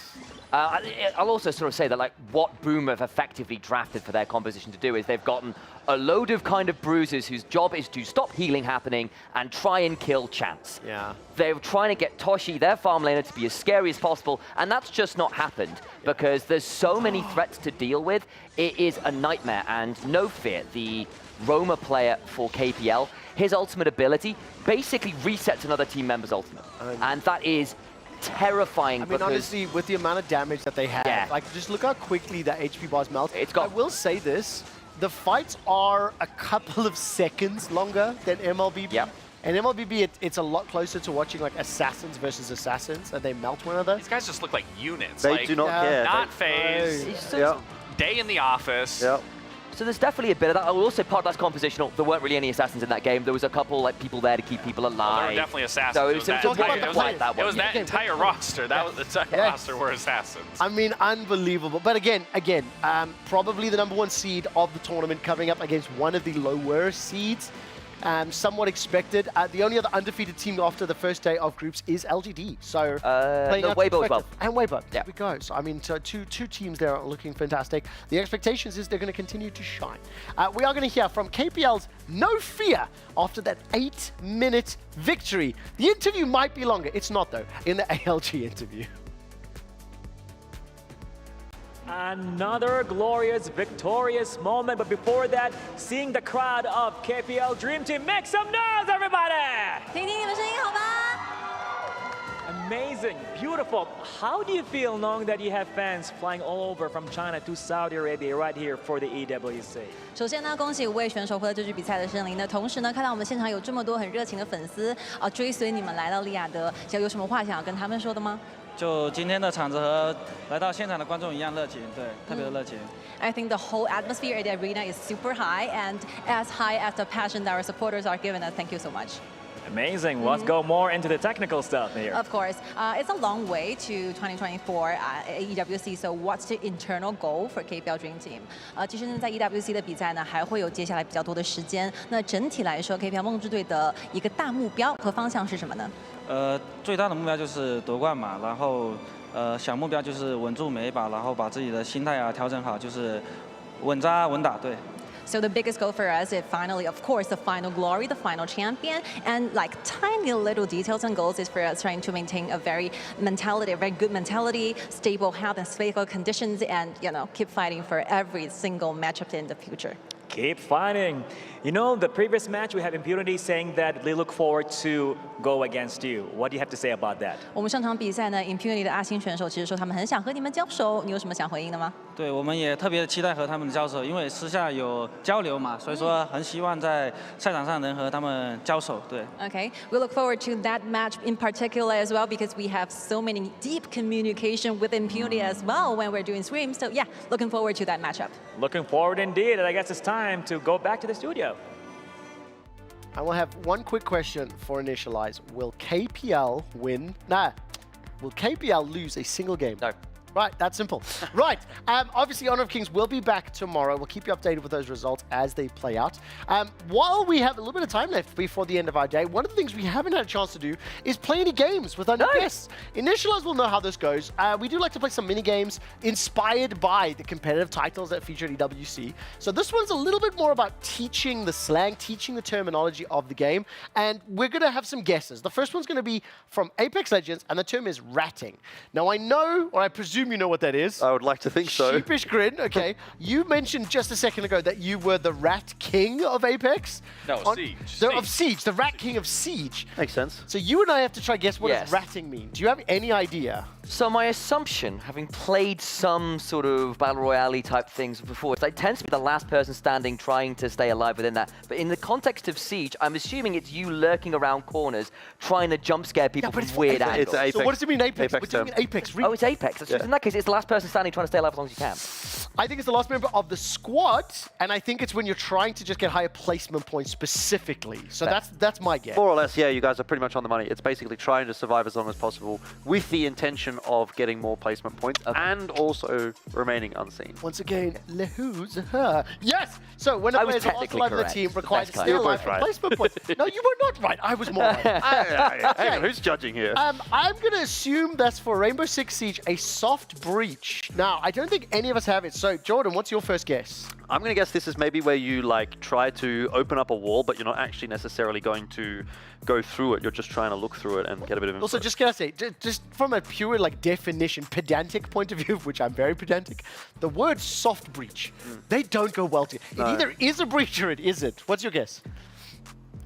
I'll also sort of say that, like, what Boom have effectively drafted for their composition to do is they've gotten a load of kind of bruisers whose job is to stop healing happening and try and kill Chance. Yeah. They're trying to get Toshi, their farm laner, to be as scary as possible, and that's just not happened because there's so many threats to deal with. It is a nightmare, and No Fear, the Roma player for KPL, his ultimate ability basically resets another team member's ultimate, and that is terrifying. I mean, honestly, with the amount of damage that they have, like, just look how quickly that HP bars melt. I will say this, the fights are a couple of seconds longer than MLBB. Yep. And MLBB, it's a lot closer to watching, like, assassins versus assassins, and they melt one another. These guys just look like units. They do not care. Not phased. Day in the office. Yep. So there's definitely a bit of that. I will also part that's compositional. There weren't really any assassins in that game. There was a couple, like, people there to keep people alive. Well, there were definitely assassins. So it was that entire roster. That was the entire roster were assassins. I mean, unbelievable. But again, probably the #1 seed of the tournament coming up against one of the lower seeds. Somewhat expected. The only other undefeated team after the first day of groups is LGD. So Weibo as well. And Weibo. There we go. So I mean, so two teams there are looking fantastic. The expectations is they're going to continue to shine. We are going to hear from KPL's No Fear after that 8-minute victory. The interview might be longer. It's not, though, in the ALG interview. Another glorious, victorious moment. But before that, seeing the crowd of KPL Dream Team, make some noise, everybody! 听听你们声音好吗？ Amazing, beautiful. How do you feel knowing that you have fans flying all over from China to Saudi Arabia right here for the EWC? 首先呢，恭喜5位选手获得这局比赛的胜利。那同时呢，看到我们现场有这么多很热情的粉丝追随你们来到利雅得，有什么话想要跟他们说的吗？就今天的场子和来到现场的观众一样热情，对，特别的热情。I think the whole atmosphere at the arena is super high and as high as the passion that our supporters are giving us. Thank you so much. Amazing. Let's go more into the technical stuff here. Of course. It's a long way to 2024 EWC. So what's the internal goal for KPL Dream Team? 其实呢，在 EWC 的比赛呢，还会有接下来比较多的时间。那整体来说 ，KPL 梦之队的一个大目标和方向是什么呢？最大的目标就是夺冠嘛，然后小目标就是稳住每一把，然后把自己的心态调整好，就是稳扎稳打，对。So the biggest goal for us is finally, of course, the final glory, the final champion, and like tiny little details and goals is for us trying to maintain a very good mentality, stable health and physical conditions, and keep fighting for every single matchup in the future. Keep fighting. You know, the previous match we have Impunity saying that they look forward to go against you. What do you have to say about that? 我们上场比赛呢 ，Impunity 的阿星选手其实说他们很想和你们交手，你有什么想回应的吗？对，我们也特别期待和他们交手，因为私下有交流嘛，所以说很希望在赛场上能和他们交手。对。Okay, we look forward to that match in particular as well because we have so many deep communication with Impunity as well when we're doing streams. So yeah, looking forward to that matchup. Looking forward indeed, and I guess it's time to go back to the studio. I will have one quick question for Initialize. Will KPL win? Nah. Will KPL lose a single game? No. Right, that's simple. Right, obviously Honor of Kings will be back tomorrow. We'll keep you updated with those results as they play out. While we have a little bit of time left before the end of our day, one of the things we haven't had a chance to do is play any games with our new guests. Initialize will know how this goes. We do like to play some mini games inspired by the competitive titles that feature at EWC. So this one's a little bit more about teaching the slang, teaching the terminology of the game, and we're going to have some guesses. The first one's going to be from Apex Legends, and the term is ratting. Now I know, or I presume you know what that is. I would like to think so. Sheepish grin, okay. You mentioned just a second ago that you were the Rat King of Apex. No, Siege. Of Siege, the Rat King of Siege. Makes sense. So you and I have to try guess what does ratting mean. Do you have any idea? So my assumption, having played some sort of Battle Royale type things before, it tends to be the last person standing trying to stay alive within that. But in the context of Siege, I'm assuming it's you lurking around corners, trying to jump scare people from weird angles. It's Apex. So what does it mean Apex? What do you mean Apex? Oh, it's Apex. In that case, it's the last person standing trying to stay alive as long as you can. I think it's the last member of the squad, and I think it's when you're trying to just get higher placement points specifically. So that's my guess. More or less, yeah, you guys are pretty much on the money. It's basically trying to survive as long as possible with the intention of getting more placement points and also remaining unseen. Once again, who's her? Yes! So when a player is also alive in the team requires to stay alive for placement points. No, you were not right. I was more right. Hang on, who's judging here? I'm going to assume that's for Rainbow Six Siege, a soft breach. Now, I don't think any of us have it. So, Jordan, what's your first guess? I'm going to guess this is maybe where you try to open up a wall, but you're not actually necessarily going to go through it. You're just trying to look through it and get a bit of info. Also, just can I say, just from a pure definition, pedantic point of view, which I'm very pedantic, the word soft breach, they don't go well together. It either is a breach or it isn't. What's your guess?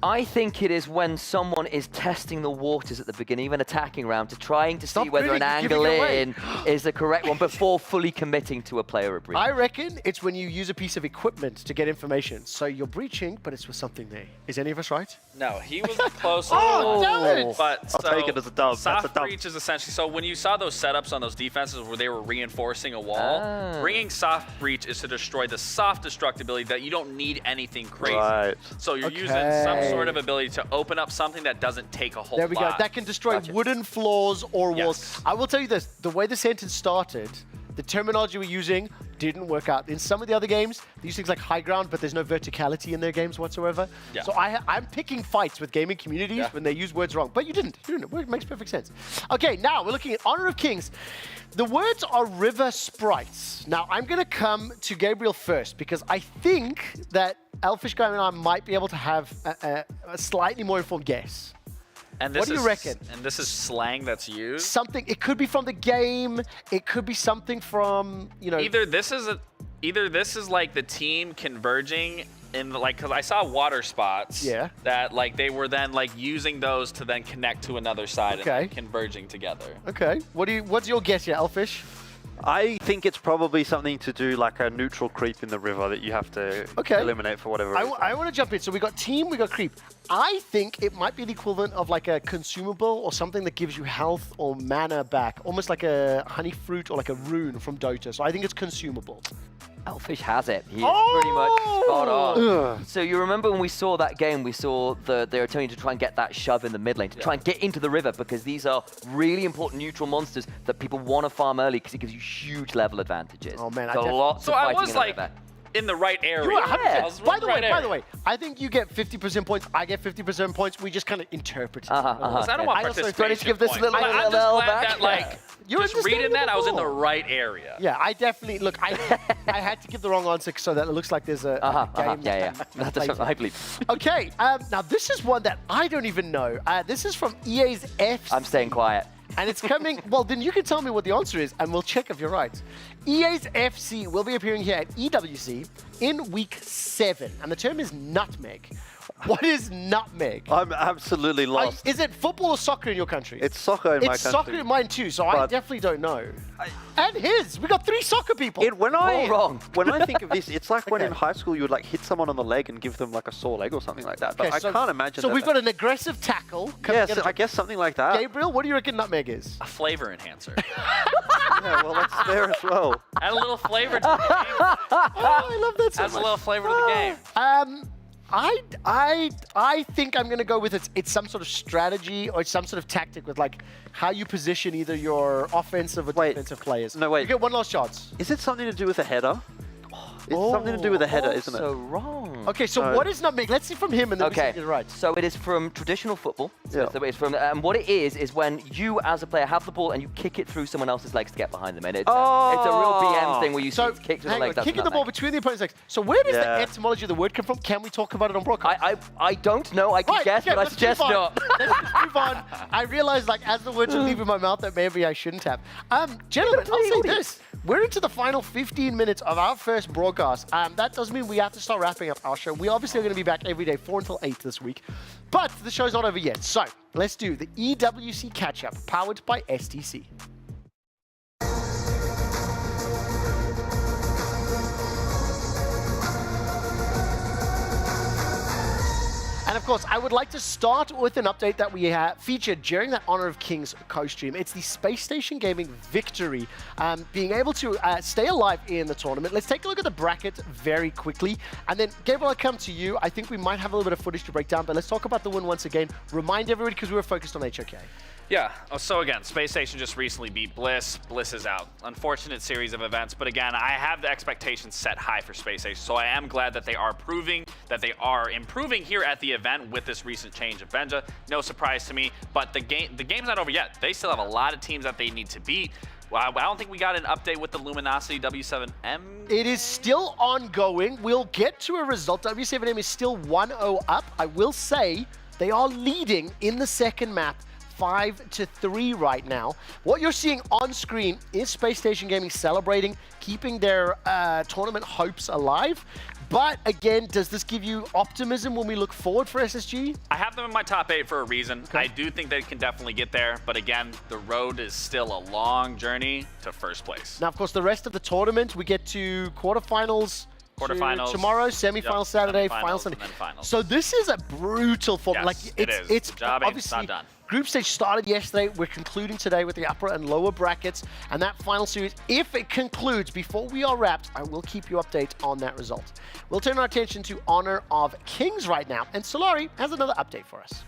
I think it is when someone is testing the waters at the beginning of an attacking round to trying to see whether an angle in is the correct one before fully committing to a player or breach. I reckon it's when you use a piece of equipment to get information. So you're breaching, but it's with something there. Is any of us right? No, he was the closest. Damn it! But I'll take it as a dub. Soft breach is essentially, so when you saw those setups on those defenses where they were reinforcing a wall, bringing soft breach is to destroy the soft destructibility that you don't need anything crazy. Right. So you're using some sort of ability to open up something that doesn't take a whole lot. There we go. That can destroy wooden floors or walls. I will tell you this, the way the sentence started, the terminology we're using didn't work out. In some of the other games, they use things like high ground, but there's no verticality in their games whatsoever. Yeah. So I'm picking fights with gaming communities when they use words wrong. But you didn't. It makes perfect sense. Okay, now we're looking at Honor of Kings. The words are river sprites. Now, I'm going to come to Gabriel first because I think that Elfish Guy and I might be able to have a slightly more informed guess. And this what do you reckon? And this is slang that's used? Something, it could be from the game, it could be something from, Either this is either this is like the team converging in the, like, because I saw water spots. Yeah. That like they were then like using those to then connect to another side Okay. and converging together. Okay. What's your guess here, Elfish? I think it's probably something to do like a neutral creep in the river that you have to eliminate for whatever reason. I want to jump in. So we got team, we got creep. I think it might be the equivalent of like a consumable or something that gives you health or mana back, almost like a honey fruit or like a rune from Dota. So I think it's consumable. Elfish has it. He's pretty much spot on. So you remember when we saw that game, we saw they were telling you to try and get that shove in the mid lane, to try and get into the river, because these are really important neutral monsters that people want to farm early because it gives you huge level advantages. Oh man, so lots So of I fighting was in the like river. in the right area. You are 100%. I was By in the right way, area. I think you get 50% points. I get 50% points. We just kind of interpret it. I don't want I also participation to give this points. little, I'm just little glad back. that like You're just reading understanding that I was in the more. right area. Yeah, I definitely look. I had to give the wrong answer so that it looks like there's a game. Yeah. That's what I believe. Okay, now this is one that I don't even know. This is from EA's FC. I'm staying quiet. And it's coming, well, then you can tell me what the answer is, and we'll check if you're right. EA's FC will be appearing here at EWC in week 7, and the term is nutmeg. What is nutmeg? I'm absolutely lost. Is it football or soccer in your country? It's soccer in my country. It's soccer in mine too, so I definitely don't know. And his. We got 3 soccer people. When I think of this, it's like when Okay. in high school you would like hit someone on the leg and give them like a sore leg or something like that. But Okay, I can't imagine. So that we've got an aggressive tackle. Yeah, so I guess something like that. Gabriel, what do you reckon nutmeg is? A flavor enhancer. Yeah, well, that's there as well. Add a little flavor to the game. I love that so Adds a much. little flavor to the game. I think I'm gonna go with it's some sort of strategy or some sort of tactic with like how you position either your offensive or defensive players. No, wait. You get one last shot. Is it something to do with a header? It's something to do with a header, isn't it? So wrong. Okay, so what is nutmeg? Let's see from him and then we see if he's right. So it is from traditional football. So it's from, and what it is when you as a player have the ball and you kick it through someone else's legs to get behind them. And it's, it's a real BM thing where you kick through the legs. That's kicking the nutmeg. ball between the opponent's legs. So where does the etymology of the word come from? Can we talk about it on broadcast? I don't know. I can guess, but I let's suggest move on. not. Let's just move on. I realized, like, as the words are leaving my mouth, that maybe I shouldn't have. Gentlemen, I'll say this. We're into the final 15 minutes of our first broadcast. That does mean we have to start wrapping up our show. We obviously are going to be back every day, 4 until 8 this week. But the show's not over yet. So let's do the EWC catch-up, powered by STC. And of course, I would like to start with an update that we featured during that Honor of Kings co-stream. It's the Space Station Gaming victory, being able to stay alive in the tournament. Let's take a look at the bracket very quickly. And then, Gabriel, I'll come to you. I think we might have a little bit of footage to break down, but let's talk about the win once again. Remind everybody, because we were focused on HOK. Yeah, so again, Space Station just recently beat Bliss. Bliss is out. Unfortunate series of events, but again, I have the expectations set high for Space Station, so I am glad that they are proving that they are improving here at the event with this recent change of Benja. No surprise to me, but the game's not over yet. They still have a lot of teams that they need to beat. I don't think we got an update with the Luminosity W7M. It is still ongoing. We'll get to a result. W7M is still 1-0 up. I will say they are leading in the second map, 5-3 right now. What you're seeing on screen is Space Station Gaming celebrating, keeping their tournament hopes alive. But again, does this give you optimism when we look forward for SSG? I have them in my top 8 for a reason. I do think they can definitely get there, but again, the road is still a long journey to first place. Now, of course, the rest of the tournament, we get to quarterfinals. Quarterfinals Tomorrow, semifinal Saturday, semifinals, final Sunday. and then finals. So this is a brutal format. Yes, Like it is. it's The job ain't obviously not done. Group stage started yesterday. We're concluding today with the upper and lower brackets, and that final series, if it concludes before we are wrapped, I will keep you updated on that result. We'll turn our attention to Honor of Kings right now, and Solari has another update for us.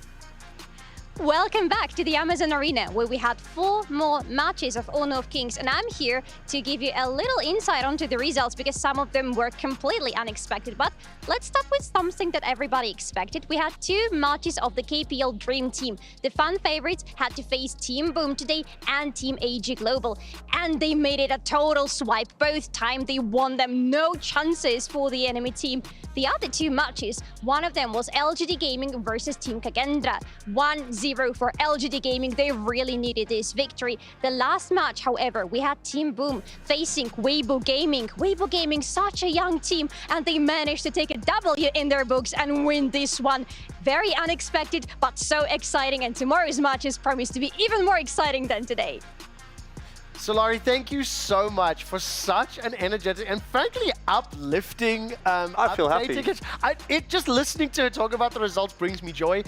Welcome back to the Amazon Arena, where we had 4 more matches of Honor of Kings, and I'm here to give you a little insight onto the results because some of them were completely unexpected. But let's start with something that everybody expected. We had 2 matches of the KPL Dream Team. The fan favorites had to face Team Boom today and Team AG Global, and they made it a total swipe. Both times they won them, no chances for the enemy team. the other two matches, one of them was LGD Gaming versus Team Kagendra. 1-0 for LGD Gaming. They really needed this victory. The last match, however, we had Team Boom facing Weibo Gaming. Weibo Gaming, such a young team, and they managed to take a W in their books and win this one. Very unexpected, but so exciting, and tomorrow's matches promise to be even more exciting than today. Solari, thank you so much for such an energetic and frankly uplifting I feel happy. Just listening to her talk about the results brings me joy,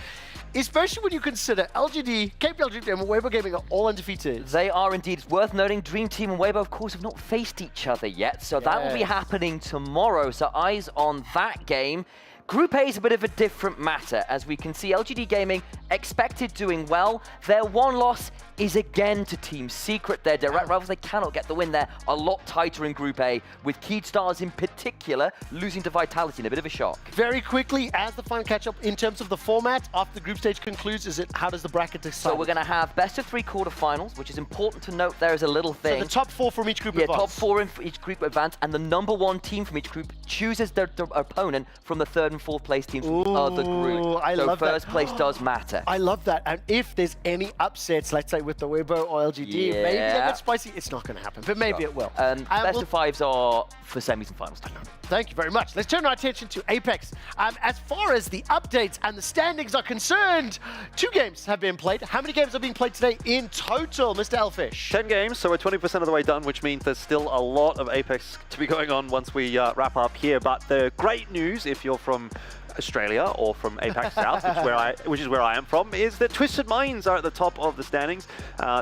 especially when you consider LGD, KPLG, and Weibo Gaming are all undefeated. They are indeed. It's worth noting Dream Team and Weibo, of course, have not faced each other yet, so that will be happening tomorrow, so eyes on that game. Group A is a bit of a different matter. As we can see, LGD Gaming expected doing well. Their one loss is again to Team Secret. Their direct rivals, they cannot get the win there. A lot tighter in Group A, with Keyed Stars in particular losing to Vitality in a bit of a shock. Very quickly, as the final catch-up in terms of the format, after the group stage concludes, how does the bracket decide? So we're going to have best of 3 quarterfinals, which is important to note. There is a little thing. So the top 4 from each group advance. Top 4 in each group advance, and the number 1 team from each group chooses their opponent from the 3rd and 4th place teams from the other group. I love that. First place does matter. I love that. And if there's any upsets, let's say with the Weibo or LGD, maybe a bit spicy, it's not going to happen, but maybe it will. Best of 5s are for semis and finals. Thank you very much. Let's turn our attention to Apex. As far as the updates and the standings are concerned, 2 games have been played. How many games are being played today in total, Mr. Elfish? 10 games, so we're 20% of the way done, which means there's still a lot of Apex to be going on once we wrap up here. But the great news, if you're from Australia or from APAC South, which is where I am from, is that Twisted Minds are at the top of the standings.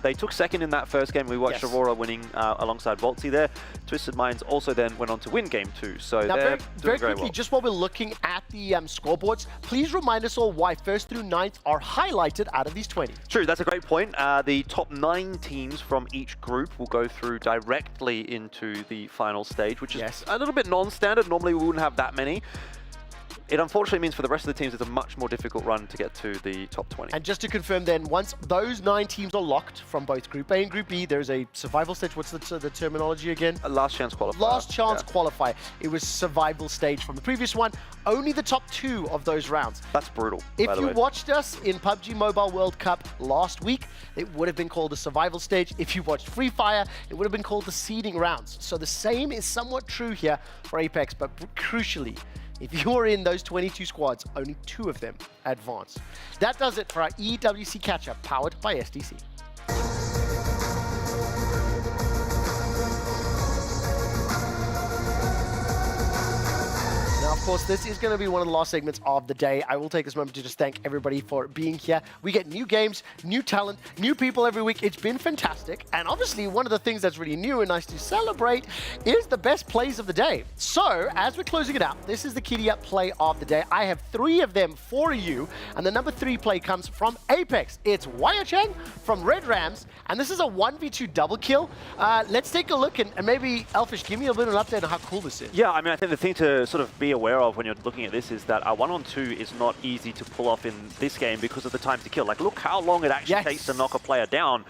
They took second in that first game. We watched Aurora winning alongside Voltsy there. Twisted Minds also then went on to win game 2. So now, they're very doing quickly, well. just while we're looking at the scoreboards, please remind us all why 1st through 9th are highlighted out of these 20. True, that's a great point. The top 9 teams from each group will go through directly into the final stage, which is a little bit non-standard. Normally we wouldn't have that many. It unfortunately means for the rest of the teams, it's a much more difficult run to get to the top 20. And just to confirm then, once those 9 teams are locked from both Group A and Group B, there's a survival stage. What's the terminology again? A last chance qualifier. Last chance qualifier. It was survival stage from the previous one. Only the top 2 of those rounds. That's brutal, If by the you way. watched us in PUBG Mobile World Cup last week, it would have been called a survival stage. If you watched Free Fire, it would have been called the seeding rounds. So the same is somewhat true here for Apex, but crucially, if you're in those 22 squads, only 2 of them advance. That does it for our EWC catch-up, powered by SDC. Now, of course, this is going to be one of the last segments of the day. I will take this moment to just thank everybody for being here. We get new games, new talent, new people every week. It's been fantastic. And obviously, one of the things that's really new and nice to celebrate is the best plays of the day. So, as we're closing it out, this is the Kitty Up play of the day. I have 3 of them for you. And the number 3 play comes from Apex. It's Waya Cheng from Red Rams. And this is a 1v2 double kill. Let's take a look and maybe, Elfish, give me a bit of an update on how cool this is. Yeah, I mean, I think the thing to sort of be aware of when you're looking at this is that a 1-on-2 is not easy to pull off in this game because of the time to kill. Like, look how long it actually takes to knock a player down.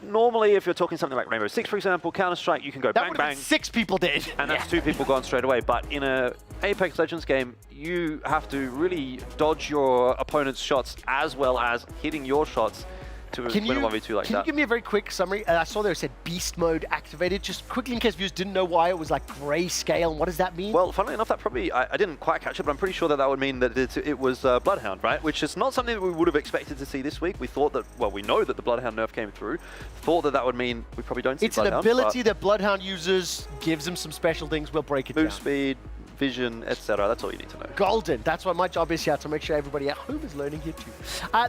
Normally, if you're talking something like Rainbow Six, for example, Counter-Strike, you can go bang, bang. 6 people dead. And that's 2 people gone straight away. But in a Apex Legends game, you have to really dodge your opponent's shots as well as hitting your shots to win a 1v2 like that. Can you give me a very quick summary? I saw there it said beast mode activated. Just quickly, in case viewers didn't know why it was like grayscale, and what does that mean? Well, funnily enough, that probably, I didn't quite catch it, but I'm pretty sure that would mean that it was Bloodhound, right? Which is not something that we would have expected to see this week. We thought that, well, we know that the Bloodhound nerf came through. Thought that would mean we probably don't see Bloodhound. It's an ability that Bloodhound uses, gives him some special things. We'll break it down. Move speed, vision, etc. That's all you need to know. Golden. That's what my job is here, to make sure everybody at home is learning here too.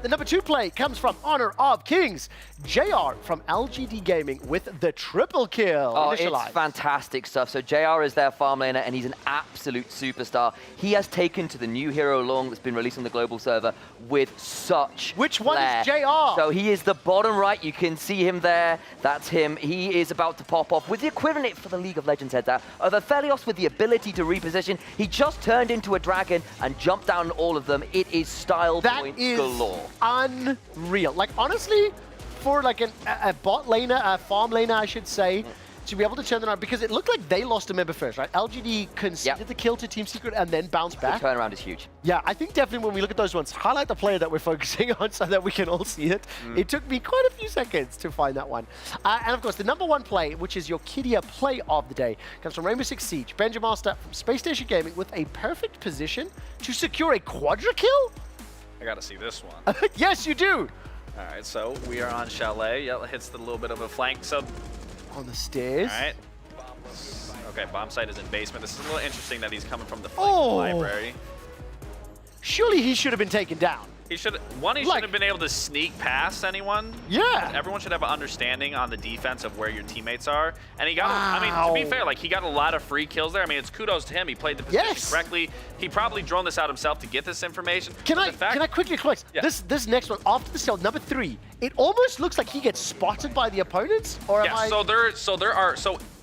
The number 2 play comes from Honor of Kings. JR from LGD Gaming with the triple kill. Oh, it's fantastic stuff. So JR is their farm laner, and he's an absolute superstar. He has taken to the new hero long that's been released on the global server with such Which one flair. is JR? So he is the bottom right. You can see him there. That's him. He is about to pop off with the equivalent for the League of Legends heads out of a Aphelios with the ability to reposition. He just turned into a dragon and jumped down all of them. It is style points galore. Unreal. Like, honestly, for like a bot laner, a farm laner, I should say, to be able to turn them around, because it looked like they lost a member first, right? LGD conceded the kill to Team Secret and then bounced back. The turnaround is huge. Yeah, I think definitely when we look at those ones, highlight the player that we're focusing on so that we can all see it. It took me quite a few seconds to find that one. And of course, the number one play, which is your Kidia play of the day, comes from Rainbow Six Siege. Benjamaster from Space Station Gaming with a perfect position to secure a quadra kill? I gotta see this one. Yes, you do. All right, so we are on Chalet. Yeah, hits the little bit of a flank. So on the stairs. All right. Okay, bomb site is in basement. This is a little interesting that he's coming from the flank library. Surely he should have been taken down. He should shouldn't have been able to sneak past anyone. Yeah. Everyone should have an understanding on the defense of where your teammates are. And he got, I mean, to be fair, like he got a lot of free kills there. I mean, it's kudos to him. He played the position correctly. He probably droned this out himself to get this information. Can I quickly correct? This next one, after the kill, number 3, it almost looks like he gets spotted by the opponents. Or am I...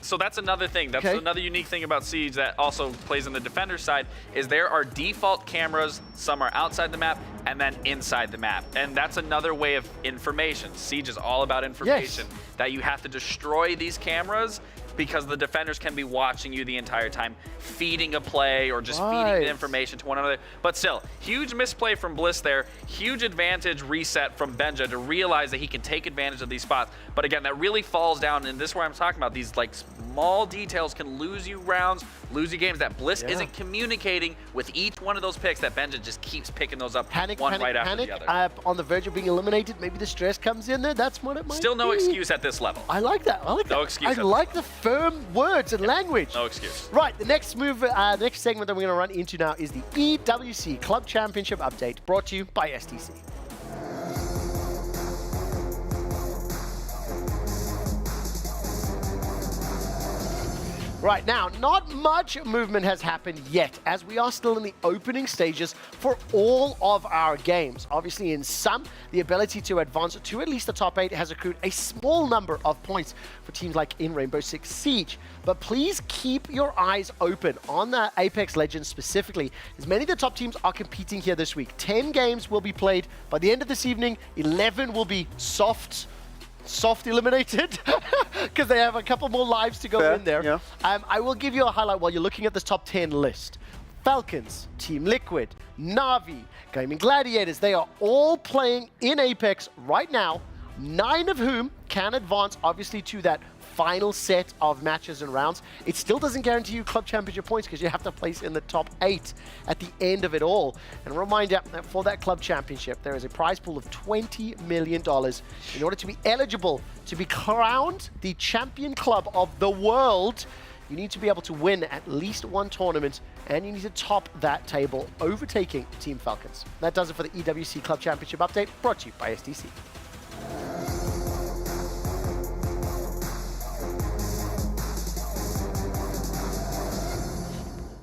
So that's another thing. That's another unique thing about Siege that also plays in the defender side is there are default cameras. Some are outside the map and then inside the map. And that's another way of information. Siege is all about information. That you have to destroy these cameras because the defenders can be watching you the entire time, feeding a play or just feeding the information to one another. But still, huge misplay from Bliss there. Huge advantage reset from Benja to realize that he can take advantage of these spots. But again, that really falls down, and this is where I'm talking about. These like small details can lose you rounds, lose you games that Bliss isn't communicating with each one of those picks, that Benja just keeps picking those up one right after the other. On the verge of being eliminated, maybe the stress comes in there. That's what it might Still no excuse at this level. I like that. I like that. No excuse. I like the firm words and language. No excuse. Right, the next move, next segment that we're going to run into now is the EWC Club Championship update, brought to you by STC. Right now, not much movement has happened yet, as we are still in the opening stages for all of our games. Obviously, in some, the ability to advance to at least the top 8 has accrued a small number of points for teams like in Rainbow Six Siege. But please keep your eyes open on the Apex Legends specifically, as many of the top teams are competing here this week. 10 games will be played by the end of this evening. 11 will be soft eliminated because they have a couple more lives to go in there. Yeah. I will give you a highlight while you're looking at this top 10 list. Falcons, Team Liquid, Na'Vi, Gaming Gladiators, they are all playing in Apex right now, 9 of whom can advance obviously to that final set of matches and rounds. It still doesn't guarantee you club championship points because you have to place in the top 8 at the end of it all. And a reminder that for that club championship, there is a prize pool of $20 million in order to be eligible to be crowned the champion club of the world. You need to be able to win at least one tournament, and you need to top that table, overtaking Team Falcons. That does it for the EWC Club Championship update, brought to you by STC.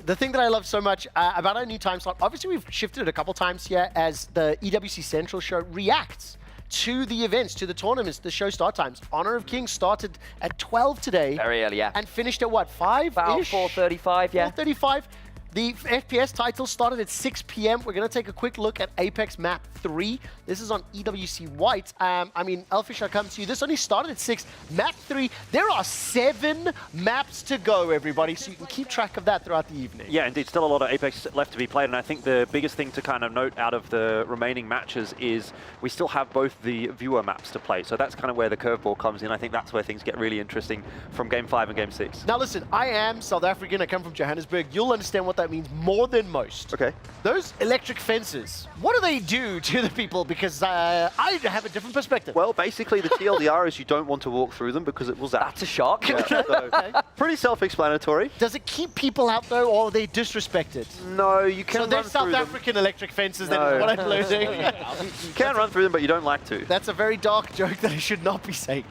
The thing that I love so much about our new time slot, obviously we've shifted it a couple times here as the EWC Central show reacts to the events, to the tournaments, the show start times. Honor of Kings started at 12 today. Very early, yeah. And finished at what, 5-ish? About 4:35, yeah. 4:35. The FPS title started at 6 p.m. We're going to take a quick look at Apex Map 3. This is on EWC White. I mean, Elfish, I'll come to you. This only started at 6. Map 3, there are 7 maps to go, everybody, so you can keep track of that throughout the evening. Yeah, indeed. Still a lot of Apex left to be played, and I think the biggest thing to kind of note out of the remaining matches is we still have both the viewer maps to play, so that's kind of where the curveball comes in. I think that's where things get really interesting from Game 5 and Game 6. Now listen, I am South African. I come from Johannesburg. You'll understand what that means more than most. Okay. Those electric fences, what do they do to the people? Because I have a different perspective. Well, basically the TLDR is you don't want to walk through them because it will zap. That's a shock. Yeah, so pretty self-explanatory. Does it keep people out though, or are they disrespected? No, you can So they're run South through them. African electric fences, then is what I'm learning. You can run through them, but you don't like to. That's a very dark joke that I should not be saying.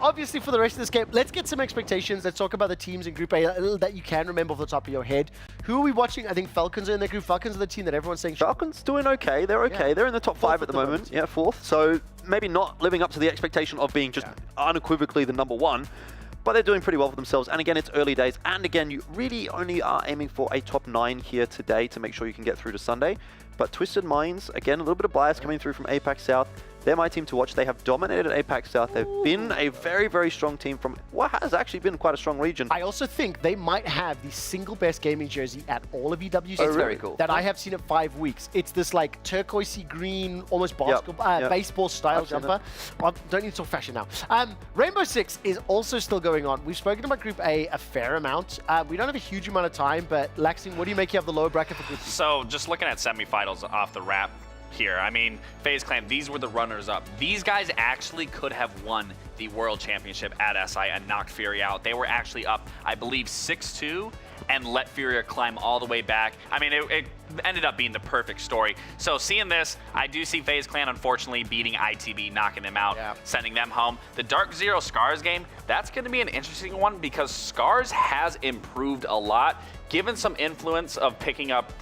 Obviously, for the rest of this game, let's get some expectations. Let's talk about the teams in Group A that you can remember off the top of your head. Who are we watching? I think Falcons are in the group. Falcons are the team that everyone's saying. Falcons doing okay. They're okay. Yeah. They're in the top 5 at the moment. Yeah, 4th. So maybe not living up to the expectation of being just unequivocally the number 1. But they're doing pretty well for themselves. And again, it's early days. And again, you really only are aiming for a top 9 here today to make sure you can get through to Sunday. But Twisted Minds, again, a little bit of bias coming through from APAC South. They're my team to watch. They have dominated APAC South. They've been a very, very strong team from what has actually been quite a strong region. I also think they might have the single best gaming jersey at all of EWC. It's very cool. That I have seen at 5 weeks. It's this like turquoisey green, almost basketball, baseball style jumper. Well, don't need to talk fashion now. Rainbow Six is also still going on. We've spoken about Group A a fair amount. We don't have a huge amount of time, but Laxing, what do you make of the lower bracket for Group B? So just looking at semifinals off the wrap here, I mean, FaZe Clan, these were the runners-up. These guys actually could have won the World Championship at SI and knocked Fury out. They were actually up, I believe, 6-2 and let Fury climb all the way back. I mean, it ended up being the perfect story. So seeing this, I do see FaZe Clan unfortunately beating ITB, knocking them out, sending them home. The Dark Zero Scars game, that's going to be an interesting one because Scars has improved a lot, given some influence of picking up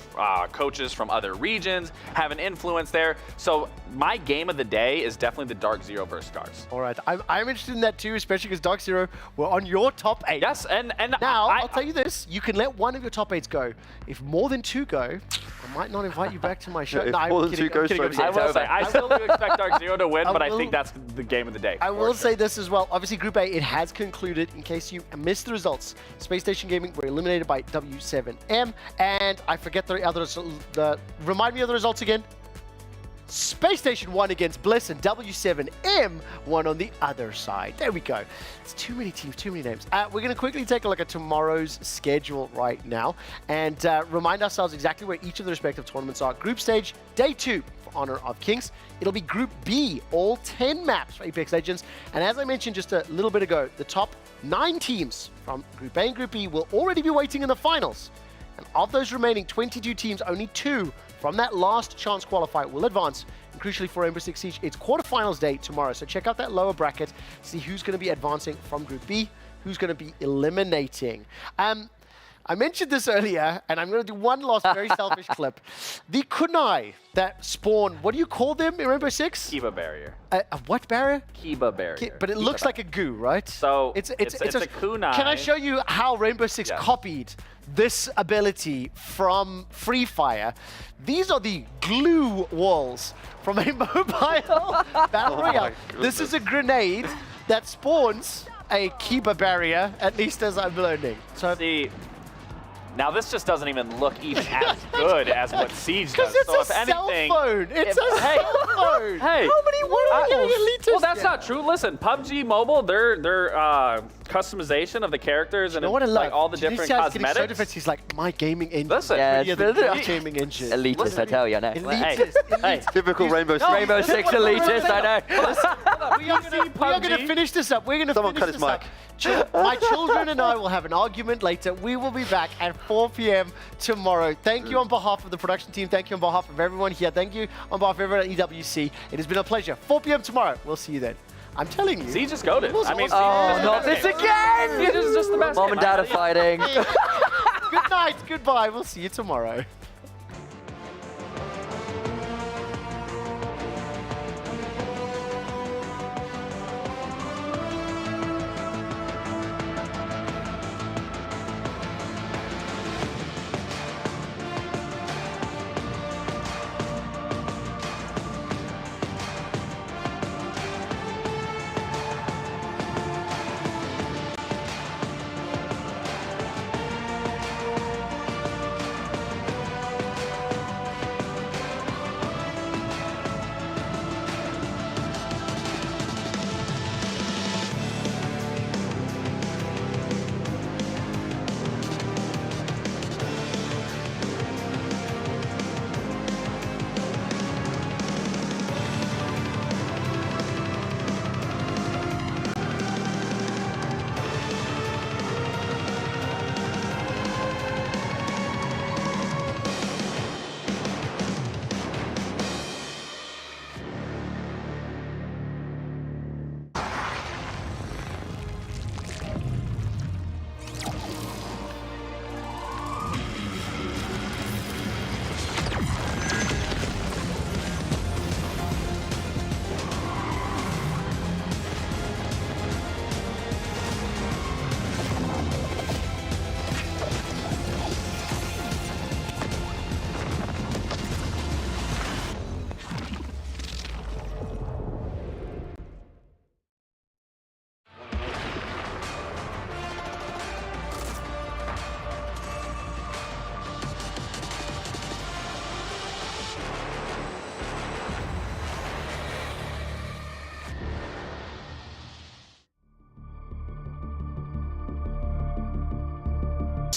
coaches from other regions, have an influence there. So my game of the day is definitely the Dark Zero versus Scars. All right, I'm interested in that too, especially because Dark Zero were on your top 8. Yes, and now I'll tell you this: you can let one of your top 8s go. If more than 2 go, I might not invite you back to my show. If no, I'm more than kidding, 2 go, I will say, I still do expect Dark Zero to win, but I think that's the game of the day. I will say this as well. Obviously, Group A, it has concluded. In case you missed the results, Space Station Gaming were eliminated by W7M, and I forget the others. Remind me of the results again. Space Station won against Bliss, and W7M won on the other side. There we go. It's too many teams, too many names. We're going to quickly take a look at tomorrow's schedule right now and remind ourselves exactly where each of the respective tournaments are. Group stage, day 2 for Honor of Kings. It'll be Group B, all 10 maps for Apex Legends. And as I mentioned just a little bit ago, the top 9 teams from Group A and Group B will already be waiting in the finals. And of those remaining 22 teams, only 2 from that last chance qualifier will advance. And crucially for Rainbow Six Siege, it's quarterfinals day tomorrow. So check out that lower bracket, see who's going to be advancing from Group B, who's going to be eliminating. I mentioned this earlier, and I'm going to do one last very selfish clip. The kunai that spawn, what do you call them in Rainbow Six? Kiba barrier. A what barrier? Kiba barrier. But it looks like a goo, right? So it's a kunai. Can I show you how Rainbow Six copied this ability from Free Fire? These are the glue walls from a mobile battle royale. This is a grenade that spawns a Kiba barrier, at least as I'm learning. So see, now this just doesn't even look even as good as what Siege does. Because it's so a if anything, cell phone. It's a cell phone. Hey, how many elitists? Well, that's not true. Listen, PUBG Mobile, their customization of the characters and like all the different cosmetics. So defensive, he's like, my gaming engine. Listen, my gaming engine. Elitist, I tell you, no. Elitist. Typical Rainbow Six. Rainbow Six elitist, I know. We are going to finish this up. We're going to finish this up. My children and I will have an argument later. We will be back at 4 p.m. tomorrow. Thank you on behalf of the production team. Thank you on behalf of everyone here. Thank you on behalf of everyone at EWC. It has been a pleasure. 4 p.m. tomorrow. We'll see you then. I'm telling you. Siege just goated. I mean, oh, not this again! Siege is just the best. Mom and Dad are fighting. Good night. Goodbye. We'll see you tomorrow.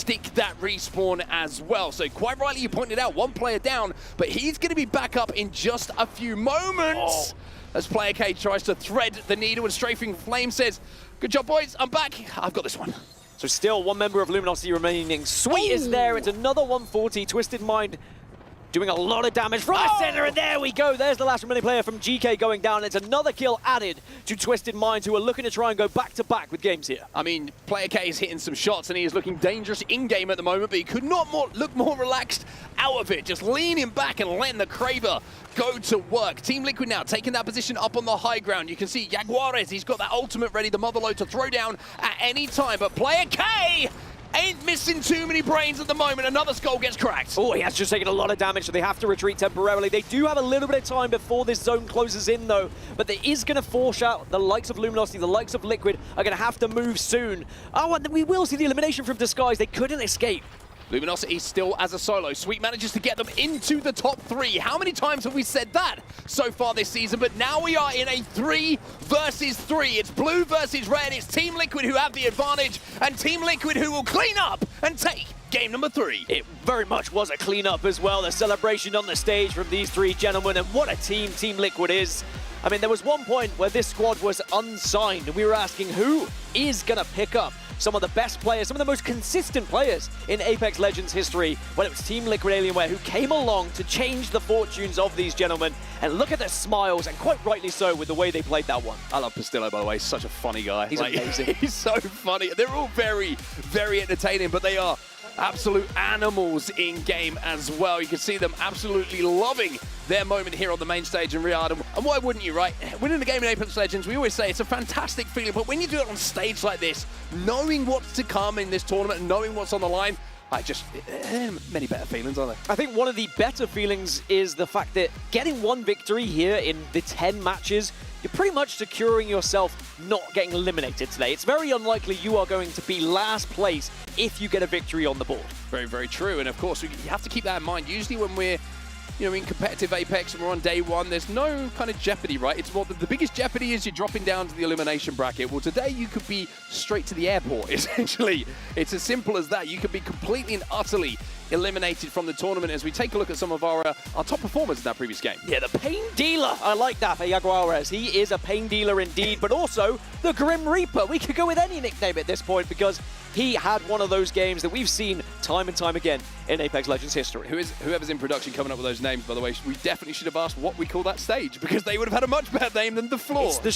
stick that respawn as well. So quite rightly you pointed out, one player down, but he's going to be back up in just a few moments. As Player K tries to thread the needle and Strafing Flame says, good job boys, I'm back, I've got this one. So still one member of Luminosity remaining. Sweet is there, it's another 140, Twisted Mind doing a lot of damage from the center, and there we go. There's the last remaining player from GK going down. It's another kill added to Twisted Minds, who are looking to try and go back-to-back with games here. I mean, Player K is hitting some shots, and he is looking dangerous in-game at the moment, but he could not look more relaxed out of it, just leaning back and letting the Kraber go to work. Team Liquid now taking that position up on the high ground. You can see Jaguares, he's got that ultimate ready, the Motherload to throw down at any time, but Player K ain't missing too many brains at the moment. Another skull gets cracked. Oh, he has just taken a lot of damage, so they have to retreat temporarily. They do have a little bit of time before this zone closes in, though, but there is going to force out the likes of Luminosity, the likes of Liquid are going to have to move soon. Oh, and then we will see the elimination from Disguise. They couldn't escape. Luminosity still as a solo. Sweet manages to get them into the top 3. How many times have we said that so far this season? But now we are in a 3 versus 3. It's blue versus red. It's Team Liquid who have the advantage, and Team Liquid who will clean up and take game number 3. It very much was a cleanup as well. The celebration on the stage from these 3 gentlemen, and what a team Team Liquid is. I mean, there was one point where this squad was unsigned, and we were asking who is going to pick up some of the best players, some of the most consistent players in Apex Legends history. Well, it was Team Liquid Alienware who came along to change the fortunes of these gentlemen. And look at their smiles, and quite rightly so with the way they played that one. I love Pastillo, by the way. He's such a funny guy. He's amazing. He's so funny. They're all very, very entertaining, but they are absolute animals in game as well. You can see them absolutely loving their moment here on the main stage in Riyadh. And why wouldn't you, right? Winning the game in Apex Legends, we always say it's a fantastic feeling, but when you do it on stage like this, knowing what's to come in this tournament and knowing what's on the line, many better feelings, aren't there? I think one of the better feelings is the fact that getting one victory here in the 10 matches, you're pretty much securing yourself not getting eliminated today. It's very unlikely you are going to be last place if you get a victory on the board. Very, very true. And of course, you have to keep that in mind. Usually when we're in competitive Apex and we're on day 1, there's no kind of jeopardy, right? It's more the biggest jeopardy is you're dropping down to the elimination bracket. Well, today you could be straight to the airport, essentially. It's as simple as that. You could be completely and utterly eliminated from the tournament as we take a look at some of our top performers in that previous game. Yeah, the pain dealer. I like that for Jaguares. He is a pain dealer indeed, but also the Grim Reaper. We could go with any nickname at this point because he had one of those games that we've seen time and time again in Apex Legends history. Whoever's in production coming up with those names, by the way, we definitely should have asked what we call that stage because they would have had a much better name than the floor. It's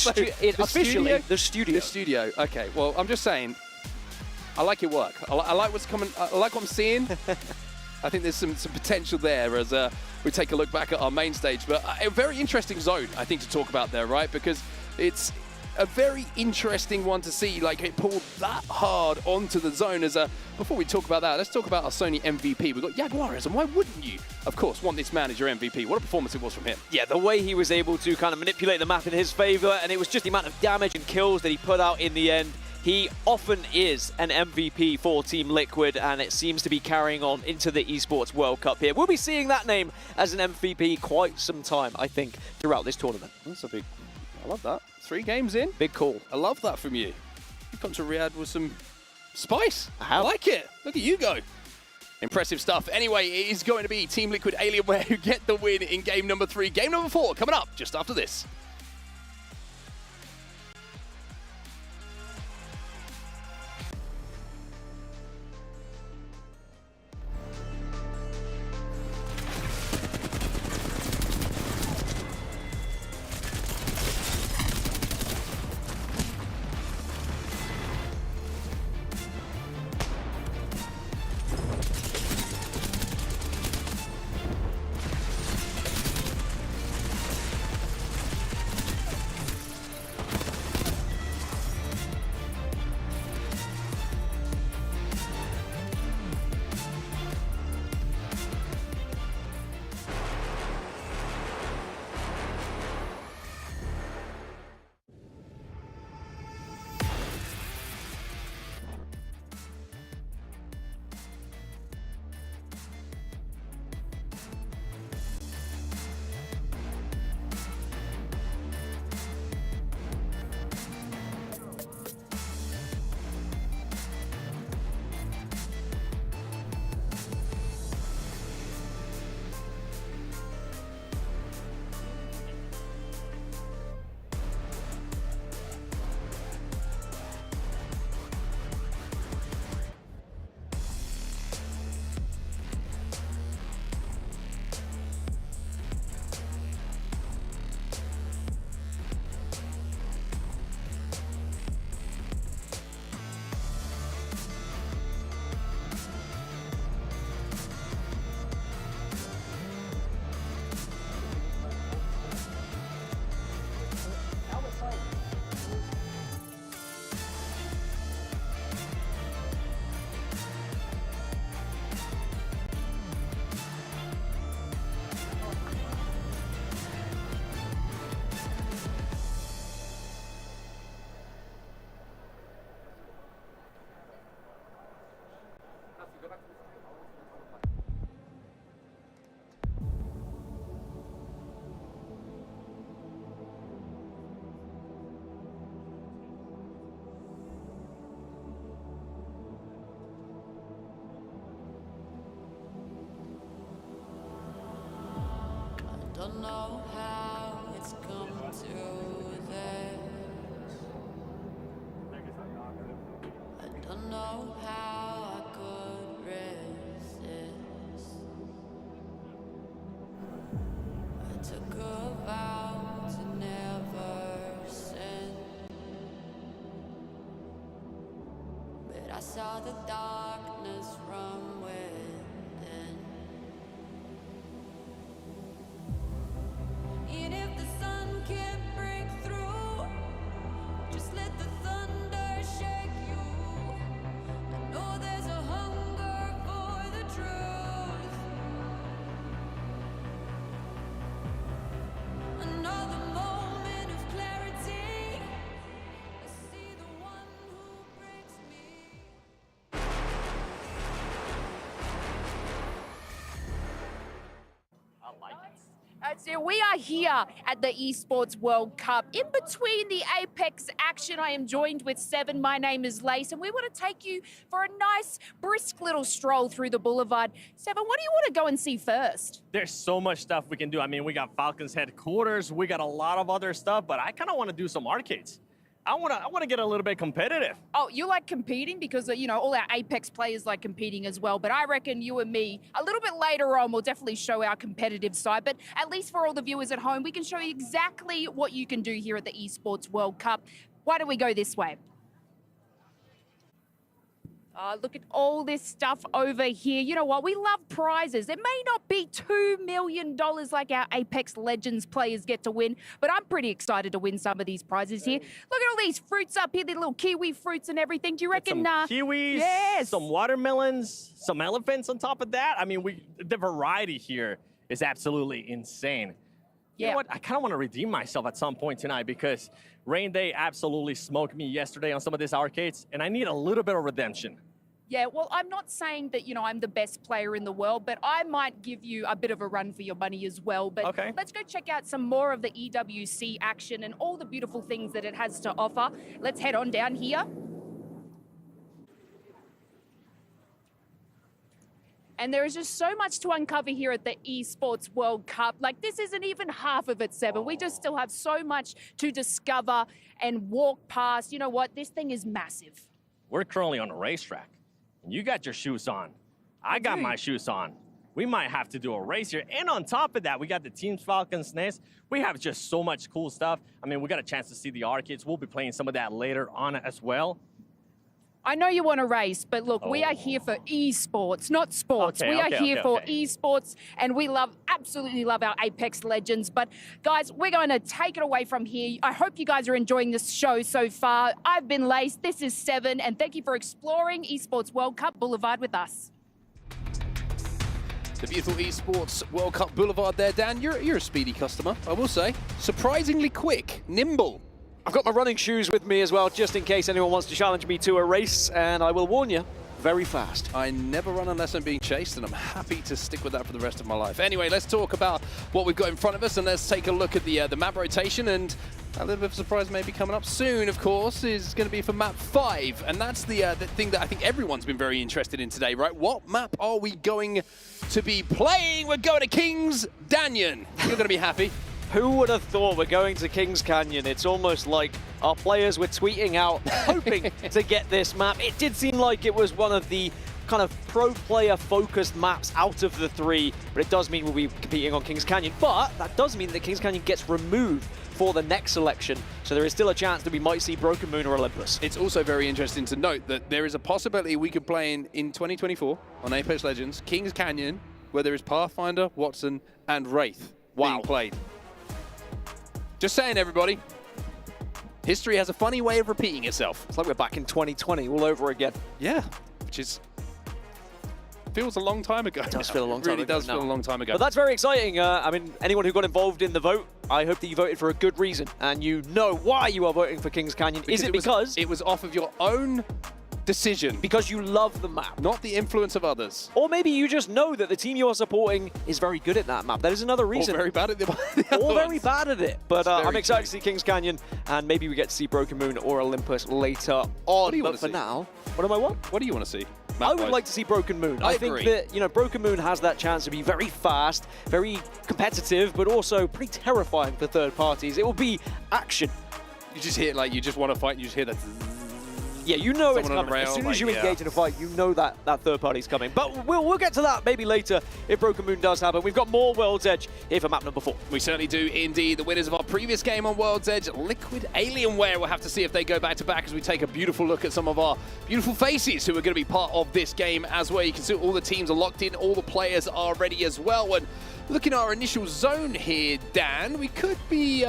officially the studio. The studio. Okay, well, I'm just saying, I like your work. I like what's coming. I like what I'm seeing. I think there's some potential there as we take a look back at our main stage. But a very interesting zone, I think, to talk about there, right? Because it's a very interesting one to see, like it pulled that hard onto the zone. Before we talk about that, let's talk about our Sony MVP. We've got Jaguares, and why wouldn't you, of course, want this man as your MVP? What a performance it was from him. Yeah, the way he was able to kind of manipulate the map in his favor, and it was just the amount of damage and kills that he put out in the end. He often is an MVP for Team Liquid, and it seems to be carrying on into the Esports World Cup here. We'll be seeing that name as an MVP quite some time, I think, throughout this tournament. That's a big... I love that. 3 games in. Big call. I love that from you. You come to Riyadh with some spice. I like it. Look at you go. Impressive stuff. Anyway, it is going to be Team Liquid Alienware who get the win in game number 3. Game number 4 coming up just after this. don't know how it's come to this. I don't know how I could resist. I took a vow to never sin, but I saw the darkness from within. And if the sun can't break through, just let the thunder shake you. I know there's a hunger for the truth. Another moment of clarity. I see the one who breaks me. So we are here at the Esports World Cup. In between the Apex action, I am joined with Seven. My name is Lace, and we want to take you for a nice, brisk little stroll through the boulevard. Seven, what do you want to go and see first? There's so much stuff we can do. I mean, we got Falcons headquarters, we got a lot of other stuff, but I kind of want to do some arcades. I want to get a little bit competitive. Oh, you like competing? Because, you know, all our Apex players like competing as well. But I reckon you and me, a little bit later on, will definitely show our competitive side. But at least for all the viewers at home, we can show you exactly what you can do here at the Esports World Cup. Why don't we go this way? Look at all this stuff over here. You know what? We love prizes. It may not be $2 million like our Apex Legends players get to win, but I'm pretty excited to win some of these prizes here. Look at all these fruits up here, the little kiwi fruits and everything. Do you reckon? Some kiwis, yes, some watermelons, some elephants on top of that. I mean, the variety here is absolutely insane. You know what? I kind of want to redeem myself at some point tonight because Rain Day absolutely smoked me yesterday on some of these arcades, and I need a little bit of redemption. Yeah, well, I'm not saying that, you know, I'm the best player in the world, but I might give you a bit of a run for your money as well. But let's go check out some more of the EWC action and all the beautiful things that it has to offer. Let's head on down here. And there is just so much to uncover here at the Esports World Cup. Like, this isn't even half of it, Seven. We just still have so much to discover and walk past. You know what? This thing is massive. We're currently on a racetrack. You got your shoes on. I got my shoes on. We might have to do a race here. And on top of that, we got the Team Falcons Nest. We have just so much cool stuff. I mean, we got a chance to see the arcades. We'll be playing some of that later on as well. I know you want to race, but look, we are here for esports, not sports. We are here for esports, and we absolutely love our Apex Legends. But guys, we're going to take it away from here. I hope you guys are enjoying this show so far. I've been Lace, this is Seven, and thank you for exploring Esports World Cup Boulevard with us. The beautiful Esports World Cup Boulevard there, Dan. You're a speedy customer, I will say. Surprisingly quick, nimble. I've got my running shoes with me as well, just in case anyone wants to challenge me to a race, and I will warn you, very fast. I never run unless I'm being chased, and I'm happy to stick with that for the rest of my life. Anyway, let's talk about what we've got in front of us, and let's take a look at the map rotation, and a little bit of a surprise maybe coming up soon, of course, is going to be for map 5, and that's the thing that I think everyone's been very interested in today, right? What map are we going to be playing? We're going to Kings Canyon. You're going to be happy. Who would have thought we're going to Kings Canyon? It's almost like our players were tweeting out, hoping to get this map. It did seem like it was one of the kind of pro player focused maps out of the 3, but it does mean we'll be competing on Kings Canyon. But that does mean that Kings Canyon gets removed for the next selection, so there is still a chance that we might see Broken Moon or Olympus. It's also very interesting to note that there is a possibility we could play in 2024 on Apex Legends, Kings Canyon, where there is Pathfinder, Watson, and Wraith being played. Just saying, everybody. History has a funny way of repeating itself. It's like we're back in 2020 all over again. Yeah, which is... feels a long time ago. It does feel a long time ago. It really does feel a long time ago. But that's very exciting. I mean, anyone who got involved in the vote, I hope that you voted for a good reason and you know why you are voting for Kings Canyon. Is it because... it was off of your own decision. Because you love the map. Not the influence of others. Or maybe you just know that the team you are supporting is very good at that map. That is another reason. Or very bad at the Or very bad at it. But I'm excited to see Kings Canyon, and maybe we get to see Broken Moon or Olympus later on. What do you want to see? see? Now, what am I want? What do you want to see? I would like to see Broken Moon. I think that, you know, Broken Moon has that chance to be very fast, very competitive, but also pretty terrifying for third parties. It will be action. You just hear, like, you just want to fight and you just hear that. Yeah, you know it's Someone on coming. the As soon rail, as you like, engage in a fight, you know that third party's coming. But we'll get to that maybe later if Broken Moon does happen. We've got more World's Edge here for map number 4. We certainly do indeed. The winners of our previous game on World's Edge, Liquid Alienware. We'll have to see if they go back to back as we take a beautiful look at some of our beautiful faces who are going to be part of this game as well. You can see all the teams are locked in, all the players are ready as well. And looking at our initial zone here, Dan, we could be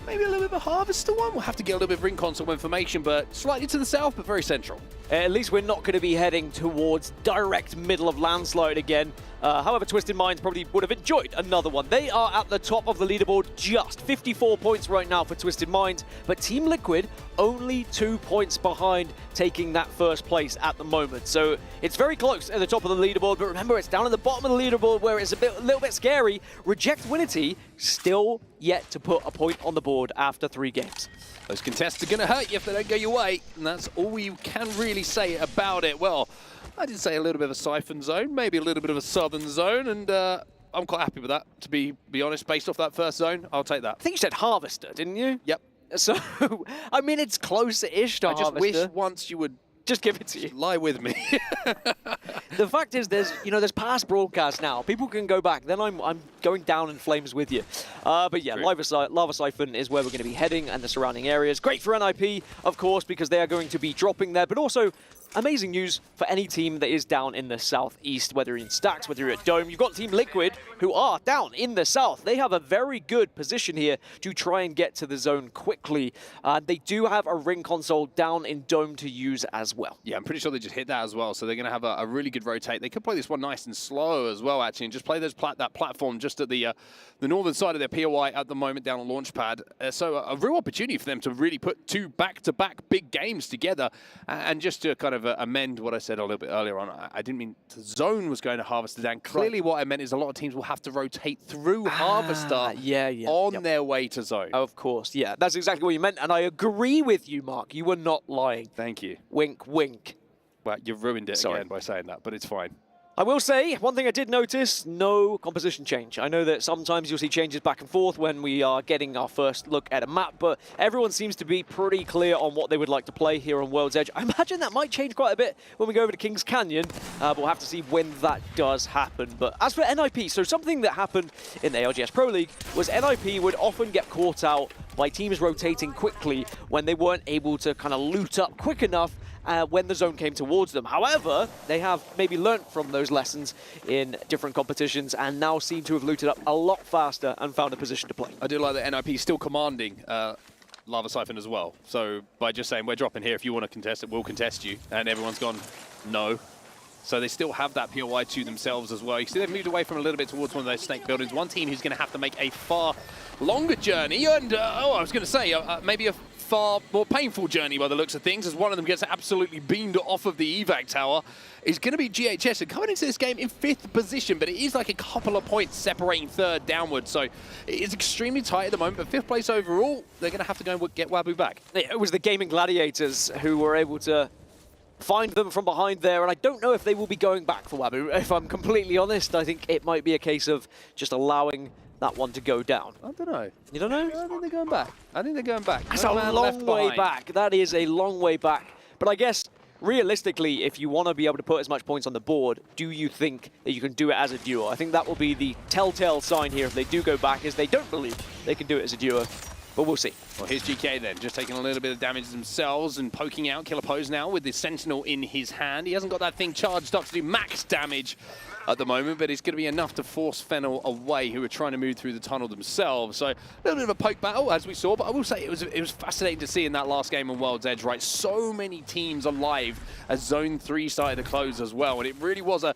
maybe a little bit of a Harvester one. We'll have to get a little bit of ring console information, but slightly to the south, but very central. At least we're not going to be heading towards direct middle of landslide again. However, Twisted Minds probably would have enjoyed another one. They are at the top of the leaderboard, just 54 points right now for Twisted Minds, but Team Liquid only 2 points behind taking that first place at the moment. So it's very close at the top of the leaderboard, but remember, it's down at the bottom of the leaderboard where it's a little bit scary. Reject Winity still yet to put a point on the board after 3 games. Those contests are going to hurt you if they don't go your way, and that's all you can really say about it. Well, I did say a little bit of a Siphon zone, maybe a little bit of a Southern zone, and I'm quite happy with that, to be honest. Based off that first zone, I'll take that. I think you said Harvester, didn't you? Yep. So, I mean, it's closer-ish to Harvester. I just wish once you would just give it to you. Lie with me. The fact is, there's past broadcasts now. People can go back. Then I'm going down in flames with you. But yeah, Lava Siphon is where we're going to be heading and the surrounding areas. Great for NIP, of course, because they are going to be dropping there, but also amazing news for any team that is down in the southeast, whether in Stacks, whether you're at Dome. You've got Team Liquid, who are down in the south. They have a very good position here to try and get to the zone quickly. They do have a ring console down in Dome to use as well. Yeah, I'm pretty sure they just hit that as well, so they're going to have a really good rotate. They could play this one nice and slow as well, actually, and just play that platform just at the northern side of their POI at the moment down on Launchpad. So a real opportunity for them to really put 2 back-to-back big games together. And just to kind of amend what I said a little bit earlier on, I didn't mean the zone was going to Harvester down. Clearly what I meant is a lot of teams will have to rotate through Harvester on their way to zone. Of course, yeah. That's exactly what you meant, and I agree with you, Mark. You were not lying. Thank you. Wink, wink. Well, you've ruined it again by saying that, but it's fine. I will say, one thing I did notice, no composition change. I know that sometimes you'll see changes back and forth when we are getting our first look at a map, but everyone seems to be pretty clear on what they would like to play here on World's Edge. I imagine that might change quite a bit when we go over to Kings Canyon, but we'll have to see when that does happen. But as for NIP, so something that happened in the LGS Pro League was NIP would often get caught out by teams rotating quickly when they weren't able to kind of loot up quick enough when the zone came towards them. However, they have maybe learnt from those lessons in different competitions and now seem to have looted up a lot faster and found a position to play. I do like that NIP still commanding Lava Siphon as well. So by just saying, we're dropping here, if you want to contest it, we'll contest you. And everyone's gone, no. So they still have that POI to themselves as well. You see they've moved away from a little bit towards one of those snake buildings. One team who's going to have to make a far longer journey. And, I was going to say, maybe a far more painful journey by the looks of things, as one of them gets absolutely beamed off of the evac tower, is going to be GHS. And coming into this game in 5th position, but it is like a couple of points separating 3rd downwards. So it is extremely tight at the moment, but 5th place overall, they're going to have to go and get Wabu back. It was the Gaming Gladiators who were able to find them from behind there, and I don't know if they will be going back for Wabu. If I'm completely honest, I think it might be a case of just allowing that one to go down. I don't know. You don't know? I think they're going back. I think they're going back. That's a long way back. That is a long way back. But I guess, realistically, if you want to be able to put as much points on the board, do you think that you can do it as a duo? I think that will be the telltale sign here if they do go back, is they don't believe they can do it as a duo. But we'll see. Well, here's GK then, just taking a little bit of damage themselves and poking out. Killer Pose now with the Sentinel in his hand. He hasn't got that thing charged up to do max damage at the moment, but it's going to be enough to force Fennel away, who are trying to move through the tunnel themselves. So a little bit of a poke battle, as we saw, but I will say it was fascinating to see in that last game on World's Edge, right? So many teams alive as Zone 3 started to close as well, and it really was a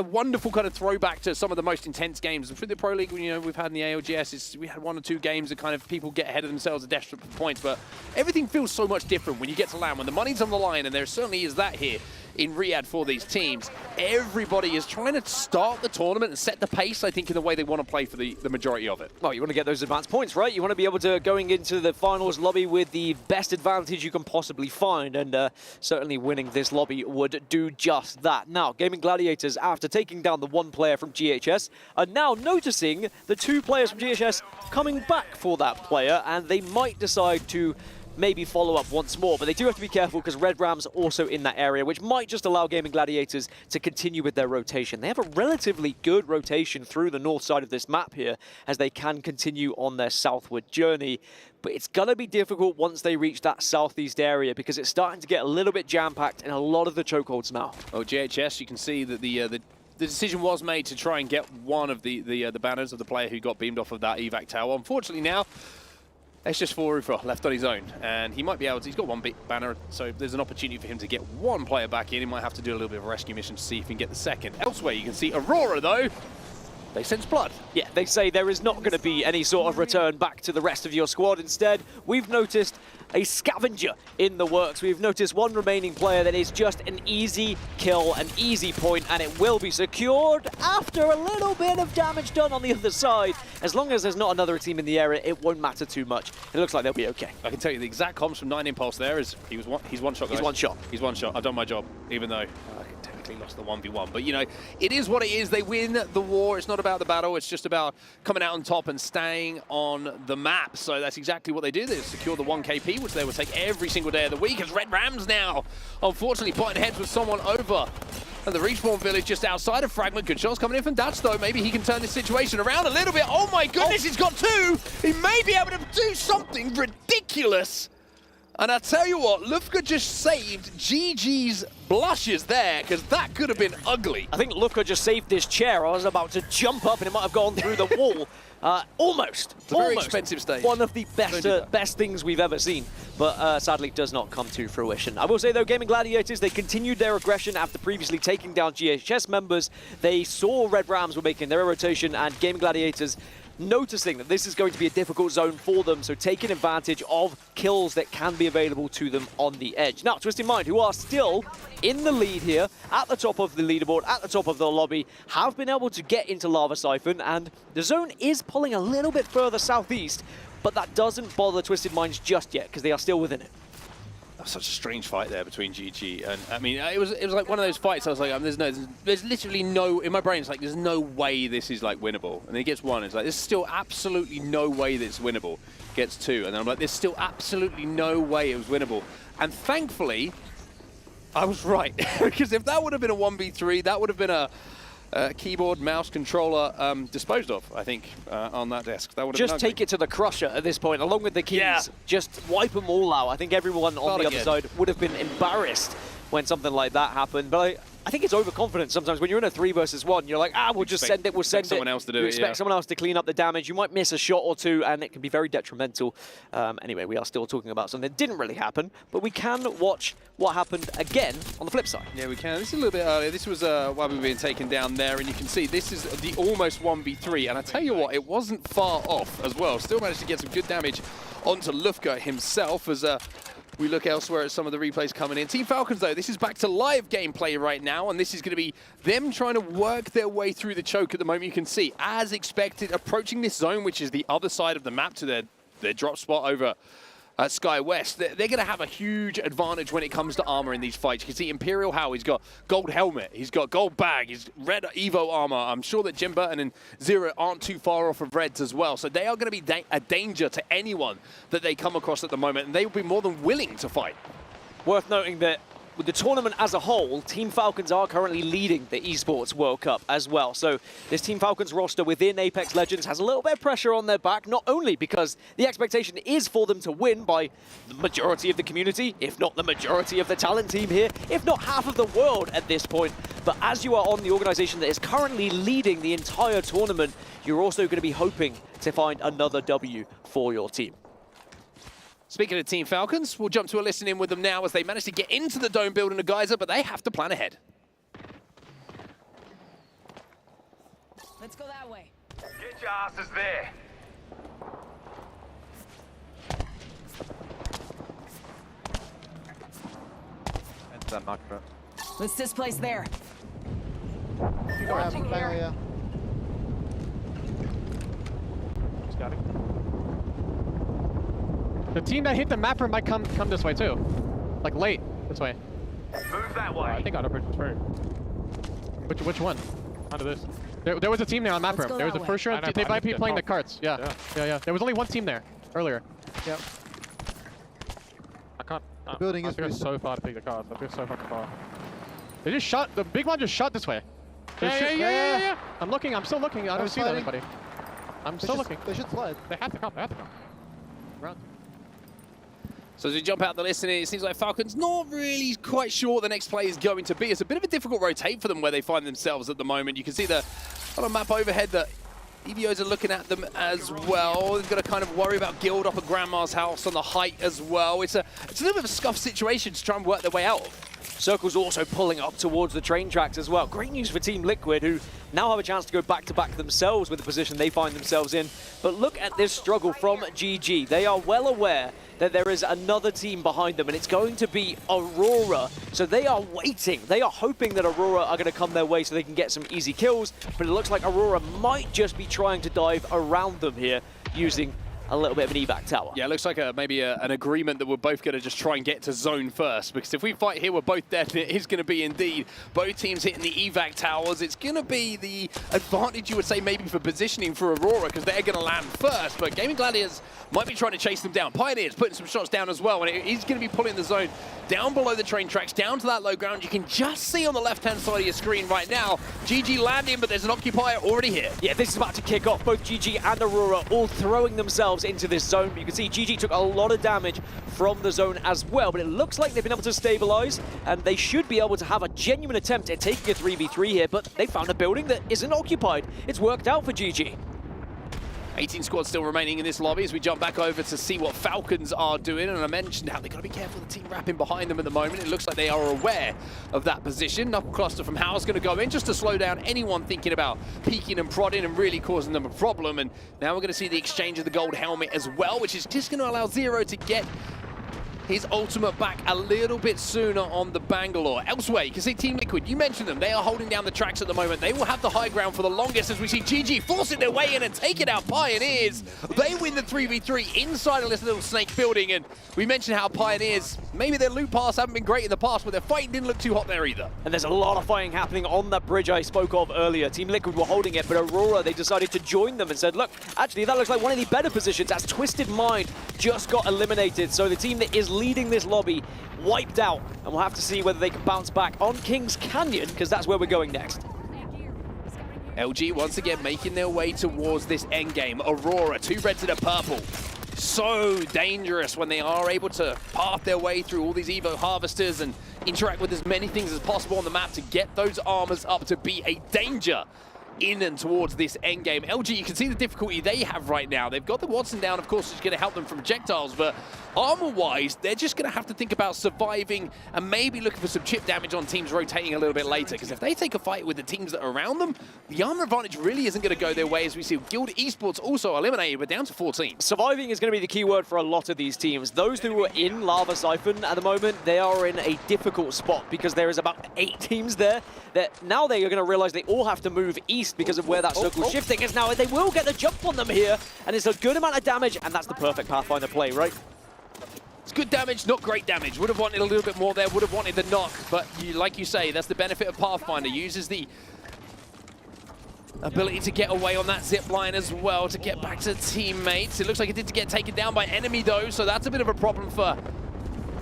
wonderful kind of throwback to some of the most intense games. For the Pro League, we've had in the ALGS, we had 1 or 2 games that kind of people get ahead of themselves and desperate for points, but everything feels so much different when you get to land, when the money's on the line, and there certainly is that here. in Riyadh for these teams. Everybody is trying to start the tournament and set the pace, I think, in the way they want to play for the majority of it. Well, you want to get those advanced points, right? You want to be able to going into the finals lobby with the best advantage you can possibly find, and certainly winning this lobby would do just that. Now, Gaming Gladiators, after taking down the one player from GHS, are now noticing the two players from GHS coming back for that player, and they might decide to maybe follow up once more, but they do have to be careful because Red Ram's also in that area, which might just allow Gaming Gladiators to continue with their rotation. They have a relatively good rotation through the north side of this map here as they can continue on their southward journey, but it's going to be difficult once they reach that southeast area because it's starting to get a little bit jam-packed in a lot of the chokeholds now. Oh, GHS, you can see that the decision was made to try and get one of the banners of the player who got beamed off of that evac tower. Unfortunately now, it's just Rufa left on his own, and he might be able to, he's got one big banner, so there's an opportunity for him to get one player back in. He might have to do a little bit of a rescue mission to see if he can get the second. Elsewhere, you can see Aurora, though, they sense blood. Yeah, they say there is not going to be any sort of return back to the rest of your squad. Instead, we've noticed a scavenger in the works. We've noticed one remaining player that is just an easy kill, an easy point, and it will be secured after a little bit of damage done on the other side. As long as there's not another team in the area, it won't matter too much. It looks like they'll be okay. I can tell you the exact comms from 9 Impulse there is he's one shot, guys. He's one shot. He's one shot. I've done my job, even though I technically lost the 1v1. But, you know, it is what it is. They win the war. It's not about the battle. It's just about coming out on top and staying on the map. So that's exactly what they do. They secure the 1 KP, which they will take every single day of the week, as Red Rams now, unfortunately, butting heads with someone over at the Respawn village just outside of Fragment. Good shots coming in from Dats, though. Maybe he can turn this situation around a little bit. Oh, my goodness, he's got two. He may be able to do something ridiculous. And I tell you what, Lufka just saved GG's blushes there, because that could have been ugly. I think Lufka just saved this chair. I was about to jump up and it might have gone through the wall. Almost. It's a very expensive stage. One of the best things we've ever seen, but sadly does not come to fruition. I will say though, Gaming Gladiators, they continued their aggression after previously taking down GHS members. They saw Red Rams were making their rotation, and Gaming Gladiators noticing that this is going to be a difficult zone for them, so taking advantage of kills that can be available to them on the edge. Now, Twisted Mind, who are still in the lead here, at the top of the leaderboard, at the top of the lobby, have been able to get into Lava Siphon, and the zone is pulling a little bit further southeast, but that doesn't bother Twisted Minds just yet, because they are still within it. That's such a strange fight there between GG and, I mean, it was like one of those fights I was like, there's literally no, in my brain it's like, there's no way this is like winnable. And then he gets one, it's like, there's still absolutely no way that it's winnable. Gets two, and then I'm like, there's still absolutely no way it was winnable. And thankfully, I was right. Because if that would have been a 1v3, that would have been a keyboard, mouse, controller disposed of, I think, on that desk. That would have just take it to the crusher at this point, along with the keys. Yeah. Just wipe them all out. I think everyone on the other side would have been embarrassed when something like that happened. But I think it's overconfidence sometimes. When you're in a 3 versus 1, you're like, we'll just send it, we'll send it. Someone else to do you it, expect someone else to clean up the damage. You might miss a shot or two, and it can be very detrimental. Anyway, we are still talking about something that didn't really happen, but we can watch what happened again on the flip side. Yeah, we can. This is a little bit earlier. This was while we were being taken down there, and you can see this is the almost 1v3, and I tell you what, it wasn't far off as well. Still managed to get some good damage onto Lufka himself as we look elsewhere at some of the replays coming in. Team Falcons, though, this is back to live gameplay right now, and this is going to be them trying to work their way through the choke at the moment. You can see, as expected, approaching this zone, which is the other side of the map to their drop spot over at Sky West. They're going to have a huge advantage when it comes to armor in these fights. You can see Imperial How, he's got gold helmet, he's got gold bag, he's red Evo armor. I'm sure that Jim Burton and Zero aren't too far off of Reds as well. So they are going to be a danger to anyone that they come across at the moment, and they will be more than willing to fight. Worth noting that with the tournament as a whole, Team Falcons are currently leading the Esports World Cup as well. So this Team Falcons roster within Apex Legends has a little bit of pressure on their back, not only because the expectation is for them to win by the majority of the community, if not the majority of the talent team here, if not half of the world at this point, but as you are on the organization that is currently leading the entire tournament, you're also going to be hoping to find another W for your team. Speaking of Team Falcons, we'll jump to a listen in with them now as they manage to get into the dome building a geyser, but they have to plan ahead. Let's go that way. Get your asses there. It's that macro. Let's displace there. Yeah. Scouting. The team that hit the mapper might come this way too. Like late this way. Move that way. I think Auto Bridge is turn. Which one? Onto this. There was a team there on map room. There was a first round. They might be playing the carts. Yeah. There was only one team there earlier. Yep. I can't. The building is so far to pick the cards. I feel so fucking far. They just shot. The big one just shot this way. Yeah. I'm looking. I'm still looking. I don't see anybody. I'm still looking. They should slide. They have to come. Run. So as we jump out the list, and it seems like Falcon's not really quite sure what the next play is going to be. It's a bit of a difficult rotate for them where they find themselves at the moment. You can see the on a map overhead that EVOs are looking at them as well. They've got to kind of worry about Guild up at Grandma's house on the height as well. It's a little bit of a scuffed situation to try and work their way out of. Circle's also pulling up towards the train tracks as well. Great news for Team Liquid, who now have a chance to go back-to-back themselves with the position they find themselves in. But look at this struggle from GG. They are well aware that there is another team behind them, and it's going to be Aurora. So they are waiting. They are hoping that Aurora are going to come their way so they can get some easy kills. But it looks like Aurora might just be trying to dive around them here using a little bit of an evac tower. Yeah, it looks like maybe an agreement that we're both going to just try and get to zone first, because if we fight here, we're both dead, and it is going to be indeed both teams hitting the evac towers. It's going to be the advantage, you would say, maybe for positioning for Aurora, because they're going to land first, but Gaming Gladiators might be trying to chase them down. Pioneers putting some shots down as well, and he's going to be pulling the zone down below the train tracks, down to that low ground. You can just see on the left-hand side of your screen right now, GG landing, but there's an occupier already here. Yeah, this is about to kick off. Both GG and Aurora all throwing themselves into this zone. But you can see GG took a lot of damage from the zone as well, but it looks like they've been able to stabilize, and they should be able to have a genuine attempt at taking a 3v3 here, but they found a building that isn't occupied. It's worked out for GG. 18 squads still remaining in this lobby as we jump back over to see what Falcons are doing. And I mentioned how they've got to be careful of the team wrapping behind them at the moment. It looks like they are aware of that position. Knuckle cluster from How's going to go in just to slow down anyone thinking about peeking and prodding and really causing them a problem. And now we're going to see the exchange of the gold helmet as well, which is just going to allow Zero to get his ultimate back a little bit sooner on the Bangalore. Elsewhere, you can see Team Liquid, you mentioned them, they are holding down the tracks at the moment. They will have the high ground for the longest as we see GG forcing their way in and taking out Pioneers. They win the 3v3 inside of this little snake building, and we mentioned how Pioneers, maybe their loot pass haven't been great in the past, but their fighting didn't look too hot there either. And there's a lot of fighting happening on that bridge I spoke of earlier. Team Liquid were holding it, but Aurora, they decided to join them and said, look, actually that looks like one of the better positions as Twisted Mind just got eliminated. So the team that is leading this lobby wiped out, and we'll have to see whether they can bounce back on Kings Canyon, because that's where we're going next. LG once again making their way towards this end game. Aurora, 2 reds and a purple. So dangerous when they are able to path their way through all these Evo harvesters and interact with as many things as possible on the map to get those armors up to be a danger in and towards this end game. LG, you can see the difficulty they have right now. They've got the Watson down, of course, which is going to help them from projectiles, but armor-wise, they're just going to have to think about surviving and maybe looking for some chip damage on teams rotating a little bit later, because if they take a fight with the teams that are around them, the armor advantage really isn't going to go their way, as we see Guild Esports also eliminated. We're down to 14. Surviving is going to be the key word for a lot of these teams. Those who are in Lava Siphon at the moment, they are in a difficult spot because there is about 8 teams there that now they are going to realize they all have to move east because of where that circle shifting is now. They will get the jump on them here, and it's a good amount of damage, and that's the perfect Pathfinder play, right? It's good damage, not great damage. Would have wanted a little bit more there, would have wanted the knock, but like you say, that's the benefit of Pathfinder. Uses the ability to get away on that zip line as well to get back to teammates. It looks like it did get taken down by enemy though, so that's a bit of a problem for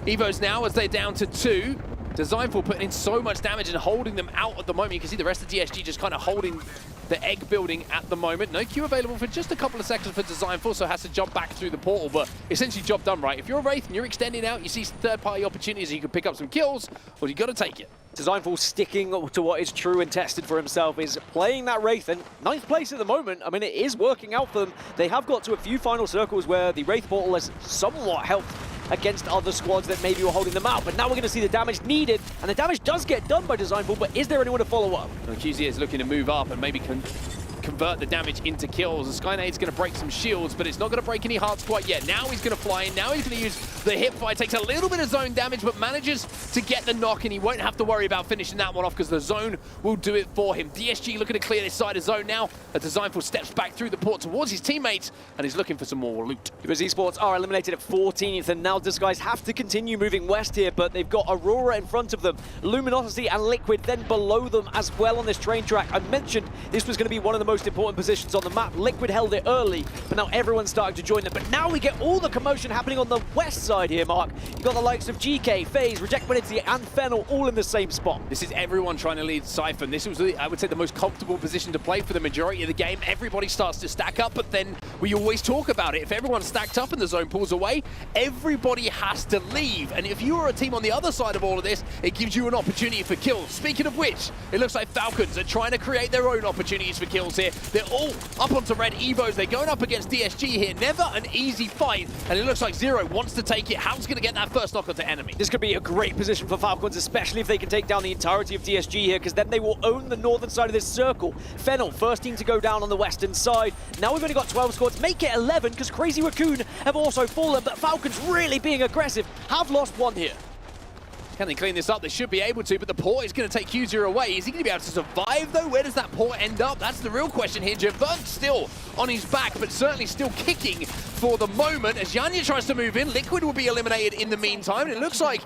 Evos now as they're down to 2. Designful putting in so much damage and holding them out at the moment. You can see the rest of DSG just kind of holding the egg building at the moment. No Q available for just a couple of seconds for Designful, so has to jump back through the portal, but essentially job done, right? If you're a Wraith and you're extending out, you see third-party opportunities and you can pick up some kills, well, you got to take it. Designful sticking to what is true and tested for himself, is playing that Wraith, and 9th place at the moment. I mean, it is working out for them. They have got to a few final circles where the Wraith portal has somewhat helped against other squads that maybe were holding them out, but now we're going to see the damage needed, and the damage does get done by Designful, but is there anyone to follow up? QZ is looking to move up and maybe convert the damage into kills. The Skynade's going to break some shields, but it's not going to break any hearts quite yet. Now he's going to fly in. Now he's going to use the hip fire. Takes a little bit of zone damage, but manages to get the knock, and he won't have to worry about finishing that one off because the zone will do it for him. DSG looking to clear this side of zone now. A Designful steps back through the port towards his teammates, and he's looking for some more loot. Because Esports are eliminated at 14th, and now Disguise have to continue moving west here, but they've got Aurora in front of them, Luminosity and Liquid then below them as well on this train track. I mentioned this was going to be one of the most important positions on the map. Liquid held it early, but now everyone's starting to join them. But now we get all the commotion happening on the west side here, Mark. You've got the likes of GK, FaZe, Rejectability and Fennel all in the same spot. This is everyone trying to lead Siphon. This was, I would say, the most comfortable position to play for the majority of the game. Everybody starts to stack up, but then we always talk about it. If everyone's stacked up and the zone pulls away, everybody has to leave. And if you are a team on the other side of all of this, it gives you an opportunity for kills. Speaking of which, it looks like Falcons are trying to create their own opportunities for kills here. They're all up onto red Evos. They're going up against DSG here. Never an easy fight, and it looks like Zero wants to take it. How's going to get that first knock onto enemy? This could be a great position for Falcons, especially if they can take down the entirety of DSG here, because then they will own the northern side of this circle. Fennel, first team to go down on the western side. Now we've only got 12 squads, make it 11, because Crazy Raccoon have also fallen, but Falcons really being aggressive, have lost one here. Can they clean this up? They should be able to, but the port is going to take Q0 away. Is he going to be able to survive, though? Where does that port end up? That's the real question here. Jabber's still on his back, but certainly still kicking for the moment. As Yanya tries to move in, Liquid will be eliminated in the meantime. And it looks like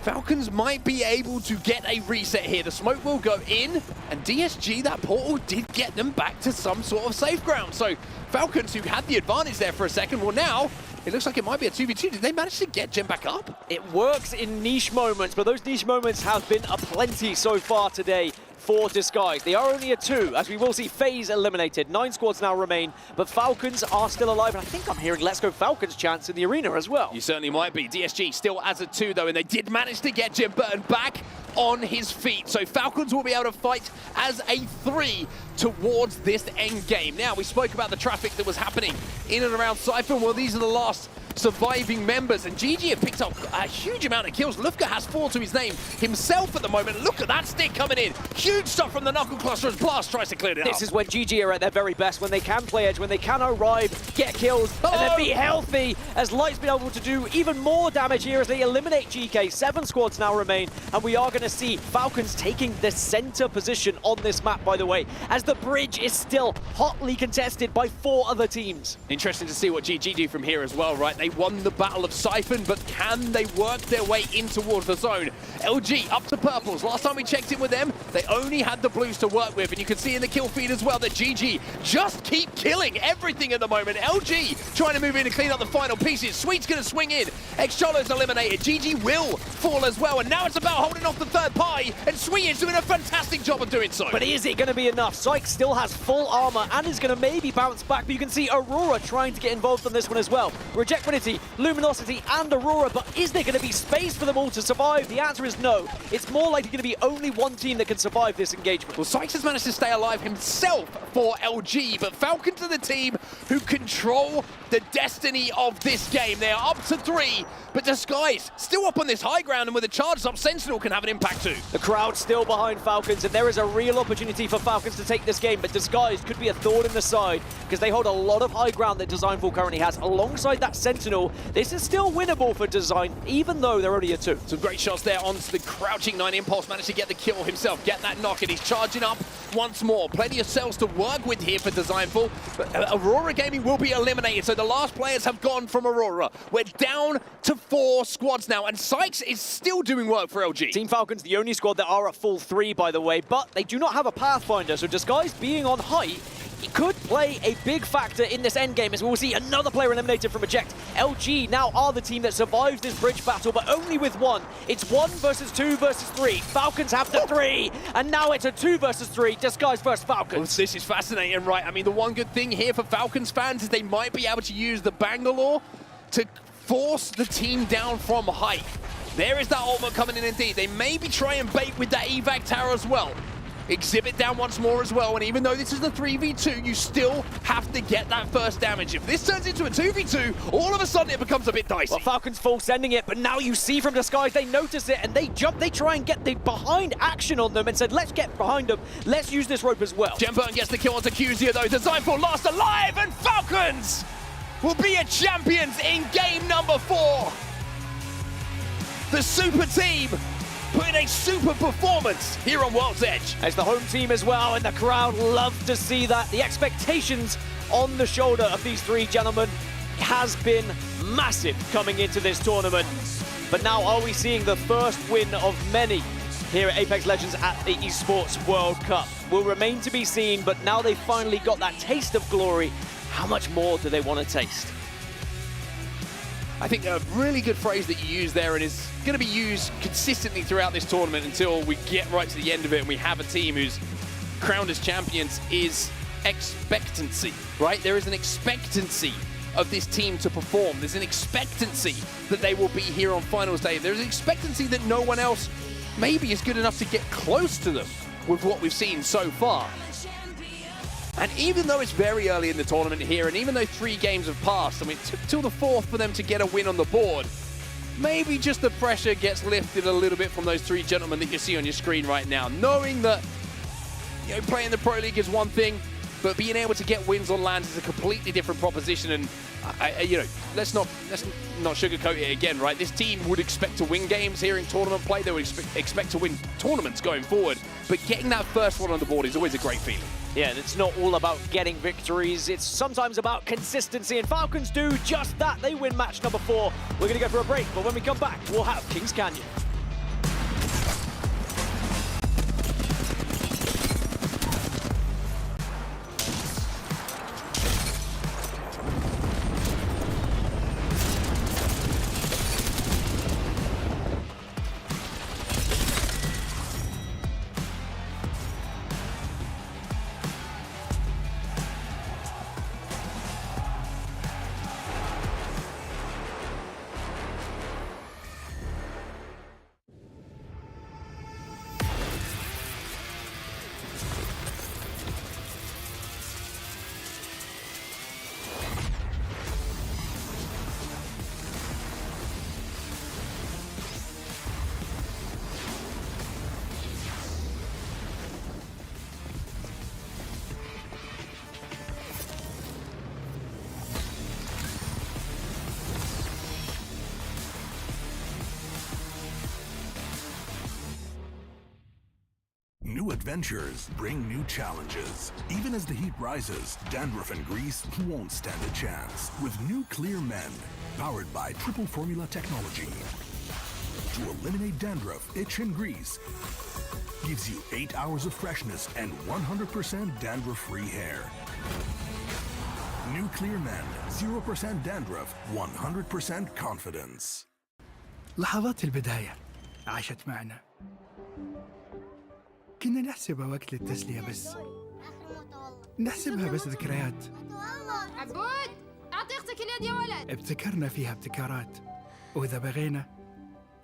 Falcons might be able to get a reset here. The smoke will go in, and DSG, that portal did get them back to some sort of safe ground. So Falcons, who had the advantage there for a second, well now, it looks like it might be a 2v2. Did they manage to get Gen back up? It works in niche moments, but those niche moments have been aplenty so far today for Disguise. They are only a 2, as we will see FaZe eliminated. 9 squads now remain, but Falcons are still alive, and I think I'm hearing Let's Go Falcons chants in the arena as well. You certainly might be. DSG still as a 2, though, and they did manage to get Jim Burton back on his feet. So Falcons will be able to fight as a 3 towards this end game. Now, we spoke about the traffic that was happening in and around Siphon. Well, these are the last surviving members, and GG have picked up a huge amount of kills. Lufka has 4 to his name himself at the moment. Look at that stick coming in. Huge stuff from the Knuckle Cluster as Blast tries to clear it up. This is when GG are at their very best, when they can play edge, when they can arrive, get kills, and then be healthy, as Light's been able to do even more damage here as they eliminate GK. 7 squads now remain, and we are going to see Falcons taking the center position on this map, by the way, as the bridge is still hotly contested by 4 other teams. Interesting to see what GG do from here as well, right? They won the Battle of Siphon, but can they work their way in towards the zone? LG up to purples. Last time we checked in with them, they only had the blues to work with, and you can see in the kill feed as well that GG just keep killing everything at the moment. LG trying to move in and clean up the final pieces. Sweet's going to swing in. X-Cholo's eliminated. GG will fall as well, and now it's about holding off the third pie, and Sweet is doing a fantastic job of doing so. But is it going to be enough? Syke still has full armor and is going to maybe bounce back, but you can see Aurora trying to get involved on this one as well. Rejectability, Luminosity and Aurora, but is there going to be space for them all to survive? The answer is no. It's more likely going to be only one team that can survive this engagement. Well, Sykes has managed to stay alive himself for LG, but Falcons are the team who control the destiny of this game. They are up to 3, but Disguise still up on this high ground, and with a charge up, Sentinel can have an impact too. The crowd's still behind Falcons, and there is a real opportunity for Falcons to take this game, but Disguise could be a thorn in the side because they hold a lot of high ground that Designful currently has. Alongside that Sentinel, this is still winnable for Design, even though they're only a 2. Some great shots there onto the crouching 9 Impulse, managed to get the kill himself, get that knock, and he's charging up once more. Plenty of cells to work with here for Designful, but Aurora Gaming will be eliminated, so the last players have gone from Aurora. We're down to 4 squads now, and Sykes is still doing work for LG. Team Falcons, the only squad that are at full 3, by the way, but they do not have a Pathfinder, so Disguise being on height, he could play a big factor in this endgame, as we'll see another player eliminated from Eject. LG now are the team that survives this bridge battle, but only with 1. It's 1 versus 2 versus 3. Falcons have the 3, and now it's a 2 versus 3. Disguise versus Falcons. Well, this is fascinating, right? I mean, the one good thing here for Falcons fans is they might be able to use the Bangalore to force the team down from height. There is that ultimate coming in indeed. They maybe try and bait with that evac tower as well. Exhibit down once more as well, and even though this is the 3v2, you still have to get that first damage. If this turns into a 2v2, all of a sudden it becomes a bit dicey. Well, Falcons full sending it, but now you see from Disguise, they notice it, and they jump, they try and get the behind action on them, and said, let's get behind them, let's use this rope as well. Gemburn gets the kill onto Qzia though, designed for last alive, and Falcons will be a champions in game number 4. The super team putting a super performance here on World's Edge. It's the home team as well, and the crowd love to see that. The expectations on the shoulder of these 3 gentlemen has been massive coming into this tournament. But now are we seeing the first win of many here at Apex Legends at the Esports World Cup? Will remain to be seen, but now they've finally got that taste of glory. How much more do they want to taste? I think a really good phrase that you use there and is going to be used consistently throughout this tournament until we get right to the end of it and we have a team who's crowned as champions is expectancy, right? There is an expectancy of this team to perform. There's an expectancy that they will be here on finals day. There's an expectancy that no one else maybe is good enough to get close to them with what we've seen so far. And even though it's very early in the tournament here, and even though 3 games have passed, I mean, it took till the 4th for them to get a win on the board, maybe just the pressure gets lifted a little bit from those 3 gentlemen that you see on your screen right now, knowing that, you know, playing the Pro League is one thing, but being able to get wins on land is a completely different proposition. And you know, let's not sugarcoat it again, right? This team would expect to win games here in tournament play. They would expect to win tournaments going forward. But getting that first one on the board is always a great feeling. Yeah, and it's not all about getting victories. It's sometimes about consistency, and Falcons do just that. They win match number 4. We're going to go for a break, but when we come back, we'll have Kings Canyon. New adventures bring new challenges. Even as the heat rises, dandruff and grease won't stand a chance. With new Clear Men, powered by triple formula technology. To eliminate dandruff, itch and grease, gives you 8 hours of freshness and 100% dandruff-free hair. New Clear Men, 0% dandruff, 100% confidence. لحظات البداية عاشت معنا. كنا نحسبها وقت للتسلية بس. نحسبها بس ذكريات. عبود أعطي أختك اليد يا ولد. ابتكرنا فيها ابتكارات، وإذا بغينا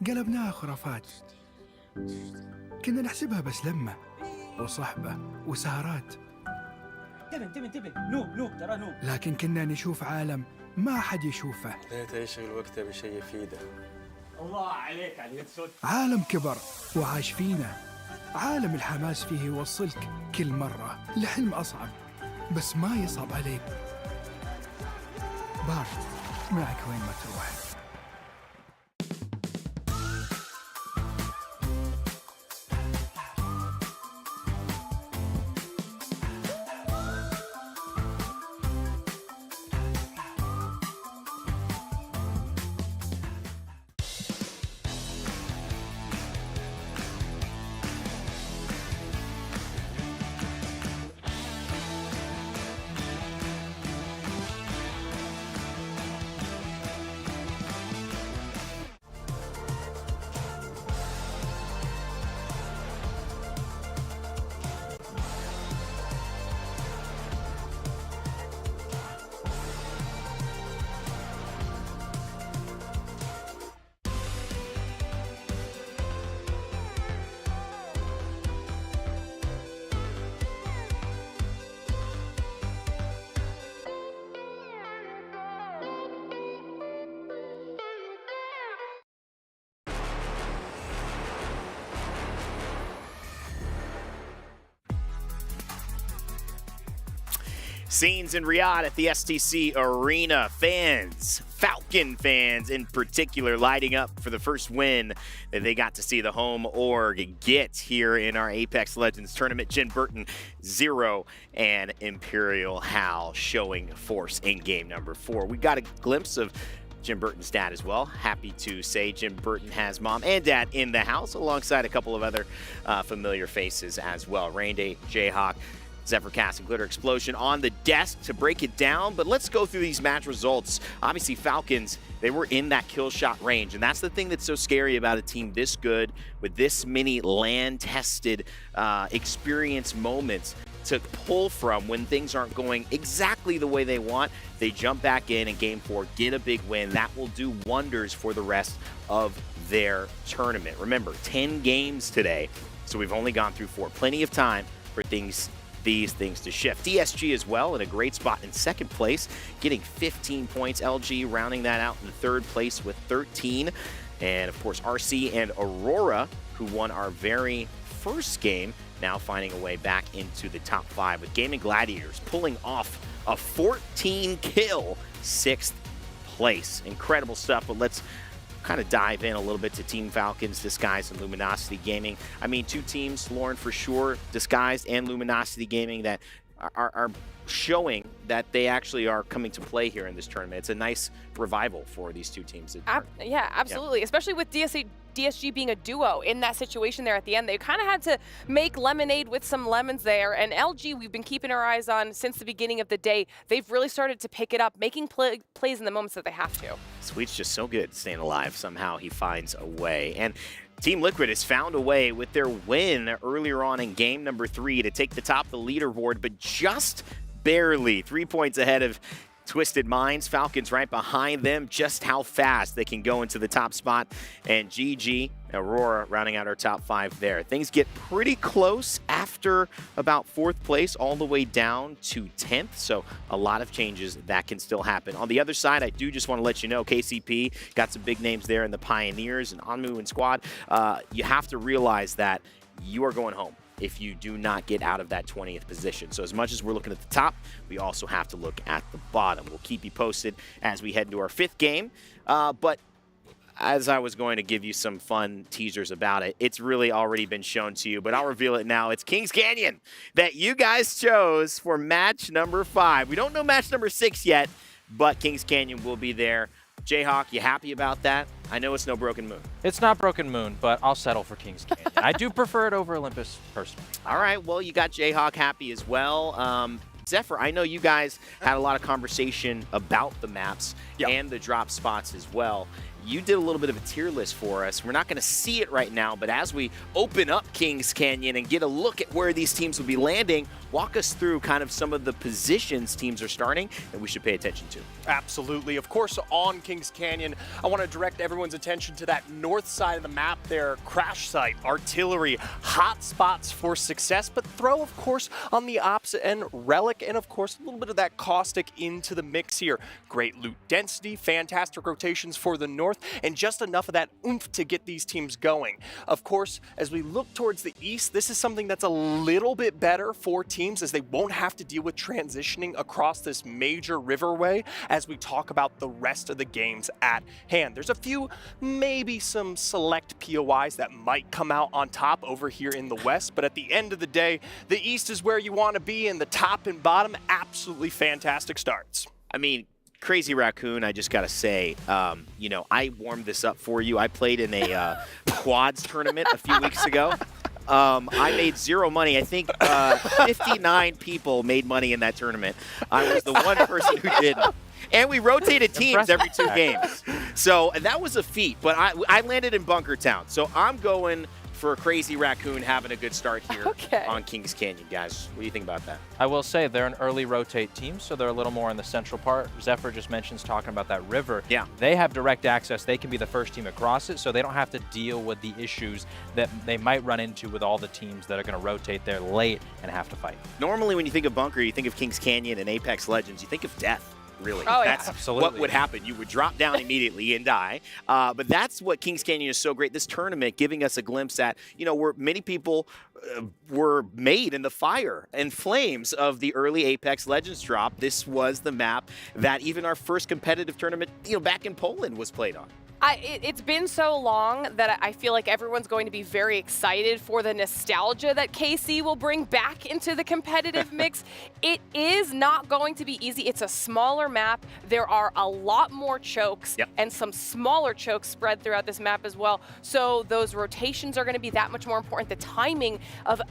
قلبناها خرافات. كنا نحسبها بس لمة وصحبة وسهرات. انتبه نوب ترى نوب. لكن كنا نشوف عالم ما حد يشوفه. ليت يشغل وقته بشيء يفيده. الله عليك على اليد صوت. عالم كبر وعاش فينا. عالم الحماس فيه يوصلك كل مرة لحلم أصعب، بس ما يصعب عليك. بارد معك وين ما تروح. Scenes in Riyadh at the STC Arena. Fans, Falcon fans in particular, lighting up for the first win that they got to see the home org get here in our Apex Legends tournament. Jin Burton 0 and Imperial Hal showing force in game number 4. We got a glimpse of Jim Burton's dad as well. Happy to say Jim Burton has mom and dad in the house alongside a couple of other familiar faces as well. Rainday, Jayhawk, Zephyrcast, and Glitter Explosion on the desk to break it down. But let's go through these match results. Obviously, Falcons, they were in that kill shot range. And that's the thing that's so scary about a team this good with this many land-tested experience moments to pull from when things aren't going exactly the way they want. They jump back in game 4, get a big win. That will do wonders for the rest of their tournament. Remember, 10 games today, so we've only gone through 4. Plenty of time for these things to shift. DSG as well in a great spot in 2nd place, getting 15 points. LG rounding that out in 3rd place with 13. And of course, RC and Aurora, who won our very first game, now finding a way back into the top 5 with Gaming Gladiators pulling off a 14-kill 6th place. Incredible stuff, but let's kind of dive in a little bit to Team Falcons, Disguised, and Luminosity Gaming. I mean, 2 teams, Lauren, for sure, Disguised and Luminosity Gaming, that are showing that they actually are coming to play here in this tournament. It's a nice revival for these 2 teams. Yeah, absolutely. Yeah. Especially with DSG being a duo in that situation there at the end. They kind of had to make lemonade with some lemons there. And LG, we've been keeping our eyes on since the beginning of the day. They've really started to pick it up, making plays in the moments that they have to. Sweet's just so good at staying alive. Somehow he finds a way. And Team Liquid has found a way with their win earlier on in game number 3 to take the top of the leaderboard, but just barely 3 points ahead of Twisted Minds. Falcons right behind them. Just how fast they can go into the top spot. And GG, Aurora rounding out our top 5 there. Things get pretty close after about 4th place all the way down to 10th. So a lot of changes that can still happen. On the other side, I do just want to let you know, KCP got some big names there in the Pioneers and Anmu and squad. You have to realize that you are going home if you do not get out of that 20th position. So as much as we're looking at the top, we also have to look at the bottom. We'll keep you posted as we head into our 5th game. But as I was going to give you some fun teasers about it, it's really already been shown to you, but I'll reveal it now. It's Kings Canyon that you guys chose for match number 5. We don't know match number 6 yet, but Kings Canyon will be there. Jayhawk, you happy about that? I know it's no Broken Moon. It's not Broken Moon, but I'll settle for Kings Canyon. I do prefer it over Olympus, personally. All right, well, you got Jayhawk happy as well. Zephyr, I know you guys had a lot of conversation about the maps and the drop spots as well. You did a little bit of a tier list for us. We're not going to see it right now, but as we open up Kings Canyon and get a look at where these teams will be landing, walk us through kind of some of the positions teams are starting that we should pay attention to. Absolutely. Of course, on Kings Canyon, I want to direct everyone's attention to that north side of the map there. Crash site, artillery, hot spots for success, but throw, of course, on the opposite end, Relic, and of course, a little bit of that Caustic into the mix here. Great loot density, fantastic rotations for the north, and just enough of that oomph to get these teams going. Of course, as we look towards the east, this is something that's a little bit better for teams as they won't have to deal with transitioning across this major riverway as we talk about the rest of the games at hand. There's a few, maybe some select POIs that might come out on top over here in the west, but at the end of the day, the east is where you want to be, and the top and bottom, absolutely fantastic starts. I mean, Crazy Raccoon, I just got to say, you know, I warmed this up for you. I played in a quads tournament a few weeks ago. I made 0 money. I think 59 people made money in that tournament. I was the one person who didn't. And we rotated teams every 2 games. So that was a feat, but I landed in Bunker Town. So I'm going for Crazy Raccoon having a good start here on Kings Canyon, guys. What do you think about that? I will say they're an early rotate team, so they're a little more in the central part. Zephyr just mentions talking about that river. Yeah. They have direct access. They can be the first team across it, so they don't have to deal with the issues that they might run into with all the teams that are going to rotate there late and have to fight. Normally when you think of Bunker, you think of Kings Canyon and Apex Legends. You think of death. really. Oh, yeah. That's Absolutely. what would happen. You would drop down immediately and die. But that's what Kings Canyon is so great. This tournament giving us a glimpse at, where many people were made in the fire and flames of the early Apex Legends drop. This was the map that even our first competitive tournament, back in Poland was played on. It's been so long that I feel like everyone's going to be very excited for the nostalgia that KC will bring back into the competitive mix. It is not going to be easy. It's a smaller map. There are a lot more chokes and some smaller chokes spread throughout this map as well. So those rotations are going to be that much more important. The timing of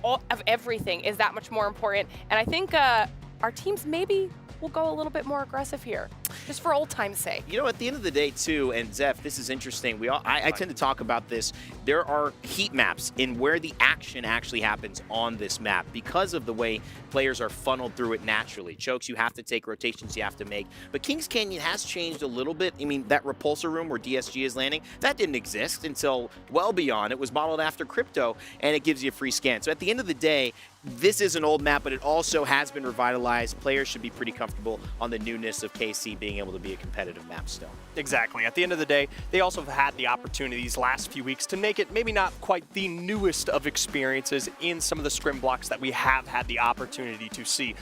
everything is that much more important. And I think our teams maybe will go a little bit more aggressive here, just for old time's sake. At the end of the day, too, and Zeph, this is interesting. I tend to talk about this. There are heat maps in where the action actually happens on this map because of the way players are funneled through it naturally. Chokes, you have to take, rotations you have to make. But Kings Canyon has changed a little bit. I mean, that repulsor room where DSG is landing, that didn't exist until well beyond. It was modeled after Crypto, and it gives you a free scan. So at the end of the day, this is an old map, but it also has been revitalized. Players should be pretty comfortable on the newness of KC being able to be a competitive map still. Exactly. At the end of the day, they also have had the opportunity these last few weeks to make it maybe not quite the newest of experiences in some of the scrim blocks that we have had the opportunity to see.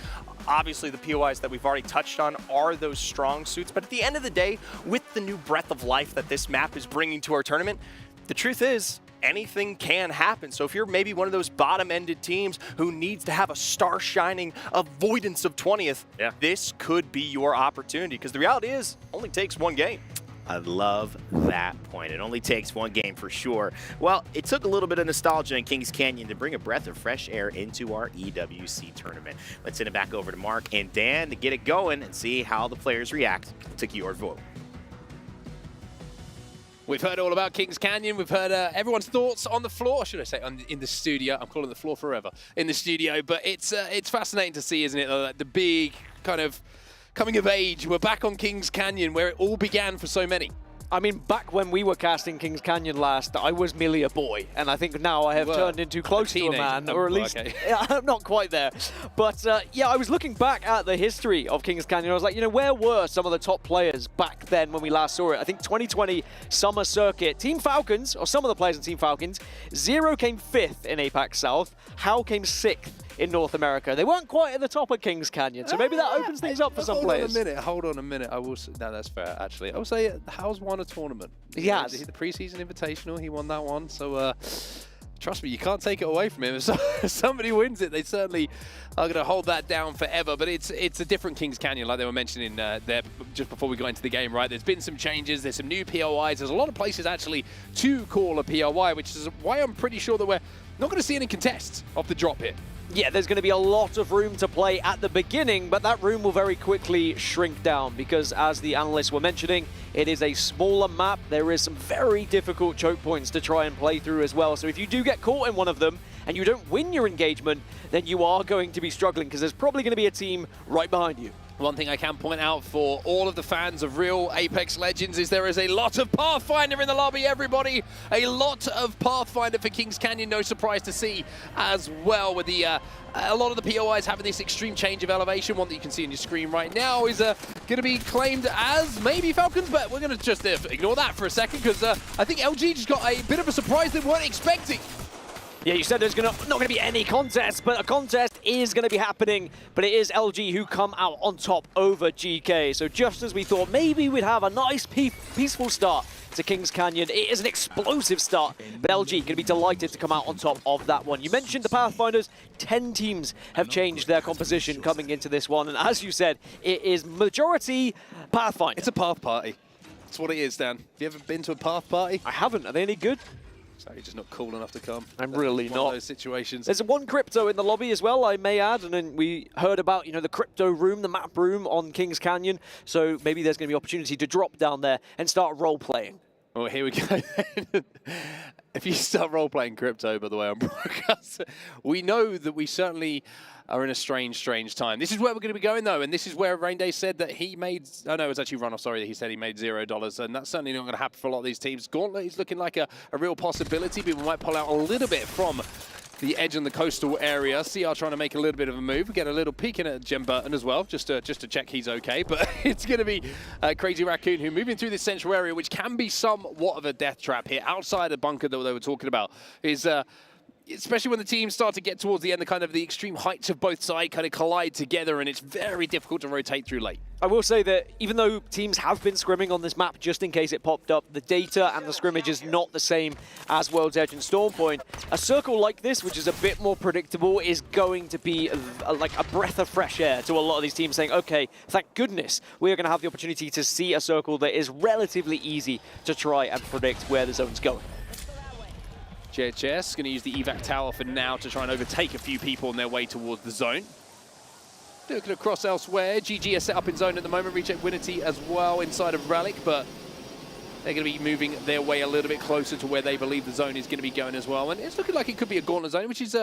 Obviously, the POIs that we've already touched on are those strong suits, but at the end of the day, with the new breath of life that this map is bringing to our tournament, the truth is, anything can happen. So if you're maybe one of those bottom-ended teams who needs to have a star-shining avoidance of 20th, this could be your opportunity, because the reality is, it only takes one game. I love that point. It only takes one game for sure. Well, it took a little bit of nostalgia in Kings Canyon to bring a breath of fresh air into our EWC tournament. Let's send it back over to Mark and Dan to get it going and see how the players react to your vote. We've heard all about Kings Canyon. We've heard everyone's thoughts on the floor, should I say, in the studio. I'm calling the floor forever in the studio, but it's fascinating to see, isn't it? The big kind of coming of age. We're back on Kings Canyon, where it all began for so many. I mean, back when we were casting Kings Canyon last, I was merely a boy, and I think now I have turned into close to a man, or at least, I'm not quite there. But yeah, I was looking back at the history of Kings Canyon. I was like, where were some of the top players back then when we last saw it? I think 2020 Summer Circuit, Team Falcons, or some of the players in Team Falcons, Zero came 5th in APAC South, How came 6th in North America. They weren't quite at the top of Kings Canyon, so maybe that opens things up for some players. Hold on a minute. I will. No, that's fair. Actually, I will say How's won a tournament. He has. The preseason invitational. He won that one. So trust me, you can't take it away from him. If somebody wins it, they certainly are going to hold that down forever. But it's a different Kings Canyon, like they were mentioning there just before we got into the game, right? There's been some changes. There's some new POIs. There's a lot of places actually to call a POI, which is why I'm pretty sure that we're not going to see any contests of the drop here. Yeah, there's going to be a lot of room to play at the beginning, but that room will very quickly shrink down because, as the analysts were mentioning, it is a smaller map. There is some very difficult choke points to try and play through as well. So if you do get caught in one of them and you don't win your engagement, then you are going to be struggling because there's probably going to be a team right behind you. One thing I can point out for all of the fans of real Apex Legends is there is a lot of Pathfinder in the lobby, everybody. A lot of Pathfinder for Kings Canyon, no surprise to see as well, with the a lot of the POIs having this extreme change of elevation. One that you can see on your screen right now is going to be claimed as maybe Falcons, but we're going to just ignore that for a second because I think LG just got a bit of a surprise they weren't expecting. Yeah, you said there's not going to be any contest, but a contest is going to be happening. But it is LG who come out on top over GK. So just as we thought, maybe we'd have a nice, peaceful start to Kings Canyon. It is an explosive start, but LG going to be delighted to come out on top of that one. You mentioned the Pathfinders. 10 teams have changed their composition coming into this one. And as you said, it is majority Pathfinder. It's a Path party. That's what it is, Dan. Have you ever been to a Path party? I haven't. Are they any good? So you're just not cool enough to come. I'm really not. One of those situations. There's one crypto in the lobby as well, I may add, and then we heard about, the crypto room, the map room on Kings Canyon. So maybe there's going to be opportunity to drop down there and start role-playing. Well, here we go. If you start role-playing crypto, by the way, on broadcast, we know that we certainly are in a strange time. This is where we're going to be going, though, and this is where Rain Day said that he made... Oh, no, it was actually Runoff, sorry, he said he made $0, and that's certainly not going to happen for a lot of these teams. Gauntlet is looking like a real possibility. People might pull out a little bit from the edge on the coastal area. CR trying to make a little bit of a move. We get a little peek in at Jem Burton as well, just to check he's okay. But it's going to be Crazy Raccoon who moving through this central area, which can be somewhat of a death trap here. Outside the bunker that they were talking about is... especially when the teams start to get towards the end, the kind of the extreme heights of both sides kind of collide together, and it's very difficult to rotate through late. I will say that even though teams have been scrimming on this map, just in case it popped up, the data and the scrimmage is not the same as World's Edge and Stormpoint. A circle like this, which is a bit more predictable, is going to be like a breath of fresh air to a lot of these teams saying, okay, thank goodness we are going to have the opportunity to see a circle that is relatively easy to try and predict where the zone's going. JHS going to use the evac tower for now to try and overtake a few people on their way towards the zone. Looking across elsewhere, GG are set up in zone at the moment, recheck Winity as well inside of Relic, but they're going to be moving their way a little bit closer to where they believe the zone is going to be going as well. And it's looking like it could be a Gauntlet zone, which is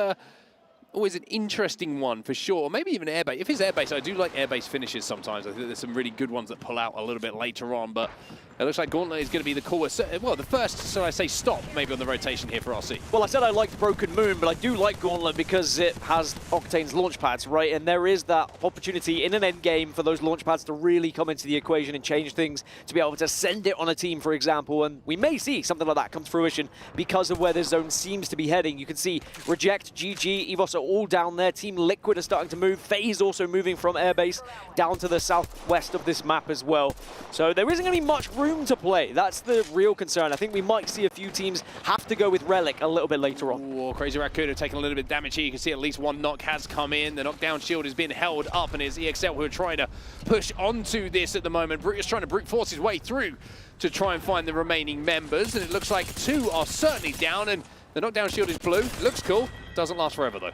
always an interesting one for sure. Maybe even airbase. If it's airbase, I do like airbase finishes sometimes. I think there's some really good ones that pull out a little bit later on, but it looks like Gauntlet is going to be the coolest. Well, the first, so I say, stop maybe on the rotation here for RC. Well, I said I liked Broken Moon, but I do like Gauntlet because it has Octane's launch pads, right? And there is that opportunity in an end game for those launch pads to really come into the equation and change things, to be able to send it on a team, for example. And we may see something like that come to fruition because of where this zone seems to be heading. You can see Reject, GG, EVOS are all down there. Team Liquid are starting to move. FaZe also moving from airbase down to the southwest of this map as well. So there isn't going to be much room to play. That's the real concern. I think we might see a few teams have to go with Relic a little bit later on. Ooh, Crazy Raccoon have taken a little bit of damage here. You can see at least one knock has come in. The knockdown shield has been held up, and it's EXL who are trying to push onto this at the moment. Brute is trying to brute force his way through to try and find the remaining members, and it looks like two are certainly down, and the knockdown shield is blue. Looks cool. Doesn't last forever, though.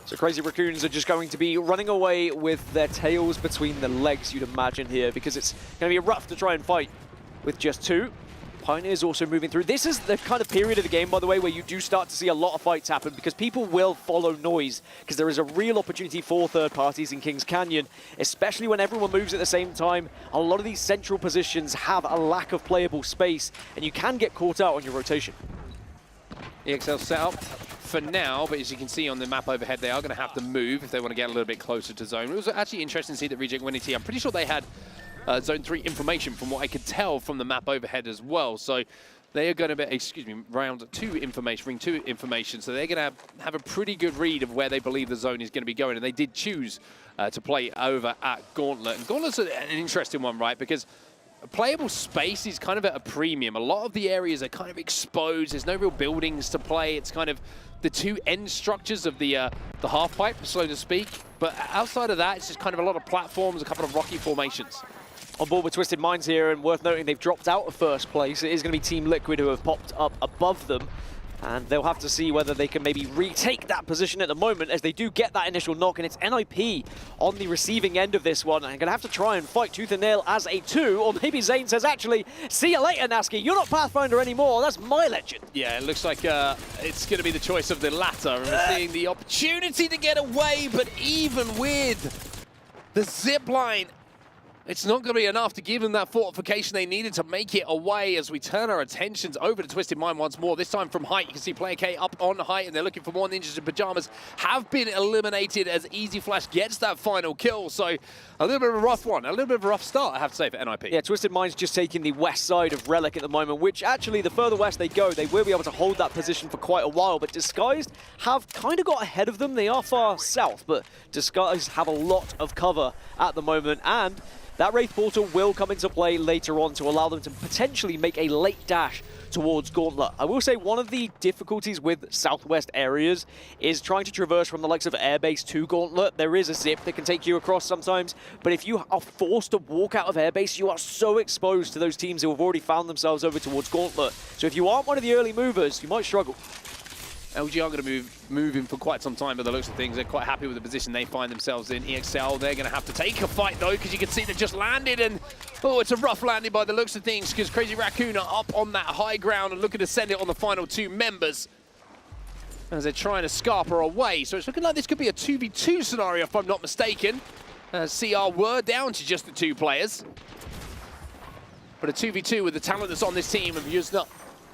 So Crazy Raccoons are just going to be running away with their tails between the legs, you'd imagine here, because it's going to be rough to try and fight with just two. Pioneer's also moving through. This is the kind of period of the game, by the way, where you do start to see a lot of fights happen because people will follow noise, because there is a real opportunity for third parties in Kings Canyon, especially when everyone moves at the same time. A lot of these central positions have a lack of playable space, and you can get caught out on your rotation. EXL set up for now, but as you can see on the map overhead, they are going to have to move if they want to get a little bit closer to zone. It was actually interesting to see that Reject Winity, I'm pretty sure they had Zone 3 information from what I could tell from the map overhead as well. So they are going to be, excuse me, round 2 information, ring 2 information. So they're going to have a pretty good read of where they believe the zone is going to be going. And they did choose to play over at Gauntlet. And Gauntlet's an interesting one, right? Because playable space is kind of at a premium. A lot of the areas are kind of exposed. There's no real buildings to play. It's kind of the two end structures of the half pipe, so to speak. But outside of that, it's just kind of a lot of platforms, a couple of rocky formations. On board with Twisted Minds here, and worth noting they've dropped out of first place. It is going to be Team Liquid who have popped up above them, and they'll have to see whether they can maybe retake that position at the moment as they do get that initial knock, and it's NIP on the receiving end of this one, and going to have to try and fight tooth and nail as a 2, or maybe Zane says, actually, see you later, Nasky, you're not Pathfinder anymore, that's my legend. Yeah, it looks like it's going to be the choice of the latter, and we're seeing the opportunity to get away, but even with the zip line, it's not going to be enough to give them that fortification they needed to make it away as we turn our attentions over to Twisted Mind once more. This time from height, you can see Player K up on height, and they're looking for more ninjas in pajamas. Have been eliminated as Easy Flash gets that final kill. So a little bit of a rough one, a little bit of a rough start, I have to say, for NIP. Yeah, Twisted Mind's just taking the west side of Relic at the moment, which actually, the further west they go, they will be able to hold that position for quite a while. But Disguised have kind of got ahead of them. They are far south, but Disguised have a lot of cover at the moment, and that Wraith Portal will come into play later on to allow them to potentially make a late dash towards Gauntlet. I will say one of the difficulties with southwest areas is trying to traverse from the likes of Airbase to Gauntlet. There is a zip that can take you across sometimes, but if you are forced to walk out of Airbase, you are so exposed to those teams who have already found themselves over towards Gauntlet. So if you aren't one of the early movers, you might struggle. LG are going to be moving for quite some time by the looks of things. They're quite happy with the position they find themselves in. EXL, they're going to have to take a fight, though, because you can see they just landed, and, oh, it's a rough landing by the looks of things, because Crazy Raccoon are up on that high ground and looking to send it on the final 2 members as they're trying to scarper away. So it's looking like this could be a 2v2 scenario, if I'm not mistaken. CR were down to just the 2 players. But a 2v2 with the talent that's on this team of just not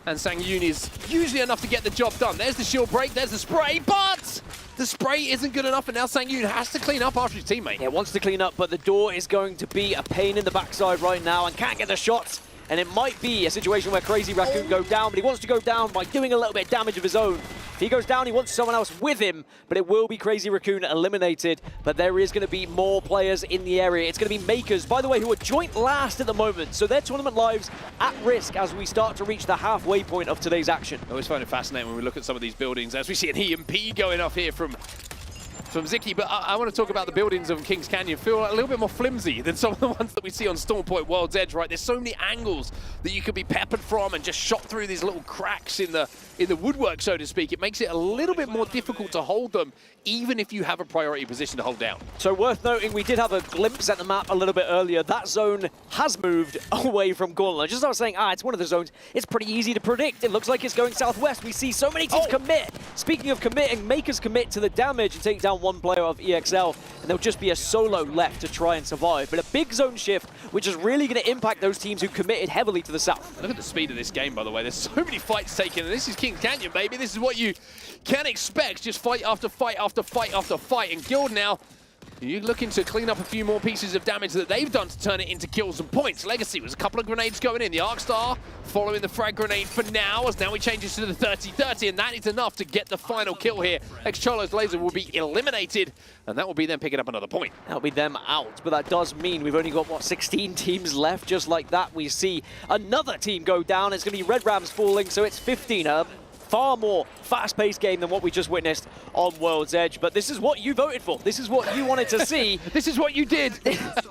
And Sang-yoon is usually enough to get the job done. There's the shield break, there's the spray, but the spray isn't good enough, and now Sang-yoon has to clean up after his teammate. Yeah, wants to clean up, but the door is going to be a pain in the backside right now and can't get the shots. And it might be a situation where Crazy Raccoon go down, but he wants to go down by doing a little bit of damage of his own. If he goes down, he wants someone else with him, but it will be Crazy Raccoon eliminated. But there is going to be more players in the area. It's going to be Makers, by the way, who are joint last at the moment. So their tournament lives at risk as we start to reach the halfway point of today's action. I always find it fascinating when we look at some of these buildings, as we see an EMP going off here from Ziki, but I want to talk about the buildings of Kings Canyon. Feel like a little bit more flimsy than some of the ones that we see on Storm Point World's Edge, right? There's so many angles that you could be peppered from and just shot through these little cracks in the woodwork, so to speak. It makes it a little bit more difficult to hold them, even if you have a priority position to hold down. So worth noting, we did have a glimpse at the map a little bit earlier. That zone has moved away from Gauntlet. Just as I was saying, it's one of the zones. It's pretty easy to predict. It looks like it's going southwest. We see so many teams commit. Speaking of committing, Makers commit to the damage and take down one player of EXL, and there'll just be a solo left to try and survive. But a big zone shift, which is really going to impact those teams who committed heavily to the south. Look at the speed of this game, by the way. There's so many fights taken, and this is Kings Canyon, baby. This is what you can expect. Just fight after fight after fight after fight. And Guild now, you're looking to clean up a few more pieces of damage that they've done to turn it into kills and points. Legacy was a couple of grenades going in. The Arcstar following the frag grenade for now, as now he changes to the 30-30, and that is enough to get the final kill here. Ex-Cholo's laser will be eliminated, and that will be them picking up another point. That'll be them out, but that does mean we've only got, 16 teams left. Just like that, we see another team go down. It's going to be Red Rams falling, so it's 15. Far more fast-paced game than what we just witnessed on World's Edge, but this is what you voted for. This is what you wanted to see. This is what you did.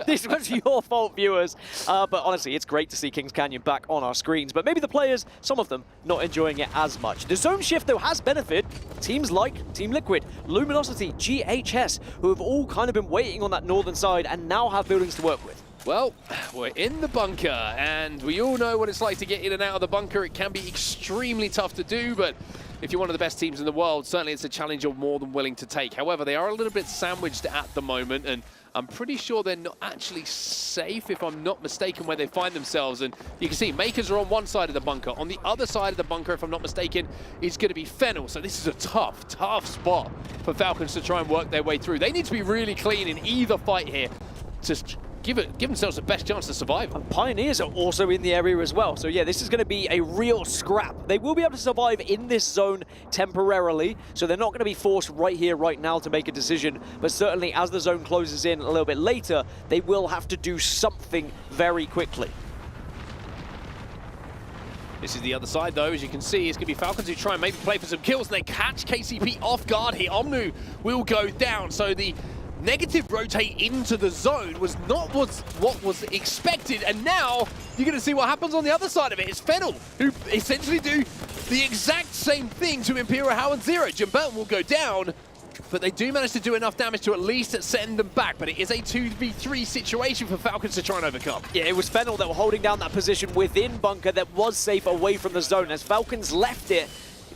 This was your fault, viewers. But honestly, it's great to see Kings Canyon back on our screens, but maybe the players, some of them, not enjoying it as much. The zone shift, though, has benefited teams like Team Liquid, Luminosity, GHS, who have all kind of been waiting on that northern side and now have buildings to work with. Well, we're in the bunker, and we all know what it's like to get in and out of the bunker. It can be extremely tough to do, but if you're one of the best teams in the world, certainly it's a challenge you're more than willing to take. However, they are a little bit sandwiched at the moment, and I'm pretty sure they're not actually safe, if I'm not mistaken, where they find themselves. And you can see Makers are on one side of the bunker. On the other side of the bunker, if I'm not mistaken, is going to be Fennel. So this is a tough, tough spot for Falcons to try and work their way through. They need to be really clean in either fight here to give themselves the best chance to survive. And Pioneers are also in the area as well. So yeah, this is going to be a real scrap. They will be able to survive in this zone temporarily, so they're not going to be forced right here, right now to make a decision. But certainly as the zone closes in a little bit later, they will have to do something very quickly. This is the other side, though. As you can see, it's going to be Falcons who try and maybe play for some kills, and they catch KCP off guard here. Omnu will go down, so the negative rotate into the zone was not what was expected, and now you're going to see what happens on the other side of it. It's Fennel, who essentially do the exact same thing to Imperial How and Zero. Jim Burton will go down, but they do manage to do enough damage to at least send them back, but it is a 2v3 situation for Falcons to try and overcome. Yeah, it was Fennel that were holding down that position within bunker that was safe away from the zone. As Falcons left it,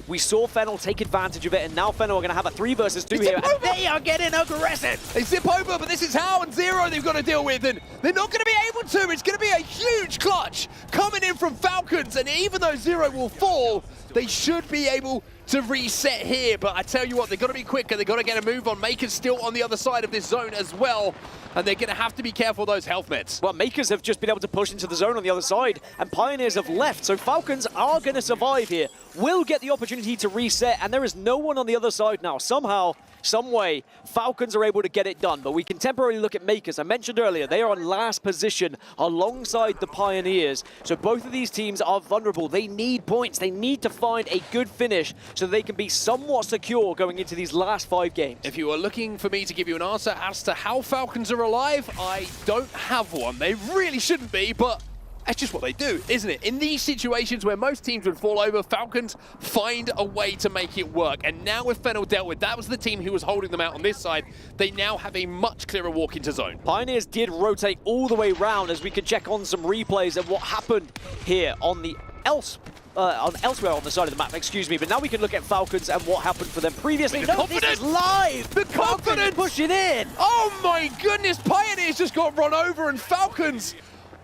we saw Fennel take advantage of it, and now Fennel are going to have a 3 versus 2 here, and they are getting aggressive. They zip over, but this is How and Zero they've got to deal with, and they're not going to be able to. It's going to be a huge clutch coming in from Falcons, and even though Zero will fall, they should be able to reset here. But I tell you what, they've got to be quicker. They've got to get a move on. Makers still on the other side of this zone as well, and they're going to have to be careful of those health meds. Well, Makers have just been able to push into the zone on the other side, and Pioneers have left, so Falcons are going to survive here. Will get the opportunity to reset, and there is no one on the other side now. Somehow, some way, Falcons are able to get it done, but we can temporarily look at Makers. I mentioned earlier, they are on last position alongside the Pioneers, so both of these teams are vulnerable. They need points. They need to find a good finish so they can be somewhat secure going into these last 5 games. If you are looking for me to give you an answer as to how Falcons are alive, I don't have one. They really shouldn't be, but that's just what they do, isn't it? In these situations where most teams would fall over, Falcons find a way to make it work. And now with Fennel dealt with, that was the team who was holding them out on this side. They now have a much clearer walk into zone. Pioneers did rotate all the way round, as we could check on some replays of what happened here on the elsewhere on the side of the map, excuse me. But now we can look at Falcons and what happened for them previously. No, this is live! The confidence! Pushing in! Oh my goodness, Pioneers just got run over, and Falcons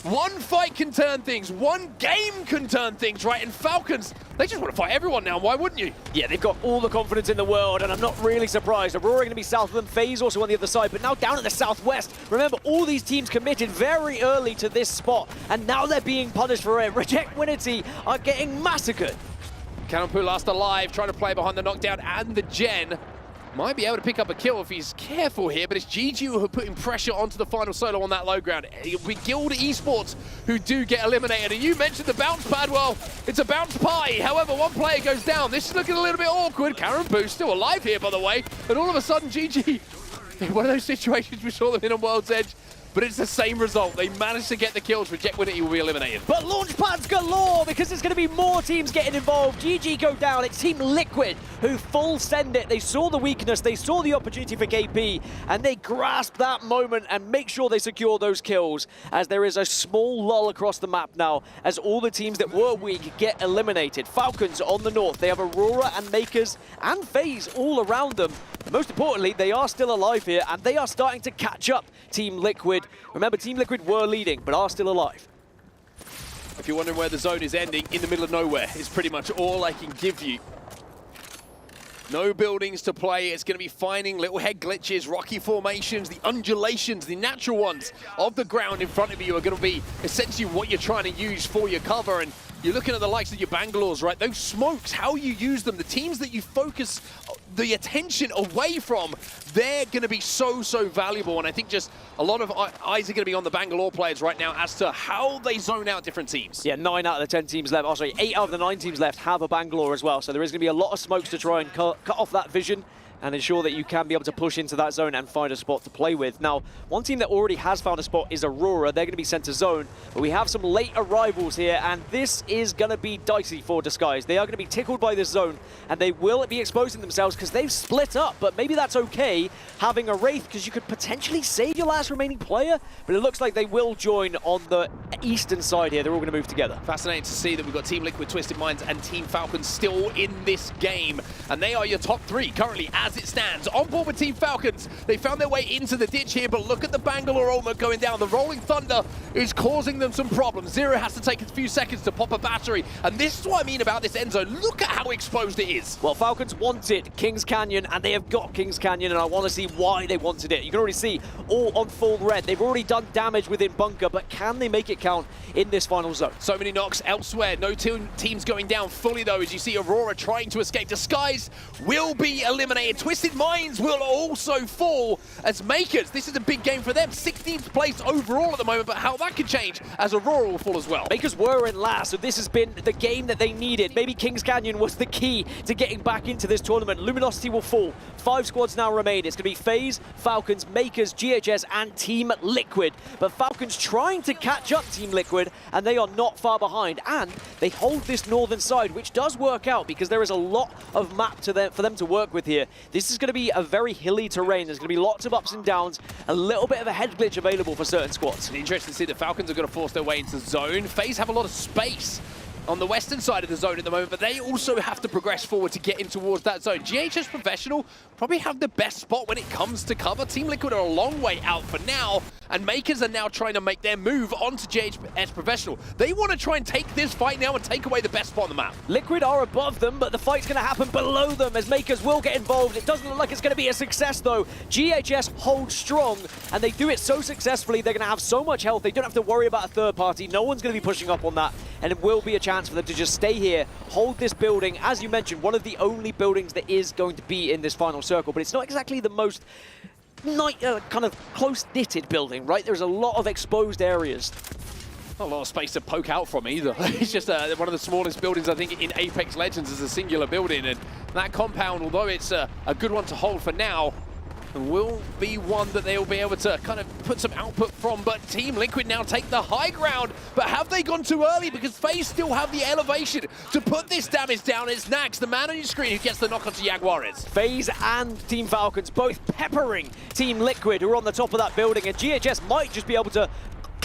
One fight can turn things, one game can turn things, right? And Falcons, they just want to fight everyone now. Why wouldn't you? Yeah, they've got all the confidence in the world, and I'm not really surprised. Aurora going to be south of them, FaZe also on the other side, but now down in the southwest. Remember, all these teams committed very early to this spot, and now they're being punished for it. Reject Winity are getting massacred. Canonpu last alive, trying to play behind the knockdown and the gen. Might be able to pick up a kill if he's careful here, but it's GG who are putting pressure onto the final solo on that low ground. It'll be Guild Esports who do get eliminated. And you mentioned the bounce pad. Well, it's a bounce pie. However, one player goes down. This is looking a little bit awkward. Canonpu still alive here, by the way. And all of a sudden, GG, in one of those situations we saw them in on World's Edge, but it's the same result. They managed to get the kills. Reject Winity will be eliminated. But launch pads galore because there's going to be more teams getting involved. GG go down. It's Team Liquid who full send it. They saw the weakness. They saw the opportunity for KP, and they grasp that moment and make sure they secure those kills as there is a small lull across the map now as all the teams that were weak get eliminated. Falcons on the north. They have Aurora and Makers and FaZe all around them. But most importantly, they are still alive here, and they are starting to catch up Team Liquid. Remember, Team Liquid were leading, but are still alive. If you're wondering where the zone is ending, in the middle of nowhere is pretty much all I can give you. No buildings to play. It's going to be finding little head glitches, rocky formations, the undulations, the natural ones of the ground in front of you are going to be essentially what you're trying to use for your cover. And you're looking at the likes of your Bangalore's, right? Those smokes, how you use them, the teams that you focus the attention away from, they're going to be so valuable. And I think just a lot of eyes are going to be on the Bangalore players right now as to how they zone out different teams. Yeah, 9 out of the 10 teams left. Oh, sorry, 8 out of the 9 teams left have a Bangalore as well. So there is going to be a lot of smokes to try and cut off that vision and ensure that you can be able to push into that zone and find a spot to play with. Now, one team that already has found a spot is Aurora. They're going to be sent to zone, but we have some late arrivals here, and this is going to be dicey for Disguise. They are going to be tickled by this zone, and they will be exposing themselves because they've split up, but maybe that's okay having a Wraith because you could potentially save your last remaining player, but it looks like they will join on the eastern side here. They're all going to move together. Fascinating to see that we've got Team Liquid, Twisted Minds, and Team Falcons still in this game, and they are your top 3 currently as it stands. On board with Team Falcons, they found their way into the ditch here, but look at the Bangalore ultimate going down. The Rolling Thunder is causing them some problems. Zero has to take a few seconds to pop a battery, and this is what I mean about this end zone. Look at how exposed it is. Well, Falcons wanted Kings Canyon, and they have got Kings Canyon, and I want to see why they wanted it. You can already see all on full red. They've already done damage within bunker, but can they make it count in this final zone? So many knocks elsewhere. No teams going down fully, though, as you see Aurora trying to escape. Disguise will be eliminated. Twisted Minds will also fall as Makers. This is a big game for them. 16th place overall at the moment, but how that could change as Aurora will fall as well. Makers were in last, so this has been the game that they needed. Maybe Kings Canyon was the key to getting back into this tournament. Luminosity will fall. 5 squads now remain. It's going to be FaZe, Falcons, Makers, GHS, and Team Liquid. But Falcons trying to catch up Team Liquid, and they are not far behind. And they hold this northern side, which does work out because there is a lot of map for them to work with here. This is going to be a very hilly terrain. There's going to be lots of ups and downs, a little bit of a head glitch available for certain squads. It's interesting to see the Falcons are going to force their way into zone. FaZe have a lot of space on the western side of the zone at the moment, but they also have to progress forward to get in towards that zone. GHS Professional probably have the best spot when it comes to cover. Team Liquid are a long way out for now, and Makers are now trying to make their move onto GHS Professional. They want to try and take this fight now and take away the best spot on the map. Liquid are above them, but the fight's going to happen below them as Makers will get involved. It doesn't look like it's going to be a success, though. GHS holds strong, and they do it so successfully, they're going to have so much health, they don't have to worry about a third party. No one's going to be pushing up on that, and it will be a chance for them to just stay here, hold this building. As you mentioned, one of the only buildings that is going to be in this final circle, but it's not exactly the most kind of close-knitted building, right? There's a lot of exposed areas. Not a lot of space to poke out from either. It's just one of the smallest buildings, I think, in Apex Legends is a singular building, and that compound, although it's a good one to hold for now, will be one that they'll be able to kind of put some output from. But Team Liquid now take the high ground, but have they gone too early? Because FaZe still have the elevation to put this damage down. It's Nax, the man on your screen, who gets the knock onto Jaguares. FaZe and Team Falcons both peppering Team Liquid, who are on the top of that building, and GHS might just be able to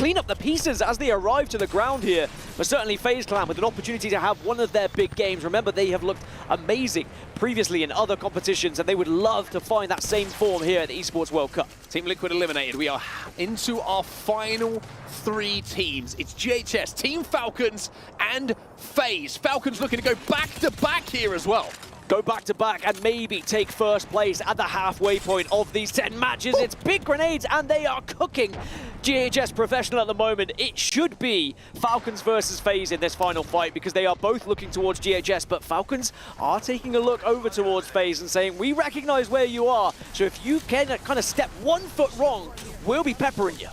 clean up the pieces as they arrive to the ground here. But certainly FaZe Clan with an opportunity to have one of their big games. Remember, they have looked amazing previously in other competitions, and they would love to find that same form here at the Esports World Cup. Team Liquid eliminated. We are into our final 3 teams. It's GHS, Team Falcons, and FaZe. Falcons looking to go back-to-back here as well. Go back-to-back and maybe take first place at the halfway point of these 10 matches. It's big grenades, and they are cooking GHS Professional at the moment. It should be Falcons versus FaZe in this final fight because they are both looking towards GHS, but Falcons are taking a look over towards FaZe and saying, we recognize where you are, so if you can kind of step 1 foot wrong, we'll be peppering you.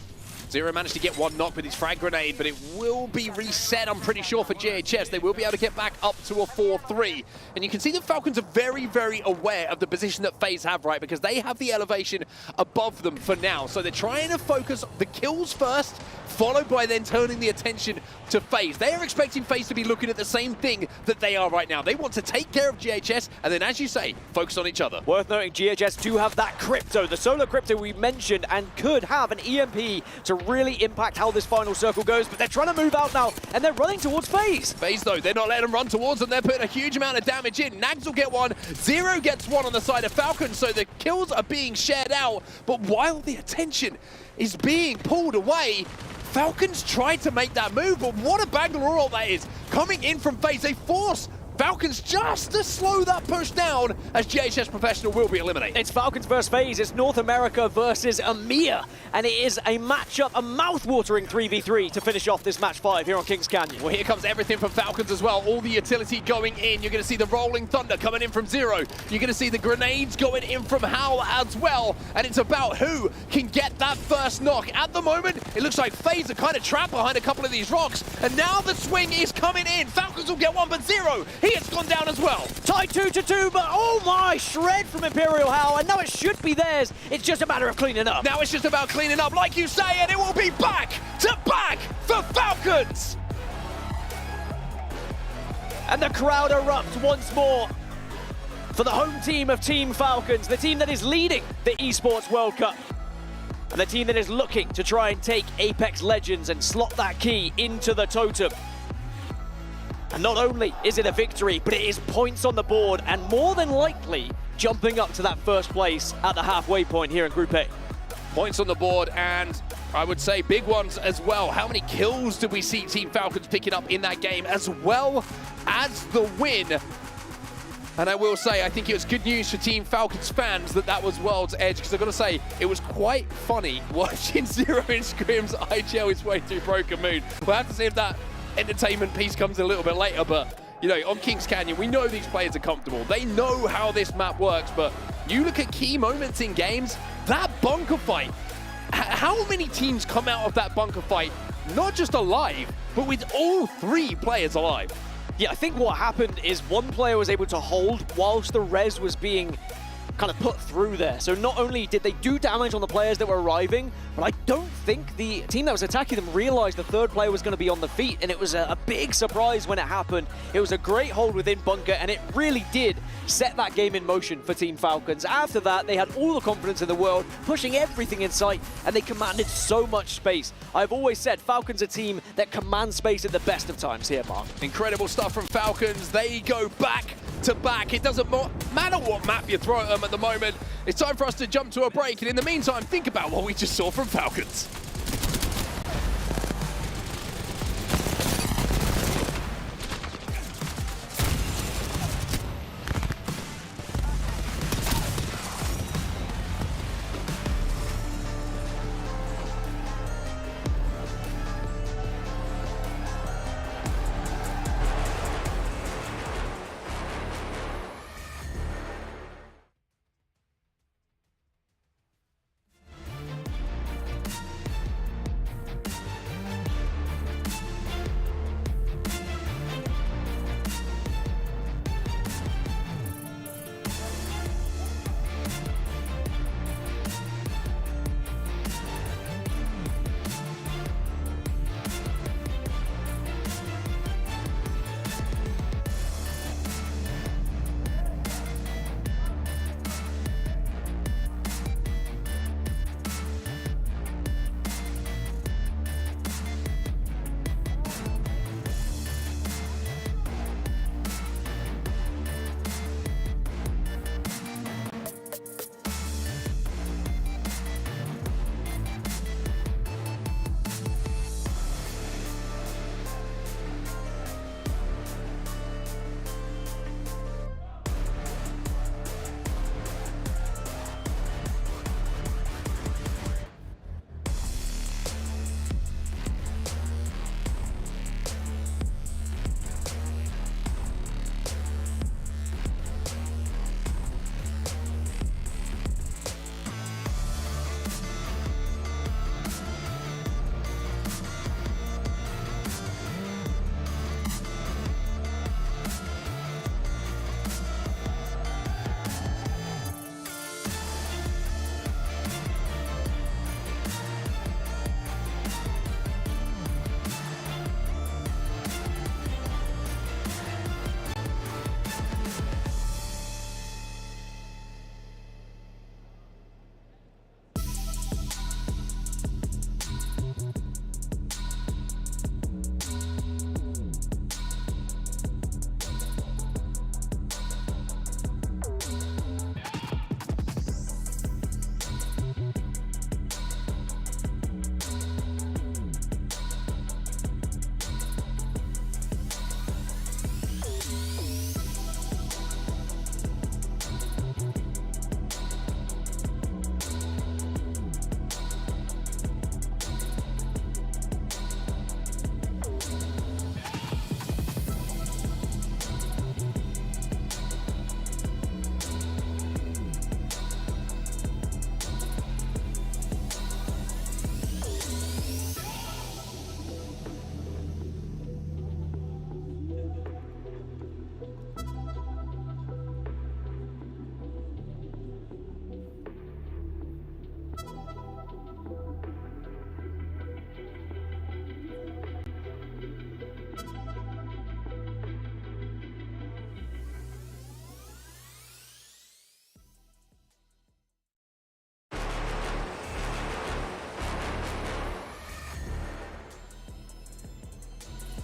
Zero managed to get 1 knock with his frag grenade, but it will be reset, I'm pretty sure, for GHS. They will be able to get back up to a 4-3. And you can see the Falcons are very, very aware of the position that FaZe have, right? Because they have the elevation above them for now. So they're trying to focus the kills first, followed by then turning the attention to FaZe. They are expecting FaZe to be looking at the same thing that they are right now. They want to take care of GHS, and then, as you say, focus on each other. Worth noting, GHS do have that crypto, the solar crypto we mentioned, and could have an EMP to really impact how this final circle goes, but they're trying to move out now, and they're running towards FaZe. FaZe, though, they're not letting them run towards them. They're putting a huge amount of damage in. Nags will get 1. Zero gets 1 on the side of Falcons, so the kills are being shared out. But while the attention is being pulled away, Falcons tried to make that move, but what a Bangalore ult that is. Coming in from FaZe, they force Falcons just to slow that push down as GHS Professional will be eliminated. It's Falcons versus FaZe. It's North America versus EMEA, and it is a matchup, a mouth-watering 3v3 to finish off this match 5 here on Kings Canyon. Well, here comes everything from Falcons as well. All the utility going in. You're going to see the Rolling Thunder coming in from Zero. You're going to see the grenades going in from Howl as well, and it's about who can get that first knock. At the moment, it looks like FaZe are kind of trapped behind a couple of these rocks, and now the swing is coming in. Falcons will get 1, but Zero, he has gone down as well. Tied 2-2, but oh my, shred from Imperial Howl, and now it should be theirs. It's just a matter of cleaning up. Now it's just about cleaning up, like you say, and it will be back to back for Falcons. And the crowd erupts once more for the home team of Team Falcons, the team that is leading the Esports World Cup, and the team that is looking to try and take Apex Legends and slot that key into the totem. And not only is it a victory, but it is points on the board, and more than likely jumping up to that first place at the halfway point here in Group A. Points on the board, and I would say big ones as well. How many kills did we see Team Falcons picking up in that game, as well as the win? And I will say, I think it was good news for Team Falcons fans that was World's Edge, because I've got to say, it was quite funny watching Zero in Scrims IGL his way through Broken Moon. We'll have to see if that entertainment piece comes a little bit later, but you know, on Kings Canyon, we know these players are comfortable. They know how this map works, but you look at key moments in games, that bunker fight, how many teams come out of that bunker fight, not just alive, but with all 3 players alive? Yeah, I think what happened is one player was able to hold whilst the res was being kind of put through there. So not only did they do damage on the players that were arriving, but I don't think the team that was attacking them realized the 3rd player was going to be on the feet, and it was a big surprise when it happened. It was a great hold within bunker, and it really did set that game in motion for Team Falcons. After that, they had all the confidence in the world, pushing everything in sight, and they commanded so much space. I've always said Falcons are a team that commands space at the best of times here, Mark. Incredible stuff from Falcons. They go back to back. It doesn't matter what map you throw at them at the moment. It's time for us to jump to a break, and in the meantime, think about what we just saw from Falcons.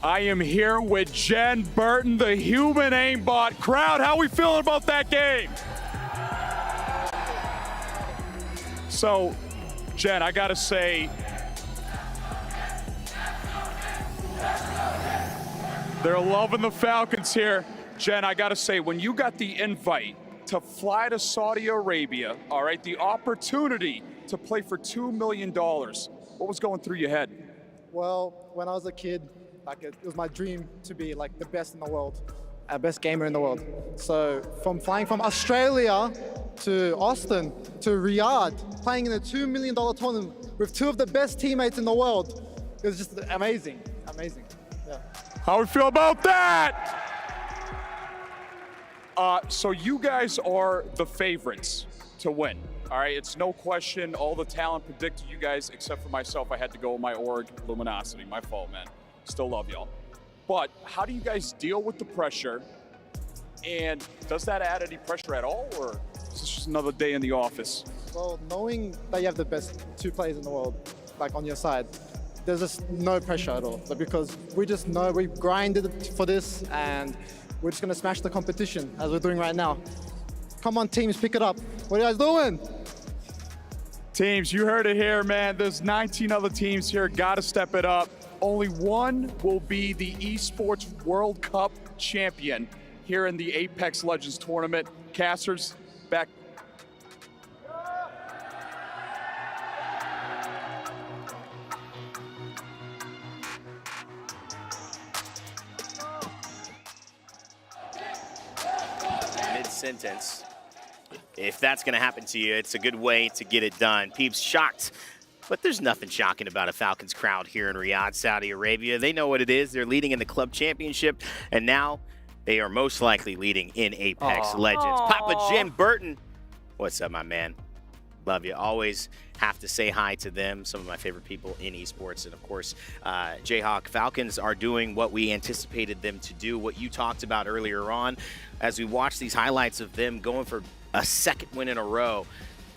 I am here with Jen Burton, the human aimbot. Crowd, how we feeling about that game? So, Jen, I gotta say, they're loving the Falcons here. Jen, I gotta say, when you got the invite to fly to Saudi Arabia, all right, the opportunity to play for $2 million, what was going through your head? Well, when I was a kid, it was my dream to be like the best in the world, best gamer in the world. So from flying from Australia to Austin to Riyadh, playing in a $2 million tournament with two of the best teammates in the world, it was just amazing, amazing. Yeah. How we feel about that? So you guys are the favorites to win. All right, it's no question. All the talent predicted you guys, except for myself. I had to go with my org, Luminosity. My fault, man. Still love y'all. But how do you guys deal with the pressure? And does that add any pressure at all, or is this just another day in the office? Well, knowing that you have the best two players in the world, like on your side, there's just no pressure at all. Because we just know we've grinded for this, and we're just gonna smash the competition as we're doing right now. Come on, teams, pick it up. What are you guys doing? Teams, you heard it here, man. There's 19 other teams here. Got to step it up. Only one will be the Esports World Cup champion here in the Apex Legends tournament. Casters, back. Mid-sentence. If that's going to happen to you, it's a good way to get it done. Peeps shocked, but there's nothing shocking about a Falcons crowd here in Riyadh, Saudi Arabia. They know what it is. They're leading in the club championship, and now they are most likely leading in Apex Legends. Papa Jim Burton, what's up, my man? Love you. Always have to say hi to them. Some of my favorite people in esports. And of course, Jayhawk, Falcons are doing what we anticipated them to do, what you talked about earlier on. As we watch these highlights of them going for a second win in a row,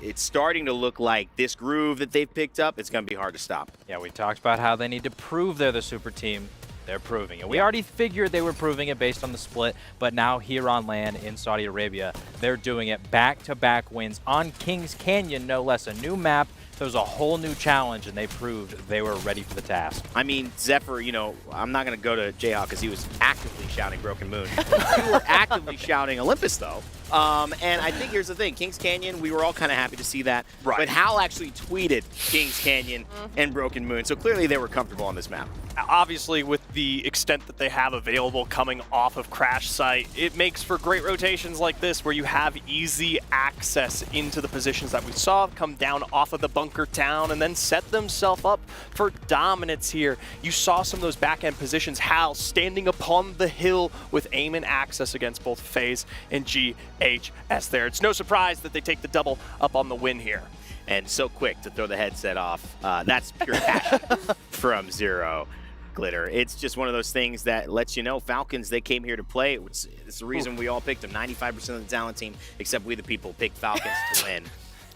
it's starting to look like this groove that they've picked up, it's going to be hard to stop. Yeah, we talked about how they need to prove they're the super team. They're proving it. We already figured they were proving it based on the split, but now here on land in Saudi Arabia, they're doing it back-to-back wins on Kings Canyon, no less. A new map. There was a whole new challenge, and they proved they were ready for the task. I mean, Zephyr, you know, I'm not going to go to Jayhawk because he was actively shouting Broken Moon. You were actively shouting Olympus, though. And I think here's the thing. Kings Canyon, we were all kind of happy to see that. Right. But Hal actually tweeted Kings Canyon and Broken Moon. So clearly they were comfortable on this map. Obviously, with the extent that they have available coming off of Crash Site, it makes for great rotations like this where you have easy access into the positions that we saw come down off of the bunker town and then set themselves up for dominance here. You saw some of those back-end positions, Hal standing upon the hill with aim and access against both FaZe and GHS there. It's no surprise that they take the double up on the win here. And so quick to throw the headset off. That's pure passion from Zero. Glitter. It's just one of those things that lets you know Falcons, they came here to play. It's the reason we all picked them. 95% of the talent team, except we the people, picked Falcons to win.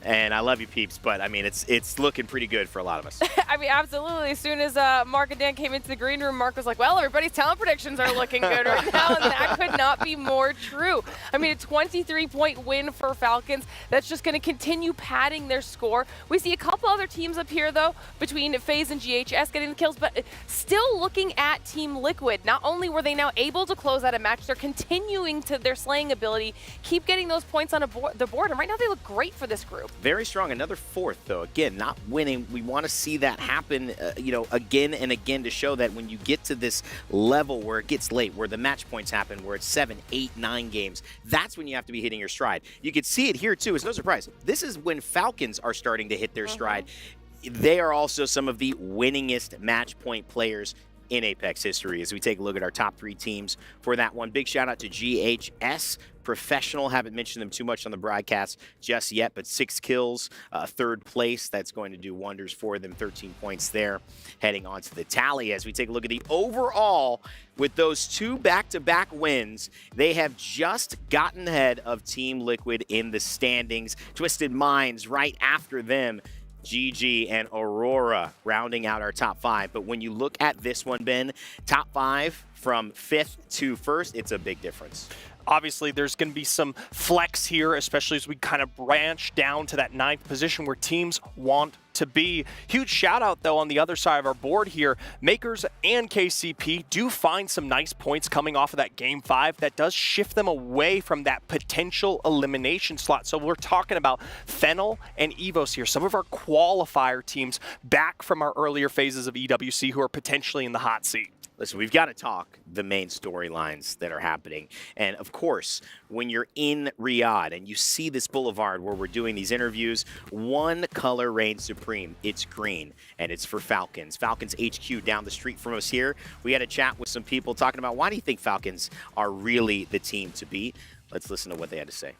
And I love you, peeps, but I mean, it's looking pretty good for a lot of us. I mean, absolutely. As soon as Mark and Dan came into the green room, Mark was like, well, everybody's talent predictions are looking good right now, and that could not be more true. I mean, a 23-point win for Falcons. That's just going to continue padding their score. We see a couple other teams up here, though, between FaZe and GHS getting the kills, but still looking at Team Liquid. Not only were they now able to close out a match, they're continuing to their slaying ability, keep getting those points on the board, and right now they look great for this group. Very strong. Another fourth, though. Again, not winning. We want to see that happen, you know, again and again to show that when you get to this level where it gets late, where the match points happen, where it's 7, 8, 9 games, that's when you have to be hitting your stride. You can see it here, too. It's no surprise. This is when Falcons are starting to hit their stride. They are also some of the winningest match point players in Apex history. As we take a look at our top 3 teams for that one, big shout out to GHS. Professional, haven't mentioned them too much on the broadcast just yet, but 6 kills, 3rd place. That's going to do wonders for them. 13 points there, heading on to the tally. As we take a look at the overall, with those 2 back-to-back wins, they have just gotten ahead of Team Liquid in the standings. Twisted Minds right after them. GG and Aurora rounding out our top 5. But when you look at this one, Ben, top 5 from 5th to 1st, it's a big difference. Obviously, there's going to be some flex here, especially as we kind of branch down to that 9th position where teams want to be. Huge shout out, though, on the other side of our board here. Makers and KCP do find some nice points coming off of that Game 5 that does shift them away from that potential elimination slot. So we're talking about Fennel and Evos here, some of our qualifier teams back from our earlier phases of EWC who are potentially in the hot seat. Listen, we've got to talk the main storylines that are happening. And of course, when you're in Riyadh and you see this boulevard where we're doing these interviews, one color reigns supreme. It's green, and it's for Falcons. Falcons HQ down the street from us here. We had a chat with some people talking about why do you think Falcons are really the team to beat? Let's listen to what they had to say.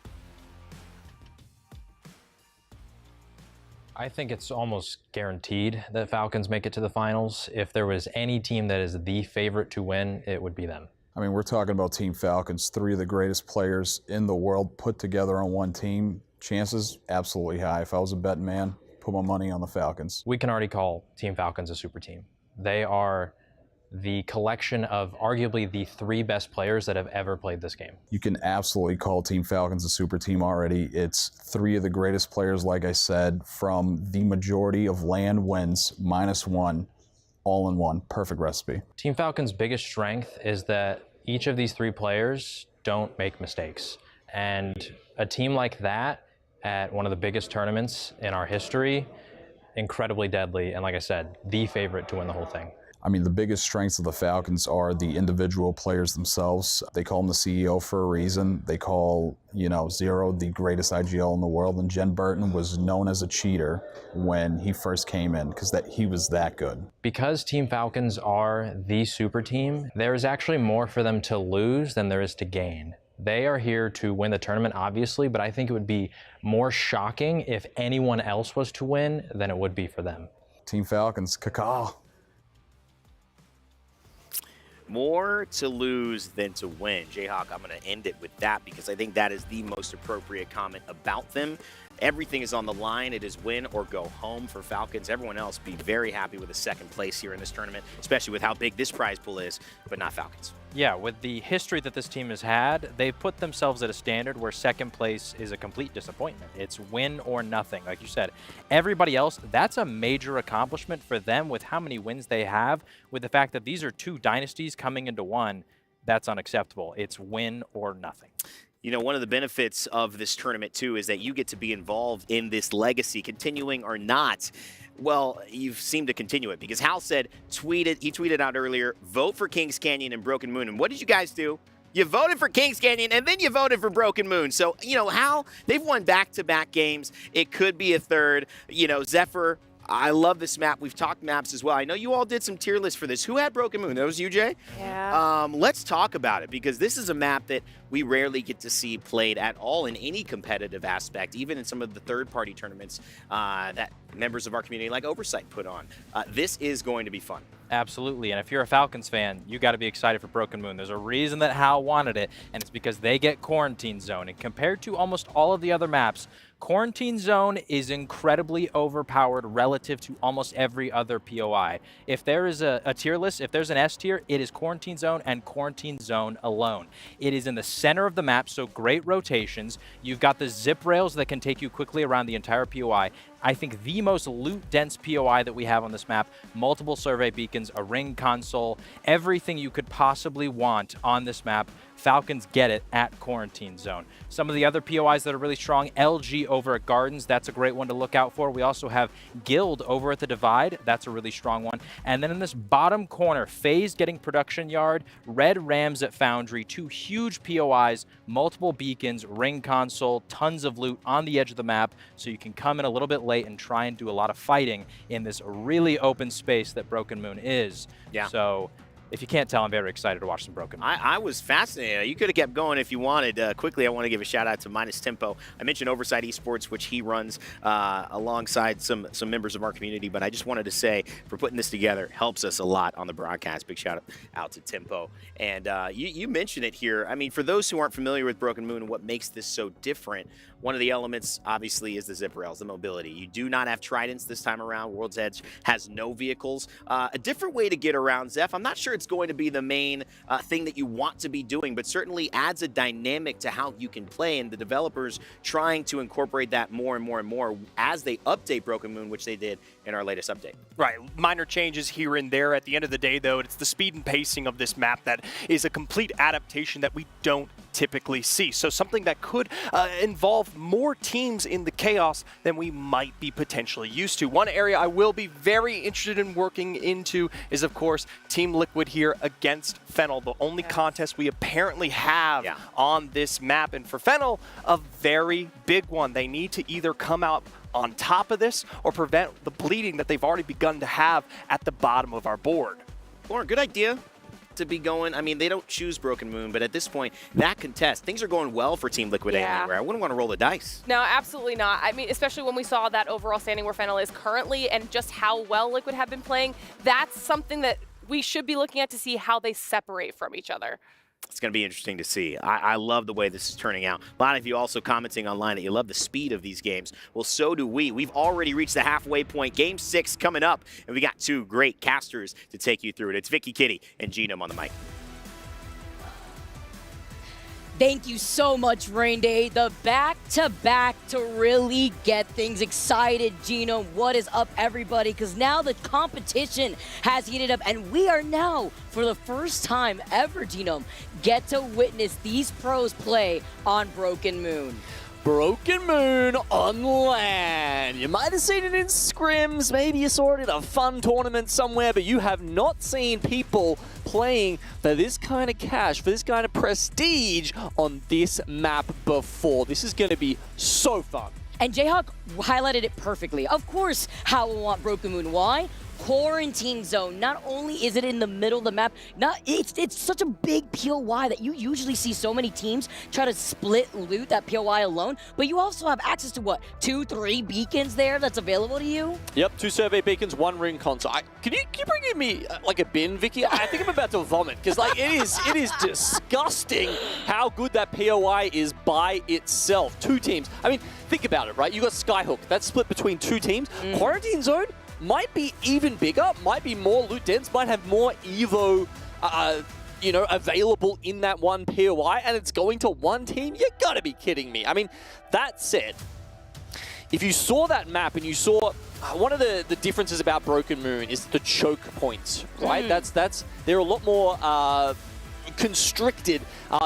I think it's almost guaranteed that Falcons make it to the finals. If there was any team that is the favorite to win, it would be them. I mean, we're talking about Team Falcons, 3 of the greatest players in the world put together on one team. Chances, absolutely high. If I was a betting man, put my money on the Falcons. We can already call Team Falcons a super team. They are the collection of arguably the 3 best players that have ever played this game. You can absolutely call Team Falcons a super team already. It's 3 of the greatest players, like I said, from the majority of land wins, -1, all in one. Perfect recipe. Team Falcons' biggest strength is that each of these 3 players don't make mistakes. And a team like that at one of the biggest tournaments in our history, incredibly deadly, and like I said, the favorite to win the whole thing. I mean, the biggest strengths of the Falcons are the individual players themselves. They call him the CEO for a reason. They call, Zero the greatest IGL in the world, and Jen Burton was known as a cheater when he first came in because he was that good. Because Team Falcons are the super team, there is actually more for them to lose than there is to gain. They are here to win the tournament, obviously, but I think it would be more shocking if anyone else was to win than it would be for them. Team Falcons, caca. More to lose than to win. Jayhawk, I'm going to end it with that because I think that is the most appropriate comment about them. Everything is on the line. It is win or go home for Falcons. Everyone else be very happy with a 2nd place here in this tournament, especially with how big this prize pool is, but not Falcons. Yeah, with the history that this team has had, they've put themselves at a standard where 2nd place is a complete disappointment. It's win or nothing. Like you said, everybody else, that's a major accomplishment for them with how many wins they have. With the fact that these are 2 dynasties coming into one, that's unacceptable. It's win or nothing. One of the benefits of this tournament, too, is that you get to be involved in this legacy, continuing or not. Well, you seem to continue it because Hal said, he tweeted out earlier, vote for Kings Canyon and Broken Moon. And what did you guys do? You voted for Kings Canyon, and then you voted for Broken Moon. So, Hal, they've won back-to-back games. It could be a 3rd. Zephyr, I love this map. We've talked maps as well. I know you all did some tier lists for this. Who had Broken Moon? That was you, Jay? Yeah. Let's talk about it because this is a map that we rarely get to see played at all in any competitive aspect, even in some of the third-party tournaments that members of our community like Oversight put on. This is going to be fun. Absolutely, and if you're a Falcons fan, you got to be excited for Broken Moon. There's a reason that Hal wanted it, and it's because they get Quarantine Zone. And compared to almost all of the other maps, Quarantine Zone is incredibly overpowered relative to almost every other POI. If there is a tier list, if there's an S tier, it is Quarantine Zone and Quarantine Zone alone. It is in the center of the map, so great rotations. You've got the zip rails that can take you quickly around the entire POI. I think the most loot-dense POI that we have on this map, multiple survey beacons, a ring console, everything you could possibly want on this map. Falcons get it at Quarantine Zone. Some of the other POIs that are really strong, LG over at Gardens, that's a great one to look out for. We also have Guild over at the Divide, that's a really strong one. And then in this bottom corner, FaZe getting Production Yard, Red Rams at Foundry, 2 huge POIs, multiple beacons, ring console, tons of loot on the edge of the map, so you can come in a little bit late and try and do a lot of fighting in this really open space that Broken Moon is. Yeah. So if you can't tell, I'm very excited to watch some Broken Moon. I was fascinated. You could have kept going if you wanted. Quickly, I want to give a shout out to Minus Tempo. I mentioned Oversight Esports, which he runs alongside some members of our community, but I just wanted to say for putting this together, helps us a lot on the broadcast. Big shout out to Tempo. And you mentioned it here. I mean, for those who aren't familiar with Broken Moon and what makes this so different, One of the elements, obviously, is the zip rails, the mobility. You do not have tridents this time around. World's Edge has no vehicles. A different way to get around, Zeph. I'm not sure it's going to be the main thing that you want to be doing, but certainly adds a dynamic to how you can play, and the developers trying to incorporate that more and more and more as they update Broken Moon, which they did in our latest update. Right, minor changes here and there. At the end of the day, though, it's the speed and pacing of this map that is a complete adaptation that we don't typically see. So something that could involve more teams in the chaos than we might be potentially used to. One area I will be very interested in working into is, of course, Team Liquid here against Fennel, the only contest we apparently have on this map. And for Fennel, a very big one. They need to either come out on top of this or prevent the bleeding that they've already begun to have at the bottom of our board. Lauren, good idea to be going. I mean, they don't choose Broken Moon, but at this point, that contest, things are going well for Team Liquid anywhere. I wouldn't want to roll the dice. No, absolutely not. I mean, especially when we saw that overall standing where Fennel is currently and just how well Liquid have been playing, that's something that we should be looking at to see how they separate from each other. It's going to be interesting to see. I love the way this is turning out. A lot of you also commenting online that you love the speed of these games. Well, so do we. We've already reached the halfway point. Game 6 coming up, and we got two great casters to take you through it. It's Vicky Kitty and Genome on the mic. Thank you so much, Rain Day. The back-to-back to really get things excited. Genome, what is up, everybody? Because now the competition has heated up, and we are now, for the first time ever, Genome, get to witness these pros play on Broken Moon. Broken Moon on LAN. You might have seen it in scrims, maybe you saw it in a fun tournament somewhere, but you have not seen people playing for this kind of cash, for this kind of prestige on this map before. This is going to be so fun. And Jayhawk highlighted it perfectly. Of course, how we want Broken Moon. Why? Quarantine zone. Not only is it in the middle of the map, it's such a big POI that you usually see so many teams try to split loot that POI alone, but you also have access to what, 2-3 beacons there that's available to you? Yep, 2 survey beacons, 1 ring console. Can you bring me like a bin, Vicky? I think I'm about to vomit because like it is disgusting how good that POI is by itself. 2 teams. I mean, think about it, right? You got Skyhook. That's split between 2 teams. Quarantine zone might be even bigger, might be more loot dense, might have more Evo, available in that one POI, and it's going to 1 team? You gotta be kidding me. I mean, that said, if you saw that map and you saw one of the differences about Broken Moon is the choke points, right? They're a lot more constricted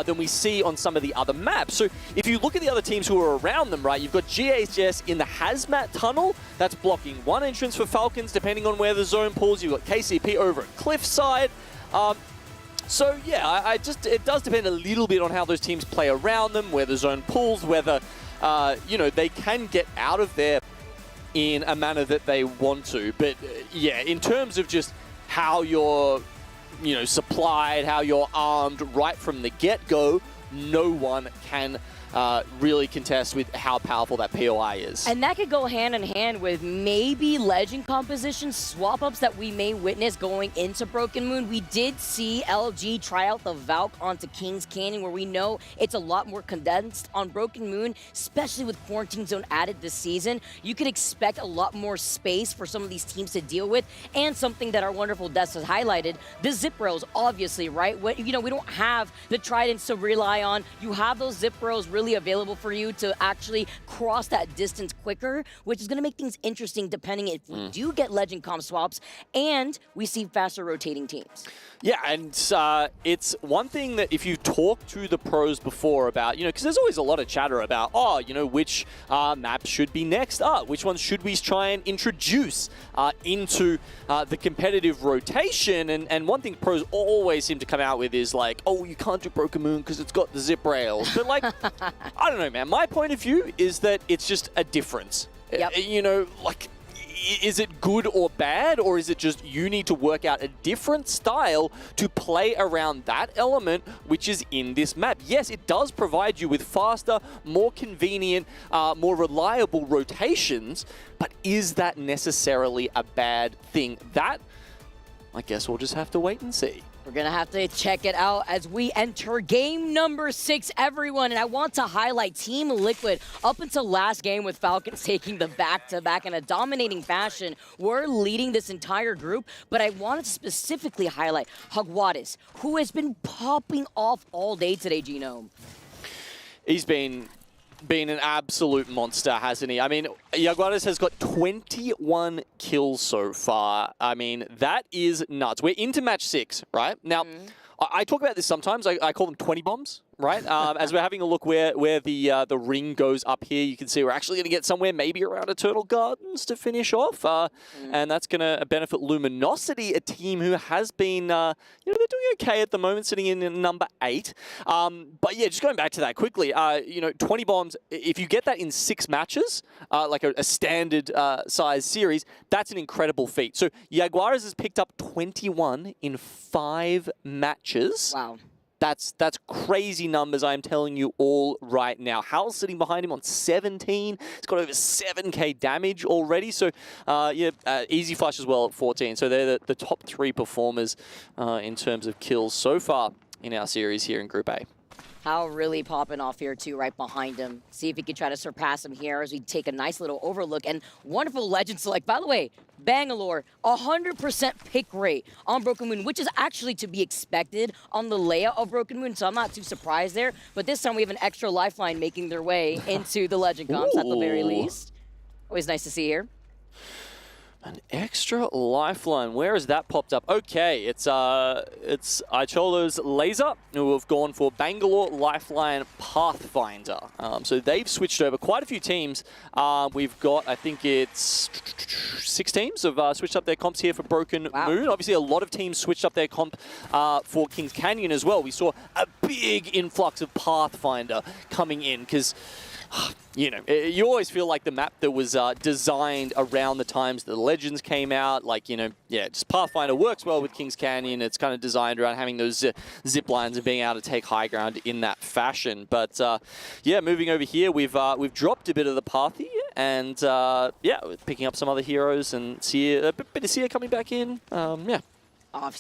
than we see on some of the other maps. So if you look at the other teams who are around them, right, you've got GHS in the Hazmat Tunnel. That's blocking 1 entrance for Falcons, depending on where the zone pulls. You've got KCP over at Cliffside. So yeah, it does depend a little bit on how those teams play around them, where the zone pulls, whether, they can get out of there in a manner that they want to. But yeah, in terms of just how you're supplied, how you're armed right from the get-go, no one can really contest with how powerful that POI is. And that could go hand in hand with maybe legend composition swap-ups that we may witness going into Broken Moon. We did see LG try out the Valk onto Kings Canyon, where we know it's a lot more condensed. On Broken Moon, especially with Quarantine Zone added this season, you could expect a lot more space for some of these teams to deal with, and something that our wonderful Des has highlighted, the zip rails, obviously, right? We don't have the tridents to rely on. You have those zip rails really available for you to actually cross that distance quicker, which is going to make things interesting depending if we do get legend comp swaps and we see faster rotating teams. Yeah, and it's one thing that if you talk to the pros before about, because there's always a lot of chatter about, which maps should be next up, which ones should we try and introduce into the competitive rotation, and one thing pros always seem to come out with is like, oh, you can't do Broken Moon because it's got the zip rails. But like, I don't know, man. My point of view is that it's just a difference. Yep. Is it good or bad, or is it just you need to work out a different style to play around that element which is in this map? Yes, it does provide you with faster, more convenient, more reliable rotations, but is that necessarily a bad thing? That, I guess we'll just have to wait and see. We're going to have to check it out as we enter game number 6, everyone. And I want to highlight Team Liquid. Up until last game with Falcons taking the back-to-back in a dominating fashion, we're leading this entire group. But I wanted to specifically highlight Jaguares, who has been popping off all day today, Genome. He's been an absolute monster, hasn't he? I mean, Jaguares has got 21 kills so far. I mean, that is nuts. We're into match 6, right? Now, I talk about this sometimes. I call them 20 bombs, right? As we're having a look where the ring goes up here, you can see we're actually going to get somewhere maybe around Eternal Gardens to finish off. And that's going to benefit Luminosity, a team who has been, they're doing okay at the moment, sitting in number 8. But yeah, just going back to that quickly, 20 bombs, if you get that in 6 matches, like a standard size series, that's an incredible feat. So Jaguares has picked up 21 in 5 matches. Wow. That's crazy numbers, I'm telling you all right now. Hal's sitting behind him on 17. He's got over 7k damage already. So, Easy Flash as well at 14. So they're the top 3 performers in terms of kills so far in our series here in Group A. Hal really popping off here too, right behind him. See if he can try to surpass him here as we take a nice little overlook. And wonderful legend select. By the way, Bangalore, 100% pick rate on Broken Moon, which is actually to be expected on the layout of Broken Moon, so I'm not too surprised there. But this time we have an extra lifeline making their way into the legend comps at the very least. Always nice to see here. An extra lifeline. Where has that popped up? Okay, it's Aicholo's Laser, who have gone for Bangalore Lifeline Pathfinder. So they've switched over. Quite a few teams. We've got, I think it's 6 teams have switched up their comps here for Broken Moon. Obviously, a lot of teams switched up their comp for Kings Canyon as well. We saw a big influx of Pathfinder coming in because, you always feel like the map that was designed around the times that the Legends came out, just Pathfinder works well with Kings Canyon. It's kind of designed around having those zip lines and being able to take high ground in that fashion. But moving over here, we've dropped a bit of the Pathy and picking up some other heroes and a bit of Seer coming back in.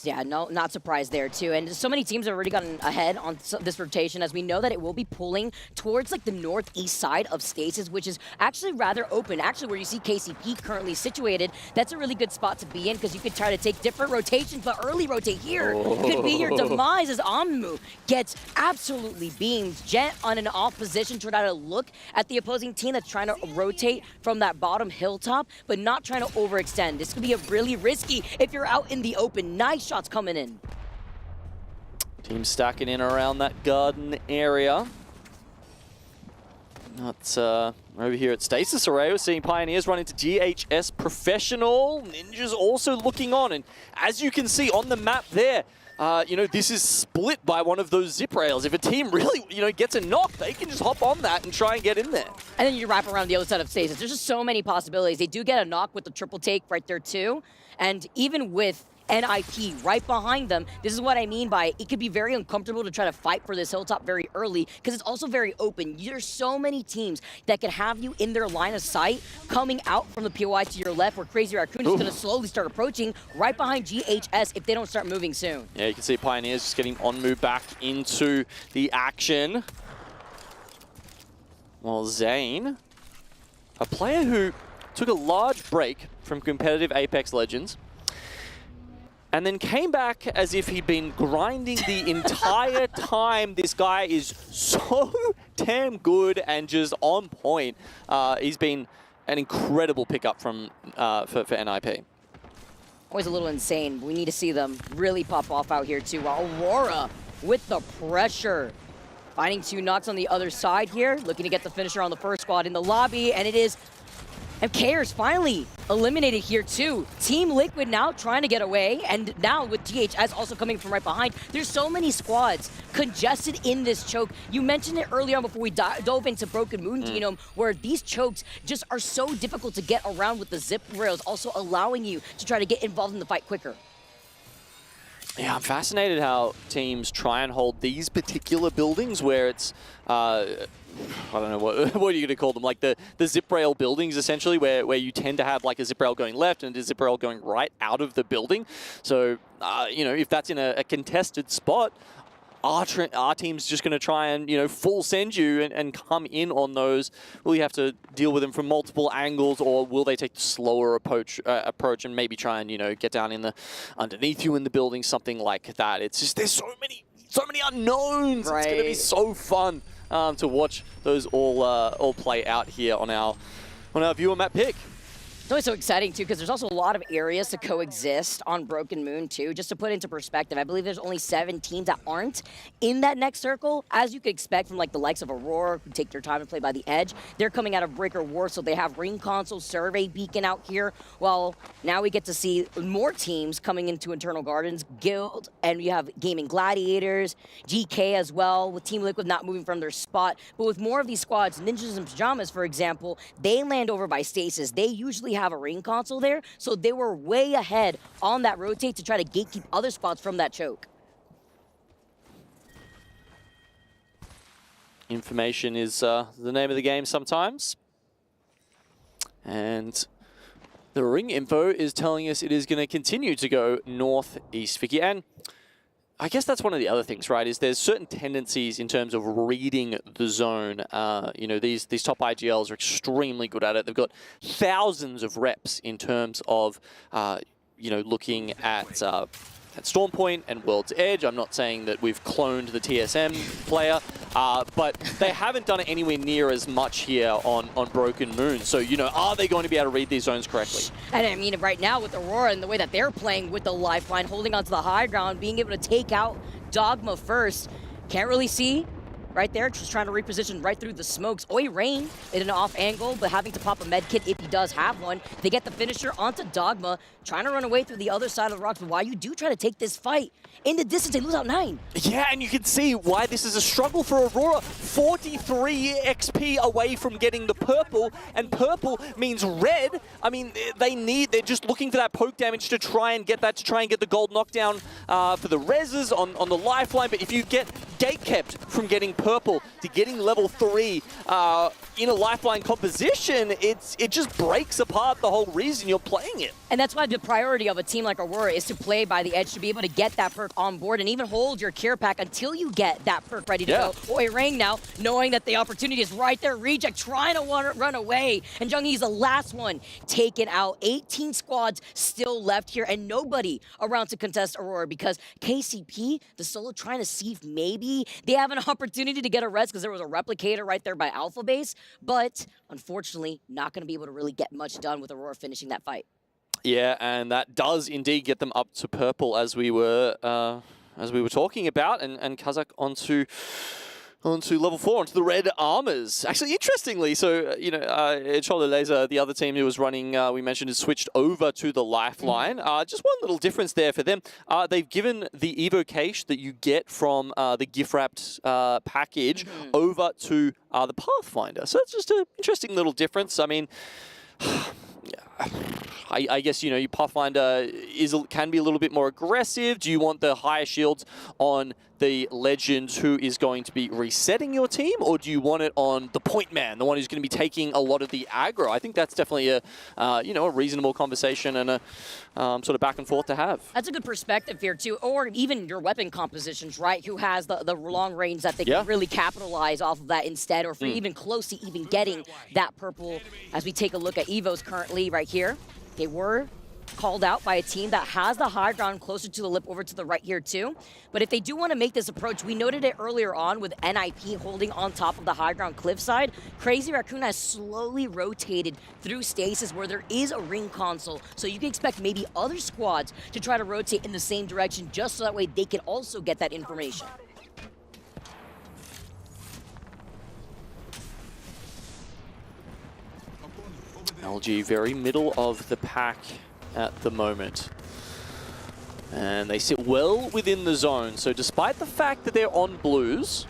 Yeah, no, not surprised there too. And so many teams have already gotten ahead on this rotation, as we know that it will be pulling towards like the northeast side of Stasis, which is actually rather open. Actually, where you see KCP currently situated, that's a really good spot to be in because you could try to take different rotations, but early rotate here could be your demise as Amu gets absolutely beamed. Jet on an off position to try to look at the opposing team that's trying to rotate from that bottom hilltop, but not trying to overextend. This could be a really risky if you're out in the open. Nice shots coming in. Team stacking in around that garden area. That's over here at Stasis Array. We're seeing Pioneers run into GHS Professional. Ninja's also looking on. And as you can see on the map there, this is split by one of those zip rails. If a team really, gets a knock, they can just hop on that and try and get in there. And then you wrap around the other side of Stasis. There's just so many possibilities. They do get a knock with the triple take right there too. And even with NIP right behind them, this is what I mean by it could be very uncomfortable to try to fight for this hilltop very early because it's also very open. There's so many teams that can have you in their line of sight coming out from the POI to your left, where Crazy Raccoon is going to slowly start approaching right behind GHS if they don't start moving soon. Yeah, you can see Pioneers just getting on move back into the action. Well, Zane, a player who took a large break from competitive Apex Legends, and then came back as if he'd been grinding the entire time. This guy is so damn good and just on point. He's been an incredible pickup from for NIP. Always a little insane. We need to see them really pop off out here too. While Aurora with the pressure. Finding 2 knocks on the other side here. Looking to get the finisher on the first squad in the lobby. And it is MKers finally eliminated here too. Team Liquid now trying to get away, and now with GHS also coming from right behind. There's so many squads congested in this choke. You mentioned it earlier on before we dove into Broken Moon, Genome, where these chokes just are so difficult to get around with the zip rails, also allowing you to try to get involved in the fight quicker. Yeah, I'm fascinated how teams try and hold these particular buildings where it's, I don't know, what are you going to call them? Like the zip rail buildings, essentially, where you tend to have like a zip rail going left and a zip rail going right out of the building. So, you know, if that's in a contested spot, our team's just going to try and, you know, full send you and come in on those. Will you have to deal with them from multiple angles, or will they take the slower approach and maybe try and, you know, get down in the underneath you in the building, something like that? It's just there's so many unknowns. Right. It's going to be so fun to watch those all play out here on our viewer map pick. It's always so exciting, too, because there's also a lot of areas to coexist on Broken Moon, too. Just to put into perspective, I believe there's only 7 teams that aren't in that next circle, as you could expect from like the likes of Aurora, who take their time to play by the edge. They're coming out of Breaker War, so they have Ring Console, Survey Beacon out here. Well, now we get to see more teams coming into Eternal Gardens, Guild, and we have Gaming Gladiators, GK as well, with Team Liquid not moving from their spot. But with more of these squads, Ninjas in Pajamas, for example, they land over by Stasis. They usually have a Ring Console there, so they were way ahead on that rotate to try to gatekeep other spots from that choke. Information is the name of the game sometimes. And the ring info is telling us it is going to continue to go northeast, Vicky. And I guess that's one of the other things, right, is there's certain tendencies in terms of reading the zone. You know, these top IGLs are extremely good at it. They've got thousands of reps in terms of, you know, looking at Storm Point and World's Edge. I'm not saying that we've cloned the TSM player, but they haven't done it anywhere near as much here on Broken Moon. So, you know, are they going to be able to read these zones correctly? And I mean, right now with Aurora and the way that they're playing with the lifeline, holding onto the high ground, being able to take out Dogma first, can't really see. Right there, just trying to reposition right through the smokes. Oi Rain in an off angle, but having to pop a med kit if he does have one. They get the finisher onto Dogma, trying to run away through the other side of the rocks. But why you do try to take this fight in the distance, they lose out 9. Yeah, and you can see why this is a struggle for Aurora. 43 XP away from getting the purple, and purple means red. I mean, they're just looking for that poke damage to try and get the gold knockdown for the reses on the lifeline. But if you get gatekept from getting purple to getting level 3 in a lifeline composition, it just breaks apart the whole reason you're playing it. And that's why the priority of a team like Aurora is to play by the edge, to be able to get that perk on board and even hold your care pack until you get that perk ready to go. Oi Rain now, knowing that the opportunity is right there, Reject trying to run away, and Jung Hee's the last one taken out. 18 squads still left here, and nobody around to contest Aurora, because KCP, the solo, trying to see if maybe they have an opportunity to get a res, because there was a replicator right there by Alpha Base, but unfortunately not going to be able to really get much done with Aurora finishing that fight. Yeah, and that does indeed get them up to purple, as we were talking about, and Kazakh onto level 4, onto the red armors. Actually, interestingly, so, you know, Chola Laser, the other team who was running, we mentioned, has switched over to the lifeline. Just one little difference there for them. They've given the Evo cache that you get from the gift-wrapped package over to the Pathfinder. So that's just an interesting little difference. I mean, I guess, you know, your Pathfinder can be a little bit more aggressive. Do you want the higher shields on the legend who is going to be resetting your team, or do you want it on the point man, the one who's going to be taking a lot of the aggro? I think that's definitely a you know, a reasonable conversation and a sort of back and forth to have. That's a good perspective here too, or even your weapon compositions, right? Who has the long range that they can really capitalize off of that instead, or for even close to even getting that purple. As we take a look at Evos currently right here, they were called out by a team that has the high ground closer to the lip over to the right here too. But if they do want to make this approach, we noted it earlier on with NIP holding on top of the high ground cliffside. Crazy Raccoon has slowly rotated through stasis where there is a ring console. So you can expect maybe other squads to try to rotate in the same direction, just so that way they can also get that information. LG very middle of the pack at the moment. And they sit well within the zone. So despite the fact that they're on blues,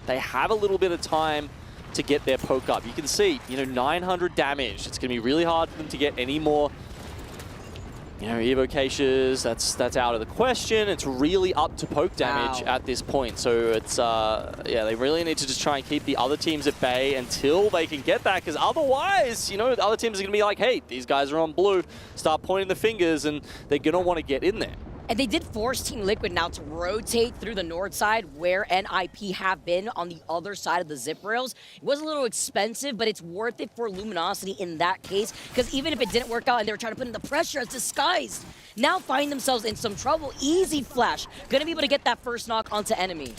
they have a little bit of time to get their poke up. You can see, you know, 900 damage. It's going to be really hard for them to get any more You know, Evo caches, that's out of the question. It's really up to poke damage at this point. So it's, yeah, they really need to just try and keep the other teams at bay until they can get that, because otherwise, you know, the other teams are going to be like, hey, these guys are on blue, start pointing the fingers, and they're going to want to get in there. And they did force Team Liquid now to rotate through the north side where NIP have been on the other side of the zip rails. It was a little expensive, but it's worth it for Luminosity in that case, because even if it didn't work out and they were trying to put in the pressure as disguised, now find themselves in some trouble. Easy flash. Gonna be able to get that first knock onto enemy.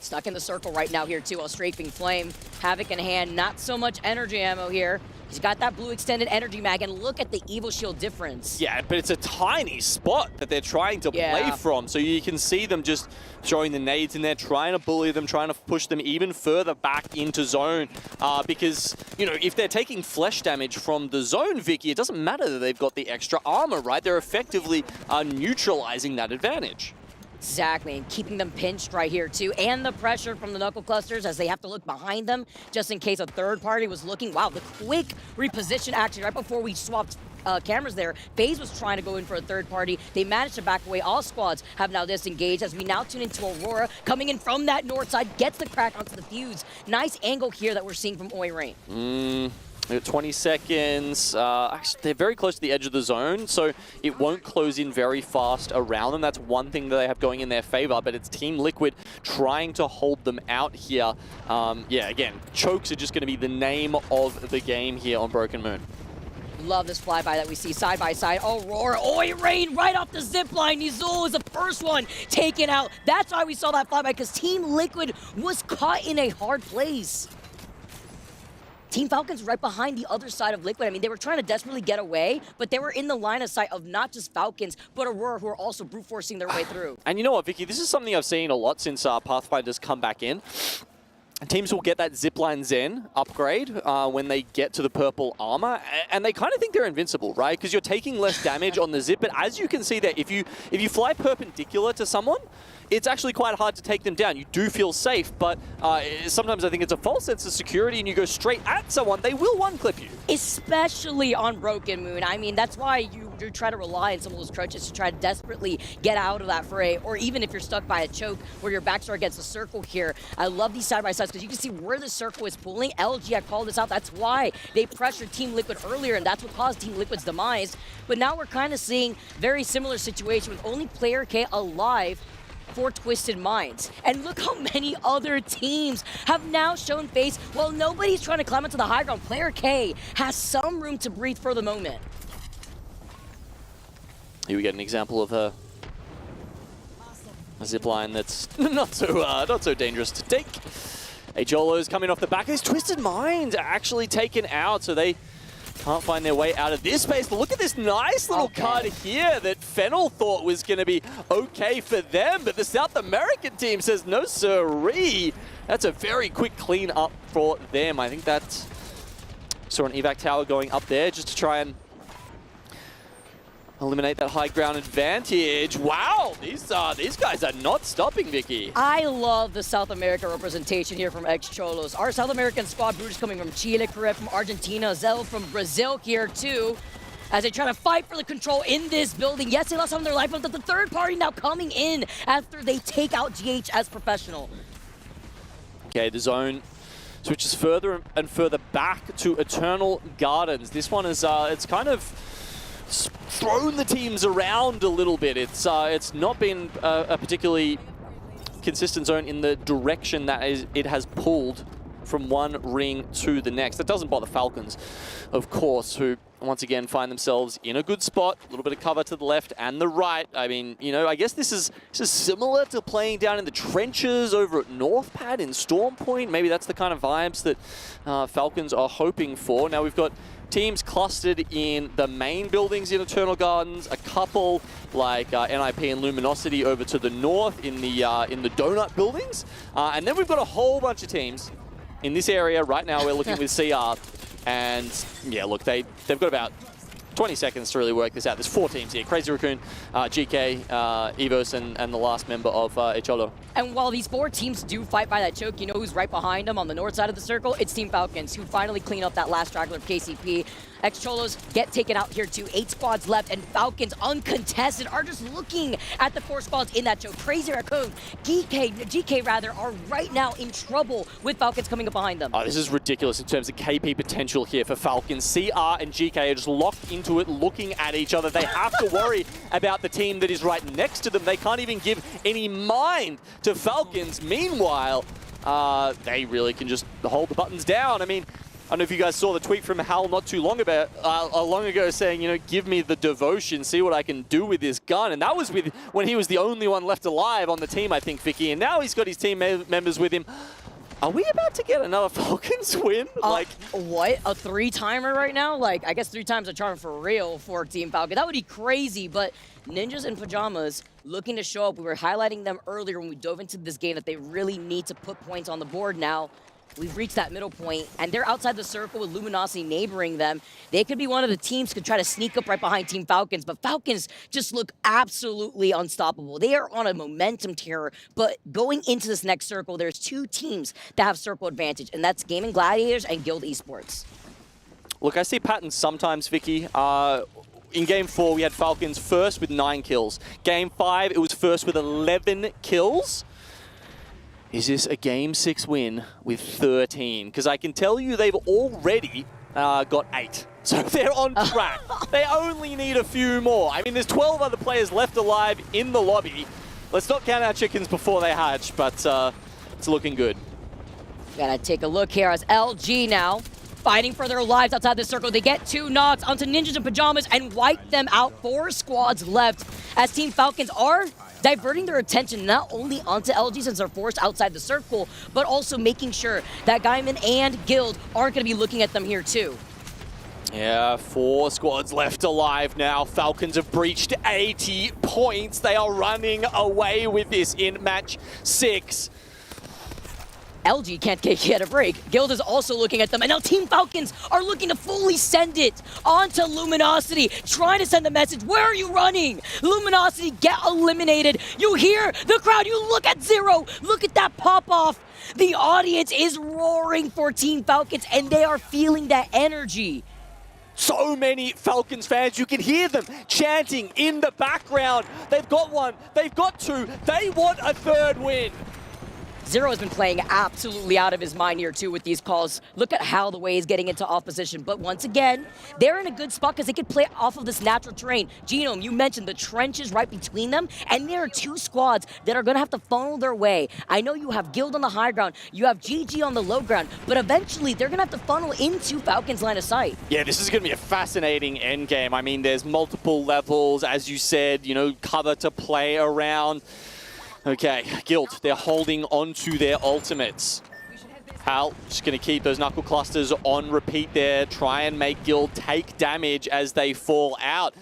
Stuck in the circle right now here too, while strafing Flame. Havoc in hand, not so much energy ammo here. He's got that blue extended energy mag, and look at the Evo Shield difference. Yeah, but it's a tiny spot that they're trying to play from. So you can see them just throwing the nades in there, trying to bully them, trying to push them even further back into zone. Because, you know, if they're taking flesh damage from the zone, Vicky, it doesn't matter that they've got the extra armor, right? They're effectively neutralizing that advantage. Exactly, and keeping them pinched right here too, and the pressure from the knuckle clusters as they have to look behind them just in case a third party was looking. Wow, the quick reposition actually right before we swapped cameras there. FaZe was trying to go in for a third party. They managed to back away. All squads have now disengaged as we now tune into Aurora coming in from that north side, gets the crack onto the fuse. Nice angle here that we're seeing from Oi Rain. 20 seconds. Actually, they're very close to the edge of the zone, so it won't close in very fast around them. That's one thing that they have going in their favor, but it's Team Liquid trying to hold them out here. Yeah, again, chokes are just going to be the name of the game here on Broken Moon. Love this flyby that we see side by side. Aurora, Oi Rain right off the zip line. Nizul is the first one taken out. That's why we saw that flyby, because Team Liquid was caught in a hard place. Team Falcons right behind the other side of Liquid. I mean, they were trying to desperately get away, but they were in the line of sight of not just Falcons, but Aurora, who are also brute forcing their way through. And you know what, Vicky? This is something I've seen a lot since Pathfinder's come back in. Teams will get that Zipline Zen upgrade when they get to the purple armor, and they kind of think they're invincible, right? Because you're taking less damage on the zip, but as you can see there, if you fly perpendicular to someone, it's actually quite hard to take them down. You do feel safe, but sometimes I think it's a false sense of security and you go straight at someone, they will one-clip you. Especially on Broken Moon. I mean, that's why you try to rely on some of those crutches to try to desperately get out of that fray, or even if you're stuck by a choke where your backstar against a circle here. I love these side-by-sides because you can see where the circle is pulling. LG, I called this out. That's why they pressured Team Liquid earlier, and that's what caused Team Liquid's demise. But now we're kind of seeing very similar situation with only Player K alive for Twisted Minds. And look how many other teams have now shown face. While nobody's trying to climb into the high ground, Player K has some room to breathe for the moment. Here we get an example of a zipline that's not so dangerous to take. Ajolo's coming off the back of his Twisted Minds actually taken out, so they can't find their way out of this space. But look at this nice little cut here that Fennel thought was going to be okay for them, but the South American team says no siree. That's a very quick clean up for them. I think that's saw an evac tower going up there just to try and eliminate that high ground advantage. Wow, these guys are not stopping, Vicky. I love the South America representation here from ex-Cholos. Our South American squad brutes coming from Chile, Korea, from Argentina, Zell from Brazil here too, as they try to fight for the control in this building. Yes, they lost some of their life, but the third party now coming in after they take out GH as professional. Okay, the zone switches further and further back to Eternal Gardens. This one is, it's kind of thrown the teams around a little bit. It's not been a particularly consistent zone in the direction that it has pulled from one ring to the next. That doesn't bother Falcons, of course, who once again find themselves in a good spot. A little bit of cover to the left and the right. I mean, you know, I guess this is similar to playing down in the trenches over at North Pad in Storm Point. Maybe that's the kind of vibes that Falcons are hoping for. Now we've got teams clustered in the main buildings in Eternal Gardens, a couple like NIP and Luminosity over to the north in the donut buildings, and then we've got a whole bunch of teams in this area right now. We're looking with CR, and yeah, look, they've got about 20 seconds to really work this out. There's 4 teams here. Crazy Raccoon, GK, Evos, and the last member of Echolo. And while these 4 teams do fight by that choke, you know who's right behind them on the north side of the circle? It's Team Falcons, who finally clean up that last straggler of KCP. Ex-Cholos get taken out here too. 8 squads left, and Falcons, uncontested, are just looking at the 4 squads in that choke. Crazy Raccoon, GK rather, are right now in trouble with Falcons coming up behind them. Oh, this is ridiculous in terms of KP potential here for Falcons. CR and GK are just locked into it, looking at each other. They have to worry about the team that is right next to them. They can't even give any mind to Falcons. Meanwhile, they really can just hold the buttons down. I mean, I don't know if you guys saw the tweet from Hal not too long ago saying, you know, give me the devotion, see what I can do with this gun. And that was when he was the only one left alive on the team, I think, Vicky. And now he's got his team members with him. Are we about to get another Falcons win? What? A 3-timer right now? Like, I guess 3 times a charm for real for Team Falcon. That would be crazy, but Ninjas in Pajamas looking to show up. We were highlighting them earlier when we dove into this game that they really need to put points on the board now. We've reached that middle point, and they're outside the circle with Luminosity neighboring them. They could be one of the teams could try to sneak up right behind Team Falcons, but Falcons just look absolutely unstoppable. They are on a momentum tear, but going into this next circle, there's 2 teams that have circle advantage, and that's Gaming Gladiators and Guild Esports. Look, I see patterns sometimes, Vicky. In Game 4, we had Falcons first with 9 kills. Game 5, it was first with 11 kills. Is this a Game 6 win with 13? Because I can tell you they've already got 8. So they're on track. They only need a few more. I mean, there's 12 other players left alive in the lobby. Let's not count our chickens before they hatch, but it's looking good. Gotta take a look here as LG now fighting for their lives outside the circle. They get 2 knocks onto Ninjas in Pajamas and wipe them out. 4 squads left as Team Falcons are diverting their attention not only onto LG since they're forced outside the circle, but also making sure that Gaiman and Guild aren't going to be looking at them here too. Yeah, 4 squads left alive now. Falcons have breached 80 points. They are running away with this in match 6. LG can't get a break. Guild is also looking at them, and now Team Falcons are looking to fully send it onto Luminosity, trying to send the message, where are you running? Luminosity get eliminated. You hear the crowd, you look at Zero, look at that pop-off. The audience is roaring for Team Falcons, and they are feeling that energy. So many Falcons fans, you can hear them chanting in the background. They've got 1, they've got 2, they want a 3rd win. Zero has been playing absolutely out of his mind here too with these calls. Look at how the way he's getting into off position. But once again, they're in a good spot because they can play off of this natural terrain. Genome, you mentioned the trenches right between them, and there are 2 squads that are going to have to funnel their way. I know you have Guild on the high ground, you have GG on the low ground, but eventually they're going to have to funnel into Falcons' line of sight. Yeah, this is going to be a fascinating endgame. I mean, there's multiple levels, as you said, you know, cover to play around. Okay, Guild, they're holding onto their ultimates. Hal just going to keep those knuckle clusters on repeat there, try and make Guild take damage as they fall out.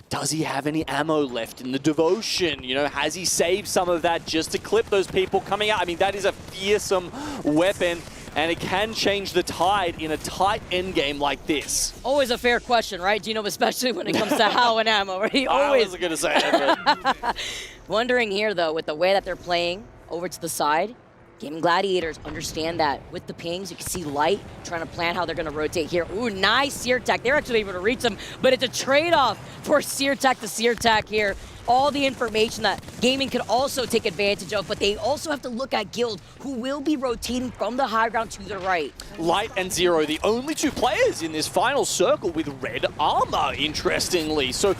Does he have any ammo left in the devotion? You know, has he saved some of that just to clip those people coming out? I mean, that is a fearsome weapon, and it can change the tide in a tight endgame like this. Always a fair question, right, Gino? Especially when it comes to Hal and ammo, right? Always. I wasn't going to say it, but... Wondering here, though, with the way that they're playing over to the side, Gaming Gladiators understand that. With the pings, you can see Light trying to plan how they're going to rotate here. Ooh, nice Sear Tech. They're actually able to reach them, but it's a trade-off for Sear Tech to Sear Tech here. All the information that Gaming could also take advantage of, but they also have to look at Guild, who will be rotating from the high ground to the right. Light and Zero, the only 2 players in this final circle with red armor, interestingly. So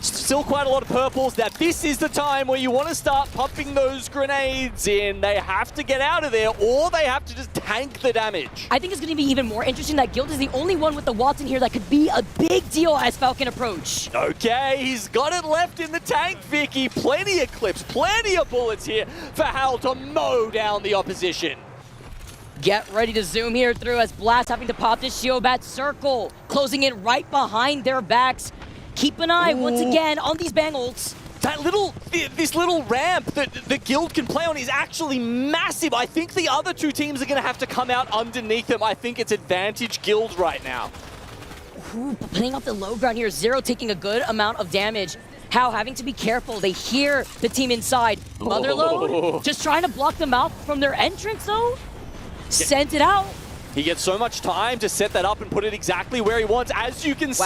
still quite a lot of purples. Now this is the time where you want to start pumping those grenades in. They have to get out of there, or they have to just tank the damage. I think it's going to be even more interesting that Guild is the only one with the Watson here that could be a big deal as Falcon approach. Okay, he's got it left in the tank, Vicky. Plenty of clips, plenty of bullets here for Hal to mow down the opposition. Get ready to zoom here through as Blast having to pop this shield bat circle, closing in right behind their backs. Keep an eye once again on these bang ults. This little ramp that the Guild can play on is actually massive. I think the other 2 teams are going to have to come out underneath them. I think it's advantage Guild right now. playing off the low ground here. Zero taking a good amount of damage. How having to be careful. They hear the team inside. Motherload just trying to block them out from their entrance though. Sent it out. He gets so much time to set that up and put it exactly where he wants. As you can see,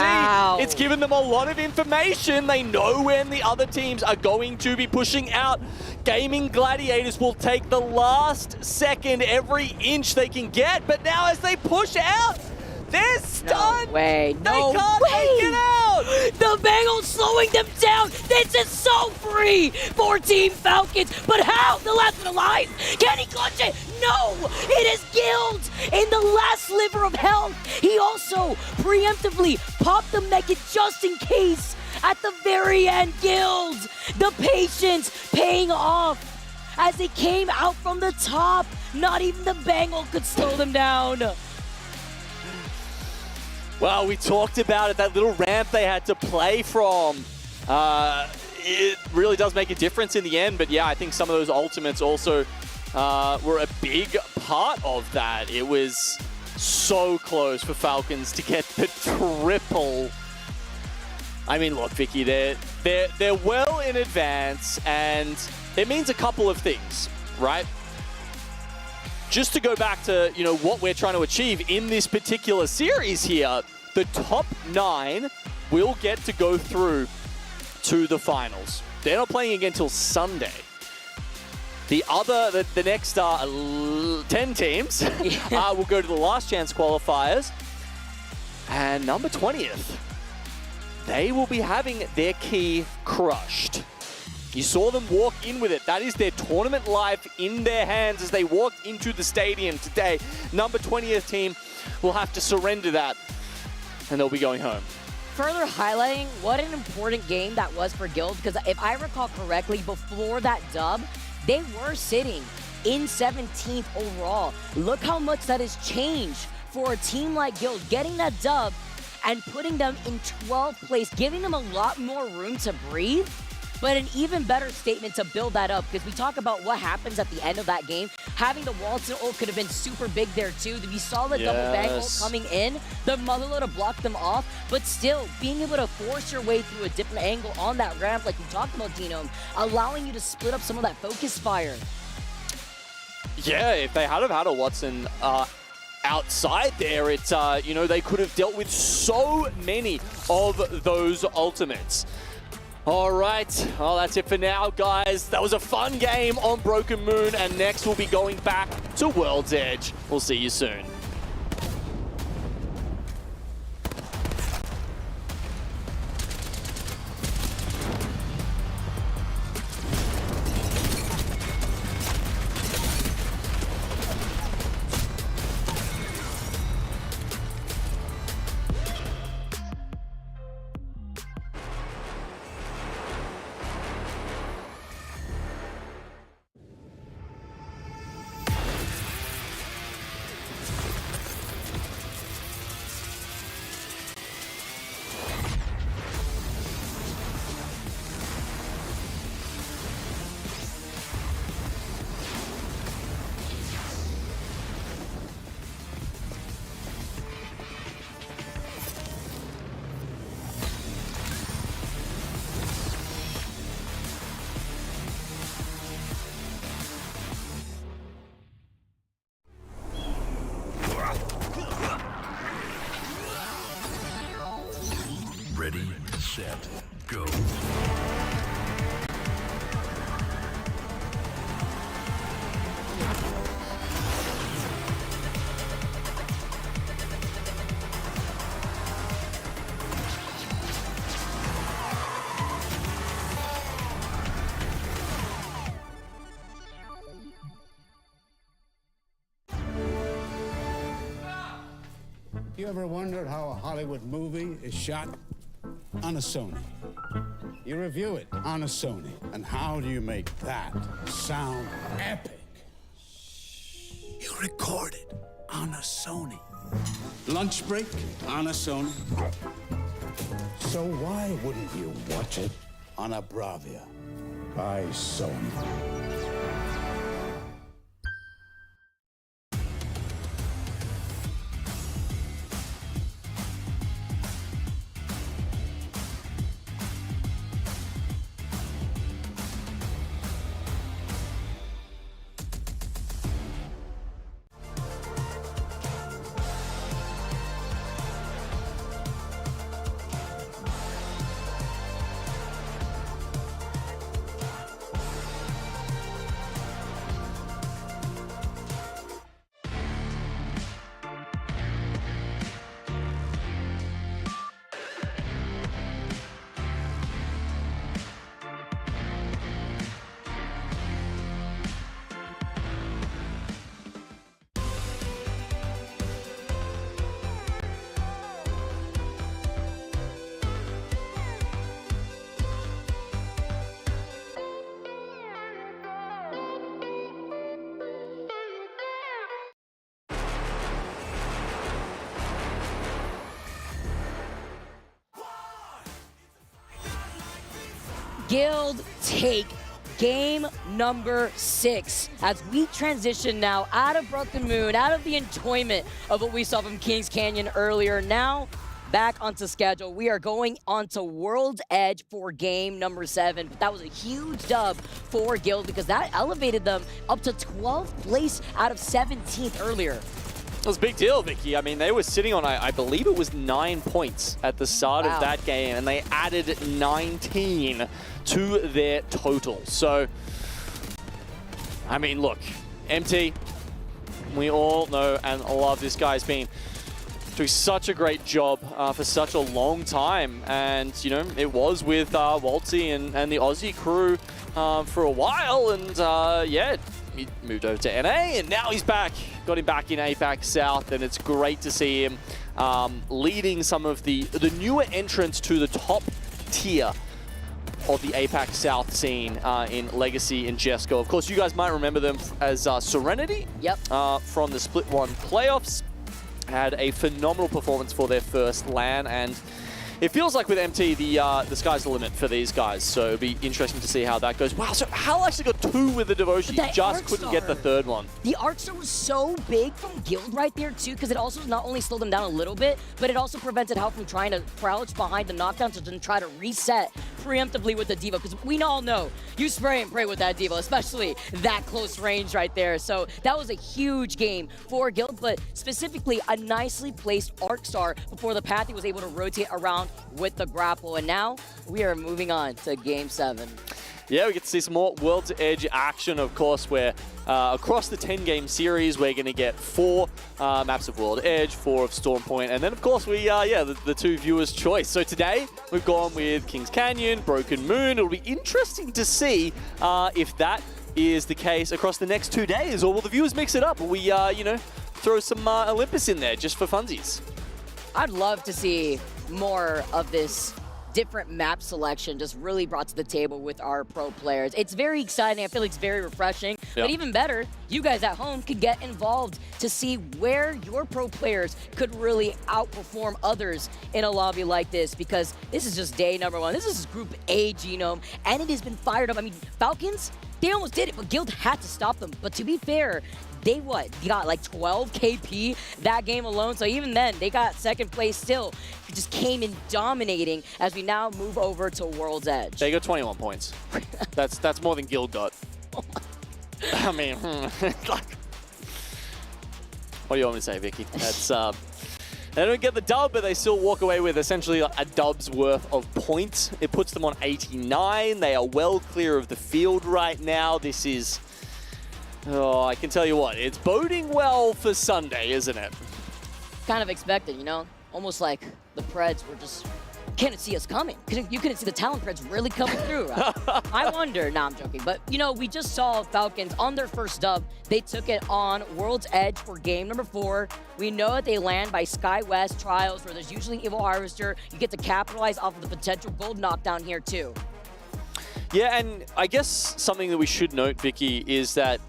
it's given them a lot of information. They know when the other teams are going to be pushing out. Gaming Gladiators will take the last second, every inch they can get. But now as they push out, they're stunned. No way. No they can't way. make it out. The Bengals slowing them down. This is so free for Team Falcons. But how? The last one alive. Can he clutch it? No. It is Guild in the last sliver of health. He also preemptively popped the mega just in case. At the very end, Guild. The patience paying off. As they came out from the top, not even the Bengal could slow them down. Well, we talked about it, that little ramp they had to play from. It really does make a difference in the end, but yeah, I think some of those ultimates also were a big part of that. It was so close for Falcons to get the triple. I mean, look, Vicky, they're well in advance, and it means a couple of things, right? Just to go back to, you know, what we're trying to achieve in this particular series here, the top 9 will get to go through to the finals. They're not playing again until Sunday. The next 10 teams will go to the last chance qualifiers. And number 20th, they will be having their key crushed. You saw them walk in with it. That is their tournament life in their hands as they walked into the stadium today. Number 20th team will have to surrender that, and they'll be going home. Further highlighting what an important game that was for Guild, because if I recall correctly, before that dub, they were sitting in 17th overall. Look how much that has changed for a team like Guild, getting that dub and putting them in 12th place, giving them a lot more room to breathe. But an even better statement to build that up, because we talk about what happens at the end of that game. Having the Walton ult could have been super big there too. We saw the double bang ult coming in, the Motherload to block them off, but still being able to force your way through a different angle on that ramp like we talked about, Dino, allowing you to split up some of that focus fire. Yeah, if they had a Watson outside there, it's you know, they could have dealt with so many of those ultimates. All right, well, that's it for now, guys. That was a fun game on Broken Moon, and next we'll be going back to World's Edge. We'll see you soon. Ready, set, go. You ever wondered how a Hollywood movie is shot? On a Sony. You review it on a Sony. And how do you make that sound epic? You record it on a Sony. Lunch break on a Sony. So why wouldn't you watch it on a Bravia by Sony? Guild take game number 6 as we transition now out of Broken Moon, out of the enjoyment of what we saw from Kings Canyon earlier. Now back onto schedule. We are going onto World's Edge for game number 7. But that was a huge dub for Guild because that elevated them up to 12th place out of 17th earlier. It was a big deal, Vicky. I mean, they were sitting on, I believe it was 9 points at the start of that game, and they added 19 to their total. So, I mean, look, MT, we all know and love this guy's been doing such a great job for such a long time. And, you know, it was with Waltzy and the Aussie crew for a while. And, yeah, he moved over to NA, and now he's back. Got him back in APAC South, and it's great to see him leading some of the newer entrants to the top tier of the APAC South scene in Legacy and Jesco. Of course, you guys might remember them as Serenity from the Split 1 playoffs. Had a phenomenal performance for their first LAN, and it feels like with MT, the sky's the limit for these guys, so it'll be interesting to see how that goes. Wow, so Hal actually got 2 with the Devotion. He just couldn't get the third one. The Arcstar was so big from Guild right there, too, because it also not only slowed them down a little bit, but it also prevented Hal from trying to crouch behind the knockdown to then try to reset preemptively with the Diva, because we all know you spray and pray with that Diva, especially that close range right there. So that was a huge game for Guild, but specifically a nicely placed Arcstar before the Pathy was able to rotate around with the grapple. And now we are moving on to game 7. Yeah, we get to see some more World's Edge action, of course, where across the 10-game series, we're going to get 4 maps of World Edge, 4 of Storm Point, and then, of course, the 2 viewers' choice. So today, we've gone with Kings Canyon, Broken Moon. It'll be interesting to see if that is the case across the next 2 days, or will the viewers mix it up? Will we, you know, throw some Olympus in there just for funsies? I'd love to see more of this different map selection just really brought to the table with our pro players. It's very exciting. I feel like it's very refreshing. But even better, you guys at home could get involved to see where your pro players could really outperform others in a lobby like this, because this is just day number 1. This is Group A Genome, and it has been fired up. I mean, Falcons, they almost did it, but Guild had to stop them. But to be fair, they got like 12 KP that game alone. So even then, they got second place still. It just came in dominating as we now move over to World's Edge. They got 21 points. That's more than Guild got. I mean, what do you want me to say, Vicky? That's they don't get the dub, but they still walk away with essentially a dub's worth of points. It puts them on 89. They are well clear of the field right now. This is, oh, I can tell you what, it's boding well for Sunday, isn't it? Kind of expected, you know? Almost like the Preds were just, couldn't see us coming. You couldn't see the talent Preds really coming through. Right? I wonder, nah, I'm joking. But, you know, we just saw Falcons on their first dub. They took it on World's Edge for game number 4. We know that they land by Sky West Trials, where there's usually Evil Harvester. You get to capitalize off of the potential gold knockdown here, too. Yeah, and I guess something that we should note, Vicky, is that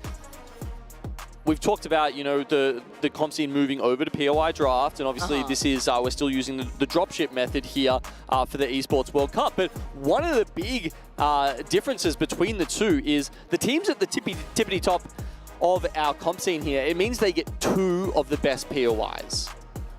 we've talked about, you know, the comp scene moving over to POI draft, and obviously this is, we're still using the dropship method here for the Esports World Cup. But one of the big differences between the two is the teams at the tippity top of our comp scene here, it means they get 2 of the best POIs.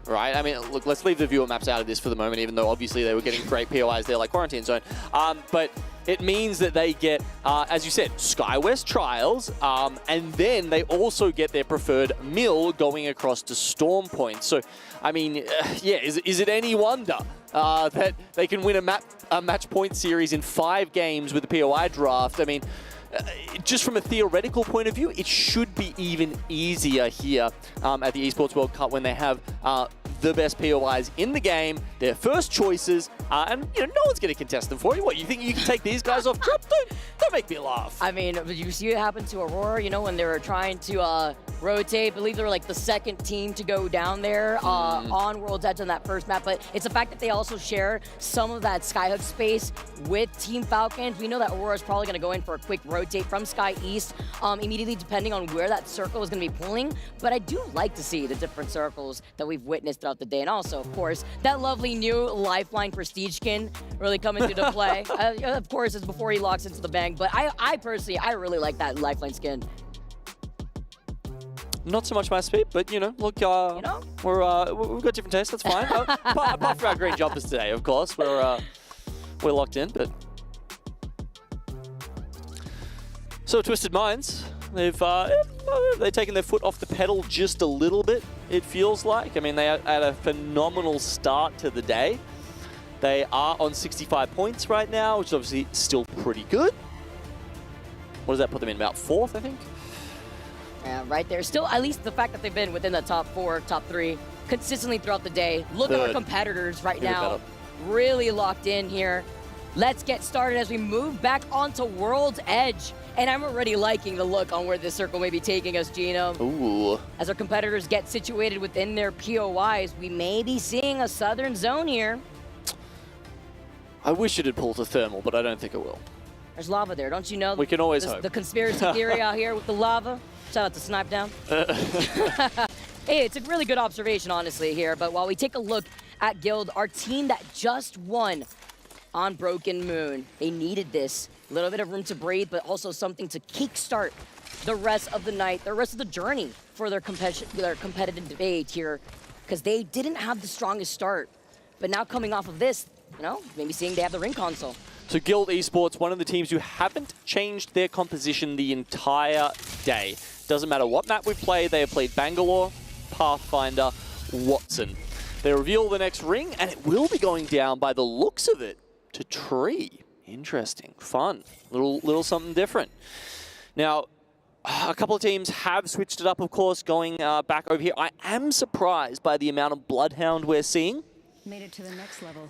Right? I mean, look, let's leave the viewer maps out of this for the moment, even though obviously they were getting great POIs there, like Quarantine Zone. But it means that they get, as you said, Skywest Trials, and then they also get their preferred mill going across to Storm Point. So, I mean, yeah, is it any wonder that they can win a match point series in 5 games with the POI draft? I mean, just from a theoretical point of view, it should be even easier here at the Esports World Cup when they have the best POIs in the game, their first choices, and you know, no one's going to contest them for you. What, you think you can take these guys off drop? Don't make me laugh. I mean, you see what happened to Aurora, you know, when they were trying to rotate. I believe they were like the second team to go down there on World's Edge on that first map. But it's the fact that they also share some of that Skyhook space with Team Falcons. We know that Aurora is probably going to go in for a quick rotate from Sky East immediately, depending on where that circle is going to be pulling. But I do like to see the different circles that we've witnessed throughout the day. And also, of course, that lovely new Lifeline Prestige skin really coming into play. Of course, it's before he locks into the bang. But I personally, I really like that Lifeline skin. Not so much my speed, but you know, look, we've got different tastes. That's fine. Apart from our green jumpers today, of course, we're locked in. But so Twisted Minds, they've taken their foot off the pedal just a little bit. It feels like. I mean, they had a phenomenal start to the day. They are on 65 points right now, which is obviously still pretty good. What does that put them in? About 4th, I think. Yeah, right there. Still, at least the fact that they've been within the top 4, top 3 consistently throughout the day. Look at our competitors right now. Really locked in here. Let's get started as we move back onto World's Edge. And I'm already liking the look on where this circle may be taking us, Gino. Ooh. As our competitors get situated within their POIs, we may be seeing a southern zone here. I wish it had pulled a thermal, but I don't think it will. There's lava there, don't you know? We can always hope. The conspiracy theory out here with the lava. Shout out to Snipe Down. Hey, it's a really good observation, honestly, here. But while we take a look at Guild, our team that just won on Broken Moon, they needed this. A little bit of room to breathe, but also something to kickstart the rest of the night, the rest of the journey for their competitive debate here, because they didn't have the strongest start. But now coming off of this, you know, maybe seeing they have the ring console. So Guild Esports, one of the teams who haven't changed their composition the entire day. Doesn't matter what map we play, they have played Bangalore, Pathfinder, Watson. They reveal the next ring, and it will be going down by the looks of it to Tree. Interesting, fun, little something different. Now, a couple of teams have switched it up, of course, going back over here. I am surprised by the amount of Bloodhound we're seeing. Made it to the next level.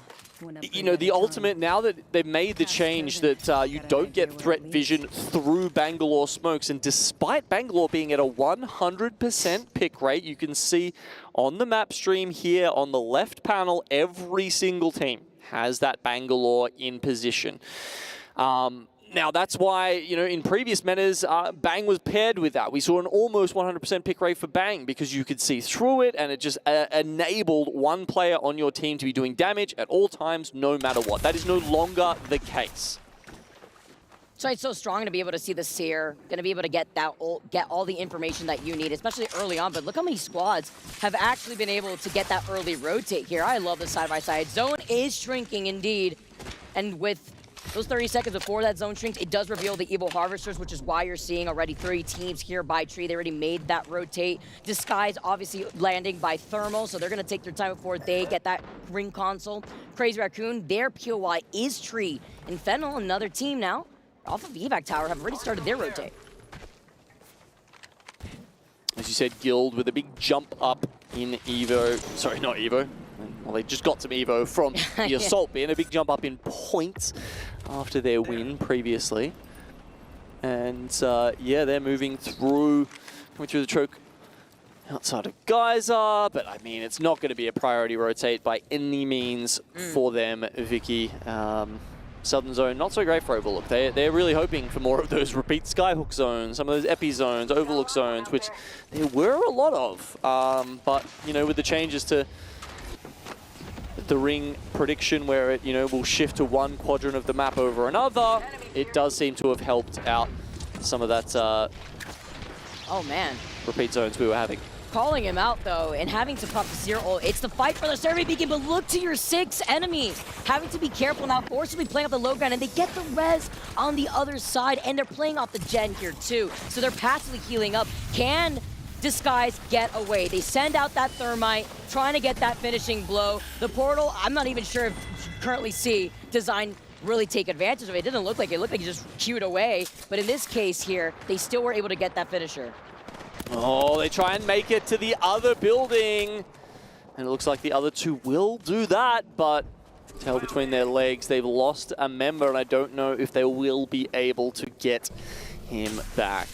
You know, the ultimate, now that they've made the change that you don't get threat vision through Bangalore smokes, and despite Bangalore being at a 100% pick rate, you can see on the map stream here on the left panel, every single team has that Bangalore in position. Now, that's why, you know, in previous metas, Bang was paired with that. We saw an almost 100% pick rate for Bang because you could see through it, and it just enabled one player on your team to be doing damage at all times, no matter what. That is no longer the case. So it's so strong to be able to see the Seer, going to be able to get all the information that you need, especially early on. But look how many squads have actually been able to get that early rotate here. I love the side-by-side. Zone is shrinking indeed, and with those 30 seconds before that zone shrinks, it does reveal the Evil Harvesters, which is why you're seeing already 3 teams here by Tree. They already made that rotate. Disguise obviously landing by Thermal, so they're going to take their time before they get that ring console. Crazy Raccoon, their POI is Tree. And Fennel, another team now, off of Evac Tower, have already started their rotate. As you said, Guild with a big jump up in Evo. Sorry, not Evo. Well, they just got some Evo from the Assault bin. A big jump up in points after their win previously. And yeah, they're moving through, coming through the choke outside of Geyser. But I mean, it's not going to be a priority rotate by any means for them, Vicky. Southern Zone, not so great for Overlook. They're really hoping for more of those repeat Skyhook zones, some of those Epi zones, Overlook zones, which there were a lot of. But, you know, with the changes to the ring prediction where it, you know, will shift to one quadrant of the map over another, it does seem to have helped out some of that oh man, repeat zones we were having. Calling him out though, and having to pop the Seer ult. It's the fight for the survey beacon, but look to your 6 enemies. Having to be careful now, forcibly playing off the low ground, and they get the res on the other side, and they're playing off the gen here too. So they're passively healing up. Can Disguise get away? They send out that Thermite, trying to get that finishing blow. The portal, I'm not even sure if you currently see Design really take advantage of it. It didn't look like it. It looked like he just queued away. But in this case here, they still were able to get that finisher. Oh, they try and make it to the other building. And it looks like the other 2 will do that, but tail between their legs. They've lost a member, and I don't know if they will be able to get him back.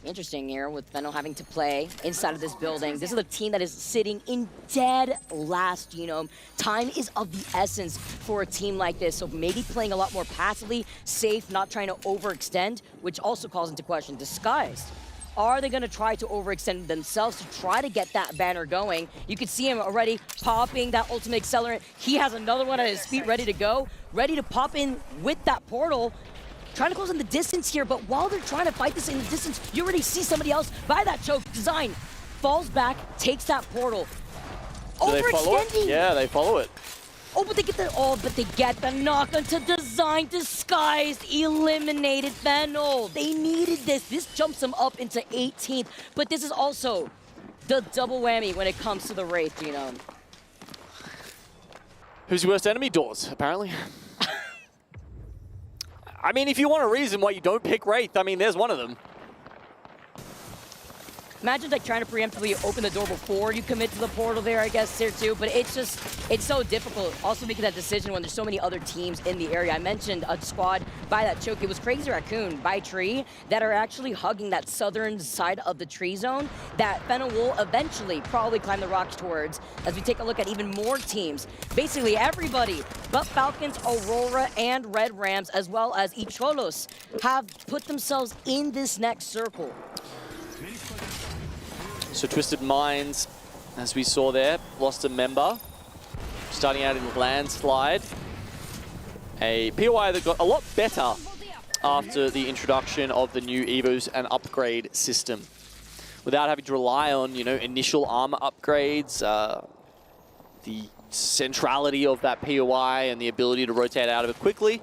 interesting here with Fennel having to play inside of this building. This is a team that is sitting in dead last, you know. Time is of the essence for a team like this, so maybe playing a lot more passively, safe, not trying to overextend, which also calls into question Disguised. Are they going to try to overextend themselves to try to get that banner going? You can see him already popping that ultimate accelerant. He has another one at his feet ready to go, ready to pop in with that portal. Trying to close in the distance here, but while they're trying to fight this in the distance, you already see somebody else by that choke. Design falls back, takes that portal. Do they follow it? Yeah, they follow it. Oh, but they get the knock onto Design. Disguised, eliminated Fennel. They needed this. This jumps them up into 18th, but this is also the double whammy when it comes to the Wraith, you know. Who's your worst enemy? Doors, apparently. I mean, if you want a reason why you don't pick Wraith, I mean, there's one of them. Imagine like trying to preemptively open the door before you commit to the portal there, I guess, there too. But it's just, it's so difficult also making that decision when there's so many other teams in the area. I mentioned a squad by that choke. It was Crazy Raccoon by Tree that are actually hugging that southern side of the tree zone that Fennel will eventually probably climb the rocks towards as we take a look at even more teams. Basically everybody but Falcons, Aurora, and Red Rams, as well as Icholos, have put themselves in this next circle. So Twisted Minds, as we saw there, lost a member. Starting out in Landslide. A POI that got a lot better after the introduction of the new Evos and upgrade system. Without having to rely on, you know, initial armor upgrades, the centrality of that POI and the ability to rotate out of it quickly.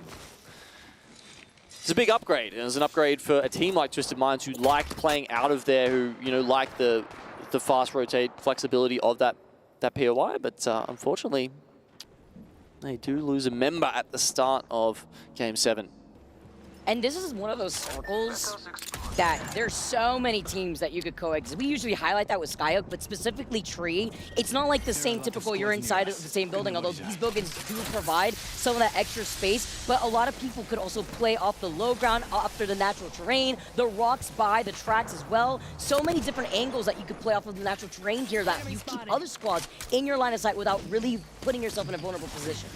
It's a big upgrade, and it's an upgrade for a team like Twisted Minds who like playing out of there, who, you know, like the fast rotate flexibility of that POI, but unfortunately, they do lose a member at the start of Game 7. And this is one of those circles that there's so many teams that you could coexist. We usually highlight that with Skyhook, but specifically Tree, it's not like the same typical you're inside of the same building, although these buildings do provide some of that extra space, but a lot of people could also play off the low ground, after the natural terrain, the rocks by the tracks as well. So many different angles that you could play off of the natural terrain here that you keep other squads in your line of sight without really putting yourself in a vulnerable position.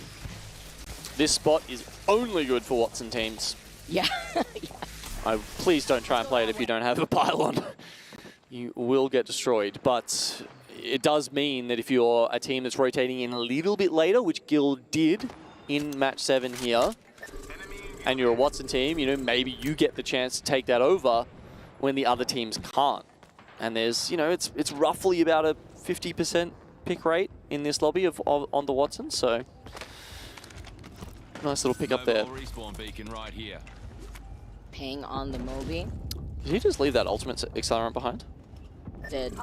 This spot is only good for Watson teams. Yeah. Please don't try and play it if you don't have a pylon. You will get destroyed. But it does mean that if you're a team that's rotating in a little bit later, which Guild did in match 7 here, and you're a Watson team, you know, maybe you get the chance to take that over when the other teams can't. And there's, you know, it's roughly about a 50% pick rate in this lobby on the Watson, so nice little pick up there. Respawn beacon right here. Ping on the Moby. Did he just leave that ultimate accelerant behind? Did.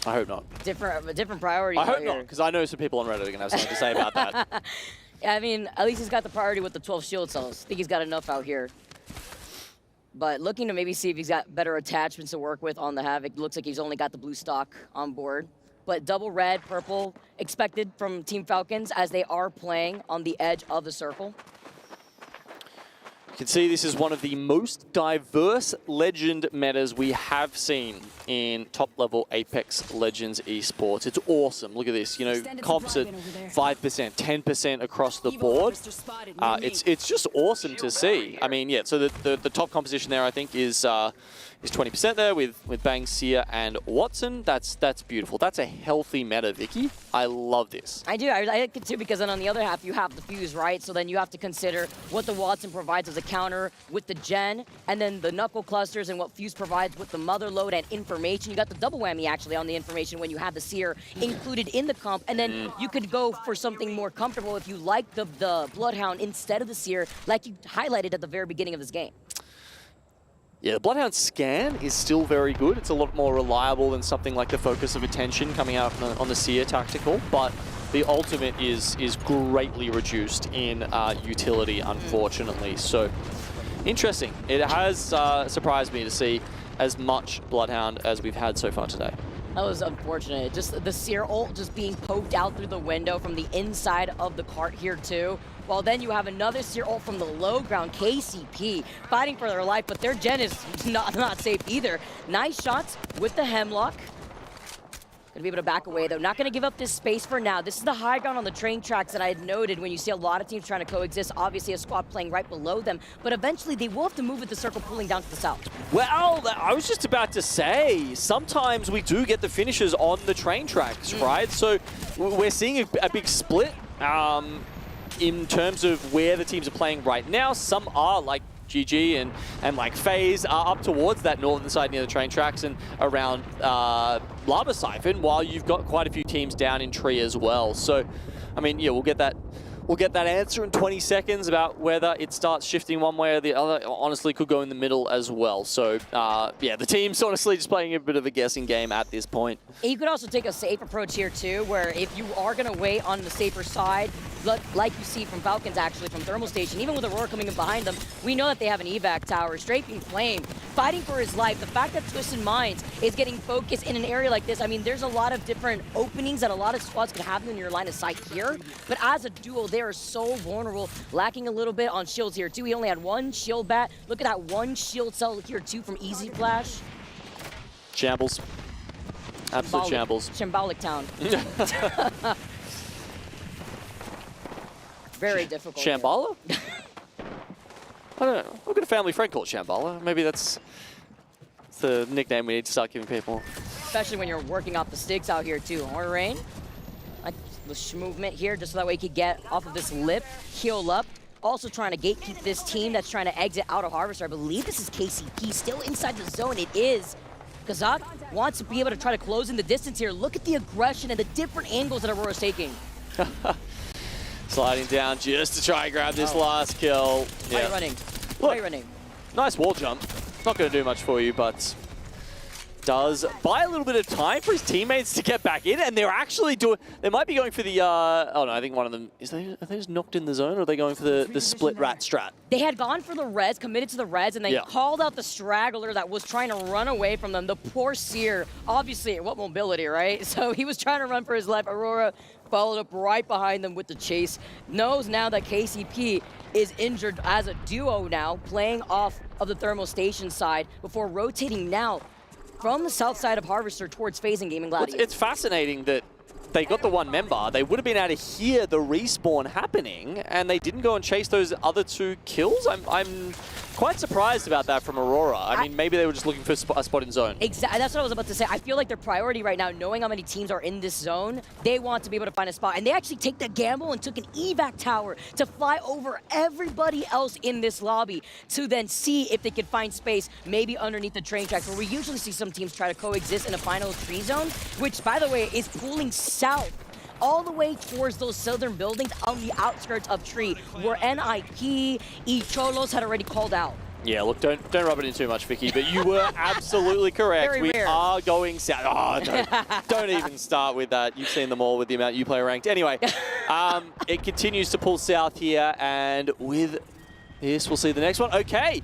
I hope not. Different priority. I hope not, because I know some people on Reddit are going to have something to say about that. Yeah, I mean, at least he's got the priority with the 12 shield cells. I think he's got enough out here. But looking to maybe see if he's got better attachments to work with on the Havoc. Looks like he's only got the blue stock on board. But double red, purple expected from Team Falcons as they are playing on the edge of the circle. You can see this is one of the most diverse Legend metas we have seen in top-level Apex Legends esports. It's awesome. Look at this. You know, comps at 5%, 10% across the board. It's just awesome to see. I mean, yeah, so the top composition there, I think, is 20% there with Bang, Seer, and Watson. That's beautiful. That's a healthy meta, Vicky. I love this. I do. I like it too, because then on the other half, you have the Fuse, right? So then you have to consider what the Watson provides as a counter with the Gen, and then the Knuckle clusters and what Fuse provides with the Mother Load and information. You got the double whammy, actually, on the information when you have the Seer included in the comp, and then you could go for something more comfortable if you like the Bloodhound instead of the Seer, like you highlighted at the very beginning of this game. Yeah, the Bloodhound scan is still very good. It's a lot more reliable than something like the Focus of Attention coming out on the Seer tactical, but the ultimate is greatly reduced in utility, unfortunately. So, interesting. It has surprised me to see as much Bloodhound as we've had so far today. That was unfortunate. Just the Seer ult just being poked out through the window from the inside of the cart here too. While then you have another Seer ult from the low ground, KCP, fighting for their life, but their gen is not safe either. Nice shots with the Hemlock. Gonna be able to back away though. Not gonna give up this space for now. This is the high ground on the train tracks that I had noted when you see a lot of teams trying to coexist. Obviously a squad playing right below them, but eventually they will have to move with the circle pulling down to the south. Well, I was just about to say, sometimes we do get the finishes on the train tracks, right? So we're seeing a big split in terms of where the teams are playing right now. Some are like GG and like FaZe are up towards that northern side near the train tracks and around Lava Siphon, while you've got quite a few teams down in Tree as well. So, I mean, yeah, we'll get that answer in 20 seconds about whether it starts shifting one way or the other. Honestly, could go in the middle as well. So, yeah, the team's honestly just playing a bit of a guessing game at this point. And you could also take a safe approach here too, where if you are going to wait on the safer side, like you see from Falcons actually, from Thermal Station, even with Aurora coming in behind them, we know that they have an evac tower. Strafing Flame, fighting for his life. The fact that Twisted Minds is getting focused in an area like this, I mean, there's a lot of different openings that a lot of squads could have in your line of sight here, but as a duo, they are so vulnerable, lacking a little bit on shields here too. He only had one shield bat. Look at that one shield cell here too from Easy Flash. Shambles. Absolute shambles. Shambolic town. Very difficult. Shambhala? I don't know. I've got a family friend called Shambhala. Maybe that's the nickname we need to start giving people. Especially when you're working off the sticks out here too, huh, Rain? Like the movement here, just so that way he could get off of this lip, heal up. Also trying to gatekeep this team that's trying to exit out of Harvester. I believe this is KCP still inside the zone. It is. Kazak wants to be able to try to close in the distance here. Look at the aggression and the different angles that Aurora's taking. Sliding down just to try and grab this last kill. Why are you running? Why are you running? Nice wall jump. Not going to do much for you, but does buy a little bit of time for his teammates to get back in, and they're actually doing. They might be going for the. Oh no, I think one of them are they just knocked in the zone, or are they going for the split rat strat? They had gone for the res, committed to the res, and they called out the straggler that was trying to run away from them. The poor Seer, obviously, what mobility, right? So he was trying to run for his life. Aurora followed up right behind them with the chase. Knows now that KCP is injured as a duo now, playing off of the Thermal Station side before rotating now from the south side of Harvester towards FaZe and Gaming Gladiator. It's fascinating that they got the one member. They would have been able to hear the respawn happening, and they didn't go and chase those other two kills. I'm quite surprised about that from Aurora. I mean, maybe they were just looking for a spot in zone. Exactly. That's what I was about to say. I feel like their priority right now, knowing how many teams are in this zone, they want to be able to find a spot. And they actually take the gamble and took an evac tower to fly over everybody else in this lobby to then see if they could find space, maybe underneath the train tracks, where we usually see some teams try to coexist in a final tree zone, which, by the way, is pulling south all the way towards those southern buildings on the outskirts of Tree, where NIP, Cholos had already called out. Yeah, look, don't rub it in too much, Vicky, but you were absolutely correct. Very we rare. are going south. Oh, don't even start with that. You've seen them all with the amount you play ranked. Anyway, it continues to pull south here, and with this, we'll see the next one. Okay.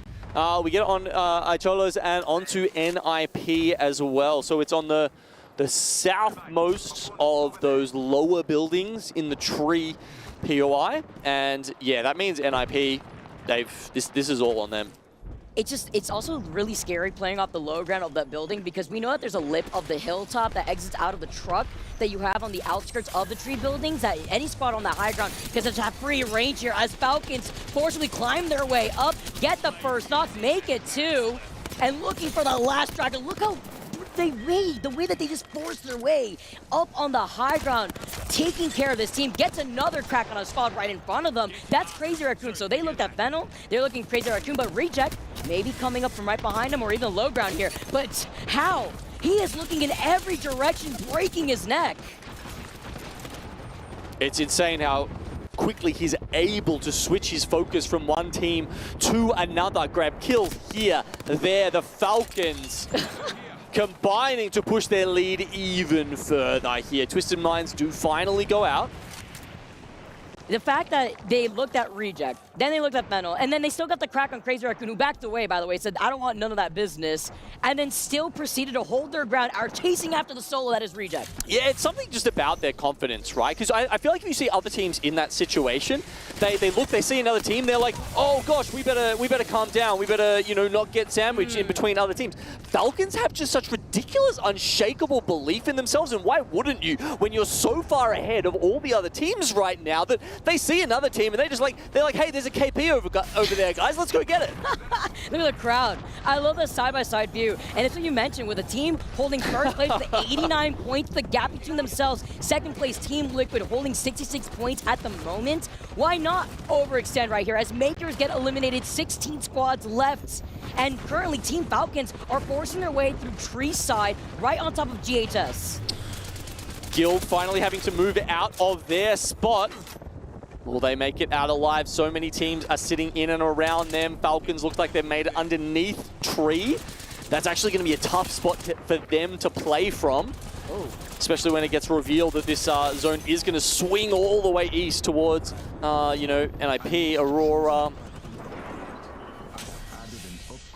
We get on Cholos and onto NIP as well. So it's on the southmost of those lower buildings in the Tree POI, and yeah, that means NIP. This is all on them. It's also really scary playing off the low ground of that building, because we know that there's a lip of the hilltop that exits out of the truck that you have on the outskirts of the Tree buildings, that any spot on that high ground, because it's have free range here as Falcons forcibly climb their way up, get the first knock, make it two, and looking for the last dragon. Look how the way that they just forced their way up on the high ground, taking care of this team, gets another crack on a spot right in front of them. That's Crazy Raccoon. So they looked at Fennel, they're looking Crazy Raccoon, but Reject maybe coming up from right behind him or even low ground here. But how? He is looking in every direction, breaking his neck. It's insane how quickly he's able to switch his focus from one team to another. Grab kills here, there, the Falcons combining to push their lead even further here. Twisted Minds do finally go out. the fact that they looked at Reject, then they looked at Fennel, and then they still got the crack on Crazy Raccoon, who backed away, by the way, said, I don't want none of that business, and then still proceeded to hold their ground, are chasing after the solo that is Reject. Yeah, it's something just about their confidence, right? Because I feel like if you see other teams in that situation, they look, they see another team, they're like, oh gosh, we better calm down, we better, you know, not get sandwiched in between other teams. Falcons have just such ridiculous, unshakable belief in themselves, and why wouldn't you when you're so far ahead of all the other teams right now that they see another team and they're like, hey, there's a KP over there, guys, let's go get it. Look at the crowd. I love the side-by-side view, and it's what you mentioned with a team holding first place with 89 points, the gap between themselves. Second place, Team Liquid, holding 66 points at the moment. Why not overextend right here as Makers get eliminated, 16 squads left, and currently Team Falcons are forcing their way through Tree Side right on top of GHS. Guild finally having to move out of their spot. Will they make it out alive? So many teams are sitting in and around them. Falcons look like they've made it underneath Tree. That's actually going to be a tough spot for them to play from. Oh. Especially when it gets revealed that this zone is going to swing all the way east towards, you know, NIP, Aurora.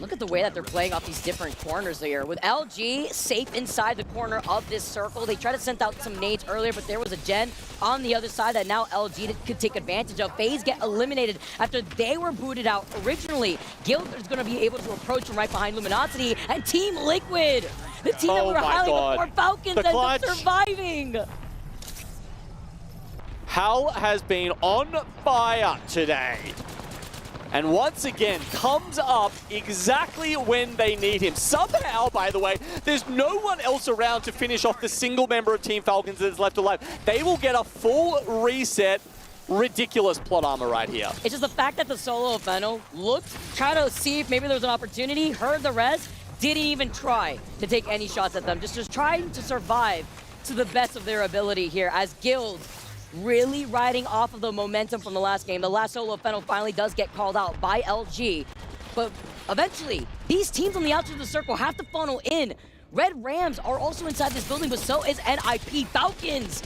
Look at the way that they're playing off these different corners here. With LG safe inside the corner of this circle. They tried to send out some nades earlier, but there was a gen on the other side that now LG could take advantage of. FaZe get eliminated after they were booted out originally. Guild is going to be able to approach from right behind Luminosity, and Team Liquid, the team that we were highlighting before, Falcons, ends up surviving. Hal has been on fire today. And once again, comes up exactly when they need him. Somehow, by the way, there's no one else around to finish off the single member of Team Falcons that is left alive. They will get a full reset. Ridiculous plot armor right here. It's just the fact that the solo of Fennel looked, tried to see if maybe there was an opportunity, heard the res, didn't even try to take any shots at them. Just trying to survive to the best of their ability here as Guild really riding off of the momentum from the last game. The last solo of Fennel finally does get called out by LG. But eventually, these teams on the outside of the circle have to funnel in. Red Rams are also inside this building, but so is NIP. Falcons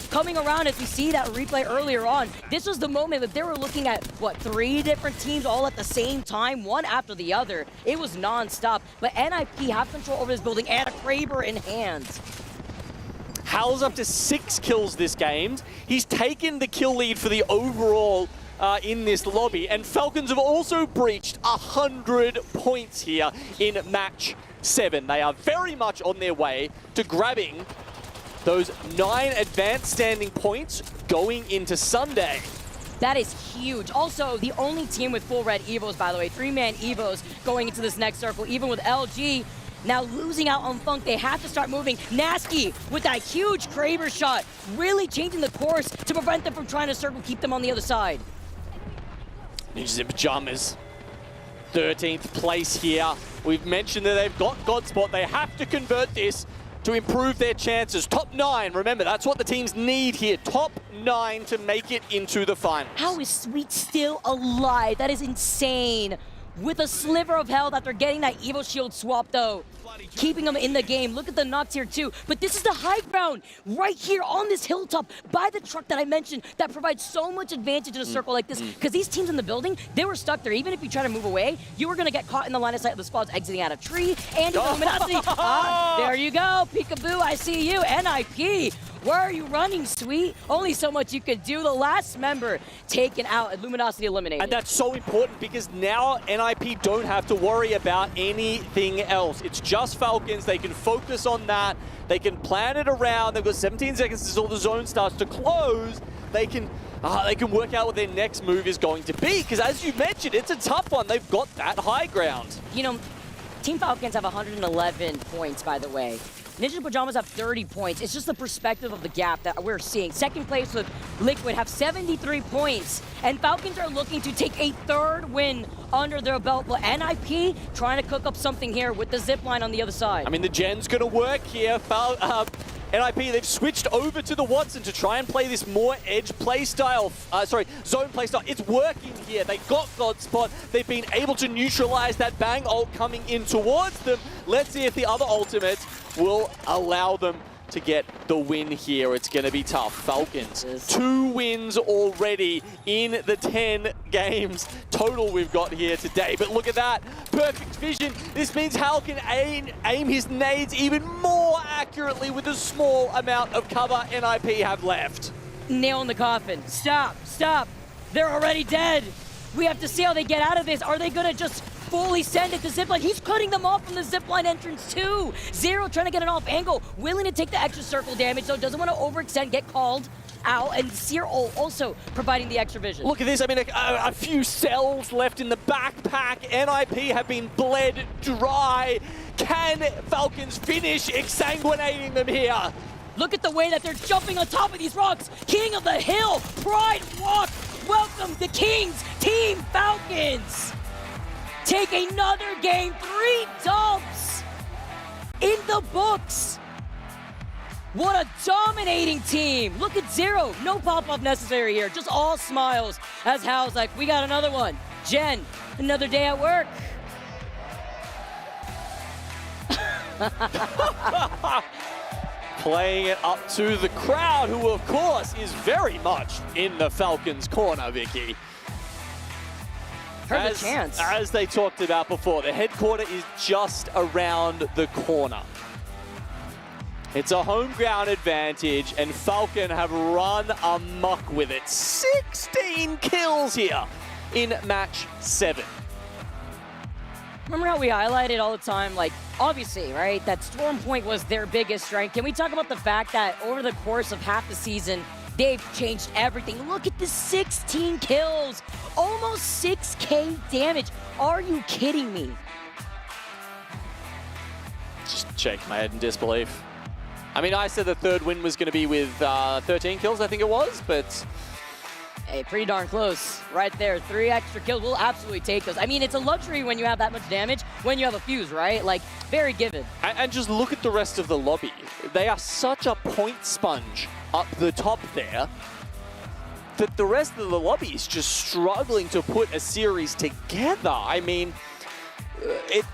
coming around as we see that replay earlier on. This was the moment that they were looking at, what, 3 different teams all at the same time, one after the other. It was non-stop, but NIP have control over this building and a Kraber in hand. Hal's up to 6 kills this game. He's taken the kill lead for the overall in this lobby, and Falcons have also breached 100 points here in match 7. They are very much on their way to grabbing those 9 advanced standing points going into Sunday. That is huge. Also, the only team with full red Evos, by the way, 3-man Evos going into this next circle, even with LG now losing out on Funk. They have to start moving. Nasky with that huge Kraber shot, really changing the course to prevent them from trying to circle, keep them on the other side. Ninjas in Pajamas, 13th place here. We've mentioned that they've got Godspot. They have to convert this to improve their chances. Top 9, remember, that's what the teams need here. Top 9 to make it into the finals. How is Sweet still alive? That is insane. With a sliver of health after getting that Evo Shield swap, though, keeping them in the game. Look at the knocks here, too. But this is the high ground right here on this hilltop by the truck that I mentioned that provides so much advantage in a circle like this. Because these teams in the building, they were stuck there. Even if you try to move away, you were going to get caught in the line of sight of the squads exiting out of tree. And Luminosity. There you go. Peekaboo, I see you. NIP. Where are you running, Sweet? Only so much you could do. The last member taken out and Luminosity eliminated. And that's so important because now NIP don't have to worry about anything else. It's just Falcons. They can focus on that. They can plan it around. They've got 17 seconds until the zone starts to close. They can work out what their next move is going to be because, as you mentioned, it's a tough one. They've got that high ground. You know, Team Falcons have 111 points, by the way. Ninja Pajamas have 30 points. It's just the perspective of the gap that we're seeing. Second place with Liquid have 73 points. And Falcons are looking to take a 3rd win under their belt. But NIP trying to cook up something here with the zip line on the other side. I mean, the gen's going to work here. NIP, they've switched over to the Watson to try and play this more edge play style. Zone play style. It's working here. They got Godspot. They've been able to neutralize that Bang ult coming in towards them. Let's see if the other ultimates will allow them to get the win here. It's going to be tough. Falcons, 2 wins already in the 10 games total we've got here today. But look at that. Perfect vision. This means Hal can aim his nades even more accurately with the small amount of cover NIP have left. Nail in the coffin. Stop. They're already dead. We have to see how they get out of this. Are they going to just fully send it to zipline? He's cutting them off from the zipline entrance too. Zero trying to get an off angle, willing to take the extra circle damage, so doesn't want to overextend, get called out, and Seer also providing the extra vision. Look at this, I mean, a few cells left in the backpack. NIP have been bled dry. Can Falcons finish exsanguinating them here? Look at the way that they're jumping on top of these rocks. King of the hill, Pride Walk. Welcome the Kings, Team Falcons. Take another game, 3 dubs in the books. What a dominating team. Look at Zero, no pop-up necessary here, just all smiles as Hal's like, we got another one. Jen, another day at work. Playing it up to the crowd, who of course is very much in the Falcons' corner, Vicky. Heard the chance. As they talked about before, the headquarter is just around the corner. It's a home ground advantage, and Falcon have run amok with it. 16 kills here in match 7. Remember how we highlighted all the time, like, obviously, right, that Storm Point was their biggest strength. Can we talk about the fact that over the course of half the season, they've changed everything? Look at the 16 kills, almost 6K damage. Are you kidding me? Just shake my head in disbelief. I mean, I said the third win was going to be with 13 kills, I think it was, but... Hey, pretty darn close right there. 3 extra kills. We'll absolutely take those. I mean, it's a luxury when you have that much damage, when you have a fuse, right? Like, very given. And just look at the rest of the lobby. They are such a point sponge up the top there that the rest of the lobby is just struggling to put a series together. I mean,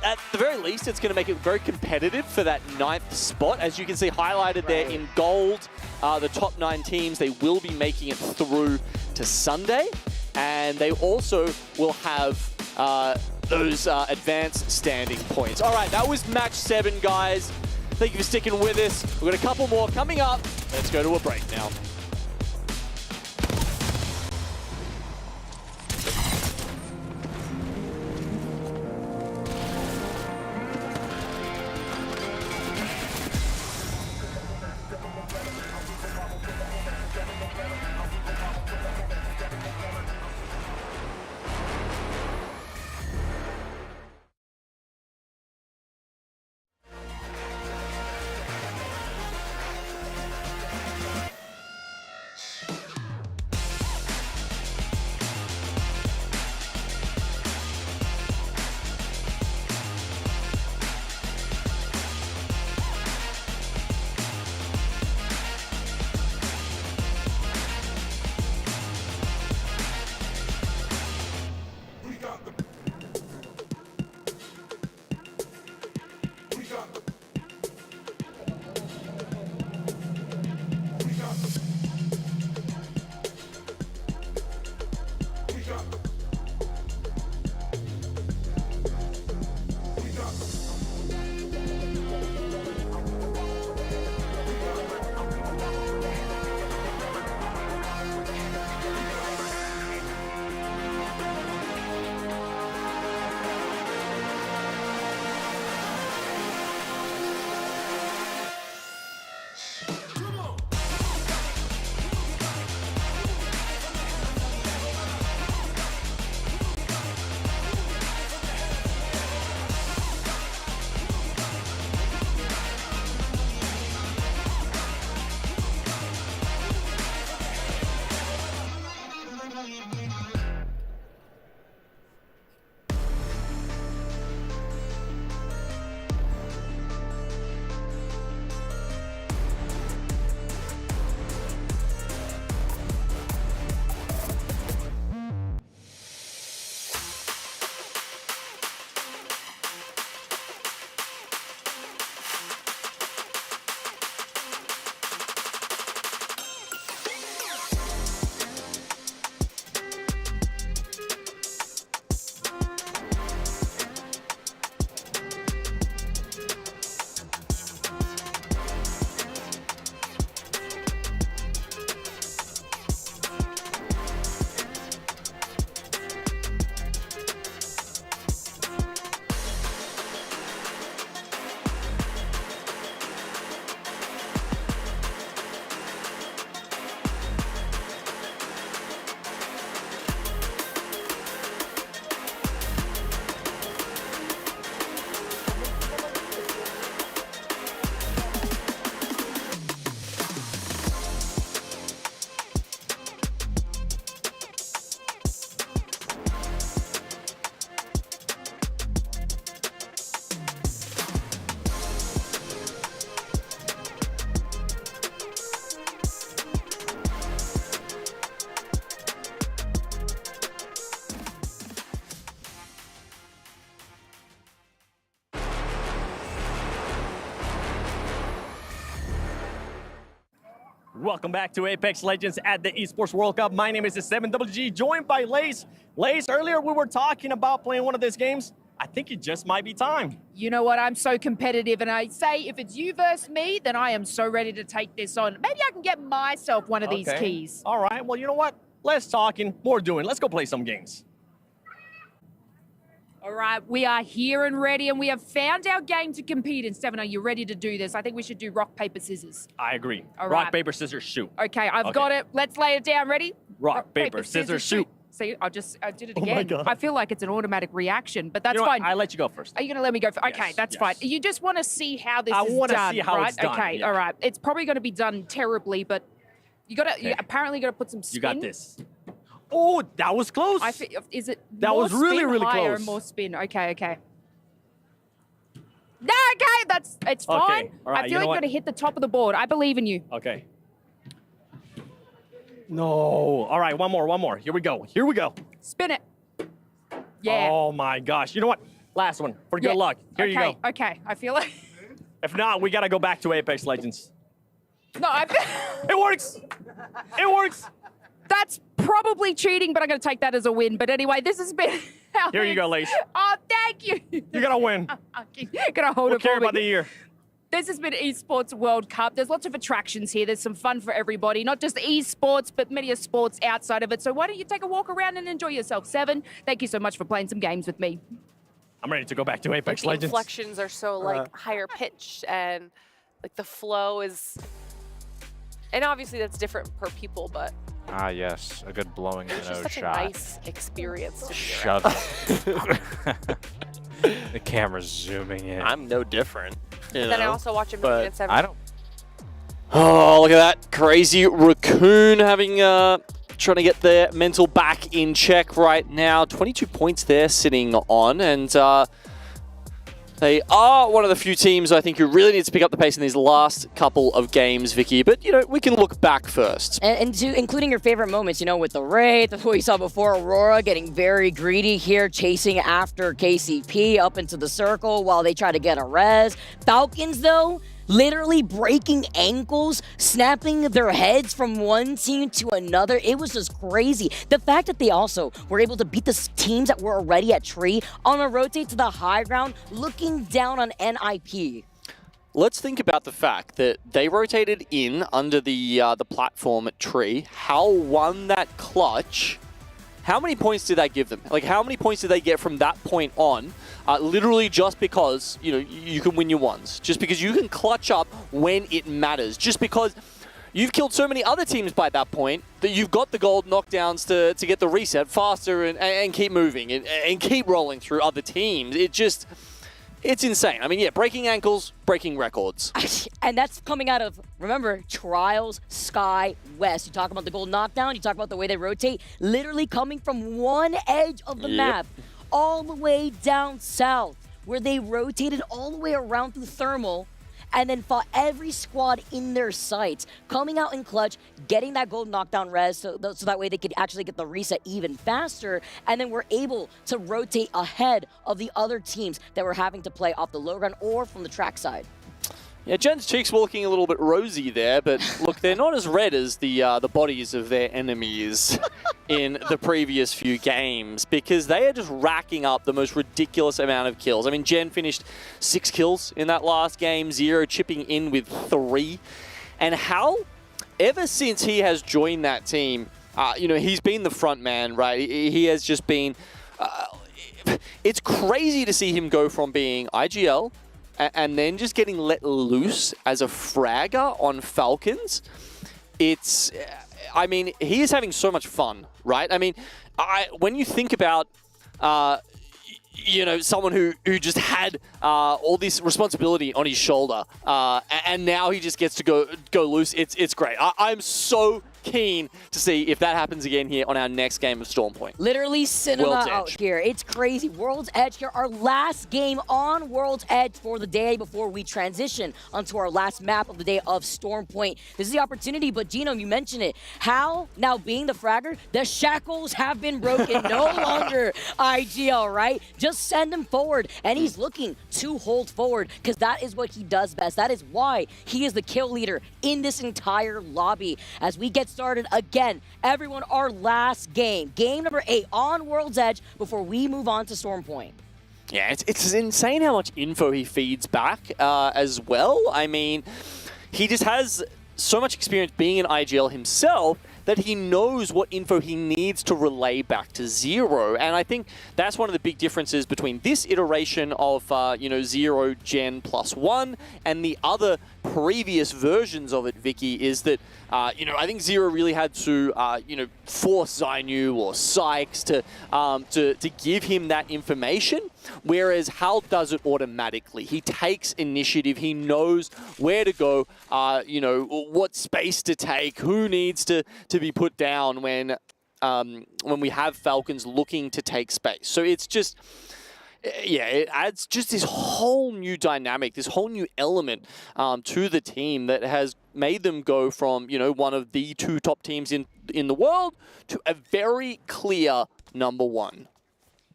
at the very least, it's going to make it very competitive for that 9th spot. As you can see highlighted there in gold, the top 9 teams, they will be making it through to Sunday. And they also will have those advanced standing points. All right, that was match 7, guys. Thank you for sticking with us. We've got a couple more coming up. Let's go to a break now. welcome back to Apex Legends at the Esports World Cup. My name is 7WG, joined by Lace. Lace, earlier we were talking about playing one of these games. I think it just might be time. You know what? I'm so competitive, and I say if it's you versus me, then I am so ready to take this on. Maybe I can get myself one of these keys. All right. Well, you know what? Less talking, more doing. Let's go play some games. All right, we are here and ready, and we have found our game to compete in. Seven, are you ready to do this? I think we should do rock, paper, scissors. I agree. All Rock, right. paper, scissors, shoot. Okay, I've got it. Let's lay it down. Ready? Rock, paper, scissors, shoot. See, I did it Oh again. my God. I feel like it's an automatic reaction, but that's You know what? fine. I let you go first. Are you going to let me go? Okay, Yes, that's yes. fine. You just want to see how this I is wanna done, see how right? it's done, Okay, yeah. all right. It's probably going to be done terribly, but you apparently got to put some spin. You got this. Oh, that was close. Is it That more was really, spin, really higher, close. more spin? Okay. No, okay, it's fine. Okay, all right, I you feel know like you're what? going to hit the top of the board. I believe in you. Okay. No. All right, one more. Here we go. Spin it. Yeah. Oh my gosh. You know what? Last one for good luck. Here you go. Okay, I feel like... If not, we got to go back to Apex Legends. No, It works. It works. That's probably cheating, but I'm going to take that as a win. But anyway, this has been... Here you go, Lace. Oh, thank you. You got to win. Gonna hold We'll it care for me. about the year. This has been Esports World Cup. There's lots of attractions here. There's some fun for everybody, not just esports, but many sports outside of it. So why don't you take a walk around and enjoy yourself? Seven, thank you so much for playing some games with me. I'm ready to go back to Apex The Legends. inflections are so like higher pitched, and like the flow is, and obviously that's different per people, but Ah, yes. A good blowing in it's the just nose such shot. a nice experience to be Shut around. up. The camera's zooming in. I'm no different. You Then I know, also watch a but million at 7. I don't. Oh, look at that crazy raccoon having trying to get their mental back in check right now. 22 points there sitting on, and they are one of the few teams I think who really needs to pick up the pace in these last couple of games, Vicky. But, you know, we can look back first. And including your favorite moments, you know, with the Wraith, what we saw before, Aurora getting very greedy here, chasing after KCP up into the circle while they try to get a res. Falcons, though, literally breaking ankles, snapping their heads from one team to another. It was just crazy. The fact that they also were able to beat the teams that were already at tree on a rotate to the high ground, looking down on NIP. Let's think about the fact that they rotated in under the platform at tree. How won that clutch? How many points did that give them? Like, how many points did they get from that point on? Literally just because, you know, you can win your ones. Just because you can clutch up when it matters. Just because you've killed so many other teams by that point that you've got the gold knockdowns to get the reset faster and keep moving and keep rolling through other teams. It's insane. I mean, yeah, breaking ankles, breaking records. And that's coming out of, remember, Trials, Sky, West. You talk about the gold knockdown, you talk about the way they rotate, literally coming from one edge of the map all the way down south, where they rotated all the way around through thermal and then fought every squad in their sights, coming out in clutch, getting that gold knockdown res so that way they could actually get the reset even faster, and then were able to rotate ahead of the other teams that were having to play off the low ground or from the track side. Yeah, Jen's cheeks were looking a little bit rosy there, but look, they're not as red as the bodies of their enemies in the previous few games, because they are just racking up the most ridiculous amount of kills. I mean, Jen finished 6 kills in that last game, Zero chipping in with 3. And Hal, ever since he has joined that team, you know, he's been the front man, right? He has just been... it's crazy to see him go from being IGL and then just getting let loose as a fragger on Falcons. It's, I mean, he is having so much fun, right? I mean, when you think about, you know, someone who just had all this responsibility on his shoulder, and now he just gets to go loose. It's great. I'm so keen to see if that happens again here on our next game of Storm Point. Literally cinema World's out Edge. here. It's crazy. World's Edge here, our last game on World's Edge for the day before we transition onto our last map of the day of Storm Point. This is the opportunity, but Gino, you mentioned it. How, now being the fragger, the shackles have been broken. No longer IGL, right? Just send him forward, and he's looking to hold forward because that is what he does best. That is why he is the kill leader in this entire lobby. As we get started again, everyone, our last game number 8 on World's Edge before we move on to Storm Point. Yeah, it's insane how much info he feeds back as well. I mean, he just has so much experience being an IGL himself that he knows what info he needs to relay back to Zero. And I think that's one of the big differences between this iteration of, Zero Gen +1 and the other previous versions of it, Vicky, is that, I think Zero really had to, force Zainu or Sykes to give him that information, whereas Hal does it automatically. He takes initiative. He knows where to go, what space to take, who needs to be put down when we have Falcons looking to take space. So it's just, it adds just this whole new dynamic, this whole new element to the team that has made them go from, one of the 2 top teams in the world to a very clear #1.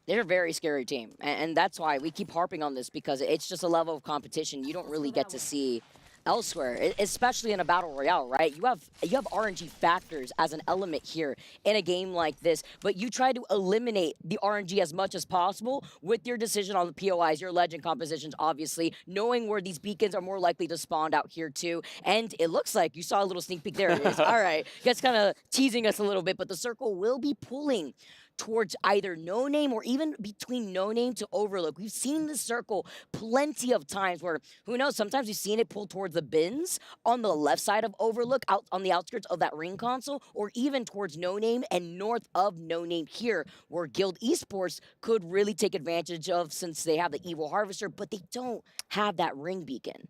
They're a very scary team, and that's why we keep harping on this, because it's just a level of competition you don't really get to see elsewhere, especially in a battle royale, right? You have RNG factors as an element here in a game like this, but you try to eliminate the RNG as much as possible with your decision on the POIs, your legend compositions, obviously, knowing where these beacons are more likely to spawn out here too. And it looks like you saw a little sneak peek there. It is. All right, that's kind of teasing us a little bit, but the circle will be pulling towards either No Name or even between No Name to Overlook. We've seen this circle plenty of times where, who knows, sometimes we've seen it pull towards the bins on the left side of Overlook, out on the outskirts of that ring console, or even towards No Name and north of No Name here, where Guild Esports could really take advantage of, since they have the Evil Harvester, but they don't have that ring beacon.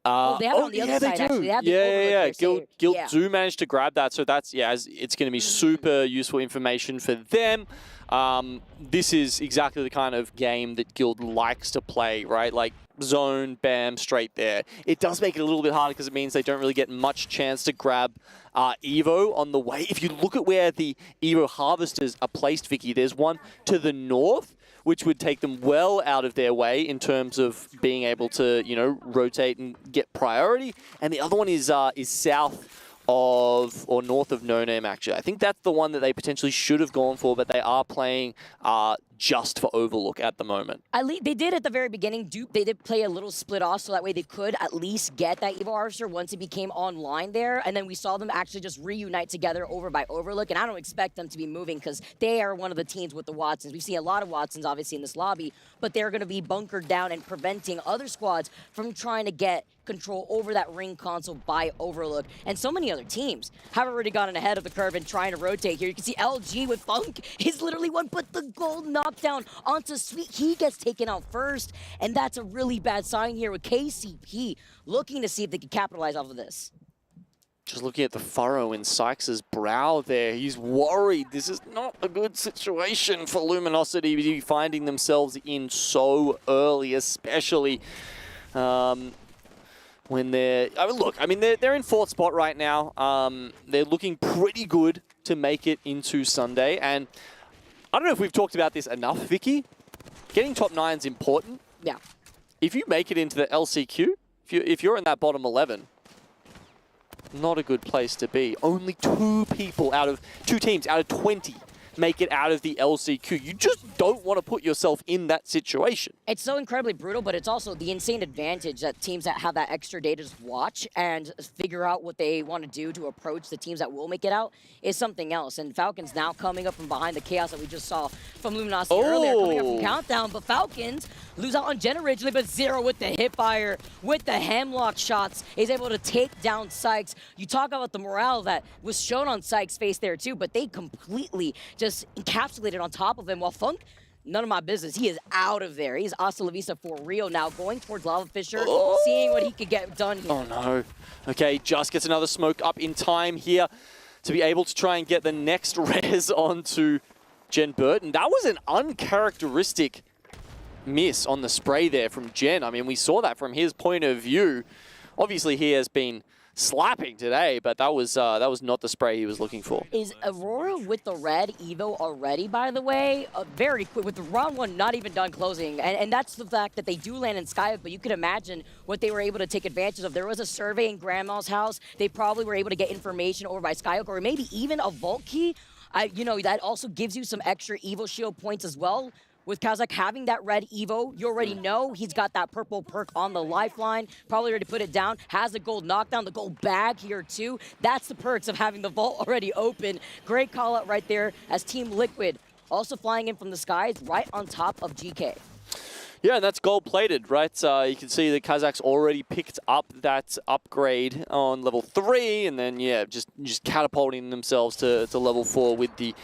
They have it on the other side, actually. They have the Overlook here, Guild do manage to grab that, so that's, it's going to be super useful information for them. This is exactly the kind of game that Guild likes to play, right? Like, zone, bam, straight there. It does make it a little bit harder because it means they don't really get much chance to grab Evo on the way. If you look at where the Evo Harvesters are placed, Vicky, there's one to the north, which would take them well out of their way in terms of being able to, rotate and get priority. And the other one is south of, or north of No Name, actually. I think that's the one that they potentially should have gone for, but they are playing just for Overlook at the moment. They did at the very beginning. They did play a little split off, so that way they could at least get that Evil Harvester once it became online there. And then we saw them actually just reunite together over by Overlook. And I don't expect them to be moving because they are one of the teams with the Watsons. We've seen a lot of Watsons, obviously, in this lobby, but they're going to be bunkered down and preventing other squads from trying to get control over that ring console by Overlook. And so many other teams have already gotten ahead of the curve and trying to rotate here. You can see LG with Funk is literally one, but the gold knockdown onto Sweet. He gets taken out first, and that's a really bad sign here with KCP looking to see if they can capitalize off of this. Just looking at the furrow in Sykes' brow there, he's worried. This is not a good situation for Luminosity to be finding themselves in so early, especially when they're... they're in 4th spot right now. They're looking pretty good to make it into Sunday. And I don't know if we've talked about this enough, Vicky. Getting top 9 is important. Yeah. If you make it into the LCQ, if you're in that bottom 11, not a good place to be. Only 2 teams out of 20 make it out of the LCQ. You just don't want to put yourself in that situation. It's so incredibly brutal, but it's also the insane advantage that teams that have that extra data just watch and figure out what they want to do to approach the teams that will make it out is something else. And Falcons now coming up from behind the chaos that we just saw from Luminosity earlier, coming up from Countdown, but Falcons lose out on Jen originally, but Zero with the hipfire, with the hemlock shots, is able to take down Sykes. You talk about the morale that was shown on Sykes' face there too, but they completely just encapsulated on top of him, while Funk, none of my business. He is out of there. He's hasta la vista for real now, going towards Lava Fisher, seeing what he could get done here. Oh no. Okay, just gets another smoke up in time here. to be able to try and get the next res onto Jen Burton. That was an uncharacteristic miss on the spray there from Jen. I mean, we saw that from his point of view. Obviously, he has been slapping today, but that was not the spray he was looking for. Is Aurora with the red Evo already, by the way? Very quick, with the round one not even done closing. And that's the fact that they do land in Skyhook, but you can imagine what they were able to take advantage of. There was a survey in Grandma's house. They probably were able to get information over by Skyhook, or maybe even a vault key. You know, that also gives you some extra Evo shield points as well. With Kazakh having that red Evo, you already know he's got that purple perk on the lifeline. Probably ready to put it down. Has the gold knockdown, the gold bag here too. That's the perks of having the vault already open. Great call out right there as Team Liquid also flying in from the skies right on top of GK. Yeah, and that's gold-plated, right? You can see the Kazakhs already picked up that upgrade on level 3, and then, yeah, just catapulting themselves to level 4 with the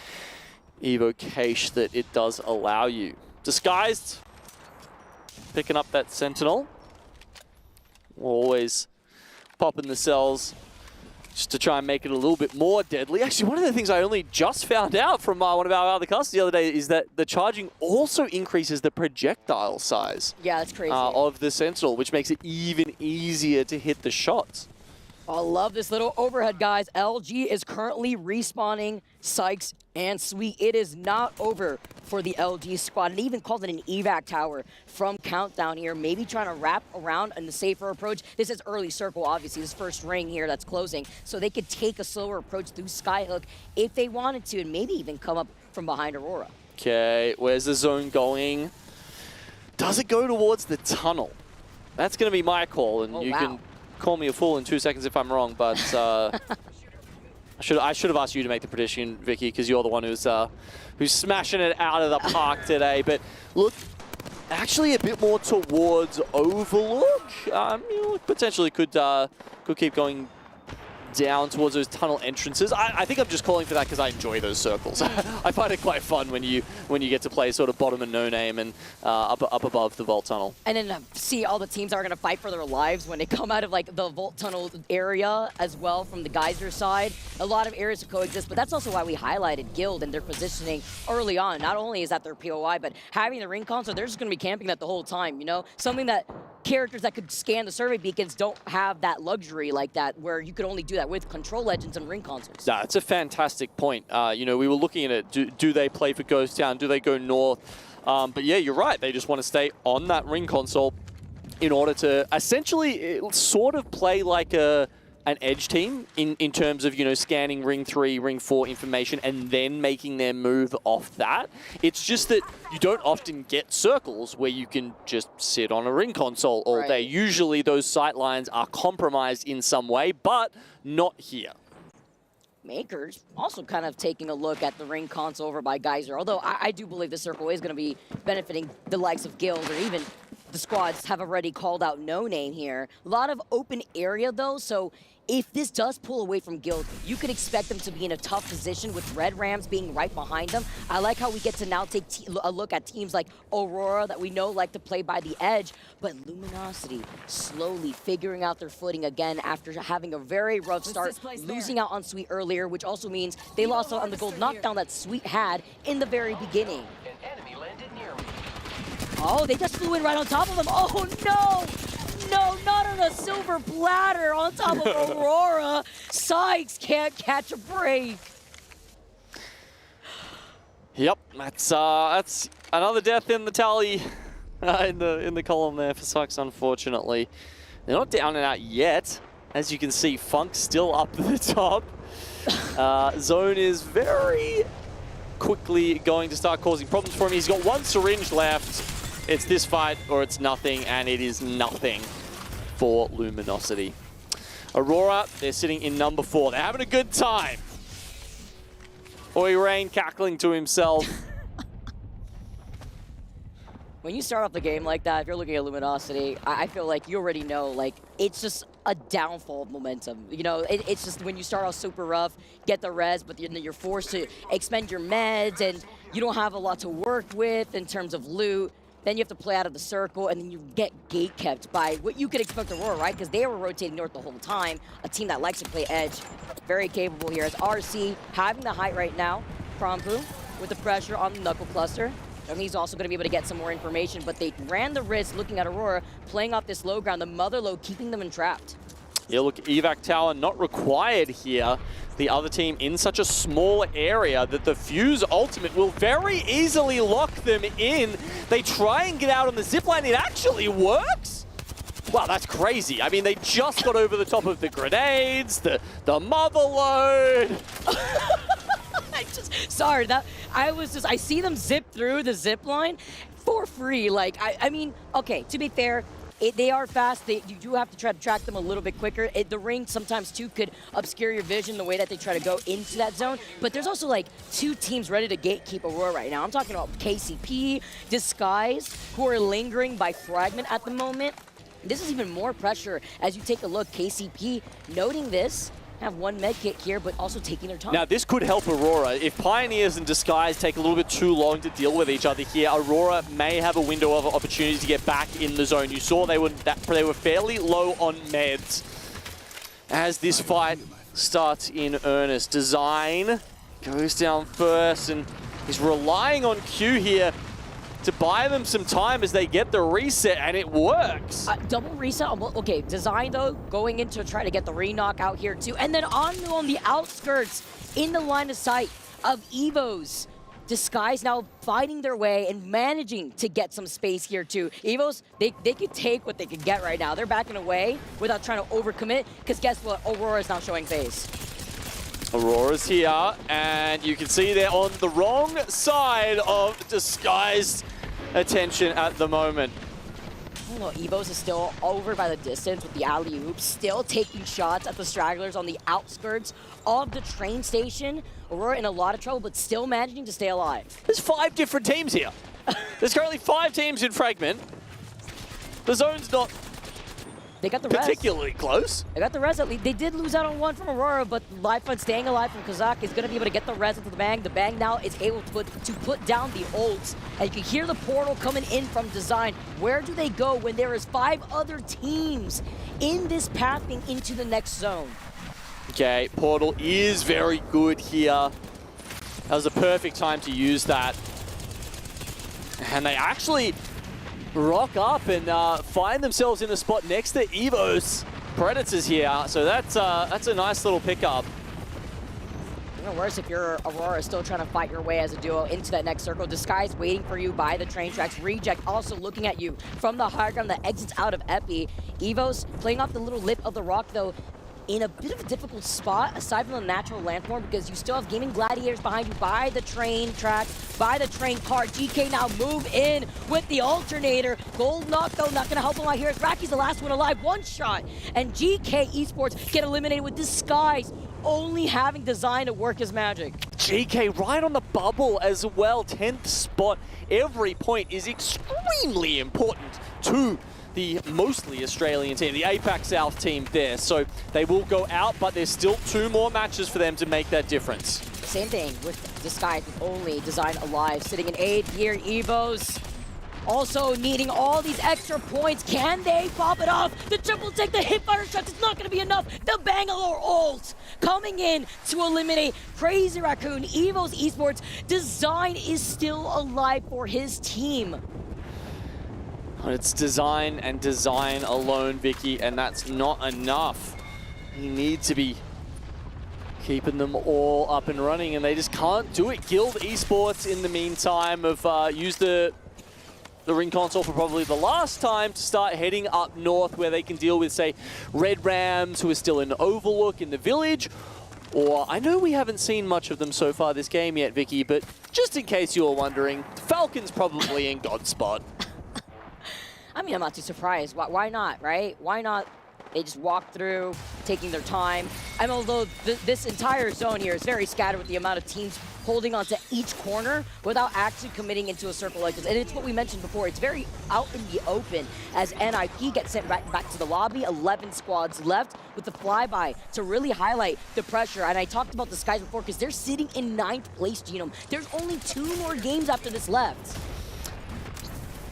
Evo cache that it does allow you. Disguised, picking up that Sentinel. Always popping the cells just to try and make it a little bit more deadly. Actually, one of the things I only just found out from one of our other casters the other day is that the charging also increases the projectile size. Yeah, that's crazy. Of the Sentinel, which makes it even easier to hit the shots. I love this little overhead, guys. LG is currently respawning Sykes and Sweet. It is not over for the LG squad. And even called it an evac tower from Countdown here. Maybe trying to wrap around in the safer approach. This is early circle, obviously. This first ring here that's closing. So they could take a slower approach through Skyhook if they wanted to, and maybe even come up from behind Aurora. Okay, where's the zone going? Does it go towards the tunnel? That's going to be my call, and you can call me a fool in 2 seconds if I'm wrong, but I should have asked you to make the prediction, Vicky, because you're the one who's smashing it out of the park today. But look, actually a bit more towards Overlook. You know, potentially could keep going down towards those tunnel entrances. I think I'm just calling for that because I enjoy those circles. I find it quite fun when you get to play sort of bottom and no name and up above the vault tunnel. And then see all the teams are going to fight for their lives when they come out of like the vault tunnel area as well from the Geyser side. A lot of areas to coexist, but that's also why we highlighted Guild and their positioning early on. Not only is that their POI, but having the ring console, they're just going to be camping that the whole time, you know? Something that characters that could scan the survey beacons don't have that luxury like that, where you could only do that with Control Legends and ring consoles. Nah, it's a fantastic point. You know, we were looking at it. Do they play for Ghost Town? Do they go north? But yeah, you're right. They just want to stay on that ring console in order to essentially sort of play like an edge team in terms of, you know, scanning ring 3, ring 4 information and then making their move off that. It's just that you don't often get circles where you can just sit on a ring console all day. Usually those sight lines are compromised in some way, but not here. Makers also kind of taking a look at the ring console over by Geyser, although I do believe the circle is going to be benefiting the likes of Guild, or even the squads have already called out No Name here. A lot of open area though, so if this does pull away from Guild, you could expect them to be in a tough position with Red Rams being right behind them. I like how we get to now take a look at teams like Aurora that we know like to play by the edge, but Luminosity slowly figuring out their footing again after having a very rough start, losing out on Sweet earlier, which also means they lost out on the gold knockdown that Sweet had in the very beginning. Oh, they just flew in right on top of them. Oh, no! No, not on a silver platter on top of Aurora. Sykes can't catch a break. Yep, that's another death in the tally in the column there for Sykes, unfortunately. They're not down and out yet. As you can see, Funk's still up at the top. Zone is very quickly going to start causing problems for him. He's got one syringe left. It's this fight or it's nothing, and it is nothing for Luminosity. Aurora, they're sitting in number 4. They're having a good time. Oi Rain cackling to himself. When you start off the game like that, if you're looking at Luminosity, I feel like you already know, like, it's just a downfall of momentum. You know, it's just when you start off super rough, get the res, but you're forced to expend your meds, and you don't have a lot to work with in terms of loot. then you have to play out of the circle, and then you get gate kept by what you could expect Aurora, right? Because they were rotating north the whole time. A team that likes to play edge, very capable here. As RC having the height right now, Prompu with the pressure on the knuckle cluster. And he's also going to be able to get some more information, but they ran the risk looking at Aurora, playing off this low ground, the mother low, keeping them entrapped. Yeah, look, evac tower not required here. The other team in such a small area that the Fuse ultimate will very easily lock them in. They try and get out on the zipline. It actually works. Wow, that's crazy. I mean, they just got over the top of the grenades, the mother load. Sorry, I see them zip through the zip line for free. Like, I mean, okay, to be fair, they are fast. You do have to try to track them a little bit quicker. The ring sometimes, too, could obscure your vision the way that they try to go into that zone. But there's also, like, 2 teams ready to gatekeep Aurora right now. I'm talking about KCP, Disguise, who are lingering by fragment at the moment. This is even more pressure as you take a look. KCP noting this. Have 1 med kit here, but also taking their time. Now, this could help Aurora. If Pioneers and Disguise take a little bit too long to deal with each other here, Aurora may have a window of opportunity to get back in the zone. You saw they were fairly low on meds as this fight starts in earnest. Design goes down first and is relying on Q here to buy them some time as they get the reset, and it works. Double reset. Okay, Design, though, going in to try to get the re-knock out here, too. And then on the outskirts, in the line of sight of Evos. Disguise now fighting their way and managing to get some space here, too. Evos, they could take what they could get right now. They're backing away without trying to overcommit, because guess what? Aurora is now showing face. Aurora's here, and you can see they're on the wrong side of Disguised attention at the moment. Well, Evos is still over by the distance with the alley-oop, still taking shots at the stragglers on the outskirts of the train station. Aurora in a lot of trouble, but still managing to stay alive. There's 5 different teams here. There's currently 5 teams in Fragment. The zone's not particularly close. They got the res at least. They did lose out on 1 from Aurora, but Livefront staying alive from Kazak is going to be able to get the res into the Bang. The Bang now is able to put down the ults. And you can hear the portal coming in from Design. Where do they go when there is 5 other teams in this pathing into the next zone? Okay, portal is very good here. That was a perfect time to use that. And they actually rock up and find themselves in a spot next to Evo's Predators here. So that's a nice little pickup. Even worse if you're Aurora still trying to fight your way as a duo into that next circle. Disguise waiting for you by the train tracks. Reject also looking at you from the high ground that exits out of Epi. Evos playing off the little lip of the rock, though, in a bit of a difficult spot, aside from the natural landform, because you still have Gaming Gladiators behind you by the train track, by the train car. GK now move in with the alternator. Gold knock, though, not going to help him out here. Racky's the last one alive, 1 shot. And GK Esports get eliminated with Disguise, only having Design to work his magic. GK right on the bubble as well, 10th spot. Every point is extremely important to the mostly Australian team, the APAC South team there. So they will go out, but there's still 2 more matches for them to make that difference. Same thing with Disguise, with only Design alive, sitting in 8th here. Evos also needing all these extra points. Can they pop it off? The triple take, the hipfire shots, it's not going to be enough. The Bangalore ult coming in to eliminate Crazy Raccoon. Evos Esports, Design is still alive for his team. It's Design and Design alone, Vicky, and that's not enough. You need to be keeping them all up and running, and they just can't do it. Guild Esports, in the meantime, have used the ring console for probably the last time to start heading up north, where they can deal with, say, Red Rams, who are still in Overlook in the village. Or, I know we haven't seen much of them so far this game yet, Vicky, but just in case you were wondering, Falcon's probably in God's spot. I mean, I'm not too surprised. Why not, right? Why not? They just walk through, taking their time. And although this entire zone here is very scattered with the amount of teams holding onto each corner without actually committing into a circle like this. And it's what we mentioned before. It's very out in the open as NIP gets sent back to the lobby. 11 squads left with the flyby to really highlight the pressure. And I talked about the Skies before because they're sitting in 9th place, Genome. There's only 2 more games after this left.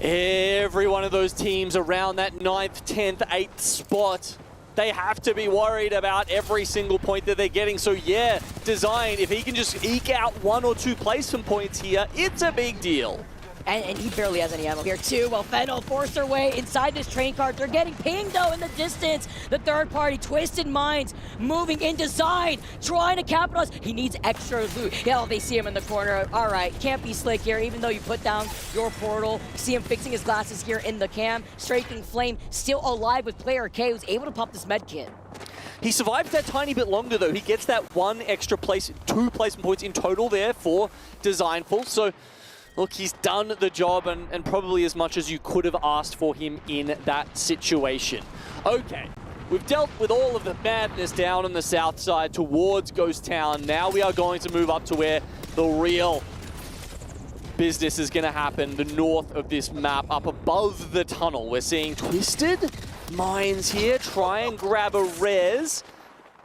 Every one of those teams around that 9th, 10th, 8th spot, they have to be worried about every single point that they're getting. So yeah, Design, if he can just eke out 1 or 2 placement points here, it's a big deal. And he barely has any ammo here too. Well, Fennel forced their way inside this train cart. They're getting pinged though in the distance. The third party, Twisted Minds, moving in Design, trying to capitalize. He needs extra loot. Yeah, they see him in the corner. All right, can't be slick here, even though you put down your portal. See him fixing his glasses here in the cam. Strafing Flame still alive with player K, who's able to pop this med kit. He survives that tiny bit longer though. He gets that 1 extra place, 2 placement points in total there for Designful. So look, he's done the job and probably as much as you could have asked for him in that situation. Okay, we've dealt with all of the madness down on the south side towards Ghost Town. Now we are going to move up to where the real business is going to happen, the north of this map, up above the tunnel. We're seeing Twisted Minds here try and grab a res.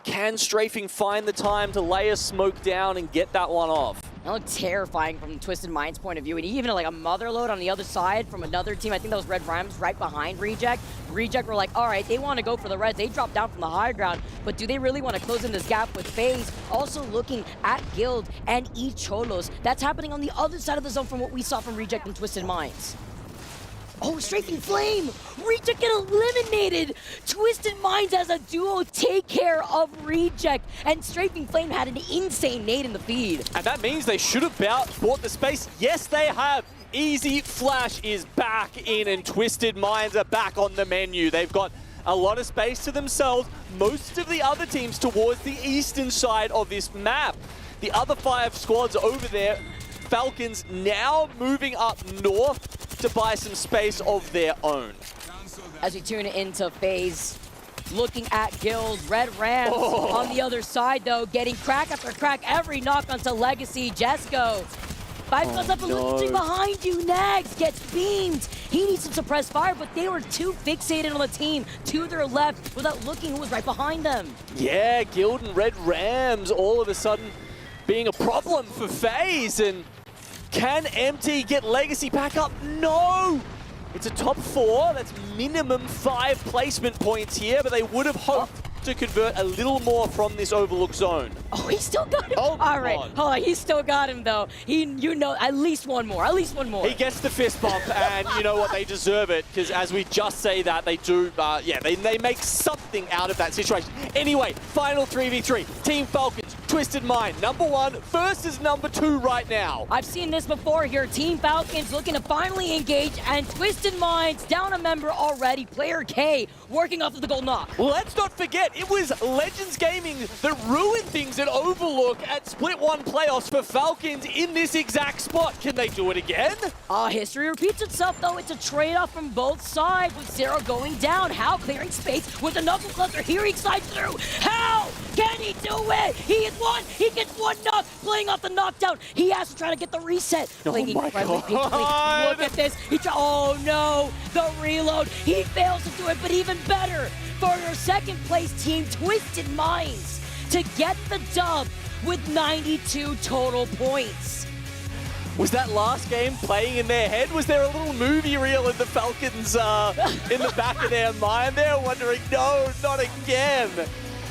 Can Strafing find the time to lay a smoke down and get that one off? That looked terrifying from Twisted Mind's point of view. And even like a mother load on the other side from another team. I think that was Red Rams right behind Reject. Reject were like, all right, they want to go for the res. They dropped down from the high ground. But do they really want to close in this gap with FaZe? Also looking at Guild and E-Cholos. That's happening on the other side of the zone from what we saw from Reject and Twisted Minds. Oh, Strafing Flame! Reject get eliminated! Twisted Minds as a duo take care of Reject, and Strafing Flame had an insane nade in the feed. And that means they should have bought the space. Yes, they have. Easy Flash is back in, and Twisted Minds are back on the menu. They've got a lot of space to themselves. Most of the other teams towards the eastern side of this map. The other 5 squads over there, Falcons now moving up north to buy some space of their own. As we tune into FaZe, looking at Guild, Red Rams on the other side though, getting crack after crack, every knock onto Legacy. Jesco, 5 goes up and looking behind you. Nags gets beamed. He needs to suppress fire, but they were too fixated on the team to their left without looking who was right behind them. Yeah, Guild and Red Rams all of a sudden being a problem for FaZe, and can MT get Legacy back up? No! It's a top 4. That's minimum 5 placement points here, but they would have hoped to convert a little more from this overlook zone. Oh, he still got him. Oh, all right. Hold on, he still got him though. You know, at least one more. At least one more. He gets the fist bump, and you know what? They deserve it, because as we just say that, they do. Yeah, they make something out of that situation. Anyway, final 3v3. Team Falcons, Twisted Mind, #1 versus #2 right now. I've seen this before here. Team Falcons looking to finally engage, and Twisted Minds down a member already. Player K working off of the gold knock. Let's not forget, it was Legends Gaming that ruined things at Overlook at Split 1 playoffs for Falcons in this exact spot. Can they do it again? History repeats itself, though. It's a trade-off from both sides, with Zero going down. How clearing space with the knuckle cluster. Here he slides through. How can he do it? He is one. He gets one knock. Playing off the knockdown. He has to try to get the reset. Oh my God. Look at this. Oh no, the reload. He fails to do it, but even better for your second place team, Twisted Minds, to get the dub with 92 total points. Was that last game playing in their head? Was there a little movie reel in the Falcons in the back of their mind? They're wondering, no, not again.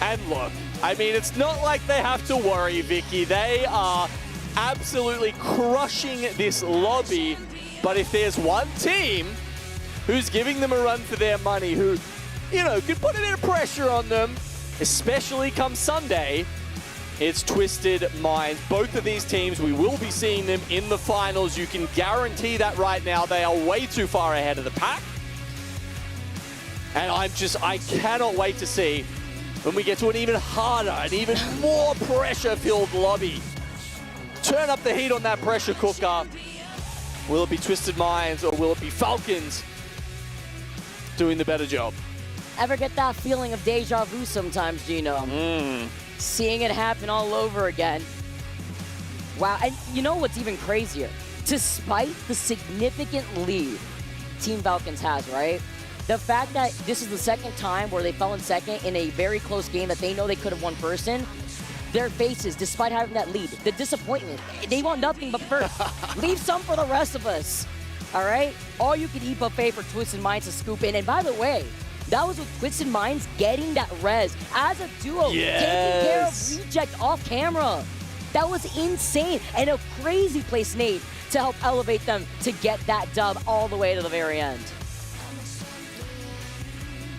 And look, I mean, it's not like they have to worry, Vicky. They are absolutely crushing this lobby. But if there's one team who's giving them a run for their money, who, you know, could put a bit of pressure on them, especially come Sunday, it's Twisted Minds. Both of these teams, we will be seeing them in the finals. You can guarantee that right now. They are way too far ahead of the pack. And I cannot wait to see when we get to an even harder and even more pressure-filled lobby. Turn up the heat on that pressure cooker. Will it be Twisted Minds or will it be Falcons doing the better job? Ever get that feeling of deja vu sometimes, Gino? Seeing it happen all over again. Wow, and you know what's even crazier? Despite the significant lead Team Falcons has, right? The fact that this is the second time where they fell in second in a very close game that they know they could have won first in, their faces, despite having that lead, the disappointment, they want nothing but first. Leave some for the rest of us. all right? All you can eat buffet for Twisted Minds to scoop in. And by the way, that was with Twisted Minds getting that res as a duo, taking care of Reject off camera. That was insane and a crazy play, Nate, to help elevate them to get that dub all the way to the very end.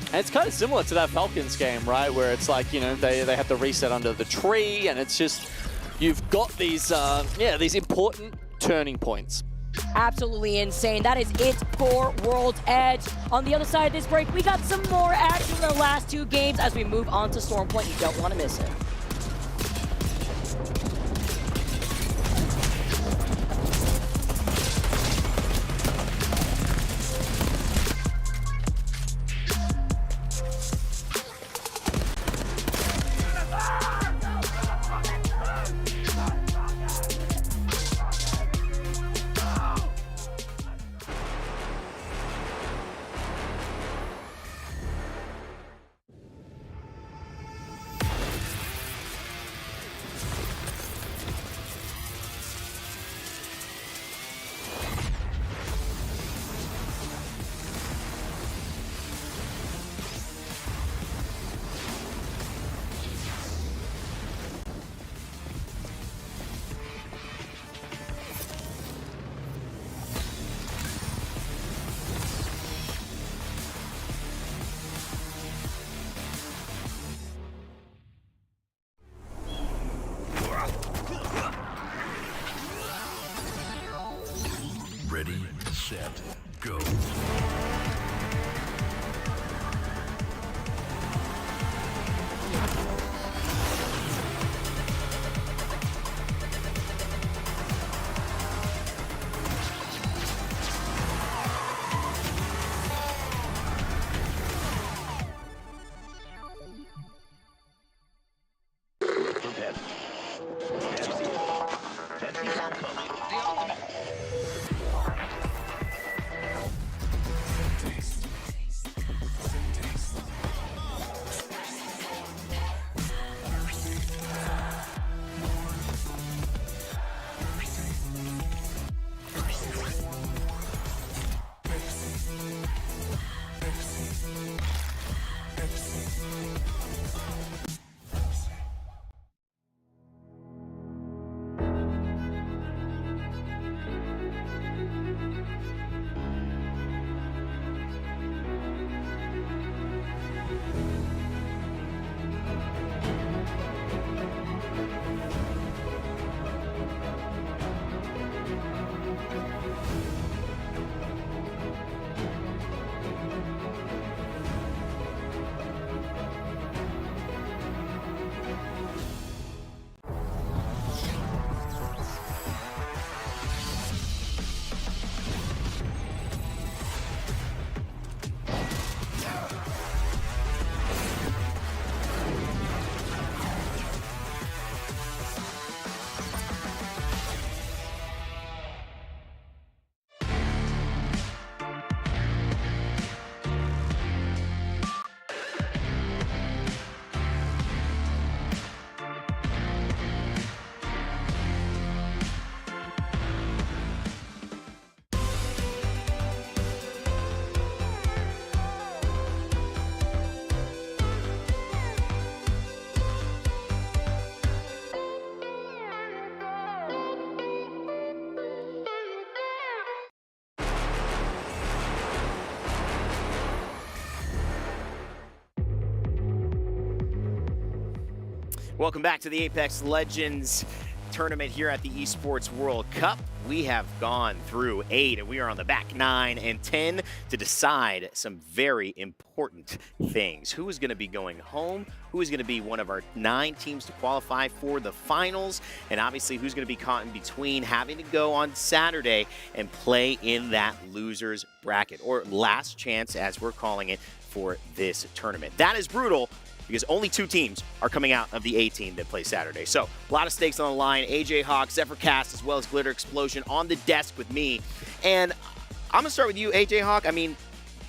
And it's kind of similar to that Falcons game, right? Where it's like, you know, they have the reset under the tree, and it's just, you've got these, these important turning points. Absolutely insane. That is it for World's Edge. On the other side of this break, we got some more action in the last 2 games as we move on to Storm Point. You don't want to miss it. Ready, set, go. Welcome back to the Apex Legends tournament here at the Esports World Cup. We have gone through 8, and we are on the back 9 and 10 to decide some very important things. Who is going to be going home? Who is going to be one of our 9 teams to qualify for the finals? And obviously, who's going to be caught in between having to go on Saturday and play in that loser's bracket, or last chance, as we're calling it, for this tournament. That is brutal, because only 2 teams are coming out of the 18 that play Saturday. So a lot of stakes on the line. AJ Hawk, Zephyrcast, as well as Glitter Explosion on the desk with me. And I'm going to start with you, AJ Hawk. I mean,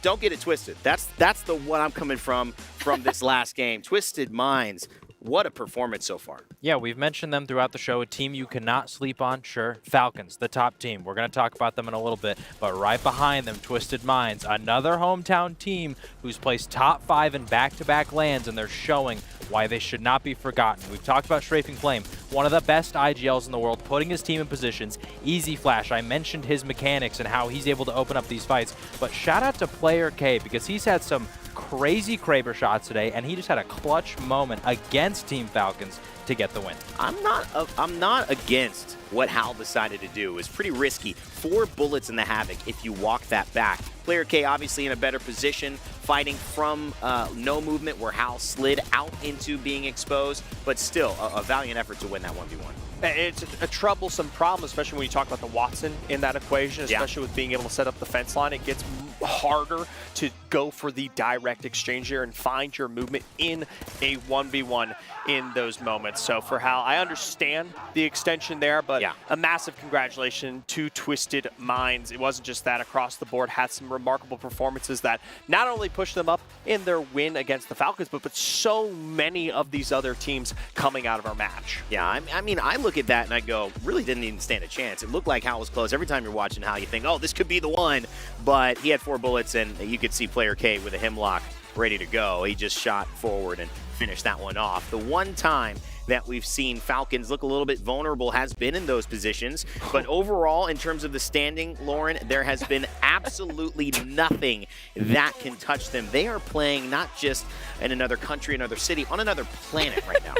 don't get it twisted. That's the one I'm coming from this last game. Twisted Minds what a performance so far. Yeah, we've mentioned them throughout the show. A team you cannot sleep on, sure. Falcons, the top team. We're going to talk about them in a little bit. But right behind them, Twisted Minds, another hometown team who's placed top 5 in back-to-back lands, and they're showing why they should not be forgotten. We've talked about Strafing Flame, one of the best IGLs in the world, putting his team in positions. Easy Flash, I mentioned his mechanics and how he's able to open up these fights. But shout out to Player K, because he's had some crazy Kraber shots today, and he just had a clutch moment against Team Falcons to get the win. I'm not against what Hal decided to do. It was pretty risky. 4 bullets in the Havoc if you walk that back. Player K obviously in a better position, fighting from no movement where Hal slid out into being exposed, but still a valiant effort to win that 1v1. It's a troublesome problem, especially when you talk about the Watson in that equation, especially with being able to set up the fence line. It gets harder to go for the direct exchange here and find your movement in a 1v1 in those moments. So for Hal, I understand the extension there, but a massive congratulations to Twisted Minds. It wasn't just that. Across the board, had some remarkable performances that not only pushed them up in their win against the Falcons, but so many of these other teams coming out of our match. Yeah, I mean, I look at that and I go, really didn't even stand a chance. It looked like Hal was close. Every time you're watching Hal, you think, oh, this could be the one. But he had 4 bullets, and you could see Player K with a hemlock ready to go. He just shot forward and finished that one off. The one time that we've seen Falcons look a little bit vulnerable has been in those positions. But overall, in terms of the standing, Lauren, there has been absolutely nothing that can touch them. They are playing not just in another country, another city, on another planet right now.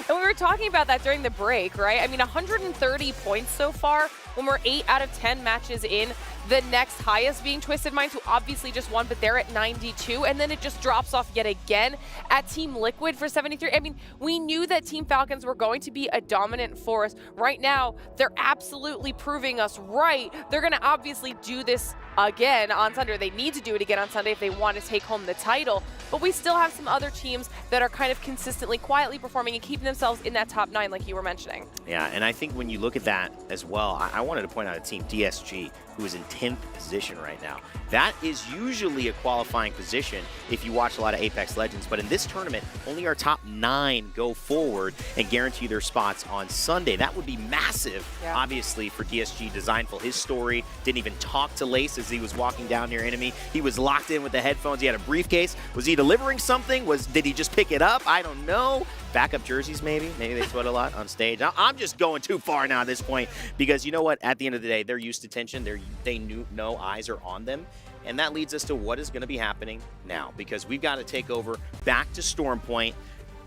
And we were talking about that during the break, right? I mean, 130 points so far when we're 8 out of 10 matches in. The next highest being Twisted Minds, who obviously just won, but they're at 92. And then it just drops off yet again at Team Liquid for 73. I mean, we knew that Team Falcons were going to be a dominant force. Right now, they're absolutely proving us right. They're going to obviously do this again on Sunday. They need to do it again on Sunday if they want to take home the title. But we still have some other teams that are kind of consistently, quietly performing and keeping themselves in that top 9 like you were mentioning. Yeah, and I think when you look at that as well, I wanted to point out a team, DSG, who is in 10th position right now. That is usually a qualifying position if you watch a lot of Apex Legends, but in this tournament, only our top 9 go forward and guarantee their spots on Sunday. That would be massive, obviously, for DSG Designful. His story didn't even talk to Lace as he was walking down near enemy. He was locked in with the headphones. He had a briefcase. Was he delivering something? Did he just pick it up? I don't know. Backup jerseys, maybe. Maybe they sweat a lot on stage. I'm just going too far now at this point because you know what? At the end of the day, they're used to tension. They know eyes are on them. And that leads us to what is going to be happening now because we've got to take over back to Storm Point.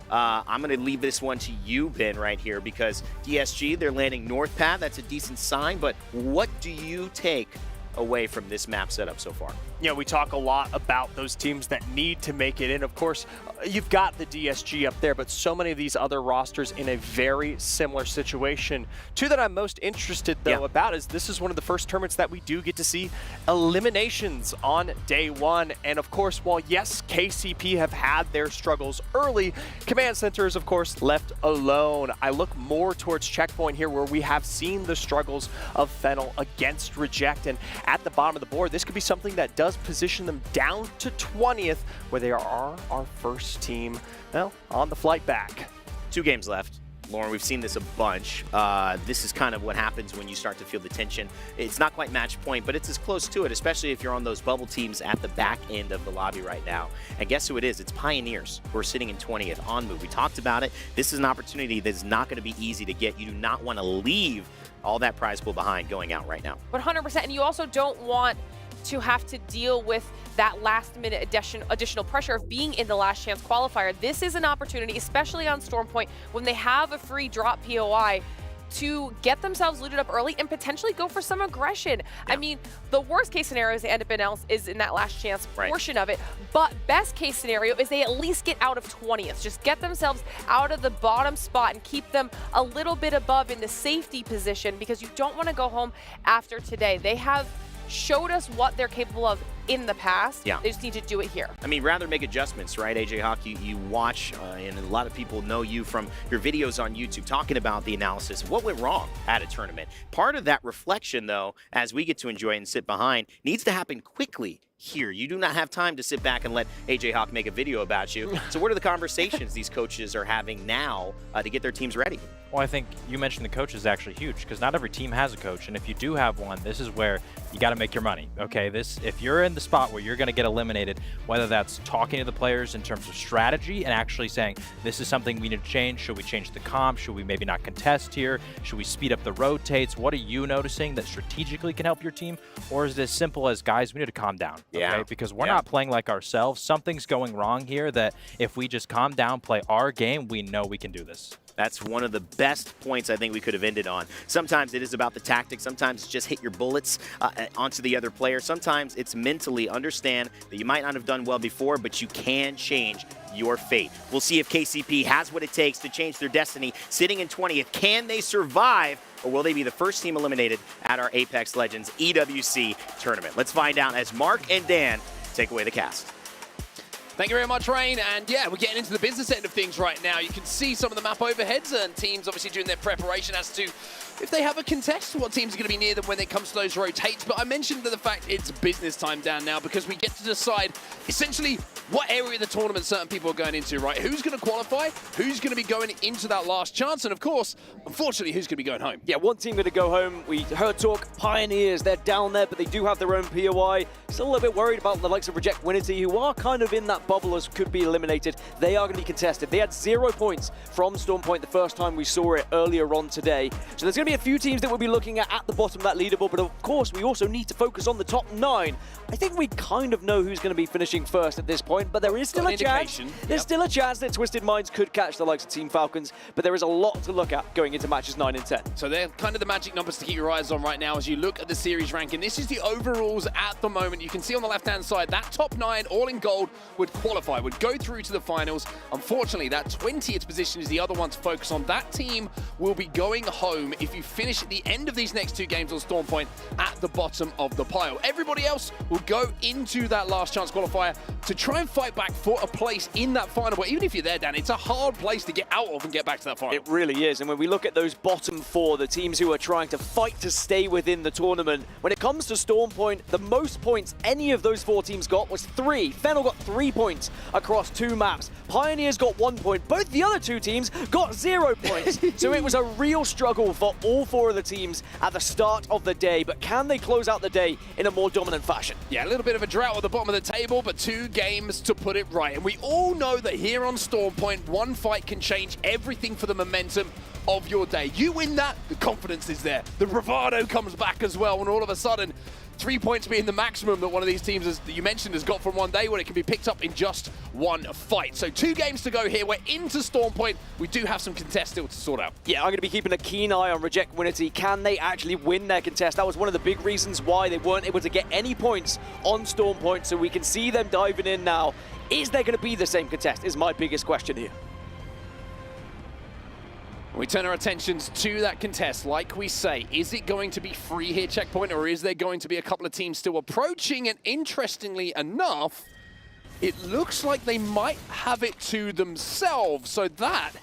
I'm going to leave this one to you, Ben, right here because DSG, they're landing North Pad. That's a decent sign. But what do you take away from this map setup so far? Yeah, we talk a lot about those teams that need to make it in. Of course, you've got the DSG up there, but so many of these other rosters in a very similar situation. Two that I'm most interested, though, about is this is one of the first tournaments that we do get to see eliminations on day 1. And, of course, while, yes, KCP have had their struggles early, Command Center is, of course, left alone. I look more towards Checkpoint here where we have seen the struggles of Fennel against Reject. And at the bottom of the board, this could be something that does position them down to 20th, where they are our first team, well, on the flight back. 2 games left. Lauren, we've seen this a bunch. This is kind of what happens when you start to feel the tension. It's not quite match point, but it's as close to it, especially if you're on those bubble teams at the back end of the lobby right now. And guess who it is? It's Pioneers who are sitting in 20th on move. We talked about it. This is an opportunity that's not going to be easy to get. You do not want to leave all that prize pool behind going out right now. 100%. And you also don't want to have to deal with that last-minute additional pressure of being in the last chance qualifier. This is an opportunity, especially on Storm Point, when they have a free drop POI, to get themselves looted up early and potentially go for some aggression. I mean, the worst case scenario is they end up in that last chance portion of it, but best case scenario is they at least get out of 20th. Just get themselves out of the bottom spot and keep them a little bit above in the safety position because you don't want to go home after today. They have showed us what they're capable of in the past. They just need to do it here. I mean, rather make adjustments, right? AJ Hawk, you watch, and a lot of people know you from your videos on YouTube talking about the analysis of what went wrong at a tournament. Part of that reflection, though, as we get to enjoy and sit behind, needs to happen quickly here. You do not have time to sit back and let AJ Hawk make a video about you. So what are the conversations these coaches are having now to get their teams ready? Well, I think you mentioned the coach is actually huge because not every team has a coach, and if you do have one, this is where you got to make your money. Okay, if you're in the spot where you're going to get eliminated, whether that's talking to the players in terms of strategy and actually saying this is something we need to change. Should we change the comp? Should we maybe not contest here? Should we speed up the rotates? What are you noticing that strategically can help your team, or is it as simple as guys, we need to calm down? Yeah. Okay, because we're not playing like ourselves. Something's going wrong here. That if we just calm down, play our game, we know we can do this. That's one of the best points I think we could have ended on. Sometimes it is about the tactics. Sometimes it's just hit your bullets onto the other player. Sometimes it's mentally understand that you might not have done well before, but you can change your fate. We'll see if KCP has what it takes to change their destiny. Sitting in 20th, can they survive, or will they be the first team eliminated at our Apex Legends EWC tournament? Let's find out as Mark and Dan take away the cast. Thank you very much, Rain. And yeah, we're getting into the business end of things right now. You can see some of the map overheads and teams obviously doing their preparation as to if they have a contest, what teams are going to be near them when it comes to those rotates. But I mentioned the fact it's business time down now because we get to decide essentially what area of the tournament certain people are going into, right? Who's going to qualify? Who's going to be going into that last chance? And of course, unfortunately, who's going to be going home? Yeah, one team going to go home. We heard talk, Pioneers, they're down there, but they do have their own POI. Still a little bit worried about the likes of Reject Winity, who are kind of in that bubble as could be eliminated. They are going to be contested. They had 0 points from Storm Point the first time we saw it earlier on today. So there's going to be a few teams that we'll be looking at the bottom of that leaderboard, but of course we also need to focus on the top 9. I think we kind of know who's going to be finishing first at this point, but there is still a chance. There's still a chance that Twisted Minds could catch the likes of Team Falcons, but there is a lot to look at going into matches 9 and 10. So they're kind of the magic numbers to keep your eyes on right now as you look at the series ranking. This is the overalls at the moment. You can see on the left-hand side, that top 9, all in gold, would qualify, would go through to the finals. Unfortunately, that 20th position is the other one to focus on. That team will be going home if you finish at the end of these next 2 games on Storm Point at the bottom of the pile. Everybody else will go into that last chance qualifier to try and fight back for a place in that final. But even if you're there, Dan, it's a hard place to get out of and get back to that final. It really is. And when we look at those bottom 4, the teams who are trying to fight to stay within the tournament, when it comes to Storm Point, the most points any of those 4 teams got was 3. Fennel got 3 points across 2 maps. Pioneers got 1 point. Both the other 2 teams got 0 points. So it was a real struggle for all 4 of the teams at the start of the day. But can they close out the day in a more dominant fashion? Yeah, a little bit of a drought at the bottom of the table, but 2 games to put it right. And we all know that here on Storm Point, one fight can change everything for the momentum of your day. You win that, the confidence is there. The bravado comes back as well, and all of a sudden, 3 points being the maximum that one of these teams, as you mentioned, has got from one day, when it can be picked up in just one fight. So 2 games to go here. We're into Storm Point. We do have some contests still to sort out. Yeah, I'm going to be keeping a keen eye on Reject Winity. Can they actually win their contest? That was one of the big reasons why they weren't able to get any points on Storm Point, so we can see them diving in now. Is there going to be the same contest is my biggest question here. We turn our attentions to that contest. Like we say, is it going to be free here, Checkpoint, or is there going to be a couple of teams still approaching? And interestingly enough, it looks like they might have it to themselves. So that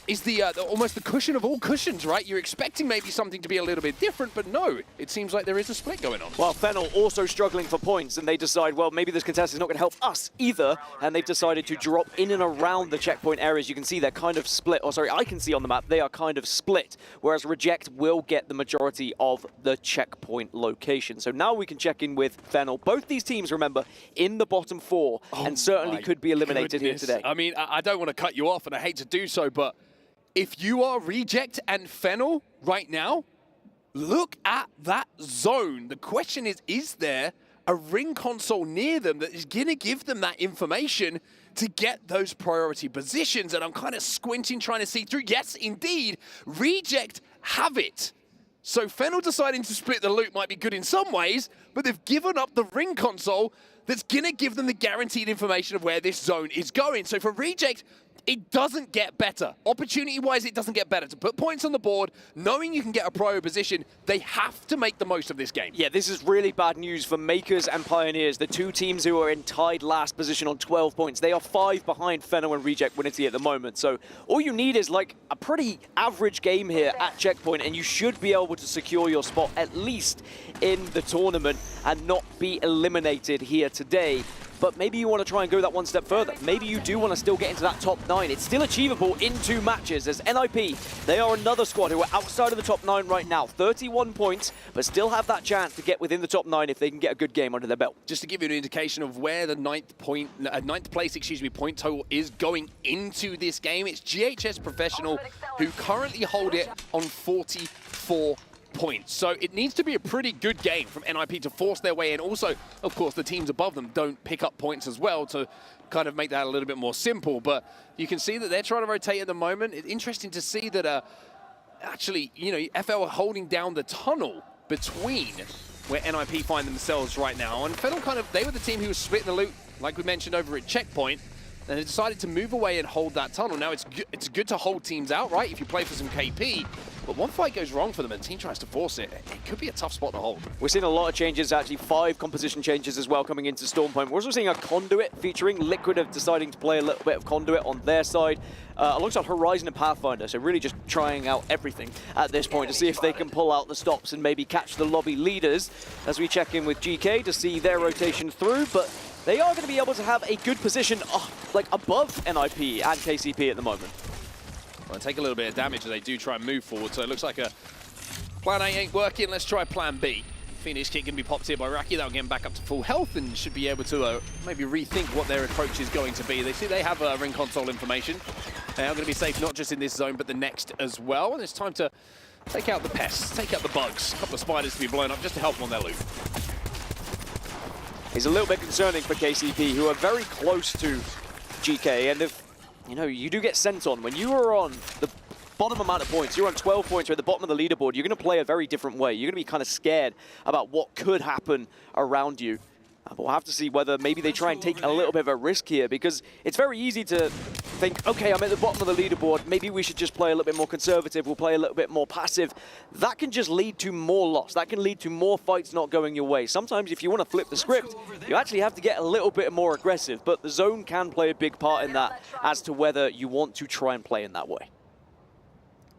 is the almost the cushion of all cushions, right? You're expecting maybe something to be a little bit different, but no, it seems like there is a split going on. Well, Fennel also struggling for points, and they decide, well, maybe this contest is not going to help us either, and they've decided to drop in and around the checkpoint areas. You can see they're kind of split, or sorry, I can see on the map, they are kind of split, whereas Reject will get the majority of the checkpoint location. So now we can check in with Fennel. Both these teams, remember, in the bottom 4, and certainly could be eliminated here today. I mean, I don't want to cut you off, and I hate to do so, but if you are Reject and Fennel right now, look at that zone. The question is there a ring console near them that is going to give them that information to get those priority positions? And I'm kind of squinting, trying to see through. Yes, indeed, Reject have it. So Fennel deciding to split the loot might be good in some ways, but they've given up the ring console that's going to give them the guaranteed information of where this zone is going. So for Reject, It doesn't get better. Opportunity-wise, it doesn't get better. To put points on the board, knowing you can get a pro position, they have to make the most of this game. Yeah, this is really bad news for Makers and Pioneers, the two teams who are in tied last position on 12 points. They are 5 behind Fenno and Reject Winity at the moment. So all you need is like a pretty average game here at Checkpoint, and you should be able to secure your spot at least in the tournament and not be eliminated here today. But maybe you want to try and go that one step further. Maybe you do want to still get into that top 9. It's still achievable in 2 matches as NIP, they are another squad who are outside of the top 9 right now. 31 points, but still have that chance to get within the top 9 if they can get a good game under their belt. Just to give you an indication of where the ninth place point total is going into this game, it's GHS Professional who currently hold it on 44 points. So it needs to be a pretty good game from NIP to force their way in. Also, of course, the teams above them don't pick up points as well to kind of make that a little bit more simple. But you can see that they're trying to rotate at the moment. It's interesting to see that actually, you know, FL are holding down the tunnel between where NIP find themselves right now. And Fennel they were the team who was splitting the loot, like we mentioned over at Checkpoint. And they decided to move away and hold that tunnel. Now, it's good to hold teams out, right, if you play for some KP. But one fight goes wrong for them and the team tries to force it. It could be a tough spot to hold. We're seeing a lot of changes, actually 5 composition changes as well coming into Stormpoint. We're also seeing a Conduit featuring Liquid of deciding to play a little bit of Conduit on their side, alongside Horizon and Pathfinder. So really just trying out everything at this point to see if they can pull out the stops and maybe catch the lobby leaders as we check in with GK to see their rotation through. But they are going to be able to have a good position like above NIP and KCP at the moment. Well, take a little bit of damage as they do try and move forward. So it looks like a plan A ain't working. Let's try plan B. Phoenix Kick can be popped here by Raki. That'll get him back up to full health and should be able to maybe rethink what their approach is going to be. They see they have ring console information. They are going to be safe not just in this zone, but the next as well. And it's time to take out the pests, take out the bugs. A couple of spiders to be blown up just to help them on their loot. It's a little bit concerning for KCP, who are very close to GK, and if you do get sent on, when you are on the bottom amount of points, you're on 12 points, you're at the bottom of the leaderboard, you're going to play a very different way. You're going to be kind of scared about what could happen around you. But we'll have to see whether maybe they try and take a little bit of a risk here, because it's very easy to think, okay, I'm at the bottom of the leaderboard, maybe we should just play a little bit more conservative, we'll play a little bit more passive. That can just lead to more loss. That can lead to more fights not going your way. Sometimes if you want to flip the script, you actually have to get a little bit more aggressive, but the zone can play a big part in that as to whether you want to try and play in that way.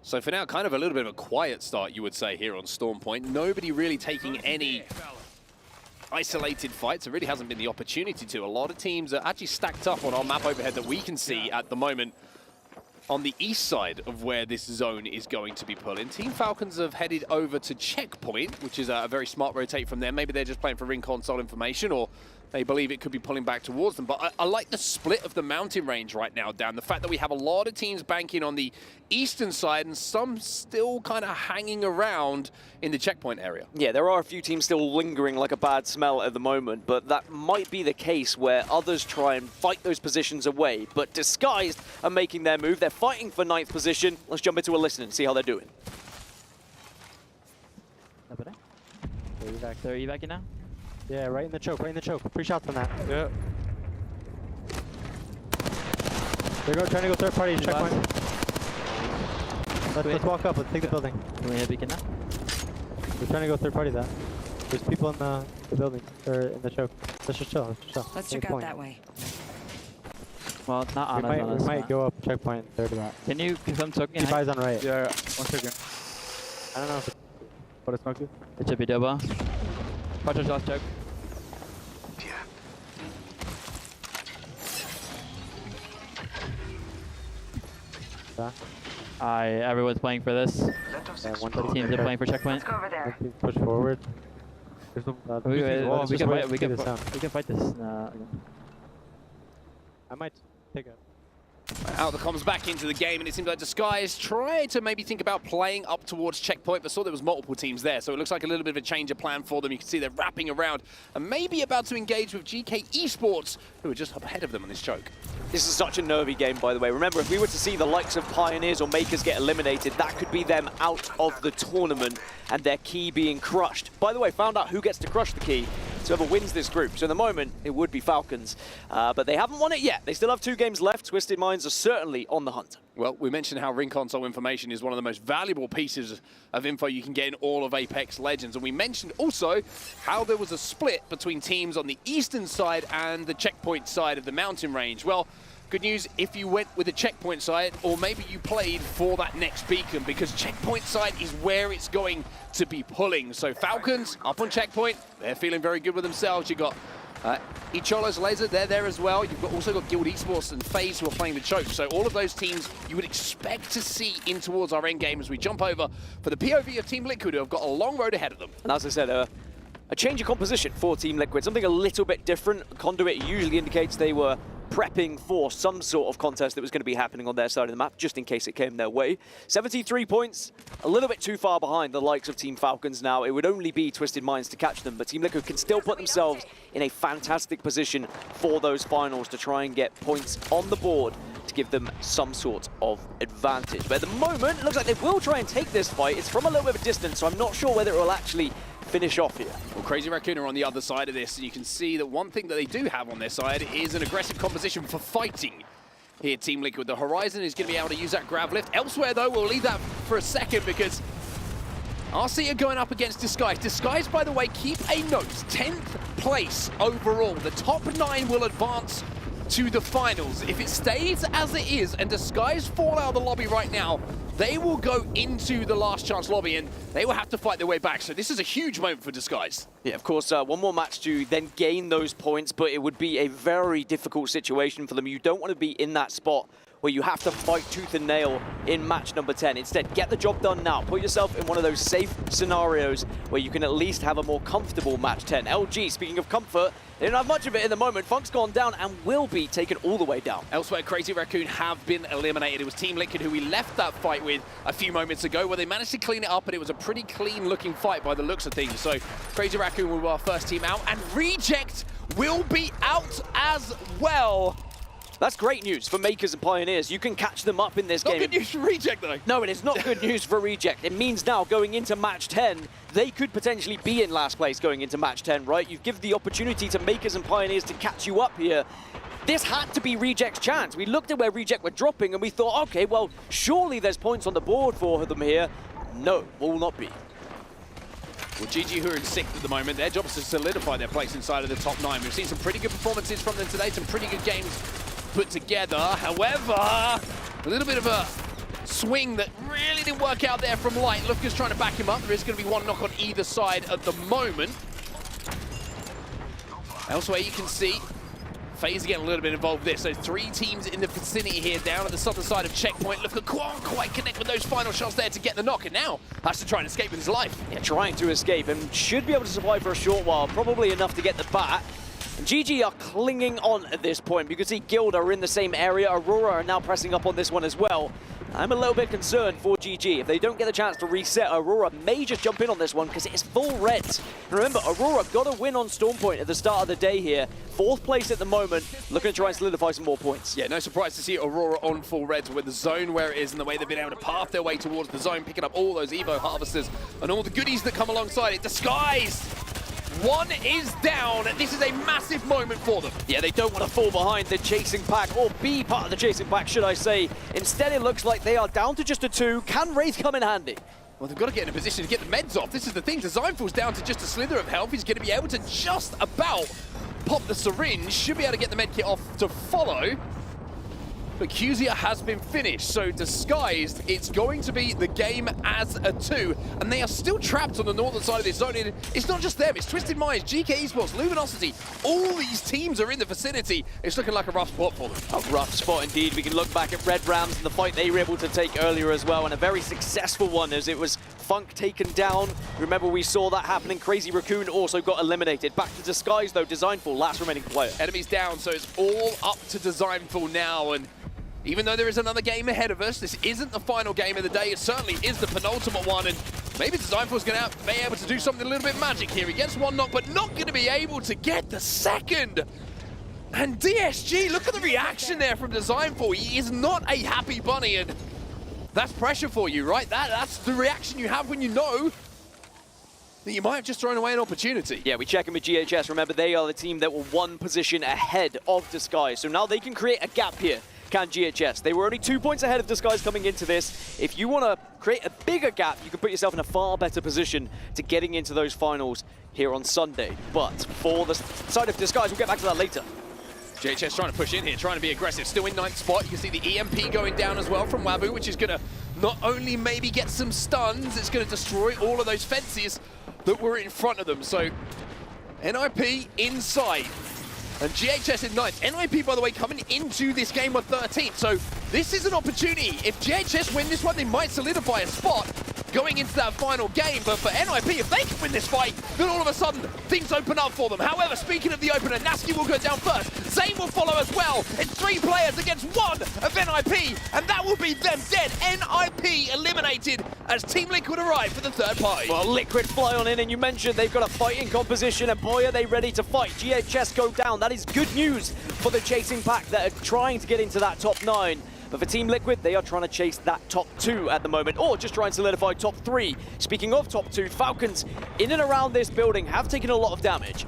So for now, kind of a little bit of a quiet start, you would say, here on Stormpoint. Nobody really taking any isolated fights. There really hasn't been the opportunity to. A lot of teams are actually stacked up on our map overhead that we can see at the moment on the east side of where this zone is going to be pulling. Team Falcons have headed over to Checkpoint, which is a very smart rotate from them. Maybe they're just playing for ring console information, or they believe it could be pulling back towards them. But I like the split of the mountain range right now, Dan. The fact that we have a lot of teams banking on the eastern side and some still kind of hanging around in the Checkpoint area. Yeah, there are a few teams still lingering like a bad smell at the moment, but that might be the case where others try and fight those positions away, but Disguised are making their move. They're fighting for 9th position. Let's jump into a listen and see how they're doing. Are you back in now? Yeah, right in the choke, 3 shots on that. Yeah. They're trying to go third party, Checkpoint. Let's walk up, let's take the building. Can we hit beacon now? We're trying to go third party that. There's people in the building, or in the choke. Let's just chill, Let's check out that way. Well, it's not on us. We might go up Checkpoint third to that. Can you confirm choking? Keep eyes on right. Yeah, 1 second. I don't know if it's what it's smoke to. It should be double. Watch your shots, choke. Everyone's playing for this. One teams are playing for Checkpoint. Push forward. There's no, we can fight this. I might take a... Out the comms back into the game, and it seems like Disguise tried to maybe think about playing up towards Checkpoint, but saw there was multiple teams there, so it looks like a little bit of a change of plan for them. You can see they're wrapping around and maybe about to engage with GK Esports, who are just up ahead of them on this choke. This is such a nervy game, by the way. Remember, if we were to see the likes of Pioneers or Makers get eliminated, that could be them out of the tournament and their key being crushed. By the way, found out who gets to crush the key. whoever wins this group. So in the moment, it would be Falcons. But they haven't won it yet. They still have 2 games left. Twisted Minds are certainly on the hunt. Well, we mentioned how ring console information is one of the most valuable pieces of info you can get in all of Apex Legends. And we mentioned also how there was a split between teams on the eastern side and the checkpoint side of the mountain range. Well, good news if you went with the checkpoint side, or maybe you played for that next beacon, because checkpoint side is where it's going to be pulling. So Falcons up on checkpoint, they're feeling very good with themselves. You got Icholo's Laser, they're there as well. You've also got Guild Esports and FaZe who are playing the choke. So all of those teams you would expect to see in towards our end game as we jump over for the POV of Team Liquid, who have got a long road ahead of them. And as I said, a change of composition for Team Liquid, something a little bit different. Conduit usually indicates they were prepping for some sort of contest that was going to be happening on their side of the map, just in case it came their way. 73 points, a little bit too far behind the likes of Team Falcons now. It would only be Twisted Minds to catch them, but Team Liquid can still put themselves in a fantastic position for those finals to try and get points on the board to give them some sort of advantage. But at the moment, it looks like they will try and take this fight. It's from a little bit of a distance, so I'm not sure whether it will actually finish off here. Well, Crazy Raccoon are on the other side of this, and you can see that one thing that they do have on their side is an aggressive composition for fighting here, Team Liquid. The Horizon is going to be able to use that grab lift. Elsewhere, though, we'll leave that for a second, because RC are going up against Disguise. Disguise, by the way, keep a note, 10th place overall. The top 9 will advance to the finals. If it stays as it is and Disguise fall out of the lobby right now, they will go into the last chance lobby and they will have to fight their way back. So this is a huge moment for Disguise. Yeah, of course, one more match to then gain those points, but it would be a very difficult situation for them. You don't want to be in that spot where you have to fight tooth and nail in match number 10. Instead, get the job done now. Put yourself in one of those safe scenarios where you can at least have a more comfortable match 10. LG, speaking of comfort, they don't have much of it in the moment. Funk's gone down and will be taken all the way down. Elsewhere, Crazy Raccoon have been eliminated. It was Team Liquid who we left that fight with a few moments ago, where they managed to clean it up, and it was a pretty clean-looking fight by the looks of things. So Crazy Raccoon will be our first team out, and Reject will be out as well. That's great news for Makers and Pioneers. You can catch them up in this game. Not good news for Reject, though. No, it is not good news for Reject. It means now, going into match 10, they could potentially be in last place going into match 10, right? You give the opportunity to Makers and Pioneers to catch you up here. This had to be Reject's chance. We looked at where Reject were dropping and we thought, okay, well, surely there's points on the board for them here. No, will not be. Well, GG, who are in 6th at the moment, their job is to solidify their place inside of the top 9. We've seen some pretty good performances from them today, some pretty good games put together. However, a little bit of a swing that really didn't work out there from Light. Lucas trying to back him up. There is going to be one knock on either side at the moment. Elsewhere, you can see FaZe getting a little bit involved with this. So 3 teams in the vicinity here down at the southern side of checkpoint. Look at Quan quite connect with those final shots there to get the knock, and now has to try and escape with his life. Yeah, trying to escape and should be able to survive for a short while, probably enough to get the bat. And GG are clinging on at this point because the Guild are in the same area. Aurora are now pressing up on this one as well. I'm a little bit concerned for GG. If they don't get the chance to reset, Aurora may just jump in on this one because it is full reds. And remember, Aurora got a win on Stormpoint at the start of the day here. 4th place at the moment, looking to try and solidify some more points. Yeah, no surprise to see Aurora on full reds with the zone where it is and the way they've been able to path their way towards the zone, picking up all those Evo harvesters and all the goodies that come alongside it. Disguised! 1 is down. This is a massive moment for them. Yeah, they don't want to fall behind the chasing pack, or be part of the chasing pack, should I say. Instead, it looks like they are down to just a 2. Can Wraith come in handy? Well, they've got to get in a position to get the meds off. This is the thing. Designful's down to just a slither of health. He's going to be able to just about pop the syringe. Should be able to get the med kit off to follow. But Qzia has been finished, so Disguised, it's going to be the game as a 2, and they are still trapped on the northern side of this zone. It's not just them, it's Twisted Minds, GK Esports, Luminosity, all these teams are in the vicinity. It's looking like a rough spot for them. A rough spot indeed. We can look back at Red Rams and the fight they were able to take earlier as well, and a very successful one as it was Funk taken down. Remember, we saw that happening. Crazy Raccoon also got eliminated. Back to Disguise though, Designful, last remaining player. Enemies down, so it's all up to Designful now, and even though there is another game ahead of us, this isn't the final game of the day. It certainly is the penultimate one, and maybe Designful's going to be able to do something a little bit magic here. He gets 1 knock, but not going to be able to get the second. And DSG, look at the reaction there from Designful. He is not a happy bunny, and that's pressure for you, right? That's the reaction you have when you know that you might have just thrown away an opportunity. Yeah, we check in with GHS. Remember, they are the team that were one position ahead of Disguise. So now they can create a gap here, can GHS. They were only 2 points ahead of Disguise coming into this. If you want to create a bigger gap, you can put yourself in a far better position to getting into those finals here on Sunday. But for the side of Disguise, we'll get back to that later. JHS trying to push in here, trying to be aggressive. Still in 9th spot. You can see the EMP going down as well from Wabu, which is going to not only maybe get some stuns, it's going to destroy all of those fences that were in front of them. So NIP inside and GHS in 9th. NIP, by the way, coming into this game with 13th. So this is an opportunity. If GHS win this one, they might solidify a spot going into that final game. But for NIP, if they can win this fight, then all of a sudden things open up for them. However, speaking of the opener, Naski will go down first. Zane will follow as well. It's 3 players against 1 of NIP, and that will be them dead. NIP eliminated as Team Liquid arrive for the 3rd party. Well, Liquid fly on in, and you mentioned they've got a fighting composition, and boy, are they ready to fight. GHS go down. That is good news for the chasing pack that are trying to get into that top 9. But for Team Liquid, they are trying to chase that top 2 at the moment, or just try and solidify top 3. Speaking of top 2, Falcons in and around this building have taken a lot of damage.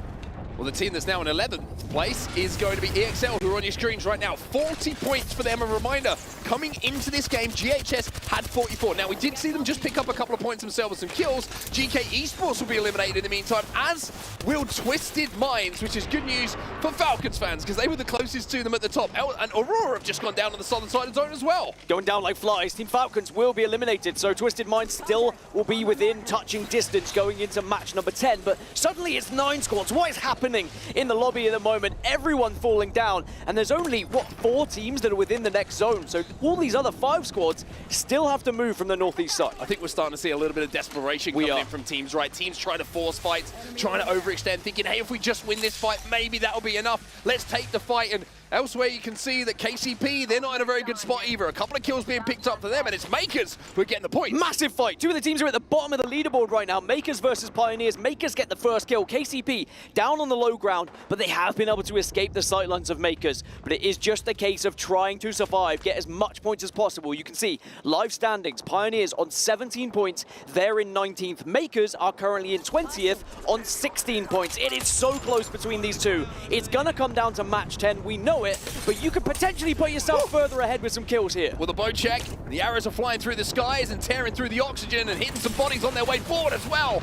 Well, the team that's now in 11th place is going to be EXL, who are on your screens right now. 40 points for them. A reminder, coming into this game, GHS had 44. Now, we did see them just pick up a couple of points themselves and some kills. GK Esports will be eliminated in the meantime, as will Twisted Minds, which is good news for Falcons fans, because they were the closest to them at the top. And Aurora have just gone down on the southern side of the zone as well. Going down like flies. Team Falcons will be eliminated, so Twisted Minds still will be within touching distance going into match number 10. But suddenly it's 9 squads. What is happening in the lobby at the moment? Everyone falling down, and there's only, what, 4 teams that are within the next zone, so all these other 5 squads still have to move from the northeast side. I think we're starting to see a little bit of desperation coming in from teams, right? Teams trying to force fights, trying to overextend, thinking, hey, if we just win this fight, maybe that'll be enough. Let's take the fight. And elsewhere, you can see that KCP, they're not in a very good spot either. A couple of kills being picked up for them, and it's Makers who are getting the points. Massive fight. 2 of the teams are at the bottom of the leaderboard right now. Makers versus Pioneers. Makers get the first kill. KCP down on the low ground, but they have been able to escape the sightlines of Makers. But it is just a case of trying to survive, get as much points as possible. You can see live standings. Pioneers on 17 points. They're in 19th. Makers are currently in 20th on 16 points. It is so close between these two. It's going to come down to match 10. We know it, but you could potentially put yourself further ahead with some kills here. With a bow check, the arrows are flying through the skies and tearing through the oxygen and hitting some bodies on their way forward as well.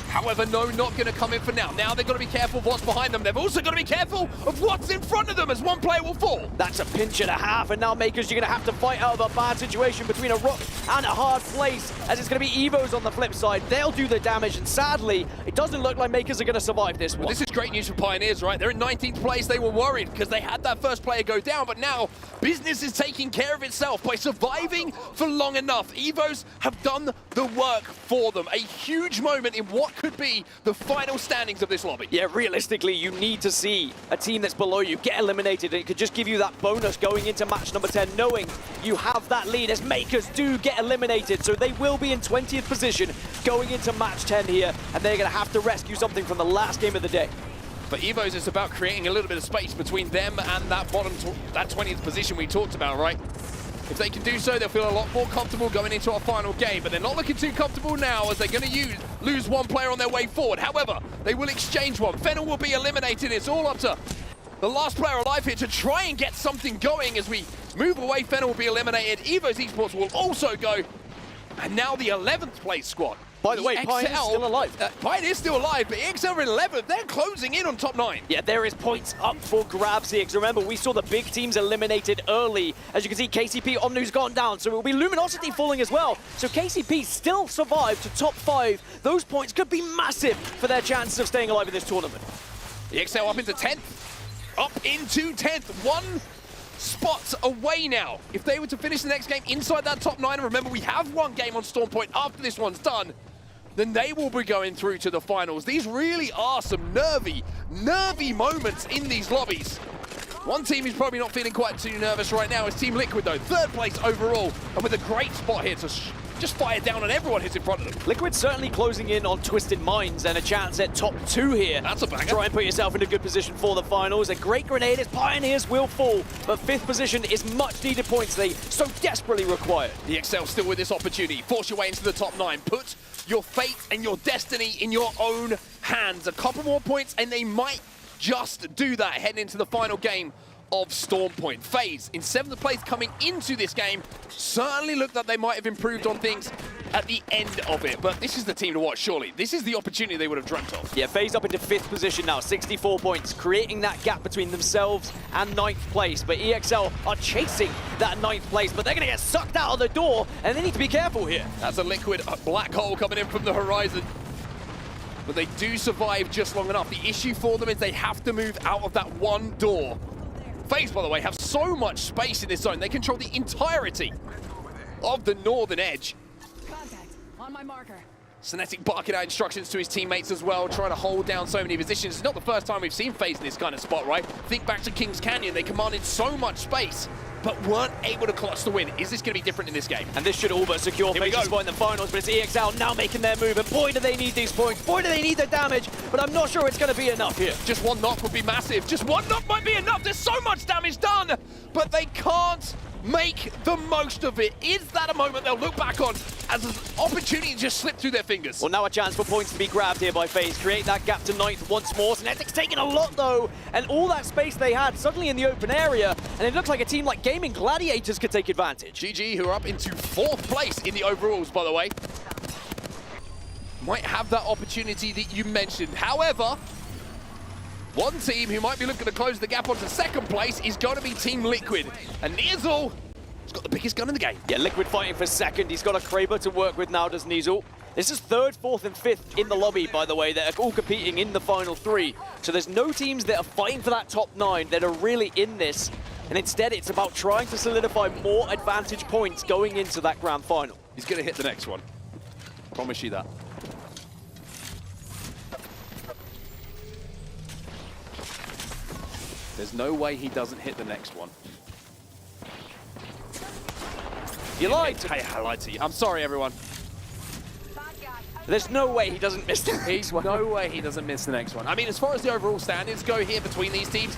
However, no, not going to come in for now. Now they've got to be careful of what's behind them. They've also got to be careful of what's in front of them, as one player will fall. That's a pinch and a half, and now Makers, you're going to have to fight out of a bad situation between a rock and a hard place, as it's going to be Evos on the flip side. They'll do the damage, and sadly, it doesn't look like Makers are going to survive this one. Well, this is great news for Pioneers, right? They're in 19th place. They were worried because they had that first player go down, but now business is taking care of itself by surviving for long enough. Evos have done the work for them. A huge moment in what could be the final standings of this lobby. Yeah, realistically, you need to see a team that's below you get eliminated. It could just give you that bonus going into match number 10, knowing you have that lead as Makers do get eliminated. So they will be in 20th position going into match 10 here, and they're going to have to rescue something from the last game of the day. For Evos, it's about creating a little bit of space between them and that bottom, that 20th position we talked about, right? If they can do so, they'll feel a lot more comfortable going into our final game, but they're not looking too comfortable now as they're going to lose one player on their way forward. However, they will exchange one. Fennel will be eliminated. It's all up to the last player alive here to try and get something going as we move away. Fennel will be eliminated. Evos Esports will also go. And now the 11th place squad. By the way, Pioneer's still alive. Pioneer's still alive, but EXL are in 11th. They're closing in on top 9. Yeah, there is points up for grabs here. Because remember, we saw the big teams eliminated early. As you can see, KCP, Omnu's gone down. So it will be Luminosity falling as well. So KCP still survived to top 5. Those points could be massive for their chances of staying alive in this tournament. EXL up into 10th. Up into 10th. 1 spots away now. If they were to finish the next game inside that top 9, and remember, we have 1 game on Storm Point after this one's done, then they will be going through to the finals. These really are some nervy moments in these lobbies. One team is probably not feeling quite too nervous right now is Team Liquid, though. 3rd place overall, and with a great spot here to just fire down on everyone who's in front of them. Liquid certainly closing in on Twisted Minds and a chance at top 2 here. That's a banger. Try and put yourself in a good position for the finals. A great grenade as Pioneers will fall, but 5th position is much needed points they so desperately require. EXL still with this opportunity. Force your way into the top 9. Put your fate and your destiny in your own hands. A couple more points and they might just do that heading into the final game of Storm Point. FaZe, in 7th place coming into this game, certainly looked like they might have improved on things at the end of it, but this is the team to watch, surely. This is the opportunity they would have dreamt of. Yeah, FaZe up into 5th position now, 64 points, creating that gap between themselves and 9th place. But EXL are chasing that 9th place, but they're going to get sucked out of the door, and they need to be careful here. That's a liquid black hole coming in from the horizon. But they do survive just long enough. The issue for them is they have to move out of that one door. FaZe, by the way, have so much space in this zone. They control the entirety of the northern edge. On my marker. Synetic barking out instructions to his teammates as well, trying to hold down so many positions. It's not the first time we've seen FaZe in this kind of spot, right? Think back to Kings Canyon. They commanded so much space, but weren't able to clutch the win. Is this going to be different in this game? And this should all but secure FaZe's spot in the finals, but it's EXL now making their move, and boy, do they need these points. Boy, do they need the damage, but I'm not sure it's going to be enough here. Just one knock would be massive. Just one knock might be enough. There's so much damage done, but they can't make the most of it. Is that a moment they'll look back on as an opportunity to just slip through their fingers? Well, now a chance for points to be grabbed here by FaZe. Create that gap to 9th once more. Synetic's taking a lot, though, and all that space they had suddenly in the open area, and it looks like a team like Gaming Gladiators could take advantage. GG, who are up into 4th place in the overalls, by the way, might have that opportunity that you mentioned. However, one team who might be looking to close the gap onto 2nd place is going to be Team Liquid. And Nizel has got the biggest gun in the game. Yeah, Liquid fighting for 2nd. He's got a Kraber to work with now, does Nizel. This is 3rd, 4th, and 5th in the lobby, by the way, that are all competing in the final 3. So there's no teams that are fighting for that top 9 that are really in this. And instead, it's about trying to solidify more advantage points going into that grand final. He's going to hit the next one. Promise you that. There's no way he doesn't hit the next one. You lied to me. I lied to you. I'm sorry, everyone. There's no way he doesn't miss the next one. No way he doesn't miss the next one. I mean, as far as the overall standings go here between these teams,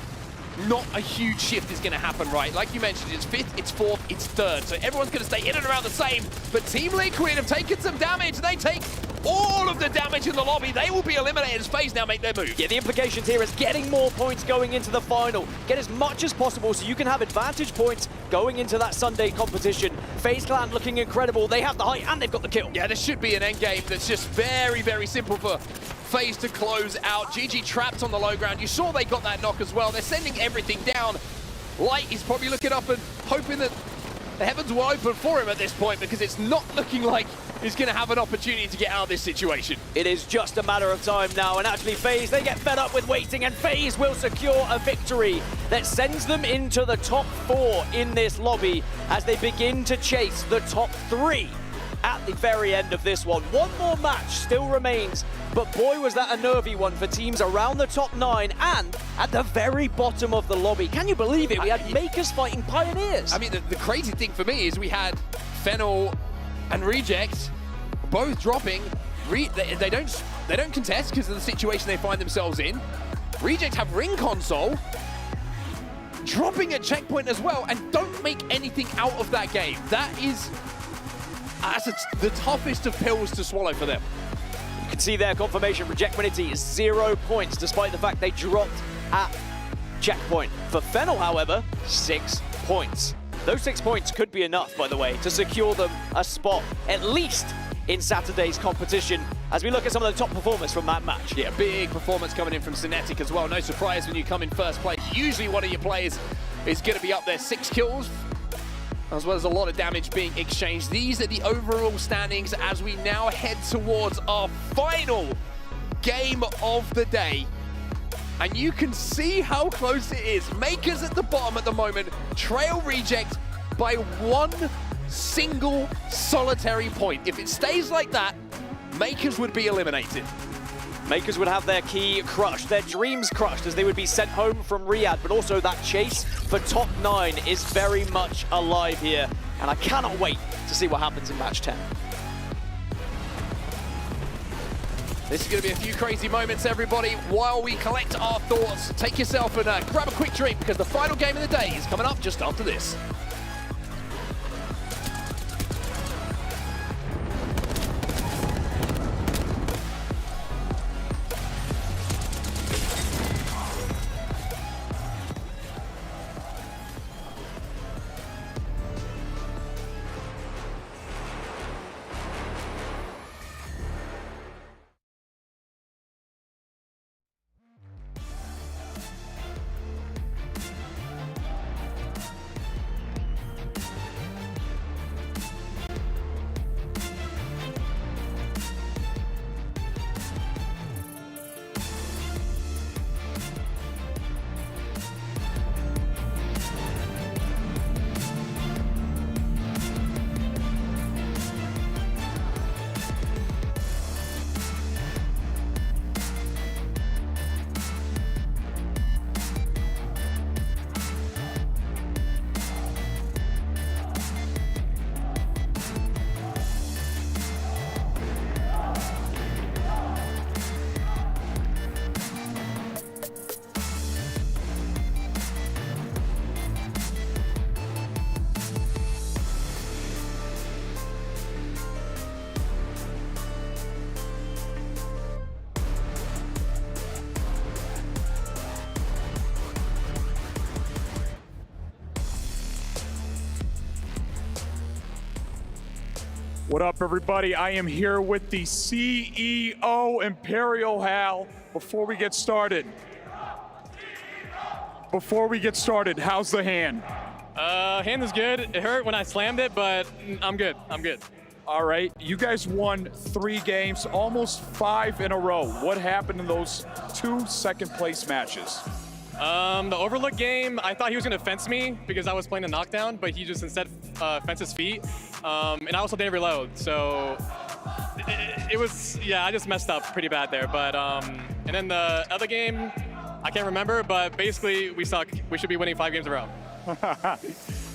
not a huge shift is going to happen, right? Like you mentioned, it's 5th, it's 4th, it's 3rd. So everyone's going to stay in and around the same. But Team Liquid have taken some damage. They take all of the damage in the lobby. They will be eliminated as FaZe now make their move. Yeah, the implications here is getting more points going into the final. Get as much as possible so you can have advantage points going into that Sunday competition. FaZe Clan looking incredible. They have the height and they've got the kill. Yeah, this should be an end game that's just very, very simple for FaZe to close out. GG trapped on the low ground. You saw they got that knock as well. They're sending everything down. Light is probably looking up and hoping that the heavens will open for him at this point, because it's not looking like he's going to have an opportunity to get out of this situation. It is just a matter of time now, and actually FaZe, they get fed up with waiting, and FaZe will secure a victory that sends them into the top 4 in this lobby as they begin to chase the top 3 at the very end of this one. One more match still remains, but boy was that a nervy one for teams around the top 9 and at the very bottom of the lobby. Can you believe it? We had Makers fighting Pioneers. I mean, the crazy thing for me is we had Fennel and Reject both dropping. They don't contest because of the situation they find themselves in. Reject have ring console, dropping at checkpoint as well, and don't make anything out of that game. That's the toughest of pills to swallow for them. You can see their confirmation. Rejectminity is 0 points, despite the fact they dropped at checkpoint. For Fennel, however, 6 points. Those 6 points could be enough, by the way, to secure them a spot, at least in Saturday's competition, as we look at some of the top performers from that match. Yeah, big performance coming in from Synetic as well. No surprise when you come in first place. Usually one of your players is going to be up there. 6 kills, as well as a lot of damage being exchanged. These are the overall standings as we now head towards our final game of the day. And you can see how close it is. Makers at the bottom at the moment trail Reject by 1 single solitary point. If it stays like that, Makers would be eliminated. Makers would have their key crushed, their dreams crushed, as they would be sent home from Riyadh, but also that chase for top 9 is very much alive here, and I cannot wait to see what happens in match 10. This is going to be a few crazy moments, everybody. While we collect our thoughts, take yourself and grab a quick drink, because the final game of the day is coming up just after this. What up, everybody? I am here with the CEO, Imperial Hal. Before we get started, how's the hand? Hand is good. It hurt when I slammed it, but I'm good. I'm good. All right, you guys won 3 games, almost 5 in a row. What happened in those 2 second-place matches? The Overlook game, I thought he was going to fence me because I was playing the knockdown, but he just instead fenced his feet. And I also didn't reload, so it was, yeah, I just messed up pretty bad there. But, and then the other game, I can't remember, but basically we suck. We should be winning 5 games in a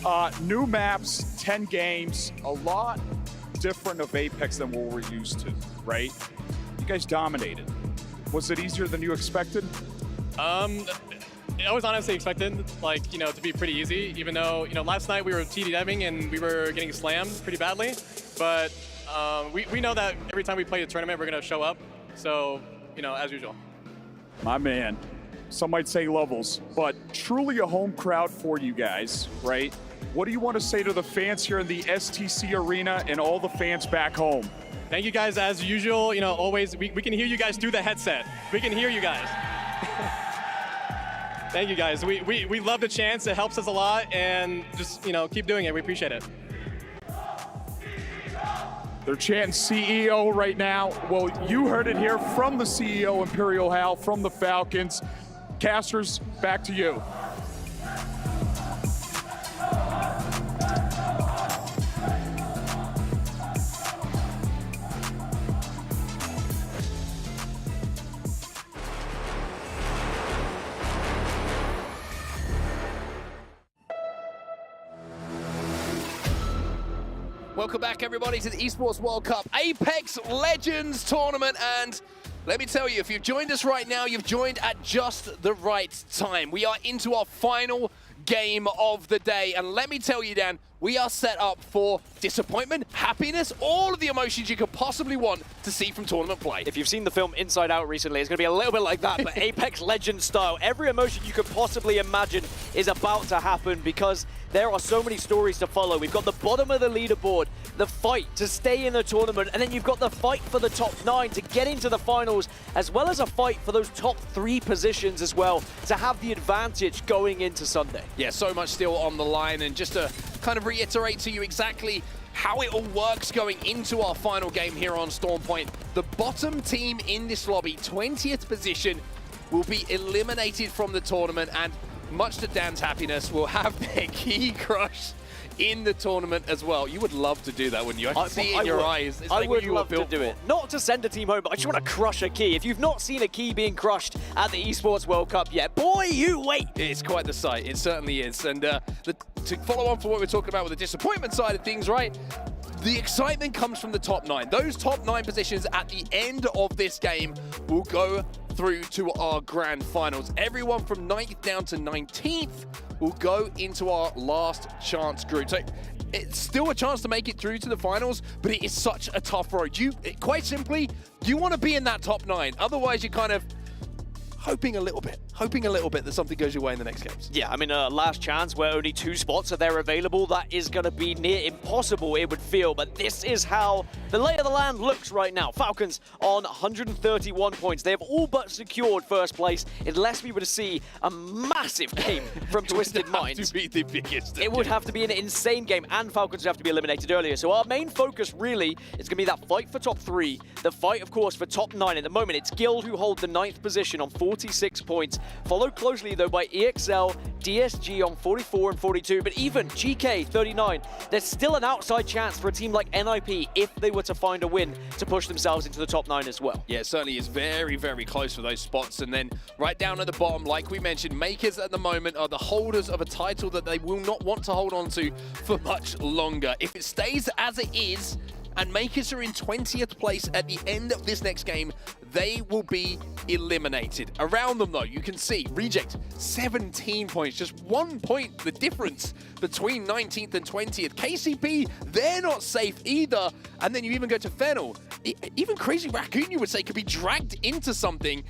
row. New maps, 10 games, a lot different of Apex than what we're used to, right? You guys dominated. Was it easier than you expected? I was honestly expected, like, you know, to be pretty easy, even though, you know, last night we were TD-deving and we were getting slammed pretty badly. But we know that every time we play a tournament, we're going to show up. So, you know, as usual. My man. Some might say levels, but truly a home crowd for you guys, right? What do you want to say to the fans here in the STC Arena and all the fans back home? Thank you guys as usual. You know, always, we can hear you guys through the headset. We can hear you guys. Thank you guys. We love the chance. It helps us a lot, and just, you know, keep doing it. We appreciate it. They're chanting CEO right now. Well, you heard it here from the CEO, Imperial Hal, from the Falcons. Casters, back to you. Welcome back, everybody, to the Esports World Cup Apex Legends Tournament. And let me tell you, if you've joined us right now, you've joined at just the right time. We are into our final game of the day. And let me tell you, Dan, we are set up for disappointment, happiness, all of the emotions you could possibly want to see from tournament play. If you've seen the film Inside Out recently, it's going to be a little bit like that, but Apex Legends style. Every emotion you could possibly imagine is about to happen because there are so many stories to follow. We've got the bottom of the leaderboard, the fight to stay in the tournament, and then you've got the fight for the top 9 to get into the finals, as well as a fight for those top 3 positions as well to have the advantage going into Sunday. Yeah, so much still on the line, and just to kind of reiterate to you exactly how it all works going into our final game here on Storm Point. The bottom team in this lobby, 20th position, will be eliminated from the tournament, and much to Dan's happiness, will have their key crush in the tournament as well. You would love to do that, wouldn't you? I can see it in your eyes. It's like I would you love were built to do it. Not to send a team home, but I just want to crush a key. If you've not seen a key being crushed at the Esports World Cup yet, boy, you wait. It's quite the sight. It certainly is. And to follow on from what we're talking about with the disappointment side of things, right? The excitement comes from the top 9. Those top 9 positions at the end of this game will go through to our grand finals. Everyone from 9th down to 19th will go into our last chance group. So it's still a chance to make it through to the finals, but it is such a tough road. Quite simply, you want to be in that top 9. Otherwise, you're kind of hoping a little bit that something goes your way in the next games. Yeah, I mean, last chance where only 2 spots are there available, that is going to be near impossible, it would feel. But this is how the lay of the land looks right now. Falcons on 131 points. They have all but secured first place, unless we were to see a massive game from Twisted Minds. It would have to be the biggest. It would have to be an insane game, and Falcons would have to be eliminated earlier. So our main focus really is going to be that fight for top 3, the fight, of course, for top 9. At the moment, it's Guild who hold the 9th position on 46 points. Followed closely, though, by EXL, DSG on 44 and 42, but even GK 39. There's still an outside chance for a team like NIP if they were to find a win to push themselves into the top 9 as well. Yeah, it certainly is very, very close for those spots. And then right down at the bottom, like we mentioned, Makers at the moment are the holders of a title that they will not want to hold on to for much longer. If it stays as it is, and Makers are in 20th place at the end of this next game, they will be eliminated. Around them, though, you can see Reject, 17 points, just 1 point the difference between 19th and 20th. KCP, they're not safe either. And then you even go to Fennel. Even Crazy Raccoon, you would say, could be dragged into something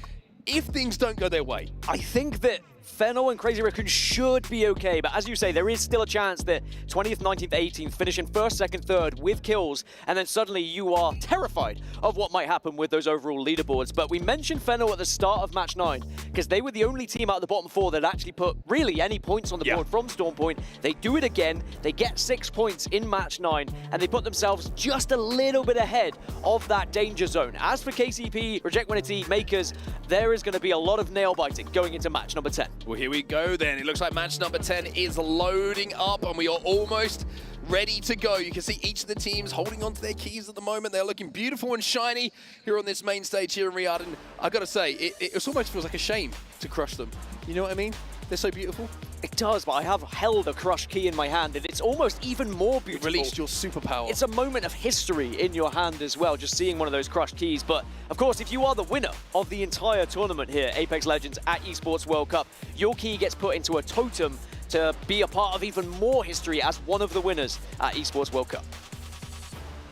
if things don't go their way. I think that Fennel and Crazy Raccoon should be okay, but as you say, there is still a chance that 20th, 19th, 18th finish in first, second, third with kills, and then suddenly you are terrified of what might happen with those overall leaderboards. But we mentioned Fennel at the start of match 9 because they were the only team out of the bottom 4 that actually put really any points on the board from Stormpoint. They do it again, they get 6 points in match 9, and they put themselves just a little bit ahead of that danger zone. As for KCP, Reject Winity, Makers, there is going to be a lot of nail biting going into match number 10. Well, here we go then. It looks like match number 10 is loading up and we are almost ready to go. You can see each of the teams holding onto their keys at the moment. They're looking beautiful and shiny here on this main stage here in Riyadh. And I gotta say, it almost feels like a shame to crush them. You know what I mean? They're so beautiful. It does, but I have held a crushed key in my hand, and it's almost even more beautiful. You released your superpower. It's a moment of history in your hand as well, just seeing one of those crushed keys. But, of course, if you are the winner of the entire tournament here, Apex Legends at Esports World Cup, your key gets put into a totem to be a part of even more history as one of the winners at Esports World Cup.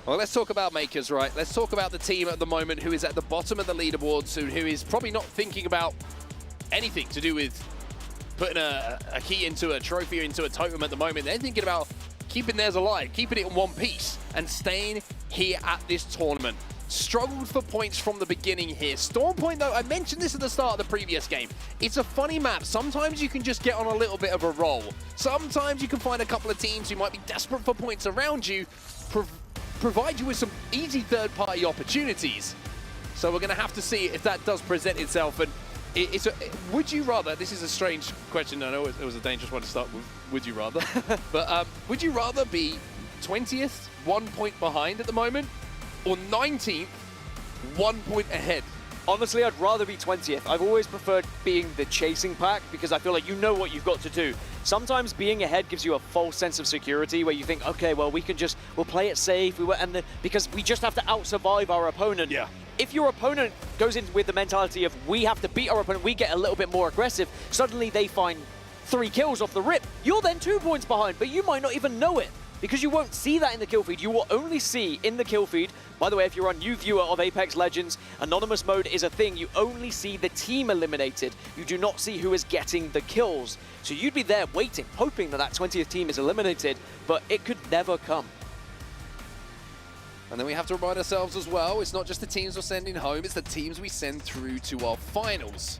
Well, let's talk about Makers, right? Let's talk about the team at the moment who is at the bottom of the leaderboard, who is probably not thinking about anything to do with putting a key into a trophy or into a totem at the moment. They're thinking about keeping theirs alive, keeping it in one piece, and staying here at this tournament. Struggled for points from the beginning here. Stormpoint, though, I mentioned this at the start of the previous game. It's a funny map. Sometimes you can just get on a little bit of a roll. Sometimes you can find a couple of teams who might be desperate for points around you, provide you with some easy third-party opportunities. So we're going to have to see if that does present itself. And would you rather, this is a strange question, I know it was a dangerous one to start with, would you rather? But would you rather be 20th, 1 point behind at the moment, or 19th, 1 point ahead? Honestly, I'd rather be 20th. I've always preferred being the chasing pack because I feel like you know what you've got to do. Sometimes being ahead gives you a false sense of security where you think, okay, well, we'll play it safe, because we just have to out-survive our opponent. Yeah. If your opponent goes in with the mentality of we have to beat our opponent, we get a little bit more aggressive, suddenly they find 3 kills off the rip. You're then 2 points behind, but you might not even know it because you won't see that in the kill feed. You will only see in the kill feed, by the way, if you're a new viewer of Apex Legends, anonymous mode is a thing. You only see the team eliminated. You do not see who is getting the kills. So you'd be there waiting, hoping that 20th team is eliminated, but it could never come. And then we have to remind ourselves as well, it's not just the teams we're sending home, it's the teams we send through to our finals.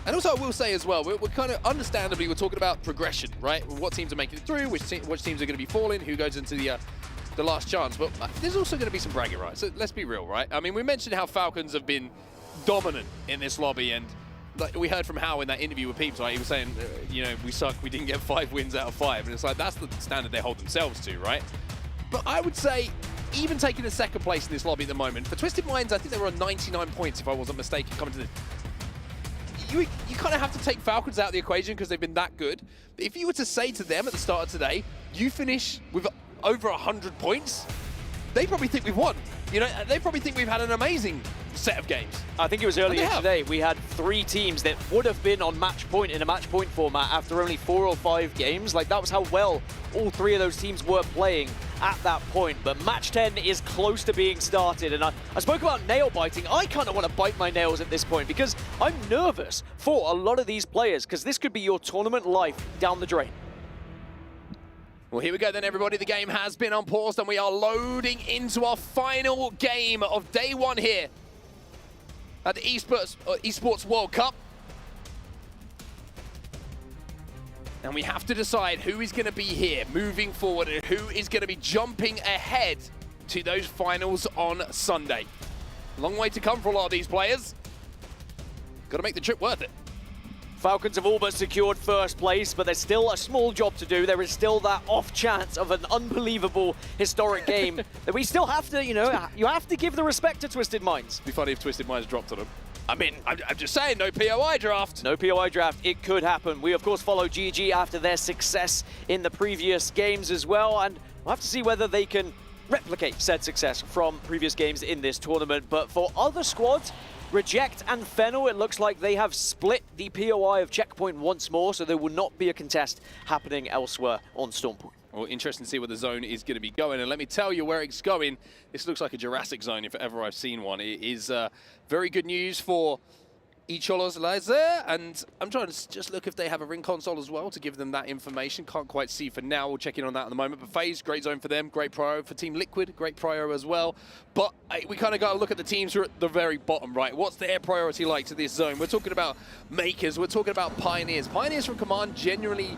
And also I will say as well, we're kind of, understandably, we're talking about progression, right? What teams are making it through, which teams are going to be falling, who goes into the last chance. But there's also going to be some bragging rights, so let's be real, right? I mean, we mentioned how Falcons have been dominant in this lobby, and like we heard from Hao in that interview with Peeps, right? He was saying, you know, we suck, we didn't get 5 wins out of 5. And it's like, that's the standard they hold themselves to, right? But I would say, even taking a second place in this lobby at the moment, for Twisted Minds, I think they were on 99 points, if I wasn't mistaken, coming to the... You kind of have to take Falcons out of the equation because they've been that good. But if you were to say to them at the start of today, you finish with over 100 points, they probably think we've won. You know, they probably think we've had an amazing set of games. I think it was earlier today, we had 3 teams that would have been on match point in a match point format after only 4 or 5 games. Like, that was how well all 3 of those teams were playing at that point. But match 10 is close to being started, and I spoke about nail biting. I kind of want to bite my nails at this point because I'm nervous for a lot of these players because this could be your tournament life down the drain. Well, here we go then, everybody. The game has been unpaused and we are loading into our final game of day 1 here at the Esports World Cup. And we have to decide who is going to be here moving forward and who is going to be jumping ahead to those finals on Sunday. Long way to come for a lot of these players. Got to make the trip worth it. Falcons have all but secured first place, but there's still a small job to do. There is still that off chance of an unbelievable historic game that we still have to, you know, you have to give the respect to Twisted Minds. It'd be funny if Twisted Minds dropped on them. I mean, I'm just saying, no POI draft. No POI draft, it could happen. We, of course, follow GG after their success in the previous games as well, and we'll have to see whether they can replicate said success from previous games in this tournament. But for other squads, Reject and Fennel, it looks like they have split the POI of Checkpoint once more, so there will not be a contest happening elsewhere on Stormpoint. Well, interesting to see where the zone is going to be going. And let me tell you where it's going. This looks like a Jurassic zone if ever I've seen one. It is very good news for Echolos lies there, and I'm trying to just look if they have a ring console as well to give them that information. Can't quite see for now. We'll check in on that in a moment. But FaZe, great zone for them. Great prio for Team Liquid. Great prio as well. But we kind of got to look at the teams who are at the very bottom, right? What's their priority like to this zone? We're talking about Makers. We're talking about Pioneers. Pioneers from Command generally,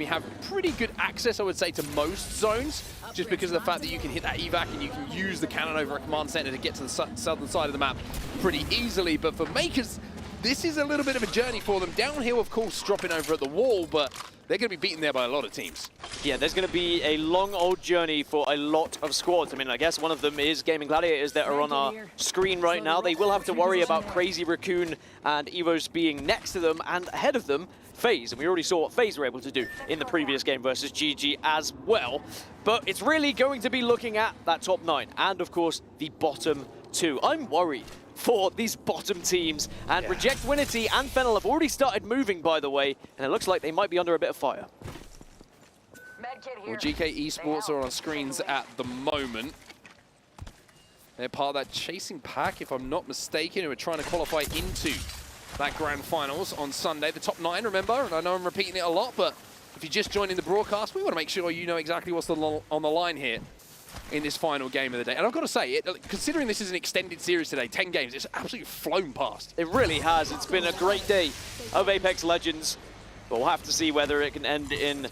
have pretty good access, I would say, to most zones, just because of the fact that you can hit that evac and you can use the cannon over a command center to get to the southern side of the map pretty easily. But for Makers, this is a little bit of a journey for them. Downhill, of course, dropping over at the wall, but they're going to be beaten there by a lot of teams. Yeah, there's going to be a long old journey for a lot of squads. I mean, I guess one of them is Gaming Gladiators that are on our screen right now. They will have to worry about Crazy Raccoon and Evos being next to them, and ahead of them, FaZe. And we already saw what FaZe were able to do in the previous game versus GG as well. But it's really going to be looking at that top 9 and, of course, the bottom 2. I'm worried for these bottom teams, and Reject Winity and Fennel have already started moving, by the way, and it looks like they might be under a bit of fire. Well, GK Esports are on our screens at the moment. They're part of that chasing pack, if I'm not mistaken, who are trying to qualify into that grand finals on Sunday. The top 9, remember, and I know I'm repeating it a lot, but if you're just joining the broadcast, we want to make sure you know exactly what's on the line here in this final game of the day. And I've got to say, considering this is an extended series today, 10 games, it's absolutely flown past. It really has. It's been a great day of Apex Legends, but we'll have to see whether it can end in,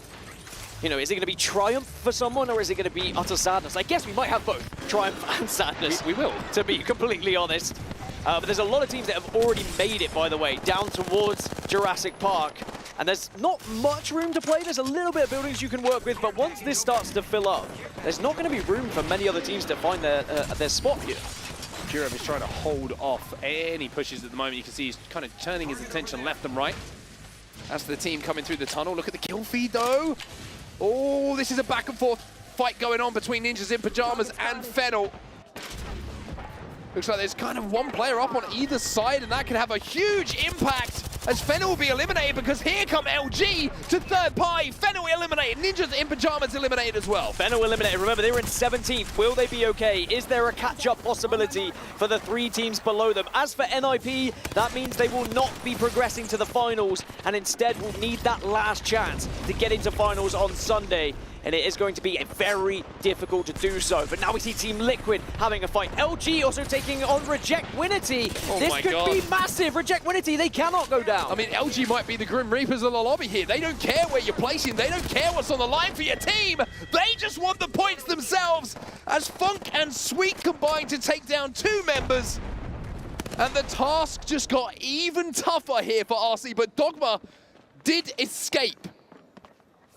you know, is it going to be triumph for someone, or is it going to be utter sadness? I guess we might have both, triumph and sadness. We will. To be completely honest. But there's a lot of teams that have already made it, by the way, down towards Jurassic Park. And there's not much room to play. There's a little bit of buildings you can work with, but once this starts to fill up, there's not going to be room for many other teams to find their spot here. Kurev is trying to hold off any pushes at the moment. You can see he's kind of turning his attention left and right. That's the team coming through the tunnel. Look at the kill feed, though. Oh, this is a back and forth fight going on between Ninjas in Pajamas and Fennel. Looks like there's kind of one player up on either side, and that can have a huge impact as Fennel will be eliminated, because here come LG to third pie. Fennel eliminated. Ninjas in Pajamas eliminated as well. Fennel eliminated. Remember, they were in 17th. Will they be okay? Is there a catch-up possibility for the 3 teams below them? As for NIP, that means they will not be progressing to the finals, and instead will need that last chance to get into finals on Sunday. And it is going to be very difficult to do so. But now we see Team Liquid having a fight. LG also taking on Reject Winity. This could be massive. Reject Winity, they cannot go down. I mean, LG might be the Grim Reapers of the lobby here. They don't care where you're placing. They don't care what's on the line for your team. They just want the points themselves. As Funk and Sweet combine to take down 2 members. And the task just got even tougher here for RC. But Dogma did escape.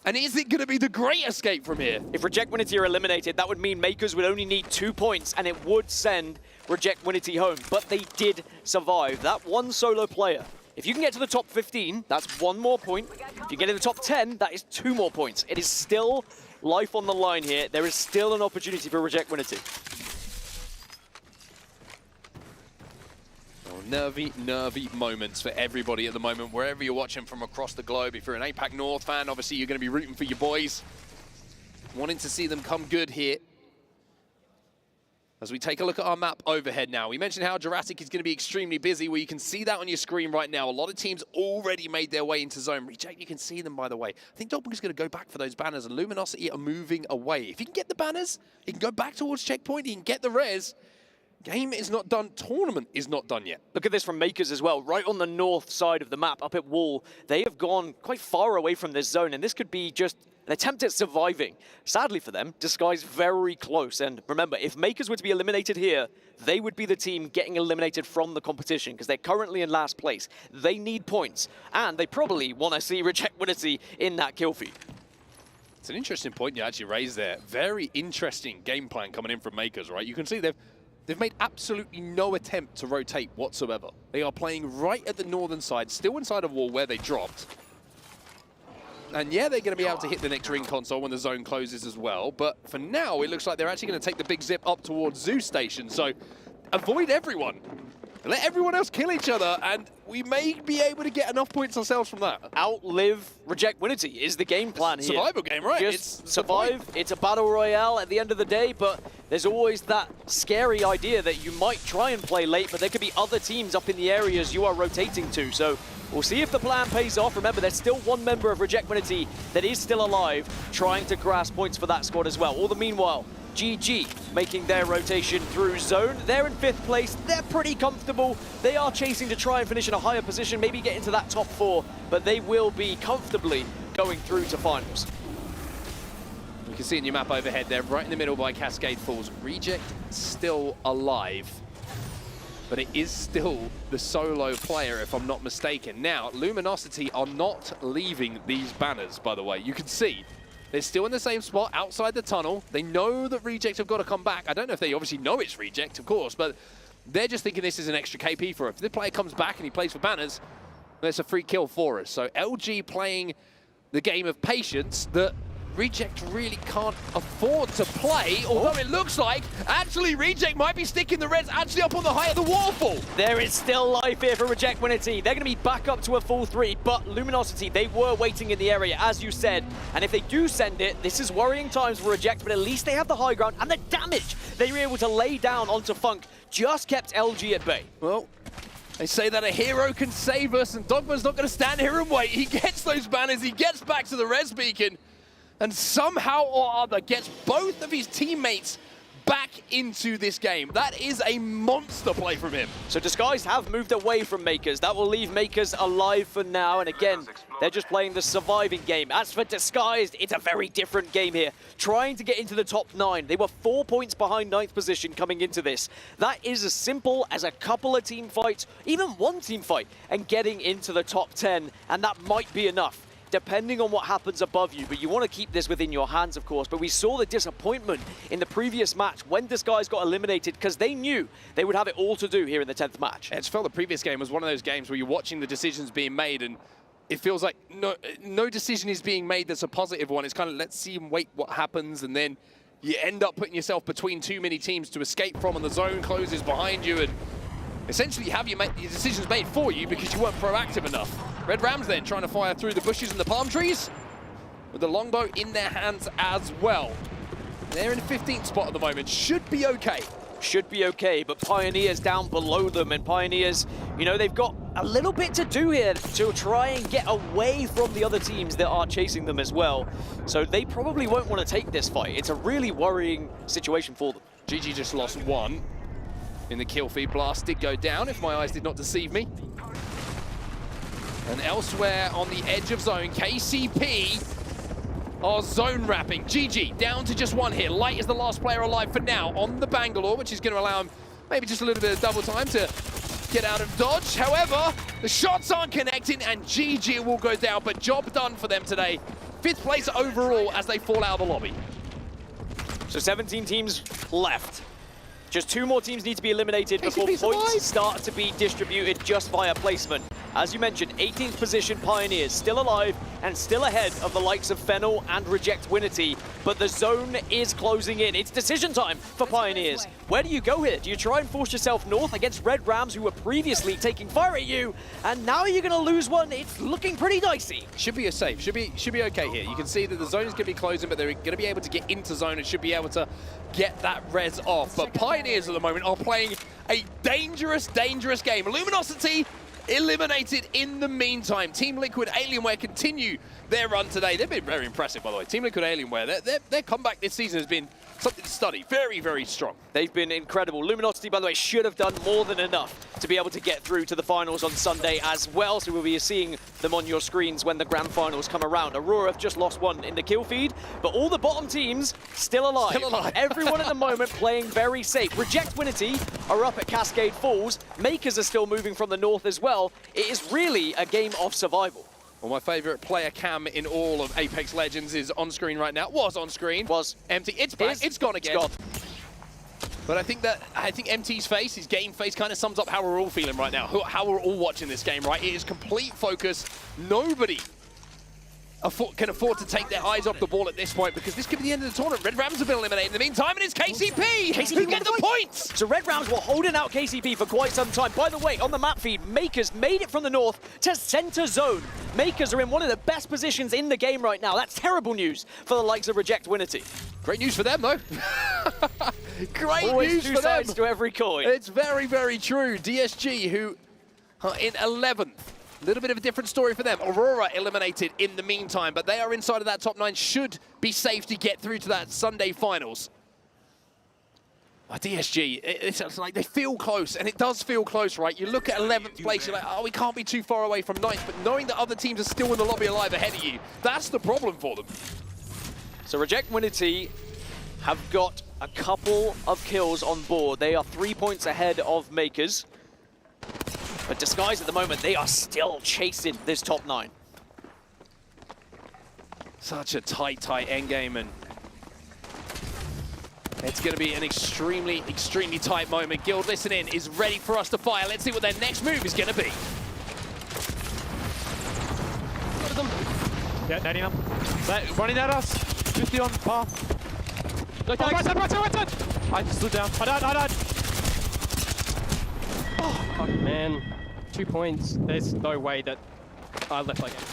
And is it going to be the great escape from here? If Reject Winity are eliminated, that would mean Makers would only need 2 points, and it would send Reject Winity home. But they did survive. That one solo player. If you can get to the top 15, that's 1 more point. If you get in the top 10, that is 2 more points. It is still life on the line here. There is still an opportunity for Reject Winity. Nervy moments for everybody at the moment, wherever you're watching from across the globe. If you're an APAC North fan, obviously you're going to be rooting for your boys. Wanting to see them come good here. As we take a look at our map overhead now. We mentioned how Jurassic is going to be extremely busy. Well, you can see that on your screen right now. A lot of teams already made their way into zone. Reject, you can see them, by the way. I think Dogma's going to go back for those banners, and Luminosity are moving away. If he can get the banners, he can go back towards checkpoint, he can get the res. Game is not done. Tournament is not done yet. Look at this from Makers as well. Right on the north side of the map, up at Wall, they have gone quite far away from this zone, and this could be just an attempt at surviving. Sadly for them, Disguise very close. And remember, if Makers were to be eliminated here, they would be the team getting eliminated from the competition, because they're currently in last place. They need points, and they probably want to see Reject Winity in that kill feed. It's an interesting point you actually raised there. Very interesting game plan coming in from Makers, right? You can see they've made absolutely no attempt to rotate whatsoever. They are playing right at the northern side, still inside of Wall where they dropped. And yeah, they're going to be able to hit the next ring console when the zone closes as well. But for now, it looks like they're actually going to take the big zip up towards Zoo Station. So avoid everyone. Let everyone else kill each other. And we may be able to get enough points ourselves from that. Outlive Reject Winity is the game plan here. Survival game, right? Just survive. It's a battle royale at the end of the day, but there's always that scary idea that you might try and play late, but there could be other teams up in the areas you are rotating to. So we'll see if the plan pays off. Remember, there's still one member of Reject Winity that is still alive, trying to grasp points for that squad as well. All the meanwhile, GG making their rotation through zone. They're in 5th place. They're pretty comfortable. They are chasing to try and finish in a higher position, maybe get into that top 4, but they will be comfortably going through to finals. You can see in your map overhead there, right in the middle by Cascade Falls. Reject still alive, but it is still the solo player, if I'm not mistaken. Now, Luminosity are not leaving these banners, by the way. You can see they're still in the same spot outside the tunnel. They know that Reject have got to come back. I don't know if they obviously know it's Reject, of course, but they're just thinking this is an extra KP for him. If the player comes back and he plays for banners, that's a free kill for us. So LG playing the game of patience that Reject really can't afford to play, although it looks like actually Reject might be sticking the Reds actually up on the height of the waterfall. There is still life here for Reject Winity. They're going to be back up to a full 3, but Luminosity, they were waiting in the area, as you said. And if they do send it, this is worrying times for Reject, but at least they have the high ground, and the damage they were able to lay down onto Funk just kept LG at bay. Well, they say that a hero can save us, and Dogma's not going to stand here and wait. He gets those banners, he gets back to the res beacon, and somehow or other gets both of his teammates back into this game. That is a monster play from him. So Disguised have moved away from Makers. That will leave Makers alive for now. And again, they're just playing the surviving game. As for Disguised, it's a very different game here. Trying to get into the top 9. They were 4 points behind 9th position coming into this. That is as simple as a couple of team fights, even one team fight, and getting into the top 10. And that might be enough, depending on what happens above you. But you want to keep this within your hands, of course. But we saw the disappointment in the previous match when Disguise got eliminated, because they knew they would have it all to do here in the 10th match. I just felt the previous game was one of those games where you're watching the decisions being made, and it feels like no decision is being made that's a positive one. It's kind of, let's see and wait what happens, and then you end up putting yourself between too many teams to escape from, and the zone closes behind you, and essentially you have your decisions made for you because you weren't proactive enough. Red Rams then trying to fire through the bushes and the palm trees with the longbow in their hands as well. They're in 15th spot at the moment. Should be okay. Should be okay, but Pioneers down below them, and Pioneers, you know, they've got a little bit to do here to try and get away from the other teams that are chasing them as well. So they probably won't want to take this fight. It's a really worrying situation for them. GG just lost 1 in the kill feed. Blast did go down, if my eyes did not deceive me. And elsewhere on the edge of zone, KCP are zone wrapping. GG down to just 1 here. Light is the last player alive for now on the Bangalore, which is going to allow him maybe just a little bit of double time to get out of dodge. However, the shots aren't connecting, and GG will go down, but job done for them today. 5th place overall as they fall out of the lobby. So 17 teams left. Just 2 more teams need to be eliminated before points start to be distributed just via placement. As you mentioned, 18th position Pioneers, still alive and still ahead of the likes of Fennel and Reject Winity. But the zone is closing in. It's decision time for Pioneers. Where do you go here? Do you try and force yourself north against Red Rams, who were previously taking fire at you, and now you're going to lose one? It's looking pretty dicey. Should be a safe. Should be okay here. You can see that the zone is going to be closing, but they're going to be able to get into zone and should be able to get that res off. But Pioneers at the moment are playing a dangerous, dangerous game. Luminosity eliminated in the meantime. Team Liquid Alienware continue their run today. They've been very impressive, by the way. Team Liquid Alienware, their comeback this season has been something to study. Very, very strong. They've been incredible. Luminosity, by the way, should have done more than enough to be able to get through to the finals on Sunday as well. So we'll be seeing them on your screens when the grand finals come around. Aurora have just lost 1 in the kill feed, but all the bottom teams still alive. Still alive. Everyone at the moment playing very safe. Reject Winity are up at Cascade Falls. Makers are still moving from the north as well. It is really a game of survival. Well, my favorite player cam in all of Apex Legends is on screen right now. Was on screen. Was empty. It's back. It's gone again. It's gone. But I think MT's face, his game face, kind of sums up how we're all feeling right now. How we're all watching this game, right? It is complete focus. Nobody can afford to take their eyes off the ball at this point, because this could be the end of the tournament. Red Rams have been eliminated in the meantime, and it's KCP who get the points! So Red Rams were holding out KCP for quite some time. By the way, on the map feed, Makers made it from the north to center zone. Makers are in one of the best positions in the game right now. That's terrible news for the likes of Reject Winity. Great news for them, though. Great Always news two for them. sides to every coin. It's very, very true. DSG, who are in 11th. A little bit of a different story for them. Aurora eliminated in the meantime, but they are inside of that top 9, should be safe to get through to that Sunday finals. DSG, it's like they feel close, and it does feel close, right? You look at 11th place, you're like, oh, we can't be too far away from 9th, but knowing that other teams are still in the lobby alive ahead of you, that's the problem for them. So Reject Winity have got a couple of kills on board. They are 3 points ahead of Makers. But Disguise at the moment, they are still chasing this top 9. Such a tight endgame, and it's going to be an extremely, extremely tight moment. Guild, listen in, is ready for us to fire. Let's see what their next move is going to be. Yeah, 99. Running at us. 50 on path. Right side. I just stood down. I died. Oh, fuck, man. 2 points. There's no way that I left like that.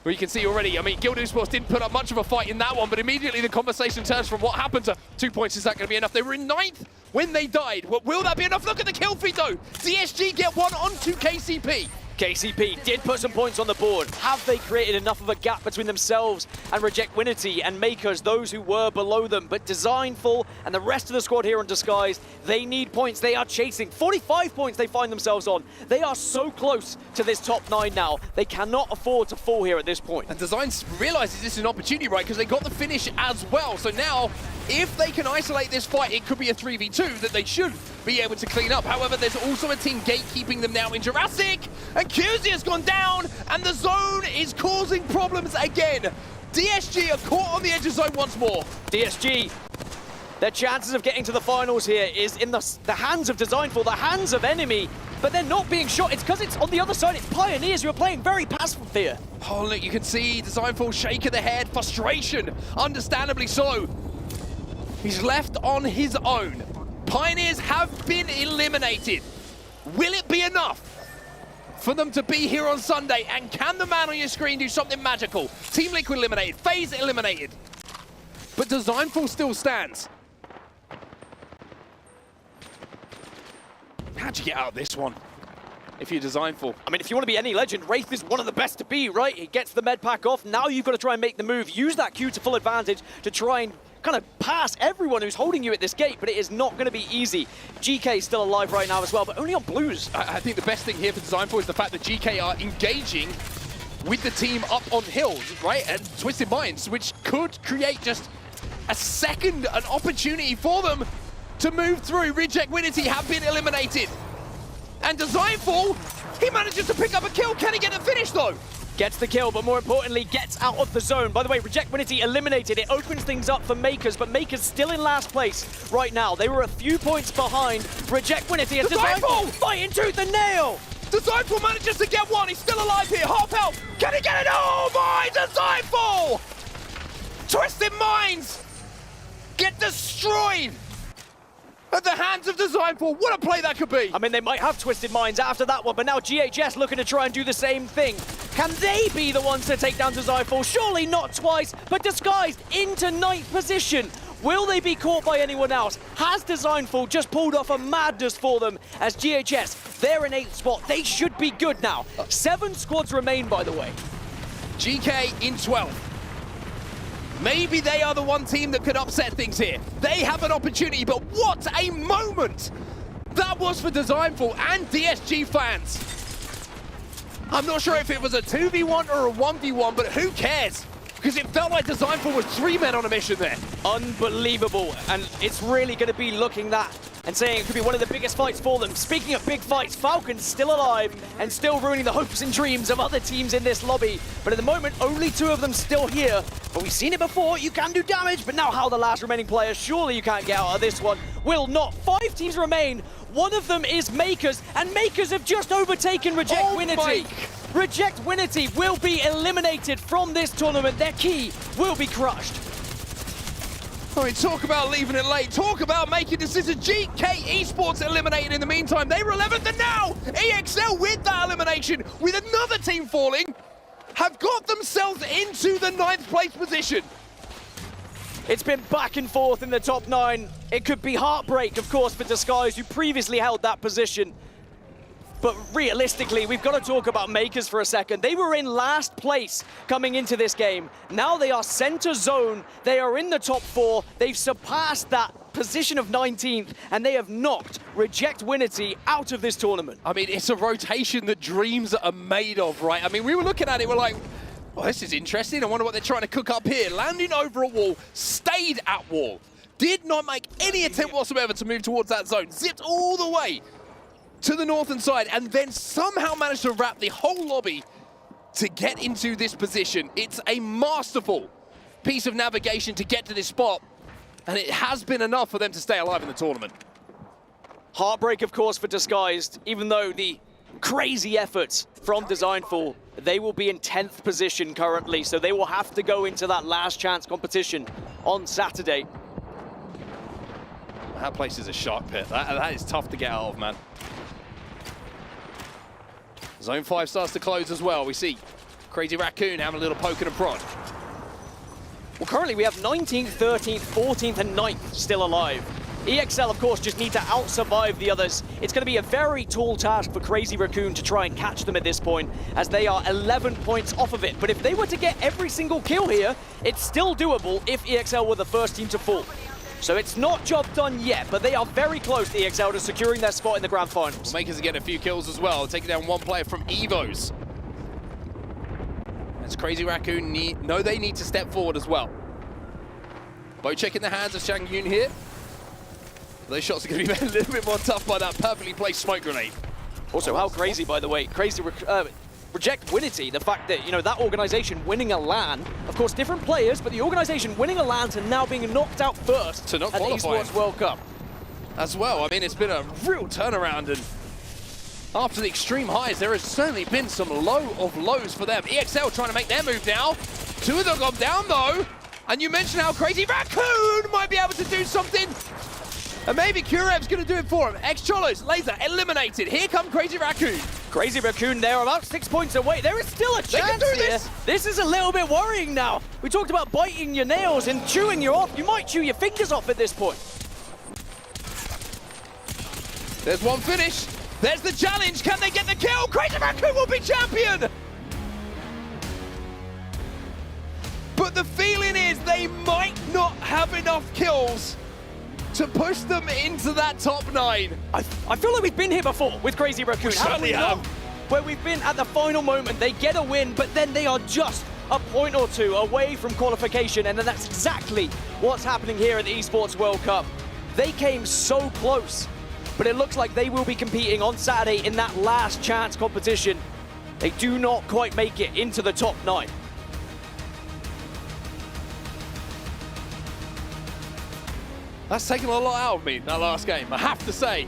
Well, you can see already, I mean, Guild Esports didn't put up much of a fight in that one, but immediately the conversation turns from what happened to 2 points. Is that going to be enough? They were in 9th when they died. Well, will that be enough? Look at the kill feed, though. DSG get one onto KCP. KCP did put some points on the board. Have they created enough of a gap between themselves and Reject Winity and Makers, those who were below them? But Designful and the rest of the squad here on Disguise, they need points. They are chasing. 45 points they find themselves on. They are so close to this top 9 now. They cannot afford to fall here at this point. And Design realizes this is an opportunity, right? Because they got the finish as well. So now, if they can isolate this fight, it could be a 3v2 that they should be able to clean up. However, there's also a team gatekeeping them now in Jurassic, and QZ has gone down, and the zone is causing problems again. DSG are caught on the edge of zone once more. DSG, their chances of getting to the finals here is in the hands of Designful, the hands of Enemy, but they're not being shot. It's because it's on the other side. It's Pioneers who are playing very passive here. Oh, look, you can see Designful shaking the head, frustration, understandably so. He's left on his own. Pioneers have been eliminated. Will it be enough for them to be here on Sunday? And can the man on your screen do something magical? Team Liquid eliminated, FaZe eliminated. But Designful still stands. How'd you get out of this one? If you're Designful. I mean, if you want to be any legend, Wraith is one of the best to be, right? He gets the med pack off. Now you've got to try and make the move. Use that Q to full advantage to try and kind of pass everyone who's holding you at this gate, but it is not going to be easy. GK is still alive right now as well, but only on blues. I think the best thing here for Designful is the fact that GK are engaging with the team up on hills, right? And Twisted Minds, which could create just an opportunity for them to move through. Reject Winity have been eliminated. And Designful, he manages to pick up a kill. Can he get it finished though? Gets the kill, but more importantly, gets out of the zone. By the way, Reject Winity eliminated. It opens things up for Makers, but Makers still in last place right now. They were a few points behind Reject Winity. And Designful fighting tooth and nail. Designful manages to get one. He's still alive here. Half health. Can he get it? Oh my, Designful! Twisted Minds get destroyed at the hands of Designful. What a play that could be. I mean, they might have Twisted Minds after that one, but now GHS looking to try and do the same thing. Can they be the ones to take down Designful? Surely not twice, but Disguised into 9th position. Will they be caught by anyone else? Has Designful just pulled off a madness for them as GHS, they're in 8th spot. They should be good now. 7 squads remain, by the way. GK in 12th. Maybe they are the one team that could upset things here. They have an opportunity, but what a moment that was for Designful and DSG fans. I'm not sure if it was a 2v1 or a 1v1, but who cares? Because it felt like Designful was 3 men on a mission there. Unbelievable, and it's really going to be looking that and saying it could be one of the biggest fights for them. Speaking of big fights, Falcon's still alive and still ruining the hopes and dreams of other teams in this lobby. But at the moment, only 2 of them still here. But we've seen it before, you can do damage, but now how the last remaining player, surely you can't get out of this one. Will not. 5 teams remain. One of them is Makers, and Makers have just overtaken Reject Winity. Reject Winity will be eliminated from this tournament. Their key will be crushed. I mean, talk about leaving it late. Talk about making decisions. GK Esports eliminated in the meantime. They were 11th, and now EXL with that elimination, with another team falling, have got themselves into the 9th place position. It's been back and forth in the top 9. It could be heartbreak, of course, for Disguise, who previously held that position. But realistically, we've got to talk about Makers for a second. They were in last place coming into this game. Now they are center zone. They are in the top 4. They've surpassed that position of 19th, and they have knocked Reject Winity out of this tournament. I mean, it's a rotation that dreams are made of, right? I mean, we were looking at it, we're like, well, this is interesting. I wonder what they're trying to cook up here. Landing over a wall, stayed at wall. Did not make any attempt whatsoever to move towards that zone. Zipped all the way to the northern side, and then somehow managed to wrap the whole lobby to get into this position. It's a masterful piece of navigation to get to this spot, and it has been enough for them to stay alive in the tournament. Heartbreak, of course, for Disguised, even though the crazy efforts from Designful, they will be in 10th position currently, so they will have to go into that last chance competition on Saturday. That place is a shark pit. That is tough to get out of, man. Zone 5 starts to close as well. We see Crazy Raccoon having a little poke and a prod. Well, currently we have 19th, 13th, 14th, and 9th still alive. EXL, of course, just need to out-survive the others. It's going to be a very tall task for Crazy Raccoon to try and catch them at this point, as they are 11 points off of it. But if they were to get every single kill here, it's still doable if EXL were the first team to fall. So it's not job done yet, but they are very close, EXL, to securing their spot in the Grand Finals. Well, Makers are getting a few kills as well, taking down one player from Evos. As Crazy Raccoon know they need to step forward as well. Bow check in the hands of Shang Yun here. Those shots are going to be a little bit more tough by that perfectly placed smoke grenade. Also, how crazy, by the way, Reject Winity, the fact that, you know, that organization winning a LAN, of course, different players, but the organization winning a LAN to now being knocked out first to not at the Esports World Cup. As well, I mean, it's been a real turnaround, and after the extreme highs, there has certainly been some low of lows for them. EXL trying to make their move now. Two of them gone down, though, and you mentioned how Crazy Raccoon might be able to do something. And maybe Kurev's going to do it for him. Ex-Cholos, laser, eliminated. Here come Crazy Raccoon. Crazy Raccoon, they're about 6 points away. There is still a chance here. This is a little bit worrying now. We talked about biting your nails and chewing you off. You might chew your fingers off at this point. There's one finish. There's the challenge. Can they get the kill? Crazy Raccoon will be champion. But the feeling is they might not have enough kills to push them into that top 9. I feel like we've been here before with Crazy Raccoon. Haven't we not? Where we've been at the final moment, they get a win, but then they are just a point or two away from qualification, and that's exactly what's happening here at the Esports World Cup. They came so close, but it looks like they will be competing on Saturday in that last chance competition. They do not quite make it into the top 9. That's taken a lot out of me, that last game, I have to say.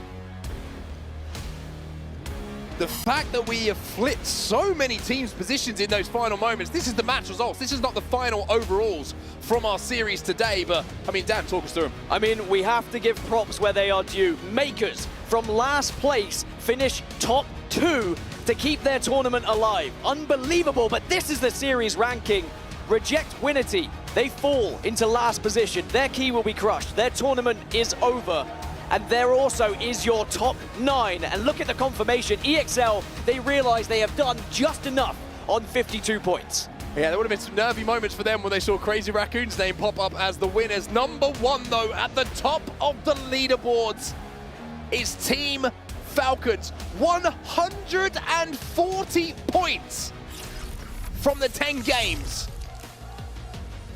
The fact that we have flipped so many teams' positions in those final moments, this is the match results. This is not the final overalls from our series today, but, I mean, Dan, talk us through them. I mean, we have to give props where they are due. Makers, from last place, finish top 2 to keep their tournament alive. Unbelievable, but this is the series ranking. Reject Winity, they fall into last position. Their key will be crushed. Their tournament is over. And there also is your top 9. And look at the confirmation. EXL, they realize they have done just enough on 52 points. Yeah, there would have been some nervy moments for them when they saw Crazy Raccoon's name pop up as the winners. Number 1, though, at the top of the leaderboards is Team Falcons. 140 points from the 10 games.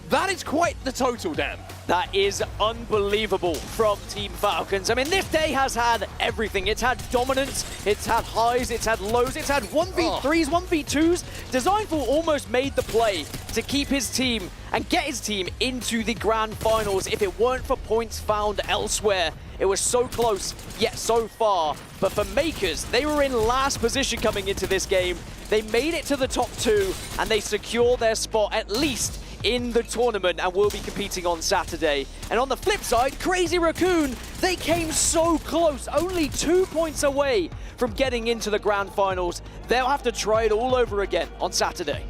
That is quite the total, Dan. That is unbelievable from Team Falcons. I mean, this day has had everything. It's had dominance, it's had highs, it's had lows, it's had 1v3s, 1v2s. Designful almost made the play to keep his team and get his team into the Grand Finals if it weren't for points found elsewhere It was so close, yet so far. But for Makers, they were in last position coming into this game. They made it to the top 2, and they secure their spot at least in the tournament and will be competing on Saturday. And on the flip side, Crazy Raccoon, they came so close, only 2 points away from getting into the grand finals. They'll have to try it all over again on Saturday.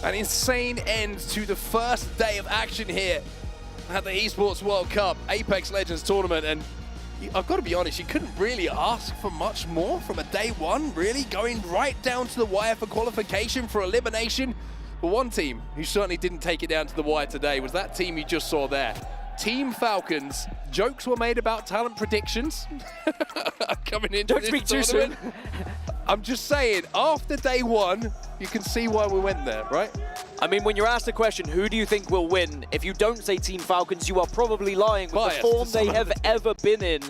An insane end to the first day of action here at the Esports World Cup Apex Legends tournament. And I've got to be honest, you couldn't really ask for much more from a day one, really, going right down to the wire for qualification, for elimination. But one team who certainly didn't take it down to the wire today was that team you just saw there. Team Falcons. Jokes were made about talent predictions coming into Don't this speak too tournament. soon. I'm just saying, after day one, you can see why we went there, right? I mean, when you're asked the question, who do you think will win? If you don't say Team Falcons, you are probably lying with Biased the form they have ever been in.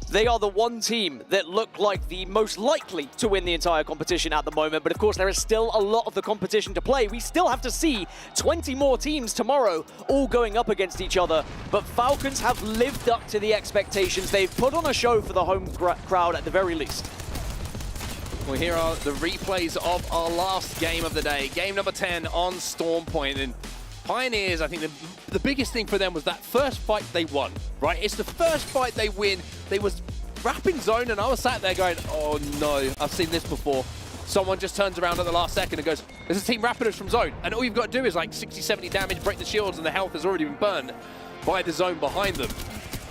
They are the one team that look like the most likely to win the entire competition at the moment. But of course, there is still a lot of the competition to play. We still have to see 20 more teams tomorrow all going up against each other. But Falcons have lived up to the expectations. They've put on a show for the home crowd at the very least. Well, here are the replays of our last game of the day. Game number 10 on Storm Point. And Pioneers, I think the biggest thing for them was that first fight they won, right? It's the first fight they win. They was wrapping zone, and I was sat there going, oh no, I've seen this before. Someone just turns around at the last second and goes, there's a team wrapping us from zone. And all you've got to do is like 60, 70 damage, break the shields, and the health has already been burned by the zone behind them.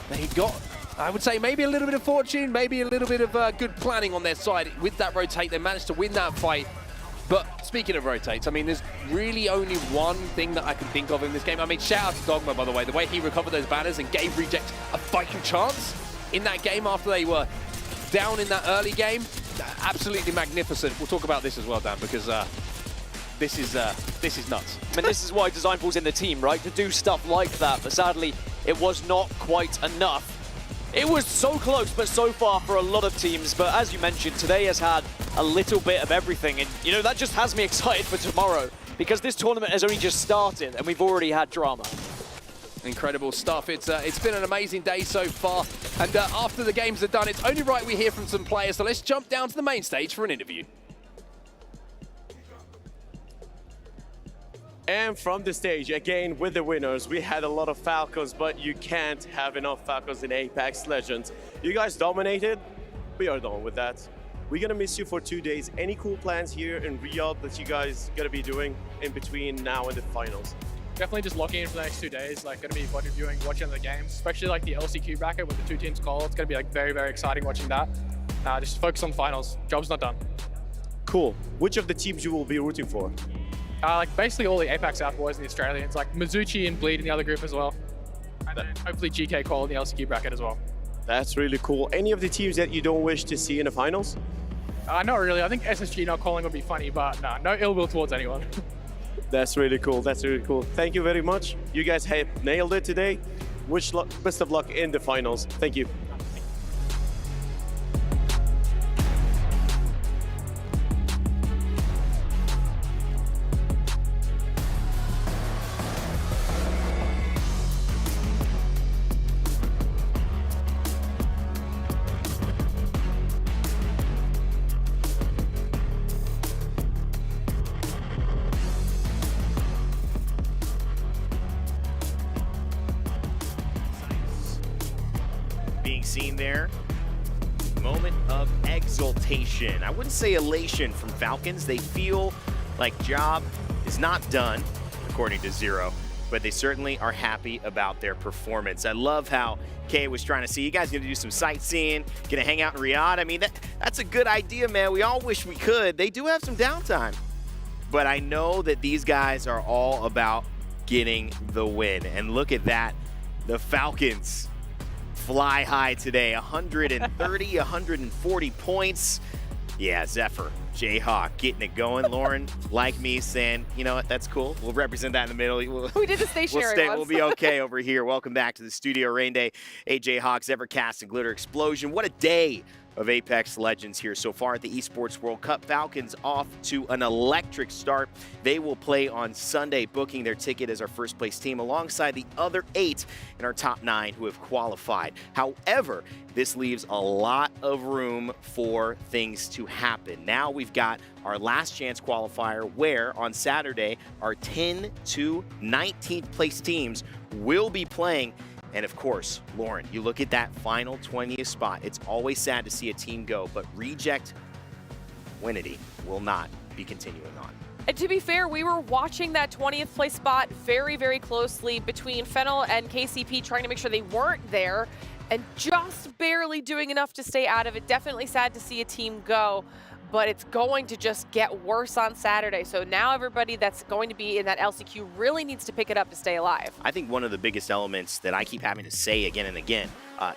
They got, I would say, maybe a little bit of fortune, maybe a little bit of good planning on their side. With that rotate, they managed to win that fight. But speaking of rotates, I mean, there's really only one thing that I can think of in this game. I mean, shout out to Dogma, by the way. The way he recovered those banners and gave Reject a fighting chance in that game after they were down in that early game. Absolutely magnificent. We'll talk about this as well, Dan, because this is nuts. I mean, this is why Design Pool's in the team, right? To do stuff like that. But sadly, it was not quite enough. It was so close, but so far for a lot of teams. But as you mentioned, today has had a little bit of everything. And, you know, that just has me excited for tomorrow because this tournament has only just started and we've already had drama. Incredible stuff. It's been an amazing day so far. And after the games are done, it's only right we hear from some players. So let's jump down to the main stage for an interview. And from the stage, again, with the winners, we had a lot of Falcons, but you can't have enough Falcons in Apex Legends. You guys dominated. We are done with that. We're gonna miss you for 2 days. Any cool plans here in Riyadh that you guys gonna be doing in between now and the finals? Definitely just locking in for the next 2 days. Like, gonna be reviewing, watching the games, especially like the LCQ bracket with the 2 teams call. It's gonna be like very, very exciting watching that. Just focus on the finals. Job's not done. Cool. Which of the teams you will be rooting for? Like basically all the Apex South boys and the Australians, like Mizuchi and Bleed in the other group as well. And then hopefully GK call in the LCQ bracket as well. That's really cool. Any of the teams that you don't wish to see in the finals? Not really. I think SSG not calling would be funny, but no ill will towards anyone. That's really cool. That's really cool. Thank you very much. You guys have nailed it today. Best of luck in the finals. Thank you. Being seen there, moment of exultation. I wouldn't say elation from Falcons. They feel like job is not done, according to Zero, but they certainly are happy about their performance. I love how Kay was trying to see, you guys gonna do some sightseeing, gonna hang out in Riyadh. I mean, that's a good idea, man. We all wish we could. They do have some downtime, but I know that these guys are all about getting the win. And look at that, the Falcons fly high today, 130, 140 points. Yeah, Zephyr, Jayhawk getting it going. Lauren, like me, saying, you know what, that's cool. We'll represent that in the middle. We did the stationary ones. We'll be okay over here. Welcome back to the studio, Rain Day, AJ Hawk, Zephyr Cast, and Glitter Explosion. What a day of Apex Legends here so far at the Esports World Cup. Falcons off to an electric start. They will play on Sunday, booking their ticket as our first place team alongside the other 8 in our top 9 who have qualified. However, this leaves a lot of room for things to happen. Now we've got our last chance qualifier where on Saturday our 10 to 19th place teams will be playing. And of course, Lauren, you look at that final 20th spot. It's always sad to see a team go, but Reject Winity will not be continuing on. And to be fair, we were watching that 20th place spot very, very closely between Fennel and KCP, trying to make sure they weren't there and just barely doing enough to stay out of it. Definitely sad to see a team go, but it's going to just get worse on Saturday. So now everybody that's going to be in that LCQ really needs to pick it up to stay alive. I think one of the biggest elements that I keep having to say again and again,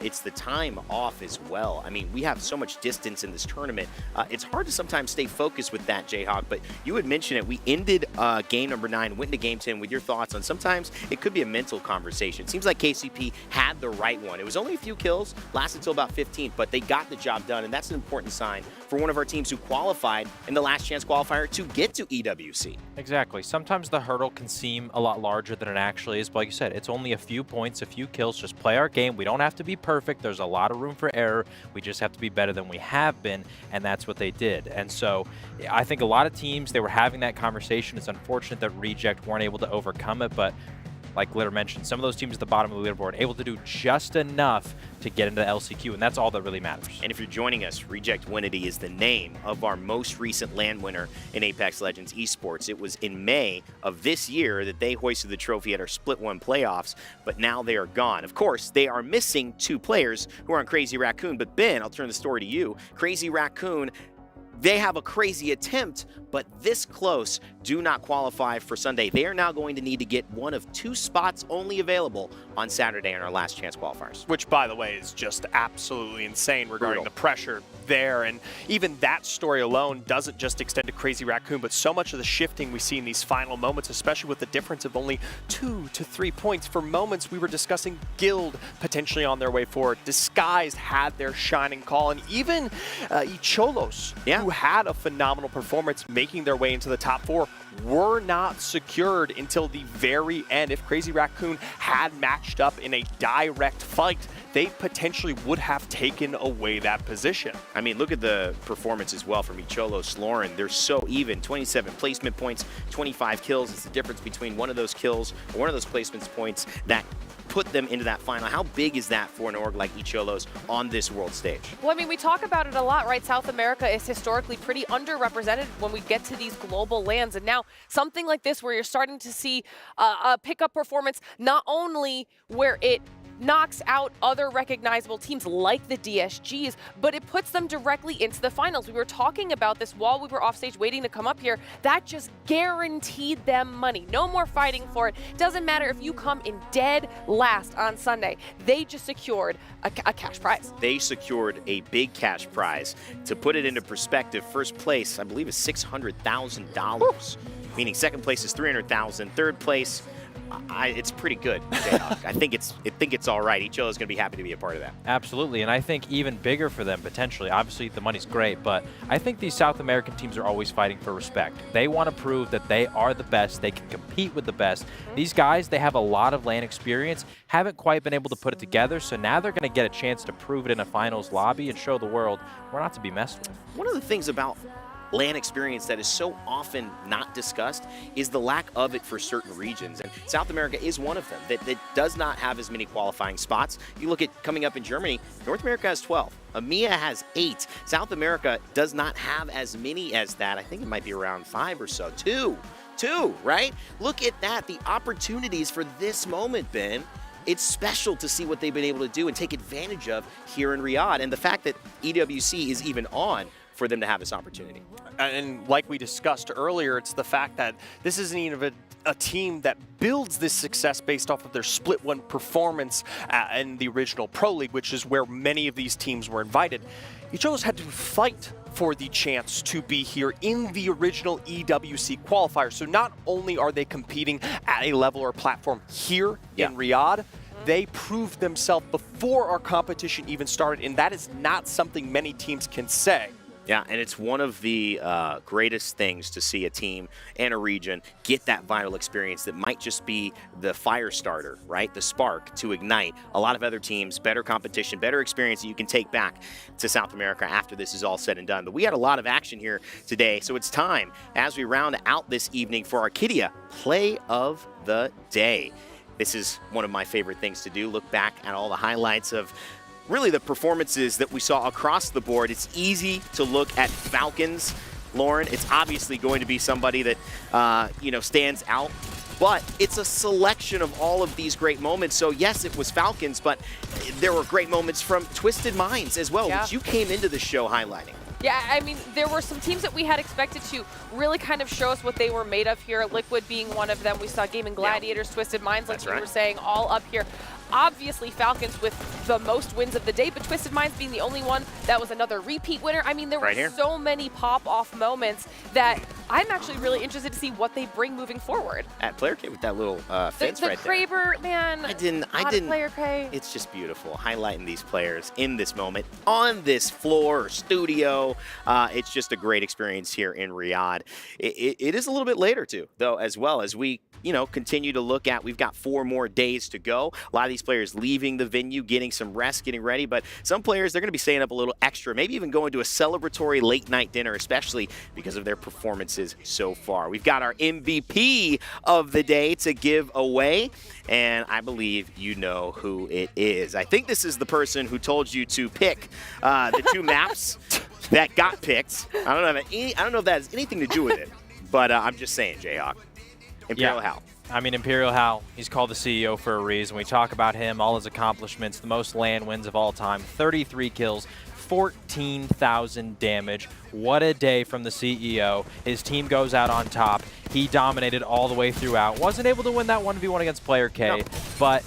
it's the time off as well. I mean, we have so much distance in this tournament. It's hard to sometimes stay focused with that, Jayhawk, but you had mentioned it. We ended game number 9, went into game 10 with your thoughts on sometimes it could be a mental conversation. It seems like KCP had the right one. It was only a few kills, lasted until about 15, but they got the job done, and that's an important sign for one of our teams who qualified in the last chance qualifier to get to EWC. Exactly. Sometimes the hurdle can seem a lot larger than it actually is, but like you said, it's only a few points, a few kills. Just play our game. We don't have to be perfect. There's a lot of room for error. We just have to be better than we have been, and that's what they did. And so I think a lot of teams, they were having that conversation. It's unfortunate that Reject weren't able to overcome it, but like Glitter mentioned, some of those teams at the bottom of the leaderboard able to do just enough to get into the LCQ, and that's all that really matters. And if you're joining us, Reject Winity is the name of our most recent LAN winner in Apex Legends Esports. It was in May of this year that they hoisted the trophy at our Split 1 playoffs, but now they are gone. Of course, they are missing 2 players who are on Crazy Raccoon, but Ben, I'll turn the story to you. Crazy Raccoon, they have a crazy attempt, but this close, do not qualify for Sunday. They are now going to need to get one of 2 spots only available on Saturday in our last chance qualifiers. Which, by the way, is just absolutely insane regarding the pressure there. And even that story alone doesn't just extend to Crazy Raccoon, but so much of the shifting we see in these final moments, especially with the difference of only 2 to 3 points. For moments, we were discussing Guild potentially on their way forward. Disguised had their shining call, and even Icholos, who had a phenomenal performance, making their way into the top 4, were not secured until the very end. If Crazy Raccoon had matched up in a direct fight, they potentially would have taken away that position. I mean, look at the performance as well from Icholos, Lauren. They're so even. 27 placement points, 25 kills. It's the difference between one of those kills or one of those placement points that put them into that final. How big is that for an org like Icholos on this world stage? Well, I mean, we talk about it a lot, right? South America is historically pretty underrepresented when we get to these global lands. And now something like this where you're starting to see a pickup performance, not only where it knocks out other recognizable teams like the DSGs, but it puts them directly into the finals. We were talking about this while we were offstage waiting to come up here. That just guaranteed them money. No more fighting for it. Doesn't matter if you come in dead last on Sunday. They just secured a cash prize. They secured a big cash prize. To put it into perspective, first place, I believe, is $600,000. Meaning second place is $300,000. Third place, it's pretty good, Jayhawk. I think it's all right. Icholos is going to be happy to be a part of that. Absolutely, and I think even bigger for them potentially. Obviously, the money's great, but I think these South American teams are always fighting for respect. They want to prove that they are the best. They can compete with the best. These guys, they have a lot of LAN experience, haven't quite been able to put it together, so now they're going to get a chance to prove it in a finals lobby and show the world we're not to be messed with. One of the things about LAN experience that is so often not discussed is the lack of it for certain regions. And South America is one of them that does not have as many qualifying spots. You look at coming up in Germany, North America has 12. EMEA has 8. South America does not have as many as that. I think it might be around 5 or so. Two, right? Look at that. The opportunities for this moment, Ben. It's special to see what they've been able to do and take advantage of here in Riyadh. And the fact that EWC is even on for them to have this opportunity. And like we discussed earlier, it's the fact that this isn't even a team that builds this success based off of their Split 1 performance in the original Pro League, which is where many of these teams were invited. Icholos had to fight for the chance to be here in the original EWC qualifier. So not only are they competing at a level or platform here in Riyadh, they proved themselves before our competition even started, and that is not something many teams can say. Yeah, and it's one of the greatest things to see a team and a region get that vital experience that might just be the fire starter, right? The spark to ignite a lot of other teams, better competition, better experience that you can take back to South America after this is all said and done. But we had a lot of action here today, so it's time as we round out this evening for our Kidia Play of the Day. This is one of my favorite things to do, look back at all the highlights of really the performances that we saw across the board. It's easy to look at Falcons, Lauren. It's obviously going to be somebody that, stands out, but it's a selection of all of these great moments. So yes, it was Falcons, but there were great moments from Twisted Minds as well, which you came into the show highlighting. Yeah, I mean, there were some teams that we had expected to really kind of show us what they were made of here. Liquid being one of them. We saw Gaming Gladiators, Twisted Minds, like you were saying, all up here. Obviously, Falcons with the most wins of the day, but Twisted Minds being the only one that was another repeat winner. I mean, there were so many pop-off moments that I'm actually really interested to see what they bring moving forward. At Player K with that little fence right there. The Kraber, man. I didn't. Player K. It's just beautiful, highlighting these players in this moment, on this floor or studio. It's just a great experience here in Riyadh. It is a little bit later, too, though, as well as we continue to look at. We've got 4 more days to go. A lot of these players leaving the venue, getting some rest, getting ready, but some players, they're going to be staying up a little extra, maybe even going to a celebratory late night dinner, especially because of their performances so far. We've got our MVP of the day to give away, and I believe you know who it is. I think this is the person who told you to pick the 2 maps that got picked. I don't know if that has anything to do with it, but I'm just saying, Jayhawk. Imperial Hal. I mean, Imperial Hal, he's called the CEO for a reason. We talk about him, all his accomplishments, the most LAN wins of all time, 33 kills, 14,000 damage. What a day from the CEO. His team goes out on top. He dominated all the way throughout. Wasn't able to win that 1v1 against Player K, but,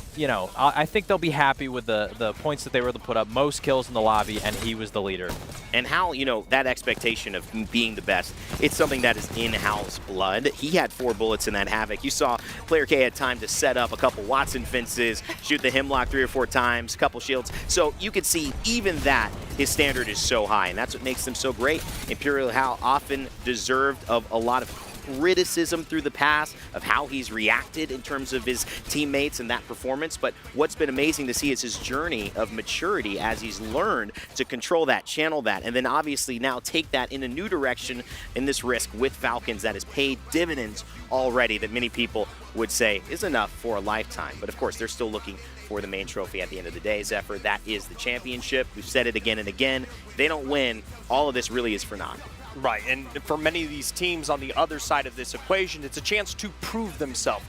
I think they'll be happy with the points that they were able to put up. Most kills in the lobby, and he was the leader. And Hal, that expectation of being the best, it's something that is in Hal's blood. He had 4 bullets in that Havoc. You saw Player K had time to set up a couple Watson fences, shoot the Hemlock 3 or 4 times, a couple shields. So you could see even that, his standard is so high, and that's what makes them so great. Imperial Hal often deserved of a lot of criticism through the past of how he's reacted in terms of his teammates and that performance, but what's been amazing to see is his journey of maturity as he's learned to control that, channel that, and then obviously now take that in a new direction in this risk with Falcons that has paid dividends already that many people would say is enough for a lifetime. But of course, they're still looking for the main trophy at the end of the day, Zephyr. That is the championship. We've said it again and again. If they don't win, all of this really is for naught. Right, and for many of these teams on the other side of this equation, it's a chance to prove themselves.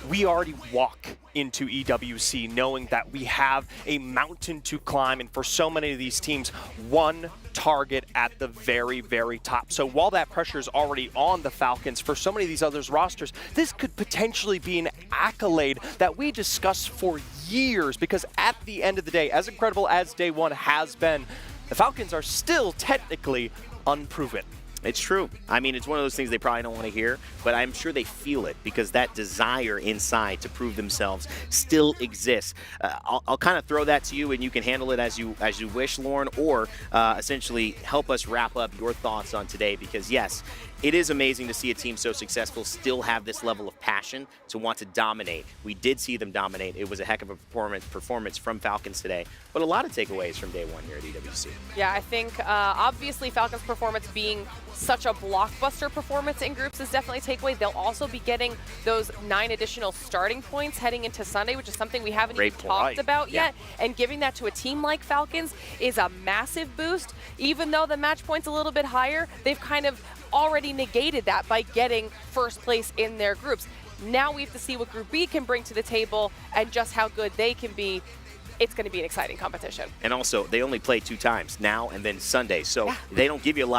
We already walk into EWC knowing that we have a mountain to climb, and for so many of these teams, one target at the very, very top. So while that pressure is already on the Falcons, for so many of these others rosters, this could potentially be an accolade that we discussed for years, because at the end of the day, as incredible as Day 1 has been, the Falcons are still technically unproven. It's true. I mean, it's one of those things they probably don't want to hear, but I'm sure they feel it because that desire inside to prove themselves still exists. I'll kind of throw that to you, and you can handle it as you wish, Lauren, or essentially help us wrap up your thoughts on today, because yes, it is amazing to see a team so successful still have this level of passion to want to dominate. We did see them dominate. It was a heck of a performance from Falcons today, but a lot of takeaways from Day 1 here at EWC. Yeah, I think obviously Falcons' performance being such a blockbuster performance in groups is definitely a takeaway. They'll also be getting those 9 additional starting points heading into Sunday, which is something we haven't even talked about yet. And giving that to a team like Falcons is a massive boost. Even though the match point's a little bit higher, they've kind of already negated that by getting first place in their groups. Now we have to see what Group B can bring to the table and just how good they can be. It's going to be an exciting competition. And also, they only play 2 times, now and then Sunday, so they don't give you a lot